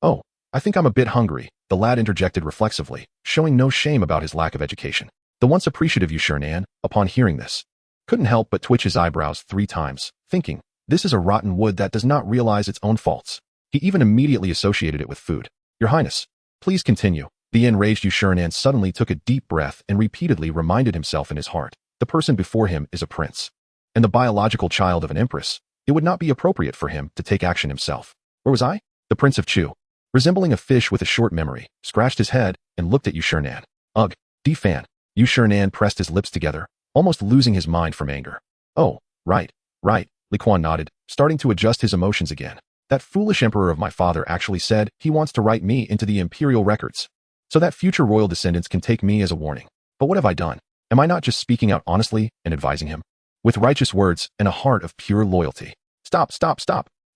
Oh, I think I'm a bit hungry, the lad interjected reflexively, showing no shame about his lack of education. The once appreciative Xuanwu, upon hearing this, couldn't help but twitch his eyebrows 3 times, thinking, this is a rotten wood that does not realize its own faults. He even immediately associated it with food. Your Highness, please continue. The enraged Xuanwu suddenly took a deep breath and repeatedly reminded himself in his heart, the person before him is a prince, and the biological child of an empress. It would not be appropriate for him to take action himself. Where was I? The Prince of Chu, resembling a fish with a short memory, scratched his head and looked at Xuanwu. Ugh, Fan. Xuanwu pressed his lips together, almost losing his mind from anger. Oh, right. Li Kuan nodded, starting to adjust his emotions again. That foolish emperor of my father actually said he wants to write me into the imperial records, so that future royal descendants can take me as a warning. But what have I done? Am I not just speaking out honestly and advising him with righteous words and a heart of pure loyalty? Stop.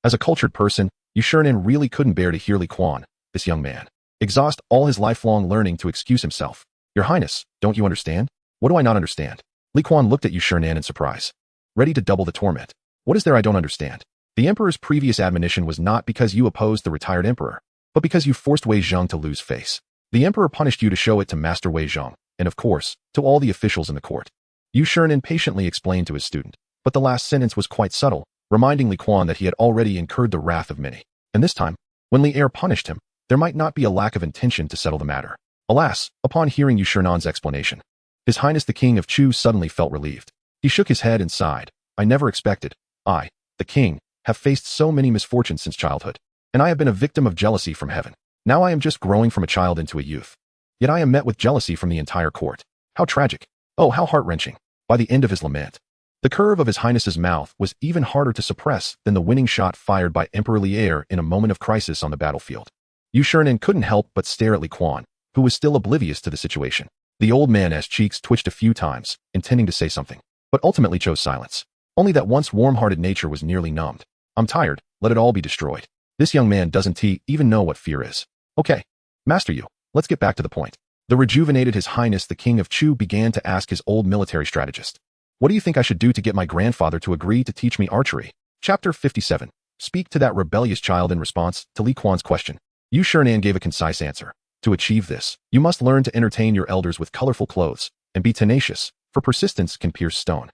As a cultured person, Xuanwu really couldn't bear to hear Li Kuan, this young man, exhaust all his lifelong learning to excuse himself. Your Highness, don't you understand? What do I not understand? Li Kuan looked at Xuanwu in surprise, ready to double the torment. What is there I don't understand? The emperor's previous admonition was not because you opposed the retired emperor, but because you forced Wei Zheng to lose face. The emperor punished you to show it to Master Wei Zheng, and of course, to all the officials in the court. Xuanwu patiently explained to his student, but the last sentence was quite subtle, reminding Li Kuan that he had already incurred the wrath of many. And this time, when Li punished him, there might not be a lack of intention to settle the matter. Alas, upon hearing Xuanwu's explanation, His Highness the King of Chu suddenly felt relieved. He shook his head and sighed. I never expected, the king, have faced so many misfortunes since childhood, and I have been a victim of jealousy from heaven. Now I am just growing from a child into a youth. Yet I am met with jealousy from the entire court. How tragic. Oh, how heart-wrenching. By the end of his lament, the curve of His Highness's mouth was even harder to suppress than the winning shot fired by Emperor Lier in a moment of crisis on the battlefield. Xuanwu couldn't help but stare at Kuan, who was still oblivious to the situation. The old man's cheeks twitched a few times, intending to say something, but ultimately chose silence. Only that once warm-hearted nature was nearly numbed. I'm tired, let it all be destroyed. This young man doesn't even know what fear is. Okay, Master Yu, let's get back to the point. The rejuvenated His Highness the King of Chu began to ask his old military strategist. What do you think I should do to get my grandfather to agree to teach me archery? Chapter 57. Speak to that rebellious child. In response to Kuan's question, Xuanwu gave a concise answer. To achieve this, you must learn to entertain your elders with colorful clothes, and be tenacious, for persistence can pierce stone.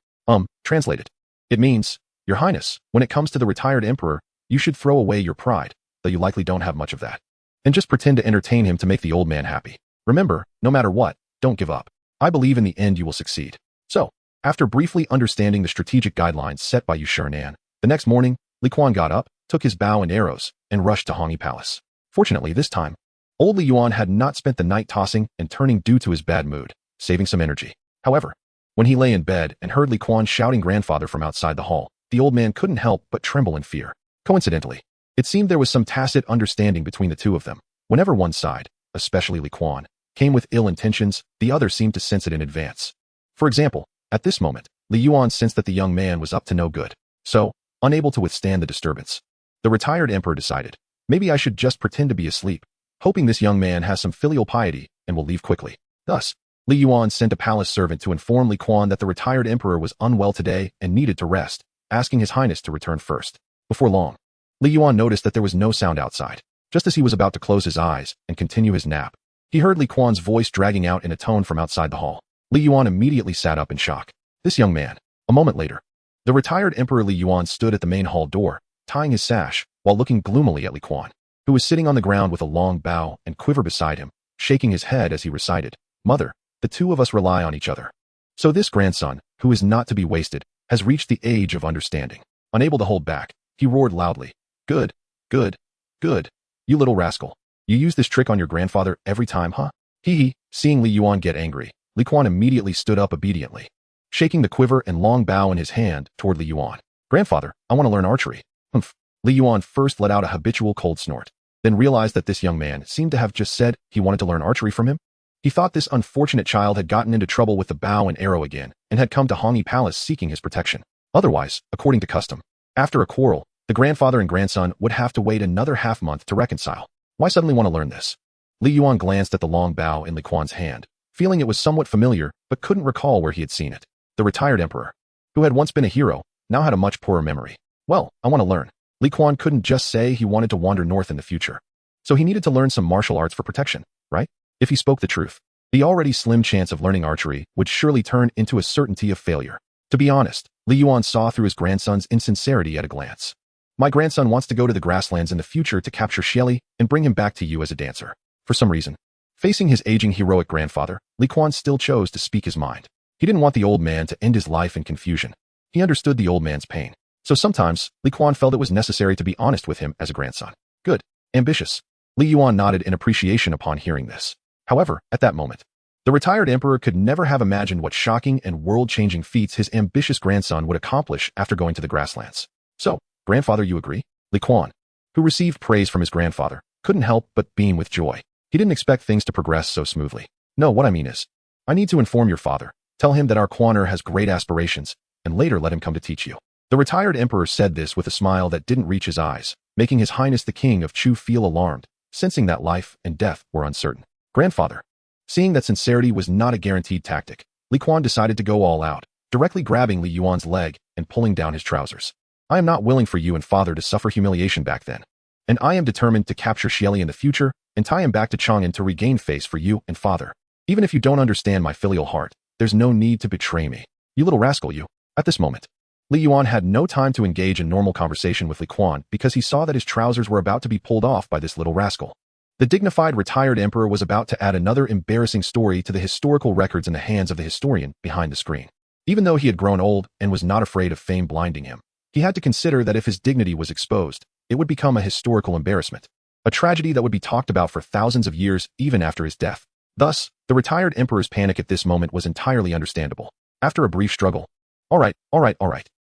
Translated. It means, Your Highness, when it comes to the retired emperor, you should throw away your pride, though you likely don't have much of that, and just pretend to entertain him to make the old man happy. Remember, no matter what, don't give up. I believe in the end you will succeed. So, after briefly understanding the strategic guidelines set by Xuanwu, the next morning, Kuan got up, took his bow and arrows, and rushed to Hongyi Palace. Fortunately, this time, old Yuan had not spent the night tossing and turning due to his bad mood, saving some energy. However, when he lay in bed and heard Kuan shouting grandfather from outside the hall, the old man couldn't help but tremble in fear. Coincidentally, it seemed there was some tacit understanding between the two of them. Whenever one side, especially Kuan, came with ill intentions, the other seemed to sense it in advance. For example, at this moment, Yuan sensed that the young man was up to no good. So, unable to withstand the disturbance, the retired emperor decided, maybe I should just pretend to be asleep, hoping this young man has some filial piety and will leave quickly. Thus, Yuan sent a palace servant to inform Kuan that the retired emperor was unwell today and needed to rest, asking His Highness to return first. Before long, Yuan noticed that there was no sound outside. Just as he was about to close his eyes and continue his nap, he heard Kuan's voice dragging out in a tone from outside the hall. Yuan immediately sat up in shock. This young man. A moment later, the retired Emperor Yuan stood at the main hall door, tying his sash, while looking gloomily at Kuan, who was sitting on the ground with a long bow and quiver beside him, shaking his head as he recited, Mother, the two of us rely on each other. So this grandson, who is not to be wasted, has reached the age of understanding. Unable to hold back, he roared loudly, Good, good, good. You little rascal. You use this trick on your grandfather every time, huh? Hee. Seeing Yuan get angry, Kuan immediately stood up obediently, shaking the quiver and long bow in his hand toward Yuan. Grandfather, I want to learn archery. Humph. Yuan first let out a habitual cold snort, then realized that this young man seemed to have just said he wanted to learn archery from him. He thought this unfortunate child had gotten into trouble with the bow and arrow again and had come to Hongyi Palace seeking his protection. Otherwise, according to custom, after a quarrel, the grandfather and grandson would have to wait another half-month to reconcile. Why suddenly want to learn this? Yuan glanced at the long bow in Kuan's hand, feeling it was somewhat familiar but couldn't recall where he had seen it. The retired emperor, who had once been a hero, now had a much poorer memory. Well, I want to learn. Kuan couldn't just say he wanted to wander north in the future. So he needed to learn some martial arts for protection, right? If he spoke the truth, the already slim chance of learning archery would surely turn into a certainty of failure. To be honest, Yuan saw through his grandson's insincerity at a glance. My grandson wants to go to the grasslands in the future to capture Shelly and bring him back to you as a dancer. For some reason, facing his aging heroic grandfather, Kuan still chose to speak his mind. He didn't want the old man to end his life in confusion. He understood the old man's pain. So sometimes, Kuan felt it was necessary to be honest with him as a grandson. Good. Ambitious. Yuan nodded in appreciation upon hearing this. However, at that moment, the retired emperor could never have imagined what shocking and world-changing feats his ambitious grandson would accomplish after going to the grasslands. So, grandfather, you agree? Kuan, who received praise from his grandfather, couldn't help but beam with joy. He didn't expect things to progress so smoothly. No, what I mean is, I need to inform your father, tell him that our Kuaner has great aspirations, and later let him come to teach you. The retired emperor said this with a smile that didn't reach his eyes, making His Highness the King of Chu feel alarmed, sensing that life and death were uncertain. Grandfather. Seeing that sincerity was not a guaranteed tactic, Kuan decided to go all out, directly grabbing Yuan's leg and pulling down his trousers. I am not willing for you and father to suffer humiliation back then. And I am determined to capture Xieli in the future and tie him back to Chang'an to regain face for you and father. Even if you don't understand my filial heart, there's no need to betray me. You little rascal, you. At this moment, Yuan had no time to engage in normal conversation with Kuan because he saw that his trousers were about to be pulled off by this little rascal. The dignified retired emperor was about to add another embarrassing story to the historical records in the hands of the historian behind the screen. Even though he had grown old and was not afraid of fame blinding him, He had to consider that if his dignity was exposed, it would become a historical embarrassment, a tragedy that would be talked about for thousands of years even after his death. Thus, the retired emperor's panic at this moment was entirely understandable. After a brief struggle, all right.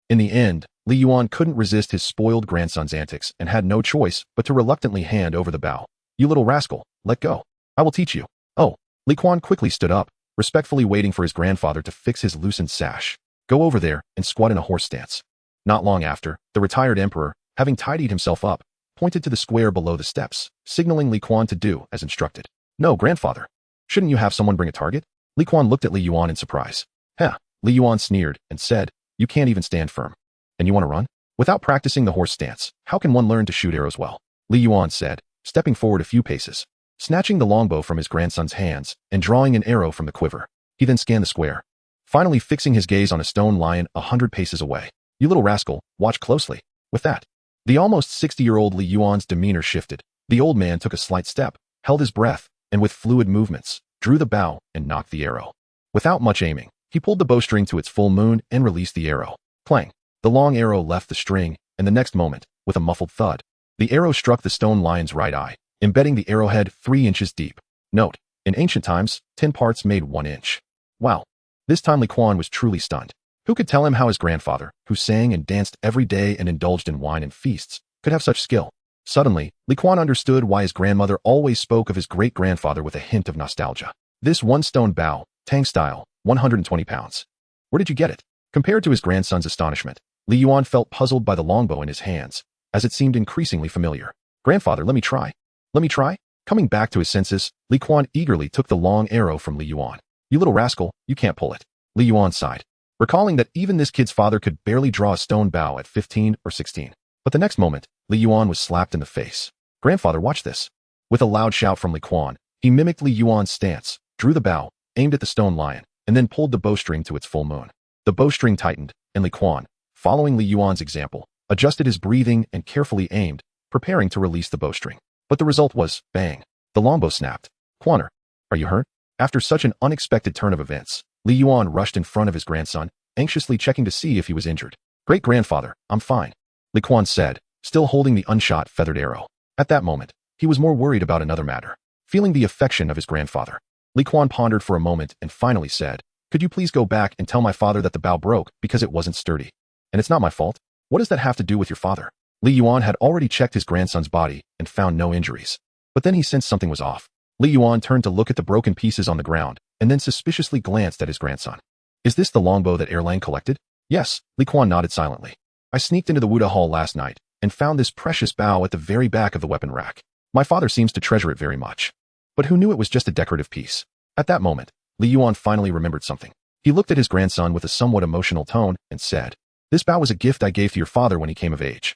In the end, Li Yuan couldn't resist his spoiled grandson's antics and had no choice but to reluctantly hand over the bow. You little rascal, let go. I will teach you. Oh, Li Kuan quickly stood up, respectfully waiting for his grandfather to fix his loosened sash. Go over there and squat in a horse stance. Not long after, the retired emperor, having tidied himself up, pointed to the square below the steps, signaling Li Kuan to do as instructed. No, grandfather. Shouldn't you have someone bring a target? Li Kuan looked at Li Yuan in surprise. Huh. Li Yuan sneered and said, you can't even stand firm. And you want to run? Without practicing the horse stance, how can one learn to shoot arrows well? Li Yuan said, stepping forward a few paces, snatching the longbow from his grandson's hands and drawing an arrow from the quiver. He then scanned the square, finally fixing his gaze on a stone lion 100 paces away. You little rascal, watch closely. With that, the almost 60-year-old Li Yuan's demeanor shifted. The old man took a slight step, held his breath, and with fluid movements, drew the bow and knocked the arrow. Without much aiming, he pulled the bowstring to its full moon and released the arrow. Clang! The long arrow left the string, and the next moment, with a muffled thud, the arrow struck the stone lion's right eye, embedding the arrowhead 3 inches deep. Note: in ancient times, 10 parts made 1 inch. Wow! This time Li Kuan was truly stunned. Who could tell him how his grandfather, who sang and danced every day and indulged in wine and feasts, could have such skill? Suddenly, Li Kuan understood why his grandmother always spoke of his great-grandfather with a hint of nostalgia. This one-stone bow, Tang style, 120 pounds. Where did you get it? Compared to his grandson's astonishment, Li Yuan felt puzzled by the longbow in his hands, as it seemed increasingly familiar. Grandfather, let me try. Let me try? Coming back to his senses, Li Kuan eagerly took the long arrow from Li Yuan. You little rascal, you can't pull it. Li Yuan sighed, recalling that even this kid's father could barely draw a stone bow at 15 or 16. But the next moment, Li Yuan was slapped in the face. Grandfather, watch this. With a loud shout from Li Kuan, he mimicked Li Yuan's stance, drew the bow, aimed at the stone lion, and then pulled the bowstring to its full moon. The bowstring tightened, and Li Kuan, following Li Yuan's example, adjusted his breathing and carefully aimed, preparing to release the bowstring. But the result was, bang, the longbow snapped. Kuaner, are you hurt? After such an unexpected turn of events, Li Yuan rushed in front of his grandson, anxiously checking to see if he was injured. Great-grandfather, I'm fine, Li Kuan said, still holding the unshot feathered arrow. At that moment, he was more worried about another matter. Feeling the affection of his grandfather, Li Kuan pondered for a moment and finally said, could you please go back and tell my father that the bow broke because it wasn't sturdy? And it's not my fault. What does that have to do with your father? Li Yuan had already checked his grandson's body and found no injuries. But then he sensed something was off. Li Yuan turned to look at the broken pieces on the ground and then suspiciously glanced at his grandson. Is this the longbow that Erlang collected? Yes, Li Kuan nodded silently. I sneaked into the Wuda Hall last night and found this precious bow at the very back of the weapon rack. My father seems to treasure it very much. But who knew it was just a decorative piece? At that moment, Li Yuan finally remembered something. He looked at his grandson with a somewhat emotional tone and said, this bow was a gift I gave to your father when he came of age.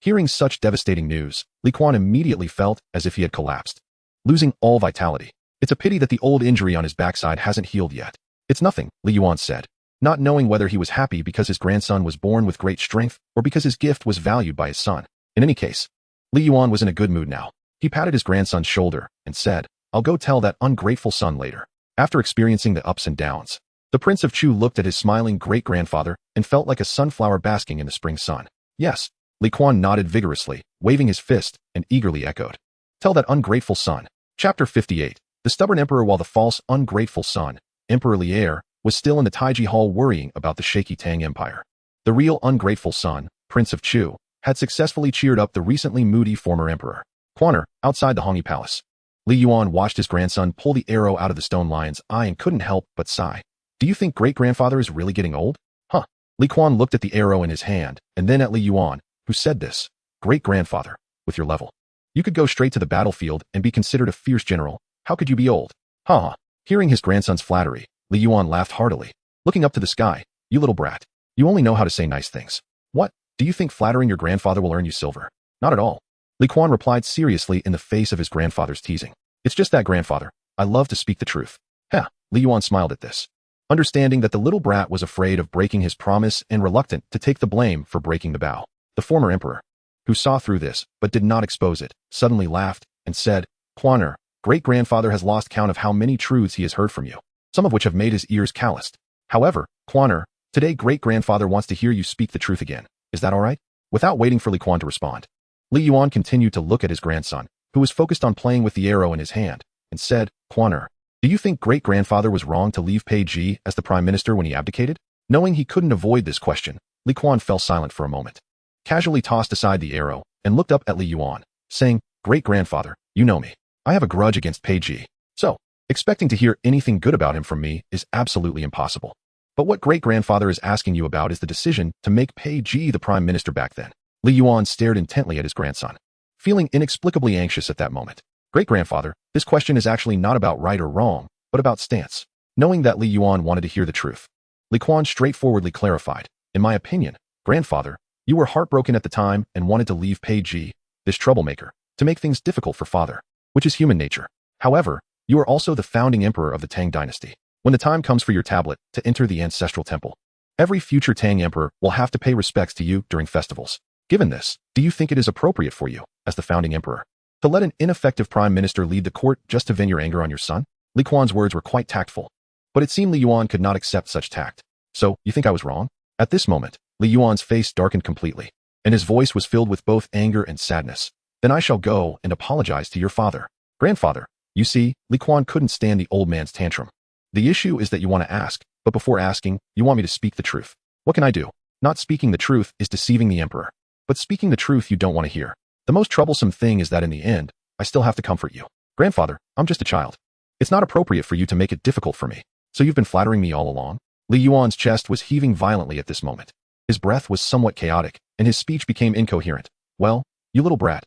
Hearing such devastating news, Li Kuan immediately felt as if he had collapsed, losing all vitality. It's a pity that the old injury on his backside hasn't healed yet. It's nothing, Li Yuan said, not knowing whether he was happy because his grandson was born with great strength or because his gift was valued by his son. In any case, Li Yuan was in a good mood now. He patted his grandson's shoulder and said, I'll go tell that ungrateful son later. After experiencing the ups and downs, the Prince of Chu looked at his smiling great-grandfather and felt like a sunflower basking in the spring sun. Yes, Li Kuan nodded vigorously, waving his fist, and eagerly echoed. Tell that ungrateful son. Chapter 58. The stubborn emperor. While the false, ungrateful son, Emperor Lier, was still in the Taiji Hall worrying about the shaky Tang Empire, the real ungrateful son, Prince of Chu, had successfully cheered up the recently moody former emperor. Kuaner, outside the Hongyi Palace. Li Yuan watched his grandson pull the arrow out of the stone lion's eye and couldn't help but sigh. Do you think great-grandfather is really getting old? Huh. Li Kuan looked at the arrow in his hand, and then at Li Yuan, who said this. Great-grandfather, with your level, you could go straight to the battlefield and be considered a fierce general. How could you be old? Ha. Hearing his grandson's flattery, Li Yuan laughed heartily, looking up to the sky. You little brat. You only know how to say nice things. What? Do you think flattering your grandfather will earn you silver? Not at all. Li Kuan replied seriously in the face of his grandfather's teasing. It's just that, grandfather. I love to speak the truth. Huh. Li Yuan smiled at this, understanding that the little brat was afraid of breaking his promise and reluctant to take the blame for breaking the bow. The former emperor, who saw through this but did not expose it, suddenly laughed and said, Kuaner, great-grandfather has lost count of how many truths he has heard from you, some of which have made his ears calloused. However, Kuaner, today great-grandfather wants to hear you speak the truth again. Is that all right? Without waiting for Li Kuan to respond, Li Yuan continued to look at his grandson, who was focused on playing with the arrow in his hand, and said, Kuan, do you think great-grandfather was wrong to leave Piety as the prime minister when he abdicated? Knowing he couldn't avoid this question, Li Kuan fell silent for a moment, casually tossed aside the arrow, and looked up at Li Yuan, saying, Great-grandfather, you know me. I have a grudge against Piety. So, expecting to hear anything good about him from me is absolutely impossible. But what great-grandfather is asking you about is the decision to make Piety the prime minister back then. Li Yuan stared intently at his grandson, feeling inexplicably anxious at that moment. Great-grandfather, this question is actually not about right or wrong, but about stance. Knowing that Li Yuan wanted to hear the truth, Li Kuan straightforwardly clarified, in my opinion, grandfather, you were heartbroken at the time and wanted to leave Piety, this troublemaker, to make things difficult for father, which is human nature. However, you are also the founding emperor of the Tang Dynasty. When the time comes for your tablet to enter the ancestral temple, every future Tang emperor will have to pay respects to you during festivals. Given this, do you think it is appropriate for you, as the founding emperor, to let an ineffective prime minister lead the court just to vent your anger on your son? Li Kuan's words were quite tactful, but it seemed Li Yuan could not accept such tact. So, you think I was wrong? At this moment, Li Yuan's face darkened completely, and his voice was filled with both anger and sadness. Then I shall go and apologize to your father. Grandfather, you see, Li Kuan couldn't stand the old man's tantrum. The issue is that you want to ask, but before asking, you want me to speak the truth. What can I do? Not speaking the truth is deceiving the emperor. But speaking the truth you don't want to hear. The most troublesome thing is that in the end, I still have to comfort you. Grandfather, I'm just a child. It's not appropriate for you to make it difficult for me. So you've been flattering me all along? Li Yuan's chest was heaving violently at this moment. His breath was somewhat chaotic, and his speech became incoherent. Well, you little brat,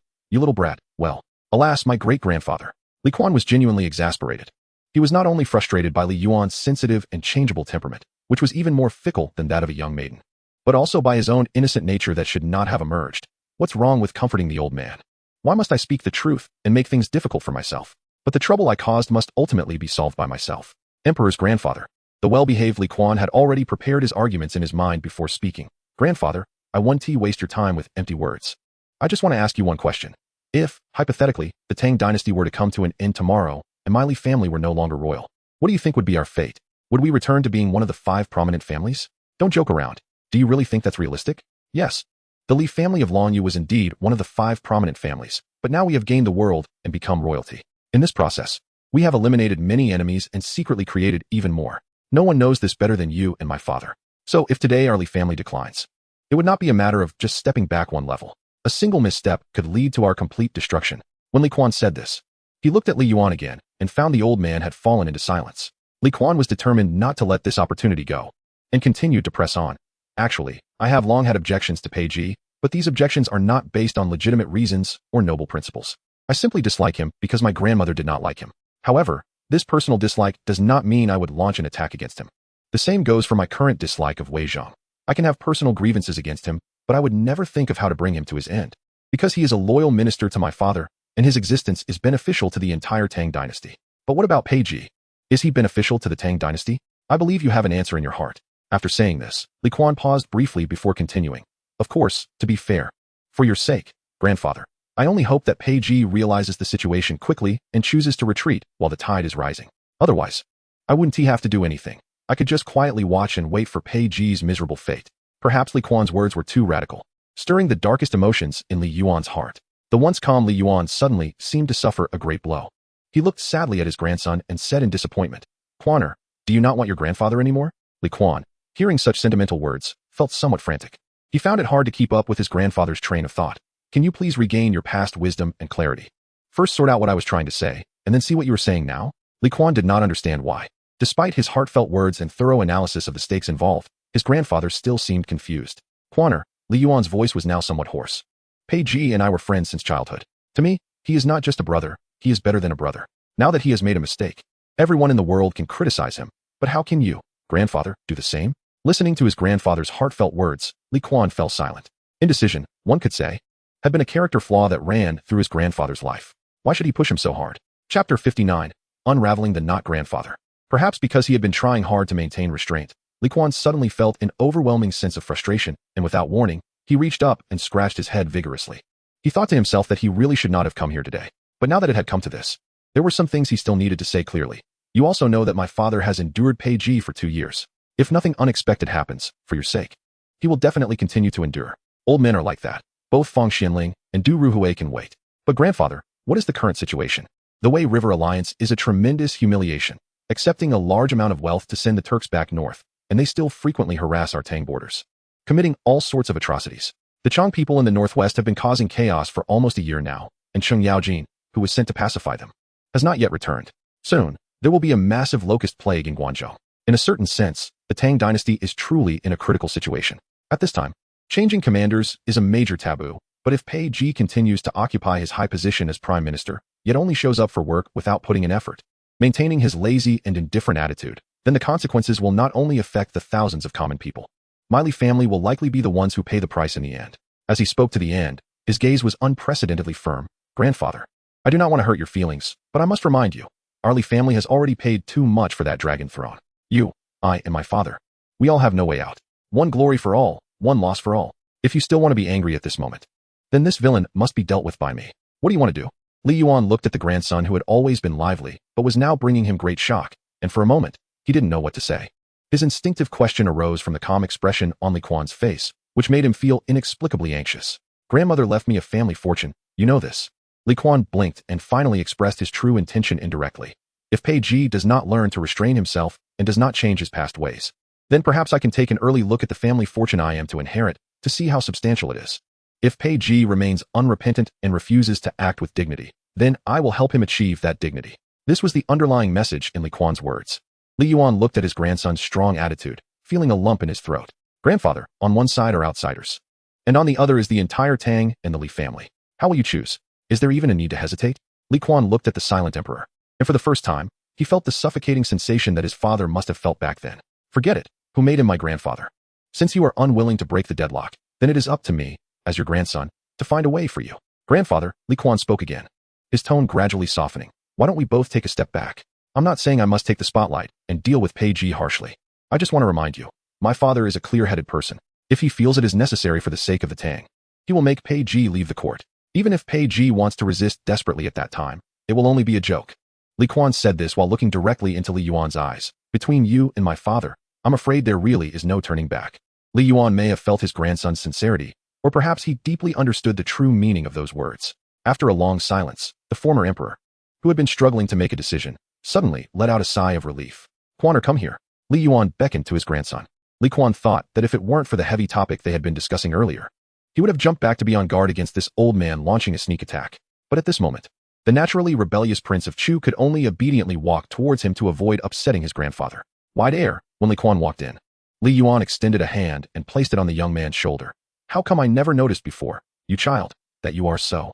well. Alas, my great-grandfather. Li Kuan was genuinely exasperated. He was not only frustrated by Li Yuan's sensitive and changeable temperament, which was even more fickle than that of a young maiden, but also by his own innocent nature that should not have emerged. What's wrong with comforting the old man? Why must I speak the truth and make things difficult for myself? But the trouble I caused must ultimately be solved by myself. Emperor's grandfather. The well-behaved Li Kuan had already prepared his arguments in his mind before speaking. Grandfather, I won't waste your time with empty words. I just want to ask you one question. If, hypothetically, the Tang Dynasty were to come to an end tomorrow, and my Li family were no longer royal, what do you think would be our fate? Would we return to being one of the 5 prominent families? Don't joke around. Do you really think that's realistic? Yes. The Li family of Xuanwu was indeed one of the 5 prominent families, but now we have gained the world and become royalty. In this process, we have eliminated many enemies and secretly created even more. No one knows this better than you and my father. So if today our Li family declines, it would not be a matter of just stepping back one level. A single misstep could lead to our complete destruction. When Li Kuan said this, he looked at Li Yuan again and found the old man had fallen into silence. Li Kuan was determined not to let this opportunity go and continued to press on. Actually, I have long had objections to Piety, but these objections are not based on legitimate reasons or noble principles. I simply dislike him because my grandmother did not like him. However, this personal dislike does not mean I would launch an attack against him. The same goes for my current dislike of Wei Zhang. I can have personal grievances against him, but I would never think of how to bring him to his end. Because he is a loyal minister to my father, and his existence is beneficial to the entire Tang Dynasty. But what about Piety? Is he beneficial to the Tang Dynasty? I believe you have an answer in your heart. After saying this, Li Kuan paused briefly before continuing. Of course, to be fair. For your sake, grandfather, I only hope that Piety realizes the situation quickly and chooses to retreat while the tide is rising. Otherwise, I wouldn't have to do anything. I could just quietly watch and wait for Peiji's miserable fate. Perhaps Li Kuan's words were too radical, stirring the darkest emotions in Li Yuan's heart. The once calm Li Yuan suddenly seemed to suffer a great blow. He looked sadly at his grandson and said in disappointment, Kuaner, do you not want your grandfather anymore? Li Kuan, hearing such sentimental words, felt somewhat frantic. He found it hard to keep up with his grandfather's train of thought. Can you please regain your past wisdom and clarity? First sort out what I was trying to say, and then see what you were saying now? Li Kuan did not understand why. Despite his heartfelt words and thorough analysis of the stakes involved, his grandfather still seemed confused. Kuaner, Li Yuan's voice was now somewhat hoarse. Peiji and I were friends since childhood. To me, he is not just a brother, he is better than a brother. Now that he has made a mistake, everyone in the world can criticize him. But how can you, grandfather, do the same? Listening to his grandfather's heartfelt words, Li Kuan fell silent. Indecision, one could say, had been a character flaw that ran through his grandfather's life. Why should he push him so hard? Chapter 59, Unraveling the Knot. Grandfather. Perhaps because he had been trying hard to maintain restraint, Li Kuan suddenly felt an overwhelming sense of frustration, and without warning, he reached up and scratched his head vigorously. He thought to himself that he really should not have come here today. But now that it had come to this, there were some things he still needed to say clearly. You also know that my father has endured Peiji for 2 years. If nothing unexpected happens, for your sake, he will definitely continue to endure. Old men are like that. Both Feng Xianling and Du Ruhui can wait. But grandfather, what is the current situation? The Wei River Alliance is a tremendous humiliation, accepting a large amount of wealth to send the Turks back north, and they still frequently harass our Tang borders, committing all sorts of atrocities. The Chang people in the northwest have been causing chaos for almost a year now, and Cheng Yaojin, who was sent to pacify them, has not yet returned. Soon, there will be a massive locust plague in Guangzhou. In a certain sense, the Tang Dynasty is truly in a critical situation. At this time, changing commanders is a major taboo, but if Pei Ji continues to occupy his high position as prime minister, yet only shows up for work without putting in effort, maintaining his lazy and indifferent attitude, then the consequences will not only affect the thousands of common people. Miley family will likely be the ones who pay the price in the end. As he spoke to the end, his gaze was unprecedentedly firm. Grandfather, I do not want to hurt your feelings, but I must remind you, our Li family has already paid too much for that dragon throne. You, I, and my father. We all have no way out. One glory for all, one loss for all. If you still want to be angry at this moment, then this villain must be dealt with by me. What do you want to do? Li Yuan looked at the grandson who had always been lively, but was now bringing him great shock, and for a moment, he didn't know what to say. His instinctive question arose from the calm expression on Li Kuan's face, which made him feel inexplicably anxious. Grandmother left me a family fortune, you know this. Li Kuan blinked and finally expressed his true intention indirectly. If Pei Ji does not learn to restrain himself and does not change his past ways, then perhaps I can take an early look at the family fortune I am to inherit to see how substantial it is. If Pei Ji remains unrepentant and refuses to act with dignity, then I will help him achieve that dignity. This was the underlying message in Li Kuan's words. Li Yuan looked at his grandson's strong attitude, feeling a lump in his throat. Grandfather, on one side are outsiders, and on the other is the entire Tang and the Li family. How will you choose? Is there even a need to hesitate? Li Kuan looked at the silent emperor, and for the first time, he felt the suffocating sensation that his father must have felt back then. Forget it, who made him my grandfather? Since you are unwilling to break the deadlock, then it is up to me, as your grandson, to find a way for you. Grandfather, Li Kuan spoke again, his tone gradually softening. Why don't we both take a step back? I'm not saying I must take the spotlight and deal with Pei Ji harshly. I just want to remind you, my father is a clear-headed person. If he feels it is necessary for the sake of the Tang, he will make Pei Ji leave the court. Even if Pei Ji wants to resist desperately at that time, it will only be a joke. Li Kuan said this while looking directly into Li Yuan's eyes. Between you and my father, I'm afraid there really is no turning back. Li Yuan may have felt his grandson's sincerity, or perhaps he deeply understood the true meaning of those words. After a long silence, the former emperor, who had been struggling to make a decision, suddenly let out a sigh of relief. Kuan, come here. Li Yuan beckoned to his grandson. Li Kuan thought that if it weren't for the heavy topic they had been discussing earlier, he would have jumped back to be on guard against this old man launching a sneak attack. But at this moment, the naturally rebellious Prince of Chu could only obediently walk towards him to avoid upsetting his grandfather. Wide air, when Li Kuan walked in. Li Yuan extended a hand and placed it on the young man's shoulder. How come I never noticed before, you child, that you are so.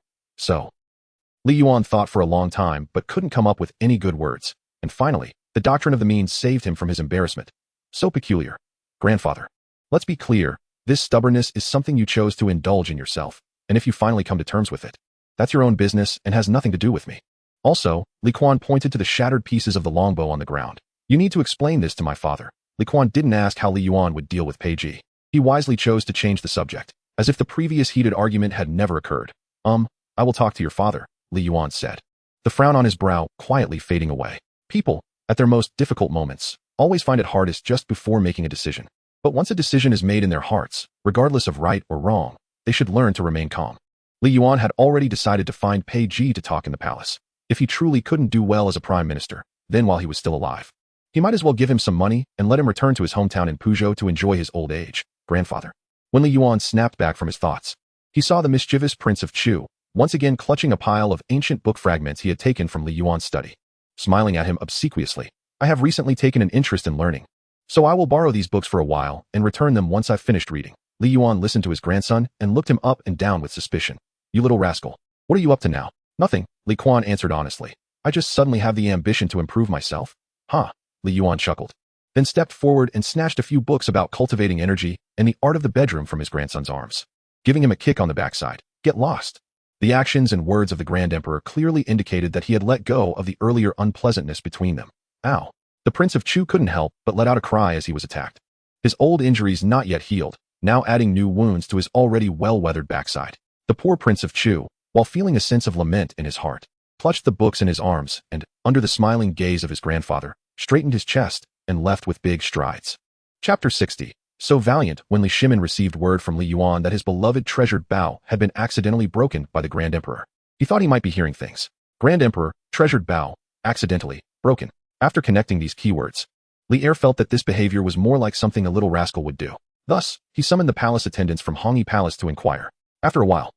Li Yuan thought for a long time but couldn't come up with any good words, and finally, the doctrine of the means saved him from his embarrassment. So peculiar. Grandfather, let's be clear, this stubbornness is something you chose to indulge in yourself, and if you finally come to terms with it, that's your own business and has nothing to do with me. Also, Li Kuan pointed to the shattered pieces of the longbow on the ground. You need to explain this to my father. Li Kuan didn't ask how Li Yuan would deal with Pei Ji. He wisely chose to change the subject, as if the previous heated argument had never occurred. I will talk to your father, Li Yuan said, the frown on his brow quietly fading away. People, at their most difficult moments, always find it hardest just before making a decision. But once a decision is made in their hearts, regardless of right or wrong, they should learn to remain calm. Li Yuan had already decided to find Pei Ji to talk in the palace. If he truly couldn't do well as a prime minister, then while he was still alive, he might as well give him some money and let him return to his hometown in Puzhou to enjoy his old age. Grandfather. When Li Yuan snapped back from his thoughts, he saw the mischievous Prince of Chu, once again clutching a pile of ancient book fragments he had taken from Li Yuan's study. Smiling at him obsequiously, I have recently taken an interest in learning, so I will borrow these books for a while and return them once I've finished reading. Li Yuan listened to his grandson and looked him up and down with suspicion. You little rascal, what are you up to now? Nothing, Li Kuan answered honestly. I just suddenly have the ambition to improve myself. Huh, Li Yuan chuckled, then stepped forward and snatched a few books about cultivating energy and the art of the bedroom from his grandson's arms, giving him a kick on the backside. Get lost. The actions and words of the Grand Emperor clearly indicated that he had let go of the earlier unpleasantness between them. Ow. The Prince of Chu couldn't help but let out a cry as he was attacked. His old injuries not yet healed, now adding new wounds to his already well-weathered backside. The poor Prince of Chu, while feeling a sense of lament in his heart, clutched the books in his arms and, under the smiling gaze of his grandfather, straightened his chest and left with big strides. Chapter 60. So valiant when Li Shimin received word from Li Yuan that his beloved treasured bow had been accidentally broken by the Grand Emperor. He thought he might be hearing things. Grand Emperor, treasured bow, accidentally, broken. After connecting these keywords, Li Er felt that this behavior was more like something a little rascal would do. Thus, he summoned the palace attendants from Hongyi Palace to inquire. After a while,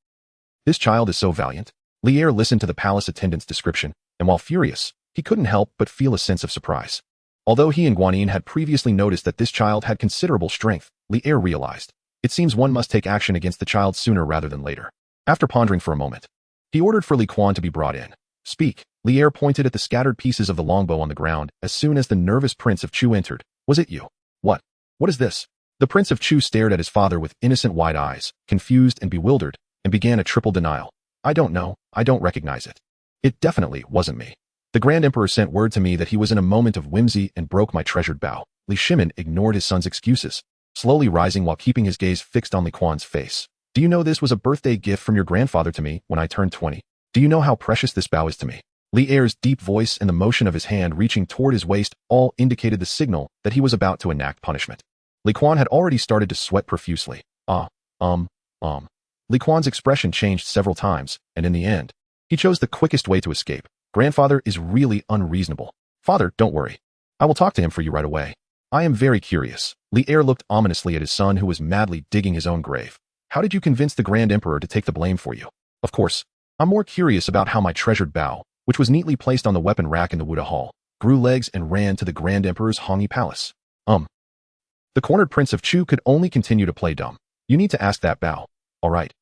"This child is so valiant." Li Er listened to the palace attendant's description, and while furious, he couldn't help but feel a sense of surprise. Although he and Guanyin had previously noticed that this child had considerable strength, Li Er realized, it seems one must take action against the child sooner rather than later. After pondering for a moment, he ordered for Li Kuan to be brought in. "Speak." Li Er pointed at the scattered pieces of the longbow on the ground as soon as the nervous Prince of Chu entered. "Was it you?" "What? What is this?" The Prince of Chu stared at his father with innocent wide eyes, confused and bewildered, and began a triple denial. "I don't know, I don't recognize it. It definitely wasn't me. The Grand Emperor sent word to me that he was in a moment of whimsy and broke my treasured bow." Li Shimin ignored his son's excuses, slowly rising while keeping his gaze fixed on Li Kuan's face. "Do you know this was a birthday gift from your grandfather to me when I turned 20? Do you know how precious this bow is to me?" Li Er's deep voice and the motion of his hand reaching toward his waist all indicated the signal that he was about to enact punishment. Li Kuan had already started to sweat profusely. Li Kuan's expression changed several times, and in the end, he chose the quickest way to escape. "Grandfather is really unreasonable." "Father, don't worry. I will talk to him for you right away. I am very curious." Li Er looked ominously at his son who was madly digging his own grave. "How did you convince the Grand Emperor to take the blame for you?" "Of course, I'm more curious about how my treasured bow, which was neatly placed on the weapon rack in the Wuda Hall, grew legs and ran to the Grand Emperor's Hongyi Palace." The cornered Prince of Chu could only continue to play dumb. "You need to ask that bow." All right.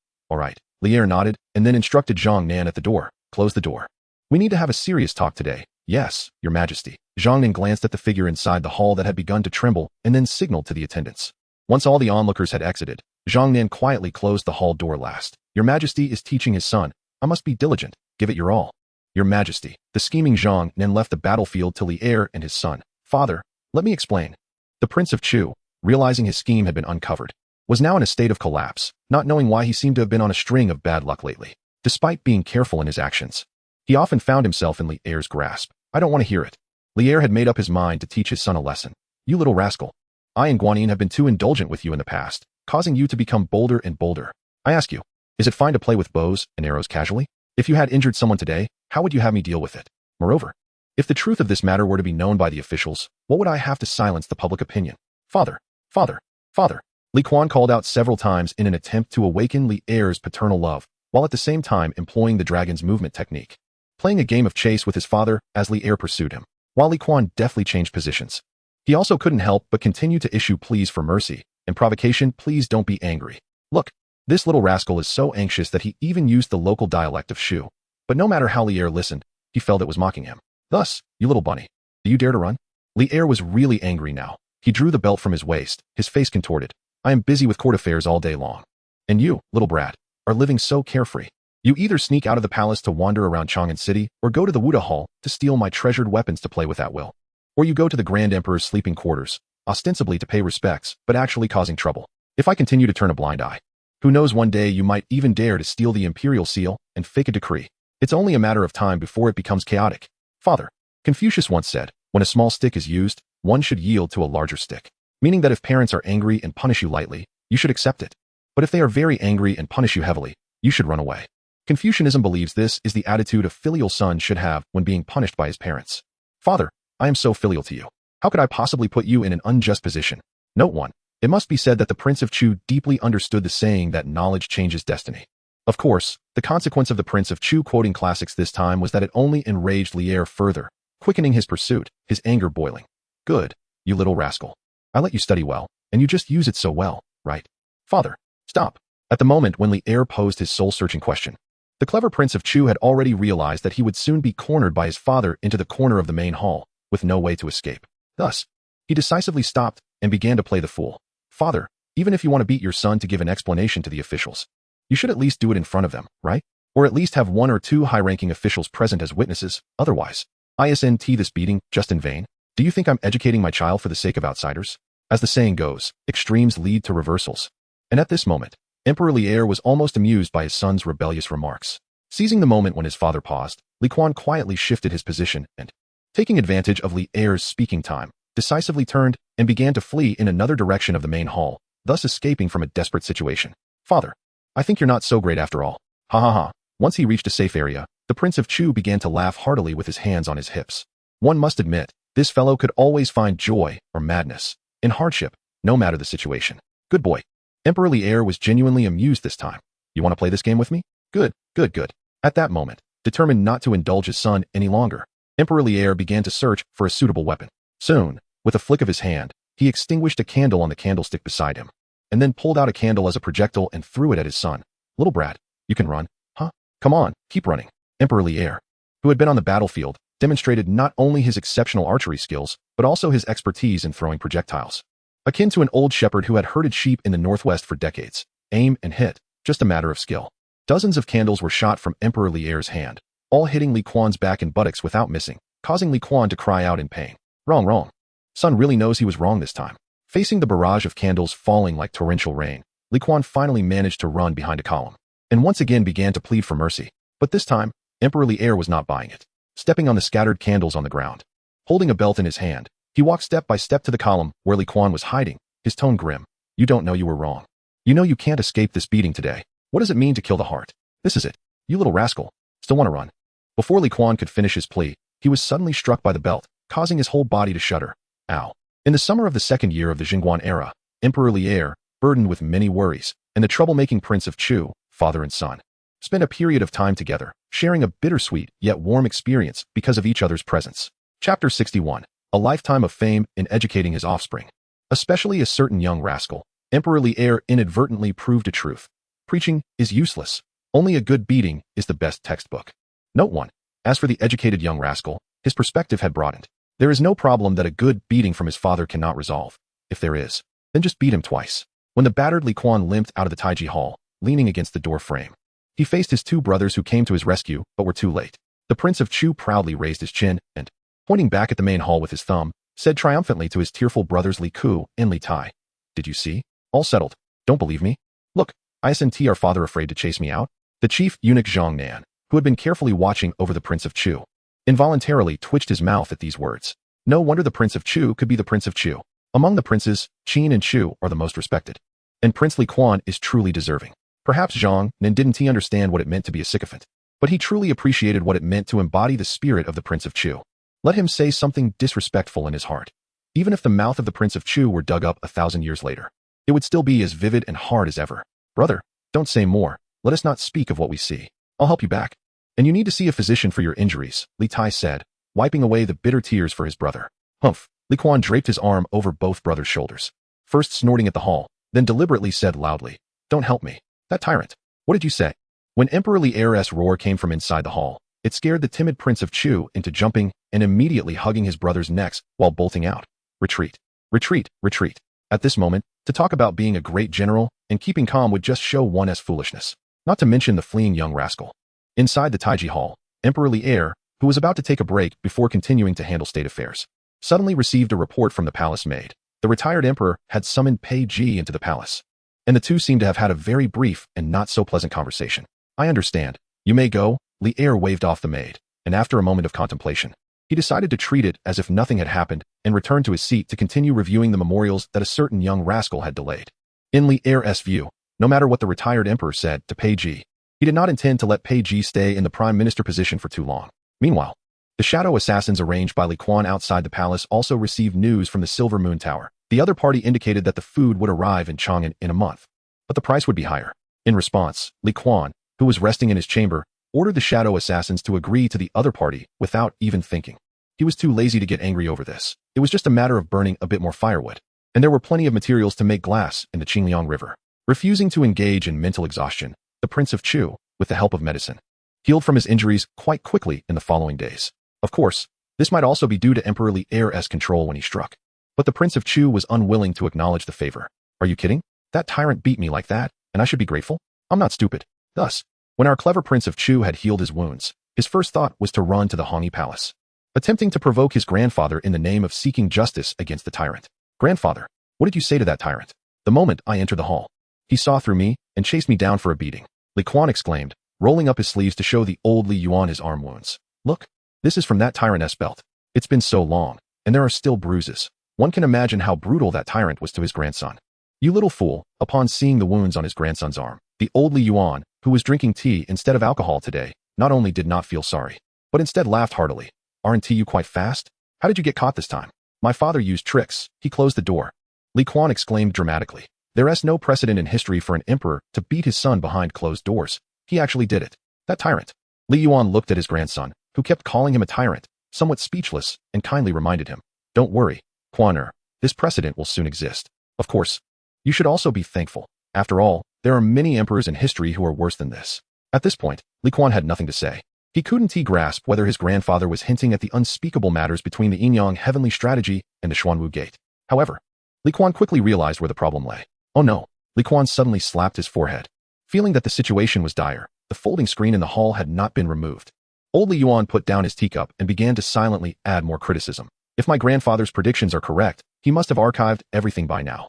Li Er nodded, and then instructed Zhang Nan at the door, "Close the door. We need to have a serious talk today." "Yes, Your Majesty." Zhang Nan glanced at the figure inside the hall that had begun to tremble, and then signaled to the attendants. Once all the onlookers had exited, Zhang Nan quietly closed the hall door last. "Your Majesty is teaching his son. I must be diligent. Give it your all." "Your Majesty." The scheming Zhang Nan left the battlefield to Li Er and his son. "Father, let me explain." The Prince of Chu, realizing his scheme had been uncovered, was now in a state of collapse, not knowing why he seemed to have been on a string of bad luck lately. Despite being careful in his actions, he often found himself in Li Er's grasp. "I don't want to hear it." Li Er had made up his mind to teach his son a lesson. "You little rascal. I and Guanyin have been too indulgent with you in the past, causing you to become bolder and bolder. I ask you, is it fine to play with bows and arrows casually? If you had injured someone today, how would you have me deal with it? Moreover, if the truth of this matter were to be known by the officials, what would I have to silence the public opinion?" "Father, father, father." Li Kuan called out several times in an attempt to awaken Li Er's paternal love, while at the same time employing the dragon's movement technique. Playing a game of chase with his father as Li Er pursued him, while Li Kuan deftly changed positions. He also couldn't help but continue to issue pleas for mercy and provocation. "Please don't be angry. Look, this little rascal is so anxious that he even used the local dialect of Shu." But no matter how Li Er listened, he felt it was mocking him. "Thus, you little bunny, do you dare to run?" Li Er was really angry now. He drew the belt from his waist, his face contorted. "I am busy with court affairs all day long. And you, little brat, are living so carefree. You either sneak out of the palace to wander around Chang'an City, or go to the Wuda Hall to steal my treasured weapons to play with at will. Or you go to the Grand Emperor's sleeping quarters, ostensibly to pay respects, but actually causing trouble. If I continue to turn a blind eye, who knows, one day you might even dare to steal the imperial seal and fake a decree. It's only a matter of time before it becomes chaotic." "Father," Confucius once said, "when a small stick is used, one should yield to a larger stick." Meaning that if parents are angry and punish you lightly, you should accept it. But if they are very angry and punish you heavily, you should run away. Confucianism believes this is the attitude a filial son should have when being punished by his parents. "Father, I am so filial to you. How could I possibly put you in an unjust position?" Note 1. It must be said that the Prince of Chu deeply understood the saying that knowledge changes destiny. Of course, the consequence of the Prince of Chu quoting classics this time was that it only enraged Li Er further, quickening his pursuit, his anger boiling. "Good, you little rascal. I let you study well, and you just use it so well, right?" "Father, stop." At the moment when Li Er posed his soul-searching question, the clever Prince of Chu had already realized that he would soon be cornered by his father into the corner of the main hall, with no way to escape. Thus, he decisively stopped and began to play the fool. "Father, even if you want to beat your son to give an explanation to the officials, you should at least do it in front of them, right? Or at least have 1 or 2 high-ranking officials present as witnesses. Otherwise, isn't this beating just in vain? Do you think I'm educating my child for the sake of outsiders?" As the saying goes, extremes lead to reversals. And at this moment, Emperor Li Er was almost amused by his son's rebellious remarks. Seizing the moment when his father paused, Li Kuan quietly shifted his position and, taking advantage of Li Er's speaking time, decisively turned and began to flee in another direction of the main hall, thus escaping from a desperate situation. Father, I think you're not so great after all. Ha ha ha. Once he reached a safe area, the Prince of Chu began to laugh heartily with his hands on his hips. One must admit, this fellow could always find joy or madness in hardship, no matter the situation. Good boy. Emperor Li'er was genuinely amused this time. You want to play this game with me? Good, good, good. At that moment, determined not to indulge his son any longer, Emperor Li'er began to search for a suitable weapon. Soon, with a flick of his hand, he extinguished a candle on the candlestick beside him, and then pulled out a candle as a projectile and threw it at his son. Little brat, you can run, huh? Come on, keep running. Emperor Li'er, who had been on the battlefield, demonstrated not only his exceptional archery skills, but also his expertise in throwing projectiles. Akin to an old shepherd who had herded sheep in the northwest for decades, aim and hit, just a matter of skill. Dozens of candles were shot from Emperor Li'er's hand, all hitting Li Quan's back and buttocks without missing, causing Li Quan to cry out in pain. Wrong, wrong. Son really knows he was wrong this time. Facing the barrage of candles falling like torrential rain, Li Quan finally managed to run behind a column, and once again began to plead for mercy. But this time, Emperor Li'er was not buying it. Stepping on the scattered candles on the ground, holding a belt in his hand, he walked step by step to the column where Li Quan was hiding, his tone grim. You don't know you were wrong. You know you can't escape this beating today. What does it mean to kill the heart? This is it. You little rascal. Still want to run? Before Li Quan could finish his plea, he was suddenly struck by the belt, causing his whole body to shudder. Ow. In the summer of the second year of the Zhenguan era, Emperor Li'er, burdened with many worries, and the troublemaking Prince of Chu, father and son, spent a period of time together, sharing a bittersweet yet warm experience because of each other's presence. Chapter 61. A lifetime of fame in educating his offspring. Especially a certain young rascal, Emperor Li'er inadvertently proved a truth. Preaching is useless. Only a good beating is the best textbook. Note 1. As for the educated young rascal, his perspective had broadened. There is no problem that a good beating from his father cannot resolve. If there is, then just beat him twice. When the battered Li Quan limped out of the Taiji Hall, leaning against the door frame, he faced his two brothers who came to his rescue, but were too late. The Prince of Chu proudly raised his chin and, pointing back at the main hall with his thumb, said triumphantly to his tearful brothers Li Ku and Li Tai, "Did you see? All settled. Don't believe me? Look, isn't our father afraid to chase me out?" The chief eunuch Zhongnan, who had been carefully watching over the Prince of Chu, involuntarily twitched his mouth at these words. No wonder the Prince of Chu could be the Prince of Chu. Among the princes, Qin and Chu are the most respected. And Prince Li Quan is truly deserving. Perhaps Zhang Nan didn't understand what it meant to be a sycophant, but he truly appreciated what it meant to embody the spirit of the Prince of Chu. Let him say something disrespectful in his heart. Even if the mouth of the Prince of Chu were dug up 1,000 years later, it would still be as vivid and hard as ever. Brother, don't say more. Let us not speak of what we see. I'll help you back. And you need to see a physician for your injuries, Li Tai said, wiping away the bitter tears for his brother. Humph. Li Quan draped his arm over both brothers' shoulders, first snorting at the hall, then deliberately said loudly, "Don't help me. That tyrant. What did you say?" When Emperor Li'er's roar came from inside the hall, it scared the timid Prince of Chu into jumping and immediately hugging his brothers' necks while bolting out. Retreat. Retreat. Retreat. At this moment, to talk about being a great general and keeping calm would just show one's foolishness, not to mention the fleeing young rascal. Inside the Taiji Hall, Emperor Li'er, who was about to take a break before continuing to handle state affairs, suddenly received a report from the palace maid. The retired emperor had summoned Pei Ji into the palace, and the two seemed to have had a very brief and not so pleasant conversation. "I understand. You may go." Li'er waved off the maid, and after a moment of contemplation, he decided to treat it as if nothing had happened and returned to his seat to continue reviewing the memorials that a certain young rascal had delayed. In Li'er's view, no matter what the retired emperor said to Pei Ji, he did not intend to let Pei Ji stay in the prime minister position for too long. Meanwhile, the shadow assassins arranged by Li Quan outside the palace also received news from the Silver Moon Tower. The other party indicated that the food would arrive in Chang'an in a month, but the price would be higher. In response, Li Quan, who was resting in his chamber, ordered the shadow assassins to agree to the other party without even thinking. He was too lazy to get angry over this. It was just a matter of burning a bit more firewood, and there were plenty of materials to make glass in the Qingliang River. Refusing to engage in mental exhaustion, the Prince of Chu, with the help of medicine, healed from his injuries quite quickly in the following days. Of course, this might also be due to Emperor Li'er's control when he struck. But the Prince of Chu was unwilling to acknowledge the favor. "Are you kidding? That tyrant beat me like that, and I should be grateful? I'm not stupid." Thus, when our clever Prince of Chu had healed his wounds, his first thought was to run to the Hongyi Palace, attempting to provoke his grandfather in the name of seeking justice against the tyrant. "Grandfather, what did you say to that tyrant?" "The moment I entered the hall, he saw through me and chased me down for a beating," Li Quan exclaimed, rolling up his sleeves to show the old Li Yuan his arm wounds. "Look, this is from that tyrant's belt. It's been so long, and there are still bruises." One can imagine how brutal that tyrant was to his grandson. You little fool, upon seeing the wounds on his grandson's arm, the old Li Yuan, who was drinking tea instead of alcohol today, not only did not feel sorry, but instead laughed heartily. Aren't you quite fast? How did you get caught this time? My father used tricks. He closed the door. Li Kuan exclaimed dramatically. There is no precedent in history for an emperor to beat his son behind closed doors. He actually did it. That tyrant. Li Yuan looked at his grandson, who kept calling him a tyrant, somewhat speechless, and kindly reminded him. Don't worry, Kuan, this precedent will soon exist. Of course. You should also be thankful. After all, there are many emperors in history who are worse than this. At this point, Li Kuan had nothing to say. He couldn't grasp whether his grandfather was hinting at the unspeakable matters between the Yin-Yang heavenly strategy and the Xuanwu Gate. However, Li Kuan quickly realized where the problem lay. Oh no, Li Kuan suddenly slapped his forehead. Feeling that the situation was dire, the folding screen in the hall had not been removed. Old Li Yuan put down his teacup and began to silently add more criticism. If my grandfather's predictions are correct, he must have archived everything by now.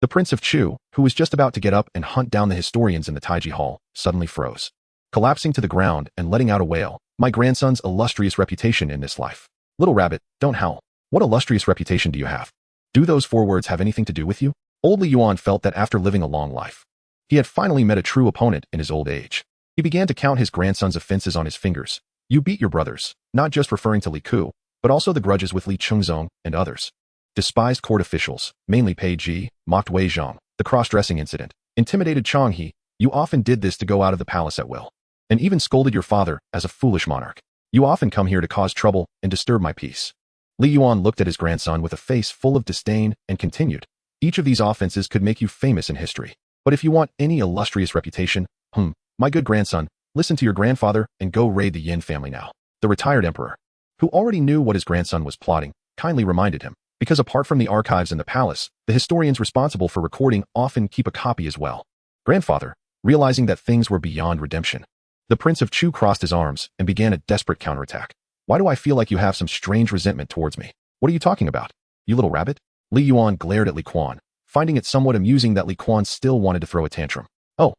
The Prince of Chu, who was just about to get up and hunt down the historians in the Taiji Hall, suddenly froze. Collapsing to the ground and letting out a wail, my grandson's illustrious reputation in this life. Little rabbit, don't howl. What illustrious reputation do you have? Do those 4 words have anything to do with you? Old Li Yuan felt that after living a long life, he had finally met a true opponent in his old age. He began to count his grandson's offenses on his fingers. You beat your brothers, not just referring to Li Ku, but also the grudges with Li Chengzong and others. Despised court officials, mainly Pei Ji, mocked Wei Zhang, the cross-dressing incident, intimidated Chang He. You often did this to go out of the palace at will. And even scolded your father as a foolish monarch. You often come here to cause trouble and disturb my peace. Li Yuan looked at his grandson with a face full of disdain and continued. Each of these offenses could make you famous in history. But if you want any illustrious reputation, my good grandson, listen to your grandfather and go raid the Yin family now. The retired emperor, who already knew what his grandson was plotting, kindly reminded him. Because apart from the archives in the palace, the historians responsible for recording often keep a copy as well. Grandfather, realizing that things were beyond redemption, the Prince of Chu crossed his arms and began a desperate counterattack. Why do I feel like you have some strange resentment towards me? What are you talking about? You little rabbit? Li Yuan glared at Li Kuan, finding it somewhat amusing that Li Kuan still wanted to throw a tantrum. Oh,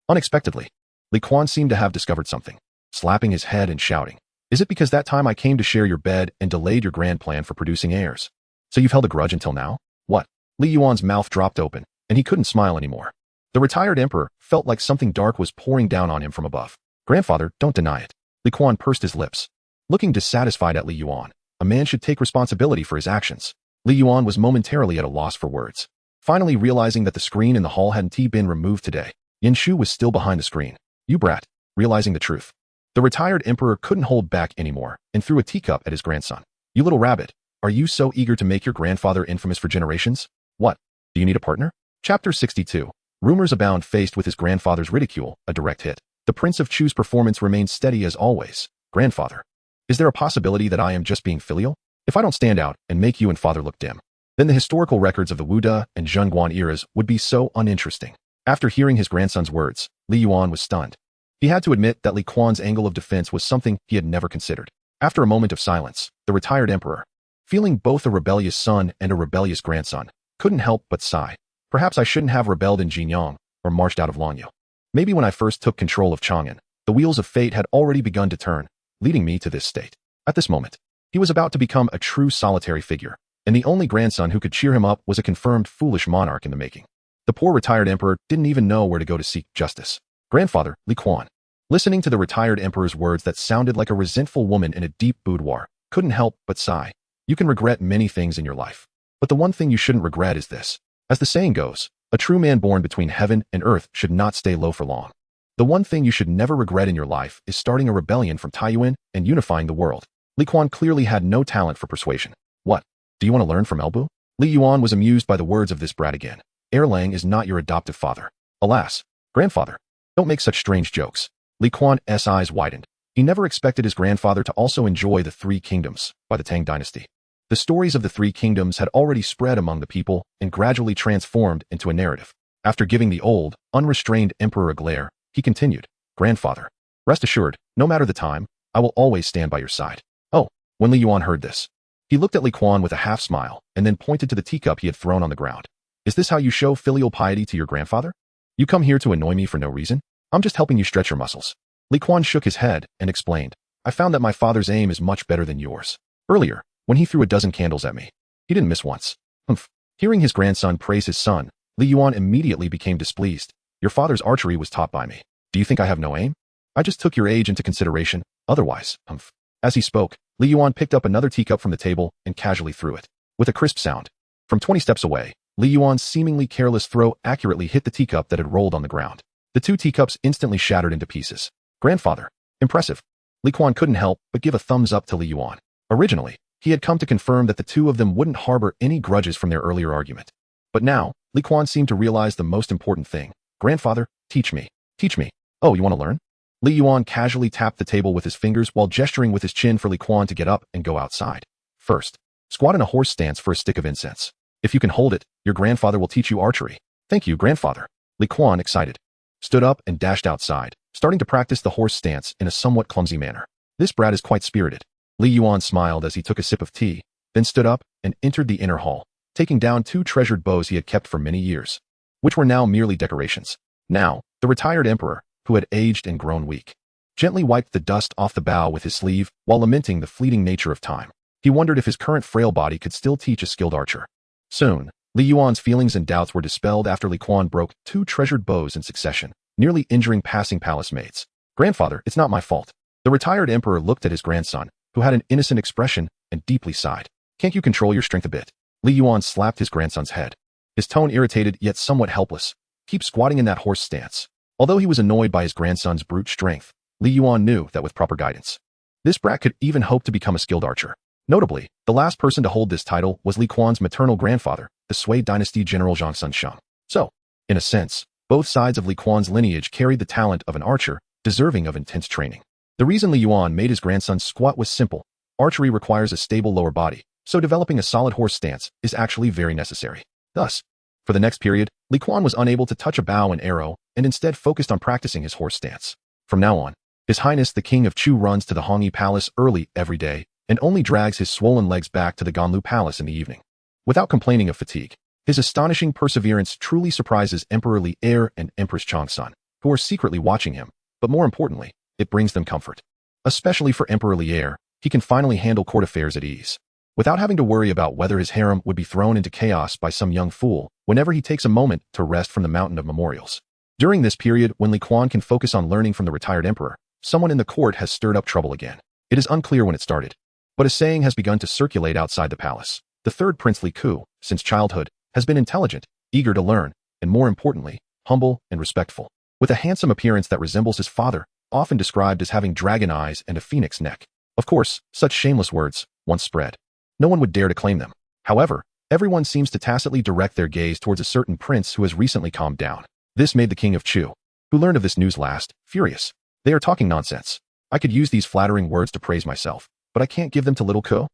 unexpectedly. Li Kuan seemed to have discovered something, slapping his head and shouting. Is it because that time I came to share your bed and delayed your grand plan for producing heirs? So you've held a grudge until now? What? Li Yuan's mouth dropped open, and he couldn't smile anymore. The retired emperor felt like something dark was pouring down on him from above. Grandfather, don't deny it. Li Kuan pursed his lips. Looking dissatisfied at Li Yuan, a man should take responsibility for his actions. Li Yuan was momentarily at a loss for words. Finally realizing that the screen in the hall hadn't been removed today, Yin Shu was still behind the screen. You brat. Realizing the truth, the retired emperor couldn't hold back anymore and threw a teacup at his grandson. You little rabbit. Are you so eager to make your grandfather infamous for generations? What? Do you need a partner? Chapter 62. Rumors abound. Faced with his grandfather's ridicule, a direct hit. The Prince of Chu's performance remained steady as always. Grandfather. Is there a possibility that I am just being filial? If I don't stand out and make you and father look dim, then the historical records of the Wuda and Zhenguan eras would be so uninteresting. After hearing his grandson's words, Li Yuan was stunned. He had to admit that Li Kuan's angle of defense was something he had never considered. After a moment of silence, the retired emperor, feeling both a rebellious son and a rebellious grandson, couldn't help but sigh. Perhaps I shouldn't have rebelled in Jinyang or marched out of Lanyu. Maybe when I first took control of Chang'an, the wheels of fate had already begun to turn, leading me to this state. At this moment, he was about to become a true solitary figure, and the only grandson who could cheer him up was a confirmed foolish monarch in the making. The poor retired emperor didn't even know where to go to seek justice. Grandfather, Li Kuan, listening to the retired emperor's words that sounded like a resentful woman in a deep boudoir, couldn't help but sigh. You can regret many things in your life, but the one thing you shouldn't regret is this. As the saying goes, a true man born between heaven and earth should not stay low for long. The one thing you should never regret in your life is starting a rebellion from Taiyuan and unifying the world. Li Kuan clearly had no talent for persuasion. What? Do you want to learn from Elbu? Li Yuan was amused by the words of this brat again. Erlang is not your adoptive father. Alas, grandfather, don't make such strange jokes. Li Kuan's eyes widened. He never expected his grandfather to also enjoy the 3 kingdoms by the Tang Dynasty. The stories of the 3 kingdoms had already spread among the people and gradually transformed into a narrative. After giving the old, unrestrained emperor a glare, he continued, Grandfather, rest assured, no matter the time, I will always stand by your side. Oh, when Li Yuan heard this, he looked at Li Kuan with a half smile and then pointed to the teacup he had thrown on the ground. Is this how you show filial piety to your grandfather? You come here to annoy me for no reason? I'm just helping you stretch your muscles. Li Kuan shook his head and explained, I found that my father's aim is much better than yours. Earlier, when he threw a dozen candles at me, He didn't miss once. Humph. Hearing his grandson praise his son, Li Yuan immediately became displeased. Your father's archery was taught by me. Do you think I have no aim? I just took your age into consideration, otherwise, humph. As he spoke, Li Yuan picked up another teacup from the table and casually threw it. With a crisp sound. From 20 steps away, Li Yuan's seemingly careless throw accurately hit the teacup that had rolled on the ground. The two teacups instantly shattered into pieces. Grandfather. Impressive. Li Kuan couldn't help but give a thumbs up to Li Yuan. Originally, he had come to confirm that the two of them wouldn't harbor any grudges from their earlier argument. But now, Li Kuan seemed to realize the most important thing. Grandfather, teach me. Teach me. Oh, you want to learn? Li Yuan casually tapped the table with his fingers while gesturing with his chin for Li Kuan to get up and go outside. First, squat in a horse stance for a stick of incense. If you can hold it, your grandfather will teach you archery. Thank you, grandfather. Li Kuan, excited, stood up and dashed outside, starting to practice the horse stance in a somewhat clumsy manner. This brat is quite spirited. Li Yuan smiled as he took a sip of tea, then stood up and entered the inner hall, taking down two treasured bows he had kept for many years, which were now merely decorations. Now, the retired emperor, who had aged and grown weak, gently wiped the dust off the bow with his sleeve while lamenting the fleeting nature of time. He wondered if his current frail body could still teach a skilled archer. Soon, Li Yuan's feelings and doubts were dispelled after Li Kuan broke two treasured bows in succession, nearly injuring passing palace maids. Grandfather, it's not my fault. The retired emperor looked at his grandson, who had an innocent expression, and deeply sighed. Can't you control your strength a bit? Li Yuan slapped his grandson's head. His tone irritated yet somewhat helpless. Keep squatting in that horse stance. Although he was annoyed by his grandson's brute strength, Li Yuan knew that with proper guidance, this brat could even hope to become a skilled archer. Notably, the last person to hold this title was Li Kuan's maternal grandfather, the Sui dynasty general Zhang Sheng. So, in a sense, both sides of Li Kuan's lineage carried the talent of an archer, deserving of intense training. The reason Li Yuan made his grandson squat was simple. Archery requires a stable lower body, so developing a solid horse stance is actually very necessary. Thus, for the next period, Li Kuan was unable to touch a bow and arrow and instead focused on practicing his horse stance. From now on, His Highness the King of Chu runs to the Hongyi Palace early every day and only drags his swollen legs back to the Ganlu Palace in the evening, without complaining of fatigue. His astonishing perseverance truly surprises Emperor Li Er and Empress Chang'an, who are secretly watching him, but more importantly, it brings them comfort. Especially for Emperor Li Er, he can finally handle court affairs at ease, without having to worry about whether his harem would be thrown into chaos by some young fool whenever he takes a moment to rest from the mountain of memorials. During this period, when Li Kuan can focus on learning from the retired emperor, someone in the court has stirred up trouble again. It is unclear when it started, but a saying has begun to circulate outside the palace. The third Prince Li Ku, since childhood, has been intelligent, eager to learn, and more importantly, humble and respectful. With a handsome appearance that resembles his father, often described as having dragon eyes and a phoenix neck. Of course, such shameless words, once spread, no one would dare to claim them. However, everyone seems to tacitly direct their gaze towards a certain prince who has recently calmed down. This made the King of Chu, who learned of this news last, furious. They are talking nonsense. I could use these flattering words to praise myself, but I can't give them to little Ko.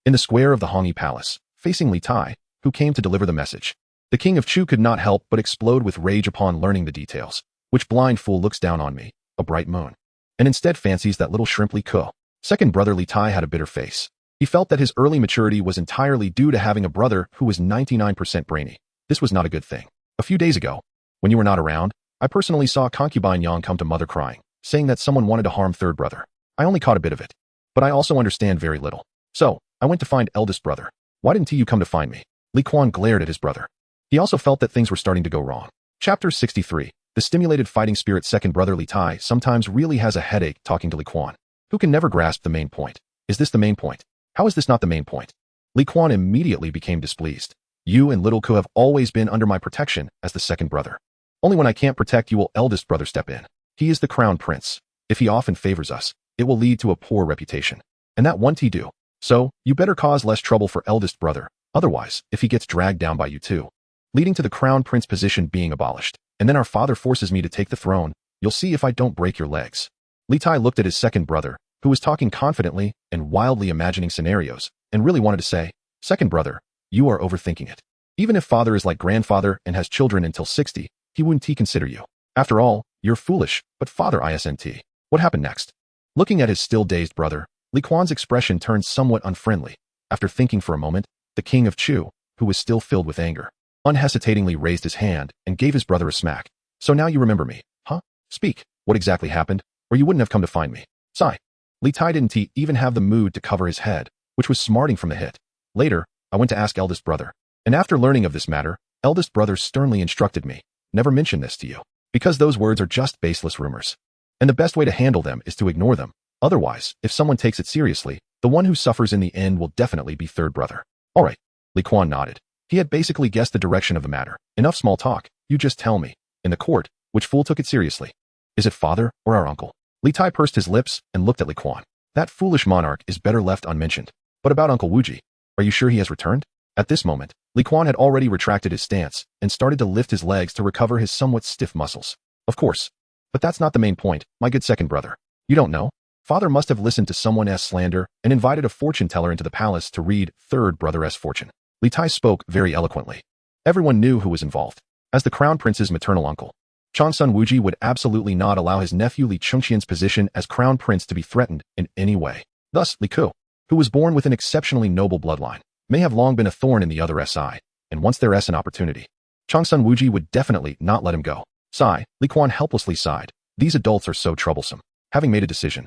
In the square of the Hongyi Palace, facing Li Tai, who came to deliver the message, the King of Chu could not help but explode with rage upon learning the details. Which blind fool looks down on me, a bright moon, and instead fancies that little shrimp Li Ko? Second brother Li Tai had a bitter face. He felt that his early maturity was entirely due to having a brother who was 99% brainy. This was not a good thing. A few days ago, when you were not around, I personally saw concubine Yang come to mother crying, saying that someone wanted to harm third brother. I only caught a bit of it, but I also understand very little. So, I went to find eldest brother. Why didn't you come to find me? Li Kuan glared at his brother. He also felt that things were starting to go wrong. Chapter 63. The stimulated fighting spirit. Second brother Li Tai sometimes really has a headache talking to Li Kuan, who can never grasp the main point. Is this the main point? How is this not the main point? Li Kuan immediately became displeased. You and little Ko have always been under my protection as the second brother. Only when I can't protect you will eldest brother step in. He is the crown prince. If he often favors us, it will lead to a poor reputation. And that won't he do. So, you better cause less trouble for eldest brother. Otherwise, if he gets dragged down by you too, leading to the crown prince position being abolished, and then our father forces me to take the throne, you'll see if I don't break your legs. Li Tai looked at his second brother, who was talking confidently and wildly imagining scenarios, and really wanted to say, second brother, you are overthinking it. Even if father is like grandfather and has children until 60, he wouldn't consider you. After all, you're foolish, but father isn't. What happened next? Looking at his still dazed brother, Li Kuan's expression turned somewhat unfriendly. After thinking for a moment, the King of Chu, who was still filled with anger, unhesitatingly raised his hand and gave his brother a smack. So now you remember me, huh? Speak, what exactly happened, or you wouldn't have come to find me. Sigh. Li Tai didn't even have the mood to cover his head, which was smarting from the hit. Later, I went to ask eldest brother. And after learning of this matter, eldest brother sternly instructed me, never mention this to you, because those words are just baseless rumors. And the best way to handle them is to ignore them. Otherwise, if someone takes it seriously, the one who suffers in the end will definitely be third brother. All right. Kuan nodded. He had basically guessed the direction of the matter. Enough small talk. You just tell me. In the court, which fool took it seriously? Is it father or our uncle? Tai pursed his lips and looked at Kuan. That foolish monarch is better left unmentioned. But about Uncle Wuji, are you sure he has returned? At this moment, Kuan had already retracted his stance and started to lift his legs to recover his somewhat stiff muscles. Of course. But that's not the main point, my good second brother. You don't know? Father must have listened to someone's slander and invited a fortune teller into the palace to read third brother's fortune. Tai spoke very eloquently. Everyone knew who was involved. As the crown prince's maternal uncle, Chang'an Wuji would absolutely not allow his nephew Li Chengqian's position as crown prince to be threatened in any way. Thus, Li Ku, who was born with an exceptionally noble bloodline, may have long been a thorn in the other's side, and once there's an opportunity, Chang'an Wuji would definitely not let him go. Sigh, Kuan helplessly sighed. These adults are so troublesome. Having made a decision,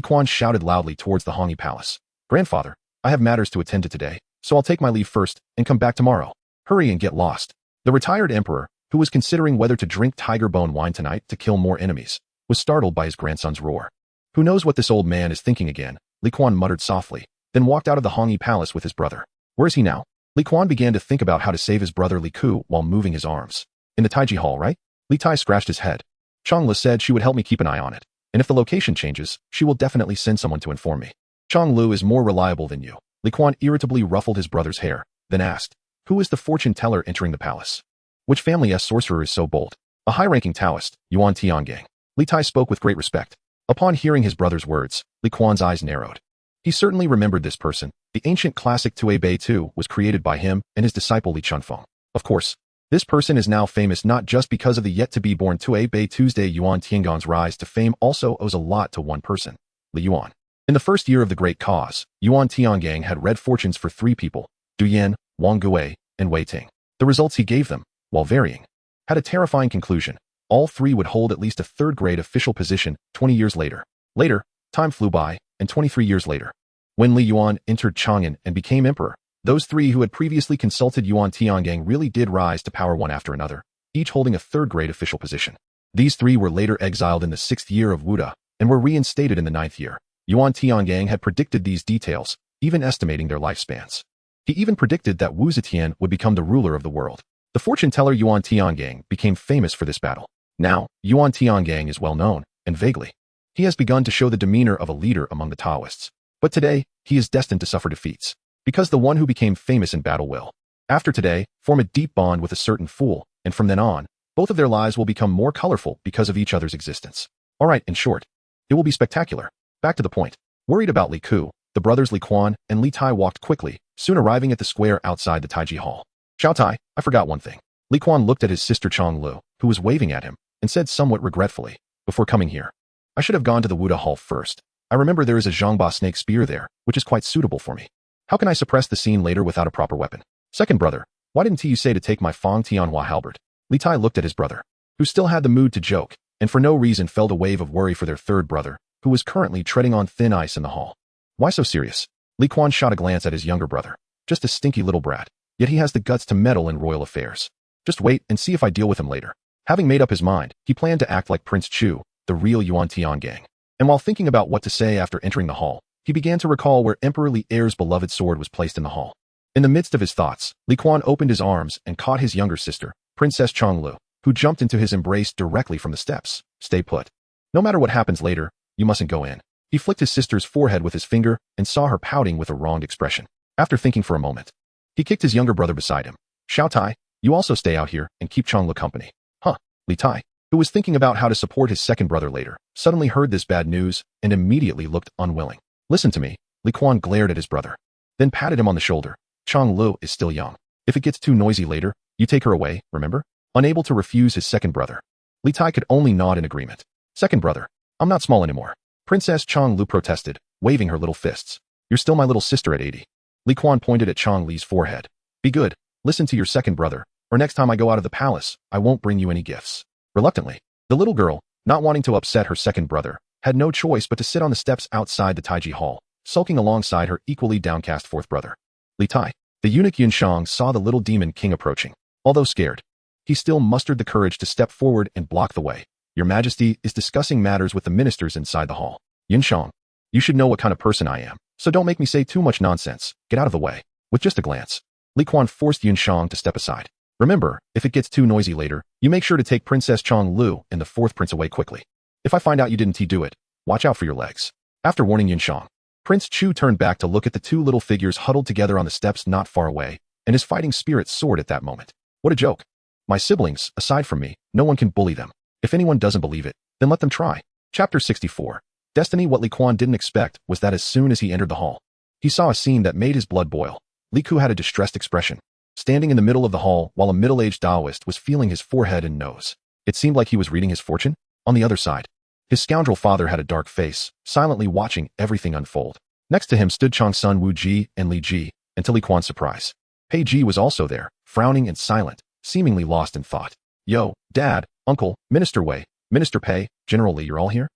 Kuan shouted loudly towards the Hongyi Palace. Grandfather, I have matters to attend to today, so I'll take my leave first and come back tomorrow. Hurry and get lost. The retired emperor, who was considering whether to drink tiger bone wine tonight to kill more enemies, was startled by his grandson's roar. Who knows what this old man is thinking again? Kuan muttered softly, then walked out of the Hongyi Palace with his brother. Where is he now? Kuan began to think about how to save his brother Li Ku while moving his arms. In the Taiji Hall, right? Tai scratched his head. Chang'lu said she would help me keep an eye on it, and if the location changes, she will definitely send someone to inform me. Chang'lu is more reliable than you. Kuan irritably ruffled his brother's hair, then asked, who is the fortune teller entering the palace? Which family's sorcerer is so bold? A high-ranking Taoist, Yuan Tiangang. Tai spoke with great respect. Upon hearing his brother's words, Kuan's eyes narrowed. He certainly remembered this person. The ancient classic Tue Bei Tu was created by him and his disciple Li Chunfeng. Of course, this person is now famous not just because of the yet-to-be-born Tue Bei Tuesday. Yuan Tiangong's rise to fame also owes a lot to one person, Li Yuan. In the first year of the Great Cause, Yuan Tiangang had read fortunes for 3 people, Du Yan, Wang Gui, and Wei Ting. The results he gave them, while varying, had a terrifying conclusion. All 3 would hold at least a third-grade official position 20 years later. Later, time flew by, and 23 years later, when Li Yuan entered Chang'an and became emperor, those 3 who had previously consulted Yuan Tiangang really did rise to power one after another, each holding a third-grade official position. These 3 were later exiled in the 6th year of Wuda and were reinstated in the 9th year. Yuan Tiangang had predicted these details, even estimating their lifespans. He even predicted that Wu Zetian would become the ruler of the world. The fortune teller Yuan Tiangang became famous for this battle. Now, Yuan Tiangang is well known, and vaguely, he has begun to show the demeanor of a leader among the Taoists. But today, he is destined to suffer defeats, because the one who became famous in battle will, after today, form a deep bond with a certain fool, and from then on, both of their lives will become more colorful because of each other's existence. All right, in short, it will be spectacular. Back to the point. Worried about Li Ku, the brothers Li Kuan and Li Tai walked quickly, soon arriving at the square outside the Taiji Hall. Xiao Tai, I forgot one thing. Li Kuan looked at his sister Chang'lu, who was waving at him, and said somewhat regretfully, before coming here, I should have gone to the Wuda Hall first. I remember there is a Zhangba snake spear there, which is quite suitable for me. How can I suppress the scene later without a proper weapon? Second brother, why didn't you say to take my Fang Tianhua halberd? Li Tai looked at his brother, who still had the mood to joke, and for no reason felt a wave of worry for their third brother, who was currently treading on thin ice in the hall. Why so serious? Li Kuan shot a glance at his younger brother. Just a stinky little brat, yet he has the guts to meddle in royal affairs. Just wait and see if I deal with him later. Having made up his mind, he planned to act like Prince Chu, the real Yuan Tiangang. And while thinking about what to say after entering the hall, he began to recall where Emperor Li Er's beloved sword was placed in the hall. In the midst of his thoughts, Li Kuan opened his arms and caught his younger sister, Princess Chang'lu, who jumped into his embrace directly from the steps. Stay put. No matter what happens later, you mustn't go in. He flicked his sister's forehead with his finger and saw her pouting with a wronged expression. After thinking for a moment, he kicked his younger brother beside him. Xiao Tai, you also stay out here and keep Chang'lu company. Huh. Li Tai, who was thinking about how to support his second brother later, suddenly heard this bad news and immediately looked unwilling. Listen to me. Li Kuan glared at his brother, then patted him on the shoulder. Chang'lu is still young. If it gets too noisy later, you take her away, remember? Unable to refuse his second brother, Li Tai could only nod in agreement. Second brother, I'm not small anymore. Princess Chang'lu protested, waving her little fists. You're still my little sister at 80. Li Kuan pointed at Chang'li's forehead. Be good, listen to your second brother, or next time I go out of the palace, I won't bring you any gifts. Reluctantly, the little girl, not wanting to upset her second brother, had no choice but to sit on the steps outside the Taiji Hall, sulking alongside her equally downcast fourth brother. Li Tai, The eunuch Yunshang saw the little demon king approaching. Although scared, he still mustered the courage to step forward and block the way. Your Majesty is discussing matters with the ministers inside the hall. Yunshang, you should know what kind of person I am, so don't make me say too much nonsense. Get out of the way. With just a glance, Kuan forced Yunshang to step aside. Remember, if it gets too noisy later, you make sure to take Princess Chang'an and the fourth prince away quickly. If I find out you didn't do it, watch out for your legs. After warning Yunshang, Prince Chu turned back to look at the two little figures huddled together on the steps not far away, and his fighting spirit soared at that moment. What a joke. My siblings, aside from me, no one can bully them. If anyone doesn't believe it, then let them try. Chapter 64. Destiny. What Kuan didn't expect was that as soon as he entered the hall, he saw a scene that made his blood boil. Ku had a distressed expression, standing in the middle of the hall while a middle-aged Taoist was feeling his forehead and nose. It seemed like he was reading his fortune. On the other side, his scoundrel father had a dark face, silently watching everything unfold. Next to him stood Xuanwu Gate and Li Ji, and to Kuan's surprise, Pei Ji was also there, frowning and silent, seemingly lost in thought. Yo, Dad, Uncle, Minister Wei, Minister Pei, General Li, you're all here?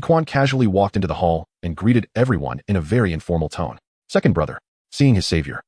Kuan casually walked into the hall and greeted everyone in a very informal tone. Second brother, seeing his savior,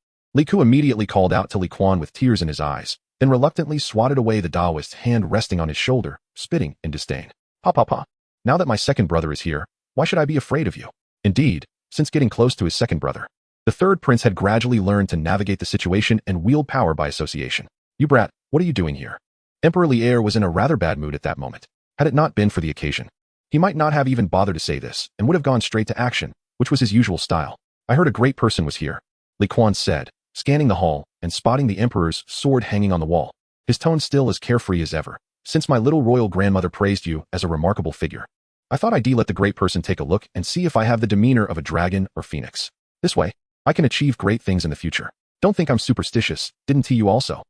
Ku immediately called out to Kuan with tears in his eyes, then reluctantly swatted away the Taoist's hand resting on his shoulder, spitting in disdain. Pa. Now that my second brother is here, why should I be afraid of you? Indeed, since getting close to his second brother, the third prince had gradually learned to navigate the situation and wield power by association. You brat, what are you doing here? Emperor Li'er was in a rather bad mood at that moment. Had it not been for the occasion, he might not have even bothered to say this and would have gone straight to action, which was his usual style. I heard a great person was here, Kuan said, scanning the hall and spotting the emperor's sword hanging on the wall. His tone still as carefree as ever. Since my little royal grandmother praised you as a remarkable figure, I thought I'd let the great person take a look and see if I have the demeanor of a dragon or phoenix. This way, I can achieve great things in the future. Don't think I'm superstitious, didn't you also?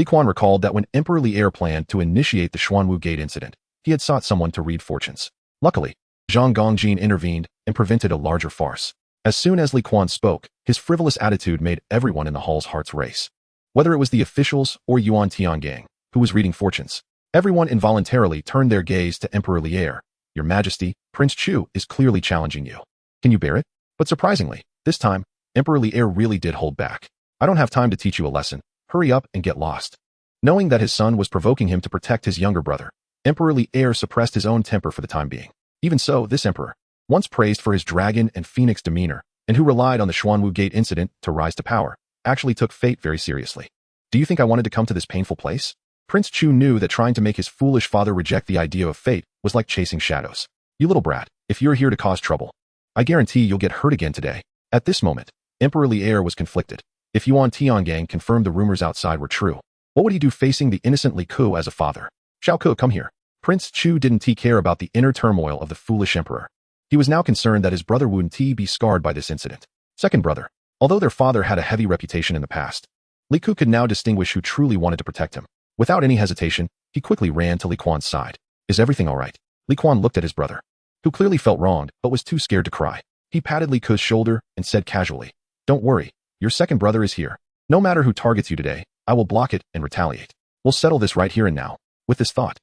Kuan recalled that when Emperor Li'er planned to initiate the Xuanwu Gate incident, he had sought someone to read fortunes. Luckily, Zhang Gongjin intervened and prevented a larger farce. As soon as Kuan spoke, his frivolous attitude made everyone in the hall's hearts race. Whether it was the officials or Yuan Tiangang, who was reading fortunes, everyone involuntarily turned their gaze to Emperor Li'er. Your Majesty, Prince Chu is clearly challenging you. Can you bear it? But surprisingly, this time, Emperor Li'er really did hold back. I don't have time to teach you a lesson. Hurry up and get lost. Knowing that his son was provoking him to protect his younger brother, Emperor Li'er suppressed his own temper for the time being. Even so, this emperor, once praised for his dragon and phoenix demeanor, and who relied on the Xuanwu Gate incident to rise to power, actually took fate very seriously. Do you think I wanted to come to this painful place? Prince Chu knew that trying to make his foolish father reject the idea of fate was like chasing shadows. You little brat, if you're here to cause trouble, I guarantee you'll get hurt again today. At this moment, Emperor Li'er was conflicted. If Yuan Tiangang confirmed the rumors outside were true, what would he do facing the innocent Li Ku as a father? Xiao Ku, come here. Prince Chu didn't care about the inner turmoil of the foolish emperor. He was now concerned that his brother wouldn't be scarred by this incident. Second brother, although their father had a heavy reputation in the past, Li Ku could now distinguish who truly wanted to protect him. Without any hesitation, he quickly ran to Kuan's side. Is everything all right? Kuan looked at his brother, who clearly felt wronged but was too scared to cry. He patted Li Ku's shoulder and said casually, don't worry, your second brother is here. No matter who targets you today, I will block it and retaliate. We'll settle this right here and now. With this thought,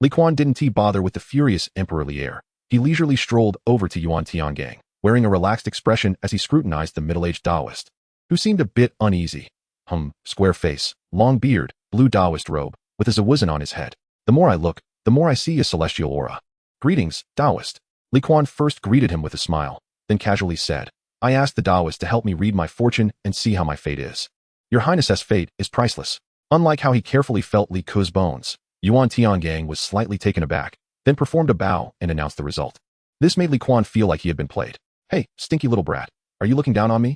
Kuan didn't bother with the furious Emperor Li'er. He leisurely strolled over to Yuan Tiangang, wearing a relaxed expression as he scrutinized the middle-aged Taoist, who seemed a bit uneasy. Square face, long beard, blue Taoist robe, with a zawuzan on his head. The more I look, the more I see a celestial aura. Greetings, Taoist. Kuan first greeted him with a smile, then casually said, I asked the Taoist to help me read my fortune and see how my fate is. Your Highness's fate is priceless. Unlike how he carefully felt Li Ku's bones, Yuan Tiangang was slightly taken aback, then performed a bow and announced the result. This made Kuan feel like he had been played. Hey, stinky little brat, are you looking down on me?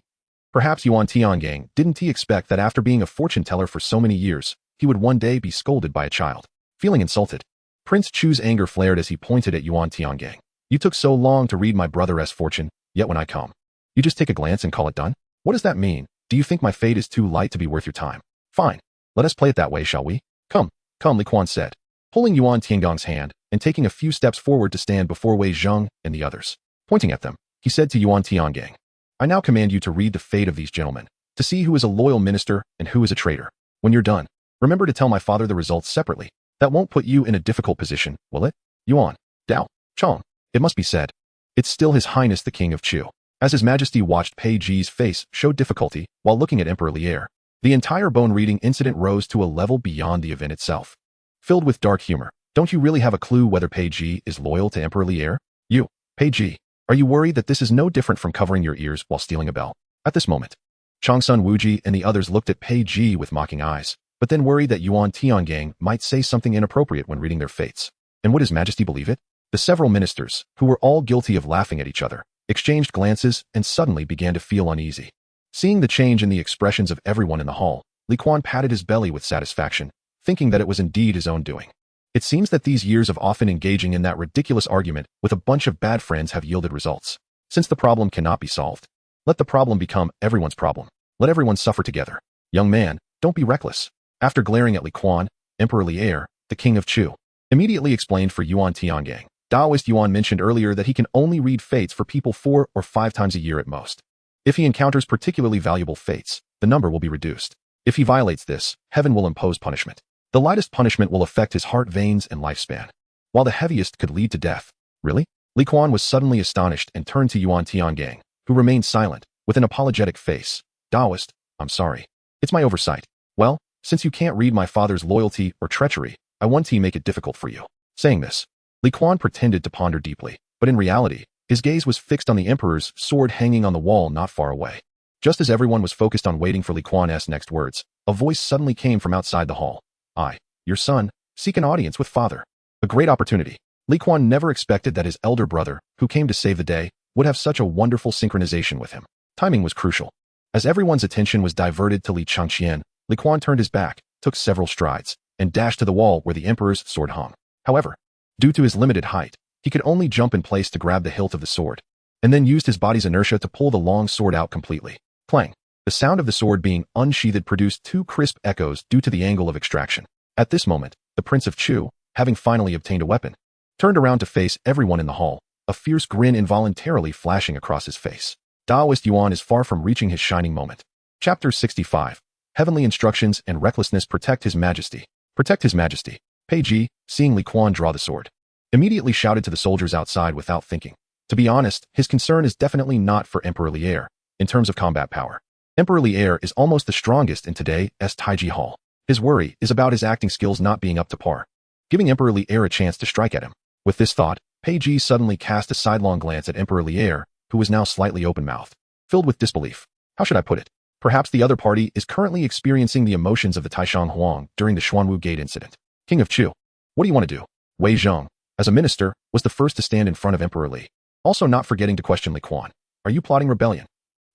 Perhaps Yuan Tiangang didn't expect that after being a fortune teller for so many years, he would one day be scolded by a child. Feeling insulted, Prince Chu's anger flared as he pointed at Yuan Tiangang. You took so long to read my brother's fortune, yet when I come, you just take a glance and call it done? What does that mean? Do you think my fate is too light to be worth your time? Fine, let us play it that way, shall we? Come, Kuan said, pulling Yuan Tiangang's hand and taking a few steps forward to stand before Wei Zheng and the others. Pointing at them, he said to Yuan Tiangang, I now command you to read the fate of these gentlemen, to see who is a loyal minister and who is a traitor. When you're done, remember to tell my father the results separately. That won't put you in a difficult position, will it? Yuan, Dao, Chong. It must be said, it's still His Highness the King of Chu. As His Majesty watched Pei Ji's face show difficulty while looking at Emperor Li'er, The entire bone-reading incident rose to a level beyond the event itself. Filled with dark humor, don't you really have a clue whether Piety is loyal to Emperor Lier? You, Piety, are you worried that this is no different from covering your ears while stealing a bell? At this moment, Xuanwu Gate and the others looked at Piety with mocking eyes, but then worried that Yuan Tiangang might say something inappropriate when reading their fates. And would His Majesty believe it? The several ministers, who were all guilty of laughing at each other, exchanged glances and suddenly began to feel uneasy. Seeing the change in the expressions of everyone in the hall, Kuan patted his belly with satisfaction, thinking that it was indeed his own doing. It seems that these years of often engaging in that ridiculous argument with a bunch of bad friends have yielded results. Since the problem cannot be solved, let the problem become everyone's problem. Let everyone suffer together. Young man, don't be reckless. After glaring at Kuan, Emperor Lier, the king of Chu, immediately explained for Yuan Tiangang. Taoist Yuan mentioned earlier that he can only read fates for people 4 or 5 times a year at most. If he encounters particularly valuable fates, the number will be reduced. If he violates this, heaven will impose punishment. The lightest punishment will affect his heart veins and lifespan, while the heaviest could lead to death. Really? Kuan was suddenly astonished and turned to Yuan Tiangang, who remained silent, with an apologetic face. Taoist, I'm sorry. It's my oversight. Well, since you can't read my father's loyalty or treachery, I want to make it difficult for you. Saying this, Kuan pretended to ponder deeply, but in reality, his gaze was fixed on the emperor's sword hanging on the wall not far away. Just as everyone was focused on waiting for Kuan's next words, a voice suddenly came from outside the hall. I, your son, seek an audience with father. A great opportunity. Kuan never expected that his elder brother, who came to save the day, would have such a wonderful synchronization with him. Timing was crucial. As everyone's attention was diverted to Li Changqian, Kuan turned his back, took several strides, and dashed to the wall where the emperor's sword hung. However, due to his limited height, he could only jump in place to grab the hilt of the sword, and then used his body's inertia to pull the long sword out completely. Clang. The sound of the sword being unsheathed produced 2 crisp echoes due to the angle of extraction. At this moment, the Prince of Chu, having finally obtained a weapon, turned around to face everyone in the hall, a fierce grin involuntarily flashing across his face. Taoist Yuan is far from reaching his shining moment. Chapter 65. Heavenly Instructions and Recklessness Protect His Majesty. Protect His Majesty. Piety, seeing Kuan draw the sword, immediately shouted to the soldiers outside without thinking. To be honest, his concern is definitely not for Emperor Lier, in terms of combat power. Emperor Lier is almost the strongest in today's Taiji Hall. His worry is about his acting skills not being up to par, giving Emperor Lier a chance to strike at him. With this thought, Piety suddenly cast a sidelong glance at Emperor Lier, who was now slightly open-mouthed, filled with disbelief. How should I put it? Perhaps the other party is currently experiencing the emotions of the Taishang Huang during the Xuanwu Gate incident. King of Chu, what do you want to do? Wei Zheng, as a minister, was the first to stand in front of Emperor Li, also not forgetting to question Kuan. Are you plotting rebellion?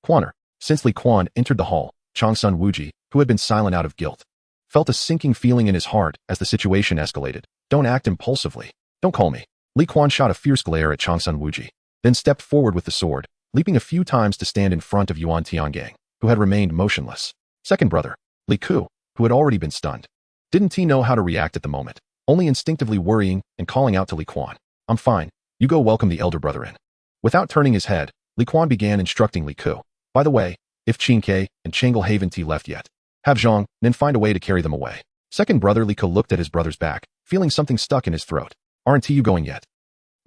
Kuaner. Since Kuan entered the hall, Xuanwu Gate, who had been silent out of guilt, felt a sinking feeling in his heart as the situation escalated. Don't act impulsively. Don't call me. Kuan shot a fierce glare at Xuanwu Gate, then stepped forward with the sword, leaping a few times to stand in front of Yuan Tiangang, who had remained motionless. Second brother, Li Ku, who had already been stunned, didn't he know how to react at the moment, only instinctively worrying and calling out to Kuan. I'm fine. You go welcome the elder brother in. Without turning his head, Kuan began instructing Li Ku. By the way, if Qingke and Chang'an haven't left yet, have Zhang, then find a way to carry them away. Second brother Li Ku looked at his brother's back, feeling something stuck in his throat. Aren't you going yet?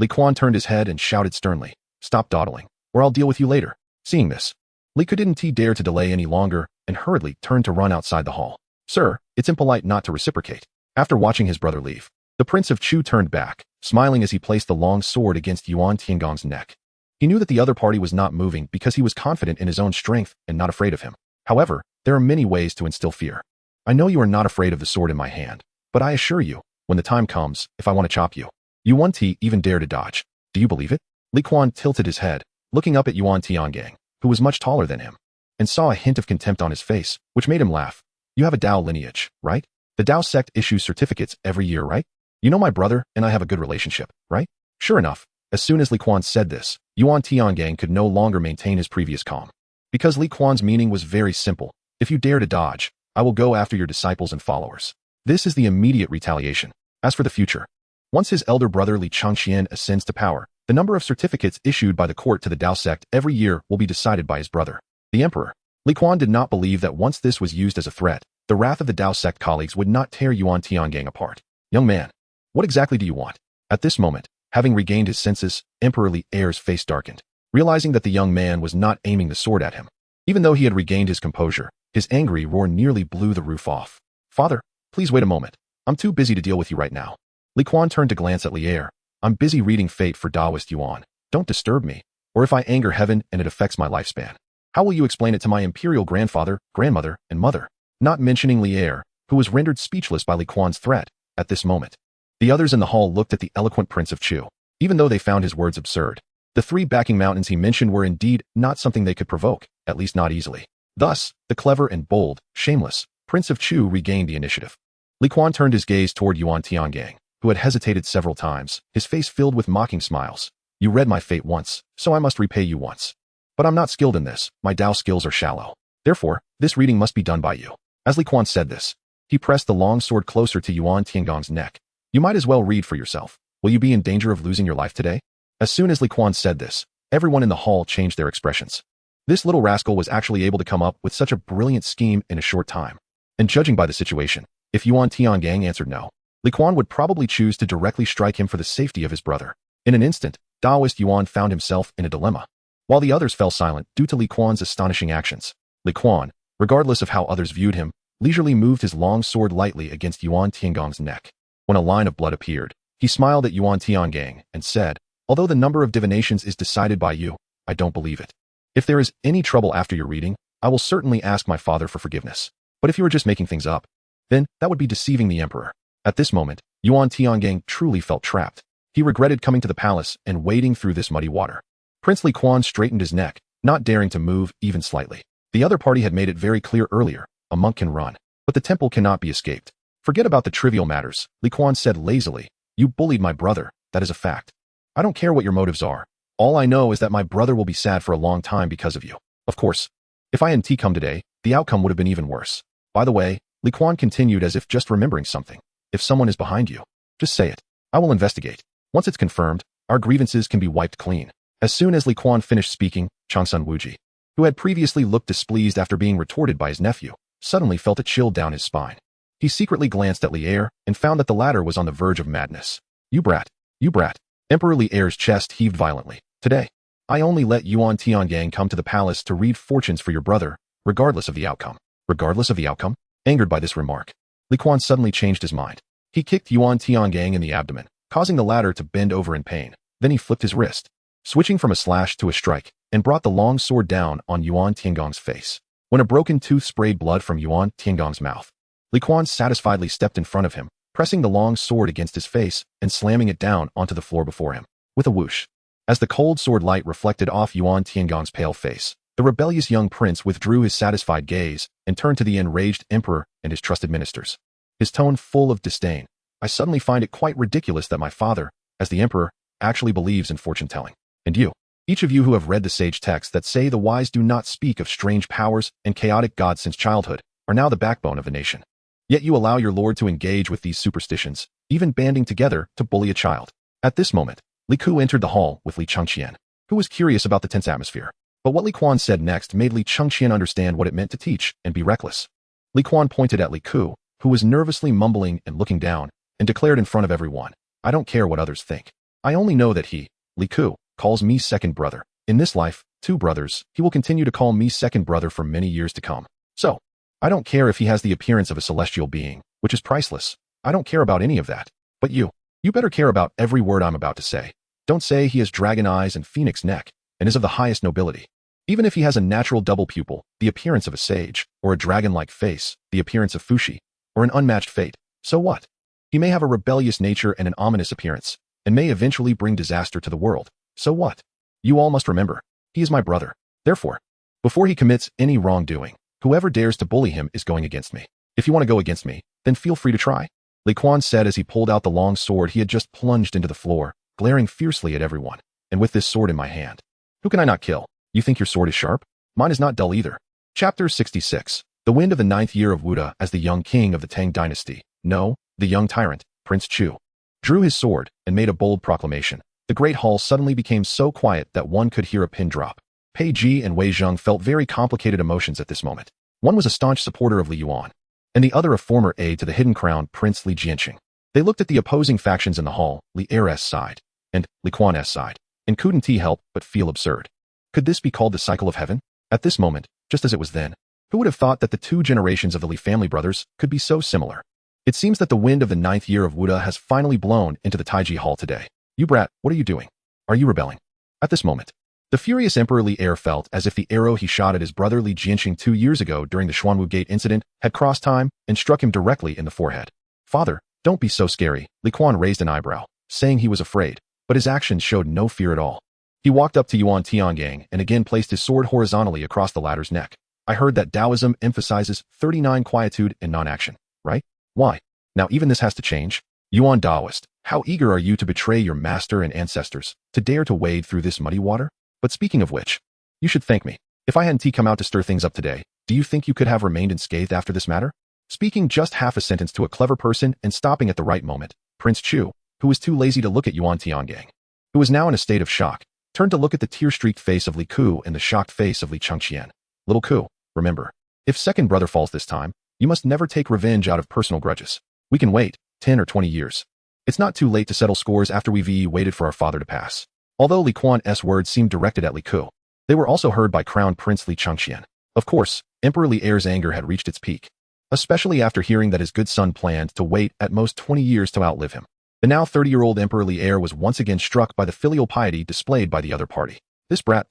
Kuan turned his head and shouted sternly, stop dawdling, or I'll deal with you later. Seeing this, Li Ku didn't dare to delay any longer and hurriedly turned to run outside the hall. Sir, it's impolite not to reciprocate. After watching his brother leave, the Prince of Chu turned back, smiling as he placed the long sword against Yuan Tiangong's neck. He knew that the other party was not moving because he was confident in his own strength and not afraid of him. However, there are many ways to instill fear. I know you are not afraid of the sword in my hand, but I assure you, when the time comes, if I want to chop you, you won't even dare to dodge. Do you believe it? Kuan tilted his head, looking up at Yuan Tiangang, who was much taller than him, and saw a hint of contempt on his face, which made him laugh. You have a Dao lineage, right? The Dao sect issues certificates every year, right? You know my brother and I have a good relationship, right? Sure enough, as soon as Kuan said this, Yuan Tiangang could no longer maintain his previous calm. Because Kuan's meaning was very simple. If you dare to dodge, I will go after your disciples and followers. This is the immediate retaliation. As for the future, once his elder brother Li Changqian ascends to power, the number of certificates issued by the court to the Dao sect every year will be decided by his brother, the emperor. Kuan did not believe that once this was used as a threat, the wrath of the Dao sect colleagues would not tear Yuan Tiangang apart. Young man, what exactly do you want? At this moment, having regained his senses, Emperor Lier's face darkened, realizing that the young man was not aiming the sword at him. Even though he had regained his composure, His angry roar nearly blew the roof off. "Father, please wait a moment. I'm too busy to deal with you right now." Li Kuan turned to glance at Lier. "I'm busy reading Fate for Taoist Yuan. Don't disturb me. Or if I anger heaven and it affects my lifespan, how will you explain it to my imperial grandfather, grandmother, and mother?" Not mentioning Lier, who was rendered speechless by Li Kuan's threat at this moment. The others in the hall looked at the eloquent Prince of Chu, even though they found his words absurd. The 3 backing mountains he mentioned were indeed not something they could provoke, at least not easily. Thus, the clever and bold, shameless Prince of Chu regained the initiative. Li Kuan turned his gaze toward Yuan Tiangang, who had hesitated several times, his face filled with mocking smiles. "You read my fate once, so I must repay you once. But I'm not skilled in this, my Dao skills are shallow. Therefore, this reading must be done by you." As Li Kuan said this, he pressed the long sword closer to Yuan Tiangong's neck. "You might as well read for yourself. Will you be in danger of losing your life today?" As soon as Li Kuan said this, everyone in the hall changed their expressions. This little rascal was actually able to come up with such a brilliant scheme in a short time. And judging by the situation, if Yuan Tiangang answered no, Li Kuan would probably choose to directly strike him for the safety of his brother. In an instant, Taoist Yuan found himself in a dilemma. While the others fell silent due to Li Kuan's astonishing actions, Li Kuan, regardless of how others viewed him, leisurely moved his long sword lightly against Yuan Tiangong's neck. When a line of blood appeared, he smiled at Yuan Tiangang and said, "Although the number of divinations is decided by you, I don't believe it. If there is any trouble after your reading, I will certainly ask my father for forgiveness. But if you are just making things up, then that would be deceiving the emperor." At this moment, Yuan Tiangang truly felt trapped. He regretted coming to the palace and wading through this muddy water. Prince Li Kuan straightened his neck, not daring to move even slightly. The other party had made it very clear earlier, a monk can run, but the temple cannot be escaped. "Forget about the trivial matters," Li Kuan said lazily. "You bullied my brother, that is a fact. I don't care what your motives are. All I know is that my brother will be sad for a long time because of you. Of course, if I hadn't come today, the outcome would have been even worse. By the way," Li Kuan continued as if just remembering something, "if someone is behind you, just say it. I will investigate. Once it's confirmed, our grievances can be wiped clean." As soon as Li Kuan finished speaking, Xuanwu Gate, who had previously looked displeased after being retorted by his nephew, suddenly felt a chill down his spine. He secretly glanced at Lier and found that the latter was on the verge of madness. "You brat, you brat." Emperor Lier's chest heaved violently. "Today, I only let Yuan Tiangang come to the palace to read fortunes for your brother, regardless of the outcome." Regardless of the outcome? Angered by this remark, Li Kuan suddenly changed his mind. He kicked Yuan Tiangang in the abdomen, causing the latter to bend over in pain. Then he flipped his wrist, switching from a slash to a strike, and brought the long sword down on Yuan Tiangong's face. When a broken tooth sprayed blood from Yuan Tiangong's mouth, Li Kuan satisfiedly stepped in front of him, pressing the long sword against his face and slamming it down onto the floor before him. With a whoosh, as the cold sword light reflected off Yuan Tiangong's pale face, the rebellious young prince withdrew his satisfied gaze and turned to the enraged emperor and his trusted ministers. His tone full of disdain. "I suddenly find it quite ridiculous that my father, as the emperor, actually believes in fortune-telling. And you, each of you who have read the sage texts that say the wise do not speak of strange powers and chaotic gods since childhood, are now the backbone of the nation. Yet you allow your lord to engage with these superstitions, even banding together to bully a child." At this moment, Li Ku entered the hall with Li Changqian, who was curious about the tense atmosphere. But what Li Kuan said next made Li Changqian understand what it meant to teach and be reckless. Li Kuan pointed at Li Ku, who was nervously mumbling and looking down, and declared in front of everyone, "I don't care what others think. I only know that he, Li Ku, calls me second brother. In this life, 2 brothers, he will continue to call me second brother for many years to come. So, I don't care if he has the appearance of a celestial being, which is priceless. I don't care about any of that. But you better care about every word I'm about to say. Don't say he has dragon eyes and phoenix neck, and is of the highest nobility. Even if he has a natural double pupil, the appearance of a sage, or a dragon-like face, the appearance of Fushi, or an unmatched fate, so what? He may have a rebellious nature and an ominous appearance, and may eventually bring disaster to the world. So what? You all must remember, he is my brother. Therefore, before he commits any wrongdoing, whoever dares to bully him is going against me. If you want to go against me, then feel free to try." Li Kuan said as he pulled out the long sword he had just plunged into the floor, glaring fiercely at everyone. "And with this sword in my hand, who can I not kill? You think your sword is sharp? Mine is not dull either." Chapter 66. The wind of the 9th year of Wuda as the young king of the Tang Dynasty, no, the young tyrant, Prince Chu, drew his sword and made a bold proclamation. The great hall suddenly became so quiet that one could hear a pin drop. Pei Ji and Wei Zheng felt very complicated emotions at this moment. One was a staunch supporter of Li Yuan, and the other a former aide to the hidden crown Prince Li Jianqing. They looked at the opposing factions in the hall, Li Er's side, and Li Kuan's side, and couldn't help but feel absurd. Could this be called the cycle of heaven? At this moment, just as it was then, Who would have thought that the two generations of the Li family brothers could be so similar? It seems that the wind of the 9th year of Wuda has finally blown into the Taiji Hall today. You brat, what are you doing? Are you rebelling? At this moment, the furious Emperor Li Heir felt as if the arrow he shot at his brother Li Jianxing 2 years ago during the Xuanwu Gate incident had crossed time and struck him directly in the forehead. Father, don't be so scary. Li Kuan raised an eyebrow, saying he was afraid, but his actions showed no fear at all. He walked up to Yuan Tiangang and again placed his sword horizontally across the latter's neck. I heard that Taoism emphasizes 39 quietude and non-action, right? Why? Now even this has to change? Yuan Taoist, how eager are you to betray your master and ancestors, to dare to wade through this muddy water? But speaking of which, you should thank me. If I hadn't come out to stir things up today, do you think you could have remained unscathed after this matter? Speaking just half a sentence to a clever person and stopping at the right moment, Prince Chu, who was too lazy to look at Yuan Tiangang, who was now in a state of shock, turned to look at the tear-streaked face of Li Ku and the shocked face of Li Chengqian. Little Ku, remember, if second brother falls this time, you must never take revenge out of personal grudges. We can wait 10 or 20 years. It's not too late to settle scores after we've waited for our father to pass. Although Li Kuan's words seemed directed at Li Ku, they were also heard by Crown Prince Li Chengqian. Of course, Emperor Li Heir's anger had reached its peak, especially after hearing that his good son planned to wait at most 20 years to outlive him. The now 30-year-old Emperor Li Heir was once again struck by the filial piety displayed by the other party. This brat.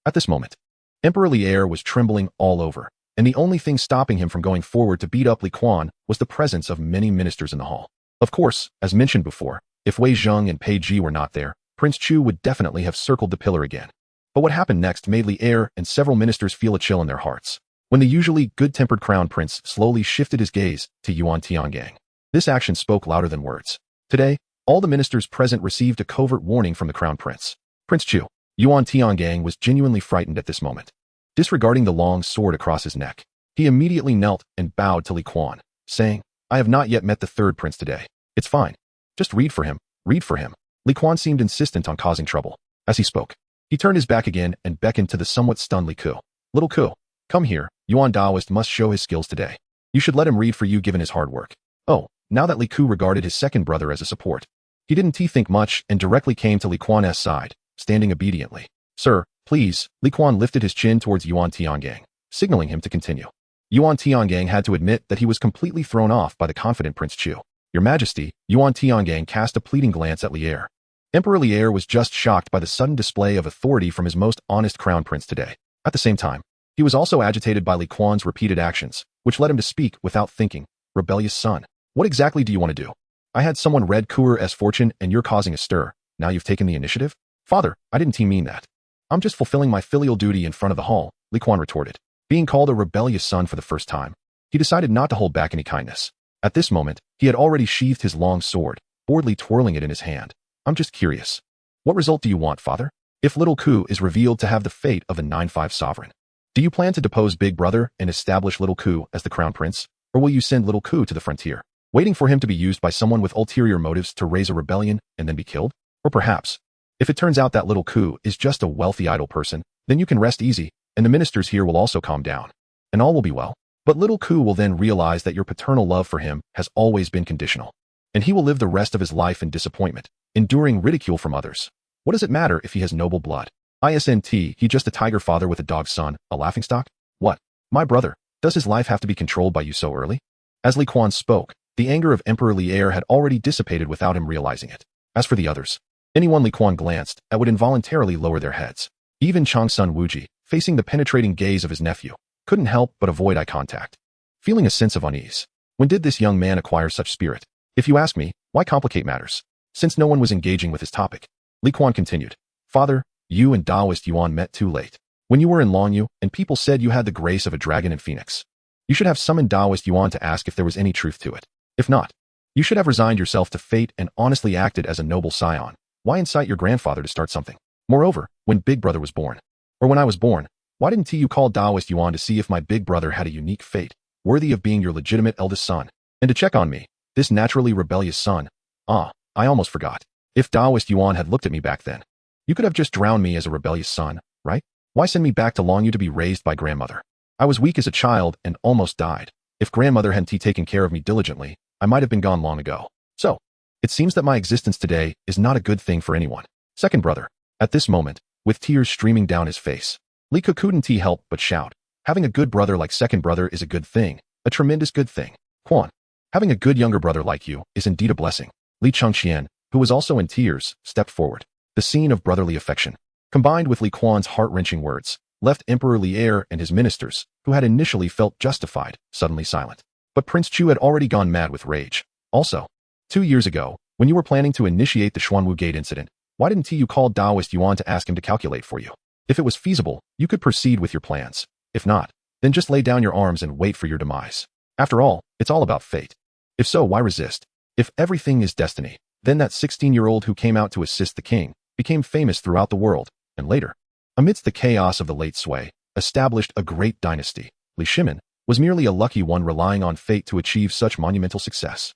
At this moment, Emperor Li Heir was trembling all over, and the only thing stopping him from going forward to beat up Li Kuan was the presence of many ministers in the hall. Of course, as mentioned before, if Wei Zheng and Pei Ji were not there, Prince Chu would definitely have circled the pillar again. But what happened next made Li Heir and several ministers feel a chill in their hearts, when the usually good-tempered crown prince slowly shifted his gaze to Yuan Tiangang. This action spoke louder than words. Today, all the ministers present received a covert warning from the crown prince. Prince Chu, Yuan Tiangang was genuinely frightened at this moment. Disregarding the long sword across his neck, he immediately knelt and bowed to Li Kuan, saying, I have not yet met the third prince today. It's fine. Just read for him. Li Kuan seemed insistent on causing trouble. As he spoke, he turned his back again and beckoned to the somewhat stunned Li Ku. Little Ku, come here. Yuan Taoist must show his skills today. You should let him read for you given his hard work. Oh, now that Li Ku regarded his second brother as a support, he didn't think much and directly came to Li Kuan's side, standing obediently. Sir, please. Li Kuan lifted his chin towards Yuan Tiangang, signaling him to continue. Yuan Tiangang had to admit that he was completely thrown off by the confident Prince Chu. Your Majesty, Yuan Tiangang cast a pleading glance at Li Heir. Emperor Li Heir was just shocked by the sudden display of authority from his most honest crown prince today. At the same time, he was also agitated by Li Kuan's repeated actions, which led him to speak without thinking. Rebellious son, what exactly do you want to do? I had someone read Kuer's fortune and you're causing a stir. Now you've taken the initiative? Father, I didn't mean that. I'm just fulfilling my filial duty in front of the hall, Li Kuan retorted. Being called a rebellious son for the first time, he decided not to hold back any kindness. At this moment, he had already sheathed his long sword, boredly twirling it in his hand. I'm just curious. What result do you want, father? If little Ku is revealed to have the fate of a 9-5 sovereign, do you plan to depose big brother and establish little Ku as the crown prince? Or will you send little Ku to the frontier, waiting for him to be used by someone with ulterior motives to raise a rebellion and then be killed? Or perhaps, if it turns out that little Ku is just a wealthy idle person, then you can rest easy, and the ministers here will also calm down, and all will be well. But little Ku will then realize that your paternal love for him has always been conditional, and he will live the rest of his life in disappointment, enduring ridicule from others. What does it matter if he has noble blood? Isn't he just a tiger father with a dog son, a laughingstock? What? My brother, does his life have to be controlled by you so early? As Li Kuan spoke, the anger of Emperor Li Heir had already dissipated without him realizing it. As for the others, anyone Li Kuan glanced at would involuntarily lower their heads. Even Chang'an Wuji, facing the penetrating gaze of his nephew, couldn't help but avoid eye contact, feeling a sense of unease. When did this young man acquire such spirit? If you ask me, why complicate matters? Since no one was engaging with his topic, Li Kuan continued. Father, you and Taoist Yuan met too late. When you were in Longyu and people said you had the grace of a dragon and phoenix, you should have summoned Taoist Yuan to ask if there was any truth to it. If not, you should have resigned yourself to fate and honestly acted as a noble scion. Why incite your grandfather to start something? Moreover, when Big Brother was born, or when I was born, why didn't you call Taoist Yuan to see if my big brother had a unique fate, worthy of being your legitimate eldest son, and to check on me, this naturally rebellious son? I almost forgot. If Taoist Yuan had looked at me back then, you could have just drowned me as a rebellious son, right? Why send me back to Longyu to be raised by grandmother? I was weak as a child and almost died. If grandmother hadn't taken care of me diligently, I might have been gone long ago. So, it seems that my existence today is not a good thing for anyone. Second brother. At this moment, with tears streaming down his face, Li Ku couldn't help but shout. Having a good brother like second brother is a good thing, a tremendous good thing. Kuan. Having a good younger brother like you is indeed a blessing. Li Chengxian, who was also in tears, stepped forward. The scene of brotherly affection, combined with Li Kuan's heart-wrenching words, left Emperor Li Er and his ministers, who had initially felt justified, suddenly silent. But Prince Chu had already gone mad with rage. Also, 2 years ago, when you were planning to initiate the Xuanwu Gate incident, why didn't you call Taoist Yuan to ask him to calculate for you? If it was feasible, you could proceed with your plans. If not, then just lay down your arms and wait for your demise. After all, it's all about fate. If so, why resist? If everything is destiny, then that 16-year-old who came out to assist the king became famous throughout the world, and later, amidst the chaos of the late Sui, established a great dynasty. Li Shimin was merely a lucky one relying on fate to achieve such monumental success.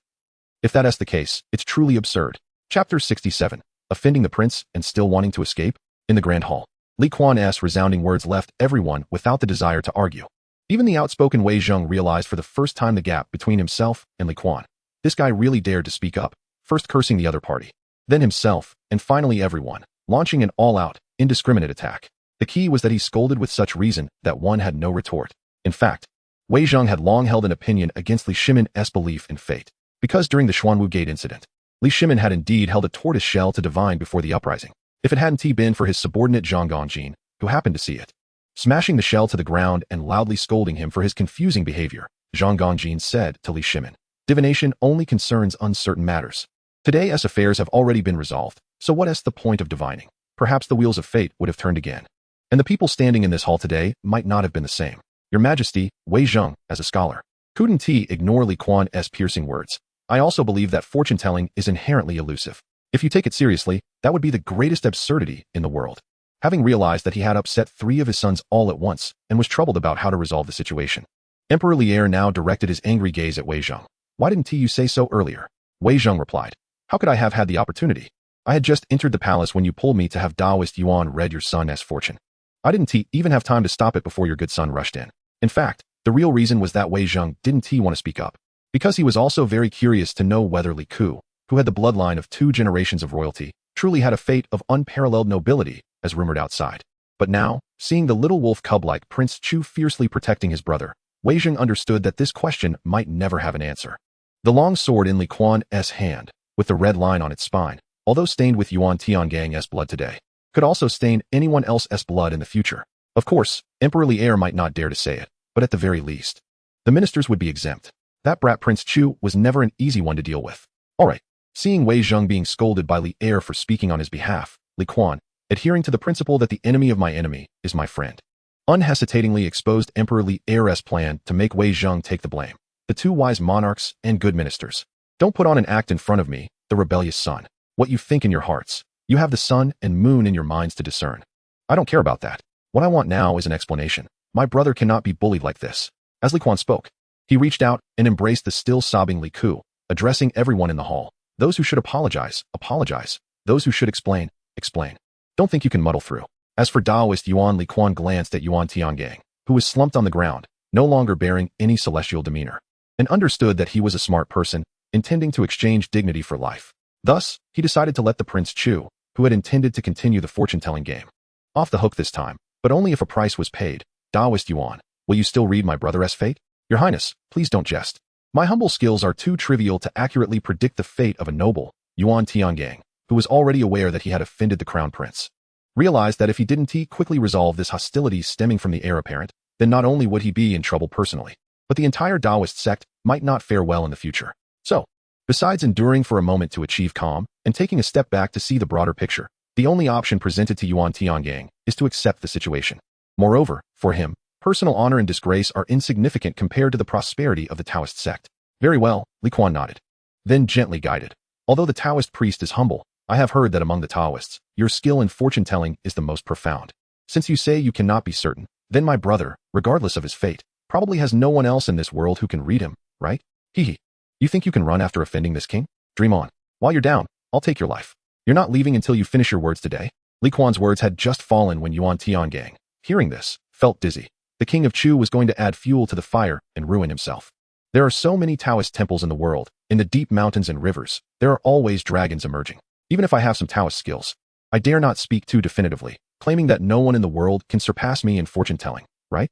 If that is the case, it's truly absurd. Chapter 67. Offending the prince and still wanting to escape? In the Grand Hall, Li Kuan's resounding words left everyone without the desire to argue. Even the outspoken Wei Zheng realized for the first time the gap between himself and Li Kuan. This guy really dared to speak up, first cursing the other party, then himself, and finally everyone, launching an all-out, indiscriminate attack. The key was that he scolded with such reason that one had no retort. In fact, Wei Zheng had long held an opinion against Li Shimin's belief in fate, because during the Xuanwu Gate incident, Li Shimin had indeed held a tortoise shell to divine before the uprising. If it hadn't been for his subordinate Zhenguan, who happened to see it, smashing the shell to the ground and loudly scolding him for his confusing behavior, Zhenguan said to Li Shimin, "Divination only concerns uncertain matters. Today's affairs have already been resolved, so what is the point of divining? Perhaps the wheels of fate would have turned again. And the people standing in this hall today might not have been the same. Your Majesty, Wei Zheng, as a scholar, couldn't ignore Li Kuan's piercing words. I also believe that fortune-telling is inherently elusive. If you take it seriously, that would be the greatest absurdity in the world." Having realized that he had upset 3 of his sons all at once and was troubled about how to resolve the situation, Emperor Li Er now directed his angry gaze at Wei Zheng. "Why didn't you say so earlier?" Wei Zheng replied, "How could I have had the opportunity? I had just entered the palace when you pulled me to have Taoist Yuan read your son's fortune. I didn't even have time to stop it before your good son rushed in." In fact, the real reason was that Wei Zheng didn't want to speak up, because he was also very curious to know whether Li Ku, who had the bloodline of 2 generations of royalty, truly had a fate of unparalleled nobility, as rumored outside. But now, seeing the little wolf cub like Prince Chu fiercely protecting his brother, Wei Zheng understood that this question might never have an answer. The long sword in Li Kuan's hand, with the red line on its spine, although stained with Yuan Tiangang's blood today, could also stain anyone else's blood in the future. Of course, Emperor Li Er might not dare to say it, but at the very least, the ministers would be exempt. That brat Prince Chu was never an easy one to deal with. Alright, seeing Wei Zheng being scolded by Li Er for speaking on his behalf, Li Kuan, adhering to the principle that the enemy of my enemy is my friend, unhesitatingly exposed Emperor Li Er's plan to make Wei Zheng take the blame. The 2 wise monarchs and good ministers. Don't put on an act in front of me, the rebellious son. What you think in your hearts. You have the sun and moon in your minds to discern. I don't care about that. What I want now is an explanation. My brother cannot be bullied like this." As Li Kuan spoke, he reached out and embraced the still sobbing Li Ku, addressing everyone in the hall. Those who should apologize, apologize. Those who should explain, explain. Don't think you can muddle through. As for Taoist Yuan, Li Kuan glanced at Yuan Tiangang, who was slumped on the ground, no longer bearing any celestial demeanor, and understood that he was a smart person, intending to exchange dignity for life. Thus, he decided to let the Prince Chu, who had intended to continue the fortune-telling game, off the hook this time, but only if a price was paid. "Taoist Yuan, will you still read my brother's fate?" "Your Highness, please don't jest. My humble skills are too trivial to accurately predict the fate of a noble." Yuan Tiangang, who was already aware that he had offended the crown prince, realized that if he didn't quickly resolve this hostility stemming from the heir apparent, then not only would he be in trouble personally, but the entire Taoist sect might not fare well in the future. So, besides enduring for a moment to achieve calm and taking a step back to see the broader picture, the only option presented to Yuan Tiangang is to accept the situation. Moreover, for him, personal honor and disgrace are insignificant compared to the prosperity of the Taoist sect. "Very well," Li Kuan nodded. Then gently guided. "Although the Taoist priest is humble, I have heard that among the Taoists, your skill in fortune-telling is the most profound. Since you say you cannot be certain, then my brother, regardless of his fate, probably has no one else in this world who can read him, right? Hee. You think you can run after offending this king? Dream on. While you're down, I'll take your life. You're not leaving until you finish your words today." Li Kuan's words had just fallen when Yuan Tiangang, hearing this, felt dizzy. The king of Chu was going to add fuel to the fire and ruin himself. There are so many Taoist temples in the world. In the deep mountains and rivers, there are always dragons emerging. Even if I have some Taoist skills, I dare not speak too definitively, claiming that no one in the world can surpass me in fortune-telling, right?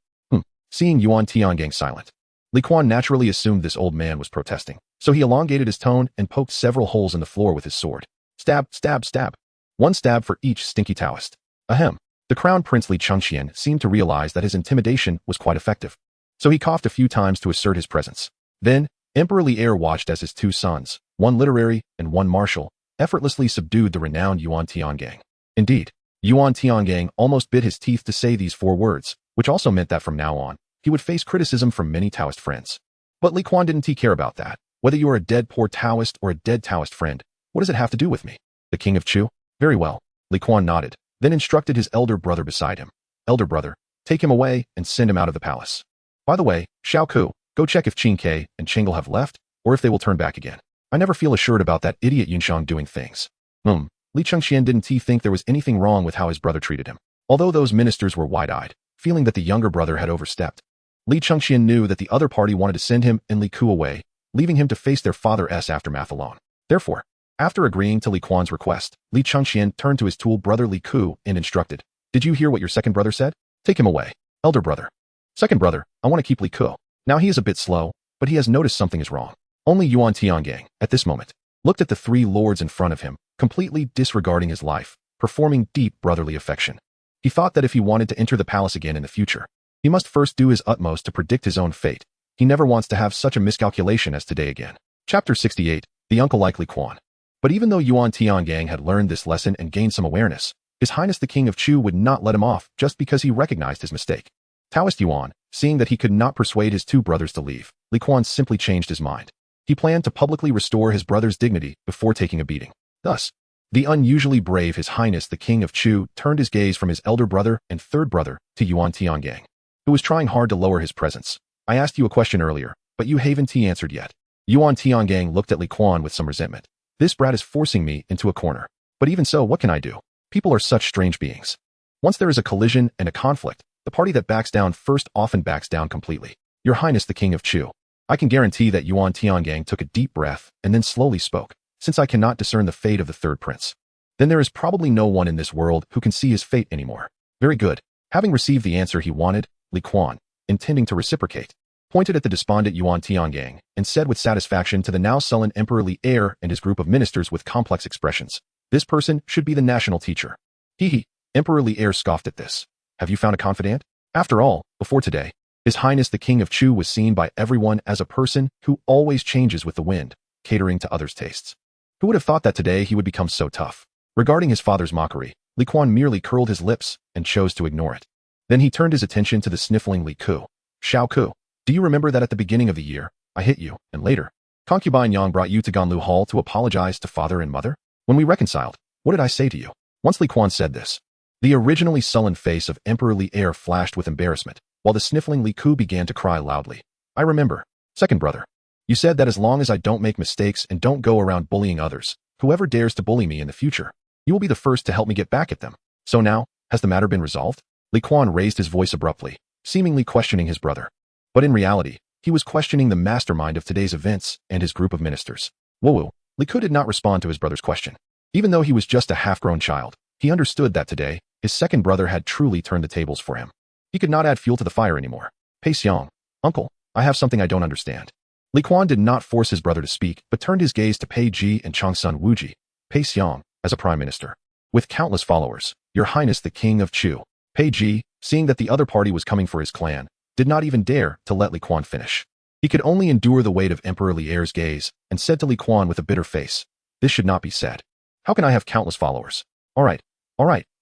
seeing Yuan Tiangang silent. Li Kuan naturally assumed this old man was protesting, so he elongated his tone and poked several holes in the floor with his sword. Stab, stab, stab. One stab for each stinky Taoist. Ahem. The crown prince Li Chengxian seemed to realize that his intimidation was quite effective, so he coughed a few times to assert his presence. Then, Emperor Li watched as his two sons, one literary and one martial, effortlessly subdued the renowned Yuan Tiangang. Indeed, Yuan Tiangang almost bit his teeth to say these 4 words, which also meant that from now on, he would face criticism from many Taoist friends. But Li Kuan didn't care about that. Whether you are a dead poor Taoist or a dead Taoist friend, what does it have to do with me? The king of Chu? Very well. Li Kuan nodded, then instructed his elder brother beside him. Elder brother, take him away and send him out of the palace. By the way, Xiao Ku, go check if Qin Ke and Chingle have left, or if they will turn back again. I never feel assured about that idiot Yunshang doing things. Li Chengxian didn't think there was anything wrong with how his brother treated him. Although those ministers were wide-eyed, feeling that the younger brother had overstepped, Li Chengxian knew that the other party wanted to send him and Li Ku away, leaving him to face their father's aftermath alone. Therefore, after agreeing to Li Kuan's request, Li Chengxian turned to his tool brother Li Ku and instructed, "Did you hear what your second brother said? Take him away. Elder brother. Second brother, I want to keep Li Ku. Now he is a bit slow, but he has noticed something is wrong." Only Yuan Tiangang, at this moment, looked at the 3 lords in front of him, completely disregarding his life, performing deep brotherly affection. He thought that if he wanted to enter the palace again in the future, he must first do his utmost to predict his own fate. He never wants to have such a miscalculation as today again. Chapter 68, The Uncle Like Li Kuan. But even though Yuan Tiangang had learned this lesson and gained some awareness, His Highness the King of Chu would not let him off just because he recognized his mistake. Taoist Yuan, seeing that he could not persuade his 2 brothers to leave, Li Kuan simply changed his mind. He planned to publicly restore his brother's dignity before taking a beating. Thus, the unusually brave His Highness the King of Chu turned his gaze from his elder brother and 3rd brother to Yuan Tiangang, who was trying hard to lower his presence. I asked you a question earlier, but you haven't answered yet. Yuan Tiangang looked at Li Kuan with some resentment. This brat is forcing me into a corner. But even so, what can I do? People are such strange beings. Once there is a collision and a conflict, the party that backs down first often backs down completely. Your Highness the King of Chu. I can guarantee that Yuan Tiangang took a deep breath and then slowly spoke, since I cannot discern the fate of the 3rd prince. Then there is probably no one in this world who can see his fate anymore. Very good. Having received the answer he wanted, Li Kuan, intending to reciprocate, pointed at the despondent Yuan Tiangang and said with satisfaction to the now sullen Emperor Li and his group of ministers with complex expressions, "This person should be the national teacher." Hee. Emperor Li scoffed at this. Have you found a confidant? After all, before today, His Highness the King of Chu was seen by everyone as a person who always changes with the wind, catering to others' tastes. Who would have thought that today he would become so tough? Regarding his father's mockery, Li Kuan merely curled his lips and chose to ignore it. Then he turned his attention to the sniffling Li Ku. Xiao Ku, do you remember that at the beginning of the year, I hit you, and later, concubine Yang brought you to Ganlu Hall to apologize to father and mother? When we reconciled, what did I say to you? Once Li Kuan said this, the originally sullen face of Emperor Li flashed with embarrassment, while the sniffling Li Ku began to cry loudly. I remember. Second brother. You said that as long as I don't make mistakes and don't go around bullying others, whoever dares to bully me in the future, you will be the first to help me get back at them. So now, has the matter been resolved? Li Kuan raised his voice abruptly, seemingly questioning his brother. But in reality, he was questioning the mastermind of today's events and his group of ministers. Woo. Li Ku did not respond to his brother's question. Even though he was just a half-grown child, he understood that today, his second brother had truly turned the tables for him. He could not add fuel to the fire anymore. Pei Xiang, uncle, I have something I don't understand. Li Kuan did not force his brother to speak, but turned his gaze to Pei Ji and Chang'an Ji. Pei Xiang, as a prime minister, with countless followers, Your Highness the King of Chu. Pei Ji, seeing that the other party was coming for his clan, did not even dare to let Li Kuan finish. He could only endure the weight of Emperor Li's gaze, and said to Li Kuan with a bitter face, "This should not be said. How can I have countless followers? All right,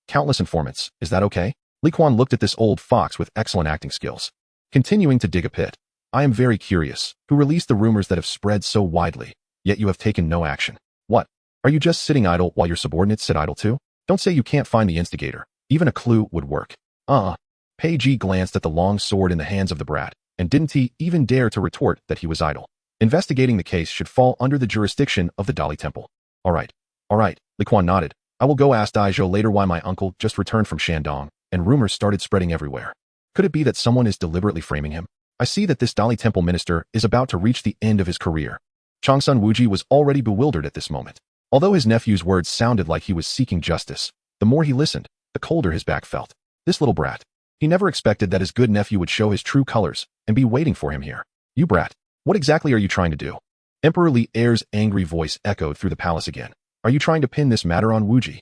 countless informants, is that okay?" Li Kuan looked at this old fox with excellent acting skills. Continuing to dig a pit. I am very curious, who released the rumors that have spread so widely, yet you have taken no action. What? Are you just sitting idle while your subordinates sit idle too? Don't say you can't find the instigator. Even a clue would work. Pei Ji glanced at the long sword in the hands of the brat, and didn't he even dare to retort that he was idle. Investigating the case should fall under the jurisdiction of the Dali Temple. All right, Li Kuan nodded. I will go ask Dai Zhou later why my uncle just returned from Shandong, and rumors started spreading everywhere. Could it be that someone is deliberately framing him? I see that this Dali Temple minister is about to reach the end of his career. Xuanwu Gate was already bewildered at this moment. Although his nephew's words sounded like he was seeking justice, the more he listened, the colder his back felt. This little brat. He never expected that his good nephew would show his true colors and be waiting for him here. You brat. What exactly are you trying to do? Emperor Li Er's angry voice echoed through the palace again. Are you trying to pin this matter on Wuji?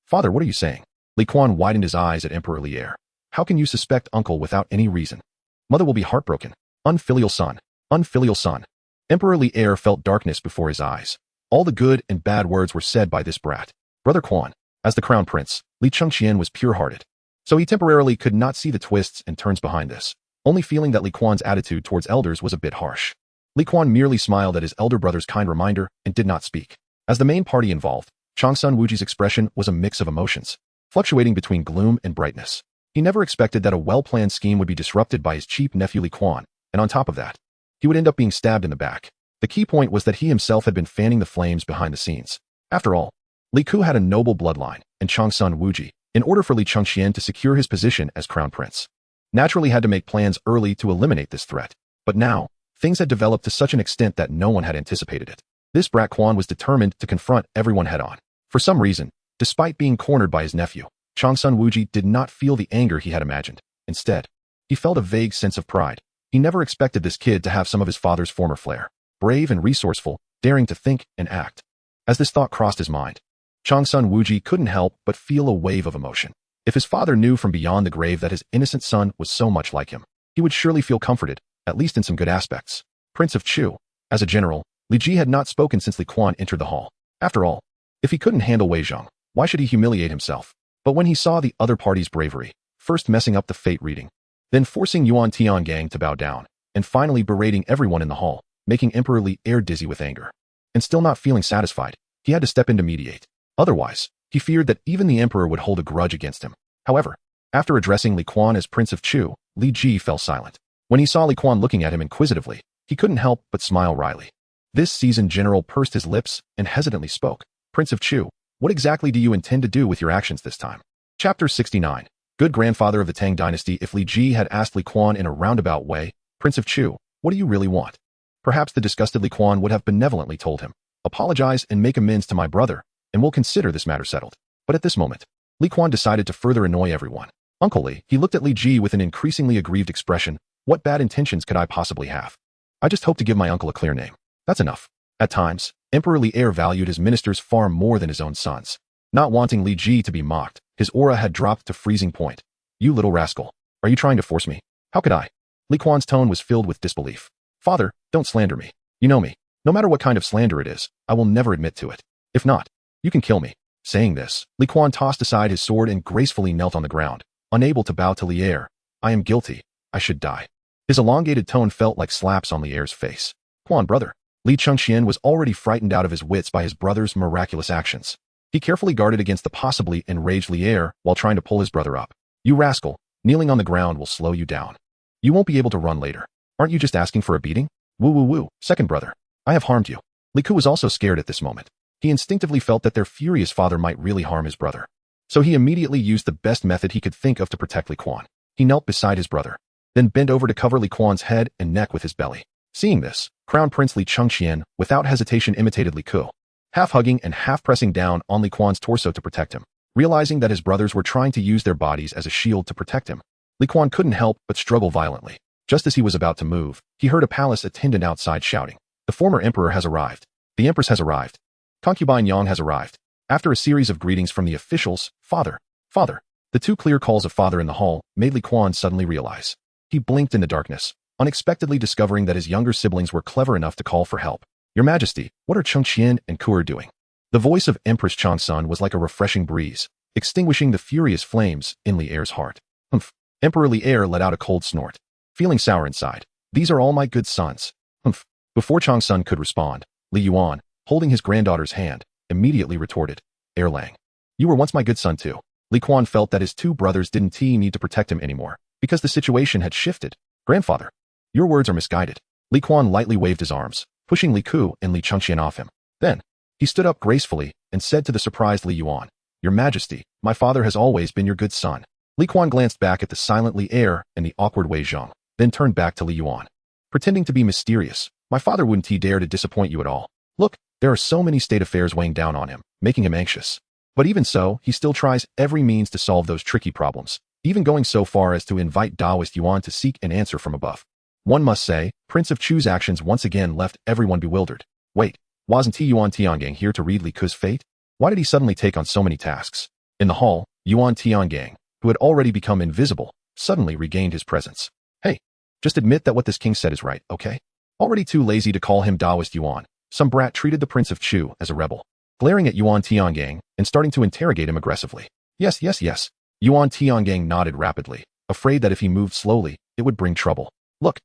Father, what are you saying? Li Kuan widened his eyes at Emperor Li Er. How can you suspect uncle without any reason? Mother will be heartbroken. Unfilial son. Unfilial son. Emperor Li Er felt darkness before his eyes. All the good and bad words were said by this brat. Brother Kuan, as the crown prince, Li Chengqian was pure-hearted. So he temporarily could not see the twists and turns behind this, only feeling that Li Kuan's attitude towards elders was a bit harsh. Li Kuan merely smiled at his elder brother's kind reminder and did not speak. As the main party involved, Changsun Wuji's expression was a mix of emotions, fluctuating between gloom and brightness. He never expected that a well-planned scheme would be disrupted by his cheap nephew Li Kuan, and on top of that, he would end up being stabbed in the back. The key point was that he himself had been fanning the flames behind the scenes. After all, Li Ku had a noble bloodline, and Changsun Wuji, in order for Li Chengqian to secure his position as crown prince, naturally had to make plans early to eliminate this threat. But now, things had developed to such an extent that no one had anticipated it. This brat Kuan was determined to confront everyone head-on. For some reason, despite being cornered by his nephew, Changsun Wuji did not feel the anger he had imagined. Instead, he felt a vague sense of pride. He never expected this kid to have some of his father's former flair. Brave and resourceful, daring to think and act. As this thought crossed his mind, Changsun Wuji couldn't help but feel a wave of emotion. If his father knew from beyond the grave that his innocent son was so much like him, he would surely feel comforted, at least in some good aspects. Prince of Chu. As a general, Li Ji had not spoken since Li Kuan entered the hall. After all, if he couldn't handle Wei Zhong, why should he humiliate himself? But when he saw the other party's bravery, first messing up the fate reading, then forcing Yuan Tiangang to bow down, and finally berating everyone in the hall, making Emperor Li Er dizzy with anger, and still not feeling satisfied, he had to step in to mediate. Otherwise, he feared that even the emperor would hold a grudge against him. However, after addressing Li Kuan as Prince of Chu, Li Ji fell silent. When he saw Li Kuan looking at him inquisitively, he couldn't help but smile wryly. This seasoned general pursed his lips and hesitantly spoke. Prince of Chu, what exactly do you intend to do with your actions this time? Chapter 69. Good grandfather of the Tang Dynasty. If Li Ji had asked Li Kuan in a roundabout way, Prince of Chu, what do you really want? Perhaps the disgusted Li Kuan would have benevolently told him, apologize and make amends to my brother, and we'll consider this matter settled. But at this moment, Li Kuan decided to further annoy everyone. Uncle Li, he looked at Li Ji with an increasingly aggrieved expression. What bad intentions could I possibly have? I just hope to give my uncle a clear name. That's enough. At times, Emperor Li Er valued his ministers far more than his own sons. Not wanting Li Ji to be mocked, his aura had dropped to freezing point. You little rascal. Are you trying to force me? How could I? Li Kuan's tone was filled with disbelief. Father, don't slander me. You know me. No matter what kind of slander it is, I will never admit to it. If not, you can kill me. Saying this, Li Kuan tossed aside his sword and gracefully knelt on the ground, unable to bow to Li Er. I am guilty. I should die. His elongated tone felt like slaps on Li Er's face. Kuan, brother. Li Chengqian was already frightened out of his wits by his brother's miraculous actions. He carefully guarded against the possibly enraged Li Er while trying to pull his brother up. You rascal, kneeling on the ground will slow you down. You won't be able to run later. Aren't you just asking for a beating? Woo woo woo, second brother. I have harmed you. Li Ku was also scared at this moment. He instinctively felt that their furious father might really harm his brother. So he immediately used the best method he could think of to protect Li Kuan. He knelt beside his brother, then bent over to cover Li Kuan's head and neck with his belly. Seeing this, Crown Prince Li Chengqian, without hesitation, imitated Li Ku, half hugging and half pressing down on Li Kuan's torso to protect him. Realizing that his brothers were trying to use their bodies as a shield to protect him, Li Kuan couldn't help but struggle violently. Just as he was about to move, he heard a palace attendant outside shouting, "The former emperor has arrived. The empress has arrived. Concubine Yang has arrived." After a series of greetings from the officials, "Father, father," the two clear calls of father in the hall made Li Kuan suddenly realize. He blinked in the darkness, unexpectedly discovering that his younger siblings were clever enough to call for help. Your Majesty, what are Chengqian and Kuan doing? The voice of Empress Changsun was like a refreshing breeze, extinguishing the furious flames in Li Er's heart. Humph. Emperor Li Er let out a cold snort, feeling sour inside. These are all my good sons. Humph. Before Changsun could respond, Li Yuan, holding his granddaughter's hand, immediately retorted, Erlang. You were once my good son too. Li Kuan felt that his two brothers didn't need to protect him anymore, because the situation had shifted. Grandfather, your words are misguided. Li Kuan lightly waved his arms, pushing Li Ku and Li Chengqian off him. Then, he stood up gracefully and said to the surprised Li Yuan, Your Majesty, my father has always been your good son. Li Kuan glanced back at the silent Li Er and the awkward Wei Zhong, then turned back to Li Yuan. Pretending to be mysterious, my father wouldn't dare to disappoint you at all. Look, there are so many state affairs weighing down on him, making him anxious. But even so, he still tries every means to solve those tricky problems, even going so far as to invite Taoist Yuan to seek an answer from above. One must say, Prince of Chu's actions once again left everyone bewildered. Wait, wasn't Yuan Tiangang here to read Li Ke's fate? Why did he suddenly take on so many tasks? In the hall, Yuan Tiangang, who had already become invisible, suddenly regained his presence. Hey, just admit that what this king said is right, okay? Already too lazy to call him Taoist Yuan, some brat treated the Prince of Chu as a rebel, glaring at Yuan Tiangang and starting to interrogate him aggressively. Yes. Yuan Tiangang nodded rapidly, afraid that if he moved slowly, it would bring trouble. Look,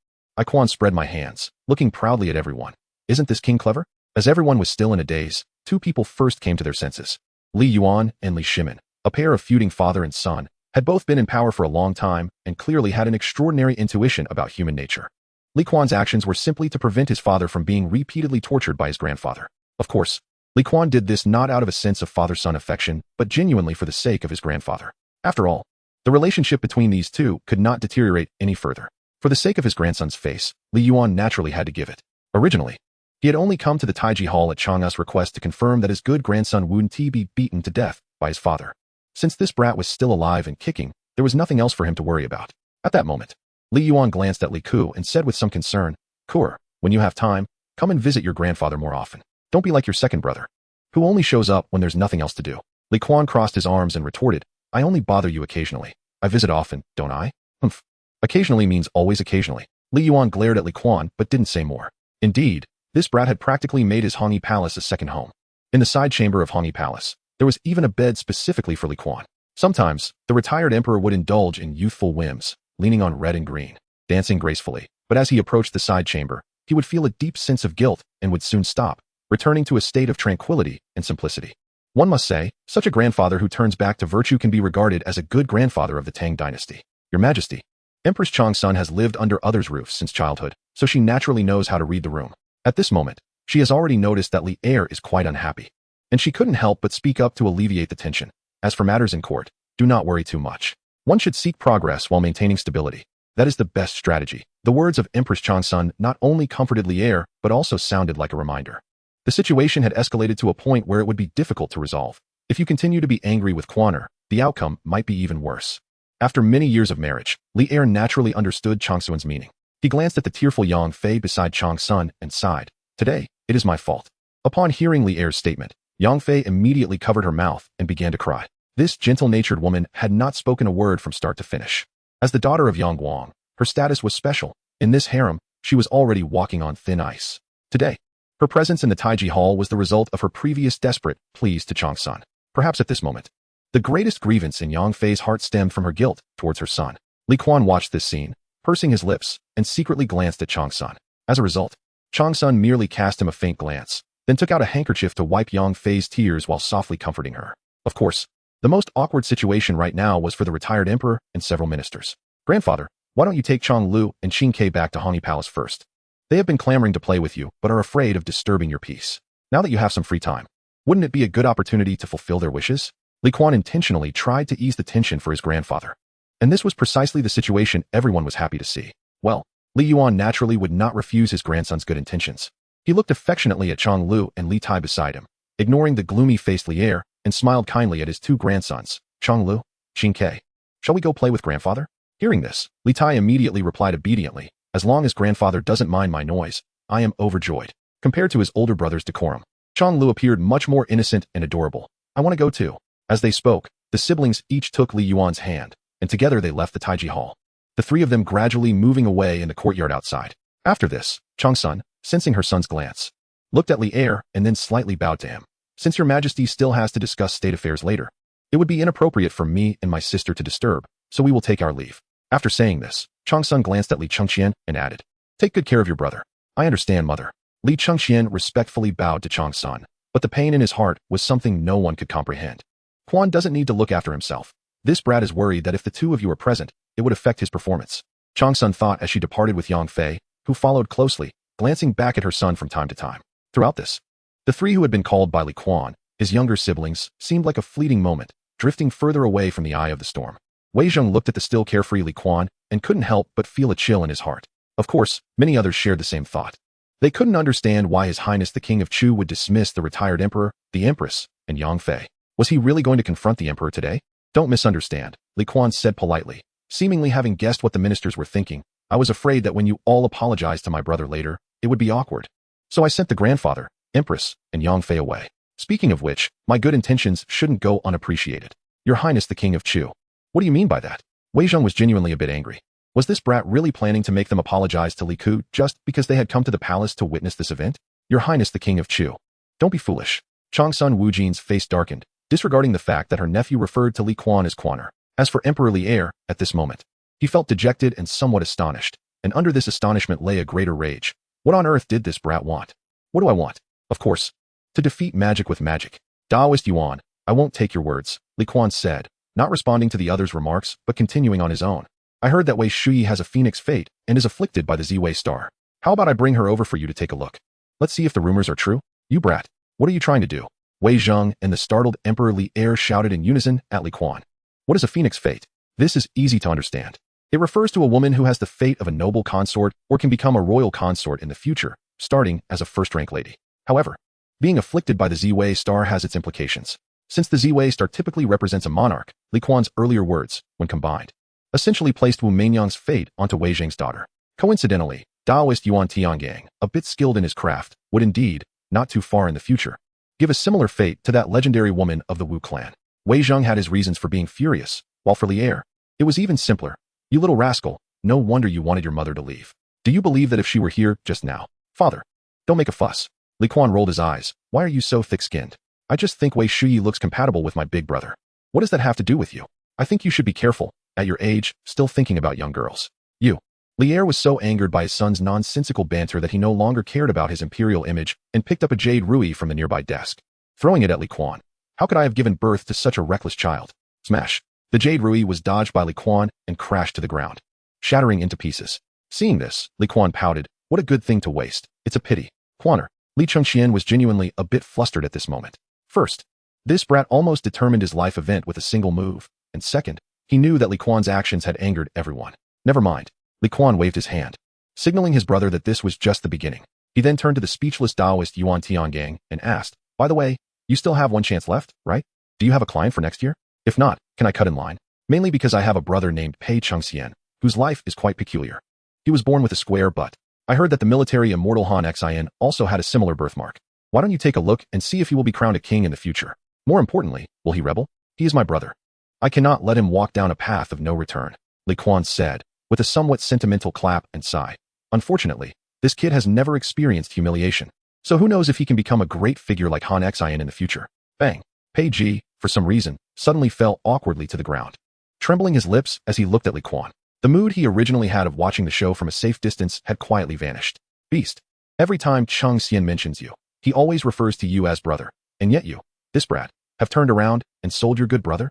Kuan spread my hands, looking proudly at everyone. Isn't this king clever? As everyone was still in a daze, two people first came to their senses. Li Yuan and Li Shimin, a pair of feuding father and son, had both been in power for a long time and clearly had an extraordinary intuition about human nature. Li Kuan's actions were simply to prevent his father from being repeatedly tortured by his grandfather. Of course, Li Kuan did this not out of a sense of father-son affection, but genuinely for the sake of his grandfather. After all, the relationship between these two could not deteriorate any further. For the sake of his grandson's face, Li Yuan naturally had to give it. Originally, he had only come to the Taiji Hall at Chang'an's request to confirm that his good grandson wouldn't be beaten to death by his father. Since this brat was still alive and kicking, there was nothing else for him to worry about. At that moment, Li Yuan glanced at Li Ke and said with some concern, "Kur, when you have time, come and visit your grandfather more often. Don't be like your second brother, who only shows up when there's nothing else to do." Li Kuan crossed his arms and retorted, "I only bother you occasionally. I visit often, don't I?" Humph. Occasionally means always occasionally. Li Yuan glared at Li Kuan but didn't say more. Indeed, this brat had practically made his Hongyi Palace a second home. In the side chamber of Hongyi Palace, there was even a bed specifically for Li Kuan. Sometimes, the retired emperor would indulge in youthful whims, leaning on red and green, dancing gracefully, but as he approached the side chamber, he would feel a deep sense of guilt and would soon stop, returning to a state of tranquility and simplicity. One must say, such a grandfather who turns back to virtue can be regarded as a good grandfather of the Tang Dynasty. Your Majesty, Empress Chang'an has lived under others' roofs since childhood, so she naturally knows how to read the room. At this moment, she has already noticed that Li Heir is quite unhappy, and she couldn't help but speak up to alleviate the tension. As for matters in court, do not worry too much. One should seek progress while maintaining stability. That is the best strategy. The words of Empress Chang'an not only comforted Li Heir, but also sounded like a reminder. The situation had escalated to a point where it would be difficult to resolve. If you continue to be angry with Kuan, the outcome might be even worse. After many years of marriage, Li Heir naturally understood Chang'an's meaning. He glanced at the tearful Yang Fei beside Chang'an and sighed. Today, it is my fault. Upon hearing Li Heir's statement, Yang Fei immediately covered her mouth and began to cry. This gentle-natured woman had not spoken a word from start to finish. As the daughter of Yangguang, her status was special. In this harem, she was already walking on thin ice. Today, her presence in the Taiji Hall was the result of her previous desperate pleas to Chang'an. Perhaps at this moment, the greatest grievance in Yang Fei's heart stemmed from her guilt towards her son. Li Kuan watched this scene, pursing his lips, and secretly glanced at Chang'an. As a result, Chang'an merely cast him a faint glance, then took out a handkerchief to wipe Yang Fei's tears while softly comforting her. Of course, the most awkward situation right now was for the retired emperor and several ministers. "Grandfather, why don't you take Chang Lu and Qin Ke back to Hongyi Palace first? They have been clamoring to play with you, but are afraid of disturbing your peace. Now that you have some free time, wouldn't it be a good opportunity to fulfill their wishes?" Li Kuan intentionally tried to ease the tension for his grandfather. And this was precisely the situation everyone was happy to see. Well, Li Yuan naturally would not refuse his grandson's good intentions. He looked affectionately at Chang Lu and Li Tai beside him, ignoring the gloomy-faced Li Heir, and smiled kindly at his two grandsons, Chang Lu, Qin Ke. "Shall we go play with grandfather?" Hearing this, Li Tai immediately replied obediently, "As long as grandfather doesn't mind my noise, I am overjoyed." Compared to his older brother's decorum, Chang Lu appeared much more innocent and adorable. "I want to go too." As they spoke, the siblings each took Li Yuan's hand, and together they left the Taiji Hall. The three of them gradually moving away in the courtyard outside. After this, Chang'an, sensing her son's glance, looked at Li Heir and then slightly bowed to him. "Since your majesty still has to discuss state affairs later, it would be inappropriate for me and my sister to disturb, so we will take our leave." After saying this, Chang'an glanced at Li Chengqian and added, "Take good care of your brother." "I understand, mother." Li Chengqian respectfully bowed to Chang'an, but the pain in his heart was something no one could comprehend. Kuan doesn't need to look after himself. This brat is worried that if the two of you are present, it would affect his performance. Chang'an thought as she departed with Yang Fei, who followed closely, glancing back at her son from time to time. Throughout this, the three who had been called by Li Kuan, his younger siblings, seemed like a fleeting moment, drifting further away from the eye of the storm. Wei Zheng looked at the still carefree Li Kuan and couldn't help but feel a chill in his heart. Of course, many others shared the same thought. They couldn't understand why His Highness the King of Chu would dismiss the retired emperor, the empress, and Yang Fei. Was he really going to confront the emperor today? Don't misunderstand, Li Kuan said politely, seemingly having guessed what the ministers were thinking. I was afraid that when you all apologized to my brother later, it would be awkward. So I sent the grandfather, Empress, and Yang Fei away. Speaking of which, my good intentions shouldn't go unappreciated. Your Highness the King of Chu. What do you mean by that? Wei Zheng was genuinely a bit angry. Was this brat really planning to make them apologize to Li Ku just because they had come to the palace to witness this event? Your Highness the King of Chu. Don't be foolish. Xuanwu Gate's face darkened, disregarding the fact that her nephew referred to Li Kuan as Kuaner. As for Emperor Li Er, at this moment, he felt dejected and somewhat astonished, and under this astonishment lay a greater rage. What on earth did this brat want? What do I want? Of course, to defeat magic with magic. Taoist Yuan, I won't take your words, Li Kuan said, not responding to the other's remarks, but continuing on his own. I heard that Wei Shuyi has a phoenix fate and is afflicted by the Ziwei star. How about I bring her over for you to take a look? Let's see if the rumors are true. You brat, what are you trying to do? Wei Zheng and the startled Emperor Li Er shouted in unison at Li Kuan. What is a phoenix fate? This is easy to understand. It refers to a woman who has the fate of a noble consort or can become a royal consort in the future, starting as a first-rank lady. However, being afflicted by the Ziwei star has its implications. Since the Ziwei star typically represents a monarch, Li Kuan's earlier words, when combined, essentially placed Wu Meinyang's fate onto Wei Zheng's daughter. Coincidentally, Taoist Yuan Tiangang, a bit skilled in his craft, would indeed, not too far in the future, give a similar fate to that legendary woman of the Wu clan. Wei Zheng had his reasons for being furious, while for Li Er, it was even simpler. You little rascal, no wonder you wanted your mother to leave. Do you believe that if she were here just now? Father, don't make a fuss. Li Kuan rolled his eyes. Why are you so thick-skinned? I just think Wei Shuyi looks compatible with my big brother. What does that have to do with you? I think you should be careful, at your age, still thinking about young girls. You. Li Er was so angered by his son's nonsensical banter that he no longer cared about his imperial image and picked up a jade ruby from the nearby desk, throwing it at Li Kuan. How could I have given birth to such a reckless child? Smash. The jade ruby was dodged by Li Kuan and crashed to the ground, shattering into pieces. Seeing this, Li Kuan pouted. What a good thing to waste. It's a pity. Kuaner. Li Chengxian was genuinely a bit flustered at this moment. First, this brat almost determined his life event with a single move, and second, he knew that Li Kuan's actions had angered everyone. Never mind. Li Kuan waved his hand, signaling his brother that this was just the beginning. He then turned to the speechless Taoist Yuan Tiangang and asked, by the way, you still have one chance left, right? Do you have a client for next year? If not, can I cut in line? Mainly because I have a brother named Pei Chengxian, whose life is quite peculiar. He was born with a square butt. I heard that the military immortal Han Xin also had a similar birthmark. Why don't you take a look and see if he will be crowned a king in the future? More importantly, will he rebel? He is my brother. I cannot let him walk down a path of no return, Li Kuan said, with a somewhat sentimental clap and sigh. Unfortunately, this kid has never experienced humiliation. So who knows if he can become a great figure like Han Xin in the future. Bang. Pei Ji, for some reason, suddenly fell awkwardly to the ground, trembling his lips as he looked at Li Kuan. The mood he originally had of watching the show from a safe distance had quietly vanished. Beast. Every time Cheng Xian mentions you, he always refers to you as brother. And yet you, this brat, have turned around and sold your good brother?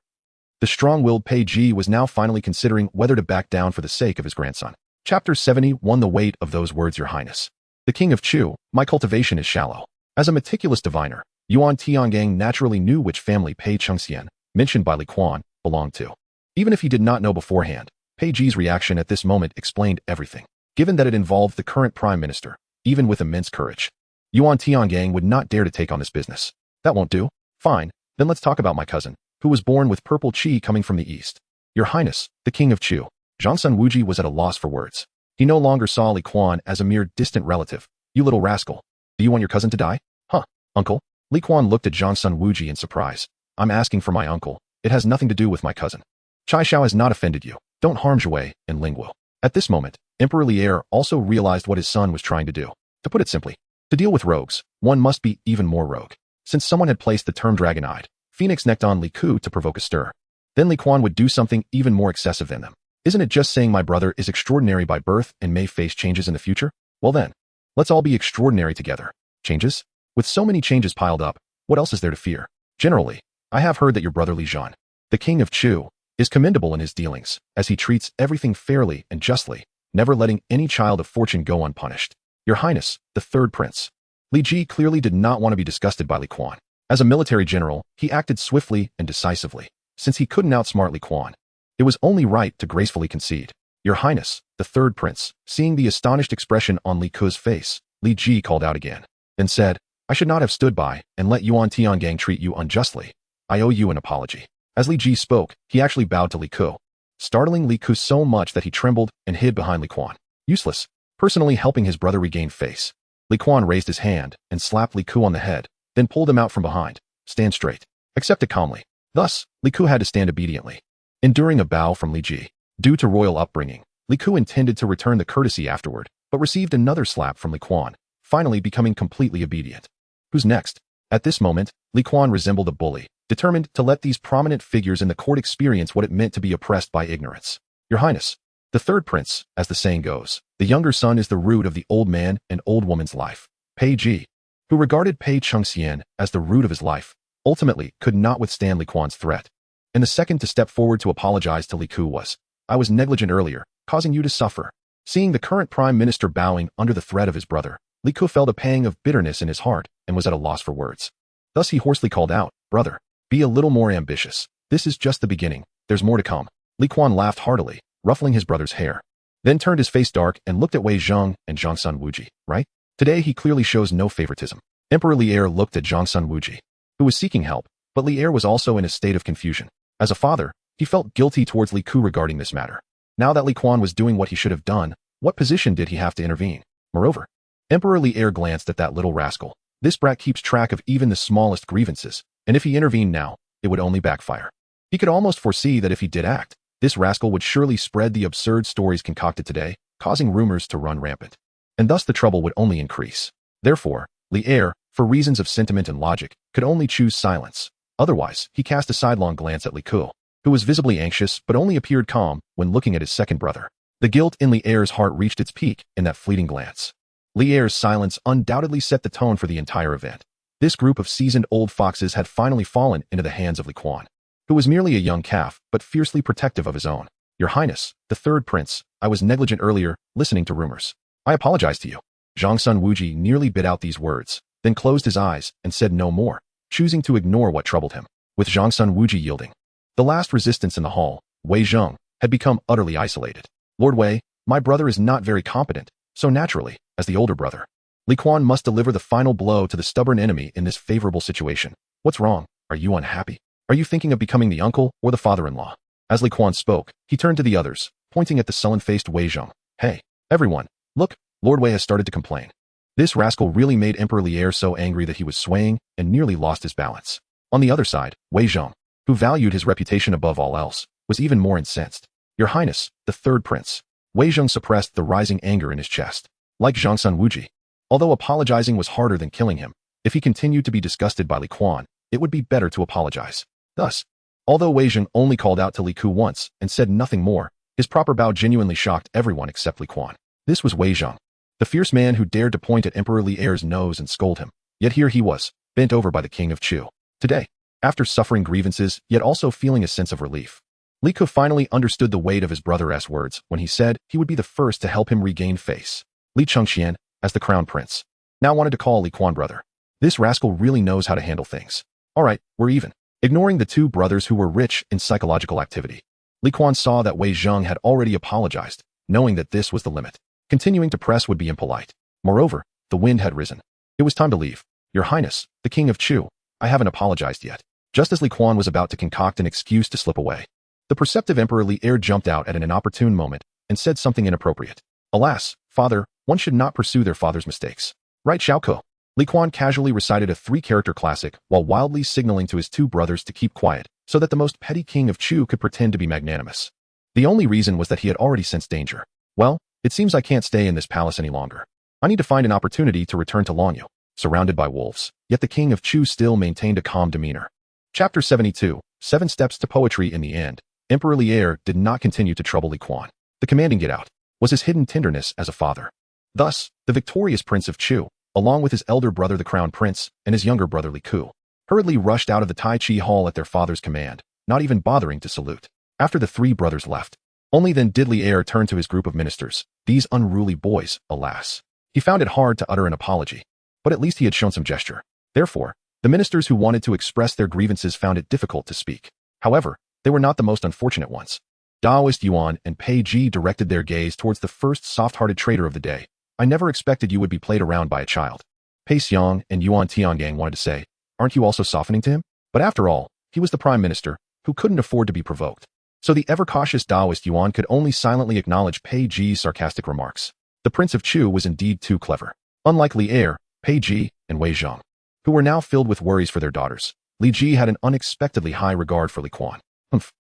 The strong-willed Pei Ji was now finally considering whether to back down for the sake of his grandson. Chapter 71. The weight of those words, Your Highness. The King of Chu, my cultivation is shallow. As a meticulous diviner, Yuan Tiangang naturally knew which family Pei Chengxian, mentioned by Li Kuan, belonged to. Even if he did not know beforehand, Pei Ji's reaction at this moment explained everything. Given that it involved the current prime minister, even with immense courage, Yuan Tiangang would not dare to take on this business. That won't do. Fine, then let's talk about my cousin, who was born with purple qi coming from the east. Your Highness, the King of Chu. Xuanwu Gate was at a loss for words. He no longer saw Li Kuan as a mere distant relative. You little rascal. Do you want your cousin to die? Huh, uncle? Li Kuan looked at Xuanwu Gate in surprise. I'm asking for my uncle. It has nothing to do with my cousin. Chai Xiao has not offended you. Don't harm Zhui and Lingwu. At this moment, Emperor Li Er also realized what his son was trying to do. To put it simply, to deal with rogues, one must be even more rogue. Since someone had placed the term dragon-eyed, phoenix-necked on Li Ku to provoke a stir, then Li Kuan would do something even more excessive than them. Isn't it just saying my brother is extraordinary by birth and may face changes in the future? Well then, let's all be extraordinary together. Changes? With so many changes piled up, what else is there to fear? Generally, I have heard that your brother Li Zhan, the King of Chu, is commendable in his dealings, as he treats everything fairly and justly, never letting any child of fortune go unpunished. Your Highness, the third prince. Li Ji clearly did not want to be disgusted by Li Kuan. As a military general, he acted swiftly and decisively. Since he couldn't outsmart Li Kuan, it was only right to gracefully concede. Your Highness, the third prince, seeing the astonished expression on Li Ku's face, Li Ji called out again, and said, I should not have stood by and let Yuan Tiangang treat you unjustly. I owe you an apology. As Li Ji spoke, he actually bowed to Li Ku, startling Li Ku so much that he trembled and hid behind Li Kuan. Useless. Personally helping his brother regain face. Li Kuan raised his hand and slapped Li Ku on the head, then pulled him out from behind. Stand straight. Accept it calmly. Thus, Li Ku had to stand obediently, enduring a bow from Li Ji. Due to royal upbringing, Li Ku intended to return the courtesy afterward, but received another slap from Li Kuan, finally becoming completely obedient. Who's next? At this moment, Li Kuan resembled a bully, determined to let these prominent figures in the court experience what it meant to be oppressed by ignorance. Your Highness, the third prince, as the saying goes, the younger son is the root of the old man and old woman's life. Pei Ji, who regarded Pei Chengxian as the root of his life, ultimately could not withstand Li Kuan's threat. And the second to step forward to apologize to Li Ku was, I was negligent earlier, causing you to suffer. Seeing the current prime minister bowing under the threat of his brother, Li Ku felt a pang of bitterness in his heart and was at a loss for words. Thus he hoarsely called out, Brother, be a little more ambitious. This is just the beginning. There's more to come. Li Kuan laughed heartily, ruffling his brother's hair. Then turned his face dark and looked at Wei Zheng and Xuanwu Gate, right? Today he clearly shows no favoritism. Emperor Li Er looked at Xuanwu Gate, who was seeking help, but Li Er was also in a state of confusion. As a father, he felt guilty towards Li Ku regarding this matter. Now that Li Kuan was doing what he should have done, what position did he have to intervene? Moreover, Emperor Li Er glanced at that little rascal. This brat keeps track of even the smallest grievances, and if he intervened now, it would only backfire. He could almost foresee that if he did act, this rascal would surely spread the absurd stories concocted today, causing rumors to run rampant. And thus the trouble would only increase. Therefore, Li Er, for reasons of sentiment and logic, could only choose silence. Otherwise, he cast a sidelong glance at Li Ku, who was visibly anxious but only appeared calm when looking at his second brother. The guilt in Li Er's heart reached its peak in that fleeting glance. Li Er's silence undoubtedly set the tone for the entire event. This group of seasoned old foxes had finally fallen into the hands of Li Kuan, who was merely a young calf but fiercely protective of his own. Your Highness, the third prince, I was negligent earlier, listening to rumors. I apologize to you. Xuanwu Gate nearly bit out these words, then closed his eyes and said no more, choosing to ignore what troubled him. With Xuanwu Gate yielding, the last resistance in the hall, Wei Zheng, had become utterly isolated. Lord Wei, my brother is not very competent, so naturally, as the older brother, Li Kuan must deliver the final blow to the stubborn enemy in this favorable situation. What's wrong? Are you unhappy? Are you thinking of becoming the uncle or the father-in-law? As Li Kuan spoke, he turned to the others, pointing at the sullen-faced Wei Zheng. Hey, everyone, look, Lord Wei has started to complain. This rascal really made Emperor Li Er so angry that he was swaying and nearly lost his balance. On the other side, Wei Zheng, who valued his reputation above all else, was even more incensed. Your Highness, the third prince. Wei Zheng suppressed the rising anger in his chest. Like Xuanwu Gate, although apologizing was harder than killing him, if he continued to be disgusted by Li Kuan, it would be better to apologize. Thus, although Wei Zheng only called out to Li Ku once and said nothing more, his proper bow genuinely shocked everyone except Li Kuan. This was Wei Zheng, the fierce man who dared to point at Emperor Li Er's nose and scold him. Yet here he was, bent over by the King of Chu. Today, after suffering grievances, yet also feeling a sense of relief, Li Ku finally understood the weight of his brother's words when he said he would be the first to help him regain face. Li Chengxian, as the crown prince, now wanted to call Li Kuan brother. This rascal really knows how to handle things. Alright, we're even. Ignoring the two brothers who were rich in psychological activity, Li Kuan saw that Wei Zheng had already apologized, knowing that this was the limit. Continuing to press would be impolite. Moreover, the wind had risen. It was time to leave. Your Highness, the King of Chu, I haven't apologized yet. Just as Li Kuan was about to concoct an excuse to slip away, the perceptive Emperor Li Er jumped out at an inopportune moment and said something inappropriate. Alas, father, one should not pursue their father's mistakes. Right, Xiaoko? Li Kuan casually recited a three-character classic while wildly signaling to his two brothers to keep quiet so that the most petty king of Chu could pretend to be magnanimous. The only reason was that he had already sensed danger. Well, it seems I can't stay in this palace any longer. I need to find an opportunity to return to Longyu, surrounded by wolves. Yet the King of Chu still maintained a calm demeanor. Chapter 72, 7 Steps to Poetry. In the end, Emperor Li Er did not continue to trouble Li Kuan. The commanding get out was his hidden tenderness as a father. Thus, the victorious Prince of Chu, along with his elder brother the Crown Prince and his younger brother Li Ku, hurriedly rushed out of the Tai Chi Hall at their father's command, not even bothering to salute. After the three brothers left, only then did Li Er turn to his group of ministers. These unruly boys, alas. He found it hard to utter an apology, but at least he had shown some gesture. Therefore, the ministers who wanted to express their grievances found it difficult to speak. However, they were not the most unfortunate ones. Daoist Yuan and Pei Ji directed their gaze towards the first soft-hearted traitor of the day. I never expected you would be played around by a child. Pei Xiang and Yuan Tiangang wanted to say, aren't you also softening to him? But after all, he was the prime minister, who couldn't afford to be provoked. So the ever-cautious Taoist Yuan could only silently acknowledge Pei Ji's sarcastic remarks. The Prince of Chu was indeed too clever. Unlike Li Er, Pei Ji, and Wei Zhang, who were now filled with worries for their daughters, Li Ji had an unexpectedly high regard for Li Kuan.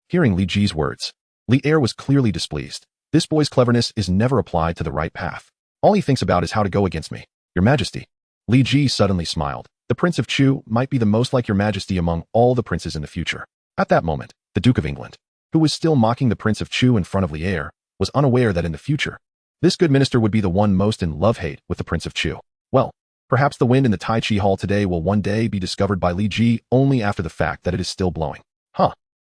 Hearing Li Ji's words, Li Er was clearly displeased. This boy's cleverness is never applied to the right path. All he thinks about is how to go against me, Your Majesty. Li Ji suddenly smiled. The Prince of Chu might be the most like Your Majesty among all the princes in the future. At that moment, the Duke of England, who was still mocking the Prince of Chu in front of Li Er, was unaware that in the future, this good minister would be the one most in love-hate with the Prince of Chu. Well, perhaps the wind in the Tai Chi Hall today will one day be discovered by Li Ji only after the fact that it is still blowing.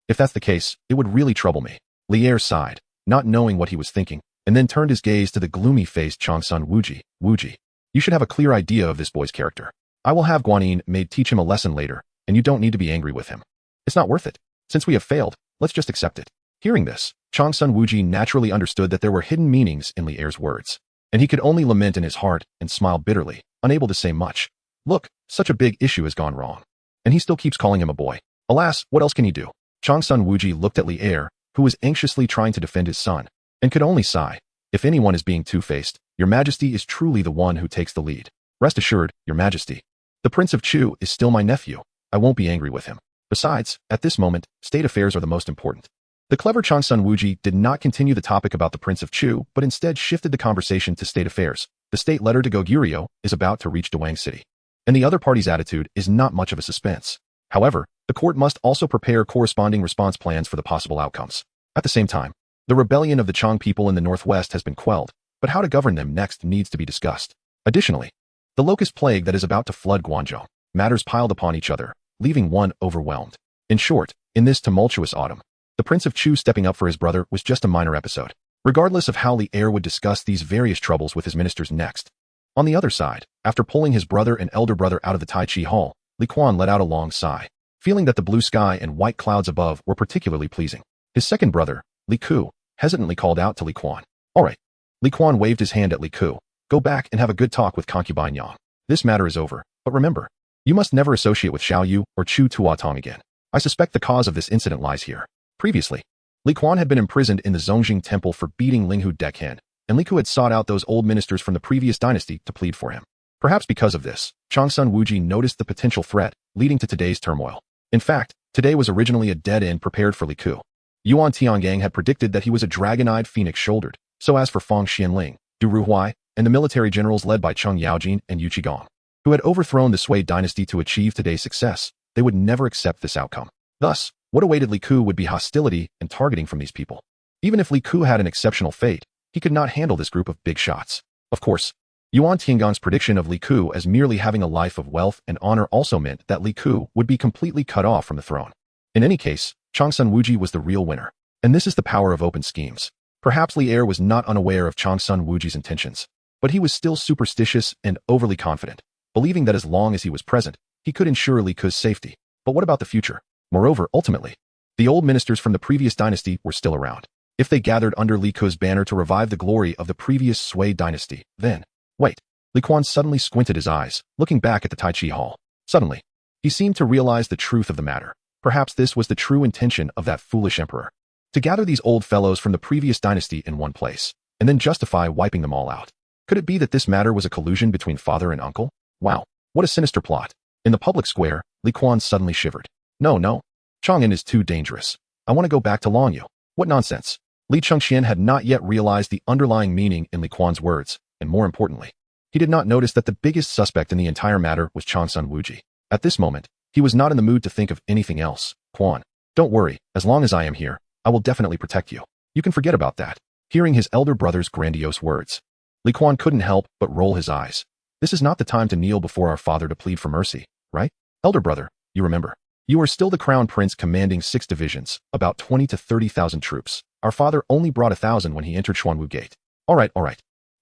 If that's the case, it would really trouble me. Li Er sighed, not knowing what he was thinking, and then turned his gaze to the gloomy-faced Chang'an Wuji. You should have a clear idea of this boy's character. I will have Guanyin maid teach him a lesson later, and you don't need to be angry with him. It's not worth it. Since we have failed, let's just accept it. Hearing this, Chang'an Wuji naturally understood that there were hidden meanings in Li Er's words, and he could only lament in his heart and smile bitterly, unable to say much. Look, such a big issue has gone wrong. And he still keeps calling him a boy. Alas, what else can he do? Chang'an Wuji looked at Li Er, who was anxiously trying to defend his son, and could only sigh. If anyone is being two-faced, Your Majesty is truly the one who takes the lead. Rest assured, Your Majesty. The Prince of Chu is still my nephew. I won't be angry with him. Besides, at this moment, state affairs are the most important. The clever Chang'an Wuji did not continue the topic about the Prince of Chu, but instead shifted the conversation to state affairs. The state letter to Goguryeo is about to reach Dawang City, and the other party's attitude is not much of a suspense. However, the court must also prepare corresponding response plans for the possible outcomes. At the same time, the rebellion of the Chang people in the northwest has been quelled, but how to govern them next needs to be discussed. Additionally, the locust plague that is about to flood Guangzhou, matters piled upon each other, leaving one overwhelmed. In short, in this tumultuous autumn, the Prince of Chu stepping up for his brother was just a minor episode, regardless of how Li Er would discuss these various troubles with his ministers next. On the other side, after pulling his brother and elder brother out of the Tai Chi Hall, Li Kuan let out a long sigh, feeling that the blue sky and white clouds above were particularly pleasing. His second brother, Li Ku, hesitantly called out to Li Kuan. All right. Li Kuan waved his hand at Li Ku. Go back and have a good talk with concubine Yang. This matter is over, but remember, you must never associate with Xiaoyu or Chu Tuatong again. I suspect the cause of this incident lies here. Previously, Li Kuan had been imprisoned in the Zongjing Temple for beating Linghu Deckhand, and Li Ku had sought out those old ministers from the previous dynasty to plead for him. Perhaps because of this, Chang'an Wuji noticed the potential threat leading to today's turmoil. In fact, today was originally a dead end prepared for Li Ku. Yuan Tiangang had predicted that he was a dragon-eyed phoenix-shouldered, so as for Fang Xianling, Du Ruhuai, and the military generals led by Cheng Yaojin and Yu Qigong, who had overthrown the Sui dynasty to achieve today's success, they would never accept this outcome. Thus, what awaited Li Ku would be hostility and targeting from these people. Even if Li Ku had an exceptional fate, he could not handle this group of big shots. Of course, Yuan Tiangong's prediction of Li Ku as merely having a life of wealth and honor also meant that Li Ku would be completely cut off from the throne. In any case, Chang'an Wuji was the real winner. And this is the power of open schemes. Perhaps Li Er was not unaware of Chang'an Wuji's intentions, but he was still superstitious and overly confident, believing that as long as he was present, he could ensure Li Ku's safety. But what about the future? Moreover, ultimately, the old ministers from the previous dynasty were still around. If they gathered under Li Ku's banner to revive the glory of the previous Sui dynasty, then... Wait. Li Kuan suddenly squinted his eyes, looking back at the Tai Chi Hall. Suddenly, he seemed to realize the truth of the matter. Perhaps this was the true intention of that foolish emperor. To gather these old fellows from the previous dynasty in one place, and then justify wiping them all out. Could it be that this matter was a collusion between father and uncle? Wow, what a sinister plot. In the public square, Li Kuan suddenly shivered. No. Chang'an is too dangerous. I want to go back to Longyu. What nonsense. Li Chengxian had not yet realized the underlying meaning in Li Kuan's words, and more importantly, he did not notice that the biggest suspect in the entire matter was Chang'an Wuji. At this moment, he was not in the mood to think of anything else. Kuan, don't worry, as long as I am here, I will definitely protect you. You can forget about that. Hearing his elder brother's grandiose words, Li Kuan couldn't help but roll his eyes. This is not the time to kneel before our father to plead for mercy, right? Elder brother, you remember. You are still the crown prince commanding 6 divisions, about 20 to 30,000 troops. Our father only brought 1,000 when he entered Xuanwu Gate. All right.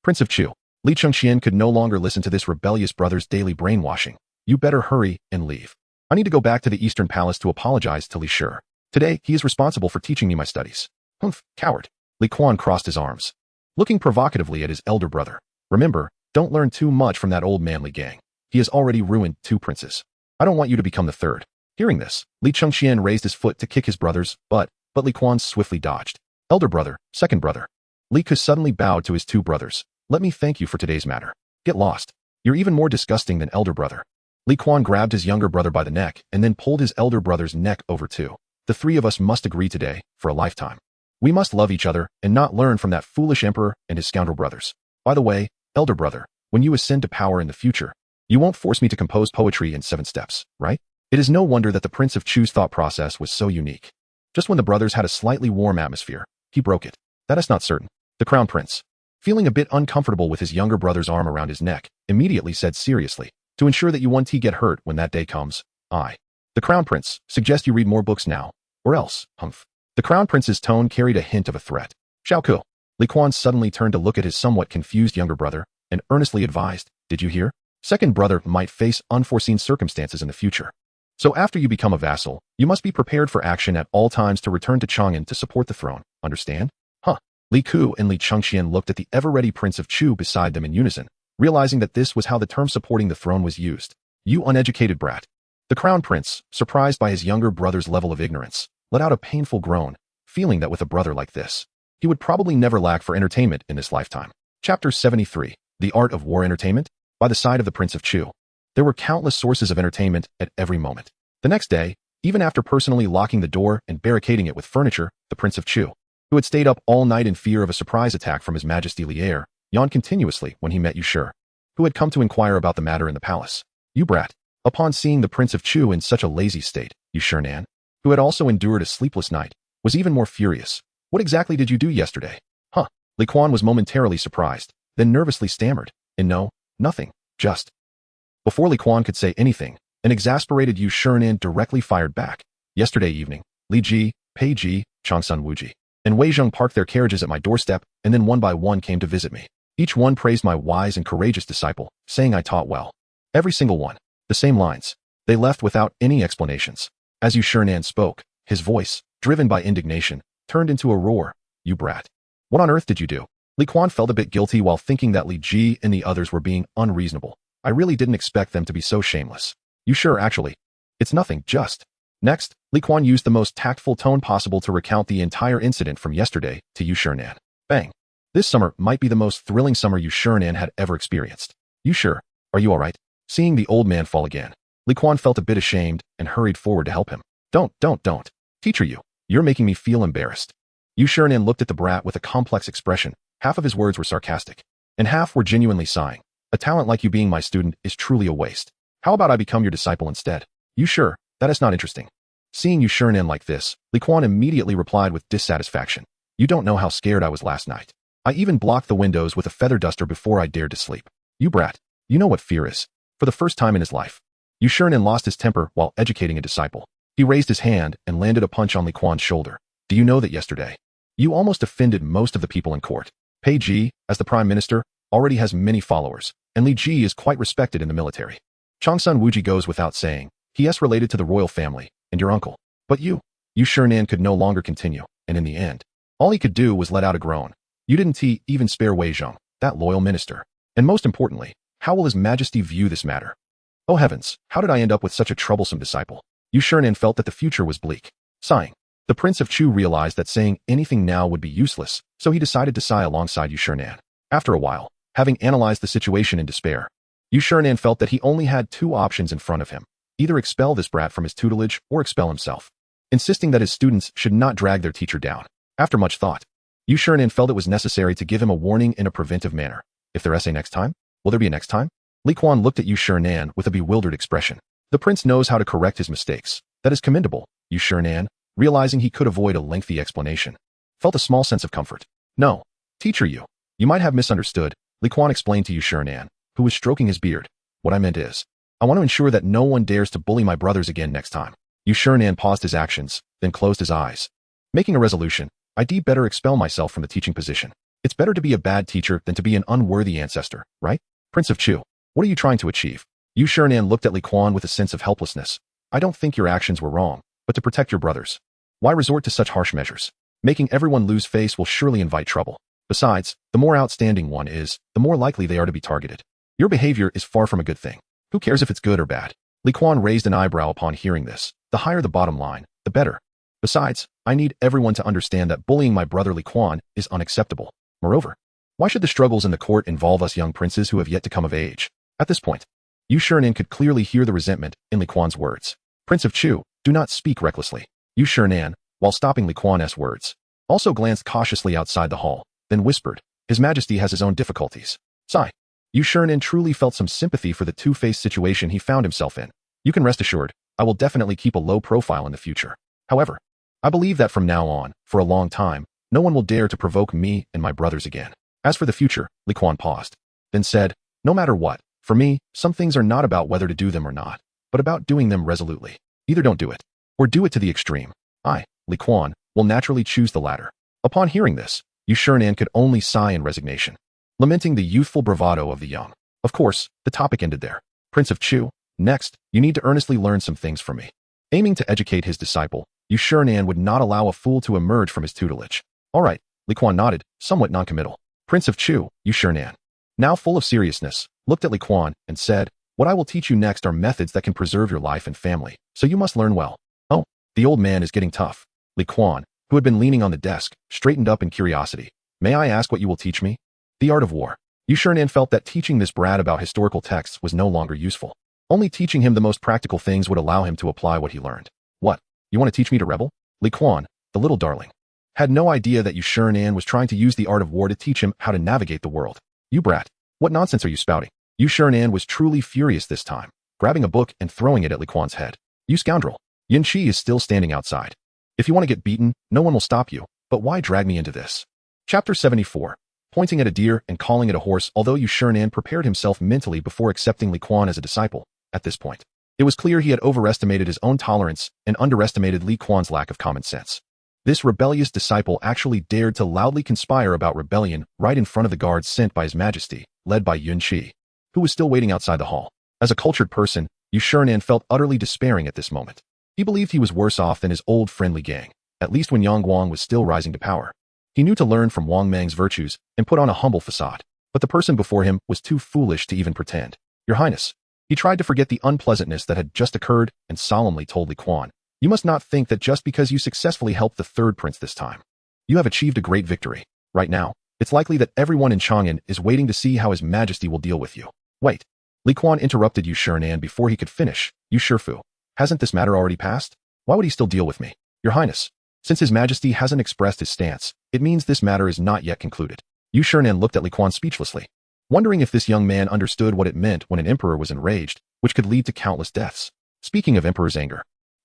Prince of Chu. Li Chengxian could no longer listen to this rebellious brother's daily brainwashing. You better hurry and leave. I need to go back to the Eastern Palace to apologize to Li Shi. Today, he is responsible for teaching me my studies. Humph, coward. Li Kuan crossed his arms, looking provocatively at his elder brother. Remember, don't learn too much from that old manly gang. He has already ruined 2 princes. I don't want you to become the third. Hearing this, Li Chengxian raised his foot to kick his brother's butt, but Li Kuan swiftly dodged. Elder brother, second brother. Li Ke suddenly bowed to his two brothers. Let me thank you for today's matter. Get lost. You're even more disgusting than elder brother. Li Kuan grabbed his younger brother by the neck and then pulled his elder brother's neck over too. The three of us must agree today, for a lifetime. We must love each other and not learn from that foolish emperor and his scoundrel brothers. By the way, elder brother, when you ascend to power in the future, you won't force me to compose poetry in 7 steps, right? It is no wonder that the Prince of Chu's thought process was so unique. Just when the brothers had a slightly warm atmosphere, he broke it. That is not certain. The Crown Prince, feeling a bit uncomfortable with his younger brother's arm around his neck, immediately said seriously, to ensure that you won't get hurt when that day comes, the Crown Prince, suggest you read more books now, or else, humph. The Crown Prince's tone carried a hint of a threat. Xiaoku. Li Kuan suddenly turned to look at his somewhat confused younger brother, and earnestly advised, did you hear? Second brother might face unforeseen circumstances in the future. So after you become a vassal, you must be prepared for action at all times to return to Chang'an to support the throne, understand? Li Ku and Li Chengxian looked at the ever-ready Prince of Chu beside them in unison, realizing that this was how the term supporting the throne was used. You uneducated brat. The Crown Prince, surprised by his younger brother's level of ignorance, let out a painful groan, feeling that with a brother like this, he would probably never lack for entertainment in this lifetime. Chapter 73, The Art of War Entertainment. By the side of the Prince of Chu, there were countless sources of entertainment at every moment. The next day, even after personally locking the door and barricading it with furniture, the Prince of Chu, who had stayed up all night in fear of a surprise attack from His Majesty Li Heir, yawned continuously when he met Yu Shi, who had come to inquire about the matter in the palace. You brat. Upon seeing the Prince of Chu in such a lazy state, Yu Shi, who had also endured a sleepless night, was even more furious. What exactly did you do yesterday? Li Kuan was momentarily surprised, then nervously stammered, and no, nothing, just. Before Li Kuan could say anything, an exasperated Yu Shi directly fired back. Yesterday evening, Li Ji, Pei Ji, Xuanwu Gate, and Wei Zheng parked their carriages at my doorstep, and then one by one came to visit me. Each one praised my wise and courageous disciple, saying I taught well. Every single one. The same lines. They left without any explanations. As Yu Shi spoke, his voice, driven by indignation, turned into a roar. You brat. What on earth did you do? Li Kuan felt a bit guilty while thinking that Li Ji and the others were being unreasonable. I really didn't expect them to be so shameless. You sure actually? It's nothing, just. Next, Li Kuan used the most tactful tone possible to recount the entire incident from yesterday to Yu Shi. Bang. This summer might be the most thrilling summer Yu Shi had ever experienced. You sure? Are you alright? Seeing the old man fall again, Li Kuan felt a bit ashamed and hurried forward to help him. Don't. Teacher you're making me feel embarrassed. Yu Shi looked at the brat with a complex expression. Half of his words were sarcastic, and half were genuinely sighing. A talent like you being my student is truly a waste. How about I become your disciple instead? You sure? That is not interesting. Seeing Yu Shi like this, Li Kuan immediately replied with dissatisfaction. You don't know how scared I was last night. I even blocked the windows with a feather duster before I dared to sleep. You brat. You know what fear is. For the first time in his life, Yu Shi lost his temper while educating a disciple. He raised his hand and landed a punch on Li Kuan's shoulder. Do you know that yesterday, you almost offended most of the people in court? Pei Ji, as the prime minister, already has many followers, and Li Ji is quite respected in the military. Chang'an Wuji goes without saying. He is related to the royal family, and your uncle. But Yu Shi could no longer continue, and in the end, all he could do was let out a groan. You didn't even spare Wei Zheng, that loyal minister. And most importantly, how will His Majesty view this matter? Oh heavens, how did I end up with such a troublesome disciple? Yu Shi felt that the future was bleak. Sighing, the Prince of Chu realized that saying anything now would be useless, so he decided to sigh alongside Yu Shi. After a while, having analyzed the situation in despair, Yu Shi felt that he only had 2 options in front of him. Either expel this brat from his tutelage or expel himself, insisting that his students should not drag their teacher down. After much thought, Yu Shi felt it was necessary to give him a warning in a preventive manner. If there essay next time, will there be a next time? Li Kuan looked at Yu Shi with a bewildered expression. The prince knows how to correct his mistakes. That is commendable. Yu Shi, realizing he could avoid a lengthy explanation, felt a small sense of comfort. No, teacher you might have misunderstood, Li Kuan explained to Yu Shi, who was stroking his beard. What I meant is, I want to ensure that no one dares to bully my brothers again next time. Yu Shi paused his actions, then closed his eyes. Making a resolution, I'd better expel myself from the teaching position. It's better to be a bad teacher than to be an unworthy ancestor, right? Prince of Chu, what are you trying to achieve? Yu Shi looked at Li Kuan with a sense of helplessness. I don't think your actions were wrong, but to protect your brothers, why resort to such harsh measures? Making everyone lose face will surely invite trouble. Besides, the more outstanding one is, the more likely they are to be targeted. Your behavior is far from a good thing. Who cares if it's good or bad? Li Kuan raised an eyebrow upon hearing this, The higher the bottom line, the better. Besides, I need everyone to understand that bullying my brother Kuan is unacceptable. Moreover, why should the struggles in the court involve us young princes who have yet to come of age? At this point, Xuanwu could clearly hear the resentment in Kuan's words. Prince of Chu, do not speak recklessly. Xuanwu, while stopping Kuan's words, also glanced cautiously outside the hall, then whispered, His Majesty has his own difficulties. Sigh. Xuanwu truly felt some sympathy for the two-faced situation he found himself in. You can rest assured, I will definitely keep a low profile in the future. However, I believe that from now on, for a long time, no one will dare to provoke me and my brothers again. As for the future, Kuan paused, then said, No matter what, for me, some things are not about whether to do them or not, but about doing them resolutely. Either don't do it, or do it to the extreme. I, Kuan, will naturally choose the latter. Upon hearing this, Xuanwu could only sigh in resignation, lamenting the youthful bravado of the young. Of course, the topic ended there. Prince of Chu, next, you need to earnestly learn some things from me. Aiming to educate his disciple, Xuanwu would not allow a fool to emerge from his tutelage. All right, Kuan nodded, somewhat noncommittal. Prince of Chu, Xuanwu, now full of seriousness, looked at Kuan and said, What I will teach you next are methods that can preserve your life and family, so you must learn well. Oh, the old man is getting tough. Kuan, who had been leaning on the desk, straightened up in curiosity. May I ask what you will teach me? The art of war. Xuanwu felt that teaching this brat about historical texts was no longer useful. Only teaching him the most practical things would allow him to apply what he learned. What? You want to teach me to rebel? Kuan, the little darling, had no idea that Xuanwu was trying to use the art of war to teach him how to navigate the world. You brat. What nonsense are you spouting? Xuanwu was truly furious this time, grabbing a book and throwing it at Kuan's head. You scoundrel. Yinchi is still standing outside. If you want to get beaten, no one will stop you, but why drag me into this? Chapter 74. Pointing at a deer and calling it a horse. Although Xuanwu prepared himself mentally before accepting Kuan as a disciple, at this point, it was clear he had overestimated his own tolerance and underestimated Kuan's lack of common sense. This rebellious disciple actually dared to loudly conspire about rebellion right in front of the guards sent by His Majesty, led by Yunqi, who was still waiting outside the hall. As a cultured person, Xuanwu felt utterly despairing at this moment. He believed he was worse off than his old friendly gang, at least when Yang Guang was still rising to power. He knew to learn from Wang Meng's virtues and put on a humble facade, but the person before him was too foolish to even pretend. Your Highness. He tried to forget the unpleasantness that had just occurred and solemnly told Kuan, You must not think that just because you successfully helped the third prince this time, you have achieved a great victory. Right now, it's likely that everyone in Chang'an is waiting to see how His Majesty will deal with you. Wait. Kuan interrupted Xuanwu before he could finish. You Shifu, hasn't this matter already passed? Why would he still deal with me? Your Highness. Since His Majesty hasn't expressed his stance, it means this matter is not yet concluded. Xuanwu looked at Kuan speechlessly, wondering if this young man understood what it meant when an emperor was enraged, which could lead to countless deaths. Speaking of emperor's anger,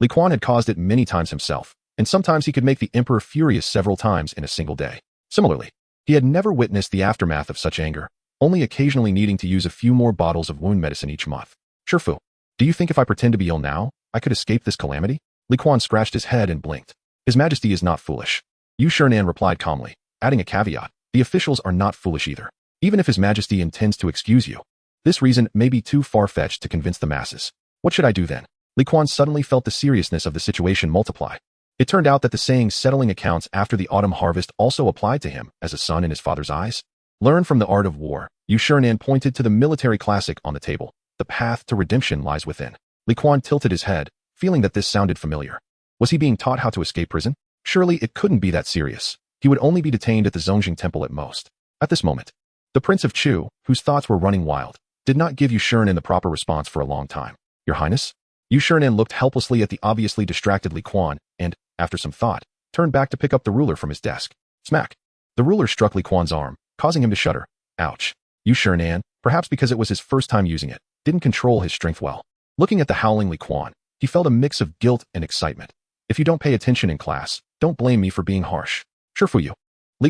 Kuan had caused it many times himself, and sometimes he could make the emperor furious several times in a single day. Similarly, he had never witnessed the aftermath of such anger, only occasionally needing to use a few more bottles of wound medicine each month. Shifu, do you think if I pretend to be ill now, I could escape this calamity? Kuan scratched his head and blinked. His Majesty is not foolish. Xuanwu replied calmly, adding a caveat. The officials are not foolish either. Even if His Majesty intends to excuse you, this reason may be too far-fetched to convince the masses. What should I do then? Kuan suddenly felt the seriousness of the situation multiply. It turned out that the saying settling accounts after the autumn harvest also applied to him as a son in his father's eyes. Learn from the art of war. Xuanwu pointed to the military classic on the table. The path to redemption lies within. Kuan tilted his head, feeling that this sounded familiar. Was he being taught how to escape prison? Surely it couldn't be that serious. He would only be detained at the Zongjing Temple at most. At this moment, the Prince of Chu, whose thoughts were running wild, did not give Xuanwu the proper response for a long time. Your Highness? Xuanwu looked helplessly at the obviously distracted Kuan and, after some thought, turned back to pick up the ruler from his desk. Smack! The ruler struck Kuan's arm, causing him to shudder. Ouch. Xuanwu, perhaps because it was his first time using it, didn't control his strength well. Looking at the howling Kuan, he felt a mix of guilt and excitement. If you don't pay attention in class, don't blame me for being harsh. Sure for you.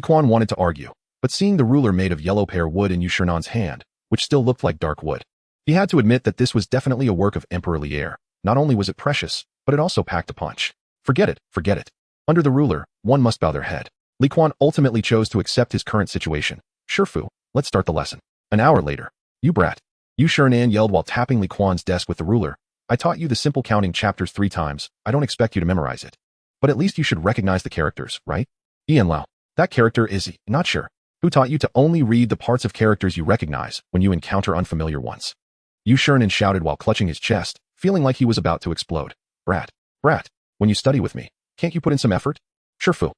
Kuan wanted to argue, but seeing the ruler made of yellow pear wood in Xuanwu's hand, which still looked like dark wood, he had to admit that this was definitely a work of Emperor Lier. Not only was it precious, but it also packed a punch. Forget it, forget it. Under the ruler, one must bow their head. Kuan ultimately chose to accept his current situation. Shifu, let's start the lesson. An hour later. You brat. Xuanwu yelled while tapping Kuan's desk with the ruler. I taught you the simple counting chapters 3 times. I don't expect you to memorize it. But at least you should recognize the characters, right? Ian Lao. That character is, not sure. Who taught you to only read the parts of characters you recognize when you encounter unfamiliar ones? Xuanwu shouted while clutching his chest, feeling like he was about to explode. Brat. Brat, when you study with me, can't you put in some effort? Sure, Fu.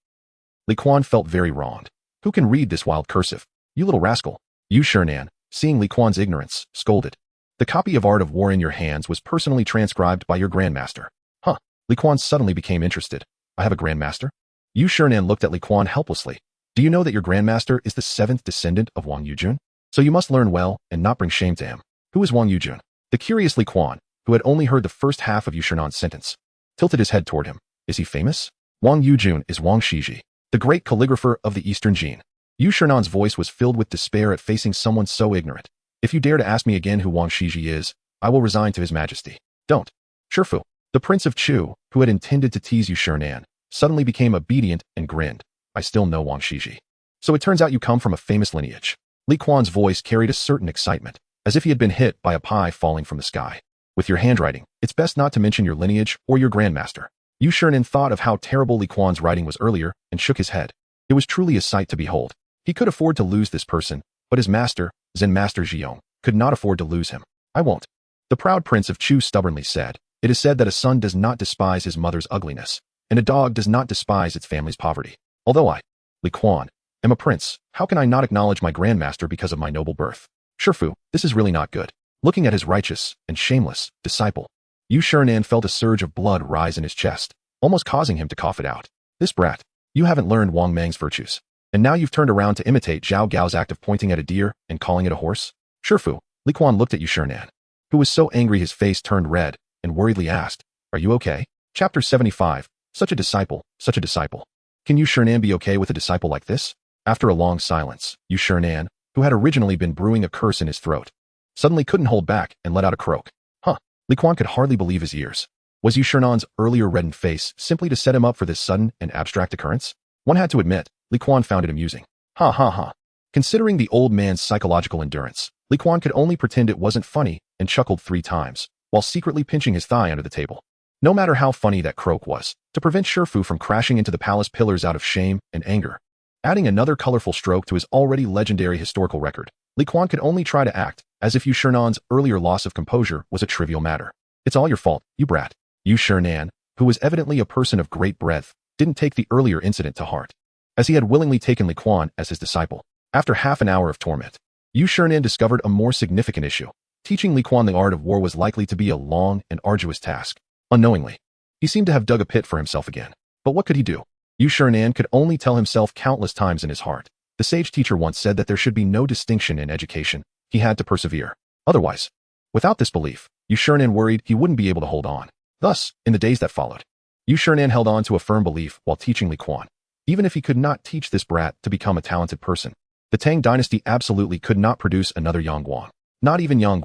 Li Kuan felt very wronged. Who can read this wild cursive? You little rascal. Xuanwu, seeing Li Kuan's ignorance, scolded. The copy of Art of War in your hands was personally transcribed by your grandmaster. Huh. Li Kuan suddenly became interested. I have a grandmaster? Xuanwu looked at Li Kuan helplessly. Do you know that your grandmaster is the 7th descendant of Wang Yujun? So you must learn well and not bring shame to him. Who is Wang Yujun? The curious Li Kuan, who had only heard the first half of Xuanwu's sentence, tilted his head toward him. Is he famous? Wang Yujun is Wang Shiji, the great calligrapher of the Eastern Jin. Xuanwu's voice was filled with despair at facing someone so ignorant. If you dare to ask me again who Wang Shiji is, I will resign to his majesty. Don't. Shifu, the Prince of Chu, who had intended to tease Xuanwu, suddenly became obedient and grinned. I still know Wang Shiji. So it turns out you come from a famous lineage. Li Kuan's voice carried a certain excitement, as if he had been hit by a pie falling from the sky. With your handwriting, it's best not to mention your lineage or your grandmaster. Xuanwu thought of how terrible Li Kuan's writing was earlier and shook his head. It was truly a sight to behold. He could afford to lose this person, but his master, Zen Master Zhiyong, could not afford to lose him. I won't. The proud Prince of Chu stubbornly said. It is said that a son does not despise his mother's ugliness, and a dog does not despise its family's poverty. Although I, Li Kuan, am a prince, how can I not acknowledge my grandmaster because of my noble birth? Shifu, this is really not good. Looking at his righteous and shameless disciple, Xuanwu felt a surge of blood rise in his chest, almost causing him to cough it out. This brat, you haven't learned Wang Mang's virtues, and now you've turned around to imitate Zhao Gao's act of pointing at a deer and calling it a horse? Shifu, Li Kuan looked at Xuanwu, who was so angry his face turned red, and worriedly asked, Are you okay? Chapter 75, Such a disciple, such a disciple. Can Xuanwu be okay with a disciple like this? After a long silence, Xuanwu, who had originally been brewing a curse in his throat, suddenly couldn't hold back and let out a croak. Huh. Li Kuan could hardly believe his ears. Was Xuanwu's earlier reddened face simply to set him up for this sudden and abstract occurrence? One had to admit, Li Kuan found it amusing. Ha ha ha. Considering the old man's psychological endurance, Li Kuan could only pretend it wasn't funny and chuckled 3 times, while secretly pinching his thigh under the table. No matter how funny that croak was, to prevent Shifu from crashing into the palace pillars out of shame and anger, adding another colorful stroke to his already legendary historical record, Li Kuan could only try to act as if Xuanwu's earlier loss of composure was a trivial matter. It's all your fault, you brat. Xuanwu, who was evidently a person of great breadth, didn't take the earlier incident to heart, as he had willingly taken Li Kuan as his disciple. After half an hour of torment, Xuanwu discovered a more significant issue. Teaching Li Kuan the art of war was likely to be a long and arduous task. Unknowingly, he seemed to have dug a pit for himself again. But what could he do? Xuanwu could only tell himself countless times in his heart. The sage teacher once said that there should be no distinction in education. He had to persevere. Otherwise, without this belief, Xuanwu worried he wouldn't be able to hold on. Thus, in the days that followed, Xuanwu held on to a firm belief while teaching Li Kuan. Even if he could not teach this brat to become a talented person, the Tang Dynasty absolutely could not produce another Yang. Not even Yang,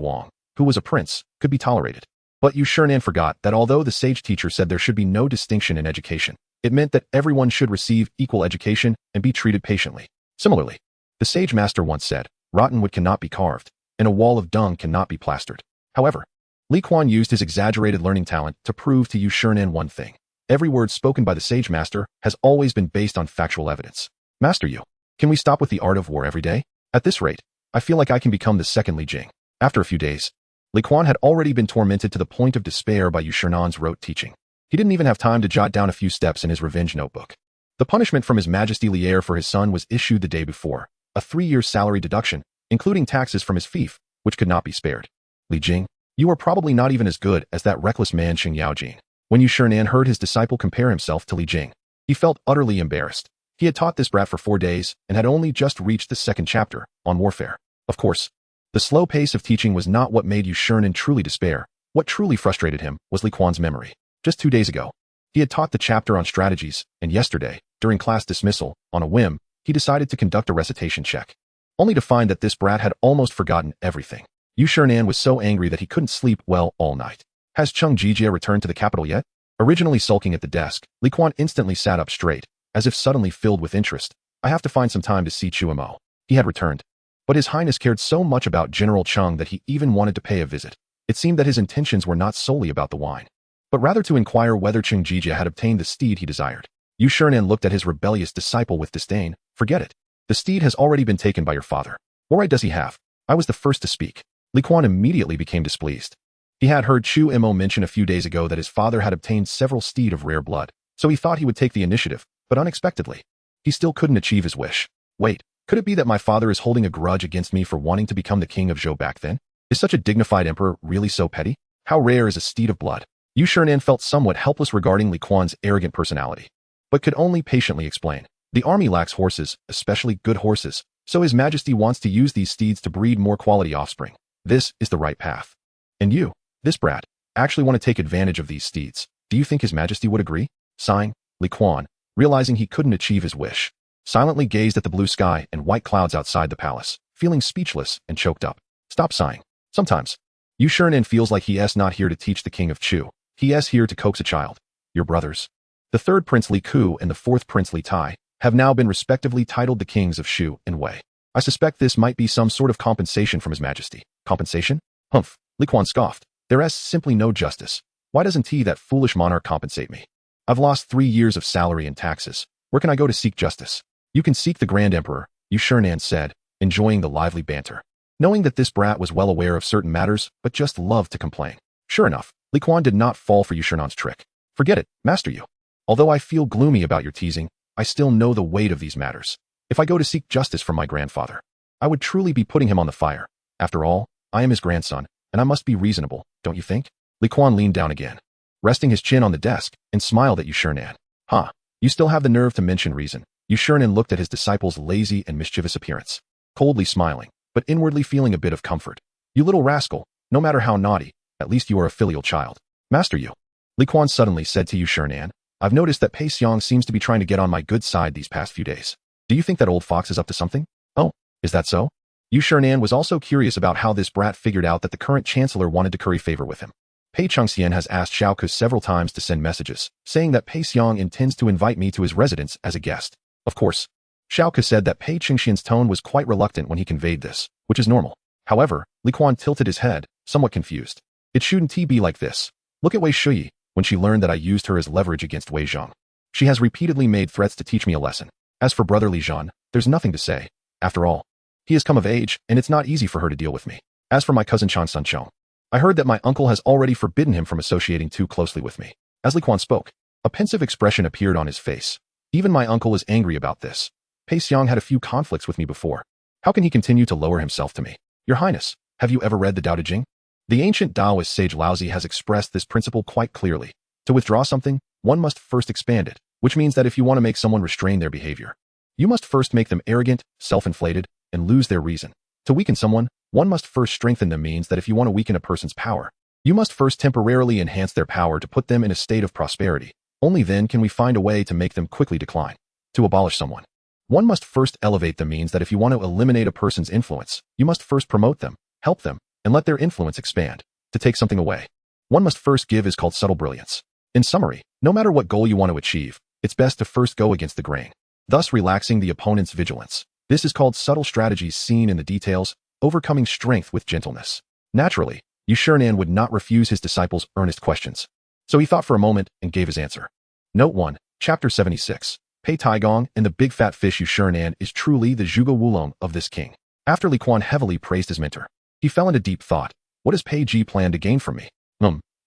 who was a prince, could be tolerated. But Xuanwu forgot that although the sage teacher said there should be no distinction in education, it meant that everyone should receive equal education and be treated patiently. Similarly, the sage master once said, rotten wood cannot be carved, and a wall of dung cannot be plastered. However, Li Kuan used his exaggerated learning talent to prove to Xuanwu one thing. Every word spoken by the sage master has always been based on factual evidence. Master Yu, can we stop with the art of war every day? At this rate, I feel like I can become the second Li Jing. After a few days, Li Kuan had already been tormented to the point of despair by Xuanwu's rote teaching. He didn't even have time to jot down a few steps in his revenge notebook. The punishment from His Majesty Li Heir for his son was issued the day before, a 3-year salary deduction, including taxes from his fief, which could not be spared. Li Jing, you are probably not even as good as that reckless man Xing Yaojin. When Xuanwu heard his disciple compare himself to Li Jing, he felt utterly embarrassed. He had taught this brat for 4 days and had only just reached the 2nd chapter, on warfare. Of course, the slow pace of teaching was not what made Xuanwu truly despair. What truly frustrated him was Li Kuan's memory. Just 2 days ago, he had taught the chapter on strategies, and yesterday, during class dismissal, on a whim, he decided to conduct a recitation check, only to find that this brat had almost forgotten everything. Xuanwu was so angry that he couldn't sleep well all night. Has Chang'an returned to the capital yet? Originally sulking at the desk, Li Kuan instantly sat up straight, as if suddenly filled with interest. I have to find some time to see Chuamo. He had returned. But His Highness cared so much about General Cheng that he even wanted to pay a visit. It seemed that his intentions were not solely about the wine, but rather to inquire whether Chang'an had obtained the steed he desired. Xuanwu looked at his rebellious disciple with disdain. Forget it. The steed has already been taken by your father. What right does he have? I was the first to speak. Li Kuan immediately became displeased. He had heard Chu Mo mention a few days ago that his father had obtained several steed of rare blood, so he thought he would take the initiative, but unexpectedly, he still couldn't achieve his wish. Wait, could it be that my father is holding a grudge against me for wanting to become the king of Zhou back then? Is such a dignified emperor really so petty? How rare is a steed of blood? Xuanwu felt somewhat helpless regarding Li Quan's arrogant personality, but could only patiently explain. The army lacks horses, especially good horses, so His Majesty wants to use these steeds to breed more quality offspring. This is the right path. And you, this brat, actually want to take advantage of these steeds. Do you think His Majesty would agree? Sighing, Li Quan, realizing he couldn't achieve his wish, silently gazed at the blue sky and white clouds outside the palace, feeling speechless and choked up. Stop sighing. Sometimes, Xuanwu feels like he is not here to teach the king of Chu. He is here to coax a child. Your brothers, the third Prince Li Ku and the fourth Prince Li Tai, have now been respectively titled the kings of Shu and Wei. I suspect this might be some sort of compensation from His Majesty. Compensation? Humph, Li Quan scoffed. There is simply no justice. Why doesn't that foolish monarch compensate me? I've lost 3 years of salary and taxes. Where can I go to seek justice? You can seek the Grand Emperor, Xuanwu said, enjoying the lively banter. Knowing that this brat was well aware of certain matters, but just loved to complain. Sure enough, Li Quan did not fall for Xuanwu's trick. Forget it, master you. Although I feel gloomy about your teasing, I still know the weight of these matters. If I go to seek justice from my grandfather, I would truly be putting him on the fire. After all, I am his grandson, and I must be reasonable, don't you think? Li Quan leaned down again, resting his chin on the desk, and smiled at Xuanwu. Huh, you still have the nerve to mention reason. Xuanwu looked at his disciple's lazy and mischievous appearance, coldly smiling, but inwardly feeling a bit of comfort. You little rascal, no matter how naughty, at least you are a filial child. Master you. Li Quan suddenly said to Xuanwu, I've noticed that Pei Xiang seems to be trying to get on my good side these past few days. Do you think that old fox is up to something? Oh, is that so? Xuanwu was also curious about how this brat figured out that the current chancellor wanted to curry favor with him. Pei Changxian has asked Xiao Ke several times to send messages, saying that Pei Xiang intends to invite me to his residence as a guest. Of course, Xiao Ke said that Pei Changxian's tone was quite reluctant when he conveyed this, which is normal. However, Li Quan tilted his head, somewhat confused. It shouldn't be like this. Look at Wei Shuyi, when she learned that I used her as leverage against Wei Zhang. She has repeatedly made threats to teach me a lesson. As for brother Li Zhan, there's nothing to say. After all, he has come of age, and it's not easy for her to deal with me. As for my cousin Chan Sun Chong, I heard that my uncle has already forbidden him from associating too closely with me. As Li Quan spoke, a pensive expression appeared on his face. Even my uncle is angry about this. Pei Xiang had a few conflicts with me before. How can he continue to lower himself to me? Your Highness, have you ever read the Tao Te Ching? The ancient Taoist sage Laozi has expressed this principle quite clearly. To withdraw something, one must first expand it, which means that if you want to make someone restrain their behavior, you must first make them arrogant, self-inflated, and lose their reason. To weaken someone, one must first strengthen them means that if you want to weaken a person's power, you must first temporarily enhance their power to put them in a state of prosperity. Only then can we find a way to make them quickly decline. To abolish someone, one must first elevate them means that if you want to eliminate a person's influence, you must first promote them, help them, and let their influence expand. To take something away, one must first give is called subtle brilliance. In summary, no matter what goal you want to achieve, it's best to first go against the grain, thus relaxing the opponent's vigilance. This is called subtle strategies seen in the details, overcoming strength with gentleness. Naturally, Xuanwu would not refuse his disciples' earnest questions, so he thought for a moment and gave his answer. Note 1, Chapter 76. Pei Taigong and the big fat fish Xuanwu is truly the Zhuge Wulong of this king. After Li Quan heavily praised his mentor, he fell into deep thought. What does Pei Ji plan to gain from me?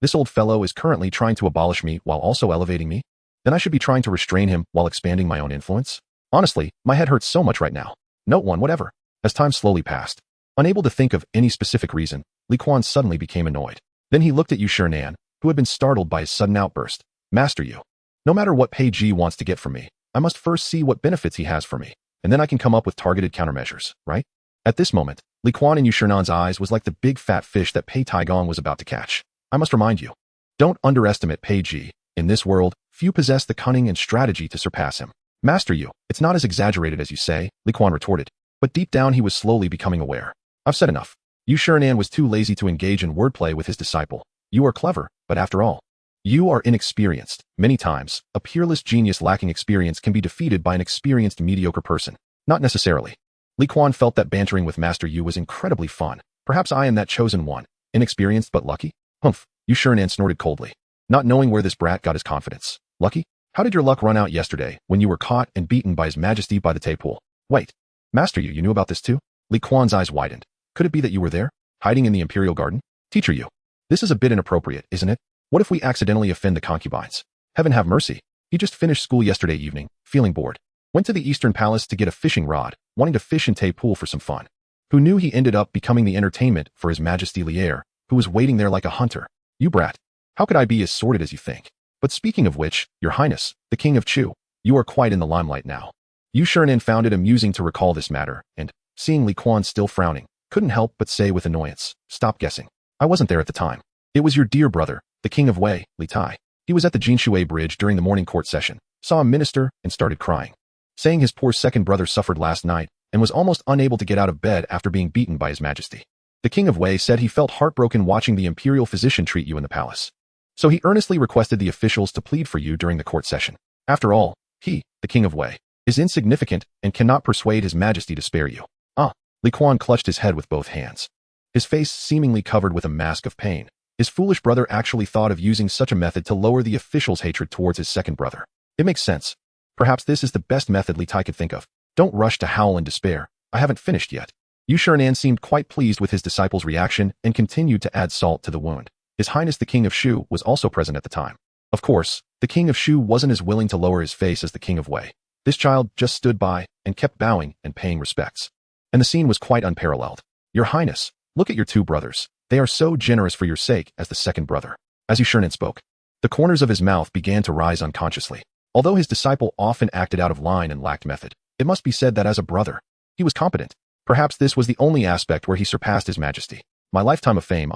This old fellow is currently trying to abolish me while also elevating me? Then I should be trying to restrain him while expanding my own influence? Honestly, my head hurts so much right now. Note 1, whatever. As time slowly passed, unable to think of any specific reason, Li Quan suddenly became annoyed. Then he looked at Xuanwu, who had been startled by his sudden outburst. Master you. No matter what Pei Ji wants to get from me, I must first see what benefits he has for me, and then I can come up with targeted countermeasures, right? At this moment, Li Quan in Xuanwu's eyes was like the big fat fish that Pei Taigong was about to catch. I must remind you, don't underestimate Pei Ji. In this world, few possess the cunning and strategy to surpass him. Master you, it's not as exaggerated as you say, Li Quan retorted, but deep down he was slowly becoming aware. I've said enough. Xuanwu was too lazy to engage in wordplay with his disciple. You are clever, but after all, you are inexperienced. Many times, a peerless genius lacking experience can be defeated by an experienced mediocre person. Not necessarily. Li Quan felt that bantering with Master Yu was incredibly fun. Perhaps I am that chosen one, inexperienced but lucky? Humph, Xuanwu snorted coldly, not knowing where this brat got his confidence. Lucky? How did your luck run out yesterday when you were caught and beaten by His Majesty by the Tay Pool? Wait, Master Yu, you knew about this too? Li Quan's eyes widened. Could it be that you were there, hiding in the Imperial Garden? Teacher Yu. This is a bit inappropriate, isn't it? What if we accidentally offend the concubines? Heaven have mercy. He just finished school yesterday evening, feeling bored. Went to the Eastern Palace to get a fishing rod, wanting to fish in Tai Pool for some fun. Who knew he ended up becoming the entertainment for His Majesty Lier, who was waiting there like a hunter. You brat. How could I be as sordid as you think? But speaking of which, Your Highness, the King of Chu, you are quite in the limelight now. Xuanwu found it amusing to recall this matter, and, seeing Li Kuan still frowning, couldn't help but say with annoyance, "Stop guessing. I wasn't there at the time. It was your dear brother, the King of Wei, Li Tai. He was at the Jinshui Bridge during the morning court session, saw a minister, and started crying. Saying his poor second brother suffered last night, and was almost unable to get out of bed after being beaten by His Majesty. The King of Wei said he felt heartbroken watching the imperial physician treat you in the palace. So he earnestly requested the officials to plead for you during the court session. After all, he, the King of Wei, is insignificant and cannot persuade His Majesty to spare you." Li Kuan clutched his head with both hands. His face seemingly covered with a mask of pain. His foolish brother actually thought of using such a method to lower the officials' hatred towards his second brother. It makes sense. Perhaps this is the best method Li Tai could think of. Don't rush to howl in despair. I haven't finished yet. Xuanwu seemed quite pleased with his disciple's reaction and continued to add salt to the wound. His Highness the King of Chu was also present at the time. Of course, the King of Chu wasn't as willing to lower his face as the King of Wei. This child just stood by and kept bowing and paying respects. And the scene was quite unparalleled. "Your Highness, look at your two brothers. They are so generous for your sake," as the second brother. As Xuanwu spoke, the corners of his mouth began to rise unconsciously. Although his disciple often acted out of line and lacked method, it must be said that as a brother, he was competent. Perhaps this was the only aspect where he surpassed His Majesty. "My lifetime of fame,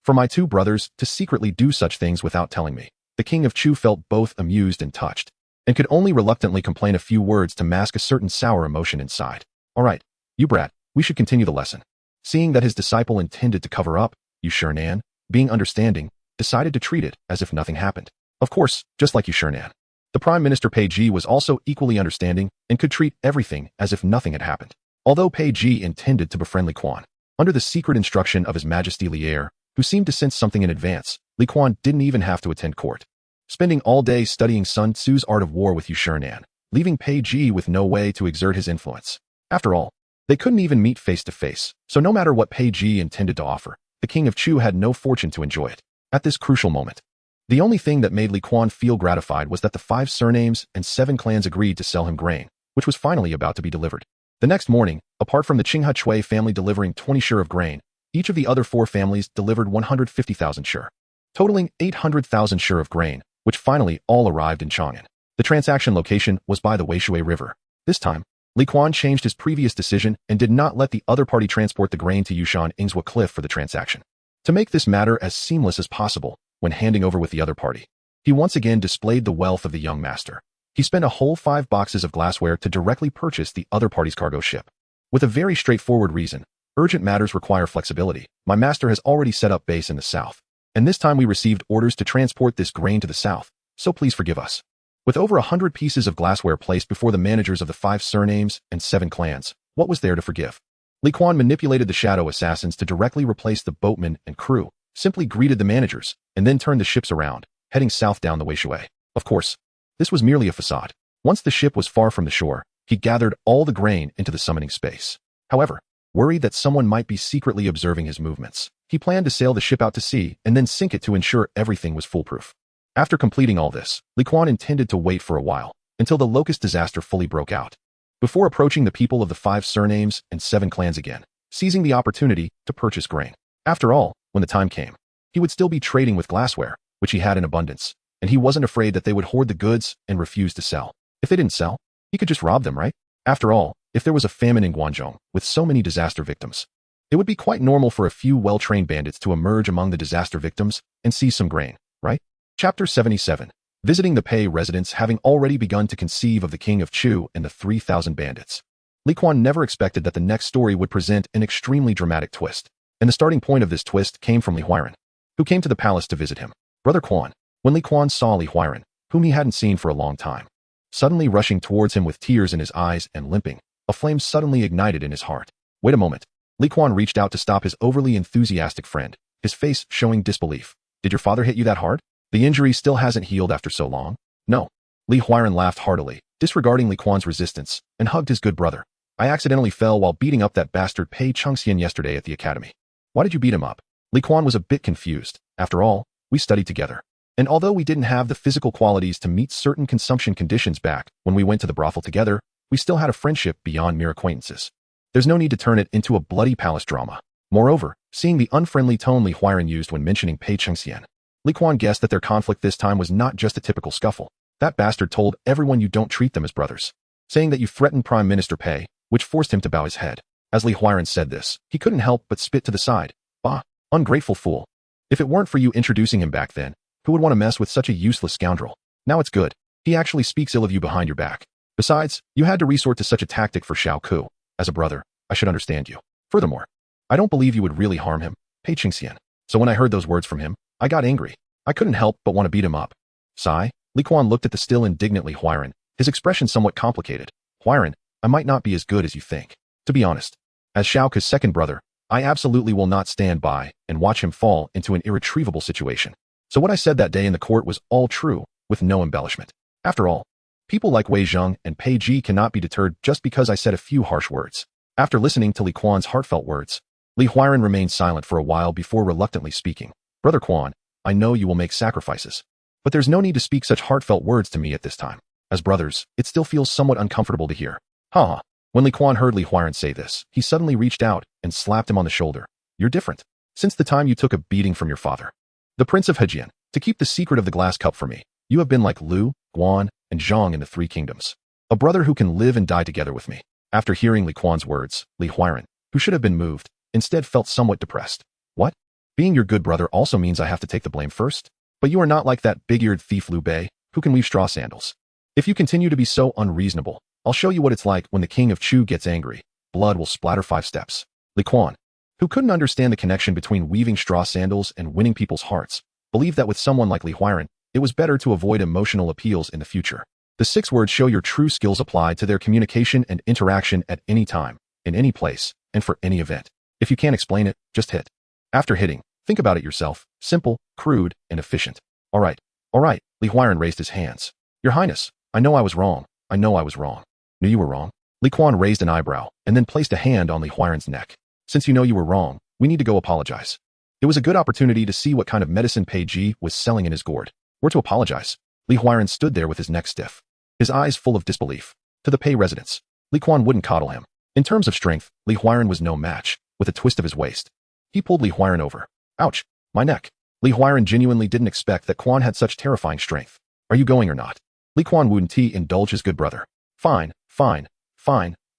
for my two brothers to secretly do such things without telling me." The King of Chu felt both amused and touched, and could only reluctantly complain a few words to mask a certain sour emotion inside. "All right, you brat, we should continue the lesson." Seeing that his disciple intended to cover up, Xuanwu, being understanding, decided to treat it as if nothing happened. Of course, just like Xuanwu. The Prime Minister Pei Ji was also equally understanding and could treat everything as if nothing had happened. Although Pei Ji intended to befriend Li Kuan, under the secret instruction of His Majesty Lier, who seemed to sense something in advance, Li Kuan didn't even have to attend court. Spending all day studying Sun Tzu's art of war with Xuanwu, leaving Pei Ji with no way to exert his influence. After all, they couldn't even meet face to face, so no matter what Pei Ji intended to offer, the King of Chu had no fortune to enjoy it. At this crucial moment, the only thing that made Li Kuan feel gratified was that the 5 surnames and 7 clans agreed to sell him grain, which was finally about to be delivered. The next morning, apart from the Qinghe Chui family delivering 20 shur of grain, each of the other 4 families delivered 150,000 shur, totaling 800,000 shur of grain, which finally all arrived in Chang'an. The transaction location was by the Weishui River. This time, Li Kuan changed his previous decision and did not let the other party transport the grain to Yushan Ingzhua Cliff for the transaction. To make this matter as seamless as possible, when handing over with the other party, he once again displayed the wealth of the young master. He spent a whole 5 boxes of glassware to directly purchase the other party's cargo ship. With a very straightforward reason: urgent matters require flexibility. My master has already set up base in the south, and this time we received orders to transport this grain to the south, so please forgive us. With over 100 pieces of glassware placed before the managers of the 5 surnames and 7 clans, what was there to forgive? Li Kuan manipulated the shadow assassins to directly replace the boatmen and crew, simply greeted the managers, and then turned the ships around, heading south down the Weishui. Of course, this was merely a facade. Once the ship was far from the shore, he gathered all the grain into the summoning space. However, worried that someone might be secretly observing his movements, he planned to sail the ship out to sea and then sink it to ensure everything was foolproof. After completing all this, Li Kuan intended to wait for a while, until the locust disaster fully broke out, before approaching the people of the 5 surnames and 7 clans again, seizing the opportunity to purchase grain. After all, when the time came, he would still be trading with glassware, which he had in abundance, and he wasn't afraid that they would hoard the goods and refuse to sell. If they didn't sell, he could just rob them, right? After all, if there was a famine in Guangzhou with so many disaster victims, it would be quite normal for a few well-trained bandits to emerge among the disaster victims and seize some grain, right? Chapter 77. Visiting the Pei residence. Having already begun to conceive of the King of Chu and the 3,000 bandits, Li Kuan never expected that the next story would present an extremely dramatic twist. And the starting point of this twist came from Li Huiran, who came to the palace to visit him. Brother Kuan. When Li Kuan saw Li Huiran, whom he hadn't seen for a long time, suddenly rushing towards him with tears in his eyes and limping, a flame suddenly ignited in his heart. Wait a moment. Li Kuan reached out to stop his overly enthusiastic friend, his face showing disbelief. Did your father hit you that hard? The injury still hasn't healed after so long? No. Li Huiran laughed heartily, disregarding Li Kuan's resistance, and hugged his good brother. I accidentally fell while beating up that bastard Pei Chengxian yesterday at the academy. Why did you beat him up? Li Kuan was a bit confused, After all, we studied together. And although we didn't have the physical qualities to meet certain consumption conditions back when we went to the brothel together, we still had a friendship beyond mere acquaintances. There's no need to turn it into a bloody palace drama. Moreover, seeing the unfriendly tone Li Huairan used when mentioning Pei Chengxian, Li Kuan guessed that their conflict this time was not just a typical scuffle. That bastard told everyone you don't treat them as brothers, saying that you threatened Prime Minister Pei, which forced him to bow his head. As Li Huairan said this, he couldn't help but spit to the side. Bah, ungrateful fool. If it weren't for you introducing him back then, who would want to mess with such a useless scoundrel? Now it's good. He actually speaks ill of you behind your back. Besides, you had to resort to such a tactic for Xiao Ku. As a brother, I should understand you. Furthermore, I don't believe you would really harm him, Pei Chengxian. So when I heard those words from him, I got angry. I couldn't help but want to beat him up. Sigh, Li Kuan looked at the still indignant Li Huairan, his expression somewhat complicated. Huairan, I might not be as good as you think. To be honest, as Xiao Ku's second brother, I absolutely will not stand by and watch him fall into an irretrievable situation. So what I said that day in the court was all true, with no embellishment. After all, people like Wei Zheng and Pei Ji cannot be deterred just because I said a few harsh words. After listening to Li Kuan's heartfelt words, Li Huairan remained silent for a while before reluctantly speaking. Brother Kuan, I know you will make sacrifices, but there's no need to speak such heartfelt words to me at this time. As brothers, it still feels somewhat uncomfortable to hear. Ha! When Li Kuan heard Li Huairan say this, he suddenly reached out and slapped him on the shoulder. You're different. Since the time you took a beating from your father, the Prince of Hejian, to keep the secret of the glass cup for me, you have been like Lu, Guan, and Zhang in the Three Kingdoms. A brother who can live and die together with me. After hearing Li Kuan's words, Li Huairan, who should have been moved, instead felt somewhat depressed. What? Being your good brother also means I have to take the blame first? But you are not like that big-eared thief Liu Bei, who can weave straw sandals. If you continue to be so unreasonable, I'll show you what it's like when the King of Chu gets angry. Blood will splatter 5 steps. Li Kuan, who couldn't understand the connection between weaving straw sandals and winning people's hearts, believed that with someone like Li Huairan, it was better to avoid emotional appeals in the future. The 6 words show your true skills applied to their communication and interaction at any time, in any place, and for any event. If you can't explain it, just hit. After hitting, think about it yourself. Simple, crude, and efficient. All right, Li Huairan raised his hands. Your Highness, I know I was wrong. I know I was wrong. Knew you were wrong? Li Kuan raised an eyebrow and then placed a hand on Li Huairan's neck. Since you know you were wrong, we need to go apologize. It was a good opportunity to see what kind of medicine Pei Ji was selling in his gourd. We're to apologize. Li Huairan stood there with his neck stiff, his eyes full of disbelief. To the Pei residence, Li Kuan wouldn't coddle him. In terms of strength, Li Huairan was no match. With a twist of his waist, he pulled Li Huairan over. Ouch, my neck. Li Huairan genuinely didn't expect that Kuan had such terrifying strength. Are you going or not? Li Kuan wouldn't indulge his good brother. Fine.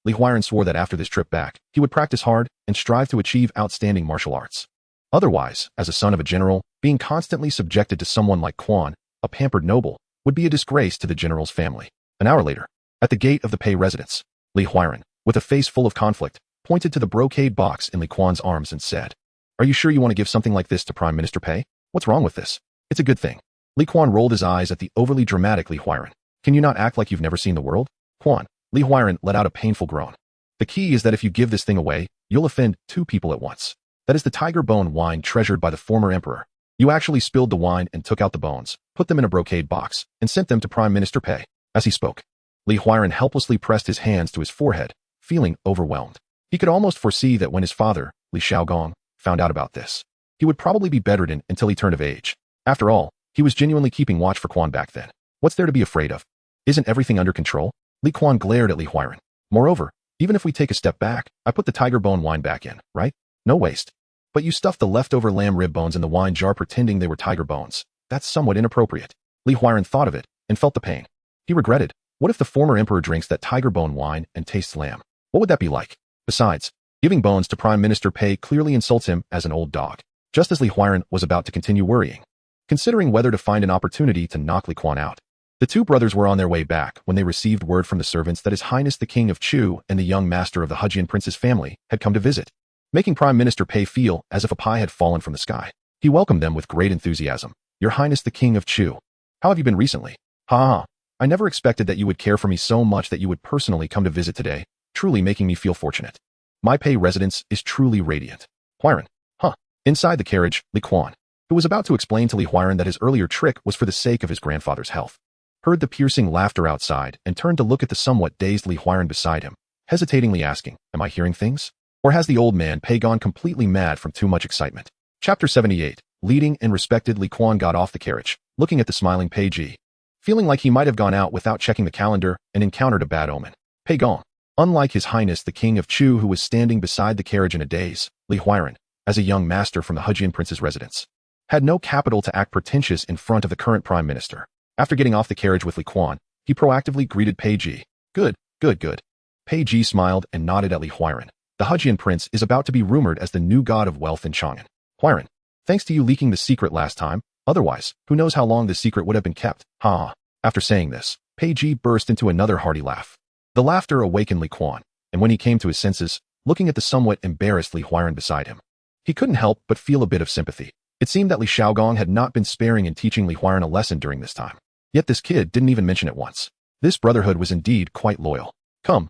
Li Huairan swore that after this trip back, he would practice hard and strive to achieve outstanding martial arts. Otherwise, as a son of a general, being constantly subjected to someone like Kuan, a pampered noble, would be a disgrace to the general's family. An hour later, at the gate of the Pei residence, Li Huairan, with a face full of conflict, pointed to the brocade box in Li Kuan's arms and said, Are you sure you want to give something like this to Prime Minister Pei? What's wrong with this? It's a good thing. Li Kuan rolled his eyes at the overly dramatic Li Huairan. Can you not act like you've never seen the world? Kuan, Li Huairan let out a painful groan. The key is that if you give this thing away, you'll offend 2 people at once. That is the tiger bone wine treasured by the former emperor. You actually spilled the wine and took out the bones, put them in a brocade box, and sent them to Prime Minister Pei. As he spoke, Li Huairan helplessly pressed his hands to his forehead, feeling overwhelmed. He could almost foresee that when his father, Li Xiaogong, found out about this, he would probably be bedridden until he turned of age. After all, he was genuinely keeping watch for Kuan back then. What's there to be afraid of? Isn't everything under control? Li Kuan glared at Li Huairan. Moreover, even if we take a step back, I put the tiger bone wine back in, right? No waste. But you stuffed the leftover lamb rib bones in the wine jar pretending they were tiger bones. That's somewhat inappropriate. Li Huairan thought of it and felt the pain. He regretted. What if the former emperor drinks that tiger bone wine and tastes lamb? What would that be like? Besides, giving bones to Prime Minister Pei clearly insults him as an old dog. Just as Li Huairan was about to continue worrying, considering whether to find an opportunity to knock Li Kuan out, the 2 brothers were on their way back when they received word from the servants that His Highness the King of Chu and the young master of the Hejian prince's family had come to visit, making Prime Minister Pei feel as if a pie had fallen from the sky. He welcomed them with great enthusiasm. Your Highness the King of Chu, how have you been recently? Ha! I never expected that you would care for me so much that you would personally come to visit today, truly making me feel fortunate. My Pei residence is truly radiant. Huairan. Inside the carriage, Li Kuan, who was about to explain to Li Huairan that his earlier trick was for the sake of his grandfather's health, heard the piercing laughter outside and turned to look at the somewhat dazed Li Huairan beside him, hesitatingly asking, Am I hearing things? Or has the old man Pei gone completely mad from too much excitement? Chapter 78. leading and respected Li Kuan got off the carriage, looking at the smiling Pei Ji, feeling like he might have gone out without checking the calendar and encountered a bad omen. Pei Gong. Unlike His Highness the King of Chu, who was standing beside the carriage in a daze, Li Huairan, as a young master from the Hejian prince's residence, had no capital to act pretentious in front of the current prime minister. After getting off the carriage with Li Kuan, he proactively greeted Pei Ji. Good, good, good. Pei Ji smiled and nodded at Li Huairan. The Hejian prince is about to be rumored as the new god of wealth in Chang'an. Huairan, thanks to you leaking the secret last time, otherwise, who knows how long this secret would have been kept, ha. After saying this, Pei Ji burst into another hearty laugh. The laughter awakened Li Kuan, and when he came to his senses, looking at the somewhat embarrassed Li Huairan beside him, he couldn't help but feel a bit of sympathy. It seemed that Li Shaogong had not been sparing in teaching Li Huairan a lesson during this time. Yet this kid didn't even mention it once. This brotherhood was indeed quite loyal. Come,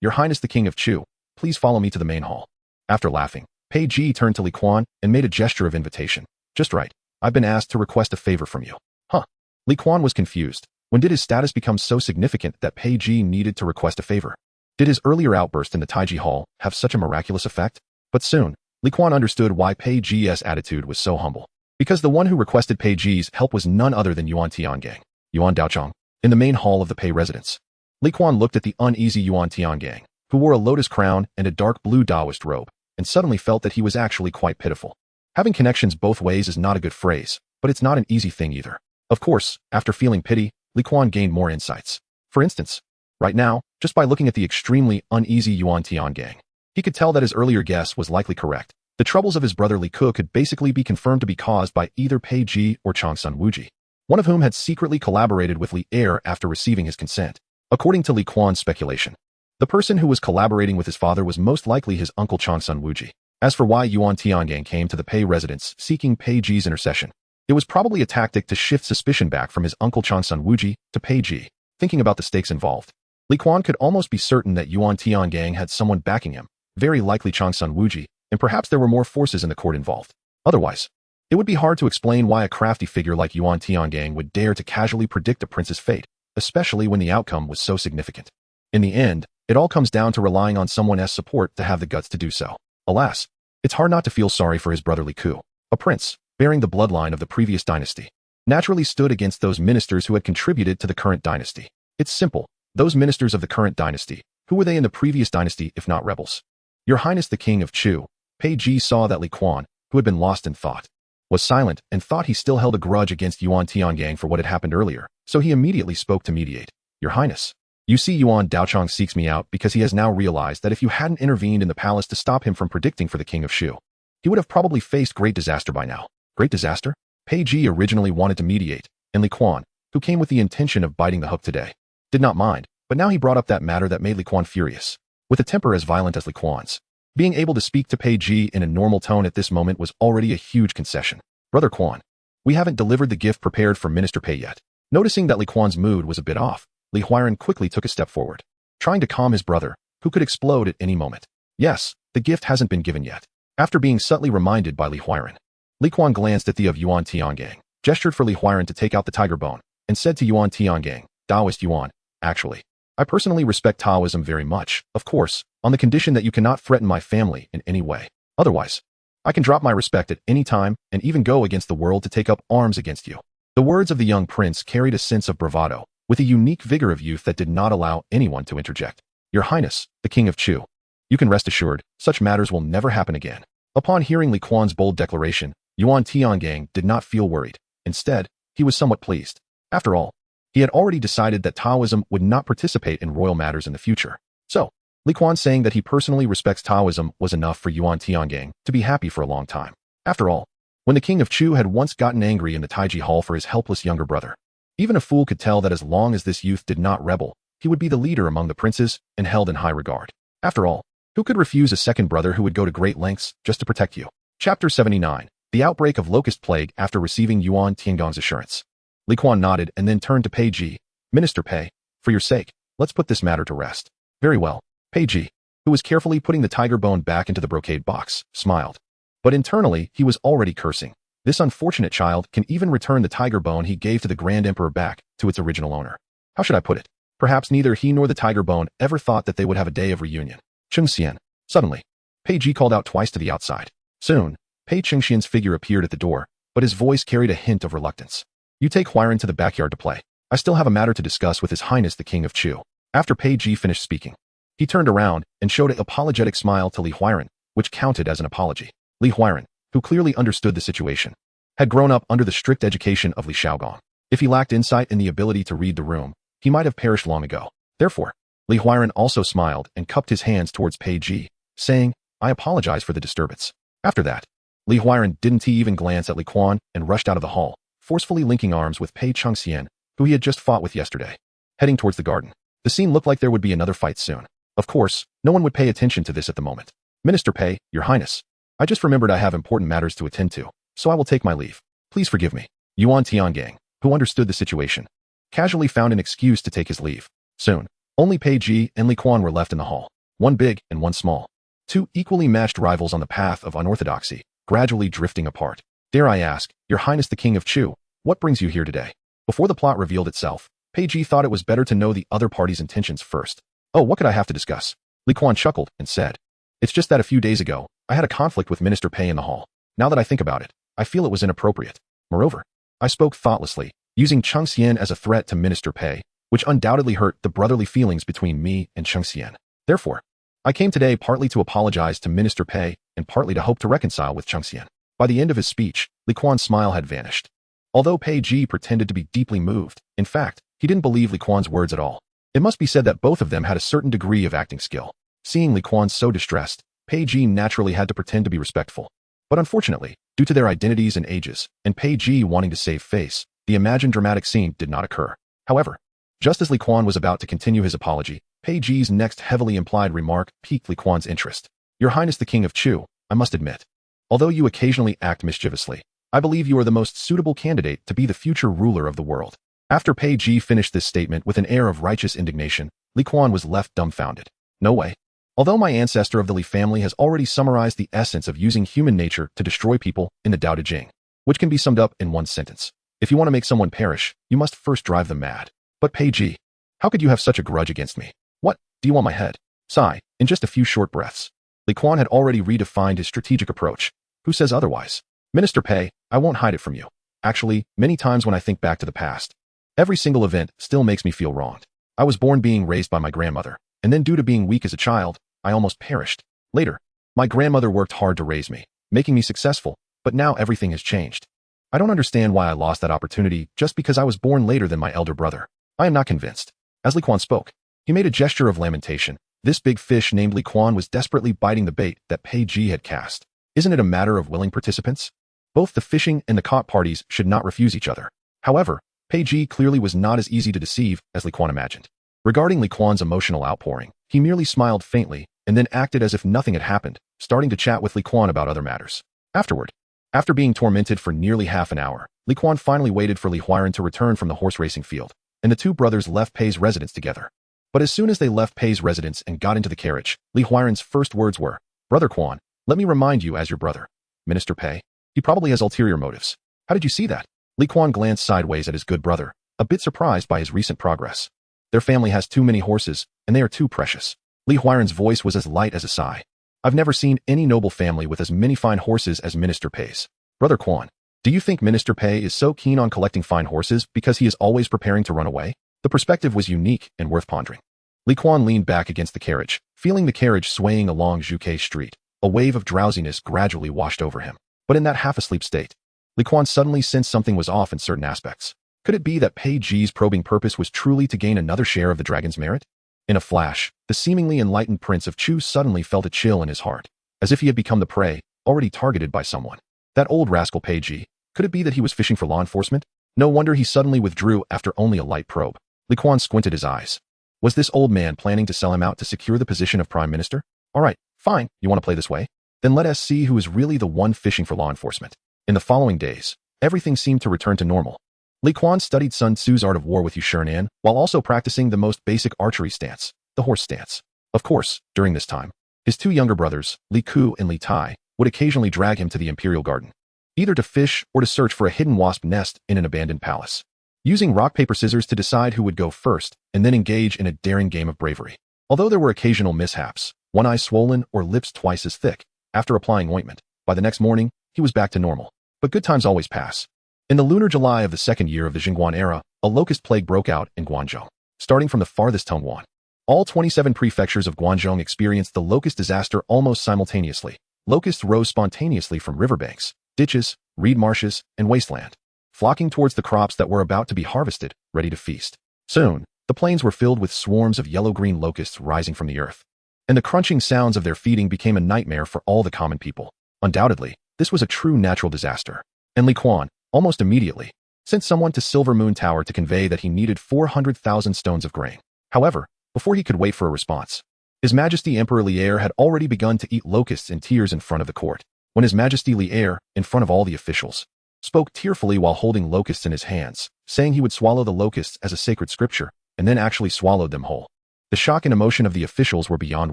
Your Highness the King of Chu, please follow me to the main hall. After laughing, Pei Ji turned to Li Kuan and made a gesture of invitation. Just right, I've been asked to request a favor from you. Huh. Li Kuan was confused. When did his status become so significant that Pei Ji needed to request a favor? Did his earlier outburst in the Taiji Hall have such a miraculous effect? But soon, Li Kuan understood why Pei Ji's attitude was so humble. Because the one who requested Pei Ji's help was none other than Yuan Tiangang, Yuan Daochong, in the main hall of the Pei residence. Li Kuan looked at the uneasy Yuan Tiangang, who wore a lotus crown and a dark blue Taoist robe, and suddenly felt that he was actually quite pitiful. Having connections both ways is not a good phrase, but it's not an easy thing either. Of course, after feeling pity, Li Kuan gained more insights. For instance, right now, just by looking at the extremely uneasy Yuan Tiangang, he could tell that his earlier guess was likely correct. The troubles of his brother Li Ke could basically be confirmed to be caused by either Pei Ji or Xuanwu Gate, one of whom had secretly collaborated with Li Heir after receiving his consent. According to Li Kuan's speculation, the person who was collaborating with his father was most likely his uncle Xuanwu Gate. As for why Yuan Tiangang came to the Pei residence seeking Pei Ji's intercession, it was probably a tactic to shift suspicion back from his uncle Xuanwu Gate to Pei Ji. Thinking about the stakes involved, Li Kuan could almost be certain that Yuan Tiangang had someone backing him, very likely Xuanwu Gate, and perhaps there were more forces in the court involved. Otherwise, it would be hard to explain why a crafty figure like Yuan Tiangang would dare to casually predict a prince's fate, especially when the outcome was so significant. In the end, it all comes down to relying on someone else's support to have the guts to do so. Alas, it's hard not to feel sorry for his brother Li Ke, a prince, bearing the bloodline of the previous dynasty, naturally stood against those ministers who had contributed to the current dynasty. It's simple, those ministers of the current dynasty, who were they in the previous dynasty if not rebels? Your Highness the King of Chu, Pei Ji saw that Li Kuan, who had been lost in thought, was silent and thought he still held a grudge against Yuan Tiangang for what had happened earlier, so he immediately spoke to mediate. Your Highness, you see Yuan Daochong seeks me out because he has now realized that if you hadn't intervened in the palace to stop him from predicting for the King of Chu, he would have probably faced great disaster by now. Great disaster? Pei Ji originally wanted to mediate, and Li Kuan, who came with the intention of biting the hook today, did not mind, but now he brought up that matter that made Li Kuan furious. With a temper as violent as Li Kuan's, being able to speak to Pei Ji in a normal tone at this moment was already a huge concession. Brother Kuan, we haven't delivered the gift prepared for Minister Pei yet. Noticing that Li Kuan's mood was a bit off, Li Huairan quickly took a step forward, trying to calm his brother, who could explode at any moment. Yes, the gift hasn't been given yet. After being subtly reminded by Li Huairan, Li Kuan glanced at the of Yuan Tiangang, gestured for Li Huairan to take out the tiger bone, and said to Yuan Tiangang, Taoist Yuan, actually, I personally respect Taoism very much, of course, on the condition that you cannot threaten my family in any way. Otherwise, I can drop my respect at any time and even go against the world to take up arms against you. The words of the young prince carried a sense of bravado, with a unique vigor of youth that did not allow anyone to interject. Your Highness, the King of Chu, you can rest assured, such matters will never happen again. Upon hearing Li Kuan's bold declaration, Yuan Tiangang did not feel worried. Instead, he was somewhat pleased. After all, he had already decided that Taoism would not participate in royal matters in the future. So, Li Kuan saying that he personally respects Taoism was enough for Yuan Tiangang to be happy for a long time. After all, when the King of Chu had once gotten angry in the Taiji Hall for his helpless younger brother, even a fool could tell that as long as this youth did not rebel, he would be the leader among the princes and held in high regard. After all, who could refuse a second brother who would go to great lengths just to protect you? Chapter 79. The outbreak of locust plague after receiving Yuan Tiangong's assurance. Li Kuan nodded and then turned to Pei Ji. Minister Pei, for your sake, let's put this matter to rest. Very well. Pei Ji, who was carefully putting the tiger bone back into the brocade box, smiled. But internally, he was already cursing. This unfortunate child can even return the tiger bone he gave to the Grand Emperor back to its original owner. How should I put it? Perhaps neither he nor the tiger bone ever thought that they would have a day of reunion. Chengxian. Suddenly, Pei Ji called out twice to the outside. Soon, Pei Chengxian's figure appeared at the door, but his voice carried a hint of reluctance. You take Huairan to the backyard to play. I still have a matter to discuss with His Highness the King of Chu. After Pei Ji finished speaking, he turned around and showed an apologetic smile to Li Huairan, which counted as an apology. Li Huairan, who clearly understood the situation, had grown up under the strict education of Li Shaogong. If he lacked insight and the ability to read the room, he might have perished long ago. Therefore, Li Huairan also smiled and cupped his hands towards Pei Ji, saying, I apologize for the disturbance. After that, Li Huairan didn't even glance at Li Kuan and rushed out of the hall, forcefully linking arms with Pei Chengxian, who he had just fought with yesterday. Heading towards the garden, the scene looked like there would be another fight soon. Of course, no one would pay attention to this at the moment. Minister Pei, Your Highness, I just remembered I have important matters to attend to, so I will take my leave. Please forgive me. Yuan Tiangang, who understood the situation, casually found an excuse to take his leave. Soon, only Pei Ji and Li Kuan were left in the hall, one big and one small. Two equally matched rivals on the path of unorthodoxy, gradually drifting apart. Dare I ask, Your Highness the King of Chu, what brings you here today? Before the plot revealed itself, Pei Ji thought it was better to know the other party's intentions first. Oh, what could I have to discuss? Li Kuan chuckled and said, It's just that a few days ago, I had a conflict with Minister Pei in the hall. Now that I think about it, I feel it was inappropriate. Moreover, I spoke thoughtlessly, using Chengxian as a threat to Minister Pei, which undoubtedly hurt the brotherly feelings between me and Chengxian. Therefore, I came today partly to apologize to Minister Pei and partly to hope to reconcile with Chengxian. By the end of his speech, Li Kuan's smile had vanished. Although Pei Ji pretended to be deeply moved, in fact, he didn't believe Li Kuan's words at all. It must be said that both of them had a certain degree of acting skill. Seeing Li Kuan so distressed, Pei Ji naturally had to pretend to be respectful. But unfortunately, due to their identities and ages, and Pei Ji wanting to save face, the imagined dramatic scene did not occur. However, just as Li Kuan was about to continue his apology, Pei Ji's next heavily implied remark piqued Li Kuan's interest. Your Highness the King of Chu, I must admit, although you occasionally act mischievously, I believe you are the most suitable candidate to be the future ruler of the world. After Pei Ji finished this statement with an air of righteous indignation, Li Kuan was left dumbfounded. No way. Although my ancestor of the Li family has already summarized the essence of using human nature to destroy people in the Tao Te Ching, which can be summed up in one sentence. If you want to make someone perish, you must first drive them mad. But Pei Ji, how could you have such a grudge against me? What, do you want my head? Sigh, in just a few short breaths. Li Kuan had already redefined his strategic approach. Who says otherwise? Minister Pei, I won't hide it from you. Actually, many times when I think back to the past, every single event still makes me feel wronged. I was born being raised by my grandmother, and then due to being weak as a child, I almost perished. Later, my grandmother worked hard to raise me, making me successful, but now everything has changed. I don't understand why I lost that opportunity just because I was born later than my elder brother. I am not convinced. As Li Kuan spoke, he made a gesture of lamentation. This big fish named Li Kuan was desperately biting the bait that Pei Ji had cast. Isn't it a matter of willing participants? Both the fishing and the caught parties should not refuse each other. However, Pei Ji clearly was not as easy to deceive as Li Kuan imagined. Regarding Li Kuan's emotional outpouring, he merely smiled faintly and then acted as if nothing had happened, starting to chat with Li Kuan about other matters. Afterward, after being tormented for nearly half an hour, Li Kuan finally waited for Li Huairan to return from the horse racing field, and the two brothers left Pei's residence together. But as soon as they left Pei's residence and got into the carriage, Li Huairan's first words were, Brother Kuan, let me remind you as your brother. Minister Pei, he probably has ulterior motives. How did you see that? Li Kuan glanced sideways at his good brother, a bit surprised by his recent progress. Their family has too many horses, and they are too precious. Li Huairan's voice was as light as a sigh. I've never seen any noble family with as many fine horses as Minister Pei's. Brother Kuan, do you think Minister Pei is so keen on collecting fine horses because he is always preparing to run away? The perspective was unique and worth pondering. Li Kuan leaned back against the carriage, feeling the carriage swaying along Zhuke Street. A wave of drowsiness gradually washed over him. But in that half-asleep state, Li Kuan suddenly sensed something was off in certain aspects. Could it be that Pei Ji's probing purpose was truly to gain another share of the dragon's merit? In a flash, the seemingly enlightened Prince of Chu suddenly felt a chill in his heart, as if he had become the prey, already targeted by someone. That old rascal Pei Ji, could it be that he was fishing for law enforcement? No wonder he suddenly withdrew after only a light probe. Li Kuan squinted his eyes. Was this old man planning to sell him out to secure the position of Prime Minister? Alright, fine, you want to play this way? Then let us see who is really the one fishing for law enforcement. In the following days, everything seemed to return to normal. Li Kuan studied Sun Tzu's art of war with Xuanwu while also practicing the most basic archery stance, the horse stance. Of course, during this time, his two younger brothers, Li Ku and Li Tai, would occasionally drag him to the imperial garden, either to fish or to search for a hidden wasp nest in an abandoned palace, using rock paper scissors to decide who would go first and then engage in a daring game of bravery. Although there were occasional mishaps, one eye swollen or lips twice as thick, after applying ointment, by the next morning, he was back to normal. But good times always pass. In the lunar July of the second year of the Zhenguan era, a locust plague broke out in Guangzhou. Starting from the farthest Tongguan, all 27 prefectures of Guangzhou experienced the locust disaster almost simultaneously. Locusts rose spontaneously from riverbanks, ditches, reed marshes, and wasteland, flocking towards the crops that were about to be harvested, ready to feast. Soon, the plains were filled with swarms of yellow-green locusts rising from the earth, and the crunching sounds of their feeding became a nightmare for all the common people. Undoubtedly, this was a true natural disaster, and Kuan, almost immediately, sent someone to Silver Moon Tower to convey that he needed 400,000 stones of grain. However, before he could wait for a response, His Majesty Emperor Li'er had already begun to eat locusts in tears in front of the court. When His Majesty Li'er, in front of all the officials, spoke tearfully while holding locusts in his hands, saying he would swallow the locusts as a sacred scripture, and then actually swallowed them whole. The shock and emotion of the officials were beyond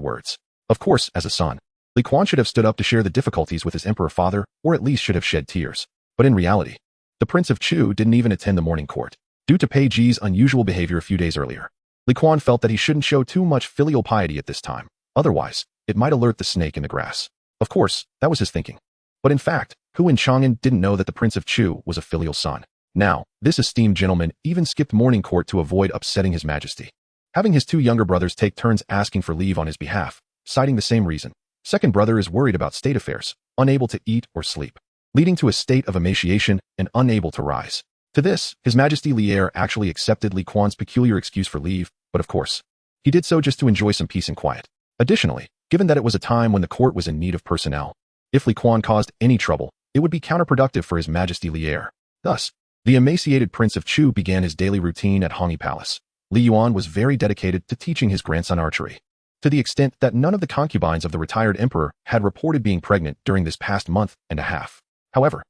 words. Of course, as a son, Kuan should have stood up to share the difficulties with his emperor father, or at least should have shed tears. But in reality, the Prince of Chu didn't even attend the morning court, due to Pei Ji's unusual behavior a few days earlier. Kuan felt that he shouldn't show too much filial piety at this time, otherwise, it might alert the snake in the grass. Of course, that was his thinking. But in fact, Hu and Chang'an didn't know that the Prince of Chu was a filial son. Now, this esteemed gentleman even skipped morning court to avoid upsetting His Majesty, having his two younger brothers take turns asking for leave on his behalf, citing the same reason. Second brother is worried about state affairs, unable to eat or sleep, leading to a state of emaciation and unable to rise. To this, His Majesty Li'er actually accepted Kuan's peculiar excuse for leave, but of course, he did so just to enjoy some peace and quiet. Additionally, given that it was a time when the court was in need of personnel, if Kuan caused any trouble, it would be counterproductive for His Majesty Li'er. Thus, the emaciated Prince of Chu began his daily routine at Hongyi Palace. Li Yuan was very dedicated to teaching his grandson archery, to the extent that none of the concubines of the retired emperor had reported being pregnant during this past month and a half. However,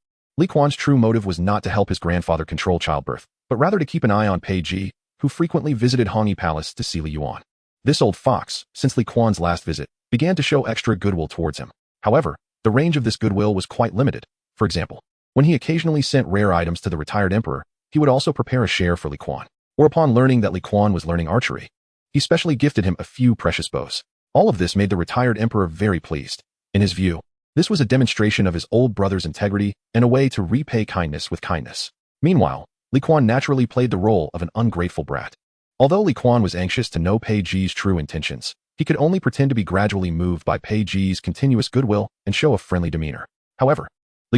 Kuan's true motive was not to help his grandfather control childbirth, but rather to keep an eye on Pei Ji, who frequently visited Hongyi Palace to see Li Yuan. This old fox, since Kuan's last visit, began to show extra goodwill towards him. However, the range of this goodwill was quite limited. For example, when he occasionally sent rare items to the retired emperor, he would also prepare a share for Kuan. Or upon learning that Kuan was learning archery, he specially gifted him a few precious bows. All of this made the retired emperor very pleased. In his view, this was a demonstration of his old brother's integrity and a way to repay kindness with kindness. Meanwhile, Kuan naturally played the role of an ungrateful brat. Although Kuan was anxious to know Pei Ji's true intentions, he could only pretend to be gradually moved by Pei Ji's continuous goodwill and show a friendly demeanor. However,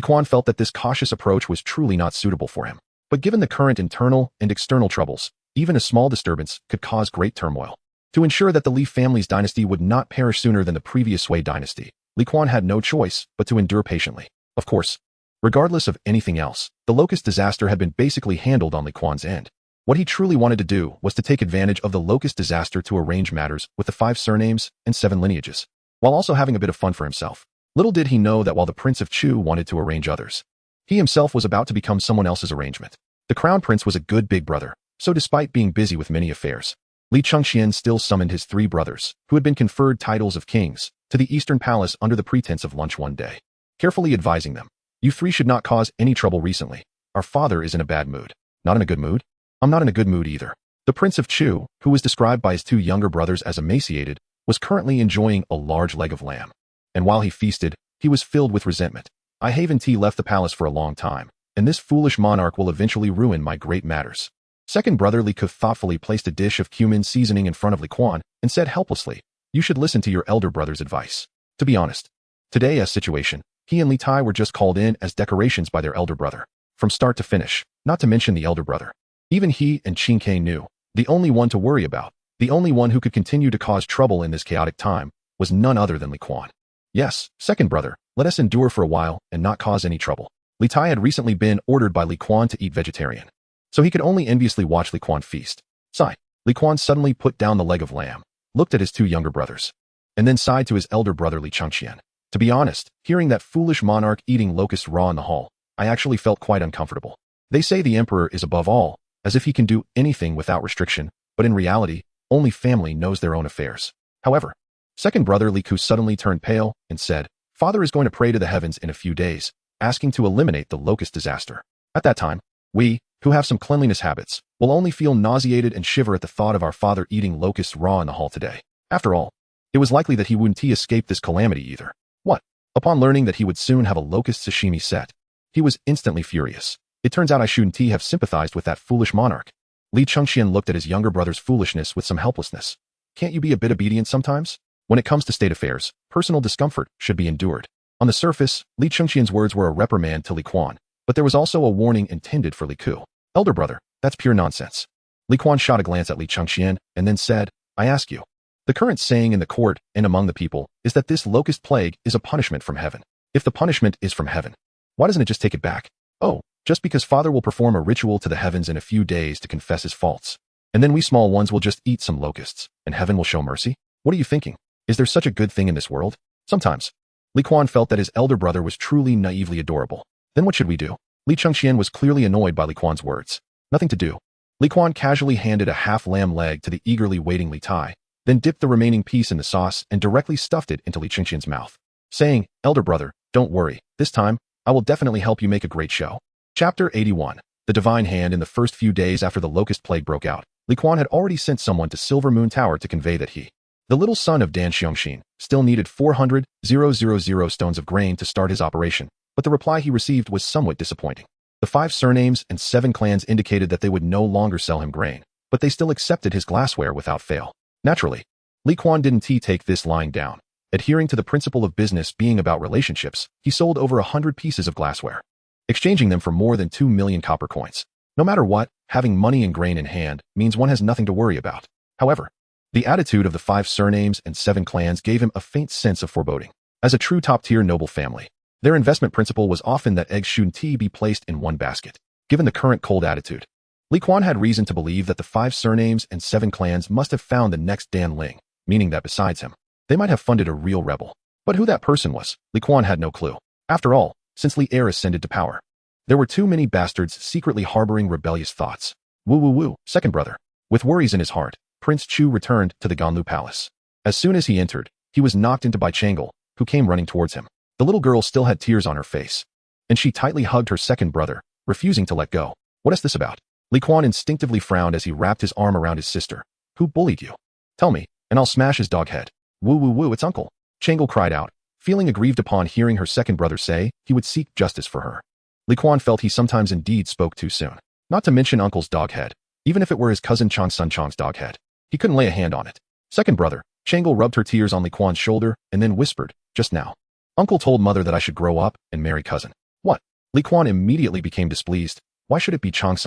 Kuan felt that this cautious approach was truly not suitable for him. But given the current internal and external troubles, even a small disturbance could cause great turmoil. To ensure that the Li family's dynasty would not perish sooner than the previous Sui dynasty, Kuan had no choice but to endure patiently. Of course, regardless of anything else, the locust disaster had been basically handled on Kuan's end. What he truly wanted to do was to take advantage of the locust disaster to arrange matters with the 5 surnames and 7 lineages, while also having a bit of fun for himself. Little did he know that while the Prince of Chu wanted to arrange others, he himself was about to become someone else's arrangement. The Crown Prince was a good big brother, so despite being busy with many affairs, Li Chengxian still summoned his 3 brothers, who had been conferred titles of kings, to the Eastern Palace under the pretense of lunch one day, carefully advising them, "You 3 should not cause any trouble recently. Our father is in a bad mood." "Not in a good mood? I'm not in a good mood either." The Prince of Chu, who was described by his 2 younger brothers as emaciated, was currently enjoying a large leg of lamb. And while he feasted, he was filled with resentment. "I haven't left the palace for a long time, and this foolish monarch will eventually ruin my great matters." Second brother Li Ku thoughtfully placed a dish of cumin seasoning in front of Kuan and said helplessly, "You should listen to your elder brother's advice." To be honest, today's situation, he and Li Tai were just called in as decorations by their elder brother, from start to finish, not to mention the elder brother. Even he and Qin Ke knew, the only one to worry about, the only one who could continue to cause trouble in this chaotic time, was none other than Kuan. "Yes, second brother, let us endure for a while and not cause any trouble." Li Tai had recently been ordered by Kuan to eat vegetarian, so he could only enviously watch Kuan feast. Sigh. Kuan suddenly put down the leg of lamb, looked at his 2 younger brothers, and then sighed to his elder brother Li Chengxian. To be honest, hearing that foolish monarch eating locusts raw in the hall, I actually felt quite uncomfortable. They say the emperor is above all, as if he can do anything without restriction, but in reality, only family knows their own affairs. However, second brother Li Ku suddenly turned pale and said, "Father is going to pray to the heavens in a few days, asking to eliminate the locust disaster. At that time, we, who have some cleanliness habits, will only feel nauseated and shiver at the thought of our father eating locusts raw in the hall today." After all, it was likely that he wouldn't escape this calamity either. What? Upon learning that he would soon have a locust sashimi set, he was instantly furious. It turns out I shouldn't have sympathized with that foolish monarch. Li Chengxian looked at his younger brother's foolishness with some helplessness. Can't you be a bit obedient sometimes? When it comes to state affairs, personal discomfort should be endured. On the surface, Li Chengxian's words were a reprimand to Li Kuan, but there was also a warning intended for Li Ku. Elder brother, that's pure nonsense. Li Kuan shot a glance at Li Chengxian and then said, I ask you. The current saying in the court and among the people is that this locust plague is a punishment from heaven. If the punishment is from heaven, why doesn't it just take it back? Oh, just because father will perform a ritual to the heavens in a few days to confess his faults. And then we small ones will just eat some locusts, and heaven will show mercy? What are you thinking? Is there such a good thing in this world? Sometimes. Li Kuan felt that his elder brother was truly naively adorable. Then what should we do? Li Chengxian was clearly annoyed by Li Kuan's words. Nothing to do. Li Kuan casually handed a half-lamb leg to the eagerly waiting Li Tai, then dipped the remaining piece in the sauce and directly stuffed it into Li Chengxian's mouth, saying, Elder brother, don't worry, this time, I will definitely help you make a great show. Chapter 81. The Divine Hand. In the first few days after the locust plague broke out, Li Kuan had already sent someone to Silver Moon Tower to convey that he, the little son of Dan Xiongxin, still needed 400,000 stones of grain to start his operation, but the reply he received was somewhat disappointing. The 5 surnames and 7 clans indicated that they would no longer sell him grain, but they still accepted his glassware without fail. Naturally, Li Kuan didn't take this lying down. Adhering to the principle of business being about relationships, he sold over 100 pieces of glassware, exchanging them for more than 2 million copper coins. No matter what, having money and grain in hand means one has nothing to worry about. However, the attitude of the 5 surnames and 7 clans gave him a faint sense of foreboding. As a true top-tier noble family, their investment principle was often that eggs shouldn't be placed in one basket. Given the current cold attitude, Li Kuan had reason to believe that the 5 surnames and 7 clans must have found the next Dan Ling, meaning that besides him, they might have funded a real rebel. But who that person was, Li Kuan had no clue. After all, since Li heir ascended to power, there were too many bastards secretly harboring rebellious thoughts. Woo, second brother. With worries in his heart, Prince Chu returned to the Ganlu Palace. As soon as he entered, he was knocked into by Chang'an, who came running towards him. The little girl still had tears on her face, and she tightly hugged her second brother, refusing to let go. What is this about? Li Kuan instinctively frowned as he wrapped his arm around his sister. Who bullied you? Tell me, and I'll smash his dog head. Woo, it's uncle. Chang'an cried out, feeling aggrieved upon hearing her second brother say he would seek justice for her. Li Kuan felt he sometimes indeed spoke too soon. Not to mention uncle's dog head. Even if it were his cousin Chang's dog head, he couldn't lay a hand on it. Second brother, Chang'an rubbed her tears on Li Kuan's shoulder and then whispered, just now. Uncle told mother that I should grow up and marry cousin. What? Li Kuan immediately became displeased. Why should it be Chang?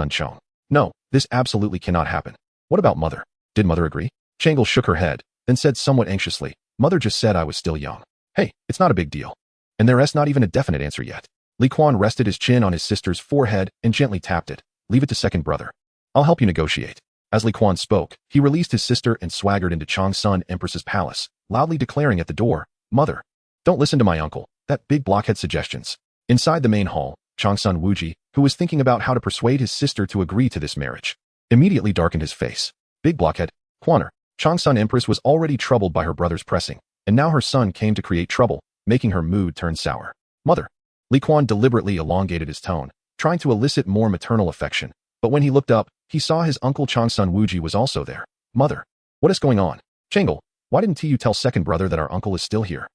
No, this absolutely cannot happen. What about mother? Did mother agree? Chang'an shook her head, then said somewhat anxiously, mother just said I was still young. Hey, it's not a big deal. And there's not even a definite answer yet. Li Kuan rested his chin on his sister's forehead and gently tapped it. Leave it to second brother. I'll help you negotiate. As Li Kuan spoke, he released his sister and swaggered into Chang'an Empress's palace, loudly declaring at the door, Mother, don't listen to my uncle, that big blockhead suggestions. Inside the main hall, Xuanwu Gate, who was thinking about how to persuade his sister to agree to this marriage, immediately darkened his face. Big blockhead, Kuaner. Chang'an Empress was already troubled by her brother's pressing, and now her son came to create trouble, making her mood turn sour. Mother. Li Kuan deliberately elongated his tone, trying to elicit more maternal affection, but when he looked up, he saw his uncle Xuanwu Gate was also there. Mother. What is going on? Chang'an, why didn't you tell second brother that our uncle is still here?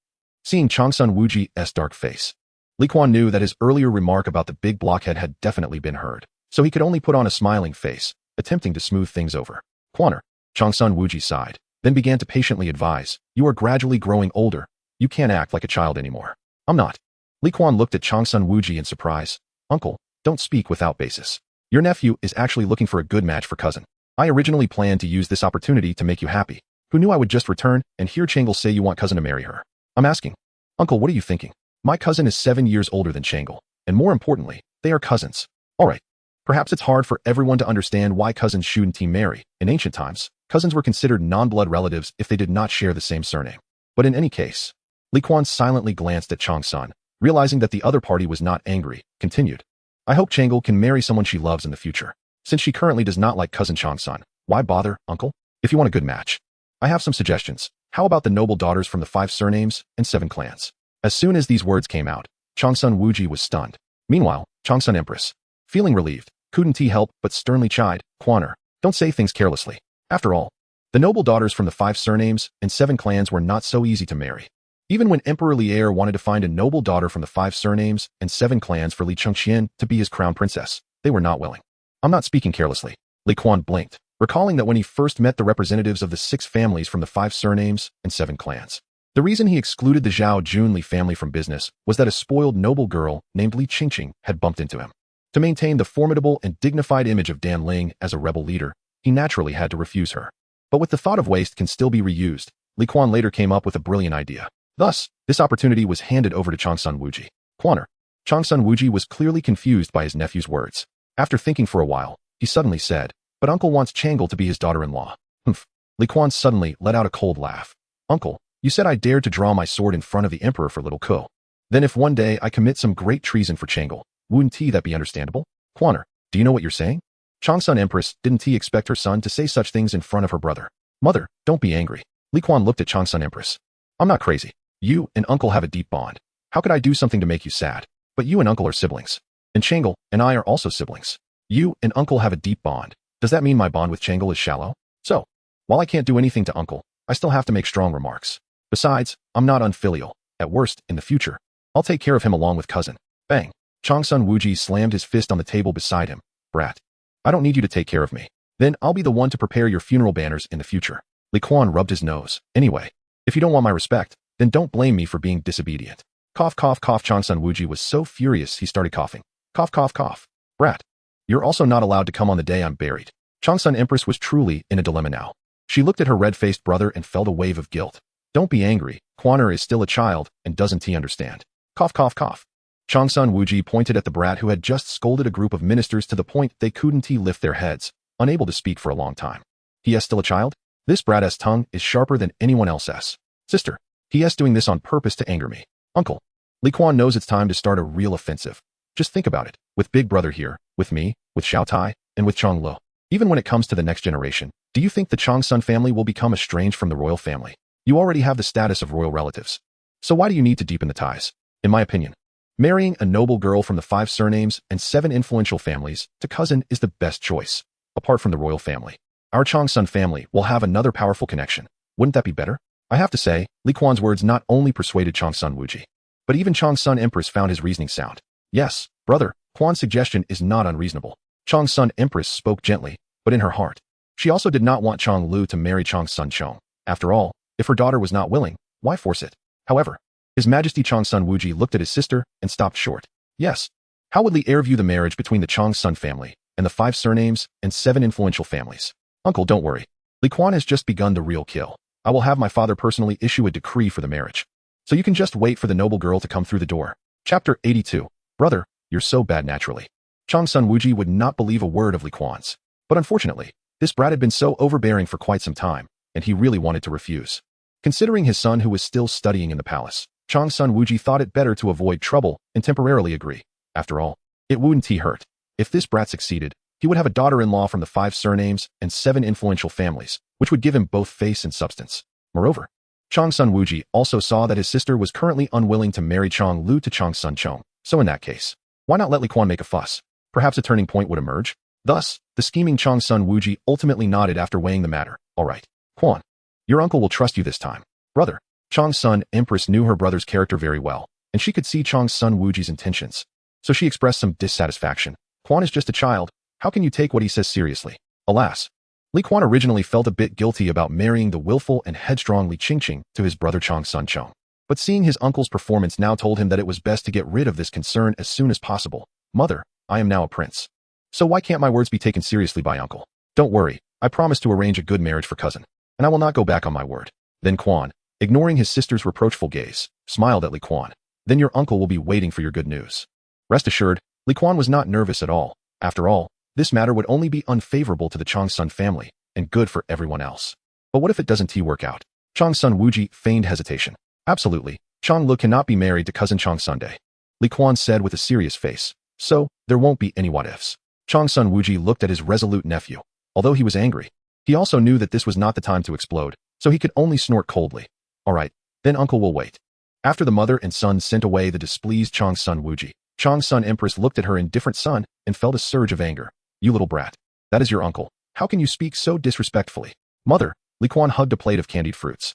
Seeing Xuanwu Gate's dark face, Li Kuan knew that his earlier remark about the big blockhead had definitely been heard, so he could only put on a smiling face, attempting to smooth things over. Kuaner. Xuanwu Gate sighed, then began to patiently advise, you are gradually growing older. You can't act like a child anymore. I'm not. Li Kuan looked at Xuanwu Gate in surprise. Uncle, don't speak without basis. Your nephew is actually looking for a good match for cousin. I originally planned to use this opportunity to make you happy. Who knew I would just return and hear Chang'an say you want cousin to marry her? I'm asking. Uncle, what are you thinking? My cousin is 7 years older than Chang'an, and more importantly, they are cousins. Alright. Perhaps it's hard for everyone to understand why cousins shouldn't marry. In ancient times, cousins were considered non-blood relatives if they did not share the same surname. But in any case, Li Kuan silently glanced at Chang'an, realizing that the other party was not angry, continued. I hope Chang'an can marry someone she loves in the future. Since she currently does not like cousin Chang'an, why bother, uncle? If you want a good match, I have some suggestions. How about the noble daughters from the 5 surnames and 7 clans? As soon as these words came out, Xuanwu Gate was stunned. Meanwhile, Chang'an Empress, feeling relieved, couldn't help but sternly chide, Kuaner, don't say things carelessly. After all, the noble daughters from the 5 surnames and 7 clans were not so easy to marry. Even when Emperor Lier wanted to find a noble daughter from the 5 surnames and 7 clans for Li Chengqian to be his crown princess, they were not willing. I'm not speaking carelessly. Li Kuan blinked, recalling that when he first met the representatives of the 6 families from the 5 surnames and 7 clans, the reason he excluded the Zhao Junli family from business was that a spoiled noble girl named Li Qingqing had bumped into him. To maintain the formidable and dignified image of Dan Ling as a rebel leader, he naturally had to refuse her. But with the thought of waste can still be reused, Li Kuan later came up with a brilliant idea. Thus, this opportunity was handed over to Xuanwu Gate. Kuaner. Xuanwu Gate was clearly confused by his nephew's words. After thinking for a while, he suddenly said, "But uncle wants Chang'an to be his daughter-in-law." Humph. Li Kuan suddenly let out a cold laugh. "Uncle, you said I dared to draw my sword in front of the emperor for little Ko. Then if one day I commit some great treason for Chang'an, wouldn't that be understandable?" Kuaner, do you know what you're saying? Chang'an Empress, didn't expect her son to say such things in front of her brother. Mother, don't be angry. Li Kuan looked at Chang'an Empress. I'm not crazy. You and uncle have a deep bond. How could I do something to make you sad? But you and uncle are siblings. And Chang'an and I are also siblings. You and uncle have a deep bond. Does that mean my bond with Chang'an is shallow? So, while I can't do anything to uncle, I still have to make strong remarks. Besides, I'm not unfilial. At worst, in the future, I'll take care of him along with cousin. Bang. Xuanwu Gate slammed his fist on the table beside him. Brat. I don't need you to take care of me. Then I'll be the one to prepare your funeral banners in the future. Li Kuan rubbed his nose. Anyway, if you don't want my respect, then don't blame me for being disobedient. Cough, cough, cough. Xuanwu Gate was so furious he started coughing. Cough, cough, cough. Brat. You're also not allowed to come on the day I'm buried. Chang'an Empress was truly in a dilemma now. She looked at her red-faced brother and felt a wave of guilt. Don't be angry. Kuaner is still a child and doesn't he understand? Cough, cough, cough. Xuanwu Gate pointed at the brat who had just scolded a group of ministers to the point they couldn't lift their heads, unable to speak for a long time. He is still a child? This brat's tongue is sharper than anyone else's. Sister, he is doing this on purpose to anger me. Uncle. Li Kuan knows it's time to start a real offensive. Just think about it. With Big Brother here, with me, with Xiao Tai, and with Chong Lo. Even when it comes to the next generation, do you think the Chang'an family will become estranged from the royal family? You already have the status of royal relatives. So why do you need to deepen the ties? In my opinion, marrying a noble girl from the 5 surnames and 7 influential families to cousin is the best choice. Apart from the royal family, our Chang'an family will have another powerful connection. Wouldn't that be better? I have to say, Li Kuan's words not only persuaded Xuanwu Gate, but even Chang'an Empress found his reasoning sound. Yes, brother, Kuan's suggestion is not unreasonable. Chang'an Empress spoke gently, but in her heart. She also did not want Chong Lu to marry Chang'an Chong. After all, if her daughter was not willing, why force it? However, His Majesty Xuanwu Gate looked at his sister and stopped short. Yes. How would Li heir view the marriage between the Chang'an family and the 5 surnames and 7 influential families? Uncle, don't worry. Li Kuan has just begun the real kill. I will have my father personally issue a decree for the marriage. So you can just wait for the noble girl to come through the door. Chapter 82. Brother, you're so bad naturally. Xuanwu Gate would not believe a word of Li Kuan's. But unfortunately, this brat had been so overbearing for quite some time, and he really wanted to refuse. Considering his son who was still studying in the palace, Xuanwu Gate thought it better to avoid trouble and temporarily agree. After all, it wouldn't hurt. If this brat succeeded, he would have a daughter-in-law from the 5 surnames and 7 influential families, which would give him both face and substance. Moreover, Xuanwu Gate also saw that his sister was currently unwilling to marry Chong Lu to Chang'an Chong, so in that case, why not let Li Kuan make a fuss? Perhaps a turning point would emerge? Thus, the scheming Xuanwu Gate ultimately nodded after weighing the matter. All right, Kuan, your uncle will trust you this time. Brother, Chang'an Empress knew her brother's character very well, and she could see Xuanwu Gate's intentions. So she expressed some dissatisfaction. Kuan is just a child. How can you take what he says seriously? Alas, Li Kuan originally felt a bit guilty about marrying the willful and headstrong Li Qingqing to his brother Chang'an Chong. But seeing his uncle's performance now told him that it was best to get rid of this concern as soon as possible. Mother, I am now a prince. So why can't my words be taken seriously by uncle? Don't worry, I promise to arrange a good marriage for cousin, and I will not go back on my word. Then Kuan, ignoring his sister's reproachful gaze, smiled at Li Kuan. Then your uncle will be waiting for your good news. Rest assured, Li Kuan was not nervous at all. After all, this matter would only be unfavorable to the Chang'an family and good for everyone else. But what if it doesn't work out? Xuanwu Gate feigned hesitation. Absolutely, Chong Lu cannot be married to cousin Chang'an Day. Li Kuan said with a serious face. So, there won't be any what-ifs. Xuanwu Gate looked at his resolute nephew. Although he was angry, he also knew that this was not the time to explode, so he could only snort coldly. All right, then uncle will wait. After the mother and son sent away the displeased Xuanwu Gate, Chang'an Empress looked at her indifferent son and felt a surge of anger. You little brat. That is your uncle. How can you speak so disrespectfully? Mother, Li Kuan hugged a plate of candied fruits.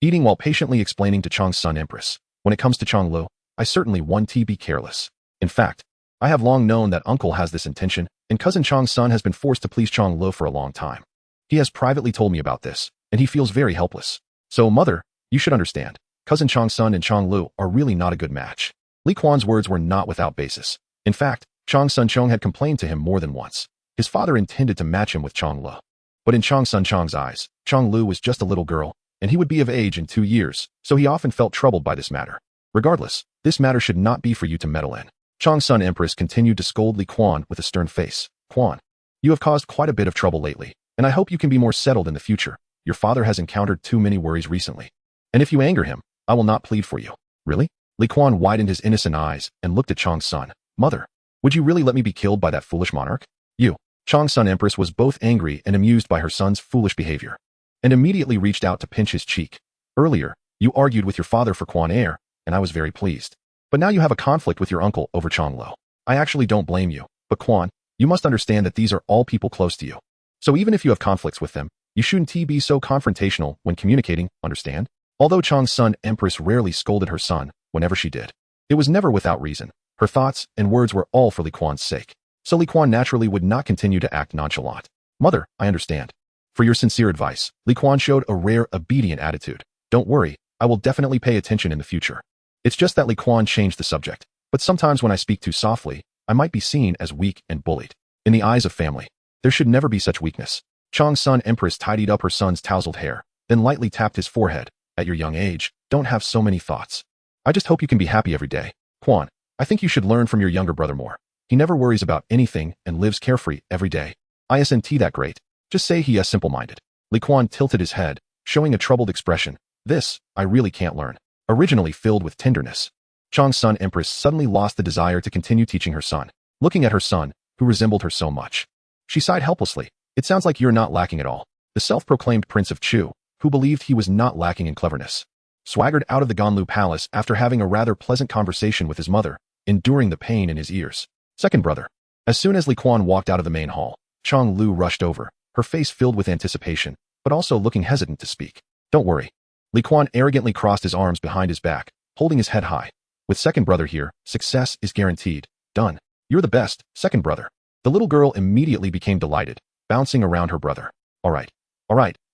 eating while patiently explaining to Chang's son Empress. When it comes to Changlu, I certainly want to be careless. In fact, I have long known that uncle has this intention, and cousin Chang's son has been forced to please Changlu for a long time. He has privately told me about this, and he feels very helpless. So, mother, you should understand, cousin Chang's son and Changlu are really not a good match. Li Kuan's words were not without basis. In fact, Chang's son Chong had complained to him more than once. His father intended to match him with Changlu. But in Chang's son Chong's eyes, Changlu was just a little girl, and he would be of age in 2 years, so he often felt troubled by this matter. Regardless, this matter should not be for you to meddle in. Chang's son Empress continued to scold Li Kuan with a stern face. Kuan, you have caused quite a bit of trouble lately, and I hope you can be more settled in the future. Your father has encountered too many worries recently. And if you anger him, I will not plead for you. Really? Li Kuan widened his innocent eyes and looked at Chang's son. Mother, would you really let me be killed by that foolish monarch? You. Chang's son Empress was both angry and amused by her son's foolish behavior, and immediately reached out to pinch his cheek. Earlier, you argued with your father for Kuan heir, and I was very pleased. But now you have a conflict with your uncle over Changlu. I actually don't blame you, but Kuan, you must understand that these are all people close to you. So even if you have conflicts with them, you shouldn't be so confrontational when communicating, understand? Although Chang's son Empress rarely scolded her son, whenever she did, it was never without reason. Her thoughts and words were all for Li Kuan's sake. So Li Kuan naturally would not continue to act nonchalant. Mother, I understand. For your sincere advice, Li Kuan showed a rare, obedient attitude. Don't worry, I will definitely pay attention in the future. It's just that Li Kuan changed the subject, but sometimes when I speak too softly, I might be seen as weak and bullied. In the eyes of family, there should never be such weakness. Chang's son Empress tidied up her son's tousled hair, then lightly tapped his forehead. At your young age, don't have so many thoughts. I just hope you can be happy every day. Kuan, I think you should learn from your younger brother more. He never worries about anything and lives carefree every day. Isn't that great? Just say he is simple-minded. Li Kuan tilted his head, showing a troubled expression. This, I really can't learn. Originally filled with tenderness, Chang's son Empress suddenly lost the desire to continue teaching her son, looking at her son, who resembled her so much. She sighed helplessly. It sounds like you're not lacking at all. The self-proclaimed Prince of Chu, who believed he was not lacking in cleverness, swaggered out of the Ganlu palace after having a rather pleasant conversation with his mother, enduring the pain in his ears. Second brother. As soon as Li Kuan walked out of the main hall, Chang Lu rushed over, her face filled with anticipation, but also looking hesitant to speak. Don't worry. Li Kuan arrogantly crossed his arms behind his back, holding his head high. With second brother here, success is guaranteed. Done. You're the best, second brother. The little girl immediately became delighted, bouncing around her brother. All right.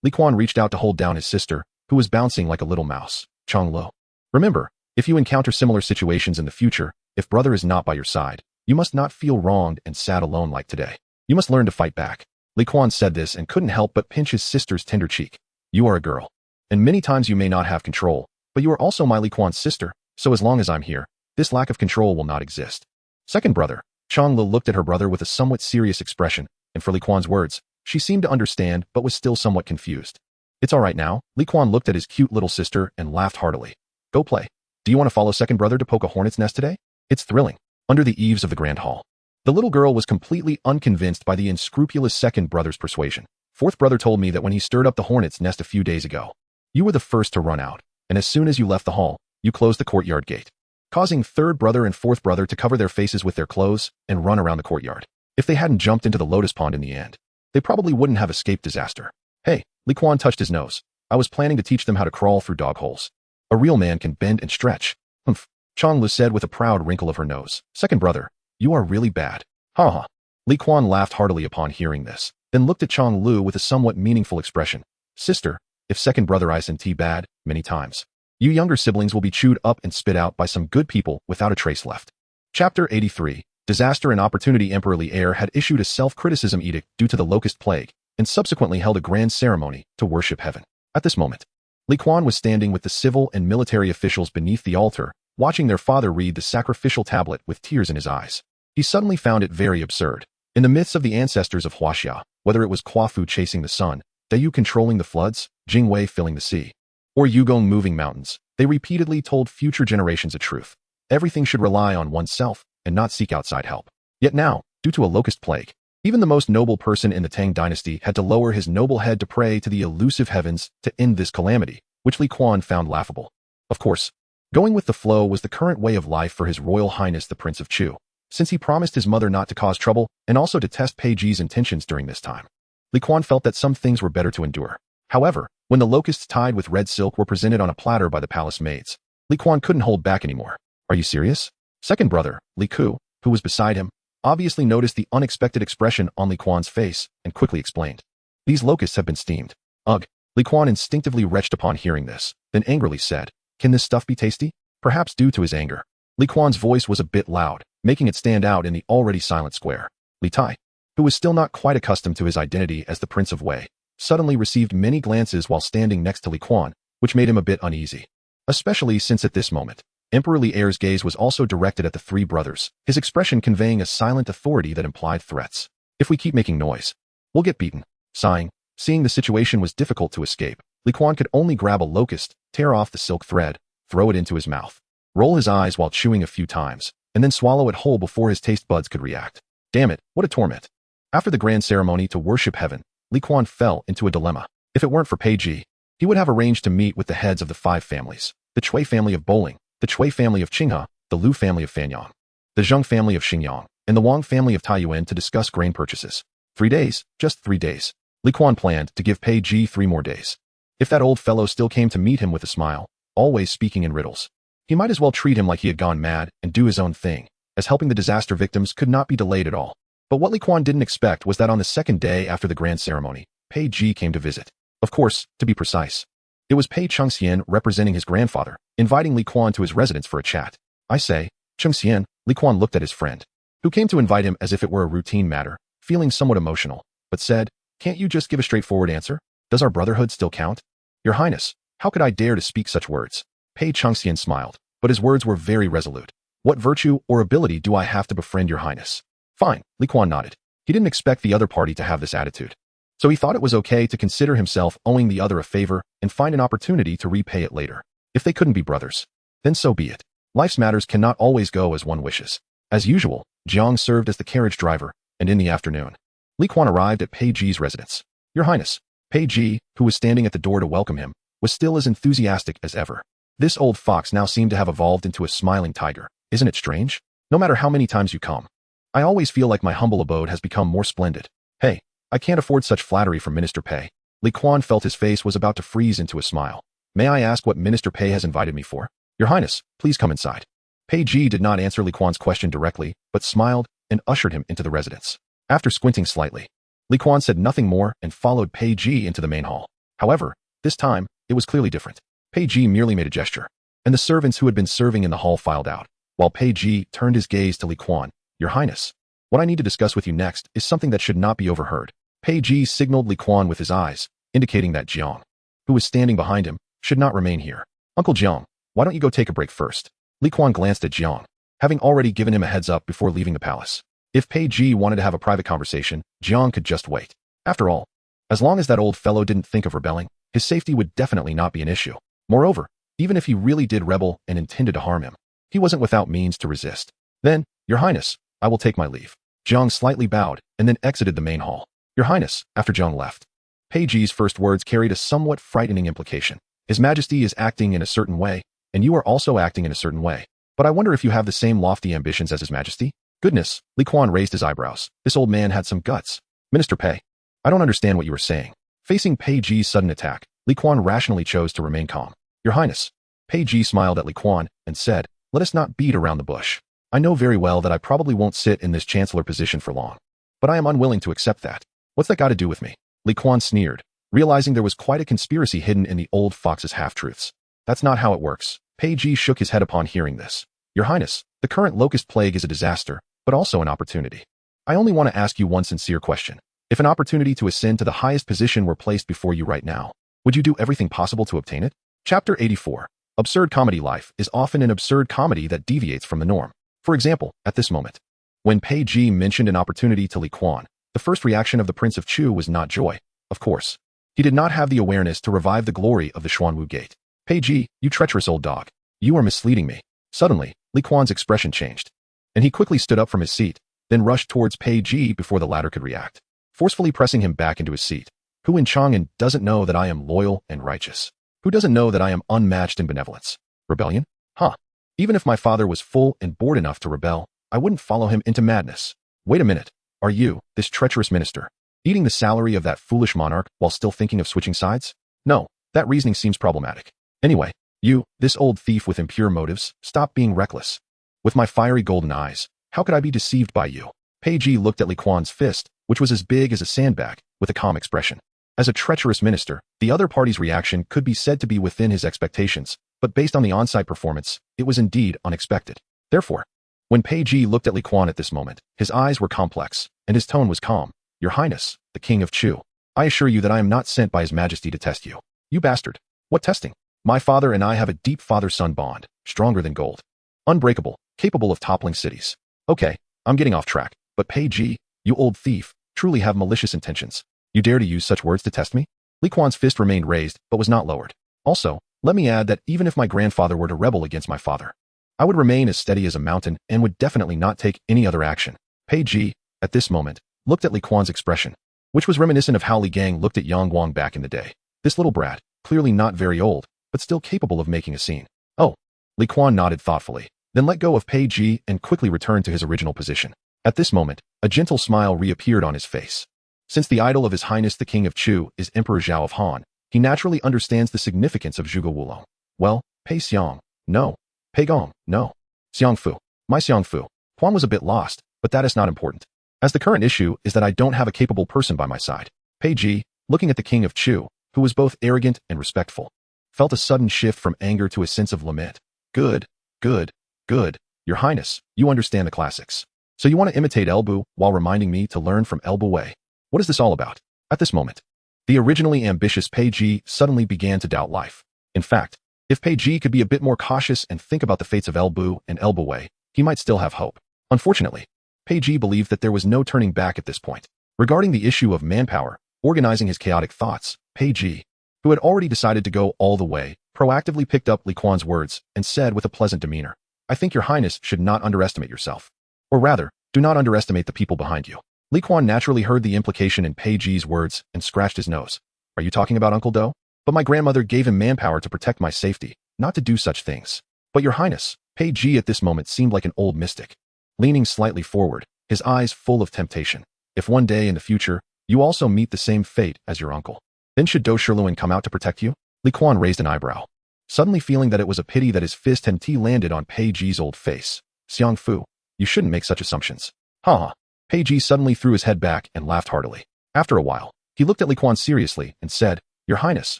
Li Kuan reached out to hold down his sister, who was bouncing like a little mouse. Chang Lu. Remember, if you encounter similar situations in the future, if brother is not by your side, you must not feel wronged and sad alone like today. You must learn to fight back. Li Kuan said this and couldn't help but pinch his sister's tender cheek. You are a girl, and many times you may not have control, but you are also my Li Kuan's sister, so as long as I'm here, this lack of control will not exist. Second brother. Chang Lu looked at her brother with a somewhat serious expression, and for Li Kuan's words, she seemed to understand but was still somewhat confused. It's all right now. Li Kuan looked at his cute little sister and laughed heartily. Go play. Do you want to follow second brother to poke a hornet's nest today? It's thrilling. Under the eaves of the grand hall, the little girl was completely unconvinced by the unscrupulous second brother's persuasion. Fourth brother told me that when he stirred up the hornet's nest a few days ago, you were the first to run out, and as soon as you left the hall, you closed the courtyard gate, causing third brother and fourth brother to cover their faces with their clothes and run around the courtyard. If they hadn't jumped into the lotus pond in the end, they probably wouldn't have escaped disaster. Hey, Li Kuan touched his nose. I was planning to teach them how to crawl through dog holes. A real man can bend and stretch. Humph, Chang Lu said with a proud wrinkle of her nose. Second brother, you are really bad. Ha ha. Li Kuan laughed heartily upon hearing this, then looked at Chang Lu with a somewhat meaningful expression. Sister, if second brother isn't bad, many times, you younger siblings will be chewed up and spit out by some good people without a trace left. Chapter 83. Disaster and Opportunity. Emperor Li Er had issued a self-criticism edict due to the locust plague, and subsequently held a grand ceremony to worship heaven. At this moment, Li Kuan was standing with the civil and military officials beneath the altar, watching their father read the sacrificial tablet with tears in his eyes. He suddenly found it very absurd. In the myths of the ancestors of Huaxia, whether it was Quafu chasing the sun, Dayu controlling the floods, Jingwei filling the sea, or Yugong moving mountains, they repeatedly told future generations a truth. Everything should rely on oneself and not seek outside help. Yet now, due to a locust plague, even the most noble person in the Tang Dynasty had to lower his noble head to pray to the elusive heavens to end this calamity, which Li Kuan found laughable. Of course, going with the flow was the current way of life for His Royal Highness the Prince of Chu, since he promised his mother not to cause trouble and also to test Pei Ji's intentions during this time. Li Kuan felt that some things were better to endure. However, When the locusts tied with red silk were presented on a platter by the palace maids, Li Kuan couldn't hold back anymore. Are you serious? Second brother, Li Ku, who was beside him, obviously noticed the unexpected expression on Li Kuan's face and quickly explained. These locusts have been steamed. Ugh. Li Kuan instinctively retched upon hearing this, then angrily said, Can this stuff be tasty? Perhaps due to his anger, Li Kuan's voice was a bit loud, making it stand out in the already silent square. Li Tai, who was still not quite accustomed to his identity as the Prince of Wei, suddenly received many glances while standing next to Li Kuan, which made him a bit uneasy. Especially since at this moment, Emperor Li Er's gaze was also directed at the three brothers, his expression conveying a silent authority that implied threats. If we keep making noise, we'll get beaten. Sighing, seeing the situation was difficult to escape, Li Kuan could only grab a locust, tear off the silk thread, throw it into his mouth, roll his eyes while chewing a few times, and then swallow it whole before his taste buds could react. Damn it, what a torment. After the grand ceremony to worship heaven, Li Kuan fell into a dilemma. If it weren't for Piety, he would have arranged to meet with the heads of the 5 families, the Chui family of Bowling, the Chui family of Qinghe, the Lu family of Fanyang, the Zheng family of Xingyang, and the Wang family of Taiyuan to discuss grain purchases. 3 days, just 3 days. Li Kuan planned to give Piety 3 more days. If that old fellow still came to meet him with a smile, always speaking in riddles, he might as well treat him like he had gone mad and do his own thing, as helping the disaster victims could not be delayed at all. But what Li Kuan didn't expect was that on the second day after the grand ceremony, Piety came to visit. Of course, to be precise, it was Pei Chengxian representing his grandfather, inviting Li Kuan to his residence for a chat. I say, Chengxian, Li Kuan looked at his friend, who came to invite him as if it were a routine matter, feeling somewhat emotional, but said, Can't you just give a straightforward answer? Does our brotherhood still count? Your Highness, how could I dare to speak such words? Pei Chengxian smiled, but his words were very resolute. What virtue or ability do I have to befriend your Highness? Fine, Li Kuan nodded. He didn't expect the other party to have this attitude. So he thought it was okay to consider himself owing the other a favor and find an opportunity to repay it later. If they couldn't be brothers, then so be it. Life's matters cannot always go as one wishes. As usual, Jiang served as the carriage driver, and in the afternoon, Li Kuan arrived at Pei Ji's residence. Your Highness, Pei Ji, who was standing at the door to welcome him, was still as enthusiastic as ever. This old fox now seemed to have evolved into a smiling tiger. Isn't it strange? No matter how many times you come, I always feel like my humble abode has become more splendid. Hey, I can't afford such flattery from Minister Pei. Li Kuan felt his face was about to freeze into a smile. May I ask what Minister Pei has invited me for? Your Highness, please come inside. Pei Ji did not answer Li Kuan's question directly, but smiled and ushered him into the residence. After squinting slightly, Li Kuan said nothing more and followed Pei Ji into the main hall. However, this time, it was clearly different. Pei Ji merely made a gesture, and the servants who had been serving in the hall filed out, while Pei Ji turned his gaze to Li Kuan. Your Highness, what I need to discuss with you next is something that should not be overheard. Pei Ji signaled Li Kuan with his eyes, indicating that Jiang, who was standing behind him, should not remain here. Uncle Jiang, why don't you go take a break first? Li Kuan glanced at Jiang, having already given him a heads up before leaving the palace. If Pei Ji wanted to have a private conversation, Jiang could just wait. After all, as long as that old fellow didn't think of rebelling, his safety would definitely not be an issue. Moreover, even if he really did rebel and intended to harm him, he wasn't without means to resist. Then, Your Highness, I will take my leave. Jiang slightly bowed and then exited the main hall. Your Highness, after Jiang left, Pei Ji's first words carried a somewhat frightening implication. His Majesty is acting in a certain way, and you are also acting in a certain way. But I wonder if you have the same lofty ambitions as His Majesty? Goodness, Li Kuan raised his eyebrows. This old man had some guts. Minister Pei, I don't understand what you were saying. Facing Pei Ji's sudden attack, Li Kuan rationally chose to remain calm. Your Highness, Pei Ji smiled at Li Kuan and said, Let us not beat around the bush. I know very well that I probably won't sit in this chancellor position for long, but I am unwilling to accept that. What's that got to do with me? Li Kuan sneered, realizing there was quite a conspiracy hidden in the old fox's half-truths. That's not how it works. Pei Ji shook his head upon hearing this. Your Highness, the current locust plague is a disaster, but also an opportunity. I only want to ask you one sincere question. If an opportunity to ascend to the highest position were placed before you right now, would you do everything possible to obtain it? Chapter 84. Absurd comedy. Life is often an absurd comedy that deviates from the norm. For example, at this moment, when Pei Ji mentioned an opportunity to Li Kuan, the first reaction of the Prince of Chu was not joy. Of course, he did not have the awareness to revive the glory of the Xuanwu Gate. Pei Ji, you treacherous old dog. You are misleading me. Suddenly, Li Kuan's expression changed, and he quickly stood up from his seat, then rushed towards Pei Ji before the latter could react, forcefully pressing him back into his seat. Who in Chang'an doesn't know that I am loyal and righteous? Who doesn't know that I am unmatched in benevolence? Rebellion? Huh. Even if my father was full and bored enough to rebel, I wouldn't follow him into madness. Wait a minute. Are you, this treacherous minister, eating the salary of that foolish monarch while still thinking of switching sides? No, That reasoning seems problematic. Anyway, you, this old thief with impure motives, stop being reckless. With my fiery golden eyes, how could I be deceived by you? Piety looked at Li Kuan's fist, which was as big as a sandbag, with a calm expression. As a treacherous minister, the other party's reaction could be said to be within his expectations, but based on the on-site performance, it was indeed unexpected. Therefore, when Piety looked at Li Kuan at this moment, his eyes were complex, and his tone was calm. Your Highness, the King of Chu, I assure you that I am not sent by His Majesty to test you. You bastard. What testing? My father and I have a deep father-son bond, stronger than gold. Unbreakable, capable of toppling cities. Okay, I'm getting off track, but Piety, you old thief, truly have malicious intentions. You dare to use such words to test me? Li Kuan's fist remained raised, but was not lowered. Also, let me add that even if my grandfather were to rebel against my father, I would remain as steady as a mountain and would definitely not take any other action. Piety, at this moment, looked at Li Kuan's expression, which was reminiscent of how Li Gang looked at Zhenguan back in the day. This little brat, clearly not very old, but still capable of making a scene. Oh. Li Kuan nodded thoughtfully, then let go of Piety and quickly returned to his original position. At this moment, a gentle smile reappeared on his face. Since the idol of His Highness the King of Chu is Emperor Zhao of Han, he naturally understands the significance of Zhuge Wulong. Well, Pei Xiang, no. Pei Gong, no. Xiang Fu, my Xiang Fu. Kuan was a bit lost, but that is not important, as the current issue is that I don't have a capable person by my side. Piety, looking at the King of Chu, who was both arrogant and respectful, felt a sudden shift from anger to a sense of lament. Good, good, good. Your Highness, you understand the classics. So you want to imitate Elbu while reminding me to learn from Elbu Wei. What is this all about? At this moment, the originally ambitious Piety suddenly began to doubt life. In fact, if Piety could be a bit more cautious and think about the fates of Elbu and Elbu Wei, he might still have hope. Unfortunately, Piety believed that there was no turning back at this point. Regarding the issue of manpower, organizing his chaotic thoughts, Piety, who had already decided to go all the way, proactively picked up Li Kuan's words and said with a pleasant demeanor, I think your Highness should not underestimate yourself. Or rather, do not underestimate the people behind you. Li Kuan naturally heard the implication in Peiji's words and scratched his nose. Are you talking about Uncle Do? But my grandmother gave him manpower to protect my safety, not to do such things. But your Highness, Peiji at this moment seemed like an old mystic. Leaning slightly forward, his eyes full of temptation. If one day in the future, you also meet the same fate as your uncle, then should Do Shiluan come out to protect you? Li Kuan raised an eyebrow, suddenly feeling that it was a pity that his fist and tea landed on Peiji's old face. Xiang Fu, you shouldn't make such assumptions. Ha! Peiji suddenly threw his head back and laughed heartily. After a while, he looked at Li Kuan seriously and said, Your Highness,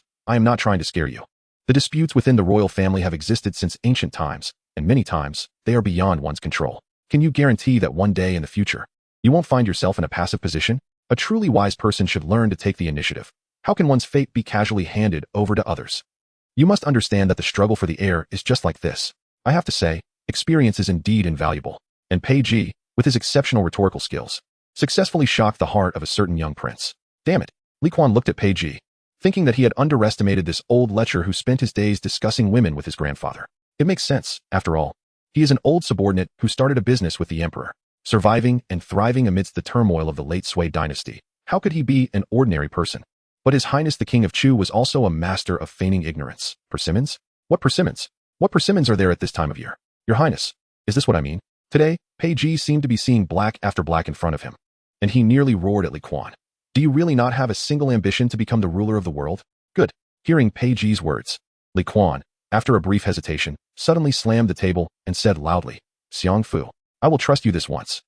I am not trying to scare you. The disputes within the royal family have existed since ancient times, and many times, they are beyond one's control. Can you guarantee that one day in the future, you won't find yourself in a passive position? A truly wise person should learn to take the initiative. How can one's fate be casually handed over to others? You must understand that the struggle for the heir is just like this. I have to say, experience is indeed invaluable. And Peiji, with his exceptional rhetorical skills, successfully shocked the heart of a certain young prince. Damn it. Li Kuan looked at Peiji, thinking that he had underestimated this old lecher who spent his days discussing women with his grandfather. It makes sense, after all. He is an old subordinate who started a business with the emperor, surviving and thriving amidst the turmoil of the late Sui dynasty. How could he be an ordinary person? But His Highness the King of Chu was also a master of feigning ignorance. Persimmons? What persimmons? What persimmons are there at this time of year? Your Highness, is this what I mean? Today, Peiji seemed to be seeing black after black in front of him, and he nearly roared at Li Kuan. Do you really not have a single ambition to become the ruler of the world? Good. Hearing Peiji's words, Li Kuan, after a brief hesitation, suddenly slammed the table and said loudly, Xiang Fu, I will trust you this once.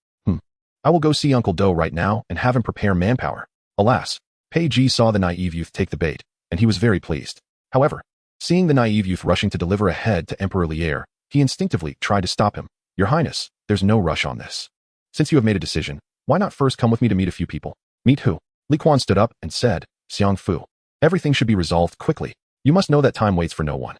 I will go see Uncle Do right now and have him prepare manpower. Alas, Peiji saw the naive youth take the bait, and he was very pleased. However, seeing the naive youth rushing to deliver a head to Emperor Lier, he instinctively tried to stop him. Your Highness, there's no rush on this. Since you have made a decision, why not first come with me to meet a few people? Meet who? Li Kuan stood up and said, Xiang Fu, everything should be resolved quickly. You must know that time waits for no one.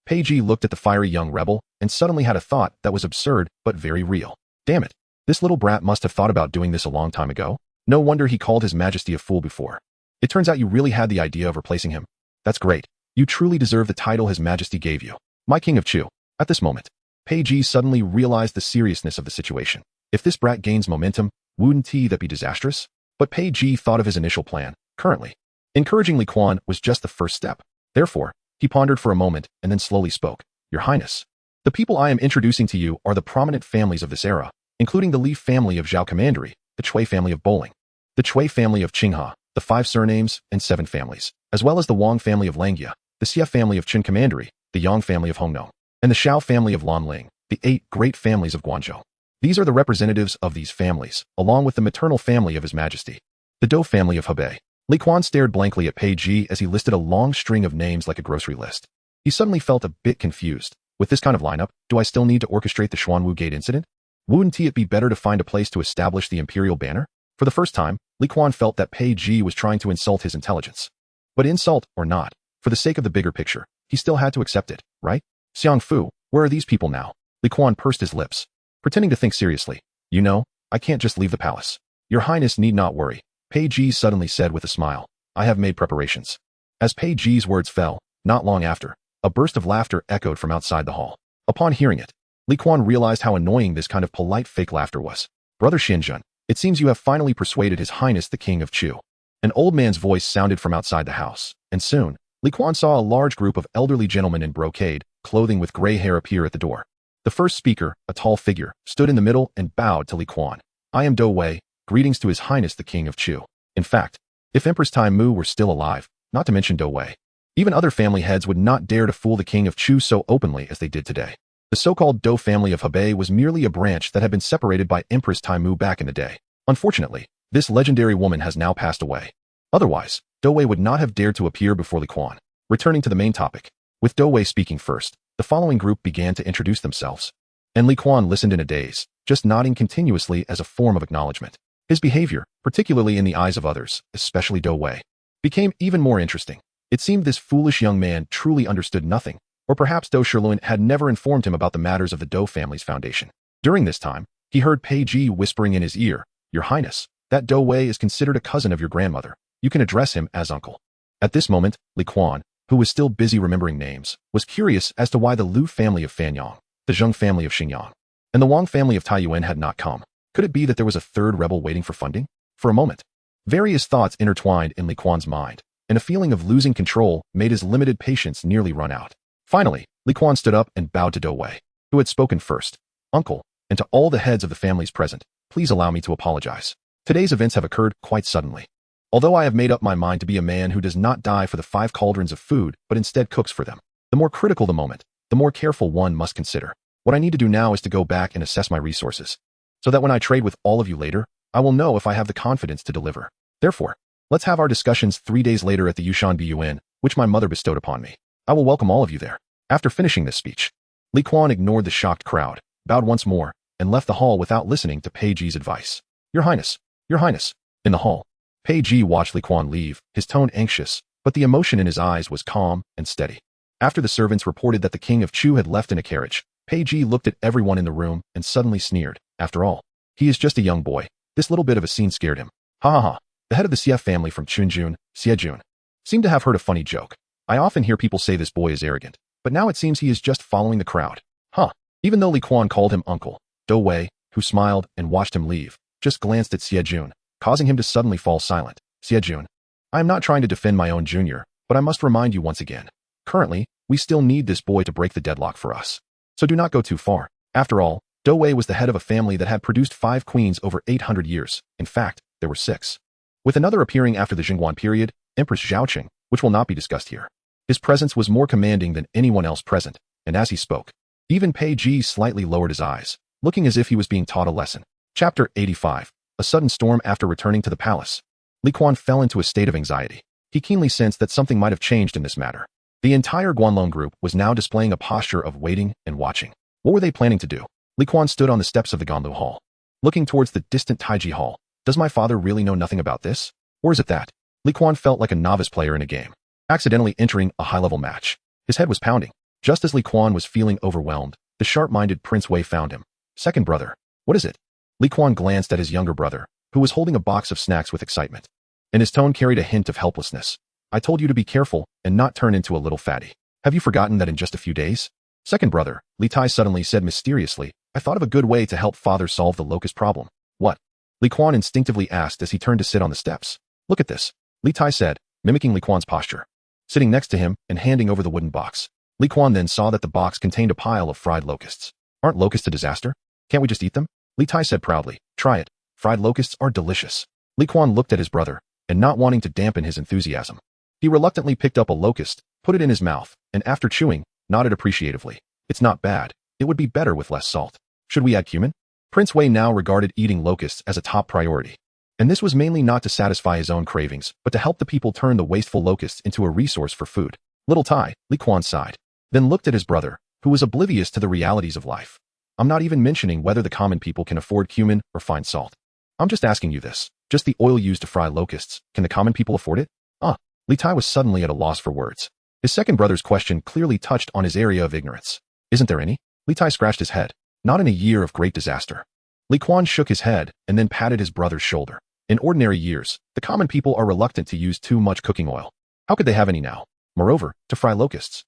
Peiji looked at the fiery young rebel and suddenly had a thought that was absurd but very real. Damn it. This little brat must have thought about doing this a long time ago. No wonder he called His Majesty a fool before. It turns out you really had the idea of replacing him. That's great. You truly deserve the title His Majesty gave you. My King of Chu. At this moment, Peiji suddenly realized the seriousness of the situation. If this brat gains momentum, wouldn't that be disastrous? But Peiji thought of his initial plan. Currently, encouraging Li Kuan was just the first step. Therefore, he pondered for a moment and then slowly spoke. Your Highness, the people I am introducing to you are the prominent families of this era, including the Li family of Zhao Commandery, the Chui family of Bowling, the Chui family of Qinghe, the 5 surnames and 7 families, as well as the Wang family of Langia, the Xie family of Qin Commandery, the Yang family of Hongnong, and the Shao family of Lanling, the 8 great families of Guangzhou. These are the representatives of these families, along with the maternal family of His Majesty, the Dou family of Hebei. Li Kuan stared blankly at Pei Ji as he listed a long string of names like a grocery list. He suddenly felt a bit confused. With this kind of lineup, do I still need to orchestrate the Xuanwu Gate incident? Wouldn't it be better to find a place to establish the imperial banner? For the first time, Li Kuan felt that Pei Ji was trying to insult his intelligence. But insult or not, for the sake of the bigger picture, he still had to accept it, right? Xiang Fu, where are these people now? Li Kuan pursed his lips, pretending to think seriously. You know, I can't just leave the palace. Your Highness need not worry, Pei Ji suddenly said with a smile. I have made preparations. As Pei Ji's words fell, not long after, a burst of laughter echoed from outside the hall. Upon hearing it, Li Kuan realized how annoying this kind of polite fake laughter was. Brother Xinjun, it seems you have finally persuaded His Highness the King of Chu. An old man's voice sounded from outside the house, and soon, Li Kuan saw a large group of elderly gentlemen in brocade, clothing with gray hair appear at the door. The first speaker, a tall figure, stood in the middle and bowed to Li Kuan. I am Dou Wei, greetings to His Highness the King of Chu. In fact, if Empress Ta Mu were still alive, not to mention Dou Wei, even other family heads would not dare to fool the King of Chu so openly as they did today. The so-called Dou family of Hebei was merely a branch that had been separated by Empress Ta Mu back in the day. Unfortunately, this legendary woman has now passed away. Otherwise, Dou Wei would not have dared to appear before Li Kuan. Returning to the main topic, with Dou Wei speaking first, the following group began to introduce themselves. And Li Kuan listened in a daze, just nodding continuously as a form of acknowledgement. His behavior, particularly in the eyes of others, especially Dou Wei, became even more interesting. It seemed this foolish young man truly understood nothing, or perhaps Dou Shilun had never informed him about the matters of the Dou family's foundation. During this time, he heard Pei Ji whispering in his ear, Your Highness, that Dou Wei is considered a cousin of your grandmother. You can address him as uncle. At this moment, Li Kuan, who was still busy remembering names, was curious as to why the Lu family of Fanyang, the Zheng family of Xingyang, and the Wang family of Taiyuan had not come. Could it be that there was a third rebel waiting for funding? For a moment, various thoughts intertwined in Li Kuan's mind, and a feeling of losing control made his limited patience nearly run out. Finally, Li Kuan stood up and bowed to Dou Wei, who had spoken first. Uncle, and to all the heads of the families present, please allow me to apologize. Today's events have occurred quite suddenly. Although I have made up my mind to be a man who does not die for the 5 cauldrons of food, but instead cooks for them, the more critical the moment, the more careful one must consider. What I need to do now is to go back and assess my resources, so that when I trade with all of you later, I will know if I have the confidence to deliver. Therefore, let's have our discussions 3 days later at the Yushan Bun, which my mother bestowed upon me. I will welcome all of you there. After finishing this speech, Li Kuan ignored the shocked crowd, bowed once more, and left the hall without listening to Pei Ji's advice. Your Highness, Your Highness. In the hall, Pei Ji watched Li Kuan leave, his tone anxious, but the emotion in his eyes was calm and steady. After the servants reported that the King of Chu had left in a carriage, Pei Ji looked at everyone in the room and suddenly sneered. After all, he is just a young boy. This little bit of a scene scared him. Ha ha ha. The head of the Xie family from Chunjun, Xiejun, seemed to have heard a funny joke. I often hear people say this boy is arrogant, but now it seems he is just following the crowd. Huh. Even though Li Kuan called him uncle, Dou Wei, who smiled and watched him leave, just glanced at Xiejun, causing him to suddenly fall silent. Xiejun, I am not trying to defend my own junior, but I must remind you once again. Currently, we still need this boy to break the deadlock for us. So do not go too far. After all, Dou Wei was the head of a family that had produced 5 queens over 800 years. In fact, there were 6. With another appearing after the Zhenguan period, Empress Zhaoqing, which will not be discussed here. His presence was more commanding than anyone else present, and as he spoke, even Pei Ji slightly lowered his eyes, looking as if he was being taught a lesson. Chapter 85. A sudden storm after returning to the palace. Li Kuan fell into a state of anxiety. He keenly sensed that something might have changed in this matter. The entire Guanlong group was now displaying a posture of waiting and watching. What were they planning to do? Li Kuan stood on the steps of the Ganlu Hall, looking towards the distant Taiji Hall. Does my father really know nothing about this? Or is it that? Li Kuan felt like a novice player in a game, accidentally entering a high-level match. His head was pounding. Just as Li Kuan was feeling overwhelmed, the sharp-minded Prince Wei found him. Second brother, what is it? Li Kuan glanced at his younger brother, who was holding a box of snacks with excitement, and his tone carried a hint of helplessness. I told you to be careful and not turn into a little fatty. Have you forgotten that in just a few days? Second brother, Li Tai suddenly said mysteriously, I thought of a good way to help father solve the locust problem. What? Li Kuan instinctively asked as he turned to sit on the steps. Look at this, Li Tai said, mimicking Li Kuan's posture. Sitting next to him and handing over the wooden box, Li Kuan then saw that the box contained a pile of fried locusts. Aren't locusts a disaster? Can't we just eat them? Li Tai said proudly. Try it. Fried locusts are delicious. Li Kuan looked at his brother, and not wanting to dampen his enthusiasm, he reluctantly picked up a locust, put it in his mouth, and after chewing, nodded appreciatively. It's not bad. It would be better with less salt. Should we add cumin? Prince Wei now regarded eating locusts as a top priority. And this was mainly not to satisfy his own cravings, but to help the people turn the wasteful locusts into a resource for food. Little Tai, Li Kuan sighed, then looked at his brother, who was oblivious to the realities of life. I'm not even mentioning whether the common people can afford cumin or fine salt. I'm just asking you this. Just the oil used to fry locusts. Can the common people afford it? Li Tai was suddenly at a loss for words. His second brother's question clearly touched on his area of ignorance. Isn't there any? Li Tai scratched his head. Not in a year of great disaster. Li Kuan shook his head and then patted his brother's shoulder. In ordinary years, the common people are reluctant to use too much cooking oil. How could they have any now? Moreover, to fry locusts.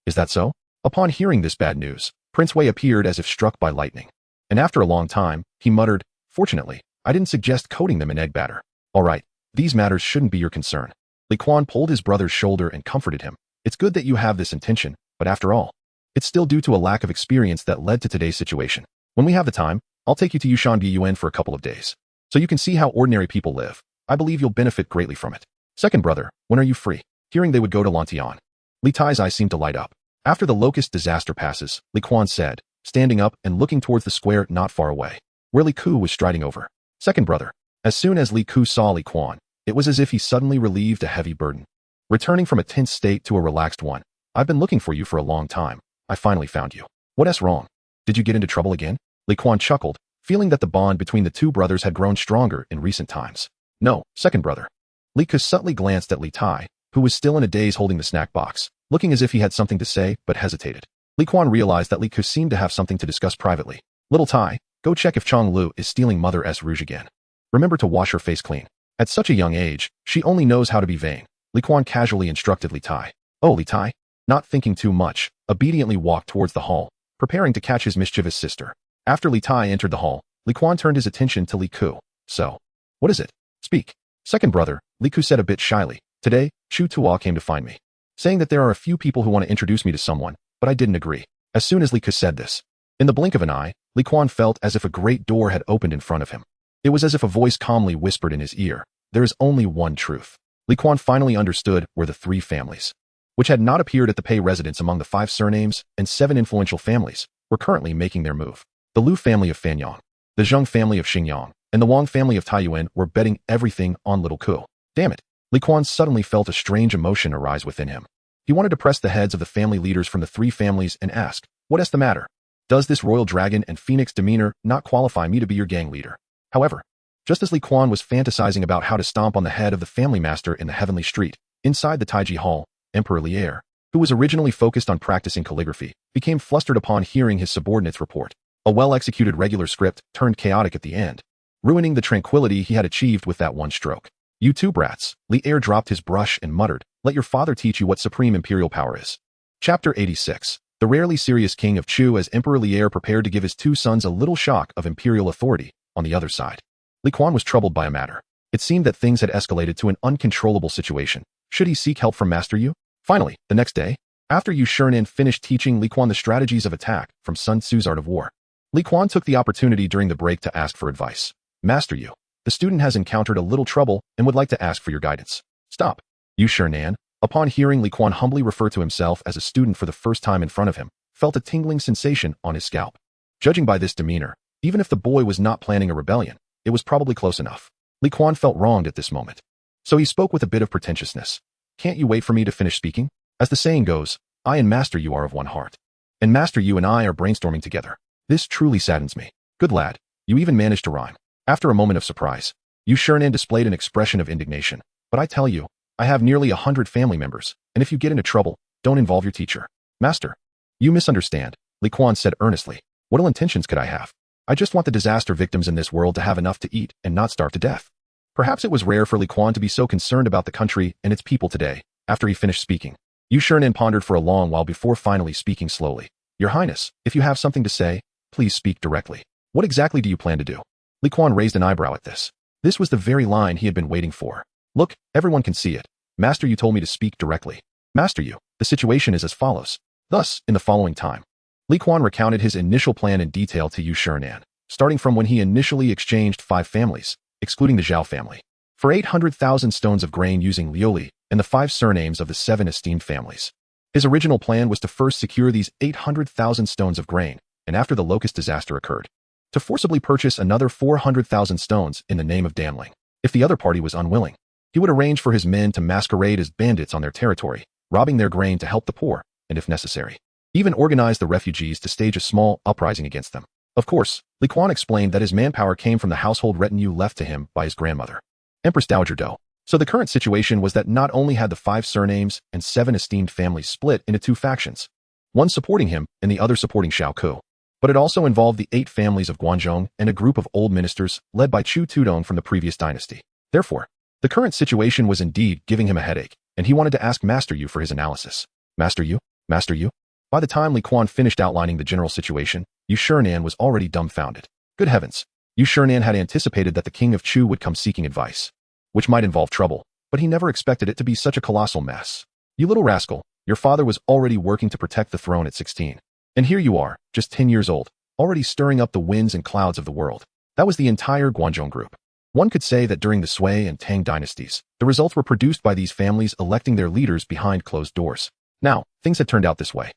Is that so? Upon hearing this bad news, Prince Wei appeared as if struck by lightning. And after a long time, he muttered, Fortunately, I didn't suggest coating them in egg batter. All right, these matters shouldn't be your concern. Li Kuan pulled his brother's shoulder and comforted him. It's good that you have this intention, but after all, it's still due to a lack of experience that led to today's situation. When we have the time, I'll take you to Yuan for a couple of days, so you can see how ordinary people live. I believe you'll benefit greatly from it. Second brother, when are you free? Hearing they would go to Lantian, Li Tai's eyes seemed to light up. After the locust disaster passes, Li Kuan said, standing up and looking towards the square not far away, where Li Ku was striding over. Second brother. As soon as Li Ku saw Li Kuan, it was as if he suddenly relieved a heavy burden. Returning from a tense state to a relaxed one. I've been looking for you for a long time. I finally found you. What's wrong? Did you get into trouble again? Li Kuan chuckled, feeling that the bond between the two brothers had grown stronger in recent times. No, second brother. Li Ku subtly glanced at Li Tai, who was still in a daze holding the snack box, looking as if he had something to say but hesitated. Li Kuan realized that Li Ku seemed to have something to discuss privately. Little Tai, go check if Chang Lu is stealing Mother's rouge again. Remember to wash her face clean. At such a young age, she only knows how to be vain. Li Kuan casually instructed Li Tai. Oh, Li Tai, not thinking too much, obediently walked towards the hall, preparing to catch his mischievous sister. After Li Tai entered the hall, Li Kuan turned his attention to Li Ku. So, what is it? Speak. Second brother, Li Ku said a bit shyly. Today, Chu Tua came to find me, saying that there are a few people who want to introduce me to someone, but I didn't agree. As soon as Li Ku said this, in the blink of an eye, Li Kuan felt as if a great door had opened in front of him. It was as if a voice calmly whispered in his ear, there is only one truth. Li Kuan finally understood where the three families, which had not appeared at the Pei residence among the 5 surnames and 7 influential families, were currently making their move. The Lu family of Fanyang, the Zheng family of Xingyang, and the Wang family of Taiyuan were betting everything on little Ku. Damn it. Li Kuan suddenly felt a strange emotion arise within him. He wanted to press the heads of the family leaders from the 3 families and ask, what is the matter? Does this royal dragon and phoenix demeanor not qualify me to be your gang leader? However, just as Li Kuan was fantasizing about how to stomp on the head of the family master in the heavenly street, inside the Taiji Hall, Emperor Lier, who was originally focused on practicing calligraphy, became flustered upon hearing his subordinates report. A well-executed regular script turned chaotic at the end, ruining the tranquility he had achieved with that one stroke. You two brats, Lier dropped his brush and muttered, let your father teach you what supreme imperial power is. Chapter 86. The rarely serious king of Chu as Emperor Lier prepared to give his 2 sons a little shock of imperial authority. On the other side, Li Kuan was troubled by a matter. It seemed that things had escalated to an uncontrollable situation. Should he seek help from Master Yu? Finally, the next day, after Yu Shiren finished teaching Li Kuan the strategies of attack from Sun Tzu's Art of War, Li Kuan took the opportunity during the break to ask for advice. Master Yu, the student has encountered a little trouble and would like to ask for your guidance. Stop. Yu Shiren, upon hearing Li Kuan humbly refer to himself as a student for the first time in front of him, felt a tingling sensation on his scalp. Judging by this demeanor, even if the boy was not planning a rebellion, it was probably close enough. Li Kuan felt wronged at this moment. So he spoke with a bit of pretentiousness. Can't you wait for me to finish speaking? As the saying goes, I and Master Yu are of one heart. And Master Yu and I are brainstorming together. This truly saddens me. Good lad, you even managed to rhyme. After a moment of surprise, Yu Shiren displayed an expression of indignation. But I tell you, I have nearly 100 family members, and if you get into trouble, don't involve your teacher. Master, you misunderstand, Li Kuan said earnestly. What ill intentions could I have? I just want the disaster victims in this world to have enough to eat and not starve to death. Perhaps it was rare for Li Kuan to be so concerned about the country and its people today. After he finished speaking, Yu Shiren pondered for a long while before finally speaking slowly. Your Highness, if you have something to say, please speak directly. What exactly do you plan to do? Li Kuan raised an eyebrow at this. This was the very line he had been waiting for. Look, everyone can see it. Master Yu told me to speak directly. Master Yu, the situation is as follows. Thus, in the following time, Li Kuan recounted his initial plan in detail to Yu Shiren, starting from when he initially exchanged 5 families, excluding the Zhao family, for 800,000 stones of grain using lioli and the 5 surnames of the 7 esteemed families. His original plan was to first secure these 800,000 stones of grain, and after the locust disaster occurred, to forcibly purchase another 400,000 stones in the name of damling. If the other party was unwilling, he would arrange for his men to masquerade as bandits on their territory, robbing their grain to help the poor, and if necessary, even organize the refugees to stage a small uprising against them. Of course, Kuan explained that his manpower came from the household retinue left to him by his grandmother, Empress Dowager Do. So the current situation was that not only had the 5 surnames and 7 esteemed families split into 2 factions, one supporting him and the other supporting Xiao Ku, but it also involved the 8 families of Guanzhong and a group of old ministers led by Chu Tudong from the previous dynasty. Therefore, the current situation was indeed giving him a headache, and he wanted to ask Master Yu for his analysis. Master Yu? Master Yu? By the time Kuan finished outlining the general situation, Yu Shinan was already dumbfounded. Good heavens! Yu Shinan had anticipated that the king of Chu would come seeking advice, which might involve trouble, but he never expected it to be such a colossal mess. You little rascal, your father was already working to protect the throne at 16. And here you are, just 10 years old, already stirring up the winds and clouds of the world. That was the entire Guanzhong group. One could say that during the Sui and Tang dynasties, the results were produced by these families electing their leaders behind closed doors. Now, things had turned out this way.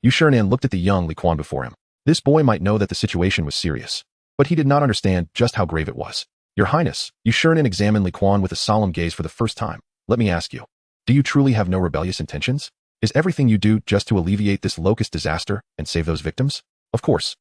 Yu Shinan looked at the young Kuan before him. This boy might know that the situation was serious, but he did not understand just how grave it was. Your Highness, Yu Shinan examined Kuan with a solemn gaze for the first time. Let me ask you, do you truly have no rebellious intentions? Is everything you do just to alleviate this locust disaster and save those victims? Of course.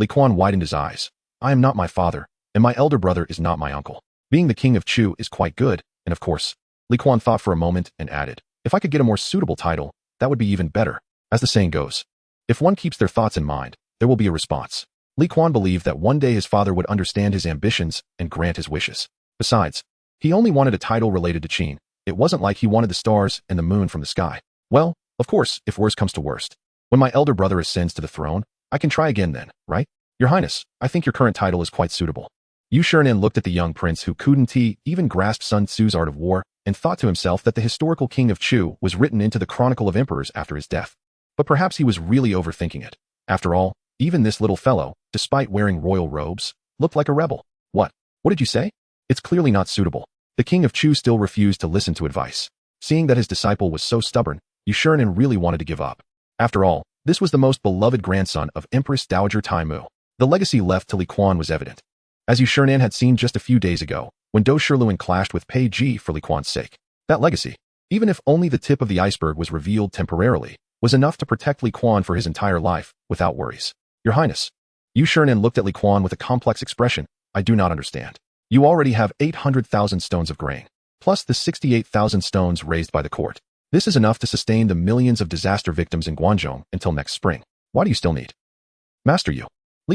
Kuan widened his eyes. I am not my father, and my elder brother is not my uncle. Being the king of Chu is quite good, and of course, Kuan thought for a moment and added, if I could get a more suitable title, that would be even better. As the saying goes, if one keeps their thoughts in mind, there will be a response. Kuan believed that one day his father would understand his ambitions and grant his wishes. Besides, he only wanted a title related to Qin. It wasn't like he wanted the stars and the moon from the sky. Well, of course, if worst comes to worst, when my elder brother ascends to the throne, I can try again then, right? Your Highness, I think your current title is quite suitable. Yu Shinan looked at the young prince who couldn't even grasp Sun Tzu's art of war and thought to himself that the historical king of Chu was written into the Chronicle of Emperors after his death. But perhaps he was really overthinking it. After all, even this little fellow, despite wearing royal robes, looked like a rebel. What? What did you say? It's clearly not suitable. The king of Chu still refused to listen to advice. Seeing that his disciple was so stubborn, Yu Shinan really wanted to give up. After all, this was the most beloved grandson of Empress Dowager Ta Mu. The legacy left to Kuan was evident. As Yu Shinan had seen just a few days ago, when Do Shiluan clashed with Pei Ji for Kuan's sake. That legacy, even if only the tip of the iceberg was revealed temporarily, was enough to protect Kuan for his entire life, without worries. Your Highness. Yu Shinan looked at Kuan with a complex expression. I do not understand. You already have 800,000 stones of grain, plus the 68,000 stones raised by the court. This is enough to sustain the millions of disaster victims in Guanzhong until next spring. Why do you still need? Master Yu.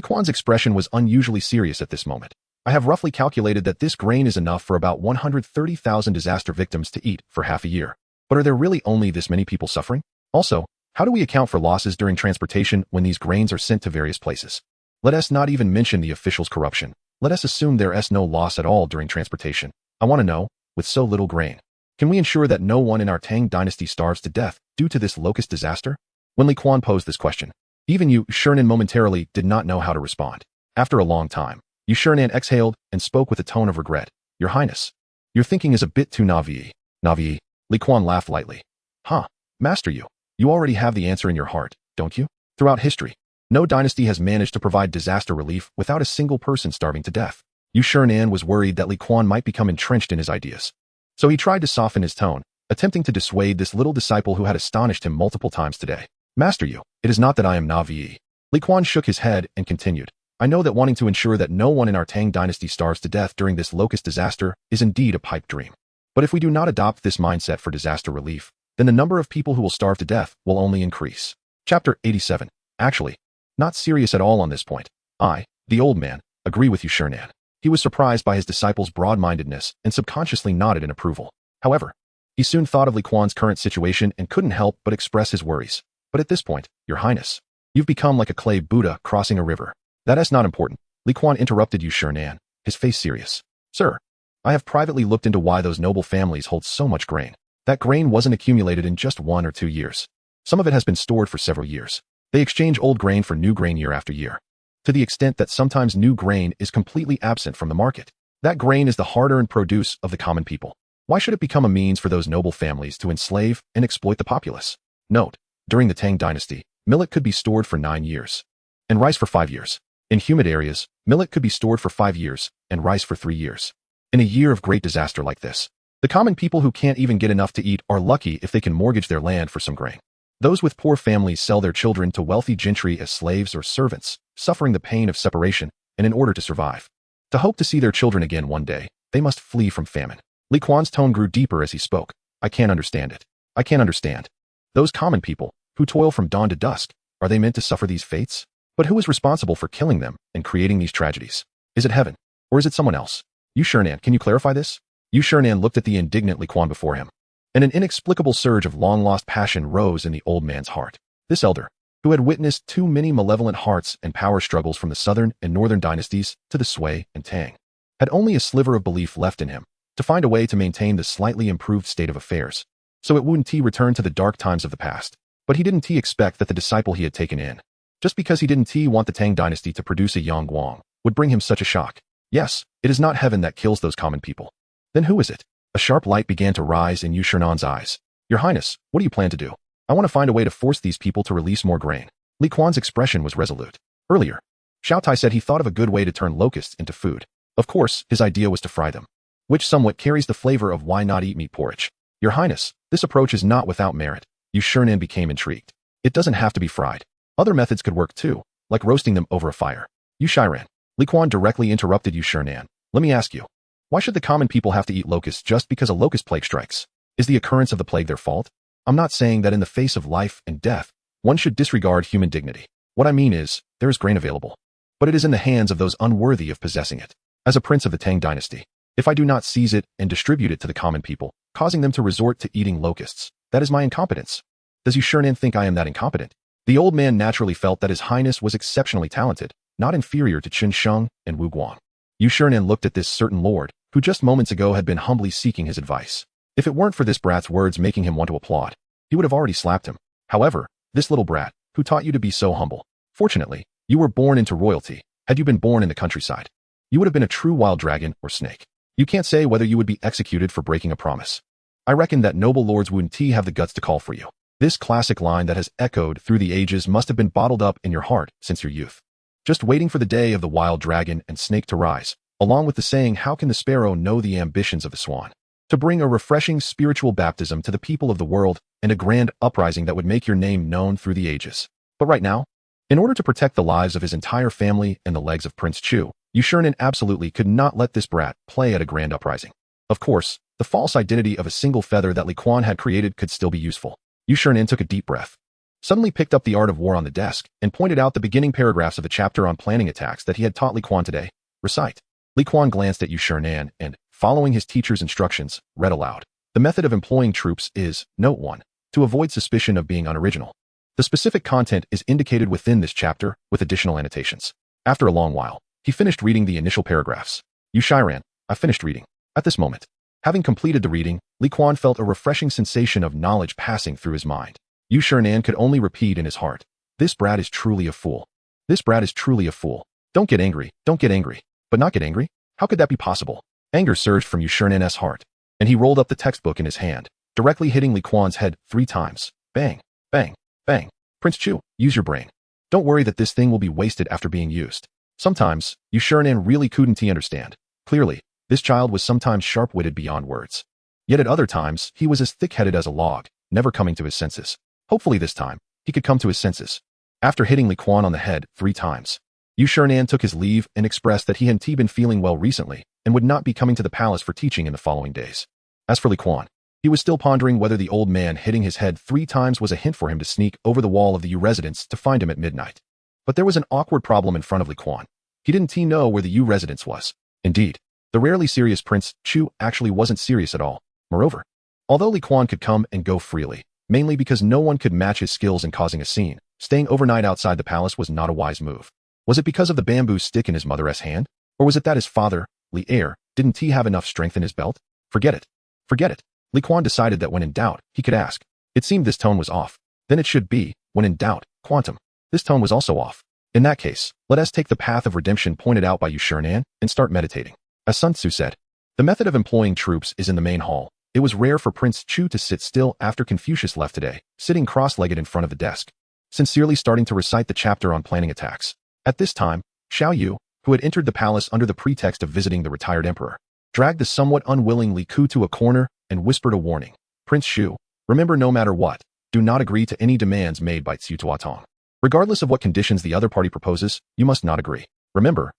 Kuan's expression was unusually serious at this moment. I have roughly calculated that this grain is enough for about 130,000 disaster victims to eat for half a year. But are there really only this many people suffering? Also, how do we account for losses during transportation when these grains are sent to various places? Let us not even mention the officials' corruption. Let us assume there is no loss at all during transportation. I want to know, with so little grain, can we ensure that no one in our Tang Dynasty starves to death due to this locust disaster? When Kuan posed this question, even Yu Shinan momentarily did not know how to respond. After a long time, Yu Shinan exhaled and spoke with a tone of regret. Your Highness, your thinking is a bit too naive. Naive? Kuan laughed lightly. Huh, Master Yu. You already have the answer in your heart, don't you? Throughout history, no dynasty has managed to provide disaster relief without a single person starving to death. Yu Shinan was worried that Kuan might become entrenched in his ideas. So he tried to soften his tone, attempting to dissuade this little disciple who had astonished him multiple times today. Master Yu, it is not that I am naive. Kuan shook his head and continued. I know that wanting to ensure that no one in our Tang Dynasty starves to death during this locust disaster is indeed a pipe dream. But if we do not adopt this mindset for disaster relief, then the number of people who will starve to death will only increase. Chapter 87. Actually, not serious at all on this point. I, the old man, agree with Yu Shinan. He was surprised by his disciple's broad-mindedness and subconsciously nodded in approval. However, he soon thought of Kuan's current situation and couldn't help but express his worries. But at this point, Your Highness, you've become like a clay Buddha crossing a river. That is not important. Kuan interrupted Yu Shinan, his face serious. Sir, I have privately looked into why those noble families hold so much grain. That grain wasn't accumulated in just 1 or 2 years. Some of it has been stored for several years. They exchange old grain for new grain year after year, to the extent that sometimes new grain is completely absent from the market. That grain is the hard-earned produce of the common people. Why should it become a means for those noble families to enslave and exploit the populace? Note, during the Tang Dynasty, millet could be stored for 9 years, and rice for 5 years. In humid areas, millet could be stored for 5 years, and rice for 3 years. In a year of great disaster like this, the common people who can't even get enough to eat are lucky if they can mortgage their land for some grain. Those with poor families sell their children to wealthy gentry as slaves or servants, suffering the pain of separation, and in order to survive. To hope to see their children again one day, they must flee from famine. Li Kuan's tone grew deeper as he spoke. I can't understand it. I can't understand. Those common people, who toil from dawn to dusk, are they meant to suffer these fates? But who is responsible for killing them and creating these tragedies? Is it heaven? Or is it someone else? Xuanwu, can you clarify this? Xuanwu looked at the indignant Li Kuan before him, and an inexplicable surge of long-lost passion rose in the old man's heart. This elder, who had witnessed too many malevolent hearts and power struggles from the southern and northern dynasties to the Sui and Tang, had only a sliver of belief left in him to find a way to maintain the slightly improved state of affairs. So it wouldn't return to the dark times of the past. But he didn't expect that the disciple he had taken in, just because he didn't want the Tang Dynasty to produce a Zhenguan, would bring him such a shock. Yes, it is not heaven that kills those common people. Then who is it? A sharp light began to rise in Xuanwu's eyes. Your Highness, what do you plan to do? I want to find a way to force these people to release more grain. Li Kuan's expression was resolute. Earlier, Xiao Tai said he thought of a good way to turn locusts into food. Of course, his idea was to fry them, which somewhat carries the flavor of why not eat meat porridge. Your Highness, this approach is not without merit. Xuanwu became intrigued. It doesn't have to be fried. Other methods could work too, like roasting them over a fire. Xuanwu. Li Kuan directly interrupted Xuanwu. Let me ask you, why should the common people have to eat locusts just because a locust plague strikes? Is the occurrence of the plague their fault? I'm not saying that in the face of life and death, one should disregard human dignity. What I mean is, there is grain available, but it is in the hands of those unworthy of possessing it. As a prince of the Tang Dynasty, if I do not seize it and distribute it to the common people, causing them to resort to eating locusts, that is my incompetence. Does Xuanwu think I am that incompetent? The old man naturally felt that his highness was exceptionally talented, not inferior to Qin Sheng and Wu Guang. Xuanwu looked at this certain lord, who just moments ago had been humbly seeking his advice. If it weren't for this brat's words making him want to applaud, he would have already slapped him. However, this little brat, who taught you to be so humble. Fortunately, you were born into royalty. Had you been born in the countryside, you would have been a true wild dragon or snake. You can't say whether you would be executed for breaking a promise. I reckon that noble lords wouldn't have the guts to call for you. This classic line that has echoed through the ages must have been bottled up in your heart since your youth, just waiting for the day of the wild dragon and snake to rise, along with the saying, how can the sparrow know the ambitions of the swan? To bring a refreshing spiritual baptism to the people of the world and a grand uprising that would make your name known through the ages. But right now, in order to protect the lives of his entire family and the legs of Prince Chu, Xuanwu absolutely could not let this brat play at a grand uprising. Of course, the false identity of a single feather that Li Kuan had created could still be useful. Xuanwu took a deep breath, suddenly picked up the art of war on the desk, and pointed out the beginning paragraphs of the chapter on planning attacks that he had taught Li Kuan today. Recite. Li Kuan glanced at Xuanwu and, following his teacher's instructions, read aloud. The method of employing troops is, note 1, to avoid suspicion of being unoriginal. The specific content is indicated within this chapter with additional annotations. After a long while, he finished reading the initial paragraphs. Xuanwu, I finished reading. At this moment, having completed the reading, Li Kuan felt a refreshing sensation of knowledge passing through his mind. Xuanwu could only repeat in his heart, this brat is truly a fool. This brat is truly a fool. Don't get angry, don't get angry. But not get angry? How could that be possible? Anger surged from Xuanwu's heart, and he rolled up the textbook in his hand, directly hitting Li Kuan's head 3 times. Bang, bang, bang. Prince Chu, use your brain. Don't worry that this thing will be wasted after being used. Sometimes, Xuanwu really couldn't understand. Clearly, this child was sometimes sharp-witted beyond words. Yet at other times, he was as thick-headed as a log, never coming to his senses. Hopefully this time, he could come to his senses. After hitting Li Kuan on the head 3 times, Xuanwu took his leave and expressed that he hadn't been feeling well recently and would not be coming to the palace for teaching in the following days. As for Li Kuan, he was still pondering whether the old man hitting his head 3 times was a hint for him to sneak over the wall of the Yu residence to find him at midnight. But there was an awkward problem in front of Li Kuan. He didn't know where the Yu residence was. Indeed, the rarely serious Prince Chu actually wasn't serious at all. Moreover, although Li Kuan could come and go freely, mainly because no one could match his skills in causing a scene, staying overnight outside the palace was not a wise move. Was it because of the bamboo stick in his mother's hand? Or was it that his father, Li Er, didn't have enough strength in his belt? Forget it. Forget it. Li Kuan decided that when in doubt, he could ask. It seemed this tone was off. Then it should be, when in doubt, quantum. This tone was also off. In that case, let us take the path of redemption pointed out by Xuanwu and start meditating. As Sun Tzu said, the method of employing troops is in the main hall, It was rare for Prince Chu to sit still after Confucius left today, sitting cross-legged in front of the desk, sincerely starting to recite the chapter on planning attacks. At this time, Xiaoyu, who had entered the palace under the pretext of visiting the retired emperor, dragged the somewhat unwilling Li Ku to a corner and whispered a warning. Prince Xu, remember, no matter what, do not agree to any demands made by Tang. Regardless of what conditions the other party proposes, you must not agree. Remember.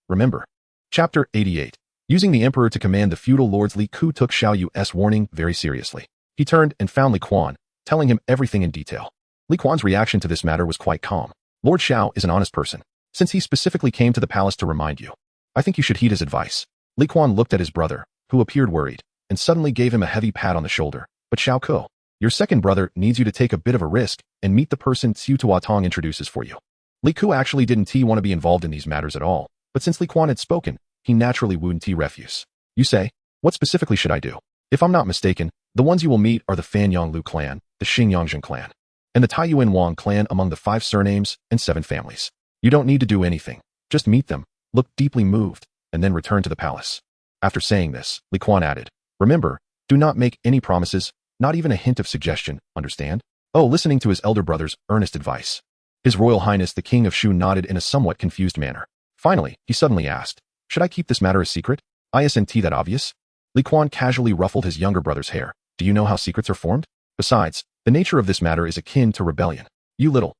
Chapter 88. Using the emperor to command the feudal lords, Li Ku took Xiaoyu's warning very seriously. He turned and found Li Kuan, telling him everything in detail. Li Kuan's reaction to this matter was quite calm. Lord Xiao is an honest person. Since he specifically came to the palace to remind you, I think you should heed his advice. Li Kuan looked at his brother, who appeared worried, and suddenly gave him a heavy pat on the shoulder. But Xiao Ko, your second brother needs you to take a bit of a risk and meet the person Tang introduces for you. Li Ku actually didn't want to be involved in these matters at all, but since Li Kuan had spoken, he naturally wouldn't refuse. You say, what specifically should I do? If I'm not mistaken, the ones you will meet are the Fanyang Lu clan, the Xingyangzhen clan, and the Taiyuan Wang clan among the 5 surnames and 7 families. You don't need to do anything. Just meet them, look deeply moved, and then return to the palace. After saying this, Li Kuan added, remember, do not make any promises, not even a hint of suggestion, understand? Oh, listening to his elder brother's earnest advice. His Royal Highness the King of Shu nodded in a somewhat confused manner. Finally, he suddenly asked, should I keep this matter a secret? Isn't that obvious? Li Kuan casually ruffled his younger brother's hair. Do you know how secrets are formed? Besides, the nature of this matter is akin to rebellion. You little,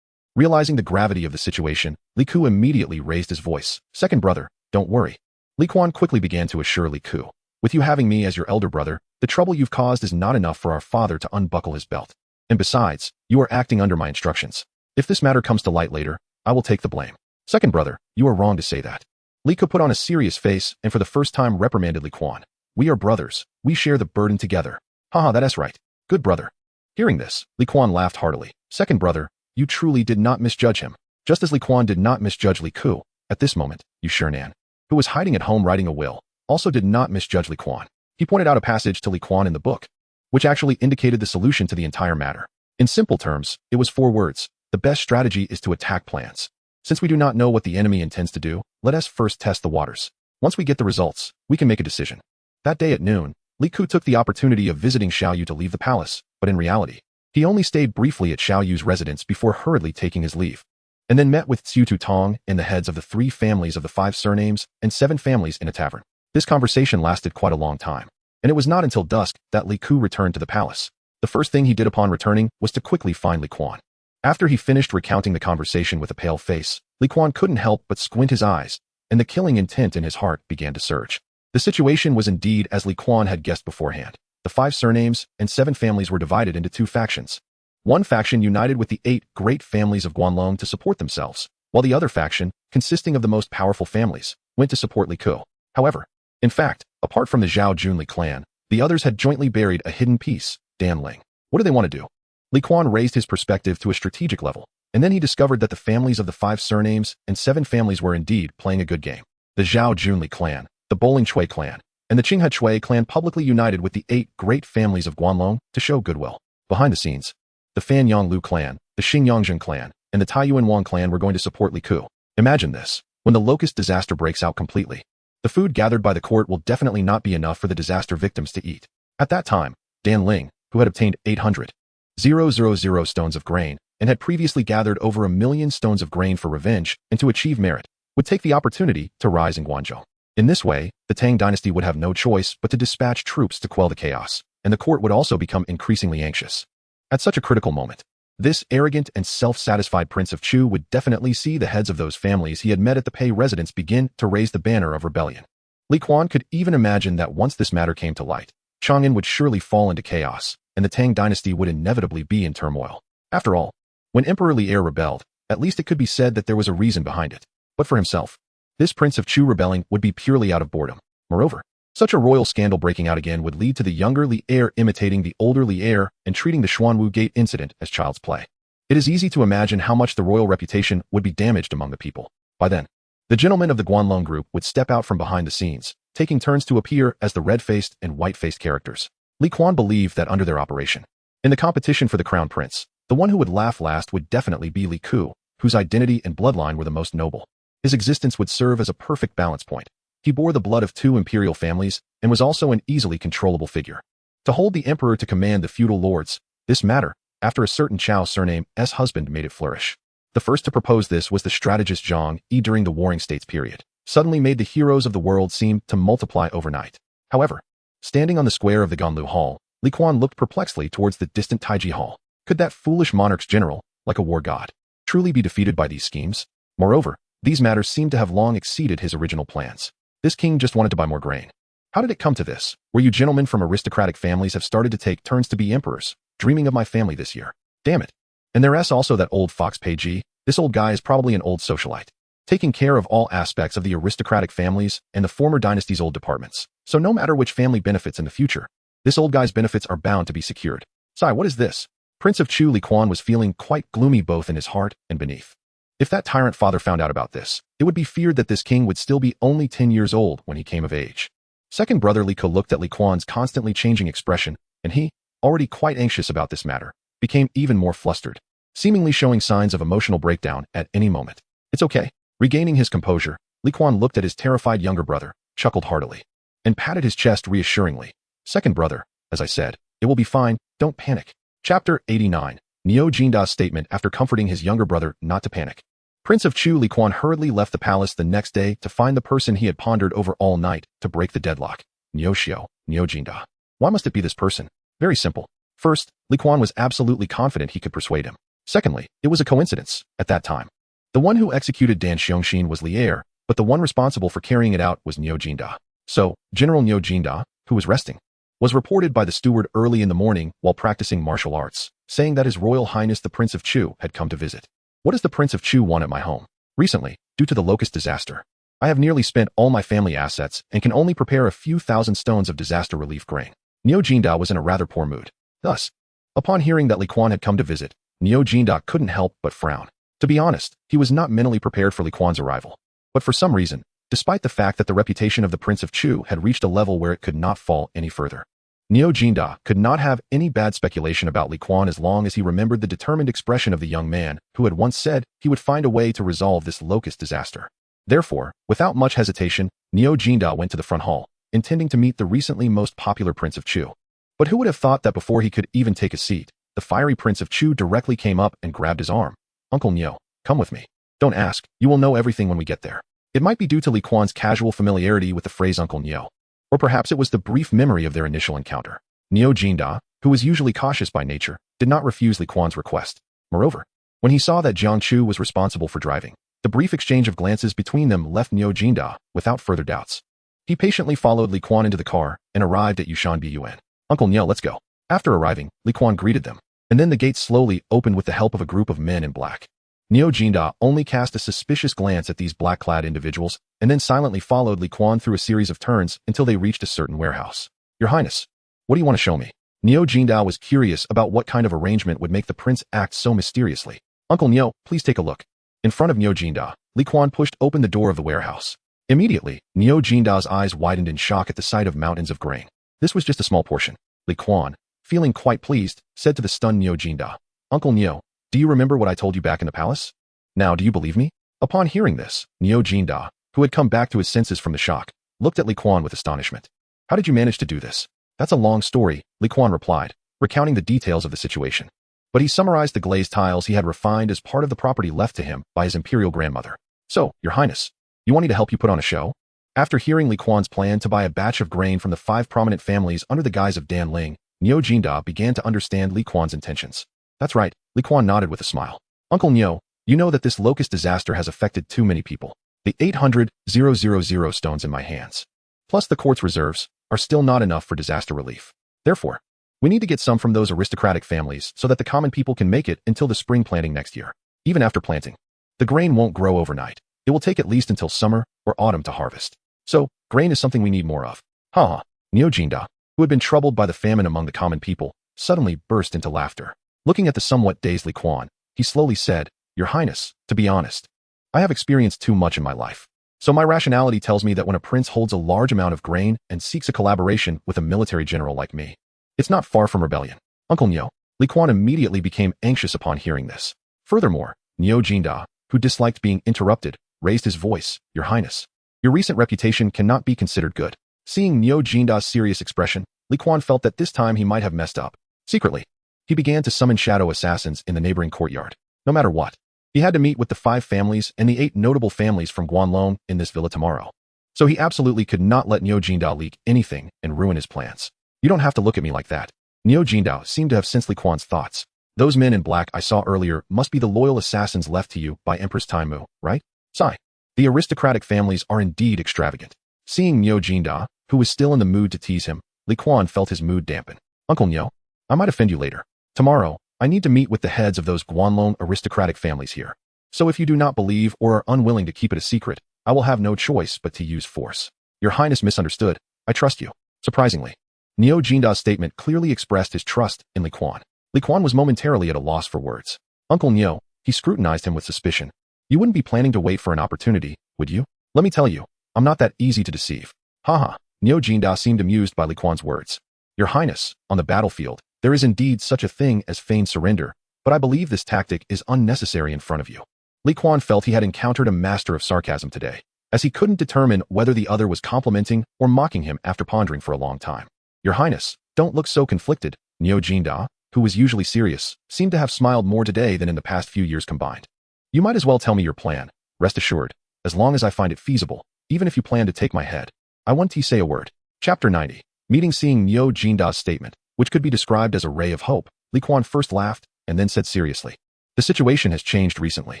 Realizing the gravity of the situation, Li Ku immediately raised his voice. Second brother, don't worry. Li Kuan quickly began to assure Li Ku. With you having me as your elder brother, the trouble you've caused is not enough for our father to unbuckle his belt. And besides, you are acting under my instructions. If this matter comes to light later, I will take the blame. Second brother, you are wrong to say that. Li Ku put on a serious face and for the first time reprimanded Li Kuan. We are brothers. We share the burden together. Haha, that's right. Good brother. Hearing this, Li Kuan laughed heartily. Second brother, you truly did not misjudge him. Just as Li Kuan did not misjudge Li Ku, at this moment, Xuanwu, who was hiding at home writing a will, also did not misjudge Li Kuan. He pointed out a passage to Li Kuan in the book, which actually indicated the solution to the entire matter. In simple terms, it was 4 words. The best strategy is to attack plans. Since we do not know what the enemy intends to do, let us first test the waters. Once we get the results, we can make a decision. That day at noon, Li Ku took the opportunity of visiting Xiaoyu to leave the palace, but in reality, he only stayed briefly at Xiaoyu's residence before hurriedly taking his leave, and then met with Tang and the heads of the 3 families of the 5 surnames and 7 families in a tavern. This conversation lasted quite a long time, and it was not until dusk that Li Ku returned to the palace. The first thing he did upon returning was to quickly find Li Kuan. After he finished recounting the conversation with a pale face, Li Kuan couldn't help but squint his eyes, and the killing intent in his heart began to surge. The situation was indeed as Li Kuan had guessed beforehand. The 5 surnames and 7 families were divided into 2 factions. One faction united with the 8 great families of Guanlong to support themselves, while the other faction, consisting of the most powerful families, went to support Li Ku. However, in fact, apart from the Zhao Junli clan, the others had jointly buried a hidden piece, Dan Ling. What do they want to do? Li Kuan raised his perspective to a strategic level, and then he discovered that the families of the 5 surnames and 7 families were indeed playing a good game. The Zhao Junli clan, the Bowling Chui clan, and the Qinghe Chui clan publicly united with the 8 great families of Guanlong to show goodwill. Behind the scenes, the Fanyang Lu clan, the Xingyangzhen clan, and the Taiyuan Wang clan were going to support Li Ku. Imagine this. When the locust disaster breaks out completely, the food gathered by the court will definitely not be enough for the disaster victims to eat. At that time, Dan Ling, who had obtained 800,000 stones of grain and had previously gathered over 1 million stones of grain for revenge and to achieve merit, would take the opportunity to rise in Guangzhou. In this way, the Tang Dynasty would have no choice but to dispatch troops to quell the chaos, and the court would also become increasingly anxious. At such a critical moment, this arrogant and self-satisfied Prince of Chu would definitely see the heads of those families he had met at the Pei residence begin to raise the banner of rebellion. Li Kuan could even imagine that once this matter came to light, Chang'an would surely fall into chaos, and the Tang Dynasty would inevitably be in turmoil. After all, when Emperor Li rebelled, at least it could be said that there was a reason behind it. But for himself, this Prince of Chu rebelling would be purely out of boredom. Moreover, such a royal scandal breaking out again would lead to the younger Li imitating the older Li and treating the Xuanwu Gate incident as child's play. It is easy to imagine how much the royal reputation would be damaged among the people. By then, the gentlemen of the Guanlong group would step out from behind the scenes, taking turns to appear as the red-faced and white-faced characters. Li Kuan believed that under their operation, in the competition for the crown prince, the one who would laugh last would definitely be Li Ku, whose identity and bloodline were the most noble. His existence would serve as a perfect balance point. He bore the blood of 2 imperial families and was also an easily controllable figure. To hold the emperor to command the feudal lords, this matter, after a certain Chao surname's husband made it flourish. The first to propose this was the strategist Zhang Yi during the Warring States period. Suddenly made the heroes of the world seem to multiply overnight. However, standing on the square of the Ganlu Hall, Li Kuan looked perplexedly towards the distant Taiji Hall. Could that foolish monarch's general, like a war god, truly be defeated by these schemes? Moreover, these matters seemed to have long exceeded his original plans. This king just wanted to buy more grain. How did it come to this, where you gentlemen from aristocratic families have started to take turns to be emperors, dreaming of my family this year? Damn it. And there's also that old fox Peiji. This old guy is probably an old socialite, taking care of all aspects of the aristocratic families and the former dynasty's old departments. So no matter which family benefits in the future, this old guy's benefits are bound to be secured. Sai, what is this? Prince of Chu Li Kuan was feeling quite gloomy both in his heart and beneath. If that tyrant father found out about this, it would be feared that this king would still be only 10 years old when he came of age. Second brother Li Ke looked at Li Kuan's constantly changing expression, and he, already quite anxious about this matter, became even more flustered, seemingly showing signs of emotional breakdown at any moment. It's okay. Regaining his composure, Li Kuan looked at his terrified younger brother, chuckled heartily, and patted his chest reassuringly. Second brother, as I said, it will be fine, don't panic. Chapter 89, Niu Jinda's statement after comforting his younger brother not to panic. Prince of Chu Li Kuan hurriedly left the palace the next day to find the person he had pondered over all night to break the deadlock. Niu Xiao, Niu Jinda. Why must it be this person? Very simple. First, Li Kuan was absolutely confident he could persuade him. Secondly, it was a coincidence, at that time. The one who executed Dan Xiongxin was Li Er, but the one responsible for carrying it out was Niu Jinda. So, General Niu Jinda, who was resting, was reported by the steward early in the morning while practicing martial arts, saying that His Royal Highness the Prince of Chu had come to visit. What does the Prince of Chu want at my home? Recently, due to the locust disaster, I have nearly spent all my family assets and can only prepare a few thousand stones of disaster relief grain. Niu Jinda was in a rather poor mood. Thus, upon hearing that Li Kuan had come to visit, Niu Jinda couldn't help but frown. To be honest, he was not mentally prepared for Li Kuan's arrival. But for some reason, despite the fact that the reputation of the Prince of Chu had reached a level where it could not fall any further, Niu Jinda could not have any bad speculation about Li Kuan as long as he remembered the determined expression of the young man who had once said he would find a way to resolve this locust disaster. Therefore, without much hesitation, Niu Jinda went to the front hall, intending to meet the recently most popular Prince of Chu. But who would have thought that before he could even take a seat, the fiery Prince of Chu directly came up and grabbed his arm. Uncle Niu, come with me. Don't ask, you will know everything when we get there. It might be due to Li Kuan's casual familiarity with the phrase Uncle Niu. Or perhaps it was the brief memory of their initial encounter. Niu Jinda, who was usually cautious by nature, did not refuse Li Kuan's request. Moreover, when he saw that Jiang Chu was responsible for driving, the brief exchange of glances between them left Niu Jinda without further doubts. He patiently followed Li Kuan into the car and arrived at Yushan Bun. Uncle Niu, let's go. After arriving, Li Kuan greeted them, and then the gate slowly opened with the help of a group of men in black. Niu Jinda only cast a suspicious glance at these black-clad individuals, and then silently followed Li Kuan through a series of turns until they reached a certain warehouse. Your Highness, what do you want to show me? Niu Jinda was curious about what kind of arrangement would make the prince act so mysteriously. Uncle Niu, please take a look. In front of Niu Jinda, Li Kuan pushed open the door of the warehouse. Immediately, Niu Jinda's eyes widened in shock at the sight of mountains of grain. This was just a small portion. Li Kuan, feeling quite pleased, said to the stunned Niu Jinda, Uncle Niu, do you remember what I told you back in the palace? Now do you believe me? Upon hearing this, Niu Jinda, who had come back to his senses from the shock, looked at Li Kuan with astonishment. How did you manage to do this? That's a long story, Li Kuan replied, recounting the details of the situation. But he summarized the glazed tiles he had refined as part of the property left to him by his imperial grandmother. So, Your Highness, you want me to help you put on a show? After hearing Li Kuan's plan to buy a batch of grain from the 5 prominent families under the guise of Dan Ling, Niu Jinda began to understand Li Kuan's intentions. That's right, Li Kuan nodded with a smile. Uncle Niu, you know that this locust disaster has affected too many people. The 800,000 stones in my hands, plus the court's reserves, are still not enough for disaster relief. Therefore, we need to get some from those aristocratic families so that the common people can make it until the spring planting next year. Even after planting, the grain won't grow overnight. It will take at least until summer or autumn to harvest. So, grain is something we need more of. Ha! Niu Jinda, who had been troubled by the famine among the common people, suddenly burst into laughter. Looking at the somewhat dazed Li Kuan, he slowly said, Your Highness, to be honest, I have experienced too much in my life. So my rationality tells me that when a prince holds a large amount of grain and seeks a collaboration with a military general like me, it's not far from rebellion. Uncle Niu, Li Kuan immediately became anxious upon hearing this. Furthermore, Niu Jinda, who disliked being interrupted, raised his voice, Your Highness, your recent reputation cannot be considered good. Seeing Niu Jinda's serious expression, Li Kuan felt that this time he might have messed up. Secretly, he began to summon shadow assassins in the neighboring courtyard. No matter what, he had to meet with the 5 families and the 8 notable families from Guanlong in this villa tomorrow. So he absolutely could not let Niu Jingdao leak anything and ruin his plans. You don't have to look at me like that. Niu Jingdao seemed to have sensed Li Kuan's thoughts. Those men in black I saw earlier must be the loyal assassins left to you by Empress Ta Mu, right? Sigh. The aristocratic families are indeed extravagant. Seeing Niu Jingdao, who was still in the mood to tease him, Li Kuan felt his mood dampen. Uncle Niu, I might offend you later. Tomorrow, I need to meet with the heads of those Guanlong aristocratic families here. So if you do not believe or are unwilling to keep it a secret, I will have no choice but to use force. Your Highness misunderstood. I trust you. Surprisingly, Niu Jingdao's statement clearly expressed his trust in Li Kuan. Li Kuan was momentarily at a loss for words. Uncle Niu, he scrutinized him with suspicion. You wouldn't be planning to wait for an opportunity, would you? Let me tell you, I'm not that easy to deceive. Haha. Niu Jingdao seemed amused by Li Kuan's words. Your Highness, on the battlefield, there is indeed such a thing as feigned surrender, but I believe this tactic is unnecessary in front of you. Li Kuan felt he had encountered a master of sarcasm today, as he couldn't determine whether the other was complimenting or mocking him after pondering for a long time. Your Highness, don't look so conflicted. Niu Jingdao, who was usually serious, seemed to have smiled more today than in the past few years combined. You might as well tell me your plan. Rest assured, as long as I find it feasible, even if you plan to take my head, I want to say a word. Chapter 90. Meeting. Seeing Niu Jingdao's statement, which could be described as a ray of hope, Li Kuan first laughed and then said seriously. The situation has changed recently.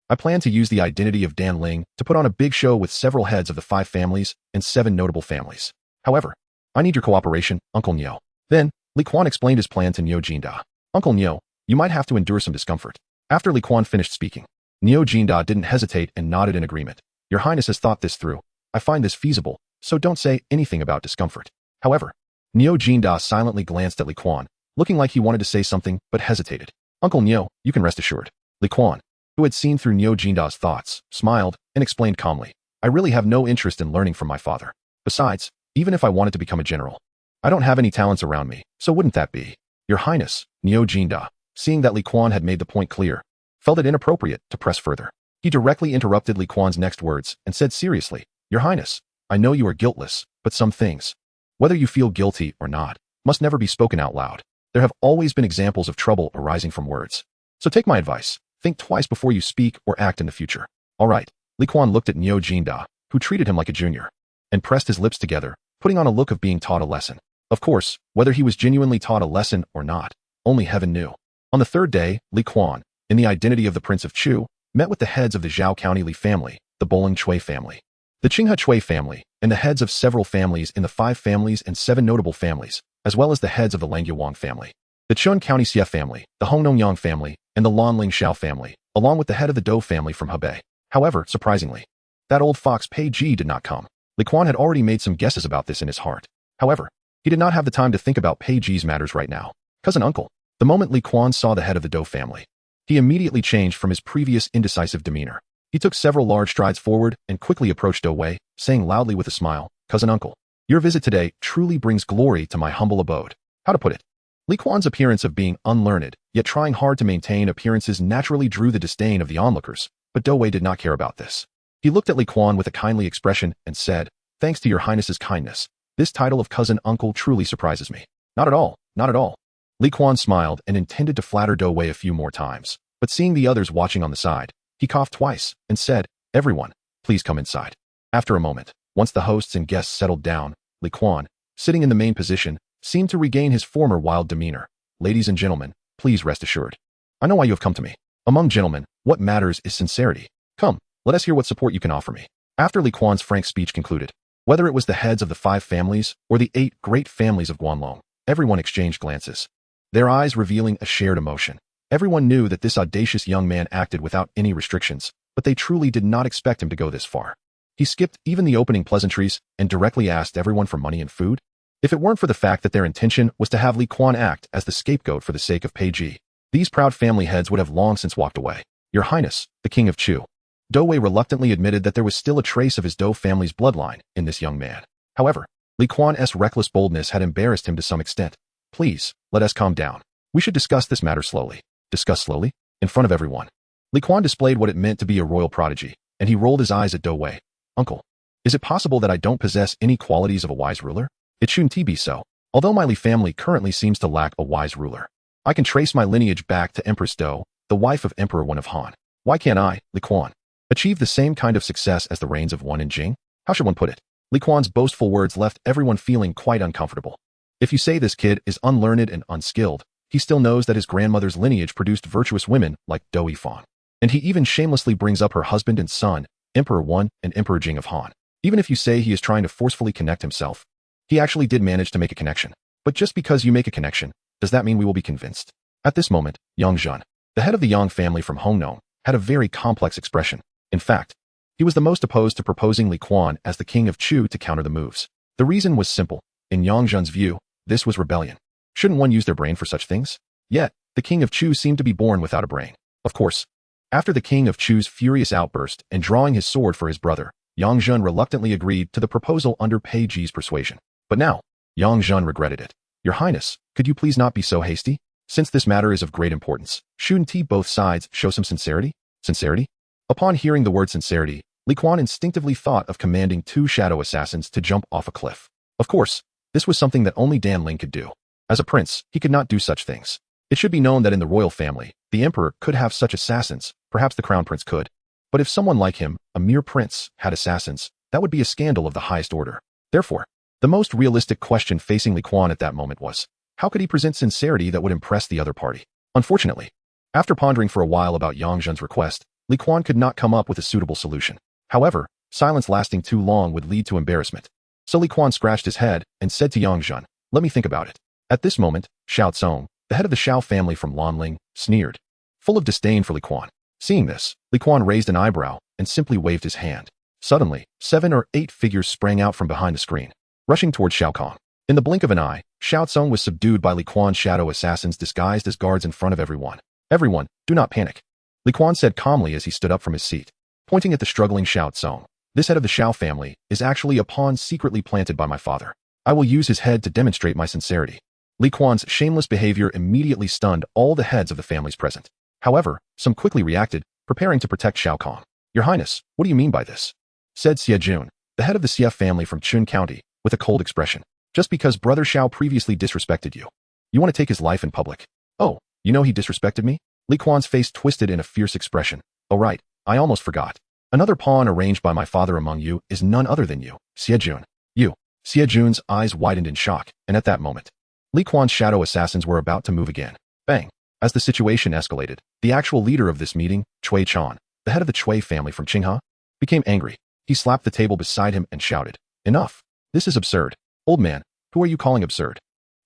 I plan to use the identity of Dan Ling to put on a big show with several heads of the 5 families and 7 notable families. However, I need your cooperation, Uncle Niu. Then, Li Kuan explained his plan to Niu Jingdao. Uncle Niu, you might have to endure some discomfort. After Li Kuan finished speaking, Niu Jingdao didn't hesitate and nodded in agreement. Your Highness has thought this through. I find this feasible, so don't say anything about discomfort. However, Niu Jingdao silently glanced at Li Kuan, looking like he wanted to say something but hesitated. Uncle Niu, you can rest assured. Li Kuan, who had seen through Niu Jingdao's thoughts, smiled and explained calmly. I really have no interest in learning from my father. Besides, even if I wanted to become a general, I don't have any talents around me, so wouldn't that be? Your Highness, Niu Jingdao, seeing that Li Kuan had made the point clear, felt it inappropriate to press further. He directly interrupted Li Kuan's next words and said seriously, Your Highness, I know you are guiltless, but some things, whether you feel guilty or not, must never be spoken out loud. There have always been examples of trouble arising from words. So take my advice. Think twice before you speak or act in the future. All right. Li Kuan looked at Niu Jingdao, who treated him like a junior, and pressed his lips together, putting on a look of being taught a lesson. Of course, whether he was genuinely taught a lesson or not, only heaven knew. On the 3rd day, Li Kuan, in the identity of the Prince of Chu, met with the heads of the Zhao County Li family, the Boling Chui family, the Qinghe Chui family, and the heads of several families in the 5 families and 7 notable families, as well as the heads of the Langyuang family, the Chun County Xie family, the Hongnongyang family, and the Lanling Shao family, along with the head of the Dou family from Hebei. However, surprisingly, that old fox Pei Ji did not come. Li Kuan had already made some guesses about this in his heart. However, he did not have the time to think about Pei Ji's matters right now. Cousin uncle. The moment Li Kuan saw the head of the Dou family, he immediately changed from his previous indecisive demeanor. He took several large strides forward and quickly approached Dou Wei, saying loudly with a smile, Cousin uncle, your visit today truly brings glory to my humble abode. How to put it? Li Kuan's appearance of being unlearned, yet trying hard to maintain appearances naturally drew the disdain of the onlookers, but Dou Wei did not care about this. He looked at Li Kuan with a kindly expression and said, Thanks to your Highness's kindness, this title of cousin uncle truly surprises me. Not at all, not at all. Li Kuan smiled and intended to flatter Dou Wei a few more times, but seeing the others watching on the side, he coughed twice and said, Everyone, please come inside. After a moment, once the hosts and guests settled down, Li Kuan, sitting in the main position, seemed to regain his former wild demeanor. Ladies and gentlemen, please rest assured. I know why you have come to me. Among gentlemen, what matters is sincerity. Come, let us hear what support you can offer me. After Li Kuan's frank speech concluded, whether it was the heads of the 5 families or the 8 great families of Guanlong, everyone exchanged glances, their eyes revealing a shared emotion. Everyone knew that this audacious young man acted without any restrictions, but they truly did not expect him to go this far. He skipped even the opening pleasantries and directly asked everyone for money and food. If it weren't for the fact that their intention was to have Li Kuan act as the scapegoat for the sake of Pei Ji, these proud family heads would have long since walked away. Your Highness, the King of Chu. Dou Wei reluctantly admitted that there was still a trace of his Dou family's bloodline in this young man. However, Li Kuan's reckless boldness had embarrassed him to some extent. Please, let us calm down. We should discuss this matter slowly. Discuss slowly? In front of everyone. Li Kuan displayed what it meant to be a royal prodigy, and he rolled his eyes at Dou Wei. Uncle, is it possible that I don't possess any qualities of a wise ruler? It shouldn't be so. Although my Li family currently seems to lack a wise ruler, I can trace my lineage back to Empress Ta Mu, the wife of Emperor Wan of Han. Why can't I, Li Kuan, achieve the same kind of success as the reigns of Wan and Jing? How should one put it? Li Kuan's boastful words left everyone feeling quite uncomfortable. If you say this kid is unlearned and unskilled, he still knows that his grandmother's lineage produced virtuous women like Dou Yifan. And he even shamelessly brings up her husband and son, Emperor Wan and Emperor Jing of Han. Even if you say he is trying to forcefully connect himself, he actually did manage to make a connection. But just because you make a connection, does that mean we will be convinced? At this moment, Yang Zhen, the head of the Yang family from Hongnou, had a very complex expression. In fact, he was the most opposed to proposing Li Kuan as the king of Chu to counter the moves. The reason was simple. In Yang Zhen's view, this was rebellion. Shouldn't one use their brain for such things? Yet, the king of Chu seemed to be born without a brain. Of course, after the king of Chu's furious outburst and drawing his sword for his brother, Yang Zhen reluctantly agreed to the proposal under Pei Ji's persuasion. But now, Yang Zhen regretted it. Your Highness, could you please not be so hasty? Since this matter is of great importance, shouldn't both sides show some sincerity? Sincerity? Upon hearing the word sincerity, Li Kuan instinctively thought of commanding 2 shadow assassins to jump off a cliff. Of course, this was something that only Dan Ling could do. As a prince, he could not do such things. It should be known that in the royal family, the emperor could have such assassins, perhaps the crown prince could. But if someone like him, a mere prince, had assassins, that would be a scandal of the highest order. Therefore, the most realistic question facing Li Kuan at that moment was, how could he present sincerity that would impress the other party? Unfortunately, after pondering for a while about Yang Zhen's request, Li Kuan could not come up with a suitable solution. However, silence lasting too long would lead to embarrassment. So Li Kuan scratched his head and said to Yang Zhen, let me think about it. At this moment, Xiao Tsong, the head of the Xiao family from Lanling, sneered, full of disdain for Li Kuan. Seeing this, Li Kuan raised an eyebrow and simply waved his hand. Suddenly, 7 or 8 figures sprang out from behind the screen, rushing towards Xiao Kong. In the blink of an eye, Xiao Tsong was subdued by Li Kuan's shadow assassins disguised as guards in front of everyone. Everyone, do not panic. Li Kuan said calmly as he stood up from his seat, pointing at the struggling Xiao Tsong. This head of the Xiao family is actually a pawn secretly planted by my father. I will use his head to demonstrate my sincerity. Li Kuan's shameless behavior immediately stunned all the heads of the families present. However, some quickly reacted, preparing to protect Xiao Kong. Your Highness, what do you mean by this? Said Xie Jun, the head of the Xie family from Chun County, with a cold expression. Just because Brother Xiao previously disrespected you, you want to take his life in public? Oh, you know he disrespected me? Li Kuan's face twisted in a fierce expression. Oh right, I almost forgot. Another pawn arranged by my father among you is none other than you, Xie Jun. You. Xie Jun's eyes widened in shock, and at that moment, Li Kuan's shadow assassins were about to move again. Bang! As the situation escalated, the actual leader of this meeting, Cui Chan, the head of the Cui family from Qinghe, became angry. He slapped the table beside him and shouted, enough! This is absurd. Old man, who are you calling absurd?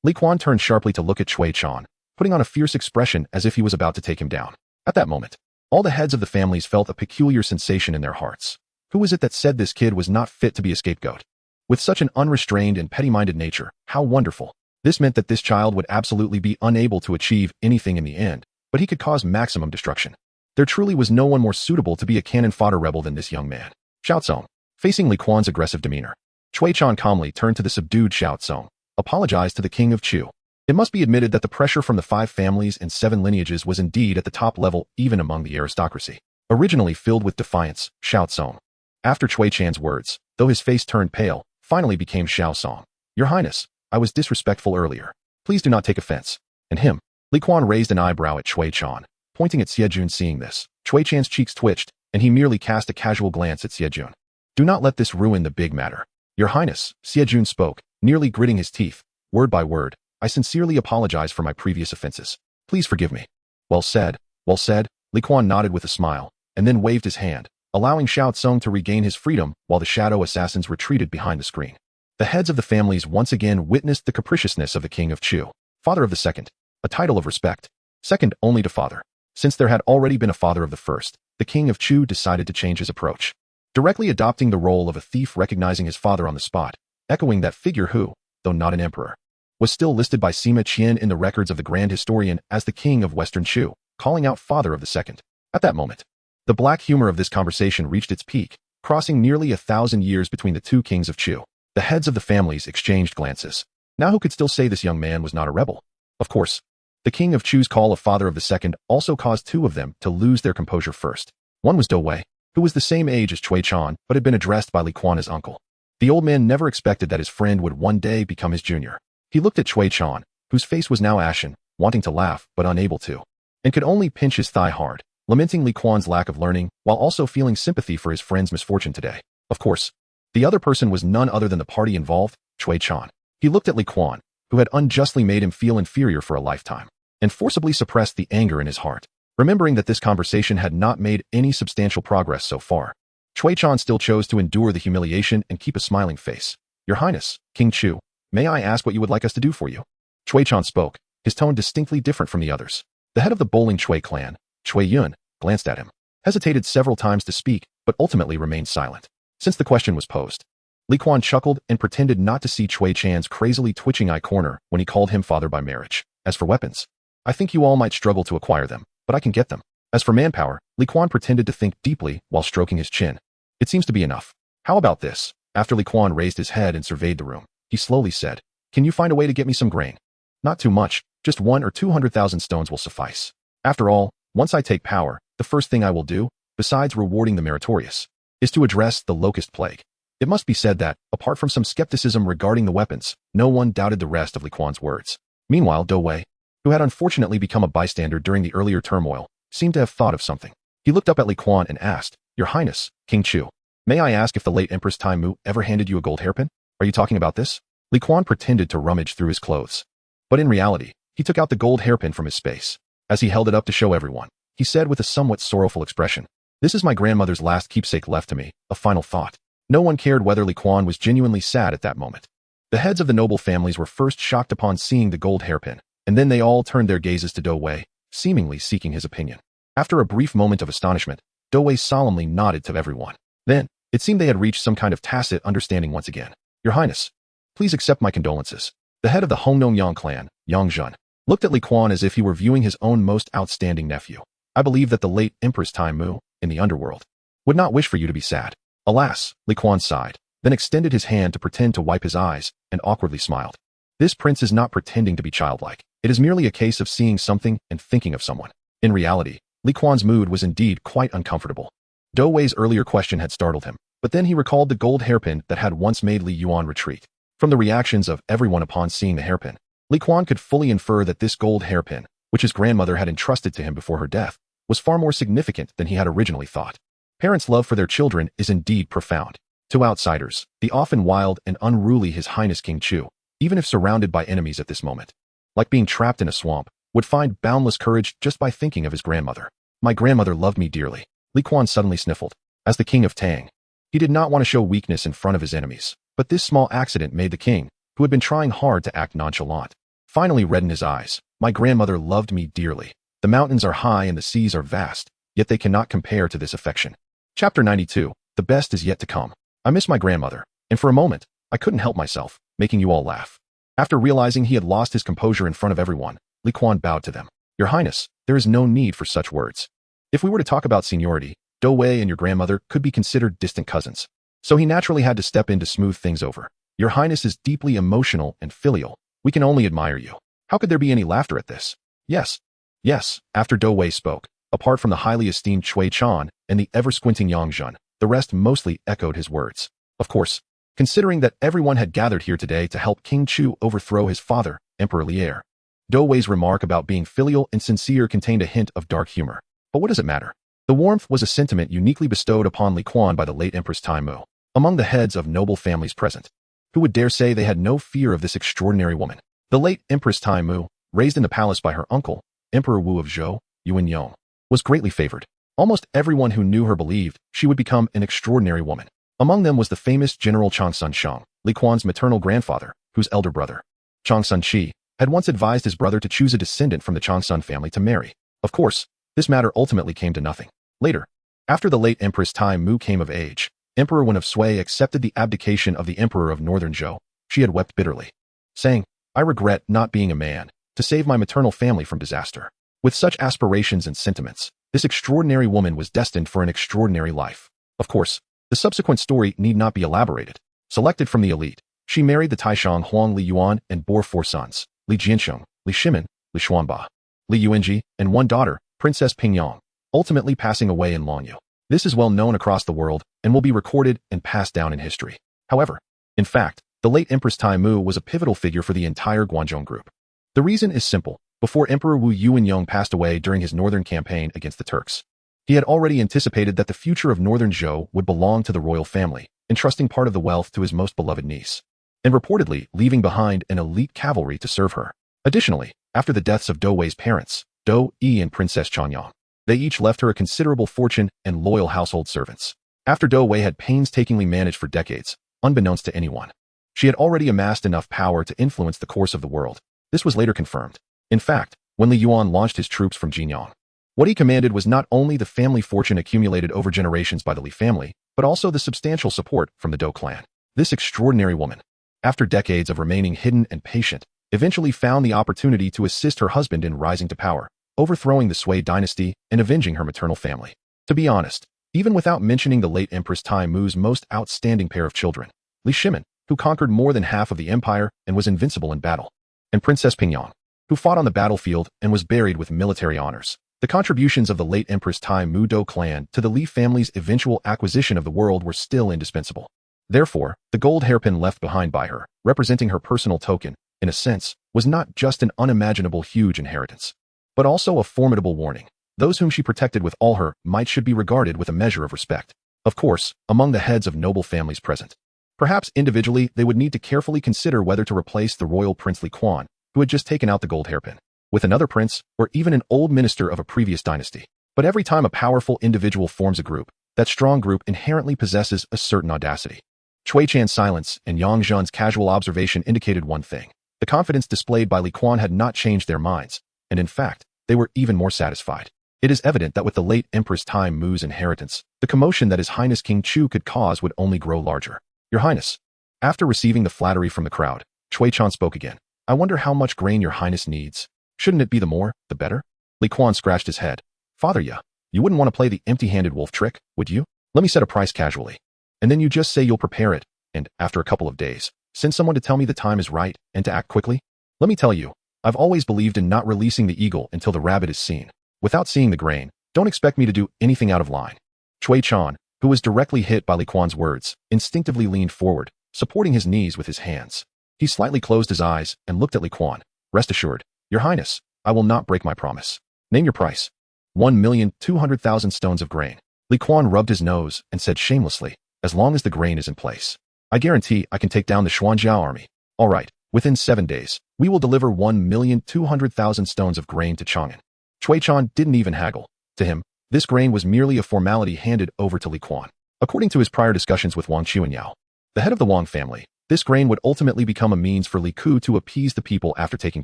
Li Kuan turned sharply to look at Cui Chan, putting on a fierce expression as if he was about to take him down. At that moment, all the heads of the families felt a peculiar sensation in their hearts. Who was it that said this kid was not fit to be a scapegoat? With such an unrestrained and petty-minded nature, how wonderful. This meant that this child would absolutely be unable to achieve anything in the end, but he could cause maximum destruction. There truly was no one more suitable to be a cannon fodder rebel than this young man. Xiao Tsong, facing Li Kuan's aggressive demeanor, Cui Chan calmly turned to the subdued Xiao Tsong, apologized to the king of Chu. It must be admitted that the pressure from the 5 families and 7 lineages was indeed at the top level even among the aristocracy. Originally filled with defiance, Xiao Tsong, after Cui Chan's words, though his face turned pale, finally became Xiao Song. Your Highness, I was disrespectful earlier. Please do not take offense. And him. Li Kuan raised an eyebrow at Cui Chan, pointing at Xie Jun. Seeing this, Cui Chan's cheeks twitched, and he merely cast a casual glance at Xie Jun. Do not let this ruin the big matter. Your Highness, Xie Jun spoke, nearly gritting his teeth, word by word. I sincerely apologize for my previous offenses. Please forgive me. Well said, well said. Li Kuan nodded with a smile, and then waved his hand, allowing Xiao Tsong to regain his freedom while the shadow assassins retreated behind the screen. The heads of the families once again witnessed the capriciousness of the king of Chu, father of the second, a title of respect, second only to father. Since there had already been a father of the first, the king of Chu decided to change his approach, directly adopting the role of a thief, recognizing his father on the spot, echoing that figure who, though not an emperor, was still listed by Sima Qian in the records of the grand historian as the king of Western Chu, calling out father of the second. At that moment, the black humor of this conversation reached its peak, crossing nearly 1,000 years between the 2 kings of Chu. The heads of the families exchanged glances. Now who could still say this young man was not a rebel? Of course, the king of Chu's call of father of the second also caused 2 of them to lose their composure first. One was Dou Wei, who was the same age as Cui Chan but had been addressed by Li Kuan as uncle. The old man never expected that his friend would one day become his junior. He looked at Cui Chan, whose face was now ashen, wanting to laugh, but unable to, and could only pinch his thigh hard, lamenting Li Quan's lack of learning, while also feeling sympathy for his friend's misfortune today. Of course, the other person was none other than the party involved, Cui Chan. He looked at Li Quan, who had unjustly made him feel inferior for a lifetime, and forcibly suppressed the anger in his heart. Remembering that this conversation had not made any substantial progress so far, Cui Chan still chose to endure the humiliation and keep a smiling face. Your Highness, King Chu, may I ask what you would like us to do for you? Cui Chan spoke, his tone distinctly different from the others. The head of the bowling Cui clan, Cui Yun, glanced at him, hesitated several times to speak, but ultimately remained silent. Since the question was posed, Li Quan chuckled and pretended not to see Cui Chan's crazily twitching eye corner when he called him father by marriage. As for weapons, I think you all might struggle to acquire them, but I can get them. As for manpower, Li Quan pretended to think deeply while stroking his chin. It seems to be enough. How about this? After Li Quan raised his head and surveyed the room, he slowly said, can you find a way to get me some grain? Not too much, just 1 or 200,000 stones will suffice. After all, once I take power, the first thing I will do, besides rewarding the meritorious, is to address the locust plague. It must be said that, apart from some skepticism regarding the weapons, no one doubted the rest of Li Quan's words. Meanwhile, Do Wei, who had unfortunately become a bystander during the earlier turmoil, seemed to have thought of something. He looked up at Li Quan and asked, Your Highness, King Chu, may I ask if the late Empress Ta Mu ever handed you a gold hairpin? Are you talking about this? Li Quan pretended to rummage through his clothes. But in reality, he took out the gold hairpin from his space. As he held it up to show everyone, he said with a somewhat sorrowful expression, This is my grandmother's last keepsake left to me, a final thought. No one cared whether Li Quan was genuinely sad at that moment. The heads of the noble families were first shocked upon seeing the gold hairpin, and then they all turned their gazes to Do Wei, seemingly seeking his opinion. After a brief moment of astonishment, Do Wei solemnly nodded to everyone. Then, it seemed they had reached some kind of tacit understanding once again. Your Highness, please accept my condolences. The head of the Hongnongyang clan, Yang Zhen, looked at Li Quan as if he were viewing his own most outstanding nephew. I believe that the late Empress Ta Mu, in the underworld, would not wish for you to be sad. Alas, Li Quan sighed, then extended his hand to pretend to wipe his eyes, and awkwardly smiled. This prince is not pretending to be childlike. It is merely a case of seeing something and thinking of someone. In reality, Li Quan's mood was indeed quite uncomfortable. Do Wei's earlier question had startled him, but then he recalled the gold hairpin that had once made Li Yuan retreat. From the reactions of everyone upon seeing the hairpin, Li Quan could fully infer that this gold hairpin, which his grandmother had entrusted to him before her death, was far more significant than he had originally thought. Parents' love for their children is indeed profound. To outsiders, the often wild and unruly His Highness King Chu, even if surrounded by enemies at this moment, like being trapped in a swamp, would find boundless courage just by thinking of his grandmother. My grandmother loved me dearly. Li Quan suddenly sniffled. As the king of Tang, he did not want to show weakness in front of his enemies, but this small accident made the king, who had been trying hard to act nonchalant, finally redden his eyes. My grandmother loved me dearly. The mountains are high and the seas are vast, yet they cannot compare to this affection. Chapter 92, The best is yet to come. I miss my grandmother, and for a moment, I couldn't help myself, making you all laugh. After realizing he had lost his composure in front of everyone, Li Quan bowed to them. Your Highness, there is no need for such words. If we were to talk about seniority, Do Wei and your grandmother could be considered distant cousins. So he naturally had to step in to smooth things over. Your Highness is deeply emotional and filial. We can only admire you. How could there be any laughter at this? Yes. Yes, after Do Wei spoke, apart from the highly esteemed Cui Chan and the ever-squinting Yang Zhen, the rest mostly echoed his words. Of course, considering that everyone had gathered here today to help King Chu overthrow his father, Emperor Lier, Do Wei's remark about being filial and sincere contained a hint of dark humor. But what does it matter? The warmth was a sentiment uniquely bestowed upon Li Quan by the late Empress Ta Mu. Among the heads of noble families present, who would dare say they had no fear of this extraordinary woman? The late Empress Ta Mu, raised in the palace by her uncle, Emperor Wu of Zhou, Yuan Yong, was greatly favored. Almost everyone who knew her believed she would become an extraordinary woman. Among them was the famous General Chang'an Shang, Li Quan's maternal grandfather, whose elder brother, Chang'an Qi, had once advised his brother to choose a descendant from the Chang'an family to marry. Of course, this matter ultimately came to nothing. Later, after the late Empress Ta Mu came of age, Emperor Wen of Sui accepted the abdication of the Emperor of Northern Zhou. She had wept bitterly, saying, I regret not being a man, to save my maternal family from disaster. With such aspirations and sentiments, this extraordinary woman was destined for an extraordinary life. Of course, the subsequent story need not be elaborated. Selected from the elite, she married the Taishang Huang Li Yuan and bore 4 sons, Li Jiansheng, Li Shimin, Li Xuanba, Li Yuanji, and 1 daughter, Princess Pingyang, ultimately passing away in Longyu. This is well known across the world and will be recorded and passed down in history. However, in fact, The late Empress Ta Mu was a pivotal figure for the entire Guanzhong group. The reason is simple. Before Emperor Wu Yuanyong passed away during his northern campaign against the Turks, he had already anticipated that the future of northern Zhou would belong to the royal family, entrusting part of the wealth to his most beloved niece, and reportedly leaving behind an elite cavalry to serve her. Additionally, after the deaths of Dou Wei's parents, Dou Yi and Princess Chang'an, they each left her a considerable fortune and loyal household servants. After Dou Wei had painstakingly managed for decades, unbeknownst to anyone, she had already amassed enough power to influence the course of the world. This was later confirmed. In fact, when Li Yuan launched his troops from Jinyang, what he commanded was not only the family fortune accumulated over generations by the Li family, but also the substantial support from the Dou clan. This extraordinary woman, after decades of remaining hidden and patient, eventually found the opportunity to assist her husband in rising to power, overthrowing the Sui dynasty and avenging her maternal family. To be honest, even without mentioning the late Empress Ta Mu's most outstanding pair of children, Li Shimin, who conquered more than half of the empire and was invincible in battle, and Princess Pingyang, who fought on the battlefield and was buried with military honors, the contributions of the late Empress Ta Mu Dou clan to the Li family's eventual acquisition of the world were still indispensable. Therefore, the gold hairpin left behind by her, representing her personal token, in a sense, was not just an unimaginable huge inheritance, but also a formidable warning. Those whom she protected with all her might should be regarded with a measure of respect. Of course, among the heads of noble families present, perhaps individually they would need to carefully consider whether to replace the royal princely Kuan, who had just taken out the gold hairpin, with another prince or even an old minister of a previous dynasty. But every time a powerful individual forms a group, that strong group inherently possesses a certain audacity. Cui Chan's silence and Yang Zhan's casual observation indicated one thing. The confidence displayed by Li Kuan had not changed their minds, and in fact, they were even more satisfied. It is evident that with the late Empress Ta Mu's inheritance, the commotion that His Highness King Chu could cause would only grow larger. Your Highness. After receiving the flattery from the crowd, Cui Chan spoke again. I wonder how much grain your highness needs. Shouldn't it be the more, the better? Li Kuan scratched his head. Father Ya, you wouldn't want to play the empty-handed wolf trick, would you? Let me set a price casually. And then you just say you'll prepare it, and, after a couple of days, send someone to tell me the time is right and to act quickly? Let me tell you, I've always believed in not releasing the eagle until the rabbit is seen. Without seeing the grain, don't expect me to do anything out of line. Cui Chan, who was directly hit by Li Kuan's words, instinctively leaned forward, supporting his knees with his hands. He slightly closed his eyes and looked at Li Kuan. Rest assured, Your Highness, I will not break my promise. Name your price. 1,200,000 stones of grain. Li Kuan rubbed his nose and said shamelessly, as long as the grain is in place, I guarantee I can take down the Xuanjiao army. All right, within 7 days, we will deliver 1,200,000 stones of grain to Chang'an. Cui Chan didn't even haggle. To him, this grain was merely a formality handed over to Li Kuan. According to his prior discussions with Wang Chuanyao, the head of the Wang family, this grain would ultimately become a means for Li Ku to appease the people after taking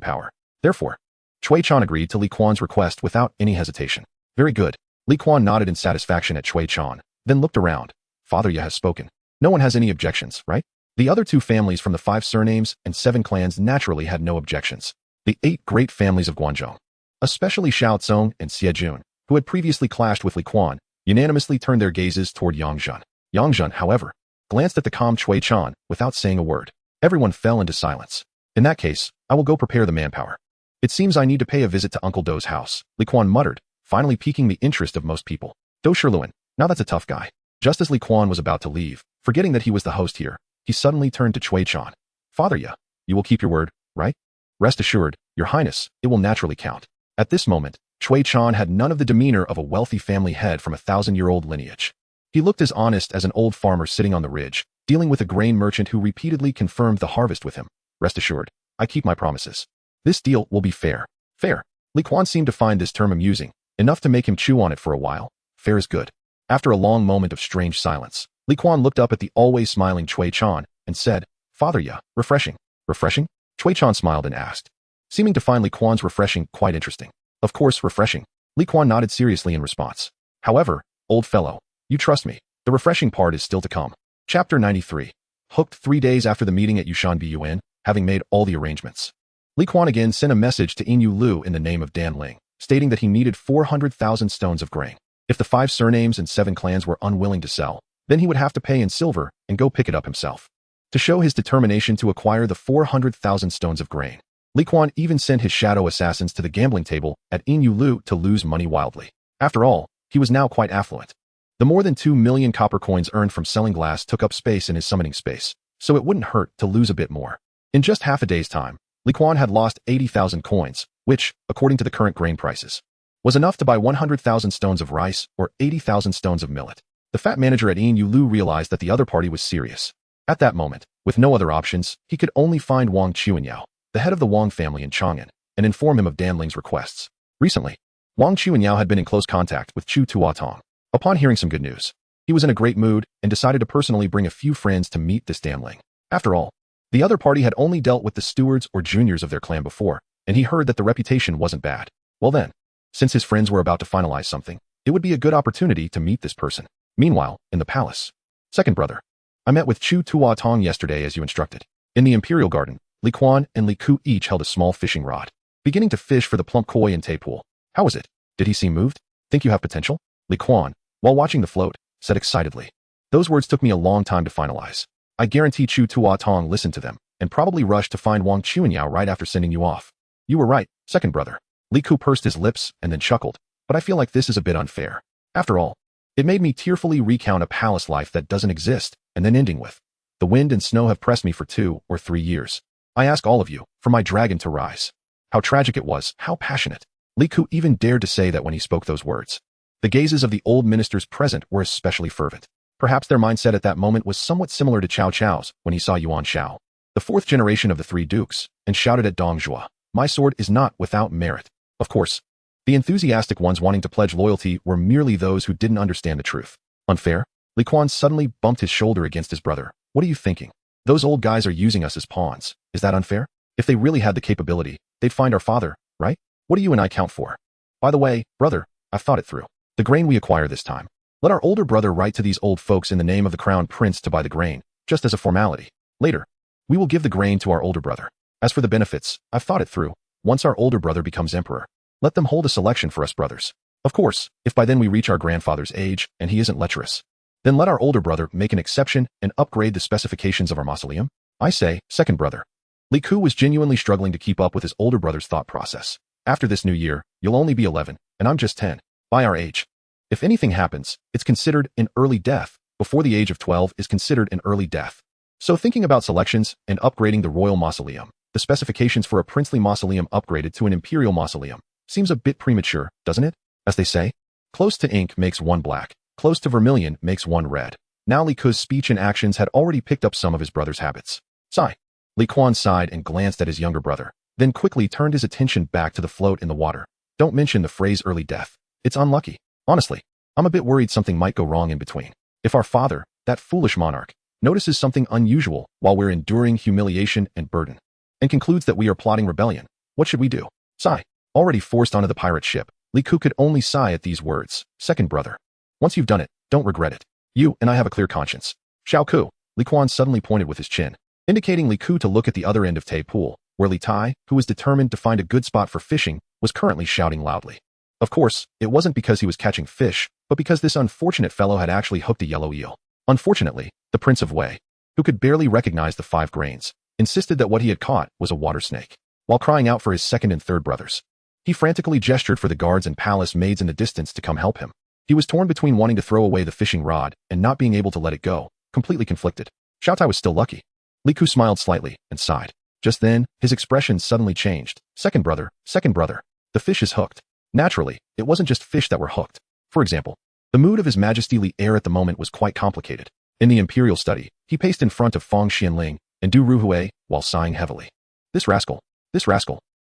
power. Therefore, Cui Chan agreed to Li Kuan's request without any hesitation. Very good. Li Kuan nodded in satisfaction at Cui Chan, then looked around. Father Ya has spoken. No one has any objections, right? The other 2 families from the 5 surnames and 7 clans naturally had no objections. The 8 great families of Guanzhong, especially Xiao Tsong and Xie Jun, who had previously clashed with Li Kuan, unanimously turned their gazes toward Yang Zhan. Yang Zhan, however, glanced at the calm Cui Chan without saying a word. Everyone fell into silence. In that case, I will go prepare the manpower. It seems I need to pay a visit to Uncle Dou's house, Li Kuan muttered, finally piquing the interest of most people. Dou Shiluan, now that's a tough guy. Just as Li Kuan was about to leave, forgetting that he was the host here, he suddenly turned to Cui Chan. Father Ya, you will keep your word, right? Rest assured, Your Highness, it will naturally count. At this moment, Cui Chan had none of the demeanor of a wealthy family head from a 1,000-year-old lineage. He looked as honest as an old farmer sitting on the ridge, dealing with a grain merchant who repeatedly confirmed the harvest with him. Rest assured, I keep my promises. This deal will be fair. Fair. Li Kuan seemed to find this term amusing, enough to make him chew on it for a while. Fair is good. After a long moment of strange silence, Li Kuan looked up at the always smiling Cui Chan and said, Father Ya, refreshing. Refreshing? Cui Chan smiled and asked, seeming to find Li Kuan's refreshing quite interesting. Of course, refreshing. Li Kuan nodded seriously in response. However, old fellow, you trust me. The refreshing part is still to come. Chapter 93. Hooked 3 days after the meeting at Yushan Biyuan, having made all the arrangements, Li Kuan again sent a message to Yinyu Lu in the name of Dan Ling, stating that he needed 400,000 stones of grain. If the 5 surnames and 7 clans were unwilling to sell, then he would have to pay in silver and go pick it up himself. To show his determination to acquire the 400,000 stones of grain, Li Kuan even sent his shadow assassins to the gambling table at Yinyu Lu to lose money wildly. After all, he was now quite affluent. The more than 2 million copper coins earned from selling glass took up space in his summoning space, so it wouldn't hurt to lose a bit more. In just half a day's time, Li Kuan had lost 80,000 coins, which, according to the current grain prices, was enough to buy 100,000 stones of rice or 80,000 stones of millet. The fat manager at Yin Lu realized that the other party was serious. At that moment, with no other options, he could only find Wang Chuanyao, the head of the Wang family in Chang'an, and inform him of Danling's requests. Recently, Wang Chuanyao had been in close contact with Chu Tuatong. Upon hearing some good news, he was in a great mood and decided to personally bring a few friends to meet this Danling. After all, the other party had only dealt with the stewards or juniors of their clan before, and he heard that the reputation wasn't bad. Well then, since his friends were about to finalize something, it would be a good opportunity to meet this person. Meanwhile, in the palace. Second brother. I met with Chu Tuatong yesterday as you instructed. In the Imperial Garden, Li Kuan and Li Ku each held a small fishing rod, beginning to fish for the plump koi and tay pool. How was it? Did he seem moved? Think you have potential? Li Kuan, while watching the float, said excitedly. Those words took me a long time to finalize. I guarantee Chu Tuatong listened to them, and probably rushed to find Wang Chuanyao right after sending you off. You were right, second brother. Li Ku pursed his lips and then chuckled, but I feel like this is a bit unfair. After all, it made me tearfully recount a palace life that doesn't exist, and then ending with, the wind and snow have pressed me for 2 or 3 years. I ask all of you, for my dragon to rise. How tragic it was, how passionate. Li Ku even dared to say that when he spoke those words. The gazes of the old ministers present were especially fervent. Perhaps their mindset at that moment was somewhat similar to Cao Cao's when he saw Yuan Shao, the 4th generation of the 3 dukes, and shouted at Dong Zhuo, my sword is not without merit. Of course, the enthusiastic ones wanting to pledge loyalty were merely those who didn't understand the truth. Unfair? Li Kuan suddenly bumped his shoulder against his brother. What are you thinking? Those old guys are using us as pawns. Is that unfair? If they really had the capability, they'd find our father, right? What do you and I count for? By the way, brother, I've thought it through. The grain we acquire this time. Let our older brother write to these old folks in the name of the crown prince to buy the grain, just as a formality. Later, we will give the grain to our older brother. As for the benefits, I've thought it through. Once our older brother becomes emperor, let them hold a selection for us brothers. Of course, if by then we reach our grandfather's age and he isn't lecherous, then let our older brother make an exception and upgrade the specifications of our mausoleum. I say, second brother. Li Ku was genuinely struggling to keep up with his older brother's thought process. After this new year, you'll only be 11, and I'm just 10. By our age. If anything happens, it's considered an early death. Before the age of 12 is considered an early death. So thinking about selections and upgrading the royal mausoleum, the specifications for a princely mausoleum upgraded to an imperial mausoleum, seems a bit premature, doesn't it? As they say, close to ink makes one black, close to vermilion makes one red. Now Li Ku's speech and actions had already picked up some of his brother's habits. Sigh. Li Kuan sighed and glanced at his younger brother, then quickly turned his attention back to the float in the water. Don't mention the phrase early death. It's unlucky. Honestly, I'm a bit worried something might go wrong in between. If our father, that foolish monarch, notices something unusual while we're enduring humiliation and burden, and concludes that we are plotting rebellion, what should we do? Sigh. Already forced onto the pirate ship, Li Ku could only sigh at these words. Second brother. Once you've done it, don't regret it. You and I have a clear conscience. Shao Ku. Li Kuan suddenly pointed with his chin, indicating Li Ku to look at the other end of Tay Pool, where Li Tai, who was determined to find a good spot for fishing, was currently shouting loudly. Of course, it wasn't because he was catching fish, but because this unfortunate fellow had actually hooked a yellow eel. Unfortunately, the Prince of Wei, who could barely recognize the 5 grains, insisted that what he had caught was a water snake, while crying out for his second and third brothers. He frantically gestured for the guards and palace maids in the distance to come help him. He was torn between wanting to throw away the fishing rod and not being able to let it go, completely conflicted. Xiaotai was still lucky. Li Ku smiled slightly and sighed. Just then, his expression suddenly changed. Second brother, the fish is hooked. Naturally, it wasn't just fish that were hooked. For example, the mood of His Majesty Li Heir at the moment was quite complicated. In the imperial study, he paced in front of Feng Xianling and Du Ruhui while sighing heavily. This rascal.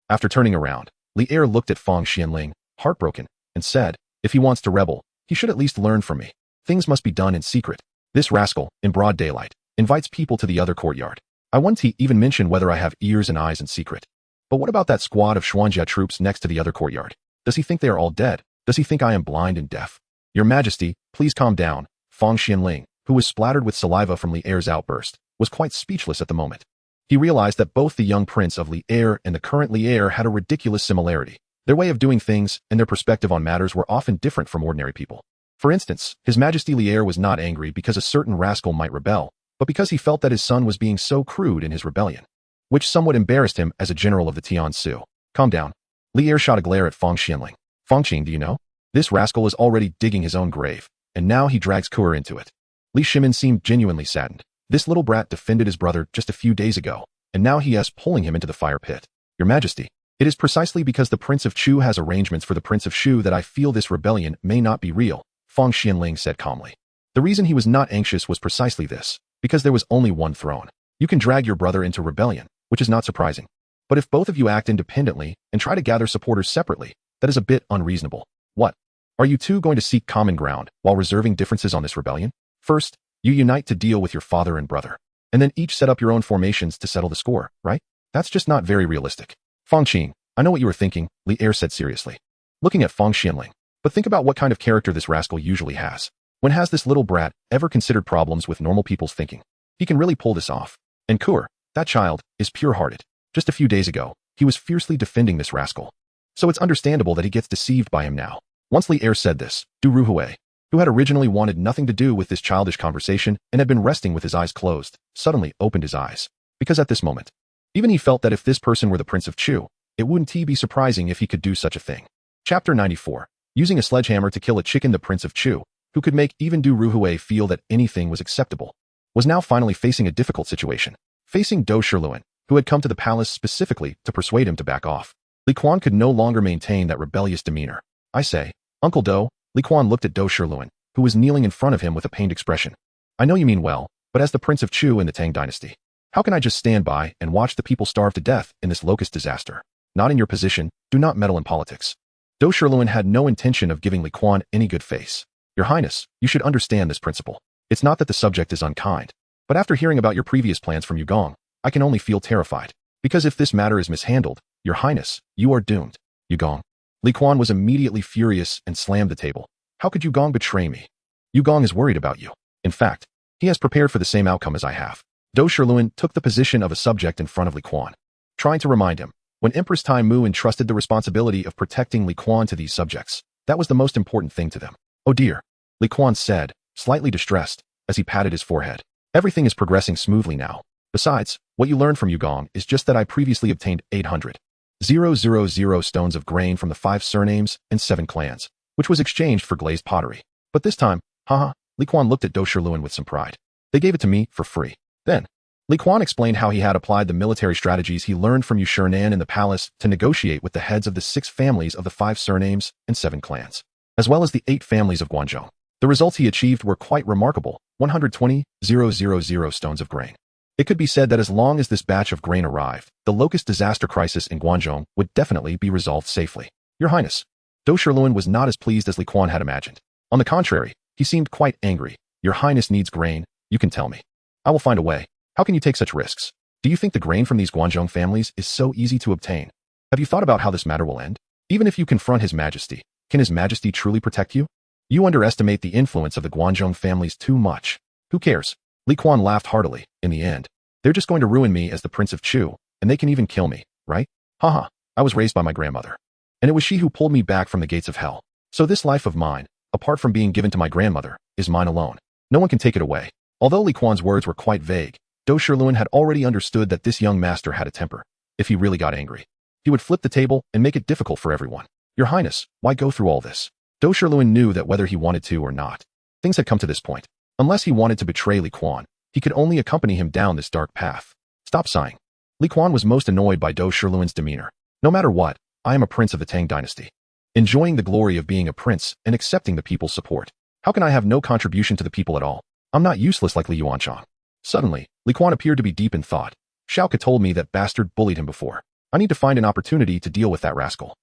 After turning around, Li Heir looked at Feng Xianling, heartbroken, and said, if he wants to rebel, he should at least learn from me. Things must be done in secret. This rascal, in broad daylight, invites people to the other courtyard. I want to even mention whether I have ears and eyes in secret. But what about that squad of Xuanjia troops next to the other courtyard? Does he think they are all dead? Does he think I am blind and deaf? Your Majesty, please calm down. Feng Xianling, who was splattered with saliva from Li Heir's outburst, was quite speechless at the moment. He realized that both the young prince of Li Heir and the current Li Heir had a ridiculous similarity. Their way of doing things and their perspective on matters were often different from ordinary people. For instance, His Majesty Li Heir was not angry because a certain rascal might rebel, but because he felt that his son was being so crude in his rebellion, which somewhat embarrassed him as a general of the Tiansu. Calm down. Li Heir shot a glare at Feng Xianling. Fengqing, do you know? This rascal is already digging his own grave, and now he drags Kuer into it. Li Shimin seemed genuinely saddened. This little brat defended his brother just a few days ago, and now he is pulling him into the fire pit. Your Majesty, it is precisely because the Prince of Chu has arrangements for the Prince of Chu that I feel this rebellion may not be real, Feng Xianling said calmly. The reason he was not anxious was precisely this, because there was only one throne. You can drag your brother into rebellion, which is not surprising. But if both of you act independently and try to gather supporters separately, that is a bit unreasonable. What? Are you two going to seek common ground while reserving differences on this rebellion? First, you unite to deal with your father and brother, and then each set up your own formations to settle the score, right? That's just not very realistic. Feng Qing, I know what you were thinking, Li Er said seriously, looking at Feng Xianling. But think about what kind of character this rascal usually has. When has this little brat ever considered problems with normal people's thinking? He can really pull this off. And Kur, that child, is pure-hearted. Just a few days ago, he was fiercely defending this rascal. So it's understandable that he gets deceived by him now. Once Li Er said this, Du Ruhui, who had originally wanted nothing to do with this childish conversation and had been resting with his eyes closed, suddenly opened his eyes. Because at this moment, even he felt that if this person were the Prince of Chu, it wouldn't be surprising if he could do such a thing. Chapter 94. Using a sledgehammer to kill a chicken, the Prince of Chu, who could make even Du Ruhui feel that anything was acceptable, was now finally facing a difficult situation. Facing Dou Shilun, who had come to the palace specifically to persuade him to back off. Li Kuan could no longer maintain that rebellious demeanor. I say, Uncle Dou, Li Kuan looked at Dou Shilun, who was kneeling in front of him with a pained expression. I know you mean well, but as the Prince of Chu in the Tang Dynasty, how can I just stand by and watch the people starve to death in this locust disaster? Not in your position, do not meddle in politics. Dou Shilun had no intention of giving Li Kuan any good face. Your Highness, you should understand this principle. It's not that the subject is unkind, but after hearing about your previous plans from Yugong, I can only feel terrified. Because if this matter is mishandled, Your Highness, you are doomed. Yugong. Li Kuan was immediately furious and slammed the table. How could Yugong betray me? Yugong is worried about you. In fact, he has prepared for the same outcome as I have. Dou Shilun took the position of a subject in front of Li Kuan, trying to remind him, when Empress Ta Mu entrusted the responsibility of protecting Li Kuan to these subjects, that was the most important thing to them. Oh dear, Li Kuan said, slightly distressed, as he patted his forehead. Everything is progressing smoothly now. Besides, what you learned from Yugong is just that I previously obtained 800,000 stones of grain from the 5 surnames and 7 clans, which was exchanged for glazed pottery. But this time, haha, Li Kuan looked at Dou Shilun with some pride. They gave it to me for free. Then, Li Kuan explained how he had applied the military strategies he learned from Yushernan in the palace to negotiate with the heads of the 6 families of the 5 surnames and 7 clans, as well as the 8 families of Guangzhou. The results he achieved were quite remarkable, 120,000 stones of grain. It could be said that as long as this batch of grain arrived, the locust disaster crisis in Guangzhou would definitely be resolved safely. Your Highness. Dou Shilun was not as pleased as Li Kuan had imagined. On the contrary, he seemed quite angry. Your Highness needs grain, you can tell me. I will find a way. How can you take such risks? Do you think the grain from these Guangzhou families is so easy to obtain? Have you thought about how this matter will end? Even if you confront His Majesty, can His Majesty truly protect you? You underestimate the influence of the Guangzhou families too much. Who cares? Li Kuan laughed heartily. In the end, they're just going to ruin me as the Prince of Chu, and they can even kill me, right? Haha, I was raised by my grandmother, and it was she who pulled me back from the gates of hell. So this life of mine, apart from being given to my grandmother, is mine alone. No one can take it away. Although Li Kuan's words were quite vague, Dou Shilun had already understood that this young master had a temper. If he really got angry, he would flip the table and make it difficult for everyone. Your Highness, why go through all this? Dou Shilun knew that whether he wanted to or not, things had come to this point. Unless he wanted to betray Li Kuan, he could only accompany him down this dark path. Stop sighing. Li Kuan was most annoyed by Dou Shilun's demeanor. No matter what, I am a prince of the Tang Dynasty, enjoying the glory of being a prince and accepting the people's support. How can I have no contribution to the people at all? I'm not useless like Li Yuanchang. Suddenly, Li Kuan appeared to be deep in thought. Xiaoke told me that bastard bullied him before. I need to find an opportunity to deal with that rascal.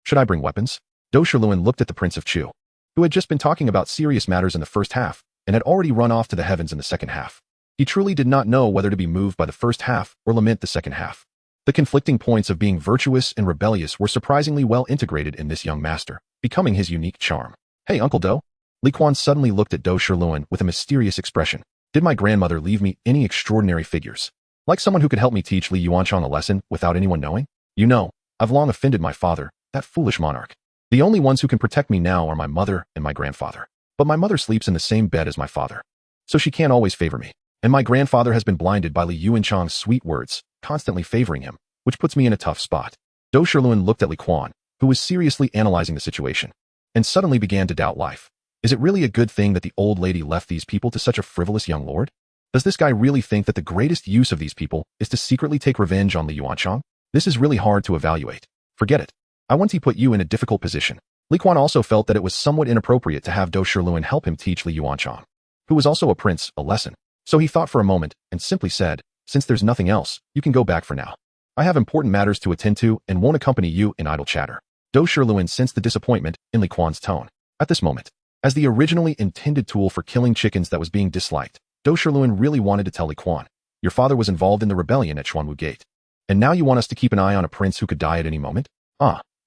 Should I bring weapons? Dou Shilun looked at the Prince of Chu, who had just been talking about serious matters in the first half, and had already run off to the heavens in the second half. He truly did not know whether to be moved by the first half or lament the second half. The conflicting points of being virtuous and rebellious were surprisingly well integrated in this young master, becoming his unique charm. Hey, Uncle Dou. Li Kuan suddenly looked at Dou Shilun with a mysterious expression. Did my grandmother leave me any extraordinary figures? Like someone who could help me teach Li Yuanchang a lesson without anyone knowing? You know, I've long offended my father, that foolish monarch. The only ones who can protect me now are my mother and my grandfather. But my mother sleeps in the same bed as my father, so she can't always favor me. And my grandfather has been blinded by Li Yuanchang's sweet words, constantly favoring him, which puts me in a tough spot. Dou Shilun looked at Li Kuan, who was seriously analyzing the situation, and suddenly began to doubt life. Is it really a good thing that the old lady left these people to such a frivolous young lord? Does this guy really think that the greatest use of these people is to secretly take revenge on Li Yuanchang? This is really hard to evaluate. Forget it. I want to put you in a difficult position. Li Kuan also felt that it was somewhat inappropriate to have Do Shilun help him teach Li Yuanchang, who was also a prince, a lesson. So he thought for a moment and simply said, since there's nothing else, you can go back for now. I have important matters to attend to and won't accompany you in idle chatter. Do Shilun sensed the disappointment in Li Kuan's tone. At this moment, as the originally intended tool for killing chickens that was being disliked, Do Shilun really wanted to tell Li Kuan, your father was involved in the rebellion at Xuanwu Gate. And now you want us to keep an eye on a prince who could die at any moment?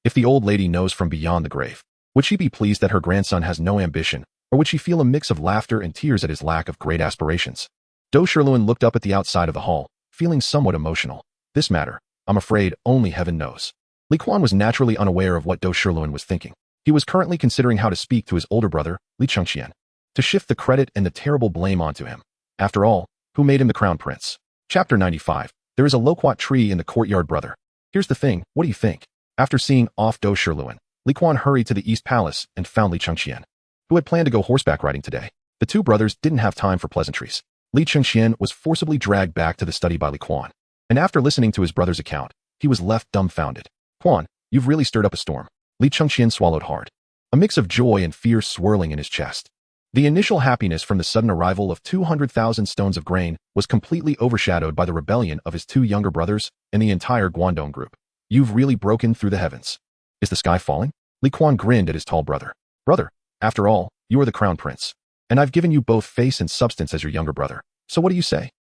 If the old lady knows from beyond the grave, would she be pleased that her grandson has no ambition, or would she feel a mix of laughter and tears at his lack of great aspirations? Do Shilun looked up at the outside of the hall, feeling somewhat emotional. This matter, I'm afraid, only heaven knows. Li Kuan was naturally unaware of what Do Shilun was thinking. He was currently considering how to speak to his older brother, Li Chengxian, to shift the credit and the terrible blame onto him. After all, who made him the crown prince? Chapter 95. There is a loquat tree in the courtyard, brother. Here's the thing, what do you think? After seeing off Do Shilun, Li Kuan hurried to the East Palace and found Li Chengxian, who had planned to go horseback riding today. The two brothers didn't have time for pleasantries. Li Chengxian was forcibly dragged back to the study by Li Kuan, and after listening to his brother's account, he was left dumbfounded. Kuan, you've really stirred up a storm. Li Chengxian swallowed hard, a mix of joy and fear swirling in his chest. The initial happiness from the sudden arrival of 200,000 stones of grain was completely overshadowed by the rebellion of his two younger brothers and the entire Guangdong group. You've really broken through the heavens. Is the sky falling? Li Kuan grinned at his tall brother. Brother, after all, you are the crown prince, and I've given you both face and substance as your younger brother. So what do you say?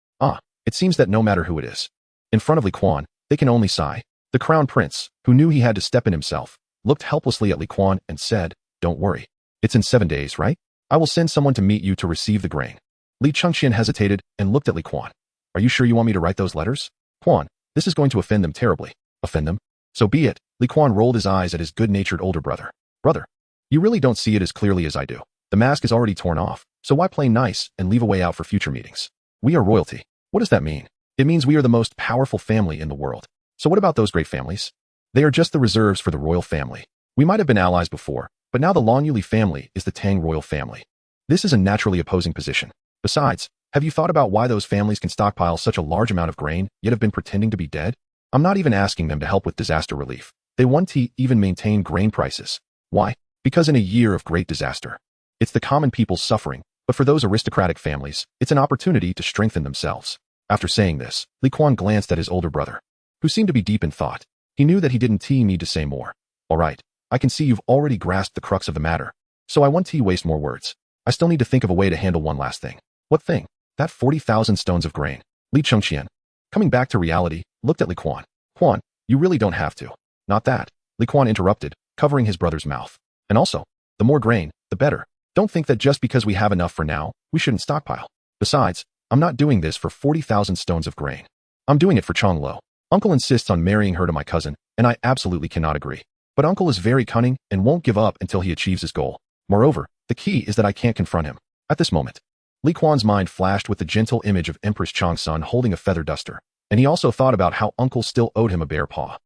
It seems that no matter who it is, in front of Li Kuan, they can only sigh. The crown prince, who knew he had to step in himself, looked helplessly at Li Kuan and said, don't worry. It's in 7 days, right? I will send someone to meet you to receive the grain. Li Chengxian hesitated and looked at Li Kuan. Are you sure you want me to write those letters? Kuan, this is going to offend them terribly. Offend them? So be it. Li Kuan rolled his eyes at his good-natured older brother. Brother, you really don't see it as clearly as I do. The mask is already torn off, so why play nice and leave a way out for future meetings? We are royalty. What does that mean? It means we are the most powerful family in the world. So what about those great families? They are just the reserves for the royal family. We might have been allies before, but now the Long Yuli family is the Tang royal family. This is a naturally opposing position. Besides, have you thought about why those families can stockpile such a large amount of grain, yet have been pretending to be dead? I'm not even asking them to help with disaster relief. They want to even maintain grain prices. Why? Because in a year of great disaster, it's the common people suffering, but for those aristocratic families, it's an opportunity to strengthen themselves. After saying this, Li Kuan glanced at his older brother, who seemed to be deep in thought. He knew that he didn't need to say more. All right, I can see you've already grasped the crux of the matter, so I won't waste more words. I still need to think of a way to handle one last thing. What thing? That 40,000 stones of grain. Li Chengxian, coming back to reality, looked at Li Kuan. Kuan, you really don't have to. Not that. Li Kuan interrupted, covering his brother's mouth. And also, the more grain, the better. Don't think that just because we have enough for now, we shouldn't stockpile. Besides, I'm not doing this for 40,000 stones of grain. I'm doing it for Changlo. Uncle insists on marrying her to my cousin, and I absolutely cannot agree. But Uncle is very cunning and won't give up until he achieves his goal. Moreover, the key is that I can't confront him. At this moment, Li Kuan's mind flashed with the gentle image of Empress Chang's son holding a feather duster, and he also thought about how Uncle still owed him a bear paw.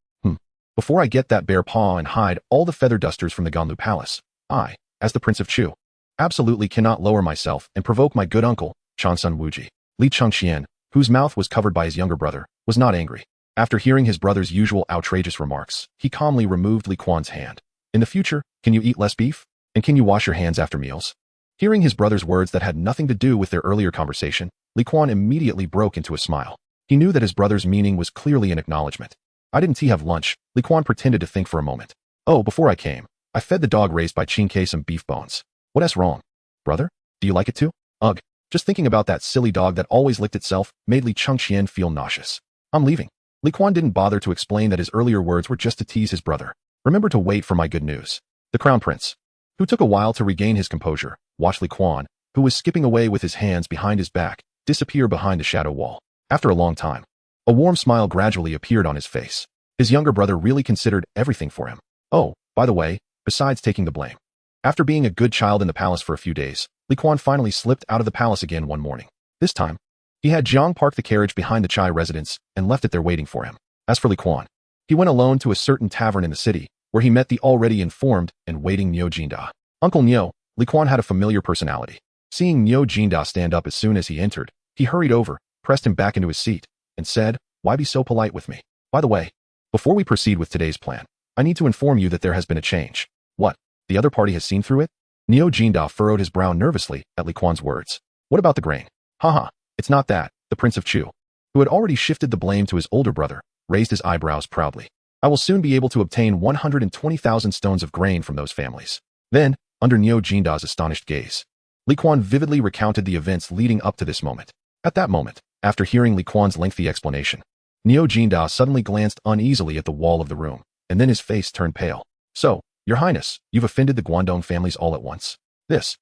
Before I get that bear paw and hide all the feather dusters from the Ganlu Palace, I, as the Prince of Chu, absolutely cannot lower myself and provoke my good uncle, Changsun Wuji. Li Chengxian, whose mouth was covered by his younger brother, was not angry. After hearing his brother's usual outrageous remarks, he calmly removed Li Kuan's hand. In the future, can you eat less beef? And can you wash your hands after meals? Hearing his brother's words that had nothing to do with their earlier conversation, Li Kuan immediately broke into a smile. He knew that his brother's meaning was clearly an acknowledgement. I didn't have lunch. Li Kuan pretended to think for a moment. Oh, before I came, I fed the dog raised by Qingke some beef bones. What's wrong? Brother, do you like it too? Ugh, just thinking about that silly dog that always licked itself made Li Chengxian feel nauseous. I'm leaving. Li Kuan didn't bother to explain that his earlier words were just to tease his brother. Remember to wait for my good news. The crown prince, who took a while to regain his composure, watched Li Kuan, who was skipping away with his hands behind his back, disappear behind the shadow wall. After a long time, a warm smile gradually appeared on his face. His younger brother really considered everything for him. Oh, by the way, besides taking the blame. After being a good child in the palace for a few days, Li Kuan finally slipped out of the palace again one morning. This time, he had Jiang park the carriage behind the Chai residence and left it there waiting for him. As for Li Kuan, he went alone to a certain tavern in the city, where he met the already informed and waiting Niu Jinda. Uncle Niu, Li Kuan had a familiar personality. Seeing Niu Jinda stand up as soon as he entered, He hurried over, pressed him back into his seat, and said, "Why be so polite with me? By the way, before we proceed with today's plan, I need to inform you that there has been a change." "What? The other party has seen through it?" Niu Jinda furrowed his brow nervously at Li Kuan's words. "What about the grain?" "Haha, it's not that." The Prince of Chu, who had already shifted the blame to his older brother, raised his eyebrows proudly. "I will soon be able to obtain 120,000 stones of grain from those families." Then, under Niu Jinda's astonished gaze, Li Kuan vividly recounted the events leading up to this moment. At that moment, after hearing Li Kuan's lengthy explanation, Niu Jinda suddenly glanced uneasily at the wall of the room, and then his face turned pale. "So, Your Highness, you've offended the Guangdong families all at once." This.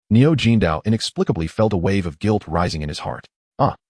Niu Jinda inexplicably felt a wave of guilt rising in his heart.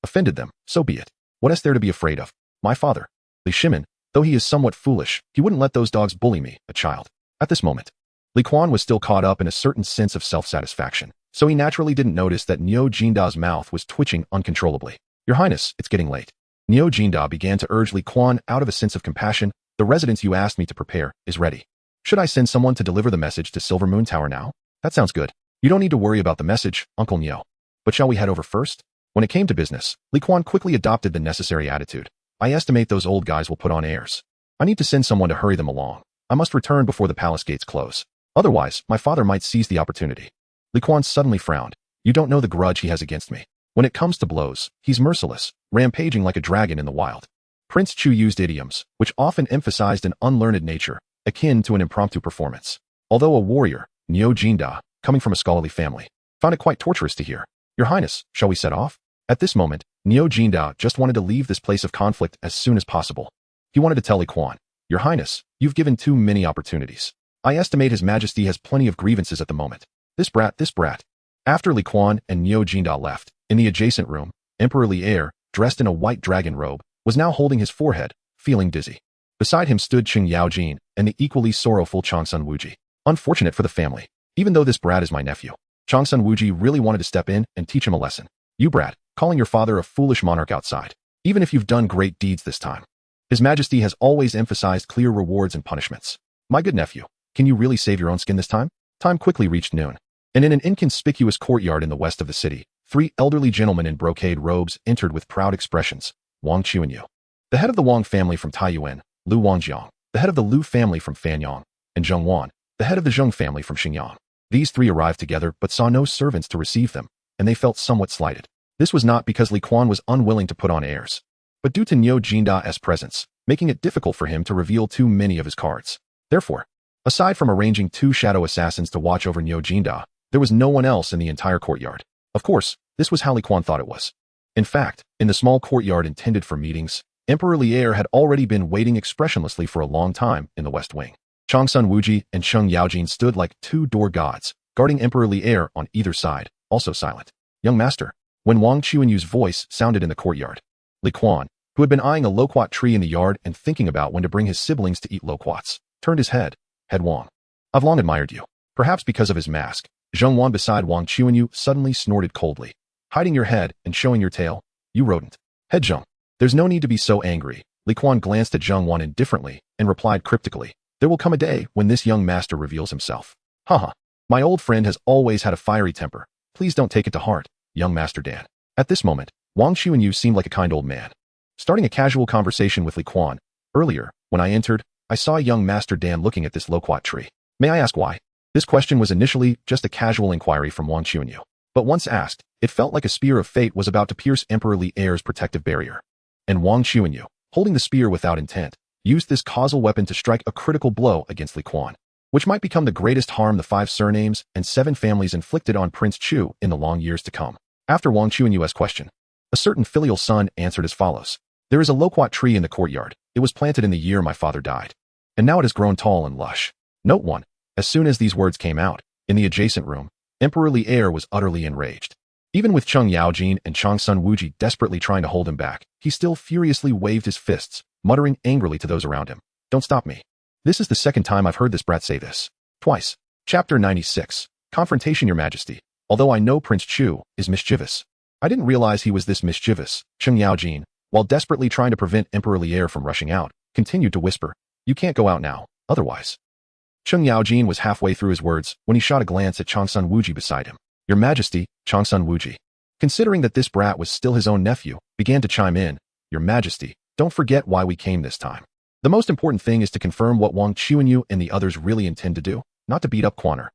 Offended them, so be it. What is there to be afraid of? My father, Li Shimin, though he is somewhat foolish, he wouldn't let those dogs bully me, a child. At this moment, Li Kuan was still caught up in a certain sense of self-satisfaction, so he naturally didn't notice that Niu Jinda's mouth was twitching uncontrollably. "Your Highness, it's getting late." Niu Jinda began to urge Li Kuan out of a sense of compassion. "The residence you asked me to prepare is ready. Should I send someone to deliver the message to Silver Moon Tower now?" "That sounds good. You don't need to worry about the message, Uncle Niu. But shall we head over first?" When it came to business, Li Kuan quickly adopted the necessary attitude. "I estimate those old guys will put on airs. I need to send someone to hurry them along. I must return before the palace gates close. Otherwise, my father might seize the opportunity." Li Kuan suddenly frowned. "You don't know the grudge he has against me. When it comes to blows, he's merciless, rampaging like a dragon in the wild." Prince Chu used idioms, which often emphasized an unlearned nature, akin to an impromptu performance. Although a warrior, Niu Jinda, coming from a scholarly family, found it quite torturous to hear. "Your Highness, shall we set off?" At this moment, Niu Jinda just wanted to leave this place of conflict as soon as possible. He wanted to tell Li Kuan, "Your Highness, you've given too many opportunities. I estimate His Majesty has plenty of grievances at the moment. This brat. After Li Kuan and Niu Jinda left, in the adjacent room, Emperor Li Er, dressed in a white dragon robe, was now holding his forehead, feeling dizzy. Beside him stood Qing Yaojin and the equally sorrowful Xuanwu Gate. "Unfortunate for the family. Even though this brat is my nephew, Xuanwu Gate really wanted to step in and teach him a lesson. You brat, calling your father a foolish monarch outside, even if you've done great deeds this time. His Majesty has always emphasized clear rewards and punishments. My good nephew, can you really save your own skin this time?" Time quickly reached noon, and in an inconspicuous courtyard in the west of the city, 3 elderly gentlemen in brocade robes entered with proud expressions. Wang Chuanyu, the head of the Wang family from Taiyuan, Lu Wangjiang, the head of the Lu family from Fanyang, and Zhenguan, the head of the Zheng family from Xingyang. These 3 arrived together but saw no servants to receive them, and they felt somewhat slighted. This was not because Li Kuan was unwilling to put on airs, but due to Niu Jinda's presence, making it difficult for him to reveal too many of his cards. Therefore, aside from arranging 2 shadow assassins to watch over Niu Jinda, there was no one else in the entire courtyard. Of course, this was how Li Kuan thought it was. In fact, in the small courtyard intended for meetings, Emperor Li Er had already been waiting expressionlessly for a long time in the west wing. Xuanwu Gate and Qing Yaojin stood like 2 door gods, guarding Emperor Li Er on either side, also silent. "Young master." When Wang Chuanyu's voice sounded in the courtyard, Li Kuan, who had been eyeing a loquat tree in the yard and thinking about when to bring his siblings to eat loquats, turned his head. "Head Wang, I've long admired you." Perhaps because of his mask, Zhenguan beside Wang Chuanyu suddenly snorted coldly. "Hiding your head and showing your tail, you rodent." "Head Zheng, there's no need to be so angry." Li Kuan glanced at Zhenguan indifferently and replied cryptically, "There will come a day when this young master reveals himself." "Haha, my old friend has always had a fiery temper. Please don't take it to heart, young Master Dan." At this moment, Wang Chuanyu seemed like a kind old man, starting a casual conversation with Li Kuan. "Earlier, when I entered, I saw young Master Dan looking at this loquat tree. May I ask why?" This question was initially just a casual inquiry from Wang Chuanyu, but once asked, it felt like a spear of fate was about to pierce Emperor Li Er's protective barrier. And Wang Chuanyu, holding the spear without intent, used this causal weapon to strike a critical blow against Li Kuan, which might become the greatest harm the 5 surnames and 7 families inflicted on Prince Chu in the long years to come. After Wang Chuanyu's question, a certain filial son answered as follows. "There is a loquat tree in the courtyard. It was planted in the year my father died, and now it has grown tall and lush." Note 1. As soon as these words came out, in the adjacent room, Emperor Li Er was utterly enraged. Even with Qing Yaojin and Xuanwu Gate desperately trying to hold him back, he still furiously waved his fists, muttering angrily to those around him. "Don't stop me. This is the second time I've heard this brat say this. Twice." Chapter 96. Confrontation. "Your Majesty, although I know Prince Chu is mischievous, I didn't realize he was this mischievous." Qing Yaojin, while desperately trying to prevent Emperor Li Er from rushing out, continued to whisper, "You can't go out now, otherwise." Qing Yaojin was halfway through his words when he shot a glance at Xuanwu Gate beside him. "Your Majesty, Xuanwu Gate." considering that this brat was still his own nephew, began to chime in. Your Majesty, don't forget why we came this time. The most important thing is to confirm what Wang Xuanwu and the others really intend to do, not to beat up Kuan.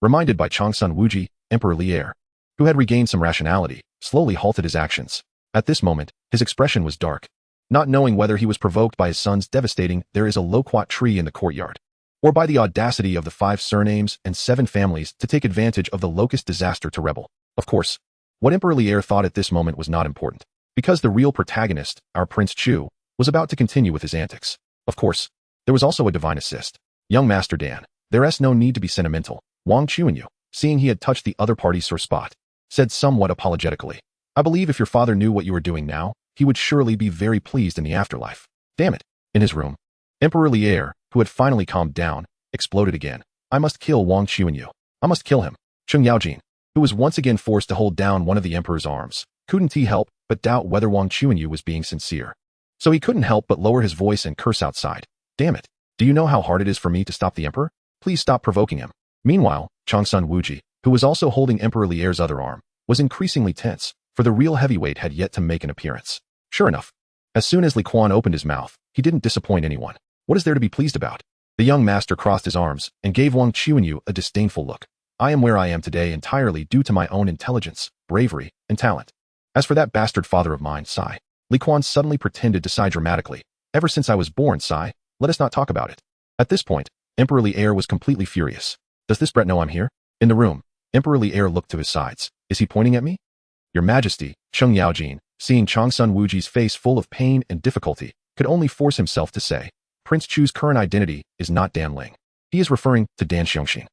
Reminded by Xuanwu Gate, Emperor Li'er, who had regained some rationality, slowly halted his actions. At this moment, his expression was dark. Not knowing whether he was provoked by his son's devastating "there is a loquat tree in the courtyard," or by the audacity of the 5 surnames and 7 families to take advantage of the locust disaster to rebel. Of course, what Emperor Li'er thought at this moment was not important, because the real protagonist, our Prince Chu, was about to continue with his antics. Of course, there was also a divine assist. Young Master Dan, there's no need to be sentimental. Wang Xuanwu, seeing he had touched the other party's sore spot, said somewhat apologetically, I believe if your father knew what you were doing now, he would surely be very pleased in the afterlife. Damn it. In his room, Emperor Li'er, who had finally calmed down, exploded again. I must kill Wang Xuanwu. I must kill him. Chang'an, who was once again forced to hold down one of the emperor's arms, couldn't he help but doubt whether Wang Xuanwu was being sincere. So he couldn't help but lower his voice and curse outside. Damn it. Do you know how hard it is for me to stop the emperor? Please stop provoking him. Meanwhile, Xuanwu Gate, who was also holding Emperor Li'er's other arm, was increasingly tense, for the real heavyweight had yet to make an appearance. Sure enough, as soon as Li Kuan opened his mouth, he didn't disappoint anyone. What is there to be pleased about? The young master crossed his arms and gave Wang Xuanwu a disdainful look. I am where I am today entirely due to my own intelligence, bravery, and talent. As for that bastard father of mine, sigh. Li Kuan suddenly pretended to sigh dramatically. Ever since I was born, sigh, let us not talk about it. At this point, Emperor Li'er was completely furious. Does this brat know I'm here? In the room, Emperor Li'er looked to his sides. Is he pointing at me? Your Majesty, Chang'an, seeing Xuanwu Gate's face full of pain and difficulty, could only force himself to say, Prince Chu's current identity is not Dan Ling. He is referring to Dan Xiongxing.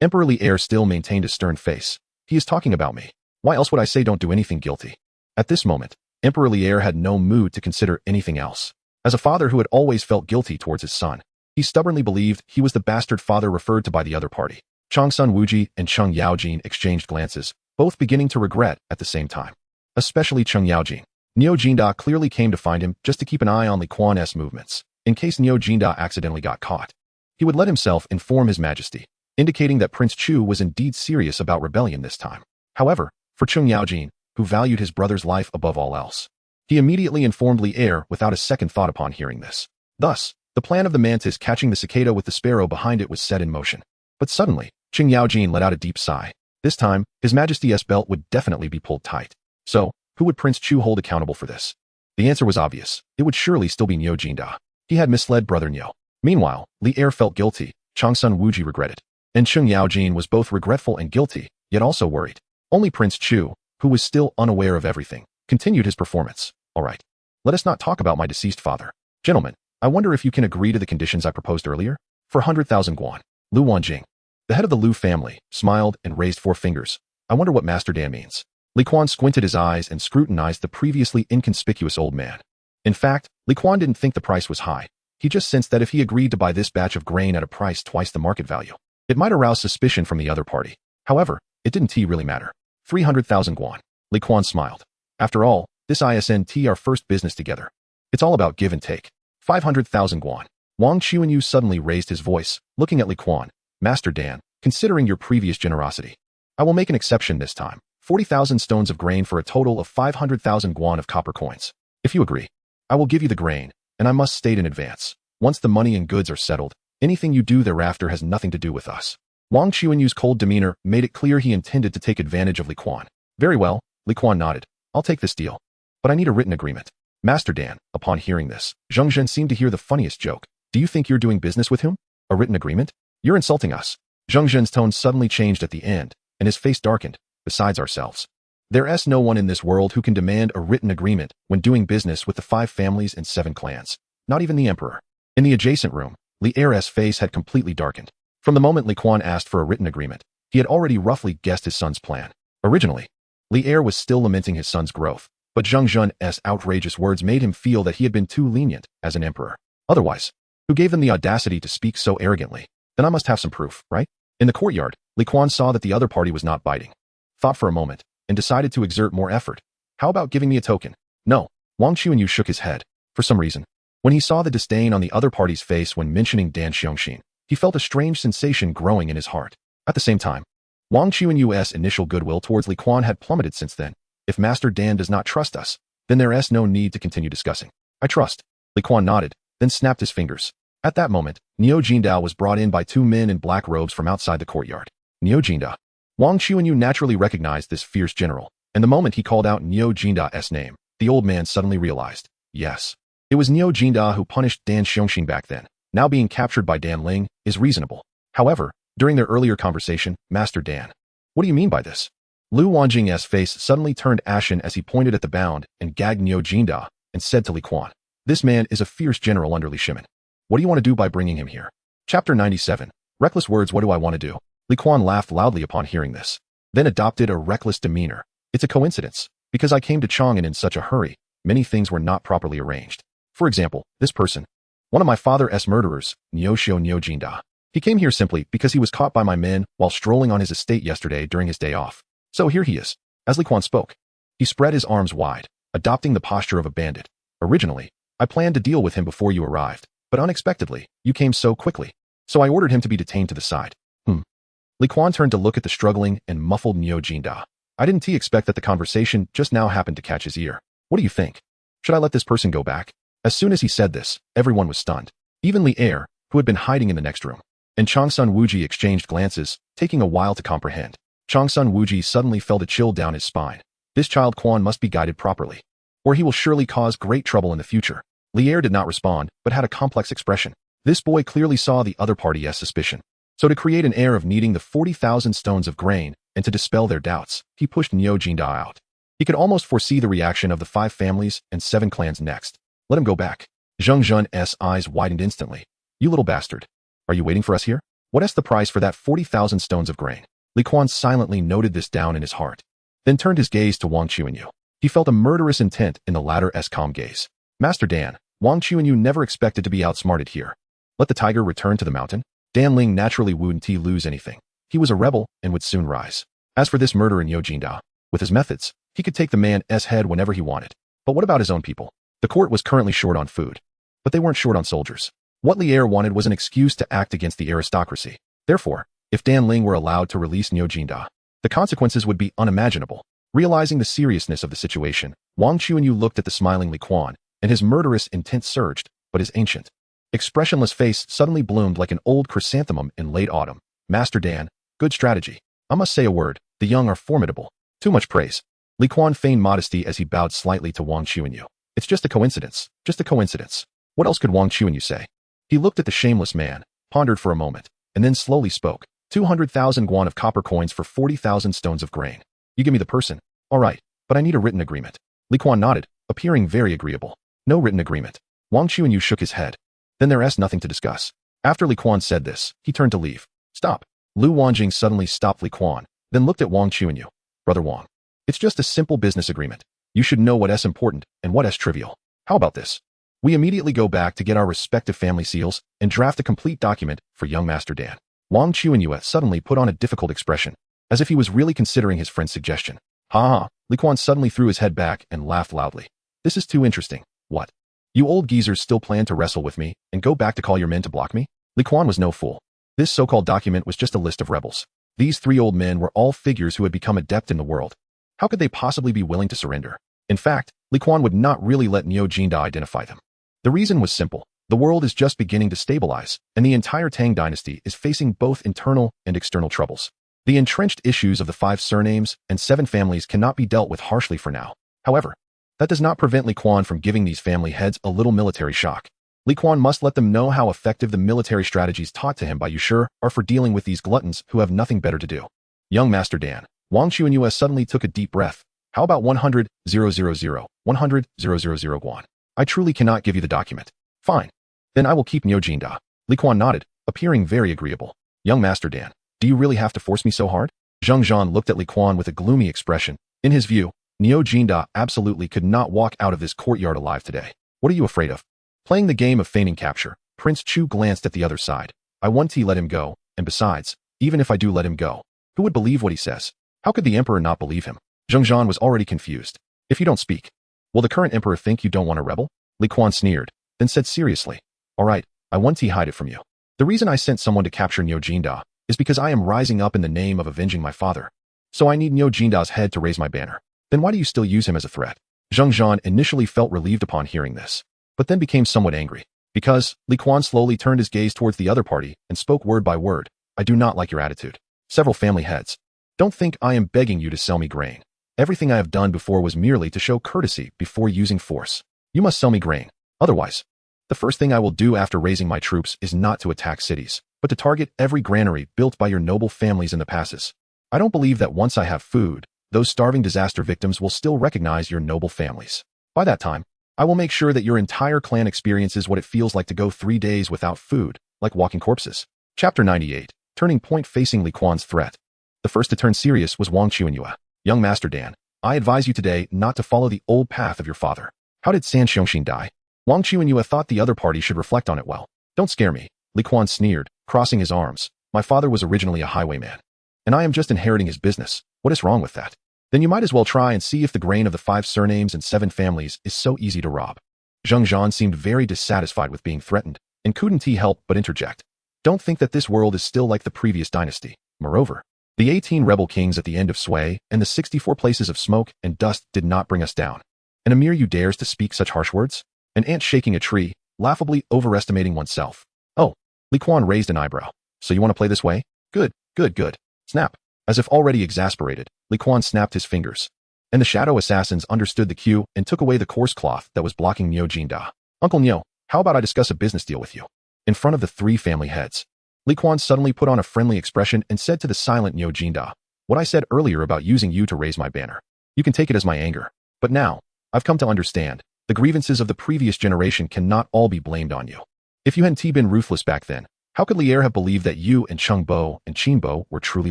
Emperor Li'er still maintained a stern face. He is talking about me. Why else would I say don't do anything guilty? At this moment, Emperor Li'er had no mood to consider anything else. As a father who had always felt guilty towards his son, he stubbornly believed he was the bastard father referred to by the other party. Xuanwu Gate and Chang'an exchanged glances, both beginning to regret at the same time. Especially Chang'an. Niu Jinda clearly came to find him just to keep an eye on Li Kuan's movements, in case Niu Jinda accidentally got caught. He would let himself inform His Majesty, indicating that Prince Chu was indeed serious about rebellion this time. However, for Chang'an, who valued his brother's life above all else, he immediately informed Li'er without a second thought upon hearing this. Thus, the plan of the mantis catching the cicada with the sparrow behind it was set in motion. But suddenly, Chang'an let out a deep sigh. This time, His Majesty's belt would definitely be pulled tight. So, who would Prince Chu hold accountable for this? The answer was obvious. It would surely still be Niu Jinda. He had misled brother Niu. Meanwhile, Li'er felt guilty, Xuanwu Gate regretted, and Chang'an was both regretful and guilty, yet also worried. Only Prince Chu, who was still unaware of everything, continued his performance. All right. Let us not talk about my deceased father. Gentlemen, I wonder if you can agree to the conditions I proposed earlier? For 100,000 guan. Lu Wanjing, the head of the Lu family, smiled and raised 4 fingers. I wonder what Master Dan means. Li Kuan squinted his eyes and scrutinized the previously inconspicuous old man. In fact, Li Kuan didn't think the price was high. He just sensed that if he agreed to buy this batch of grain at a price twice the market value, it might arouse suspicion from the other party. However, it didn't really matter. 300,000 guan. Li Kuan smiled. After all, this isn't our first business together. It's all about give and take. 500,000 guan. Wang Xuanwu suddenly raised his voice, looking at Li Kuan. Master Dan, considering your previous generosity, I will make an exception this time. 40,000 stones of grain for a total of 500,000 guan of copper coins. If you agree, I will give you the grain, and I must state in advance, once the money and goods are settled, anything you do thereafter has nothing to do with us. Wang Xuanwu's cold demeanor made it clear he intended to take advantage of Li Kuan. Very well, Li Kuan nodded. I'll take this deal. But I need a written agreement. Master Dan, upon hearing this, Zhenguan seemed to hear the funniest joke. Do you think you're doing business with him? A written agreement? You're insulting us. Zhenguan's tone suddenly changed at the end, and his face darkened. Besides ourselves, there's no one in this world who can demand a written agreement when doing business with the 5 families and 7 clans. Not even the emperor. In the adjacent room, Li'er's face had completely darkened. From the moment Li Kuan asked for a written agreement, he had already roughly guessed his son's plan. Originally, Li'er was still lamenting his son's growth, but Zhenguan's outrageous words made him feel that he had been too lenient as an emperor. Otherwise, who gave them the audacity to speak so arrogantly? Then I must have some proof, right? In the courtyard, Li Kuan saw that the other party was not biting. Thought for a moment, and decided to exert more effort. How about giving me a token? No. Wang Xuanwu shook his head. For some reason, when he saw the disdain on the other party's face when mentioning Dan Xiongxing, he felt a strange sensation growing in his heart. At the same time, Wang Chuanyu's initial goodwill towards Li Kuan had plummeted since then. If Master Dan does not trust us, then there is no need to continue discussing. I trust. Li Kuan nodded, then snapped his fingers. At that moment, Niu Jindao was brought in by two men in black robes from outside the courtyard. Niu Jindao. Wang Chuanyu naturally recognized this fierce general, and the moment he called out Niu Jinda's name, the old man suddenly realized, yes. It was Niu Jinda who punished Dan Xiongxing back then. Now being captured by Dan Ling is reasonable. However, during their earlier conversation, Master Dan. What do you mean by this? Lu Wanjing's face suddenly turned ashen as he pointed at the bound and gagged Niu Jinda and said to Li Kuan, this man is a fierce general under Li Shimin. What do you want to do by bringing him here? Chapter 97. Reckless words. What do I want to do? Li Kuan laughed loudly upon hearing this, then adopted a reckless demeanor. It's a coincidence, because I came to Chang'an in such a hurry, many things were not properly arranged. For example, this person, one of my father's murderers, Niu Jinda. He came here simply because he was caught by my men while strolling on his estate yesterday during his day off. So here he is. As Li Kuan spoke, he spread his arms wide, adopting the posture of a bandit. Originally, I planned to deal with him before you arrived, but unexpectedly, you came so quickly. So I ordered him to be detained to the side. Li Kuan turned to look at the struggling and muffled Niu Jinda. I didn't expect that the conversation just now happened to catch his ear. What do you think? Should I let this person go back? As soon as he said this, everyone was stunned. Even Li Er, who had been hiding in the next room, and Changsun Wuji exchanged glances, taking a while to comprehend. Changsun Wuji suddenly felt a chill down his spine. This child Kuan must be guided properly, or he will surely cause great trouble in the future. Li Er did not respond, but had a complex expression. This boy clearly saw the other party's suspicion. So to create an air of needing the 40,000 stones of grain, and to dispel their doubts, he pushed Niu Jinda out. He could almost foresee the reaction of the 5 families and 7 clans next. Let him go back. Zheng Zhen's eyes widened instantly. You little bastard. Are you waiting for us here? What's the price for that 40,000 stones of grain? Li Kuan silently noted this down in his heart, then turned his gaze to Wang Chuanyu. He felt a murderous intent in the latter's calm gaze. Master Dan, Wang Chuanyu never expected to be outsmarted here. Let the tiger return to the mountain? Dan Ling naturally wouldn't lose anything. He was a rebel and would soon rise. As for this murder in Niu Jinda, with his methods, he could take the man's head whenever he wanted. But what about his own people? The court was currently short on food, but they weren't short on soldiers. What Li Er wanted was an excuse to act against the aristocracy. Therefore, if Dan Ling were allowed to release Niu Jinda, the consequences would be unimaginable. Realizing the seriousness of the situation, Wang Chuanyu looked at the smiling Li Kuan, and his murderous intent surged, but his ancient, expressionless face suddenly bloomed like an old chrysanthemum in late autumn. Master Dan, good strategy. I must say a word, the young are formidable. Too much praise. Li Kuan feigned modesty as he bowed slightly to Wang Chuanyu. It's just a coincidence. Just a coincidence. What else could Wang Chuanyu say? He looked at the shameless man, pondered for a moment, and then slowly spoke. 200,000 guan of copper coins for 40,000 stones of grain. You give me the person. All right, but I need a written agreement. Li Kuan nodded, appearing very agreeable. No written agreement. Wang Chuanyu shook his head. Then there is nothing to discuss. After Li Kuan said this, he turned to leave. Stop. Lu Wanjing suddenly stopped Li Kuan, then looked at Wang Chuanyu. Brother Wang. It's just a simple business agreement. You should know what is important and what is trivial. How about this? We immediately go back to get our respective family seals and draft a complete document for young Master Dan. Wang Chuanyu suddenly put on a difficult expression, as if he was really considering his friend's suggestion. Ha ha. Li Kuan suddenly threw his head back and laughed loudly. This is too interesting. What? You old geezers still plan to wrestle with me and go back to call your men to block me? Li Kuan was no fool. This so-called document was just a list of rebels. These 3 old men were all figures who had become adept in the world. How could they possibly be willing to surrender? In fact, Li Kuan would not really let Niu Jinda identify them. The reason was simple. The world is just beginning to stabilize, and the entire Tang Dynasty is facing both internal and external troubles. The entrenched issues of the 5 surnames and 7 families cannot be dealt with harshly for now. However, that does not prevent Li Kuan from giving these family heads a little military shock. Li Kuan must let them know how effective the military strategies taught to him by Yushur are for dealing with these gluttons who have nothing better to do. Young Master Dan, Wang Chuanyu suddenly took a deep breath. How about 100,000, 100,000 guan? I truly cannot give you the document. Fine. Then I will keep Niu Jinda. Li Kuan nodded, appearing very agreeable. Young Master Dan, do you really have to force me so hard? Zhenguan looked at Li Kuan with a gloomy expression. In his view, Niu Jinda absolutely could not walk out of this courtyard alive today. What are you afraid of? Playing the game of feigning capture, Prince Chu glanced at the other side. I want to let him go, and besides, even if I do let him go, who would believe what he says? How could the emperor not believe him? Zhenguan was already confused. If you don't speak, will the current emperor think you don't want to rebel? Li Kuan sneered, then said seriously. All right, I want to hide it from you. The reason I sent someone to capture Niu Jinda is because I am rising up in the name of avenging my father. So I need Niu Jinda's head to raise my banner. Then why do you still use him as a threat? Zhenguan initially felt relieved upon hearing this, but then became somewhat angry. Because, Li Kuan slowly turned his gaze towards the other party and spoke word by word. I do not like your attitude. Several family heads. Don't think I am begging you to sell me grain. Everything I have done before was merely to show courtesy before using force. You must sell me grain. Otherwise, the first thing I will do after raising my troops is not to attack cities, but to target every granary built by your noble families in the passes. I don't believe that once I have food, those starving disaster victims will still recognize your noble families. By that time, I will make sure that your entire clan experiences what it feels like to go 3 days without food, like walking corpses. Chapter 98. Turning point facing Li Kuan's threat. The first to turn serious was Wang Chuanyue. Young Master Dan, I advise you today not to follow the old path of your father. How did San Xiongxin die? Wang Chuanyue thought the other party should reflect on it well. Don't scare me, Li Kuan sneered, crossing his arms. My father was originally a highwayman, and I am just inheriting his business. What is wrong with that? Then you might as well try and see if the grain of the 5 surnames and 7 families is so easy to rob. Zhenguan seemed very dissatisfied with being threatened, and couldn't he help but interject. Don't think that this world is still like the previous dynasty. Moreover, the 18 rebel kings at the end of Sui and the 64 places of smoke and dust did not bring us down. And Amir, you dares to speak such harsh words? An ant shaking a tree, laughably overestimating oneself. Oh, Li Kuan raised an eyebrow. So you want to play this way? Good, good, good. Snap. As if already exasperated, Li Kuan snapped his fingers. And the shadow assassins understood the cue and took away the coarse cloth that was blocking Niu Jinda. Uncle Niu, how about I discuss a business deal with you? In front of the 3 family heads, Li Kuan suddenly put on a friendly expression and said to the silent Niu Jinda, what I said earlier about using you to raise my banner. You can take it as my anger. But now, I've come to understand, the grievances of the previous generation cannot all be blamed on you. If you hadn't been ruthless back then, how could Lier have believed that you and Chengbo and Qinbo were truly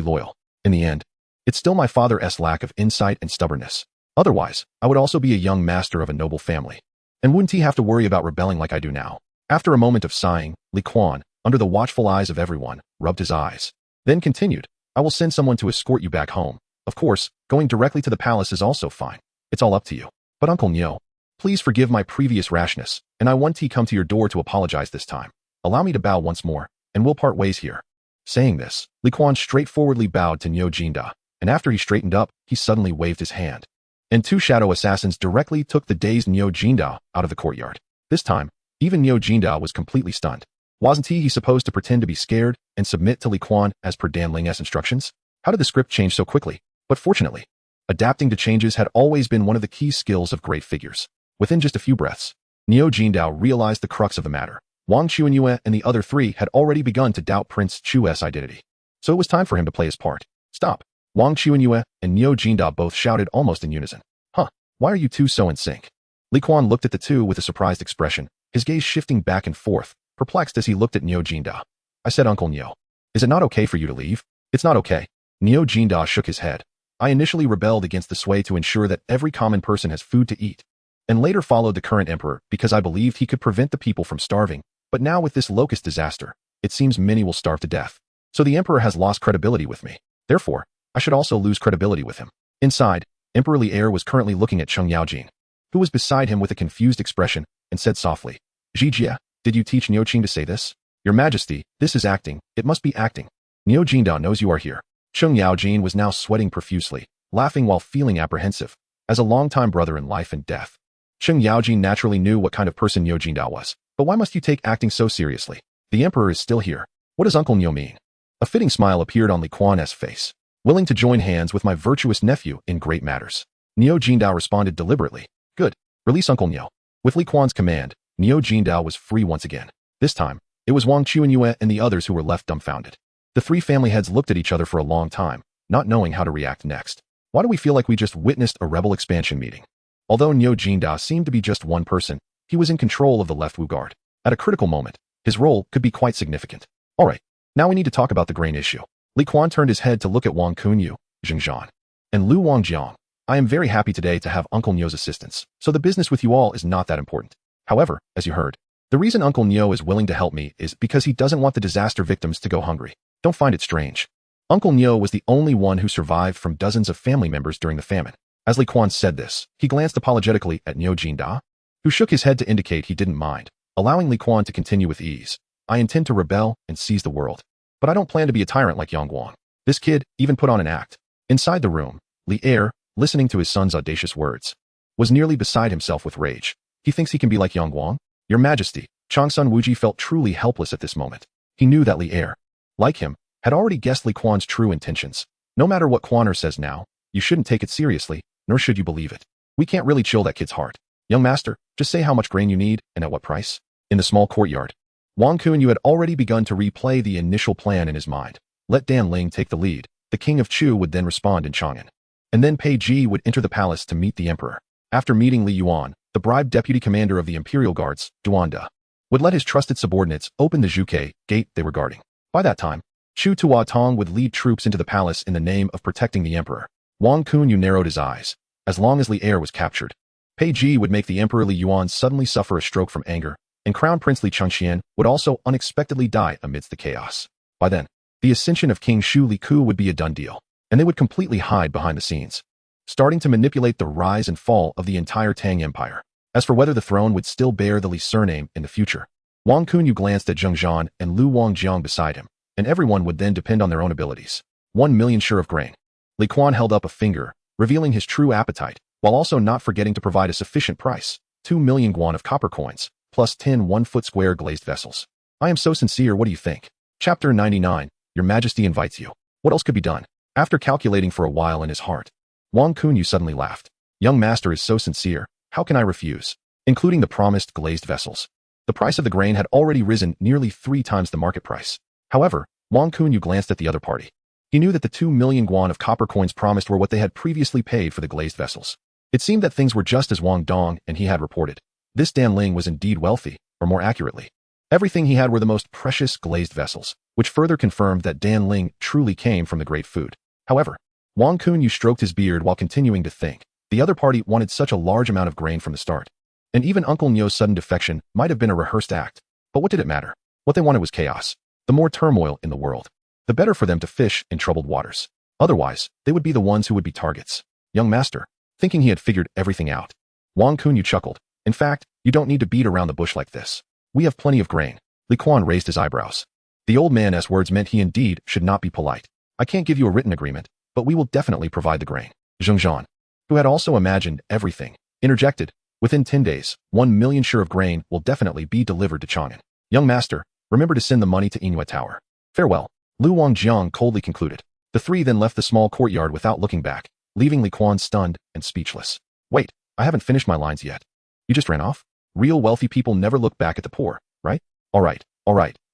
loyal? In the end, it's still my father's lack of insight and stubbornness. Otherwise, I would also be a young master of a noble family. And wouldn't he have to worry about rebelling like I do now? After a moment of sighing, Li Kuan, under the watchful eyes of everyone, rubbed his eyes. Then continued, I will send someone to escort you back home. Of course, going directly to the palace is also fine. It's all up to you. But Uncle Niu, please forgive my previous rashness, and I want to come to your door to apologize this time. Allow me to bow once more, and we'll part ways here. Saying this, Li Kuan straightforwardly bowed to Niu Jinda, and after he straightened up, he suddenly waved his hand. And 2 shadow assassins directly took the dazed Niu Jinda out of the courtyard. This time, even Niu Jinda was completely stunned. Wasn't he supposed to pretend to be scared and submit to Li Kuan as per Dan Ling's instructions? How did the script change so quickly? But fortunately, adapting to changes had always been one of the key skills of great figures. Within just a few breaths, Niu Jinda realized the crux of the matter. Wang Chuanyue and the other 3 had already begun to doubt Prince Chu's identity. So it was time for him to play his part. Stop. Wang Chuanyue and Niu Jinda both shouted almost in unison. Huh, why are you 2 so in sync? Li Kuan looked at the 2 with a surprised expression, his gaze shifting back and forth, perplexed as he looked at Niu Jinda. I said, Uncle Niu, is it not okay for you to leave? It's not okay. Niu Jinda shook his head. I initially rebelled against the Sui to ensure that every common person has food to eat, and later followed the current emperor because I believed he could prevent the people from starving. But now with this locust disaster, it seems many will starve to death. So the emperor has lost credibility with me. Therefore, I should also lose credibility with him. Inside, Emperor Lier was currently looking at Cheng Yaojin, who was beside him with a confused expression, and said softly, Zhijie, did you teach Niu Qing to say this? Your Majesty, this is acting. It must be acting. Niu Jinda knows you are here. Cheng Yaojin was now sweating profusely, laughing while feeling apprehensive. As a longtime brother in life and death, Cheng Yaojin naturally knew what kind of person Niu Jinda was. But why must you take acting so seriously? The emperor is still here. What does Uncle Niu mean? A fitting smile appeared on Li Kuan's face. Willing to join hands with my virtuous nephew in great matters. Niu Jinda responded deliberately. Good. Release Uncle Niu. With Li Kuan's command, Niu Jinda was free once again. This time, it was Wang Chuanyue and the others who were left dumbfounded. The 3 family heads looked at each other for a long time, not knowing how to react next. Why do we feel like we just witnessed a rebel expansion meeting? Although Niu Jinda seemed to be just one person, he was in control of the Left Wu Guard. At a critical moment, his role could be quite significant. Alright, now we need to talk about the grain issue. Li Kuan turned his head to look at Wang Kunyu, Zhengguan, and Lu Wangjiang. I am very happy today to have Uncle Niu's assistance, so the business with you all is not that important. However, as you heard, the reason Uncle Niu is willing to help me is because he doesn't want the disaster victims to go hungry. Don't find it strange. Uncle Niu was the only one who survived from dozens of family members during the famine. As Li Kuan said this, he glanced apologetically at Niu Jinda, who shook his head to indicate he didn't mind, allowing Li Kuan to continue with ease. I intend to rebel and seize the world. But I don't plan to be a tyrant like Zhenguan. This kid even put on an act. Inside the room, Li Er, listening to his son's audacious words, was nearly beside himself with rage. He thinks he can be like Zhenguan? Your Majesty, Chang'an Wuji felt truly helpless at this moment. He knew that Li Er, like him, had already guessed Li Kuan's true intentions. No matter what Kuan says now, you shouldn't take it seriously, nor should you believe it. We can't really chill that kid's heart. Young master, just say how much grain you need and at what price. In the small courtyard, Wang Kunyu had already begun to replay the initial plan in his mind. Let Dan Ling take the lead. The king of Chu would then respond in Chang'an. And then Pei Ji would enter the palace to meet the emperor. After meeting Li Yuan, the bribed deputy commander of the imperial guards, Duanda, would let his trusted subordinates open the Xuanwu Gate they were guarding. By that time, Chu Tuatong would lead troops into the palace in the name of protecting the emperor. Wang Kunyu narrowed his eyes. As long as Li Er was captured, Pei Ji would make the emperor Li Yuan suddenly suffer a stroke from anger, and Crown Prince Li Chengxian would also unexpectedly die amidst the chaos. By then, the ascension of King Shu Li Ku would be a done deal, and they would completely hide behind the scenes, starting to manipulate the rise and fall of the entire Tang Empire. As for whether the throne would still bear the Li surname in the future, Wang Kunyu glanced at Zheng Zhan and Lu Wangjiang beside him, and everyone would then depend on their own abilities. 1 million sure of grain. Li Kuan held up a finger, revealing his true appetite, while also not forgetting to provide a sufficient price, 2 million guan of copper coins, plus 10 1-foot square glazed vessels. I am so sincere, what do you think? Chapter 99, Your Majesty invites you. What else could be done? After calculating for a while in his heart, Wang Kunyu suddenly laughed. Young master is so sincere, how can I refuse? Including the promised glazed vessels. The price of the grain had already risen nearly 3 times the market price. However, Wang Kunyu glanced at the other party. He knew that the 2 million guan of copper coins promised were what they had previously paid for the glazed vessels. It seemed that things were just as Wang Dong and he had reported. This Dan Ling was indeed wealthy, or more accurately, everything he had were the most precious glazed vessels, which further confirmed that Dan Ling truly came from the great food. However, Wang Kunyu stroked his beard while continuing to think. The other party wanted such a large amount of grain from the start. And even Uncle Nyo's sudden defection might have been a rehearsed act. But what did it matter? What they wanted was chaos. The more turmoil in the world, the better for them to fish in troubled waters. Otherwise, they would be the ones who would be targets. Young master, thinking he had figured everything out, Wang Kunyu chuckled. In fact, you don't need to beat around the bush like this. We have plenty of grain. Li Kuan raised his eyebrows. The old man's words meant he indeed should not be polite. I can't give you a written agreement, but we will definitely provide the grain. Zheng Zhan, who had also imagined everything, interjected. Within 10 days, 1 million sure of grain will definitely be delivered to Chang'an. Young master, remember to send the money to Yingyue Tower. Farewell. Lu Wangjiang coldly concluded. The three then left the small courtyard without looking back, leaving Li Kuan stunned and speechless. Wait, I haven't finished my lines yet. You just ran off? Real wealthy people never look back at the poor, right? All right.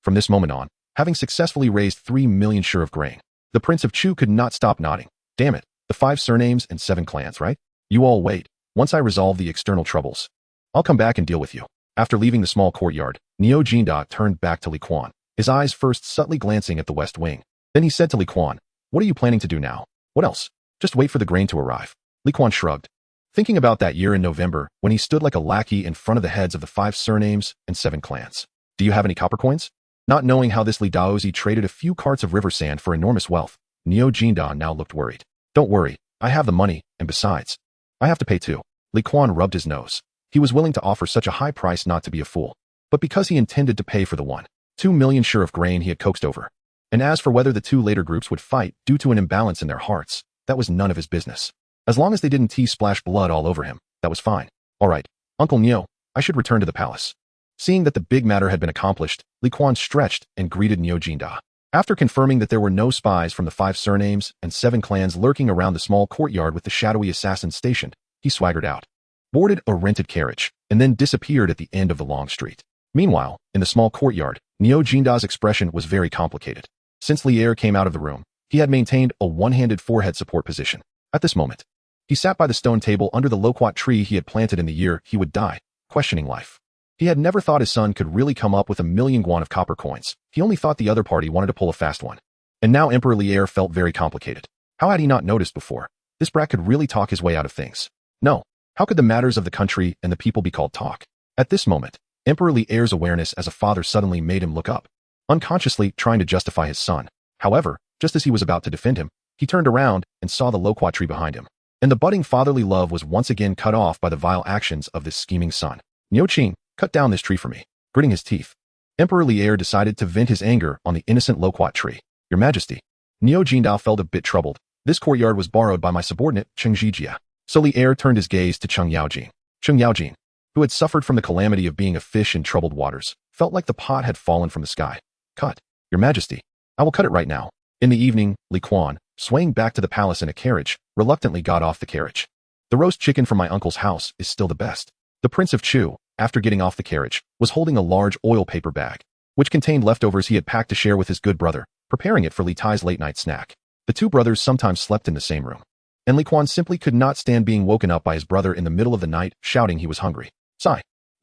From this moment on, having successfully raised 3 million sure of grain, the Prince of Chu could not stop nodding. Damn it, the 5 surnames and 7 clans, right? You all wait. Once I resolve the external troubles, I'll come back and deal with you. After leaving the small courtyard, Neo Jinda turned back to Li Kuan, his eyes first subtly glancing at the west wing. Then he said to Li Kuan, what are you planning to do now? What else? Just wait for the grain to arrive. Li Kuan shrugged, thinking about that year in November when he stood like a lackey in front of the heads of the 5 surnames and 7 clans. Do you have any copper coins? Not knowing how this Li Daozi traded a few carts of river sand for enormous wealth, Neo Jinda now looked worried. Don't worry, I have the money, and besides, I have to pay too. Li Kuan rubbed his nose. He was willing to offer such a high price not to be a fool, but because he intended to pay for the 1.2 million sure of grain he had coaxed over. And as for whether the 2 later groups would fight due to an imbalance in their hearts, that was none of his business. As long as they didn't splash blood all over him, that was fine. All right, Uncle Neo, I should return to the palace. Seeing that the big matter had been accomplished, Li Kuan stretched and greeted Neo Jinda. After confirming that there were no spies from the 5 surnames and 7 clans lurking around the small courtyard with the shadowy assassins stationed, he swaggered out, boarded a rented carriage, and then disappeared at the end of the long street. Meanwhile, in the small courtyard, Neo Jinda's expression was very complicated. Since Li Er came out of the room, he had maintained a one-handed forehead support position. At this moment, he sat by the stone table under the loquat tree he had planted in the year he would die, questioning life. He had never thought his son could really come up with 1 million guan of copper coins. He only thought the other party wanted to pull a fast one. And now Emperor Li Er felt very complicated. How had he not noticed before? This brat could really talk his way out of things. No. How could the matters of the country and the people be called talk? At this moment, Emperor Li Er's awareness as a father suddenly made him look up, unconsciously trying to justify his son. However, just as he was about to defend him, he turned around and saw the loquat tree behind him. And the budding fatherly love was once again cut off by the vile actions of this scheming son. Niu Qing, cut down this tree for me. Gritting his teeth, Emperor Lier decided to vent his anger on the innocent loquat tree. Your Majesty. Niu Jindao felt a bit troubled. This courtyard was borrowed by my subordinate, Cheng Zhijia. So Lier turned his gaze to Cheng Yaojin. Cheng Yaojin, who had suffered from the calamity of being a fish in troubled waters, felt like the pot had fallen from the sky. Cut. Your Majesty. I will cut it right now. In the evening, Kuan, swaying back to the palace in a carriage, reluctantly got off the carriage. The roast chicken from my uncle's house is still the best. The Prince of Chu, after getting off the carriage, was holding a large oil paper bag, which contained leftovers he had packed to share with his good brother, preparing it for Li Tai's late-night snack. The two brothers sometimes slept in the same room, and Kuan simply could not stand being woken up by his brother in the middle of the night, shouting he was hungry. Sigh.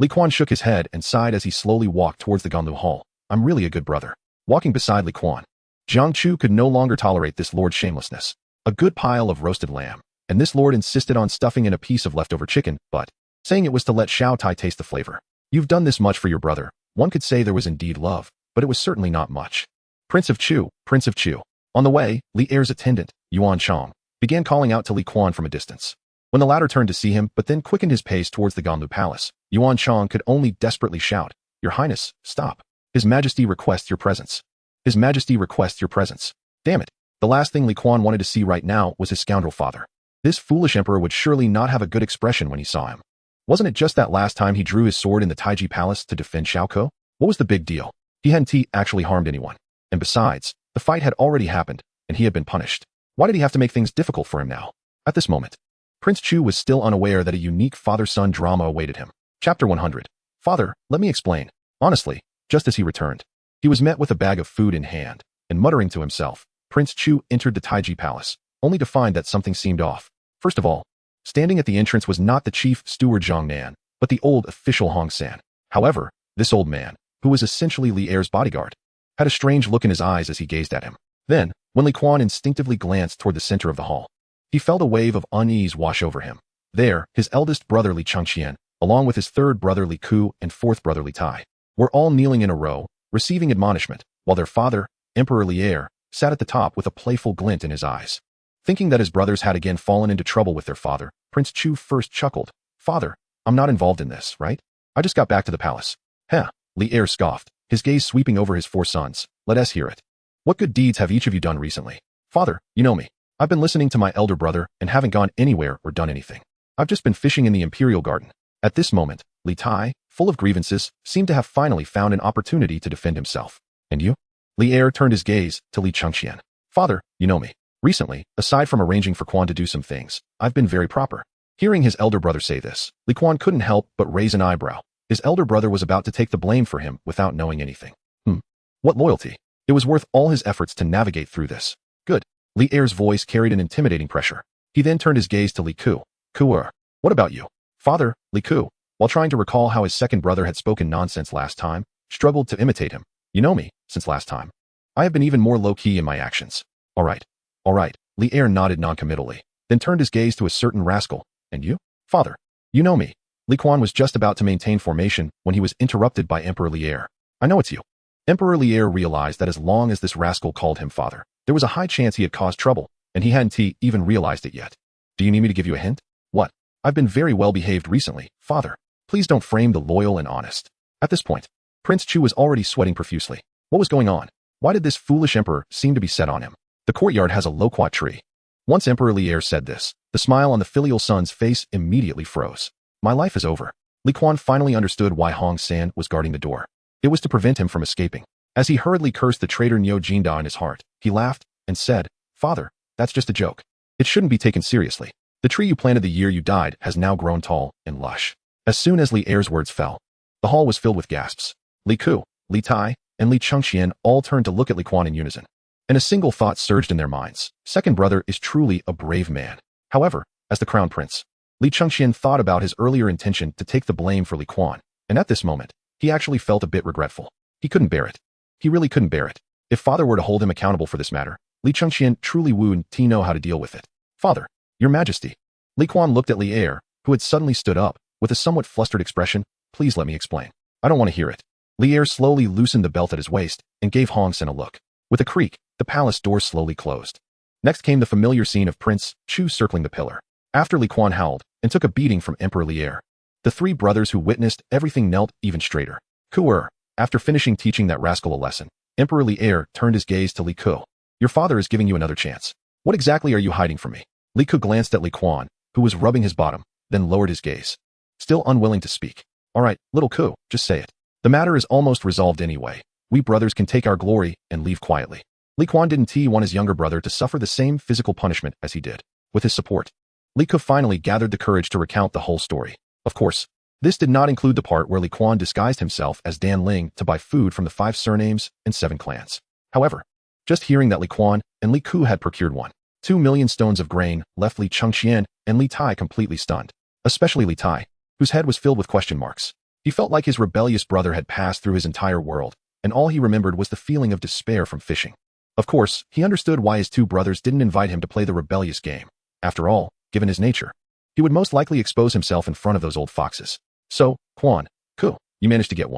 Kuan shook his head and sighed as he slowly walked towards the Ganlu Hall. I'm really a good brother. Walking beside Kuan, Jiang Chu could no longer tolerate this lord's shamelessness. A good pile of roasted lamb, and this lord insisted on stuffing in a piece of leftover chicken, but saying it was to let Xiao Tai taste the flavor. You've done this much for your brother. One could say there was indeed love, but it was certainly not much. Prince of Chu, Prince of Chu. On the way, Li Er's attendant, Yuan Chong, began calling out to Kuan from a distance. When the latter turned to see him but then quickened his pace towards the Ganlu Palace, Yuan Chong could only desperately shout, Your Highness, stop. His Majesty requests your presence. His Majesty requests your presence. Damn it. The last thing Kuan wanted to see right now was his scoundrel father. This foolish emperor would surely not have a good expression when he saw him. Wasn't it just that last time he drew his sword in the Taiji Palace to defend Xiaoko? What was the big deal? He hadn't actually harmed anyone. And besides, the fight had already happened, and he had been punished. Why did he have to make things difficult for him now? At this moment, Prince Chu was still unaware that a unique father-son drama awaited him. Chapter 100. Father, let me explain. Honestly, just as he returned, he was met with a bag of food in hand, and muttering to himself, Prince Chu entered the Taiji Palace, only to find that something seemed off. First of all, standing at the entrance was not the chief steward Zhang Nan, but the old official Hong San. However, this old man, who was essentially Li Er's bodyguard, had a strange look in his eyes as he gazed at him. Then, when Kuan instinctively glanced toward the center of the hall, he felt a wave of unease wash over him. There, his eldest brother Li Changqian, along with his third brother Li Ku and fourth brother Li Tai, were all kneeling in a row, receiving admonishment, while their father, Emperor Lier, sat at the top with a playful glint in his eyes. Thinking that his brothers had again fallen into trouble with their father, Prince Chu first chuckled. Father, I'm not involved in this, right? I just got back to the palace. Heh, Lier scoffed, his gaze sweeping over his four sons. Let us hear it. What good deeds have each of you done recently? Father, you know me. I've been listening to my elder brother and haven't gone anywhere or done anything. I've just been fishing in the Imperial Garden. At this moment, Li Tai, full of grievances, seemed to have finally found an opportunity to defend himself. And you? Lier turned his gaze to Li Changqian. Father, you know me. Recently, aside from arranging for Kuan to do some things, I've been very proper. Hearing his elder brother say this, Kuan couldn't help but raise an eyebrow. His elder brother was about to take the blame for him without knowing anything. What loyalty. It was worth all his efforts to navigate through this. Good. Lier's voice carried an intimidating pressure. He then turned his gaze to Li Ku. Ku-er, what about you? Father, Li Ku, while trying to recall how his second brother had spoken nonsense last time, struggled to imitate him. You know me, since last time. I have been even more low-key in my actions. All right. Lier nodded noncommittally, then turned his gaze to a certain rascal. And you? Father, you know me. Kuan was just about to maintain formation when he was interrupted by Emperor Lier. I know it's you. Emperor Lier realized that as long as this rascal called him father, there was a high chance he had caused trouble, and he hadn't even realized it yet. Do you need me to give you a hint? What? I've been very well behaved recently, father. Please don't frame the loyal and honest. At this point, Prince Chu was already sweating profusely. What was going on? Why did this foolish emperor seem to be set on him? The courtyard has a loquat tree. Once Emperor Lier said this, the smile on the filial son's face immediately froze. My life is over. Kuan finally understood why Hong San was guarding the door. It was to prevent him from escaping. As he hurriedly cursed the traitor Niu Jindao in his heart, he laughed and said, Father, that's just a joke. It shouldn't be taken seriously. The tree you planted the year you died has now grown tall and lush. As soon as Lier's words fell, the hall was filled with gasps. Li Ku, Li Tai, and Li Changqian all turned to look at Kuan in unison. And a single thought surged in their minds. Second brother is truly a brave man. However, as the crown prince, Li Changqian thought about his earlier intention to take the blame for Kuan, and at this moment, he actually felt a bit regretful. He couldn't bear it. He really couldn't bear it. If father were to hold him accountable for this matter, Li Changqian truly wouldn't know how to deal with it. Father, your majesty. Kuan looked at Lier, who had suddenly stood up, with a somewhat flustered expression. Please let me explain. I don't want to hear it. Lier slowly loosened the belt at his waist and gave Hong Sen a look. With a creak, the palace door slowly closed. Next came the familiar scene of Prince Chu circling the pillar. After Kuan howled and took a beating from Emperor Lier, the three brothers who witnessed everything knelt even straighter. Ku-er, After finishing teaching that rascal a lesson, Emperor Li Er turned his gaze to Li Ku. Your father is giving you another chance. What exactly are you hiding from me? Li Ku glanced at Li Kuan, who was rubbing his bottom, then lowered his gaze. Still unwilling to speak. All right, little Ku, just say it. The matter is almost resolved anyway. We brothers can take our glory and leave quietly. Li Kuan didn't want his younger brother to suffer the same physical punishment as he did. With his support, Li Ku finally gathered the courage to recount the whole story. Of course, this did not include the part where Li Kuan disguised himself as Dan Ling to buy food from the 5 surnames and 7 clans. However, just hearing that Li Kuan and Li Ku had procured 2 million stones of grain left Li Changqian and Li Tai completely stunned, especially Li Tai, whose head was filled with question marks. He felt like his rebellious brother had passed through his entire world, and all he remembered was the feeling of despair from fishing. Of course, he understood why his 2 brothers didn't invite him to play the rebellious game. After all, given his nature, he would most likely expose himself in front of those old foxes. So, Kuan, Ku, you managed to get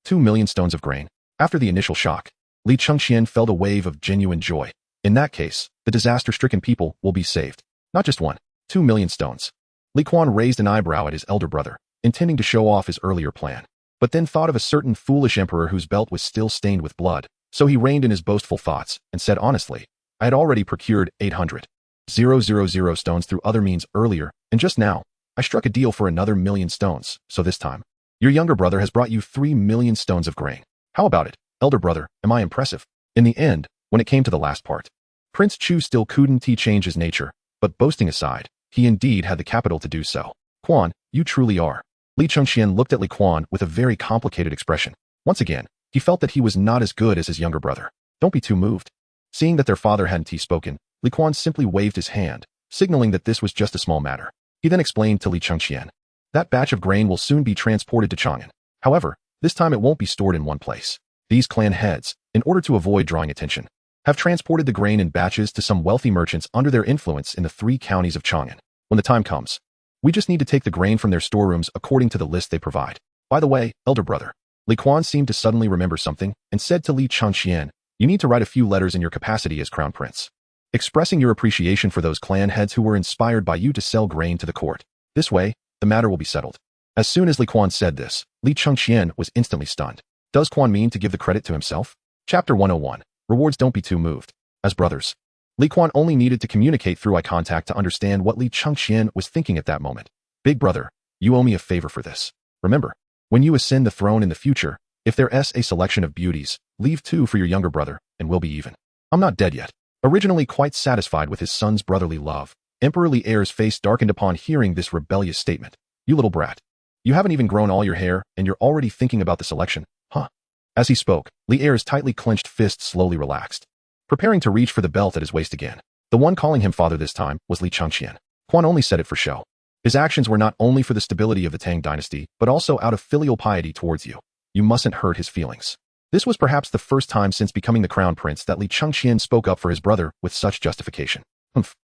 2 million stones of grain. After the initial shock, Li Changqian felt a wave of genuine joy. In that case, the disaster-stricken people will be saved. Not just 2 million stones. Li Kuan raised an eyebrow at his elder brother, intending to show off his earlier plan, but then thought of a certain foolish emperor whose belt was still stained with blood, so he reined in his boastful thoughts and said honestly, I had already procured 800,000 stones through other means earlier, and just now, I struck a deal for another 1,000,000 stones, so this time, your younger brother has brought you 3 million stones of grain. How about it, elder brother, am I impressive? In the end, when it came to the last part, Prince Chu still couldn't change his nature, but boasting aside, he indeed had the capital to do so. Kuan, you truly are. Li Changqian looked at Li Kuan with a very complicated expression. Once again, he felt that he was not as good as his younger brother. Don't be too moved. Seeing that their father hadn't spoken, Li Kuan simply waved his hand, signaling that this was just a small matter. He then explained to Li Changqian, that batch of grain will soon be transported to Chang'an. However, this time it won't be stored in one place. These clan heads, in order to avoid drawing attention, have transported the grain in batches to some wealthy merchants under their influence in the 3 counties of Chang'an. When the time comes, we just need to take the grain from their storerooms according to the list they provide. By the way, elder brother, Li Kuan seemed to suddenly remember something and said to Li Changqian, you need to write a few letters in your capacity as crown prince, expressing your appreciation for those clan heads who were inspired by you to sell grain to the court. This way, the matter will be settled. As soon as Li Kuan said this, Li Changqian was instantly stunned. Does Kuan mean to give the credit to himself? Chapter 101. Rewards. Don't be too moved. As brothers, Li Kuan only needed to communicate through eye contact to understand what Li Changqian was thinking at that moment. Big brother, you owe me a favor for this. Remember, when you ascend the throne in the future, if there's a selection of beauties, leave 2 for your younger brother, and we'll be even. I'm not dead yet. Originally quite satisfied with his son's brotherly love, Emperor Li Er's face darkened upon hearing this rebellious statement. You little brat. You haven't even grown all your hair, and you're already thinking about the selection, huh? As he spoke, Li Er's tightly clenched fist slowly relaxed, preparing to reach for the belt at his waist again. The one calling him father this time was Li Changqian. Kuan only said it for show. His actions were not only for the stability of the Tang Dynasty, but also out of filial piety towards you. You mustn't hurt his feelings. This was perhaps the first time since becoming the crown prince that Li Changqian spoke up for his brother with such justification.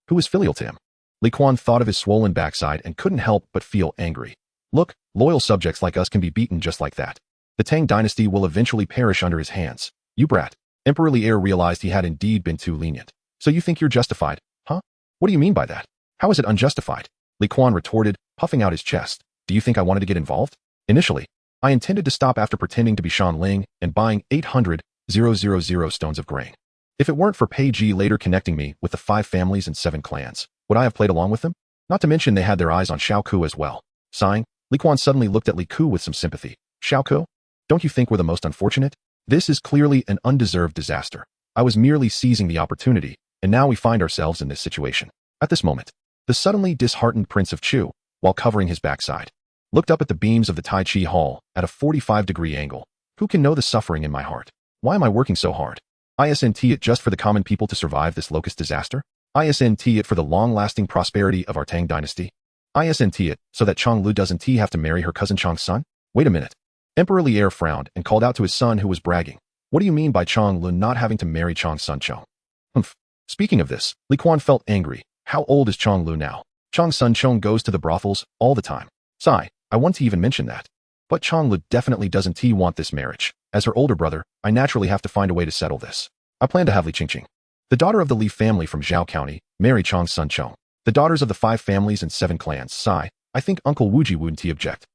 Who is filial to him? Li Kuan thought of his swollen backside and couldn't help but feel angry. Look, loyal subjects like us can be beaten just like that. The Tang Dynasty will eventually perish under his hands. You brat. Emperor Li Er realized he had indeed been too lenient. So you think you're justified, huh? What do you mean by that? How is it unjustified? Li Kuan retorted, puffing out his chest. Do you think I wanted to get involved? Initially, I intended to stop after pretending to be Shan Ling and buying 800,000 stones of grain. If it weren't for Pei Ji later connecting me with the 5 families and 7 clans, would I have played along with them? Not to mention they had their eyes on Xiao Ku as well. Sighing, Li Kuan suddenly looked at Li Ku with some sympathy. Xiao Ku? Don't you think we're the most unfortunate? This is clearly an undeserved disaster. I was merely seizing the opportunity, and now we find ourselves in this situation. At this moment, the suddenly disheartened Prince of Chu, while covering his backside, looked up at the beams of the Tai Chi Hall at a 45-degree angle. Who can know the suffering in my heart? Why am I working so hard? Isn't it just for the common people to survive this locust disaster? Isn't it for the long-lasting prosperity of our Tang Dynasty? Isn't it so that Chang Lu doesn't have to marry her cousin Chang's son? Wait a minute. Emperor Li Er frowned and called out to his son who was bragging. What do you mean by Chang Lu not having to marry Chang's son Chong? Speaking of this, Li Kuan felt angry. How old is Chang Lu now? Chang's son Chong goes to the brothels all the time. Sigh, I want to even mention that. But Chang Lu definitely doesn't want this marriage. As her older brother, I naturally have to find a way to settle this. I plan to have Li Qingqing, the daughter of the Li family from Zhao County, marry Chang's son Chong. The daughters of the 5 families and 7 clans. Sigh, I think Uncle Wuji wouldn't object.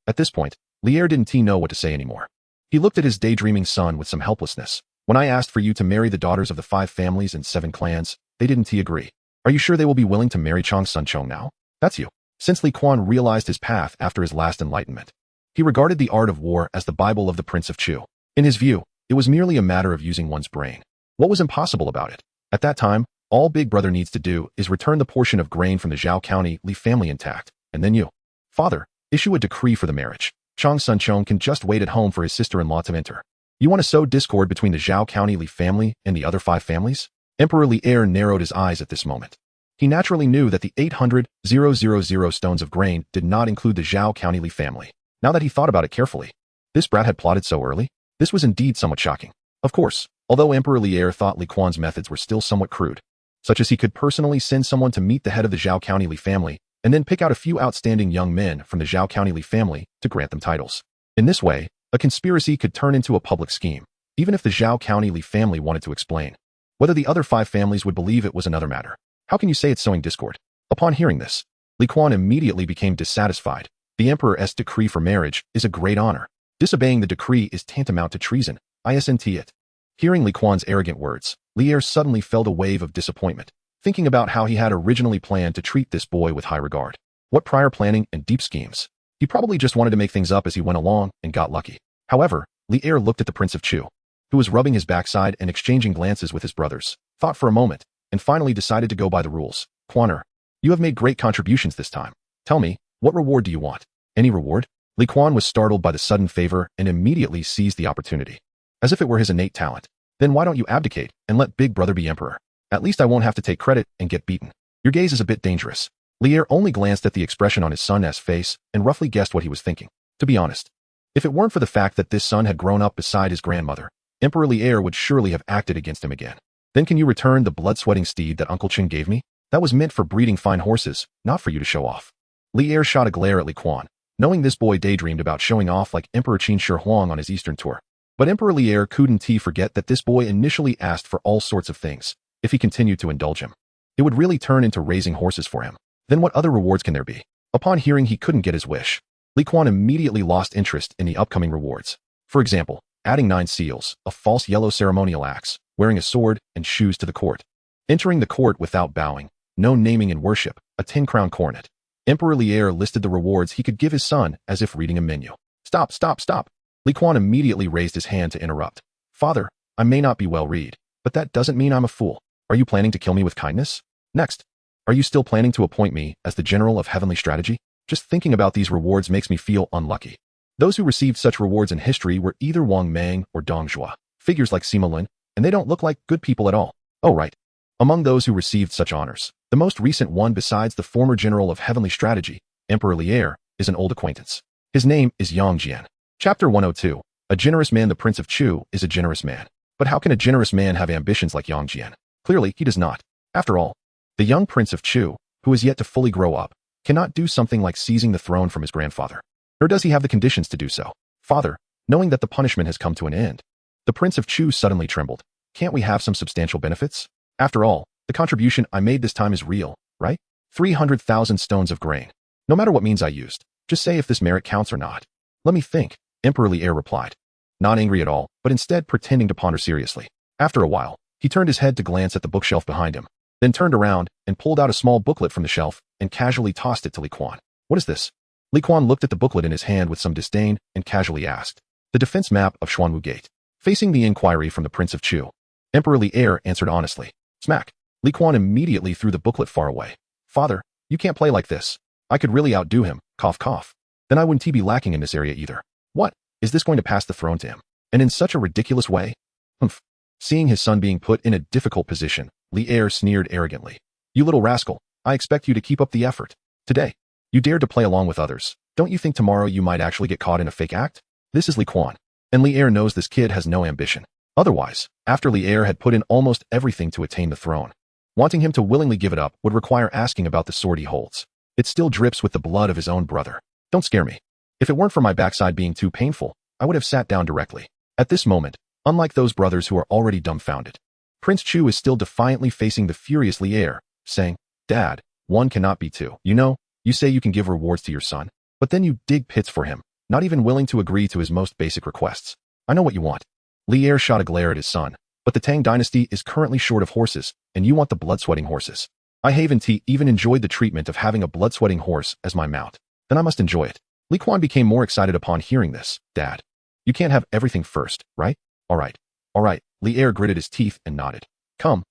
At this point, Li Er didn't know what to say anymore. He looked at his daydreaming son with some helplessness. When I asked for you to marry the daughters of the 5 families and 7 clans, they didn't agree. Are you sure they will be willing to marry Chang's son Chong now? That's you. Since Kuan realized his path after his last enlightenment, he regarded the art of war as the Bible of the Prince of Chu. In his view, it was merely a matter of using one's brain. What was impossible about it? At that time, all Big Brother needs to do is return the portion of grain from the Zhao County Li family intact, and then you, father, issue a decree for the marriage. Chang's son Chong can just wait at home for his sister-in-law to enter. You want to sow discord between the Zhao County Li family and the other 5 families? Emperor Li narrowed his eyes at this moment. He naturally knew that the 800,000 stones of grain did not include the Zhao County Li family. Now that he thought about it carefully, this brat had plotted so early? This was indeed somewhat shocking. Of course, although Emperor Li thought Li Kuan's methods were still somewhat crude, such as he could personally send someone to meet the head of the Zhao County Li family and then pick out a few outstanding young men from the Zhao County Li family to grant them titles. In this way, a conspiracy could turn into a public scheme, even if the Zhao County Li family wanted to explain. Whether the other 5 families would believe it was another matter. How can you say it's sowing discord? Upon hearing this, Li Kuan immediately became dissatisfied. The Emperor's decree for marriage is a great honor. Disobeying the decree is tantamount to treason. Isn't it? Hearing Li Kuan's arrogant words, Li suddenly felt a wave of disappointment, thinking about how he had originally planned to treat this boy with high regard. What prior planning and deep schemes. He probably just wanted to make things up as he went along and got lucky. However, Li looked at the Prince of Chu, who was rubbing his backside and exchanging glances with his brothers, thought for a moment, and finally decided to go by the rules. Kuaner, you have made great contributions this time. Tell me, what reward do you want? Any reward? Li Kuan was startled by the sudden favor and immediately seized the opportunity, as if it were his innate talent. Then why don't you abdicate and let Big Brother be emperor? At least I won't have to take credit and get beaten. Your gaze is a bit dangerous. Li only glanced at the expression on his son's face and roughly guessed what he was thinking. To be honest, if it weren't for the fact that this son had grown up beside his grandmother, Emperor Li would surely have acted against him again. Then can you return the blood-sweating steed that Uncle Qin gave me? That was meant for breeding fine horses, not for you to show off. Li shot a glare at Li Kuan, knowing this boy daydreamed about showing off like Emperor Qin Shi Huang on his eastern tour. But Emperor Li couldn't forget that this boy initially asked for all sorts of things. If he continued to indulge him, it would really turn into raising horses for him. Then what other rewards can there be? Upon hearing he couldn't get his wish, Li Kuan immediately lost interest in the upcoming rewards. For example, adding 9 seals, a false yellow ceremonial axe, wearing a sword, and shoes to the court. Entering the court without bowing, no naming and worship, a 10-crown coronet. Emperor Li listed the rewards he could give his son as if reading a menu. Stop, stop, stop. Li Kuan immediately raised his hand to interrupt. Father, I may not be well read, but that doesn't mean I'm a fool. Are you planning to kill me with kindness? Next, are you still planning to appoint me as the general of heavenly strategy? Just thinking about these rewards makes me feel unlucky. Those who received such rewards in history were either Wang Mang or Dong Zhuo, figures like Sima Lin, and they don't look like good people at all. Oh right. Among those who received such honors, the most recent one besides the former general of heavenly strategy, Emperor Li is an old acquaintance. His name is Yang Jian. Chapter 102. A generous man. The Prince of Chu is a generous man. But how can a generous man have ambitions like Yang Jian? Clearly, he does not. After all, the young Prince of Chu, who is yet to fully grow up, cannot do something like seizing the throne from his grandfather. Nor does he have the conditions to do so. Father, knowing that the punishment has come to an end, the Prince of Chu suddenly trembled. Can't we have some substantial benefits? After all, the contribution I made this time is real, right? 300,000 stones of grain. No matter what means I used, just say if this merit counts or not. Let me think, Emperor Li replied. Not angry at all, but instead pretending to ponder seriously. After a while, he turned his head to glance at the bookshelf behind him, then turned around and pulled out a small booklet from the shelf and casually tossed it to Li Kuan. What is this? Li Kuan looked at the booklet in his hand with some disdain and casually asked. The defense map of Xuanwu Gate. Facing the inquiry from the Prince of Chu, Emperor Li answered honestly. Smack. Li Kuan immediately threw the booklet far away. Father, you can't play like this. I could really outdo him, cough cough. Then I wouldn't be lacking in this area either. What? Is this going to pass the throne to him? And in such a ridiculous way? Humph. Seeing his son being put in a difficult position, Li sneered arrogantly. You little rascal, I expect you to keep up the effort. Today, you dared to play along with others. Don't you think tomorrow you might actually get caught in a fake act? This is Li Kuan. And Li knows this kid has no ambition. Otherwise, after Li had put in almost everything to attain the throne, wanting him to willingly give it up would require asking about the sword he holds. It still drips with the blood of his own brother. Don't scare me. If it weren't for my backside being too painful, I would have sat down directly. At this moment, unlike those brothers who are already dumbfounded, Prince Chu is still defiantly facing the furious Li saying, Dad, one cannot be two. You know, you say you can give rewards to your son, but then you dig pits for him, not even willing to agree to his most basic requests. I know what you want. Li Er shot a glare at his son. But the Tang Dynasty is currently short of horses, and you want the blood-sweating horses. I haven't even enjoyed the treatment of having a blood-sweating horse as my mount. Then I must enjoy it. Li Kuan became more excited upon hearing this. Dad, you can't have everything first, right? All right. All right. Li Er gritted his teeth and nodded. Come,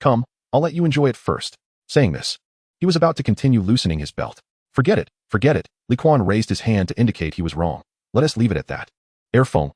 I'll let you enjoy it first. Saying this, he was about to continue loosening his belt. Forget it. Li Kuan raised his hand to indicate he was wrong. Let us leave it at that. Airphone,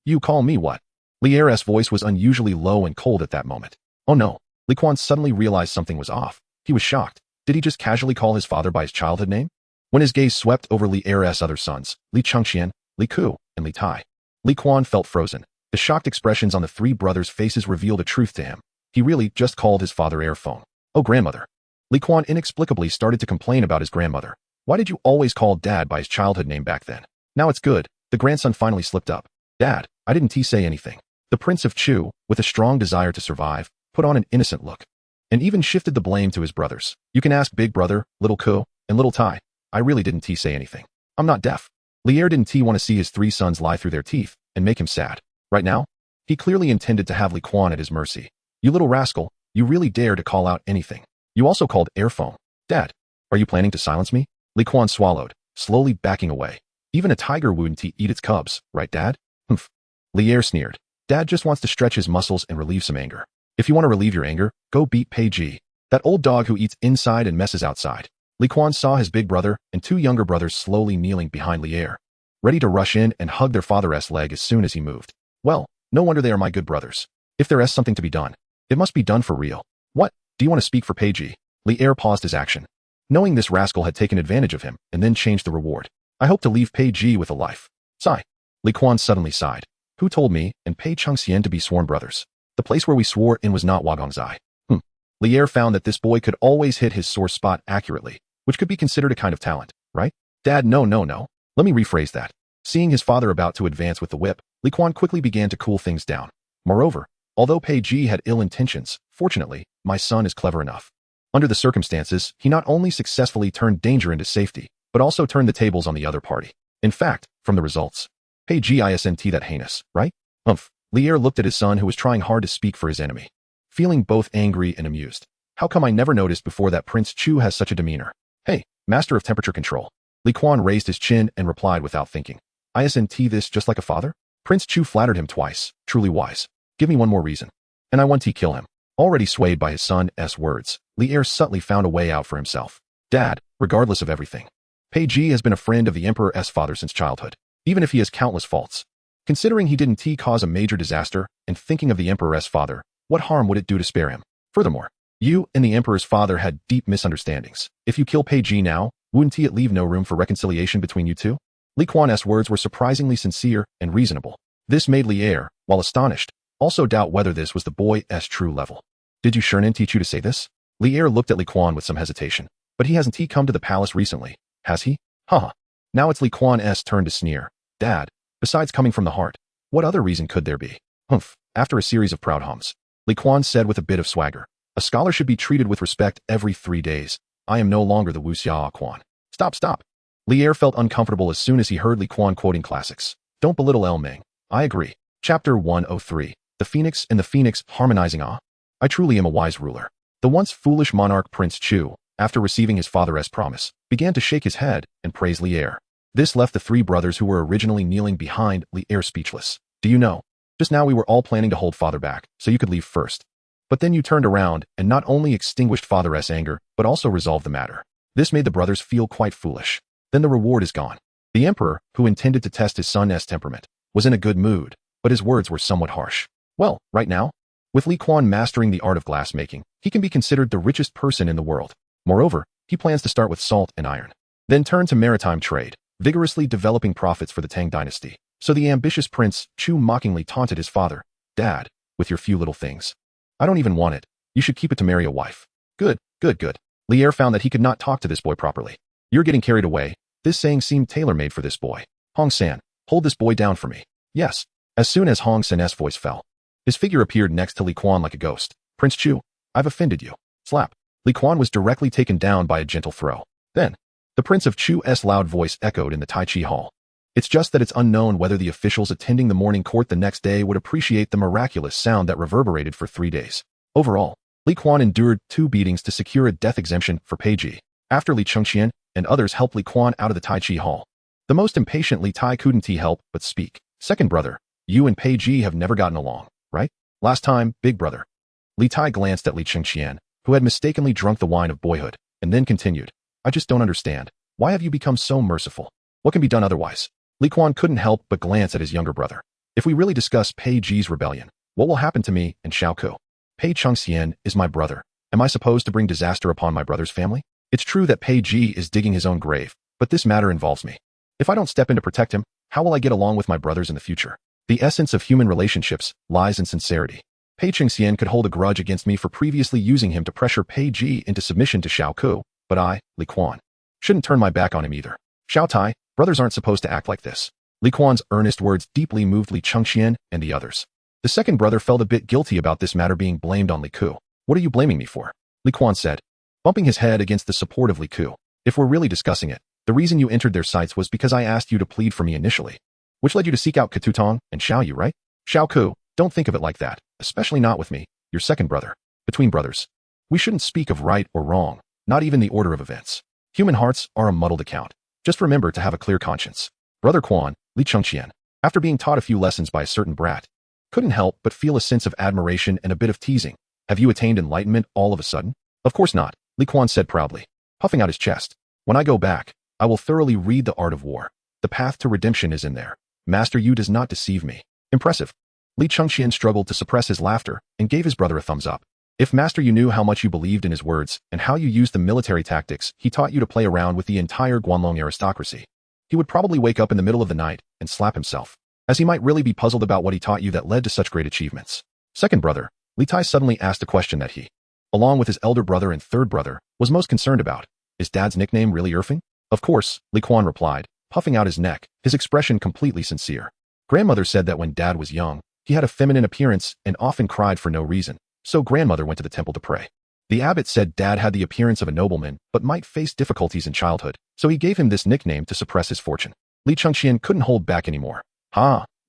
you call me what? Li Er's voice was unusually low and cold at that moment. Oh no. Li Kuan suddenly realized something was off. He was shocked. Did he just casually call his father by his childhood name? When his gaze swept over Li Er's other sons, Li Changxian, Li Ku, and Li Tai, Li Kuan felt frozen. The shocked expressions on the three brothers' faces revealed a truth to him. He really just called his father Airphone. Oh, grandmother. Li Kuan inexplicably started to complain about his grandmother. Why did you always call Dad by his childhood name back then? Now it's good. The grandson finally slipped up. Dad, I didn't say anything. The Prince of Chu, with a strong desire to survive, put on an innocent look, and even shifted the blame to his brothers. You can ask Big Brother, Little Ku, and Little Tai. I really didn't say anything. I'm not deaf. Li Er didn't want to see his three sons lie through their teeth and make him sad. Right now, he clearly intended to have Li Kuan at his mercy. You little rascal, you really dare to call out anything. You also called Airphone. Dad, are you planning to silence me? Li Kuan swallowed, slowly backing away. Even a tiger wouldn't eat its cubs, right, Dad? Humph. Li Er sneered. Dad just wants to stretch his muscles and relieve some anger. If you want to relieve your anger, go beat Piety, that old dog who eats inside and messes outside. Li Kuan saw his big brother and two younger brothers slowly kneeling behind Li Er, ready to rush in and hug their father's leg as soon as he moved. Well, no wonder they are my good brothers. If there is something to be done, it must be done for real. What? Do you want to speak for Piety? Li Er paused his action, knowing this rascal had taken advantage of him and then changed the reward. I hope to leave Piety with a life. Sigh. Li Kuan suddenly sighed. Who told me and Pei Changxian to be sworn brothers? The place where we swore in was not Wagongzai. Li Er found that this boy could always hit his sore spot accurately, which could be considered a kind of talent, right? Dad, no. Let me rephrase that. Seeing his father about to advance with the whip, Li Kuan quickly began to cool things down. Moreover, although Pei Ji had ill intentions, fortunately, my son is clever enough. Under the circumstances, he not only successfully turned danger into safety, but also turned the tables on the other party. In fact, from the results, Pei Ji isn't that heinous, right? Li Er looked at his son who was trying hard to speak for his enemy, feeling both angry and amused. How come I never noticed before that Prince Chu has such a demeanor? Hey, master of temperature control. Li Kuan raised his chin and replied without thinking. Isn't this just like a father? Prince Chu flattered him twice, truly wise. Give me one more reason, and I want to kill him. Already swayed by his son's words, Li Er subtly found a way out for himself. Dad, regardless of everything, Pei Ji has been a friend of the Emperor's father since childhood, even if he has countless faults. Considering he didn't cause a major disaster, and thinking of the Emperor's father, what harm would it do to spare him? Furthermore, you and the Emperor's father had deep misunderstandings. If you kill Pei Ji now, wouldn't it leave no room for reconciliation between you two? Li Kuan's words were surprisingly sincere and reasonable. This made Li Er, while astonished, also doubt whether this was the boy's true level. Did you Shernin teach you to say this? Li Er looked at Li Kuan with some hesitation. But he hasn't come to the palace recently, has he? Haha. Now it's Li Kuan's turn to sneer. Dad, besides coming from the heart, what other reason could there be? After a series of proud hums, Li Kuan said with a bit of swagger, a scholar should be treated with respect every 3 days. I am no longer the Wu Xia Kuan. Stop. Li Er felt uncomfortable as soon as he heard Li Kuan quoting classics. Don't belittle El Ming. I agree. Chapter 103. The Phoenix and the Phoenix harmonizing. I truly am a wise ruler. The once foolish monarch Prince Chu, after receiving his father's promise, began to shake his head and praise Li Er. This left the three brothers who were originally kneeling behind Li Er speechless. Do you know? Just now we were all planning to hold father back, so you could leave first. But then you turned around and not only extinguished father's anger, but also resolved the matter. This made the brothers feel quite foolish. Then the reward is gone. The emperor, who intended to test his son's temperament, was in a good mood, but his words were somewhat harsh. Well, right now, with Li Kuan mastering the art of glassmaking, he can be considered the richest person in the world. Moreover, he plans to start with salt and iron, then turn to maritime trade, vigorously developing profits for the Tang Dynasty. So the ambitious Prince Chu mockingly taunted his father. Dad, with your few little things. I don't even want it. You should keep it to marry a wife. Good. Li Er found that he could not talk to this boy properly. You're getting carried away. This saying seemed tailor-made for this boy. Hong San, hold this boy down for me. Yes. As soon as Hong San's voice fell, his figure appeared next to Li Kuan like a ghost. Prince Chu, I've offended you. Slap. Li Kuan was directly taken down by a gentle throw. Then, the Prince of Chu's loud voice echoed in the Tai Chi Hall. It's just that it's unknown whether the officials attending the morning court the next day would appreciate the miraculous sound that reverberated for 3 days. Overall, Li Kuan endured 2 beatings to secure a death exemption for Pei Ji. After Li Chengxian and others helped Li Kuan out of the Tai Chi Hall. The most impatient Li Tai couldn't help but speak. Second brother, you and Pei Ji have never gotten along, right? Last time, big brother. Li Tai glanced at Li Chengxian, who had mistakenly drunk the wine of boyhood, and then continued, I just don't understand. Why have you become so merciful? What can be done otherwise? Li Kuan couldn't help but glance at his younger brother. If we really discuss Pei Ji's rebellion, what will happen to me and Xiao Ku? Pei Chengxian is my brother. Am I supposed to bring disaster upon my brother's family? It's true that Pei Ji is digging his own grave, but this matter involves me. If I don't step in to protect him, how will I get along with my brothers in the future? The essence of human relationships lies in sincerity. Pei Chengxian could hold a grudge against me for previously using him to pressure Pei Ji into submission to Xiao Ku, but I, Li Kuan, shouldn't turn my back on him either. Xiao Tai, brothers aren't supposed to act like this. Li Kuan's earnest words deeply moved Li Chengxian and the others. The second brother felt a bit guilty about this matter being blamed on Li Ku. What are you blaming me for? Li Kuan said, bumping his head against the support of Li Ku. If we're really discussing it, the reason you entered their sights was because I asked you to plead for me initially, which led you to seek out Katutong and Xiao Yu, right? Xiao Ku, don't think of it like that, especially not with me, your second brother. Between brothers, we shouldn't speak of right or wrong, not even the order of events. Human hearts are a muddled account. Just remember to have a clear conscience. Brother Kuan, Li Chengxian, after being taught a few lessons by a certain brat, couldn't help but feel a sense of admiration and a bit of teasing. Have you attained enlightenment all of a sudden? Of course not, Li Kuan said proudly, puffing out his chest. When I go back, I will thoroughly read the art of war. The path to redemption is in there. Master Yu does not deceive me. Impressive. Li Chengxian struggled to suppress his laughter and gave his brother a thumbs up. If Master Yu knew how much you believed in his words and how you used the military tactics he taught you to play around with the entire Guanlong aristocracy, he would probably wake up in the middle of the night and slap himself, as he might really be puzzled about what he taught you that led to such great achievements. Second brother, Li Tai suddenly asked a question that he, along with his elder brother and third brother, was most concerned about. Is Dad's nickname really Erfing? Of course, Li Kuan replied, puffing out his neck, his expression completely sincere. Grandmother said that when Dad was young, he had a feminine appearance and often cried for no reason, so grandmother went to the temple to pray. The abbot said Dad had the appearance of a nobleman but might face difficulties in childhood, so he gave him this nickname to suppress his fortune. Li Chengxian couldn't hold back anymore.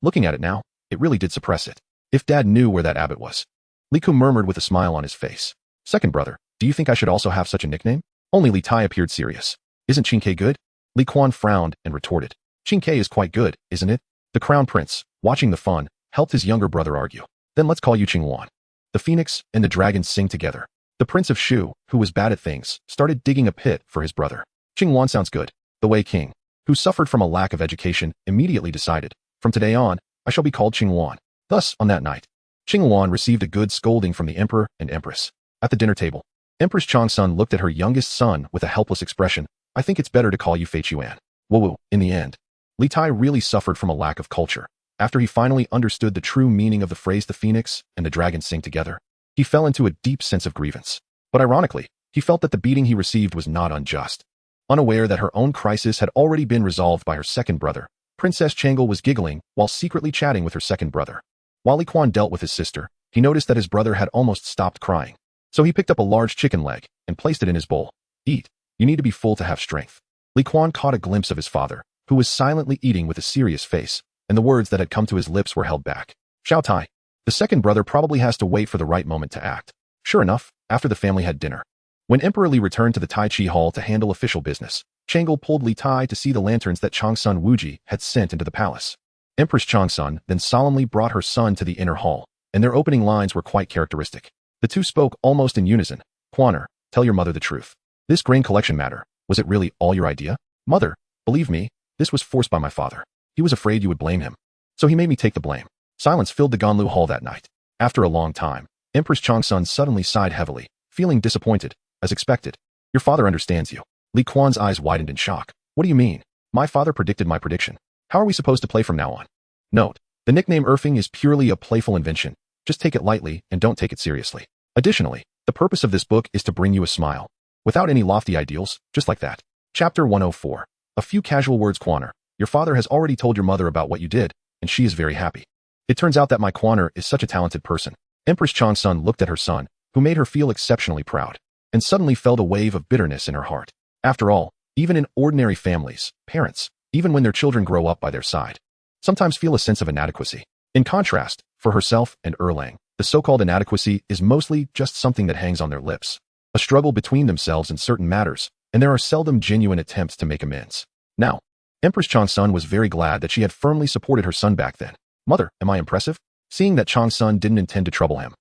Looking at it now, it really did suppress it. If Dad knew where that abbot was. Li Ku murmured with a smile on his face. Second brother, do you think I should also have such a nickname? Only Li Tai appeared serious. Isn't Qingke good? Li Kuan frowned and retorted. Qingke is quite good, isn't it? The crown prince, watching the fun, helped his younger brother argue. Then let's call you Chang'an. The phoenix and the dragon sing together. The Prince of Chu, who was bad at things, started digging a pit for his brother. Chang'an sounds good. The Wei King, who suffered from a lack of education, immediately decided, from today on, I shall be called Chang'an. Thus, on that night, Chang'an received a good scolding from the emperor and empress. At the dinner table, Empress Chang'an looked at her youngest son with a helpless expression. I think it's better to call you Fei Chuan. Woo. In the end, Li Tai really suffered from a lack of culture. After he finally understood the true meaning of the phrase the phoenix and the dragon sing together, he fell into a deep sense of grievance. But ironically, he felt that the beating he received was not unjust. Unaware that her own crisis had already been resolved by her second brother, Princess Chang'an was giggling while secretly chatting with her second brother. While Li Kuan dealt with his sister, he noticed that his brother had almost stopped crying. So he picked up a large chicken leg and placed it in his bowl. Eat. You need to be full to have strength. Li Kuan caught a glimpse of his father, who was silently eating with a serious face, and the words that had come to his lips were held back. Xiao Tai. The second brother probably has to wait for the right moment to act. Sure enough, after the family had dinner, when Emperor Li returned to the Tai Chi Hall to handle official business, Chang'an pulled Li Tai to see the lanterns that Changsun Wuji had sent into the palace. Empress Changsun then solemnly brought her son to the inner hall, and their opening lines were quite characteristic. The two spoke almost in unison. Kuaner, tell your mother the truth. This grain collection matter, was it really all your idea? Mother, believe me, this was forced by my father. He was afraid you would blame him. So he made me take the blame. Silence filled the Ganlu hall that night. After a long time, Empress Changsun suddenly sighed heavily, feeling disappointed, as expected. Your father understands you. Li Kuan's eyes widened in shock. What do you mean? My father predicted my prediction. How are we supposed to play from now on? Note, the nickname Erfing is purely a playful invention. Just take it lightly and don't take it seriously. Additionally, the purpose of this book is to bring you a smile. Without any lofty ideals, just like that. Chapter 104. A few casual words. Kuaner, your father has already told your mother about what you did, and she is very happy. It turns out that my Kuaner is such a talented person. Empress Changsun looked at her son, who made her feel exceptionally proud, and suddenly felt a wave of bitterness in her heart. After all, even in ordinary families, parents, even when their children grow up by their side, sometimes feel a sense of inadequacy. In contrast, for herself and Erlang, the so-called inadequacy is mostly just something that hangs on their lips, a struggle between themselves in certain matters, and there are seldom genuine attempts to make amends. Now, Empress Chang'an was very glad that she had firmly supported her son back then. Mother, am I impressive? Seeing that Chang'an didn't intend to trouble him,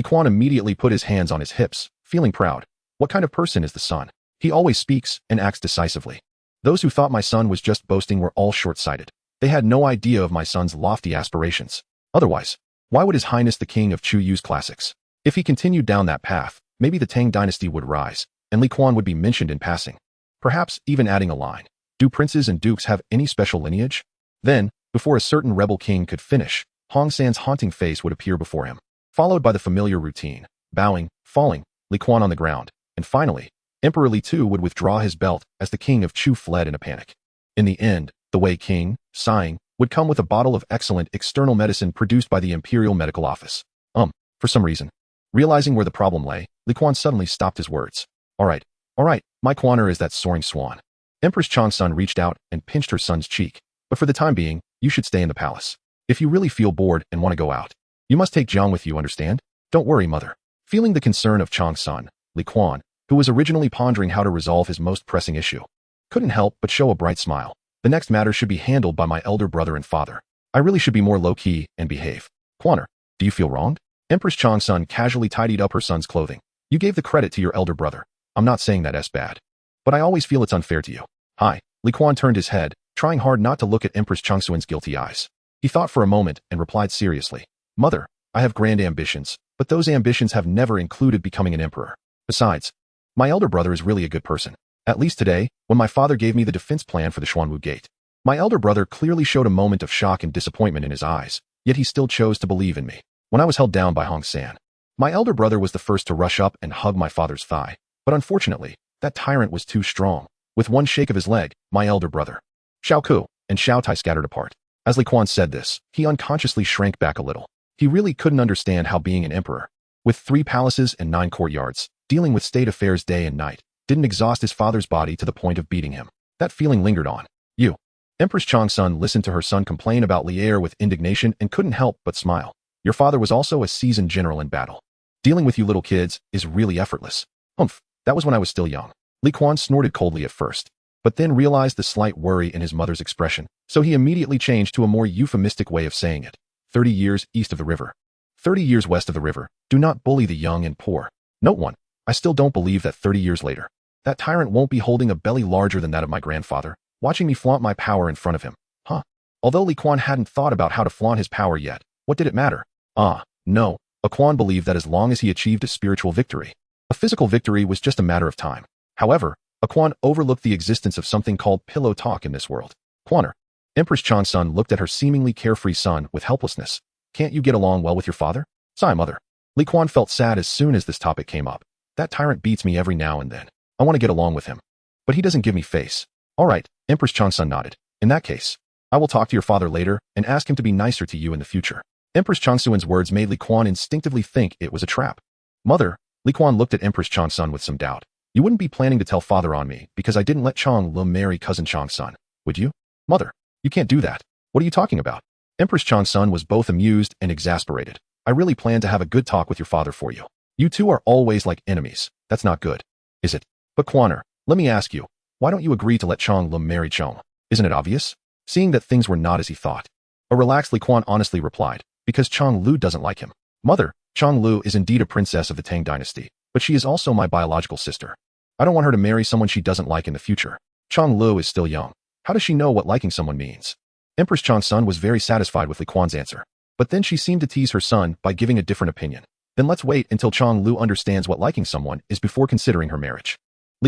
Kuan immediately put his hands on his hips, feeling proud. What kind of person is the son? He always speaks and acts decisively. Those who thought my son was just boasting were all short-sighted. They had no idea of my son's lofty aspirations. Otherwise, why would His Highness the King of Chu use classics? If he continued down that path, maybe the Tang Dynasty would rise, and Kuan would be mentioned in passing. Perhaps even adding a line. Do princes and dukes have any special lineage? Then, before a certain rebel king could finish, Hong San's haunting face would appear before him, followed by the familiar routine, bowing, falling, Kuan on the ground, and finally, Emperor Li Tu would withdraw his belt as the king of Chu fled in a panic. In the end, the Wei King, sighing, would come with a bottle of excellent external medicine produced by the Imperial Medical Office. For some reason, realizing where the problem lay, Kuan suddenly stopped his words. All right, my Kuaner is that soaring swan. Empress Chang'an reached out and pinched her son's cheek. But for the time being, you should stay in the palace. If you really feel bored and want to go out, you must take Jiang with you, understand? Don't worry, mother. Feeling the concern of Chang'an, Kuan, who was originally pondering how to resolve his most pressing issue, couldn't help but show a bright smile. The next matter should be handled by my elder brother and father. I really should be more low-key and behave. Kuaner, do you feel wronged? Empress Chang'an casually tidied up her son's clothing. You gave the credit to your elder brother. I'm not saying that's bad. But I always feel it's unfair to you. Hi. Kuan turned his head, trying hard not to look at Empress Chang'an's guilty eyes. He thought for a moment and replied seriously. Mother, I have grand ambitions, but those ambitions have never included becoming an emperor. Besides, my elder brother is really a good person. At least today, when my father gave me the defense plan for the Xuanwu Gate. My elder brother clearly showed a moment of shock and disappointment in his eyes, yet he still chose to believe in me. When I was held down by Hong San, my elder brother was the first to rush up and hug my father's thigh, but unfortunately, that tyrant was too strong. With one shake of his leg, my elder brother, Xiao Ku, and Xiao Tai scattered apart. As Kuan said this, he unconsciously shrank back a little. He really couldn't understand how being an emperor, with 3 palaces and 9 courtyards, dealing with state affairs day and night, didn't exhaust his father's body to the point of beating him. That feeling lingered on. You. Empress Chang'an listened to her son complain about Li'er with indignation and couldn't help but smile. Your father was also a seasoned general in battle. Dealing with you little kids is really effortless. That was when I was still young. Kuan snorted coldly at first, but then realized the slight worry in his mother's expression, so he immediately changed to a more euphemistic way of saying it. 30 years east of the river. 30 years west of the river. Do not bully the young and poor. Note 1. I still don't believe that 30 years later, that tyrant won't be holding a belly larger than that of my grandfather, watching me flaunt my power in front of him. Although Kuan hadn't thought about how to flaunt his power yet, what did it matter? No. Kuan believed that as long as he achieved a spiritual victory, a physical victory was just a matter of time. However, Kuan overlooked the existence of something called pillow talk in this world. Kuaner. Empress Chang'an looked at her seemingly carefree son with helplessness. Can't you get along well with your father? Sigh, mother. Kuan felt sad as soon as this topic came up. That tyrant beats me every now and then. I want to get along with him. But he doesn't give me face. All right, Empress Chang'an nodded. In that case, I will talk to your father later and ask him to be nicer to you in the future. Empress Chang'an's words made Kuan instinctively think it was a trap. Mother, Kuan looked at Empress Chang'an with some doubt. You wouldn't be planning to tell father on me because I didn't let Chang'an marry cousin Chang'an, would you? Mother, you can't do that. What are you talking about? Empress Chang'an was both amused and exasperated. I really plan to have a good talk with your father for you. You two are always like enemies. That's not good, is it? But Kuaner, let me ask you, why don't you agree to let Chang'an marry Chong? Isn't it obvious? Seeing that things were not as he thought, a relaxed Kuan honestly replied, because Chang'an doesn't like him. Mother, Chang'an is indeed a princess of the Tang Dynasty, but she is also my biological sister. I don't want her to marry someone she doesn't like in the future. Chang'an is still young. How does she know what liking someone means? Empress Chang'an was very satisfied with Kuan's answer, but then she seemed to tease her son by giving a different opinion. Then let's wait until Chang'an understands what liking someone is before considering her marriage.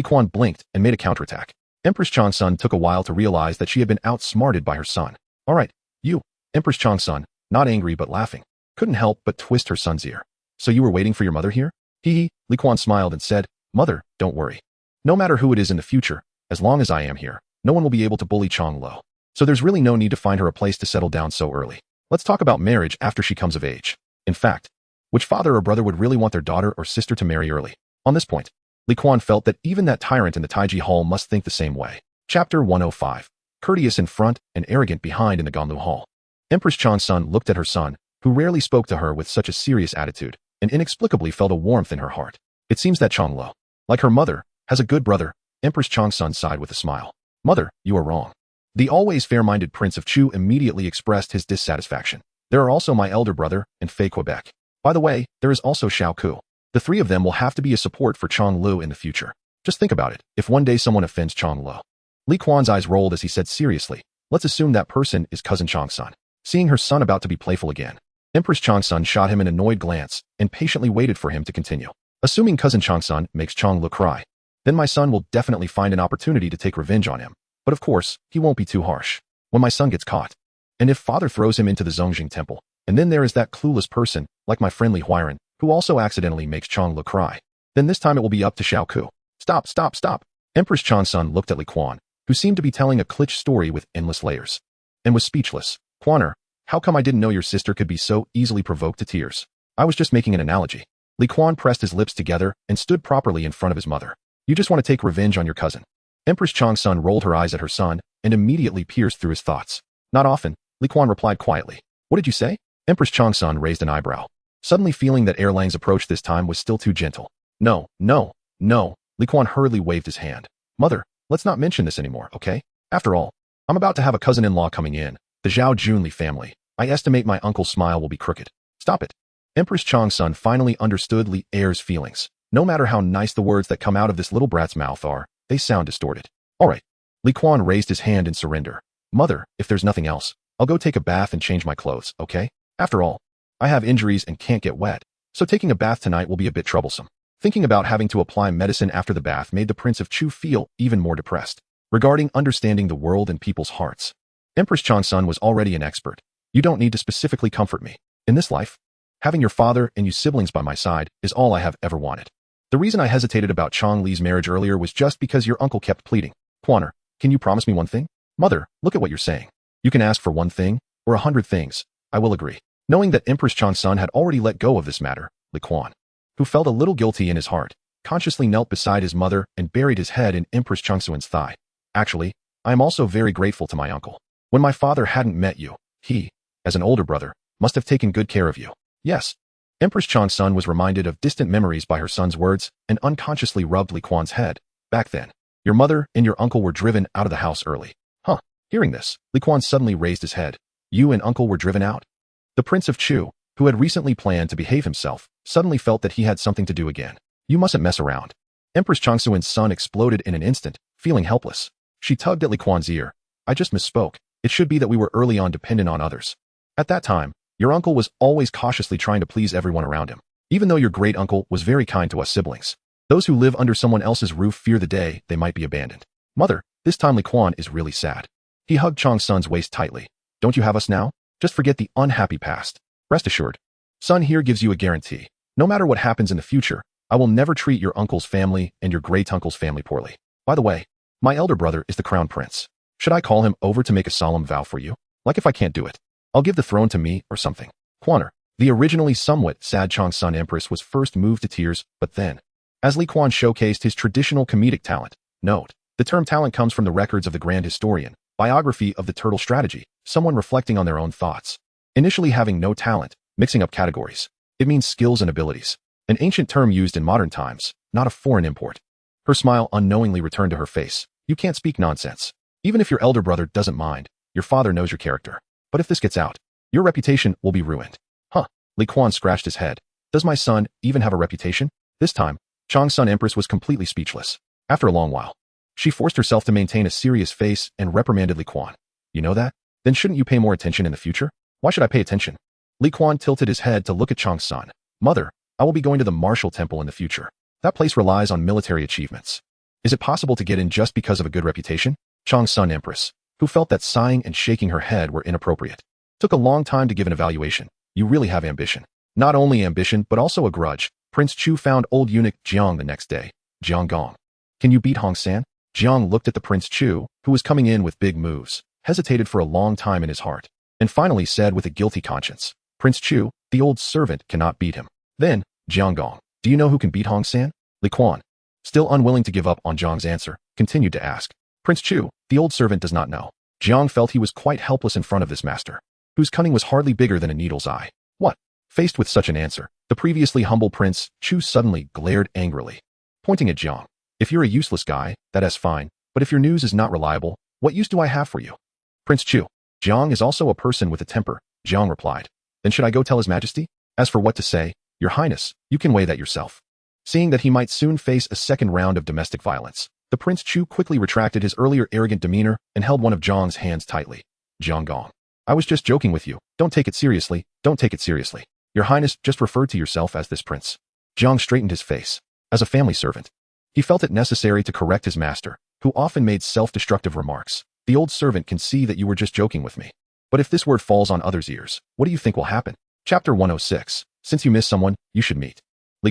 Kuan blinked and made a counterattack. Empress Chang'an took a while to realize that she had been outsmarted by her son. All right, you, Empress Chang'an, not angry but laughing, couldn't help but twist her son's ear. So you were waiting for your mother here? Hee hee, Kuan smiled and said, Mother, don't worry. No matter who it is in the future, as long as I am here, no one will be able to bully Chang'an. So there's really no need to find her a place to settle down so early. Let's talk about marriage after she comes of age. In fact, which father or brother would really want their daughter or sister to marry early? On this point, Kuan felt that even that tyrant in the Taiji Hall must think the same way. Chapter 105. courteous in front and arrogant behind in the Ganlu Hall. Empress Chang'an looked at her son, who rarely spoke to her with such a serious attitude, and inexplicably felt a warmth in her heart. It seems that Changlo, like her mother, has a good brother. Empress Chang'an sighed with a smile. Mother, you are wrong. The always fair-minded Prince of Chu immediately expressed his dissatisfaction. There are also my elder brother and Fei Quebec. By the way, there is also Xiao Ku. The three of them will have to be a support for Chong Lu in the future. Just think about it, if one day someone offends Chong Lu. Li Kuan's eyes rolled as he said seriously, let's assume that person is cousin Chang'an. Seeing her son about to be playful again, Empress Chang'an shot him an annoyed glance and patiently waited for him to continue. Assuming cousin Chang'an makes Chong Lu cry, then my son will definitely find an opportunity to take revenge on him. But of course, he won't be too harsh. When my son gets caught, and if father throws him into the Zongjing temple, and then there is that clueless person, like my friend Li Huiran, who also accidentally makes Chong Lu cry, then this time it will be up to Xiao Ku. Stop, stop, stop. Empress Chang'an looked at Li Kuan, who seemed to be telling a cliché story with endless layers, and was speechless. Kuaner, how come I didn't know your sister could be so easily provoked to tears? I was just making an analogy. Li Kuan pressed his lips together and stood properly in front of his mother. You just want to take revenge on your cousin. Empress Chang'an rolled her eyes at her son and immediately pierced through his thoughts. Not often, Li Kuan replied quietly. What did you say? Empress Chang'an raised an eyebrow, suddenly feeling that Erlang's approach this time was still too gentle. No, no, no. Li Kuan hurriedly waved his hand. Mother, let's not mention this anymore, okay? After all, I'm about to have a cousin-in-law coming in, the Zhao Junli family. I estimate my uncle's smile will be crooked. Stop it. Empress Chang'an finally understood Li Er's feelings. No matter how nice the words that come out of this little brat's mouth are, they sound distorted. All right. Li Kuan raised his hand in surrender. Mother, if there's nothing else, I'll go take a bath and change my clothes, okay? After all, I have injuries and can't get wet, so taking a bath tonight will be a bit troublesome. Thinking about having to apply medicine after the bath made the Prince of Chu feel even more depressed. Regarding understanding the world and people's hearts, Empress Chang'an was already an expert. You don't need to specifically comfort me. In this life, having your father and you siblings by my side is all I have ever wanted. The reason I hesitated about Chong Li's marriage earlier was just because your uncle kept pleading. Kuaner, can you promise me one thing? Mother, look at what you're saying. You can ask for one thing, or 100 things. I will agree. Knowing that Empress Chang'an had already let go of this matter, Li Kuan, who felt a little guilty in his heart, consciously knelt beside his mother and buried his head in Empress Chang'an's thigh. Actually, I am also very grateful to my uncle. When my father hadn't met you, he, as an older brother, must have taken good care of you. Yes. Empress Chang'an was reminded of distant memories by her son's words and unconsciously rubbed Li Kuan's head. Back then, your mother and your uncle were driven out of the house early. Huh. Hearing this, Li Kuan suddenly raised his head. You and uncle were driven out? The Prince of Chu, who had recently planned to behave himself, suddenly felt that he had something to do again. You mustn't mess around. Empress Chang'an's son exploded in an instant, feeling helpless. She tugged at Li Kuan's ear. I just misspoke. It should be that we were early on dependent on others. At that time, your uncle was always cautiously trying to please everyone around him. Even though your great uncle was very kind to us siblings, those who live under someone else's roof fear the day they might be abandoned. Mother, this time Li Kuan is really sad. He hugged Chang'an's waist tightly. Don't you have us now? Just forget the unhappy past. Rest assured. Son here gives you a guarantee. No matter what happens in the future, I will never treat your uncle's family and your great-uncle's family poorly. By the way, my elder brother is the crown prince. Should I call him over to make a solemn vow for you? Like if I can't do it, I'll give the throne to me or something. Kuaner, the originally somewhat sad Chang'an Empress was first moved to tears, but then, as Li Kuan showcased his traditional comedic talent, note, the term talent comes from the records of the Grand Historian, biography of the Turtle Strategy, someone reflecting on their own thoughts. Initially having no talent, mixing up categories. It means skills and abilities. An ancient term used in modern times, not a foreign import. Her smile unknowingly returned to her face. You can't speak nonsense. Even if your elder brother doesn't mind, your father knows your character. But if this gets out, your reputation will be ruined. Huh. Li Kuan scratched his head. Does my son even have a reputation? This time, Chang'an Empress was completely speechless. After a long while, she forced herself to maintain a serious face and reprimanded Li Kuan. You know that? Then shouldn't you pay more attention in the future? Why should I pay attention? Li Kuan tilted his head to look at Chang'an. Mother, I will be going to the martial temple in the future. That place relies on military achievements. Is it possible to get in just because of a good reputation? Chang'an Empress, who felt that sighing and shaking her head were inappropriate, took a long time to give an evaluation. You really have ambition. Not only ambition, but also a grudge. Prince Chu found old eunuch Jiang the next day. Jiang Gong. Can you beat Hong San? Jiang looked at the Prince Chu, who was coming in with big moves, hesitated for a long time in his heart, and finally said with a guilty conscience, Prince Chu, the old servant, cannot beat him. Then, Jiang Gong, do you know who can beat Hong San? Li Kuan, still unwilling to give up on Jiang's answer, continued to ask. Prince Chu, the old servant does not know. Jiang felt he was quite helpless in front of this master, whose cunning was hardly bigger than a needle's eye. What? Faced with such an answer, the previously humble Prince Chu suddenly glared angrily, pointing at Jiang. If you're a useless guy, that's fine, but if your news is not reliable, what use do I have for you? Prince Chu. Jiang is also a person with a temper, Jiang replied. Then should I go tell His Majesty? As for what to say, Your Highness, you can weigh that yourself. Seeing that he might soon face a second round of domestic violence, the Prince Chu quickly retracted his earlier arrogant demeanor and held one of Jiang's hands tightly. Jiang Gong. I was just joking with you. Don't take it seriously. Don't take it seriously. Your Highness just referred to yourself as this prince. Jiang straightened his face. As a family servant, he felt it necessary to correct his master, who often made self-destructive remarks. The old servant can see that you were just joking with me. But if this word falls on others' ears, what do you think will happen? Chapter 106. Since you miss someone, you should meet.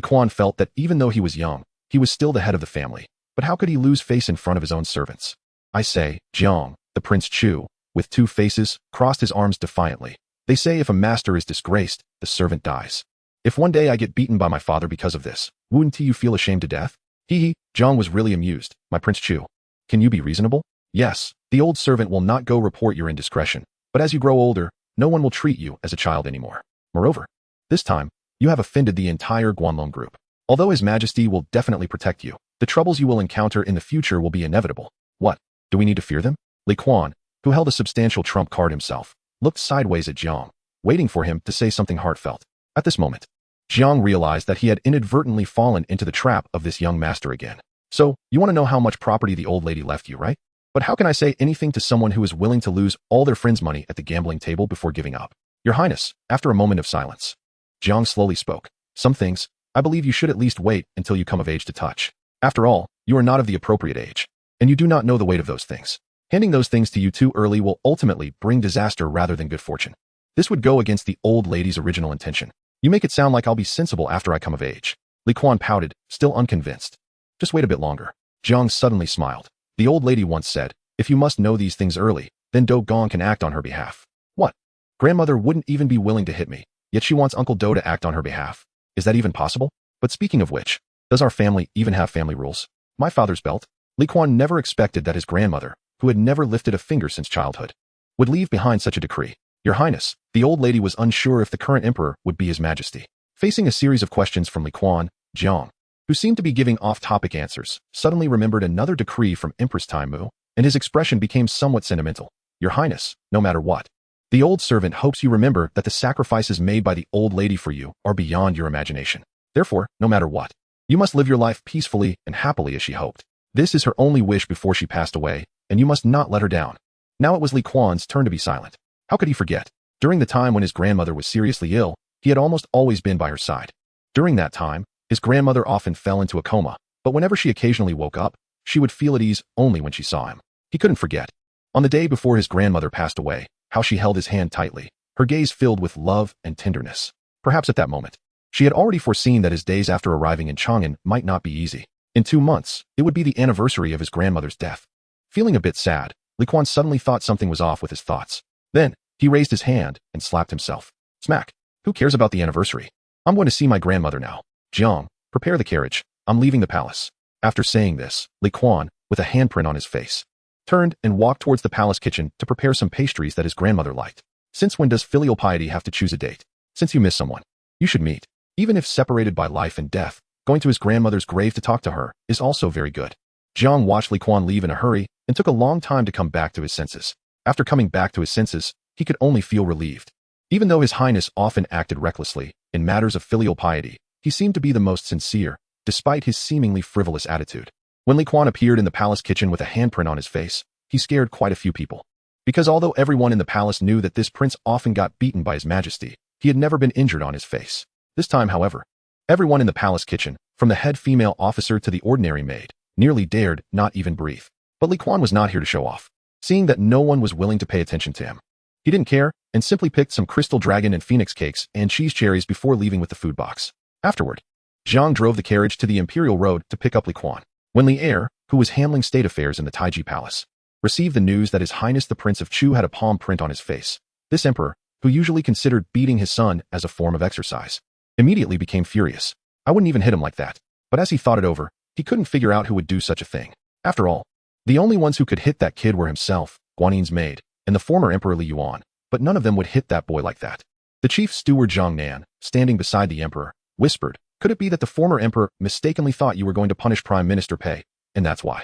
Kuan felt that even though he was young, he was still the head of the family. But how could he lose face in front of his own servants? I say, Jiang, the Prince Chu, with two faces, crossed his arms defiantly. They say if a master is disgraced, the servant dies. If one day I get beaten by my father because of this, wouldn't you feel ashamed to death? Hee. Jiang was really amused. My Prince Chu. Can you be reasonable? Yes, the old servant will not go report your indiscretion, but as you grow older, no one will treat you as a child anymore. Moreover, this time, you have offended the entire Guanlong group. Although His Majesty will definitely protect you, the troubles you will encounter in the future will be inevitable. What? Do we need to fear them? Kuan, who held a substantial trump card himself, looked sideways at Jiang, waiting for him to say something heartfelt. At this moment, Jiang realized that he had inadvertently fallen into the trap of this young master again. So, you want to know how much property the old lady left you, right? But how can I say anything to someone who is willing to lose all their friends' money at the gambling table before giving up? Your Highness, after a moment of silence, Jiang slowly spoke. Some things, I believe you should at least wait until you come of age to touch. After all, you are not of the appropriate age, and you do not know the weight of those things. Handing those things to you too early will ultimately bring disaster rather than good fortune. This would go against the old lady's original intention. You make it sound like I'll be sensible after I come of age. Kuan pouted, still unconvinced. Just wait a bit longer. Jiang suddenly smiled. The old lady once said, if you must know these things early, then Do Gong can act on her behalf. What? Grandmother wouldn't even be willing to hit me, yet she wants Uncle Do to act on her behalf. Is that even possible? But speaking of which, does our family even have family rules? My father's belt? Kuan never expected that his grandmother, who had never lifted a finger since childhood, would leave behind such a decree. Your Highness, the old lady was unsure if the current emperor would be His Majesty. Facing a series of questions from Kuan, Jiang, who seemed to be giving off-topic answers, suddenly remembered another decree from Empress Ta Mu, and his expression became somewhat sentimental. Your Highness, no matter what, the old servant hopes you remember that the sacrifices made by the old lady for you are beyond your imagination. Therefore, no matter what, you must live your life peacefully and happily as she hoped. This is her only wish before she passed away, and you must not let her down. Now it was Kuan's turn to be silent. How could he forget? During the time when his grandmother was seriously ill, he had almost always been by her side. During that time, his grandmother often fell into a coma, but whenever she occasionally woke up, she would feel at ease only when she saw him. He couldn't forget. On the day before his grandmother passed away, how she held his hand tightly, her gaze filled with love and tenderness. Perhaps at that moment, she had already foreseen that his days after arriving in Chang'an might not be easy. In 2 months, it would be the anniversary of his grandmother's death. Feeling a bit sad, Kuan suddenly thought something was off with his thoughts. Then, he raised his hand and slapped himself. Smack. Who cares about the anniversary? I'm going to see my grandmother now. Jiang, prepare the carriage. I'm leaving the palace. After saying this, Kuan, with a handprint on his face, turned and walked towards the palace kitchen to prepare some pastries that his grandmother liked. Since when does filial piety have to choose a date? Since you miss someone, you should meet. Even if separated by life and death, going to his grandmother's grave to talk to her is also very good. Jiang watched Kuan leave in a hurry and took a long time to come back to his senses. After coming back to his senses, he could only feel relieved. Even though His Highness often acted recklessly in matters of filial piety, he seemed to be the most sincere, despite his seemingly frivolous attitude. When Kuan appeared in the palace kitchen with a handprint on his face, he scared quite a few people. Because although everyone in the palace knew that this prince often got beaten by His Majesty, he had never been injured on his face. This time, however, everyone in the palace kitchen, from the head female officer to the ordinary maid, nearly dared not even breathe. But Kuan was not here to show off. Seeing that no one was willing to pay attention to him, he didn't care and simply picked some crystal dragon and phoenix cakes and cheese cherries before leaving with the food box. Afterward, Jiang drove the carriage to the Imperial Road to pick up Kuan. When the heir, who was handling state affairs in the Taiji Palace, received the news that His Highness the Prince of Chu had a palm print on his face, this emperor, who usually considered beating his son as a form of exercise, immediately became furious. I wouldn't even hit him like that. But as he thought it over, he couldn't figure out who would do such a thing. After all, the only ones who could hit that kid were himself, Guanyin's maid, and the former Emperor Li Yuan, but none of them would hit that boy like that. The chief steward Chang'an, standing beside the emperor, whispered, "Could it be that the former emperor mistakenly thought you were going to punish Prime Minister Pei, and that's why?"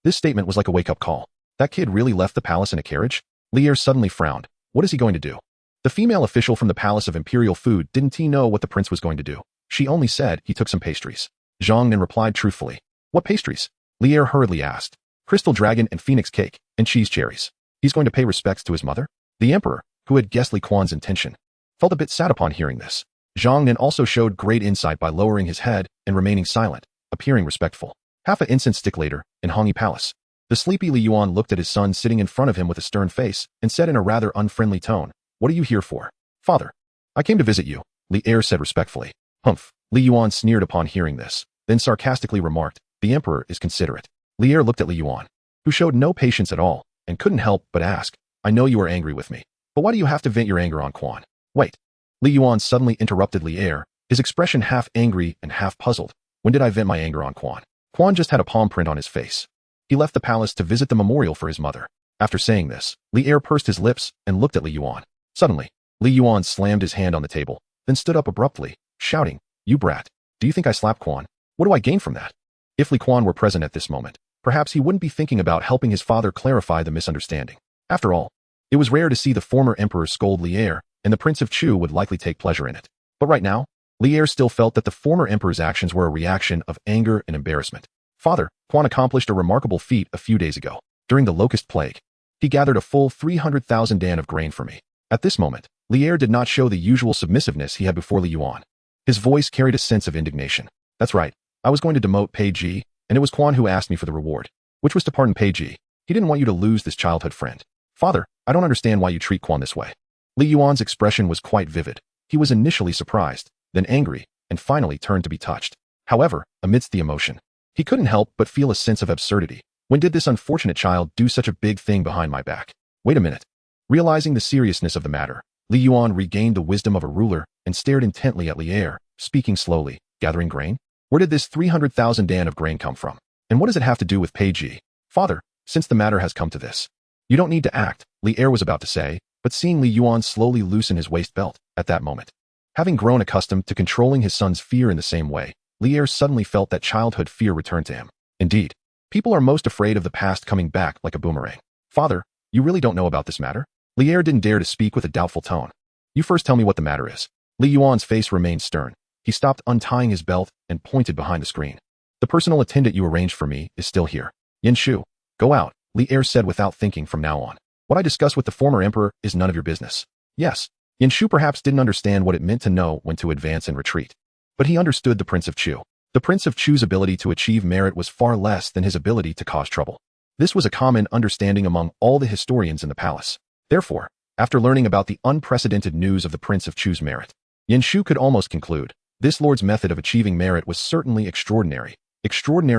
This statement was like a wake-up call. That kid really left the palace in a carriage? Li Er suddenly frowned. What is he going to do? The female official from the Palace of Imperial Food didn't know what the prince was going to do. She only said he took some pastries. Zhang replied truthfully. What pastries? Li Er hurriedly asked. Crystal dragon and phoenix cake, and cheese cherries. He's going to pay respects to his mother? The emperor, who had guessed Li Kuan's intention, felt a bit sad upon hearing this. Zhang also showed great insight by lowering his head and remaining silent, appearing respectful. Half an incense stick later, in Hongyi Palace, the sleepy Li Yuan looked at his son sitting in front of him with a stern face and said in a rather unfriendly tone, "What are you here for?" "Father, I came to visit you," Li Er said respectfully. "Humph." Li Yuan sneered upon hearing this, then sarcastically remarked, "The emperor is considerate." Li Er looked at Li Yuan, who showed no patience at all, and couldn't help but ask, "I know you are angry with me, but why do you have to vent your anger on Kuan?" "Wait." Li Yuan suddenly interrupted Li Er, his expression half angry and half puzzled. "When did I vent my anger on Kuan?" Kuan just had a palm print on his face. He left the palace to visit the memorial for his mother. After saying this, Li Er pursed his lips and looked at Li Yuan. Suddenly, Li Yuan slammed his hand on the table, then stood up abruptly, shouting, "You brat! Do you think I slapped Kuan? What do I gain from that?" If Li Kuan were present at this moment, perhaps he wouldn't be thinking about helping his father clarify the misunderstanding. After all, it was rare to see the former emperor scold Li Er, and the Prince of Chu would likely take pleasure in it. But right now, Li Er still felt that the former emperor's actions were a reaction of anger and embarrassment. "Father, Kuan accomplished a remarkable feat a few days ago, during the locust plague. He gathered a full 300,000 dan of grain for me." At this moment, Li Er did not show the usual submissiveness he had before Li Yuan. His voice carried a sense of indignation. "That's right. I was going to demote Pei Ji, and it was Kuan who asked me for the reward, which was to pardon Pei Ji. He didn't want you to lose this childhood friend. Father, I don't understand why you treat Kuan this way." Li Yuan's expression was quite vivid. He was initially surprised, then angry, and finally turned to be touched. However, amidst the emotion, he couldn't help but feel a sense of absurdity. When did this unfortunate child do such a big thing behind my back? Wait a minute. Realizing the seriousness of the matter, Li Yuan regained the wisdom of a ruler and stared intently at Li Er, speaking slowly. "Gathering grain? Where did this 300,000 dan of grain come from? And what does it have to do with Pei Ji?" "Father, since the matter has come to this, you don't need to act," Li Er was about to say, but seeing Li Yuan slowly loosen his waist belt, at that moment, having grown accustomed to controlling his son's fear in the same way, Li Er suddenly felt that childhood fear returned to him. Indeed, people are most afraid of the past coming back like a boomerang. "Father, you really don't know about this matter?" Li Er didn't dare to speak with a doubtful tone. "You first tell me what the matter is." Li Yuan's face remained stern. He stopped untying his belt and pointed behind the screen. "The personal attendant you arranged for me is still here. Yin Shu, go out," Li Er said without thinking from now on. "What I discuss with the former emperor is none of your business." Yes, Yin Shu perhaps didn't understand what it meant to know when to advance and retreat. But he understood the Prince of Chu. The Prince of Chu's ability to achieve merit was far less than his ability to cause trouble. This was a common understanding among all the historians in the palace. Therefore, after learning about the unprecedented news of the Prince of Chu's merit, Yin Shu could almost conclude, this lord's method of achieving merit was certainly extraordinary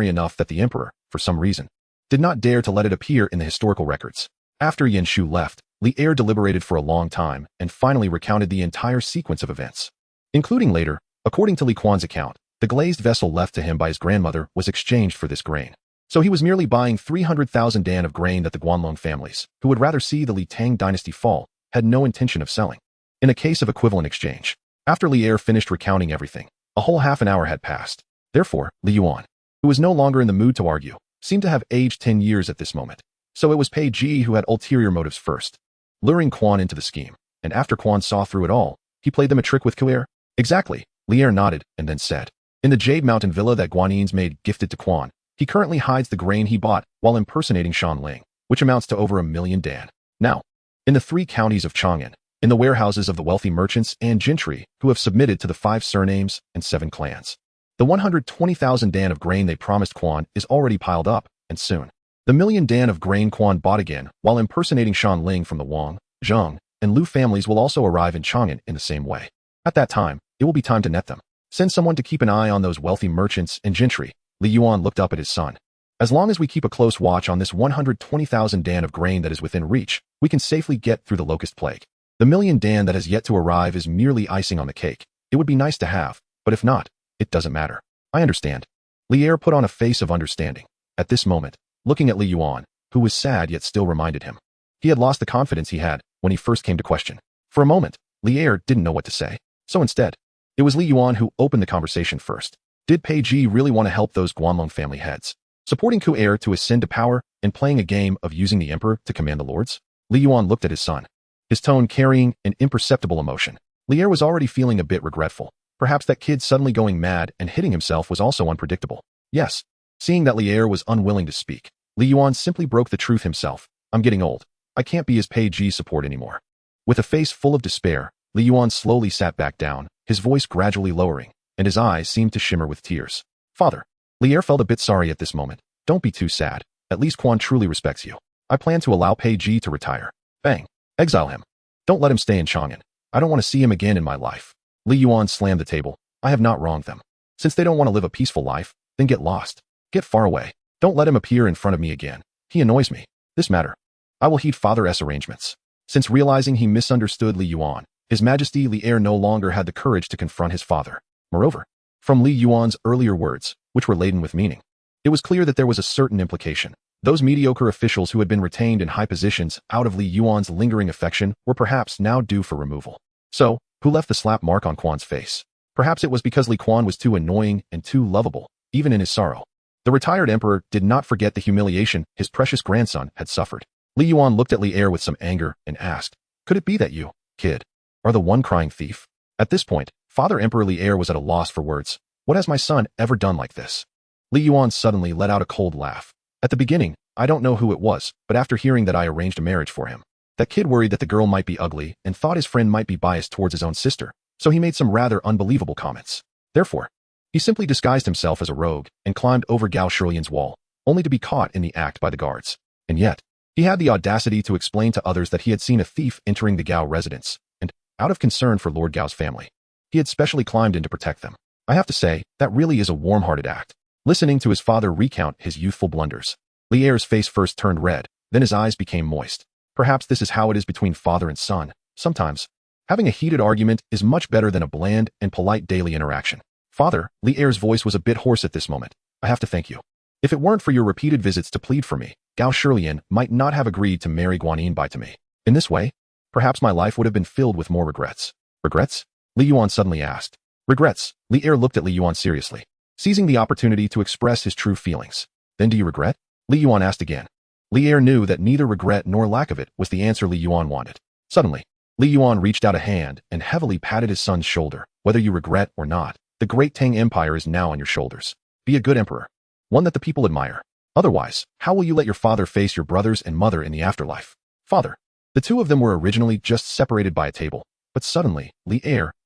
enough that the emperor, for some reason, did not dare to let it appear in the historical records. After Yin Shu left, Li Er deliberated for a long time and finally recounted the entire sequence of events, including later, according to Li Kuan's account, the glazed vessel left to him by his grandmother was exchanged for this grain. So he was merely buying 300,000 dan of grain that the Guanlong families, who would rather see the Li Tang Dynasty fall, had no intention of selling. In a case of equivalent exchange, after Li Er finished recounting everything, a whole half an hour had passed. Therefore, Li Yuan, who was no longer in the mood to argue, seemed to have aged 10 years at this moment. So it was Pei Ji who had ulterior motives first, luring Kuan into the scheme, and after Kuan saw through it all, he played them a trick with Kuan. "Exactly," Li Er nodded and then said. "In the Jade Mountain villa that Guanyin's maid gifted to Kuan, he currently hides the grain he bought while impersonating Shan Ling, which amounts to over 1,000,000 dan. Now, in the 3 counties of Chang'an, in the warehouses of the wealthy merchants and gentry who have submitted to the 5 surnames and 7 clans, the 120,000 dan of grain they promised Kuan is already piled up, and soon, the 1,000,000 dan of grain Kuan bought again while impersonating Shan Ling from the Wang, Zheng, and Lu families will also arrive in Chang'an in the same way. At that time, it will be time to net them. Send someone to keep an eye on those wealthy merchants and gentry." Li Yuan looked up at his son. "As long as we keep a close watch on this 120,000 dan of grain that is within reach, we can safely get through the locust plague. The 1,000,000 dan that has yet to arrive is merely icing on the cake. It would be nice to have, but if not, it doesn't matter." "I understand." Li Er put on a face of understanding. At this moment, looking at Li Yuan, who was sad yet still reminded him, He had lost the confidence he had when he first came to question. For a moment, Li didn't know what to say. So instead, it was Li Yuan who opened the conversation first. Did Pei Ji really want to help those Guanlong family heads? Supporting Kuan to ascend to power and playing a game of using the emperor to command the lords? Li Yuan looked at his son, his tone carrying an imperceptible emotion. Li was already feeling a bit regretful. Perhaps that kid suddenly going mad and hitting himself was also unpredictable. Yes. Seeing that Li was unwilling to speak, Li Yuan simply broke the truth himself. I'm getting old. I can't be his Pei Ji support anymore. With a face full of despair, Li Yuan slowly sat back down, his voice gradually lowering, and his eyes seemed to shimmer with tears. Father. Li felt a bit sorry at this moment. Don't be too sad. At least Kuan truly respects you. I plan to allow Pei Ji to retire. Bang. Exile him. Don't let him stay in Chang'an. I don't want to see him again in my life. Li Yuan slammed the table. I have not wronged them. Since they don't want to live a peaceful life, then get lost. Get far away. Don't let him appear in front of me again. He annoys me. This matter. I will heed Father's arrangements. Since realizing he misunderstood Li Yuan, His Majesty Li no longer had the courage to confront his father. Moreover, from Li Yuan's earlier words, which were laden with meaning, it was clear that there was a certain implication. Those mediocre officials who had been retained in high positions out of Li Yuan's lingering affection were perhaps now due for removal. So, who left the slap mark on Kuan's face? Perhaps it was because Li Kuan was too annoying and too lovable, even in his sorrow. The retired emperor did not forget the humiliation his precious grandson had suffered. Li Yuan looked at Li with some anger and asked, could it be that you, kid, are the one crying thief? At this point, Father Emperor Li was at a loss for words. What has my son ever done like this? Li Yuan suddenly let out a cold laugh. At the beginning, I don't know who it was, but after hearing that I arranged a marriage for him, that kid worried that the girl might be ugly and thought his friend might be biased towards his own sister, so he made some rather unbelievable comments. Therefore, he simply disguised himself as a rogue and climbed over Gao Shilian's wall, only to be caught in the act by the guards. And yet, he had the audacity to explain to others that he had seen a thief entering the Gao residence, and, out of concern for Lord Gao's family, he had specially climbed in to protect them. I have to say, that really is a warm-hearted act. Listening to his father recount his youthful blunders, Li's face first turned red, then his eyes became moist. Perhaps this is how it is between father and son. Sometimes, having a heated argument is much better than a bland and polite daily interaction. Father, Li's voice was a bit hoarse at this moment. I have to thank you. If it weren't for your repeated visits to plead for me, Gao Shilian might not have agreed to marry Guanyin Bai to me. In this way, perhaps my life would have been filled with more regrets. Regrets? Li Yuan suddenly asked. Regrets? Li looked at Li Yuan seriously, seizing the opportunity to express his true feelings. Then do you regret? Li Yuan asked again. Li knew that neither regret nor lack of it was the answer Li Yuan wanted. Suddenly, Li Yuan reached out a hand and heavily patted his son's shoulder. Whether you regret or not, the Great Tang Empire is now on your shoulders. Be a good emperor, one that the people admire. Otherwise, how will you let your father face your brothers and mother in the afterlife? Father. The two of them were originally just separated by a table, but suddenly, Li,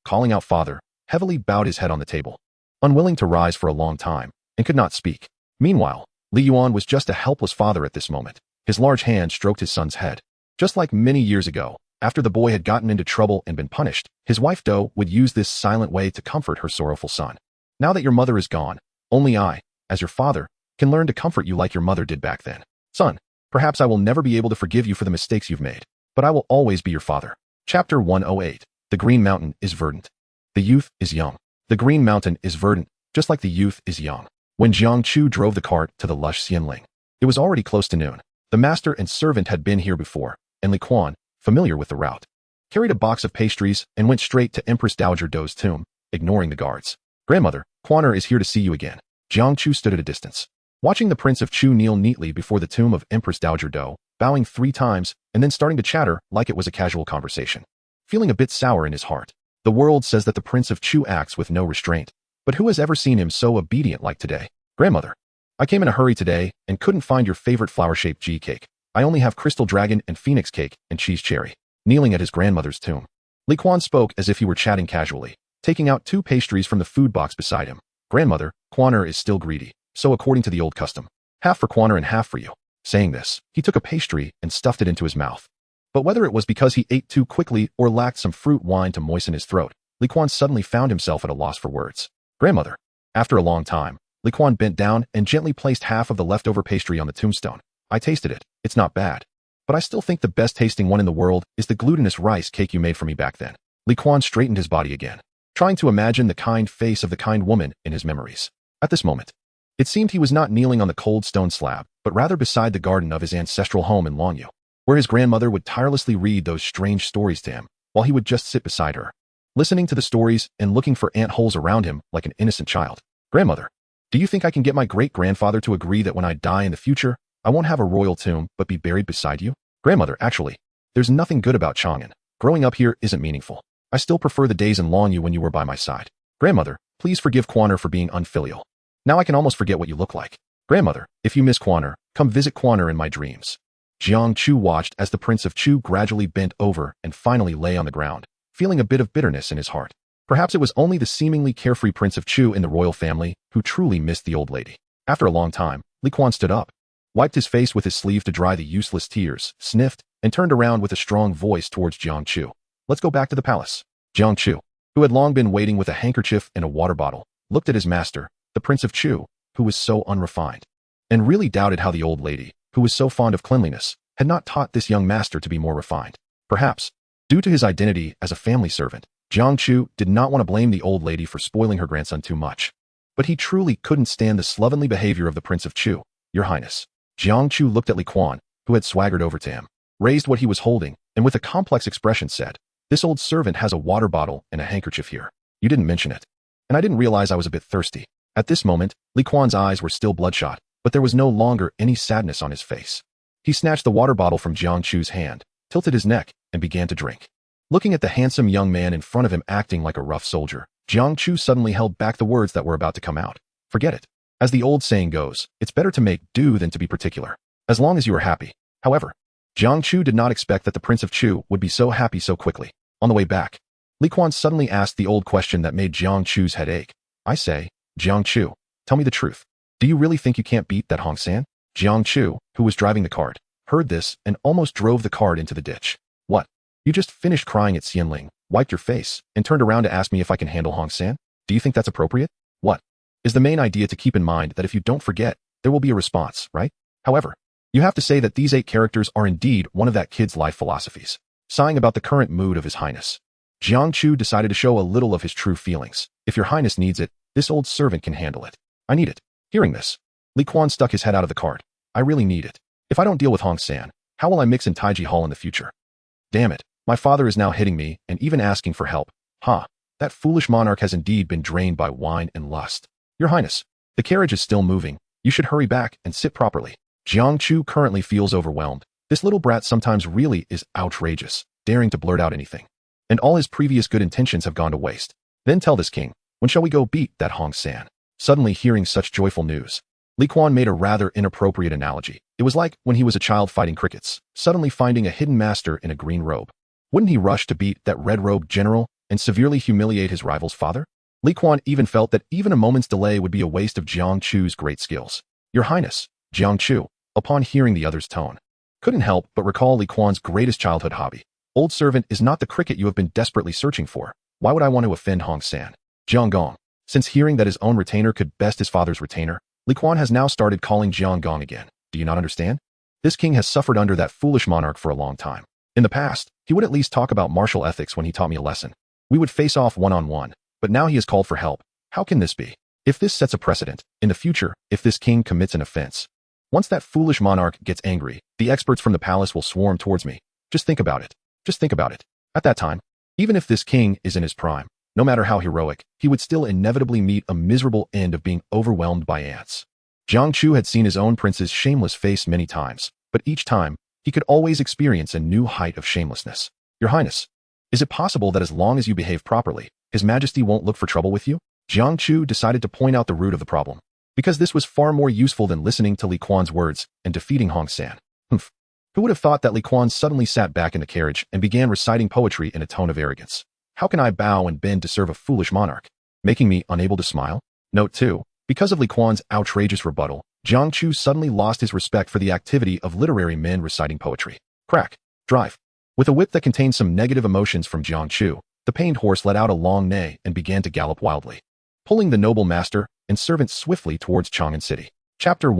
calling out father, heavily bowed his head on the table, unwilling to rise for a long time, and could not speak. Meanwhile, Li Yuan was just a helpless father at this moment. His large hand stroked his son's head. Just like many years ago, after the boy had gotten into trouble and been punished, his wife Do would use this silent way to comfort her sorrowful son. Now that your mother is gone, only I, as your father, can learn to comfort you like your mother did back then. Son, perhaps I will never be able to forgive you for the mistakes you've made, but I will always be your father. Chapter 108. The Green Mountain is verdant. The youth is young. The Green Mountain is verdant, just like the youth is young. When Jiang Chu drove the cart to the lush Xianling, it was already close to noon. The master and servant had been here before, and Li Kuan, familiar with the route, carried a box of pastries and went straight to Empress Dowager Dou's tomb, ignoring the guards. Grandmother, Kuan is here to see you again. Jiang Chu stood at a distance, watching the Prince of Chu kneel neatly before the tomb of Empress Dowager Dou, bowing 3 times and then starting to chatter like it was a casual conversation. Feeling a bit sour in his heart, the world says that the Prince of Chu acts with no restraint, but who has ever seen him so obedient like today? Grandmother, I came in a hurry today and couldn't find your favorite flower-shaped G cake. I only have crystal dragon and phoenix cake and cheese cherry. Kneeling at his grandmother's tomb, Li Kuan spoke as if he were chatting casually, taking out 2 pastries from the food box beside him. Grandmother, Kuan is still greedy, so according to the old custom, half for Kuan and half for you. Saying this, he took a pastry and stuffed it into his mouth. But whether it was because he ate too quickly or lacked some fruit wine to moisten his throat, Li Kuan suddenly found himself at a loss for words. Grandmother. After a long time, Li Kuan bent down and gently placed half of the leftover pastry on the tombstone. I tasted it. It's not bad. But I still think the best tasting one in the world is the glutinous rice cake you made for me back then. Li Kuan straightened his body again, trying to imagine the kind face of the kind woman in his memories. At this moment, it seemed he was not kneeling on the cold stone slab, but rather beside the garden of his ancestral home in Longyu, where his grandmother would tirelessly read those strange stories to him, while he would just sit beside her, listening to the stories and looking for ant holes around him like an innocent child. Grandmother, do you think I can get my great-grandfather to agree that when I die in the future, I won't have a royal tomb but be buried beside you? Grandmother, actually, there's nothing good about Chang'an. Growing up here isn't meaningful. I still prefer the days in Longyu when you were by my side. Grandmother, please forgive Kuan for being unfilial. Now I can almost forget what you look like. Grandmother, if you miss Kuan, come visit Kuan in my dreams. Jiang Chu watched as the Prince of Chu gradually bent over and finally lay on the ground, feeling a bit of bitterness in his heart. Perhaps it was only the seemingly carefree Prince of Chu in the royal family who truly missed the old lady. After a long time, Li Kuan stood up, wiped his face with his sleeve to dry the useless tears, sniffed, and turned around with a strong voice towards Jiang Chu. Let's go back to the palace. Jiang Chu, who had long been waiting with a handkerchief and a water bottle, looked at his master, the Prince of Chu, who was so unrefined, and really doubted how the old lady, who was so fond of cleanliness, had not taught this young master to be more refined. Perhaps, due to his identity as a family servant, Jiang Chu did not want to blame the old lady for spoiling her grandson too much. But he truly couldn't stand the slovenly behavior of the Prince of Chu. Your Highness. Jiang Chu looked at Li Kuan, who had swaggered over to him, raised what he was holding, and with a complex expression said, This old servant has a water bottle and a handkerchief here. You didn't mention it. And I didn't realize I was a bit thirsty. At this moment, Li Kuan's eyes were still bloodshot, but there was no longer any sadness on his face. He snatched the water bottle from Jiang Chu's hand, tilted his neck, and began to drink. Looking at the handsome young man in front of him acting like a rough soldier, Jiang Chu suddenly held back the words that were about to come out. Forget it. As the old saying goes, it's better to make do than to be particular, as long as you are happy. However, Jiang Chu did not expect that the Prince of Chu would be so happy so quickly. On the way back, Li Kuan suddenly asked the old question that made Jiang Chu's head ache. I say, Jiang Chu, tell me the truth. Do you really think you can't beat that Hong San? Jiang Chu, who was driving the cart, heard this and almost drove the cart into the ditch. What? You just finished crying at Xianling, wiped your face, and turned around to ask me if I can handle Hong San? Do you think that's appropriate? What? Is the main idea to keep in mind that if you don't forget, there will be a response, right? However, you have to say that these 8 characters are indeed one of that kid's life philosophies. Sighing about the current mood of His Highness, Jiang Chu decided to show a little of his true feelings. If your Highness needs it, this old servant can handle it. I need it. Hearing this, Li Kuan stuck his head out of the cart. I really need it. If I don't deal with Hong San, how will I mix in Taiji Hall in the future? Damn it, my father is now hitting me and even asking for help. That foolish monarch has indeed been drained by wine and lust. Your Highness, the carriage is still moving. You should hurry back and sit properly. Jiang Chu currently feels overwhelmed. This little brat sometimes really is outrageous, daring to blurt out anything. And all his previous good intentions have gone to waste. Then tell this king, when shall we go beat that Hong San? Suddenly hearing such joyful news, Li Kuan made a rather inappropriate analogy. It was like when he was a child fighting crickets, suddenly finding a hidden master in a green robe. Wouldn't he rush to beat that red-robed general and severely humiliate his rival's father? Li Kuan even felt that even a moment's delay would be a waste of Jiang Chu's great skills. Your Highness, Jiang Chu, upon hearing the other's tone, couldn't help but recall Li Kuan's greatest childhood hobby. Old servant is not the cricket you have been desperately searching for. Why would I want to offend Hong San? Jiang Gong. Since hearing that his own retainer could best his father's retainer, Li Kuan has now started calling Jiang Gong again. Do you not understand? This king has suffered under that foolish monarch for a long time. In the past, he would at least talk about martial ethics when he taught me a lesson. We would face off one-on-one, but now he has called for help. How can this be? If this sets a precedent, in the future, if this king commits an offense, once that foolish monarch gets angry, the experts from the palace will swarm towards me. Just think about it. Just think about it. At that time, even if this king is in his prime, no matter how heroic, he would still inevitably meet a miserable end of being overwhelmed by ants. Jiang Chu had seen his own prince's shameless face many times, but each time, he could always experience a new height of shamelessness. Your Highness, is it possible that as long as you behave properly, His Majesty won't look for trouble with you? Jiang Chu decided to point out the root of the problem, because this was far more useful than listening to Li Kuan's words and defeating Hong San. Who would have thought that Li Kuan suddenly sat back in the carriage and began reciting poetry in a tone of arrogance? How can I bow and bend to serve a foolish monarch? Making me unable to smile? Note 2. Because of Li Kuan's outrageous rebuttal, Jiang Chu suddenly lost his respect for the activity of literary men reciting poetry. Crack. Drive. With a whip that contained some negative emotions from Jiang Chu, the pained horse let out a long neigh and began to gallop wildly, pulling the noble master and servant swiftly towards Chang'an City. Chapter 1.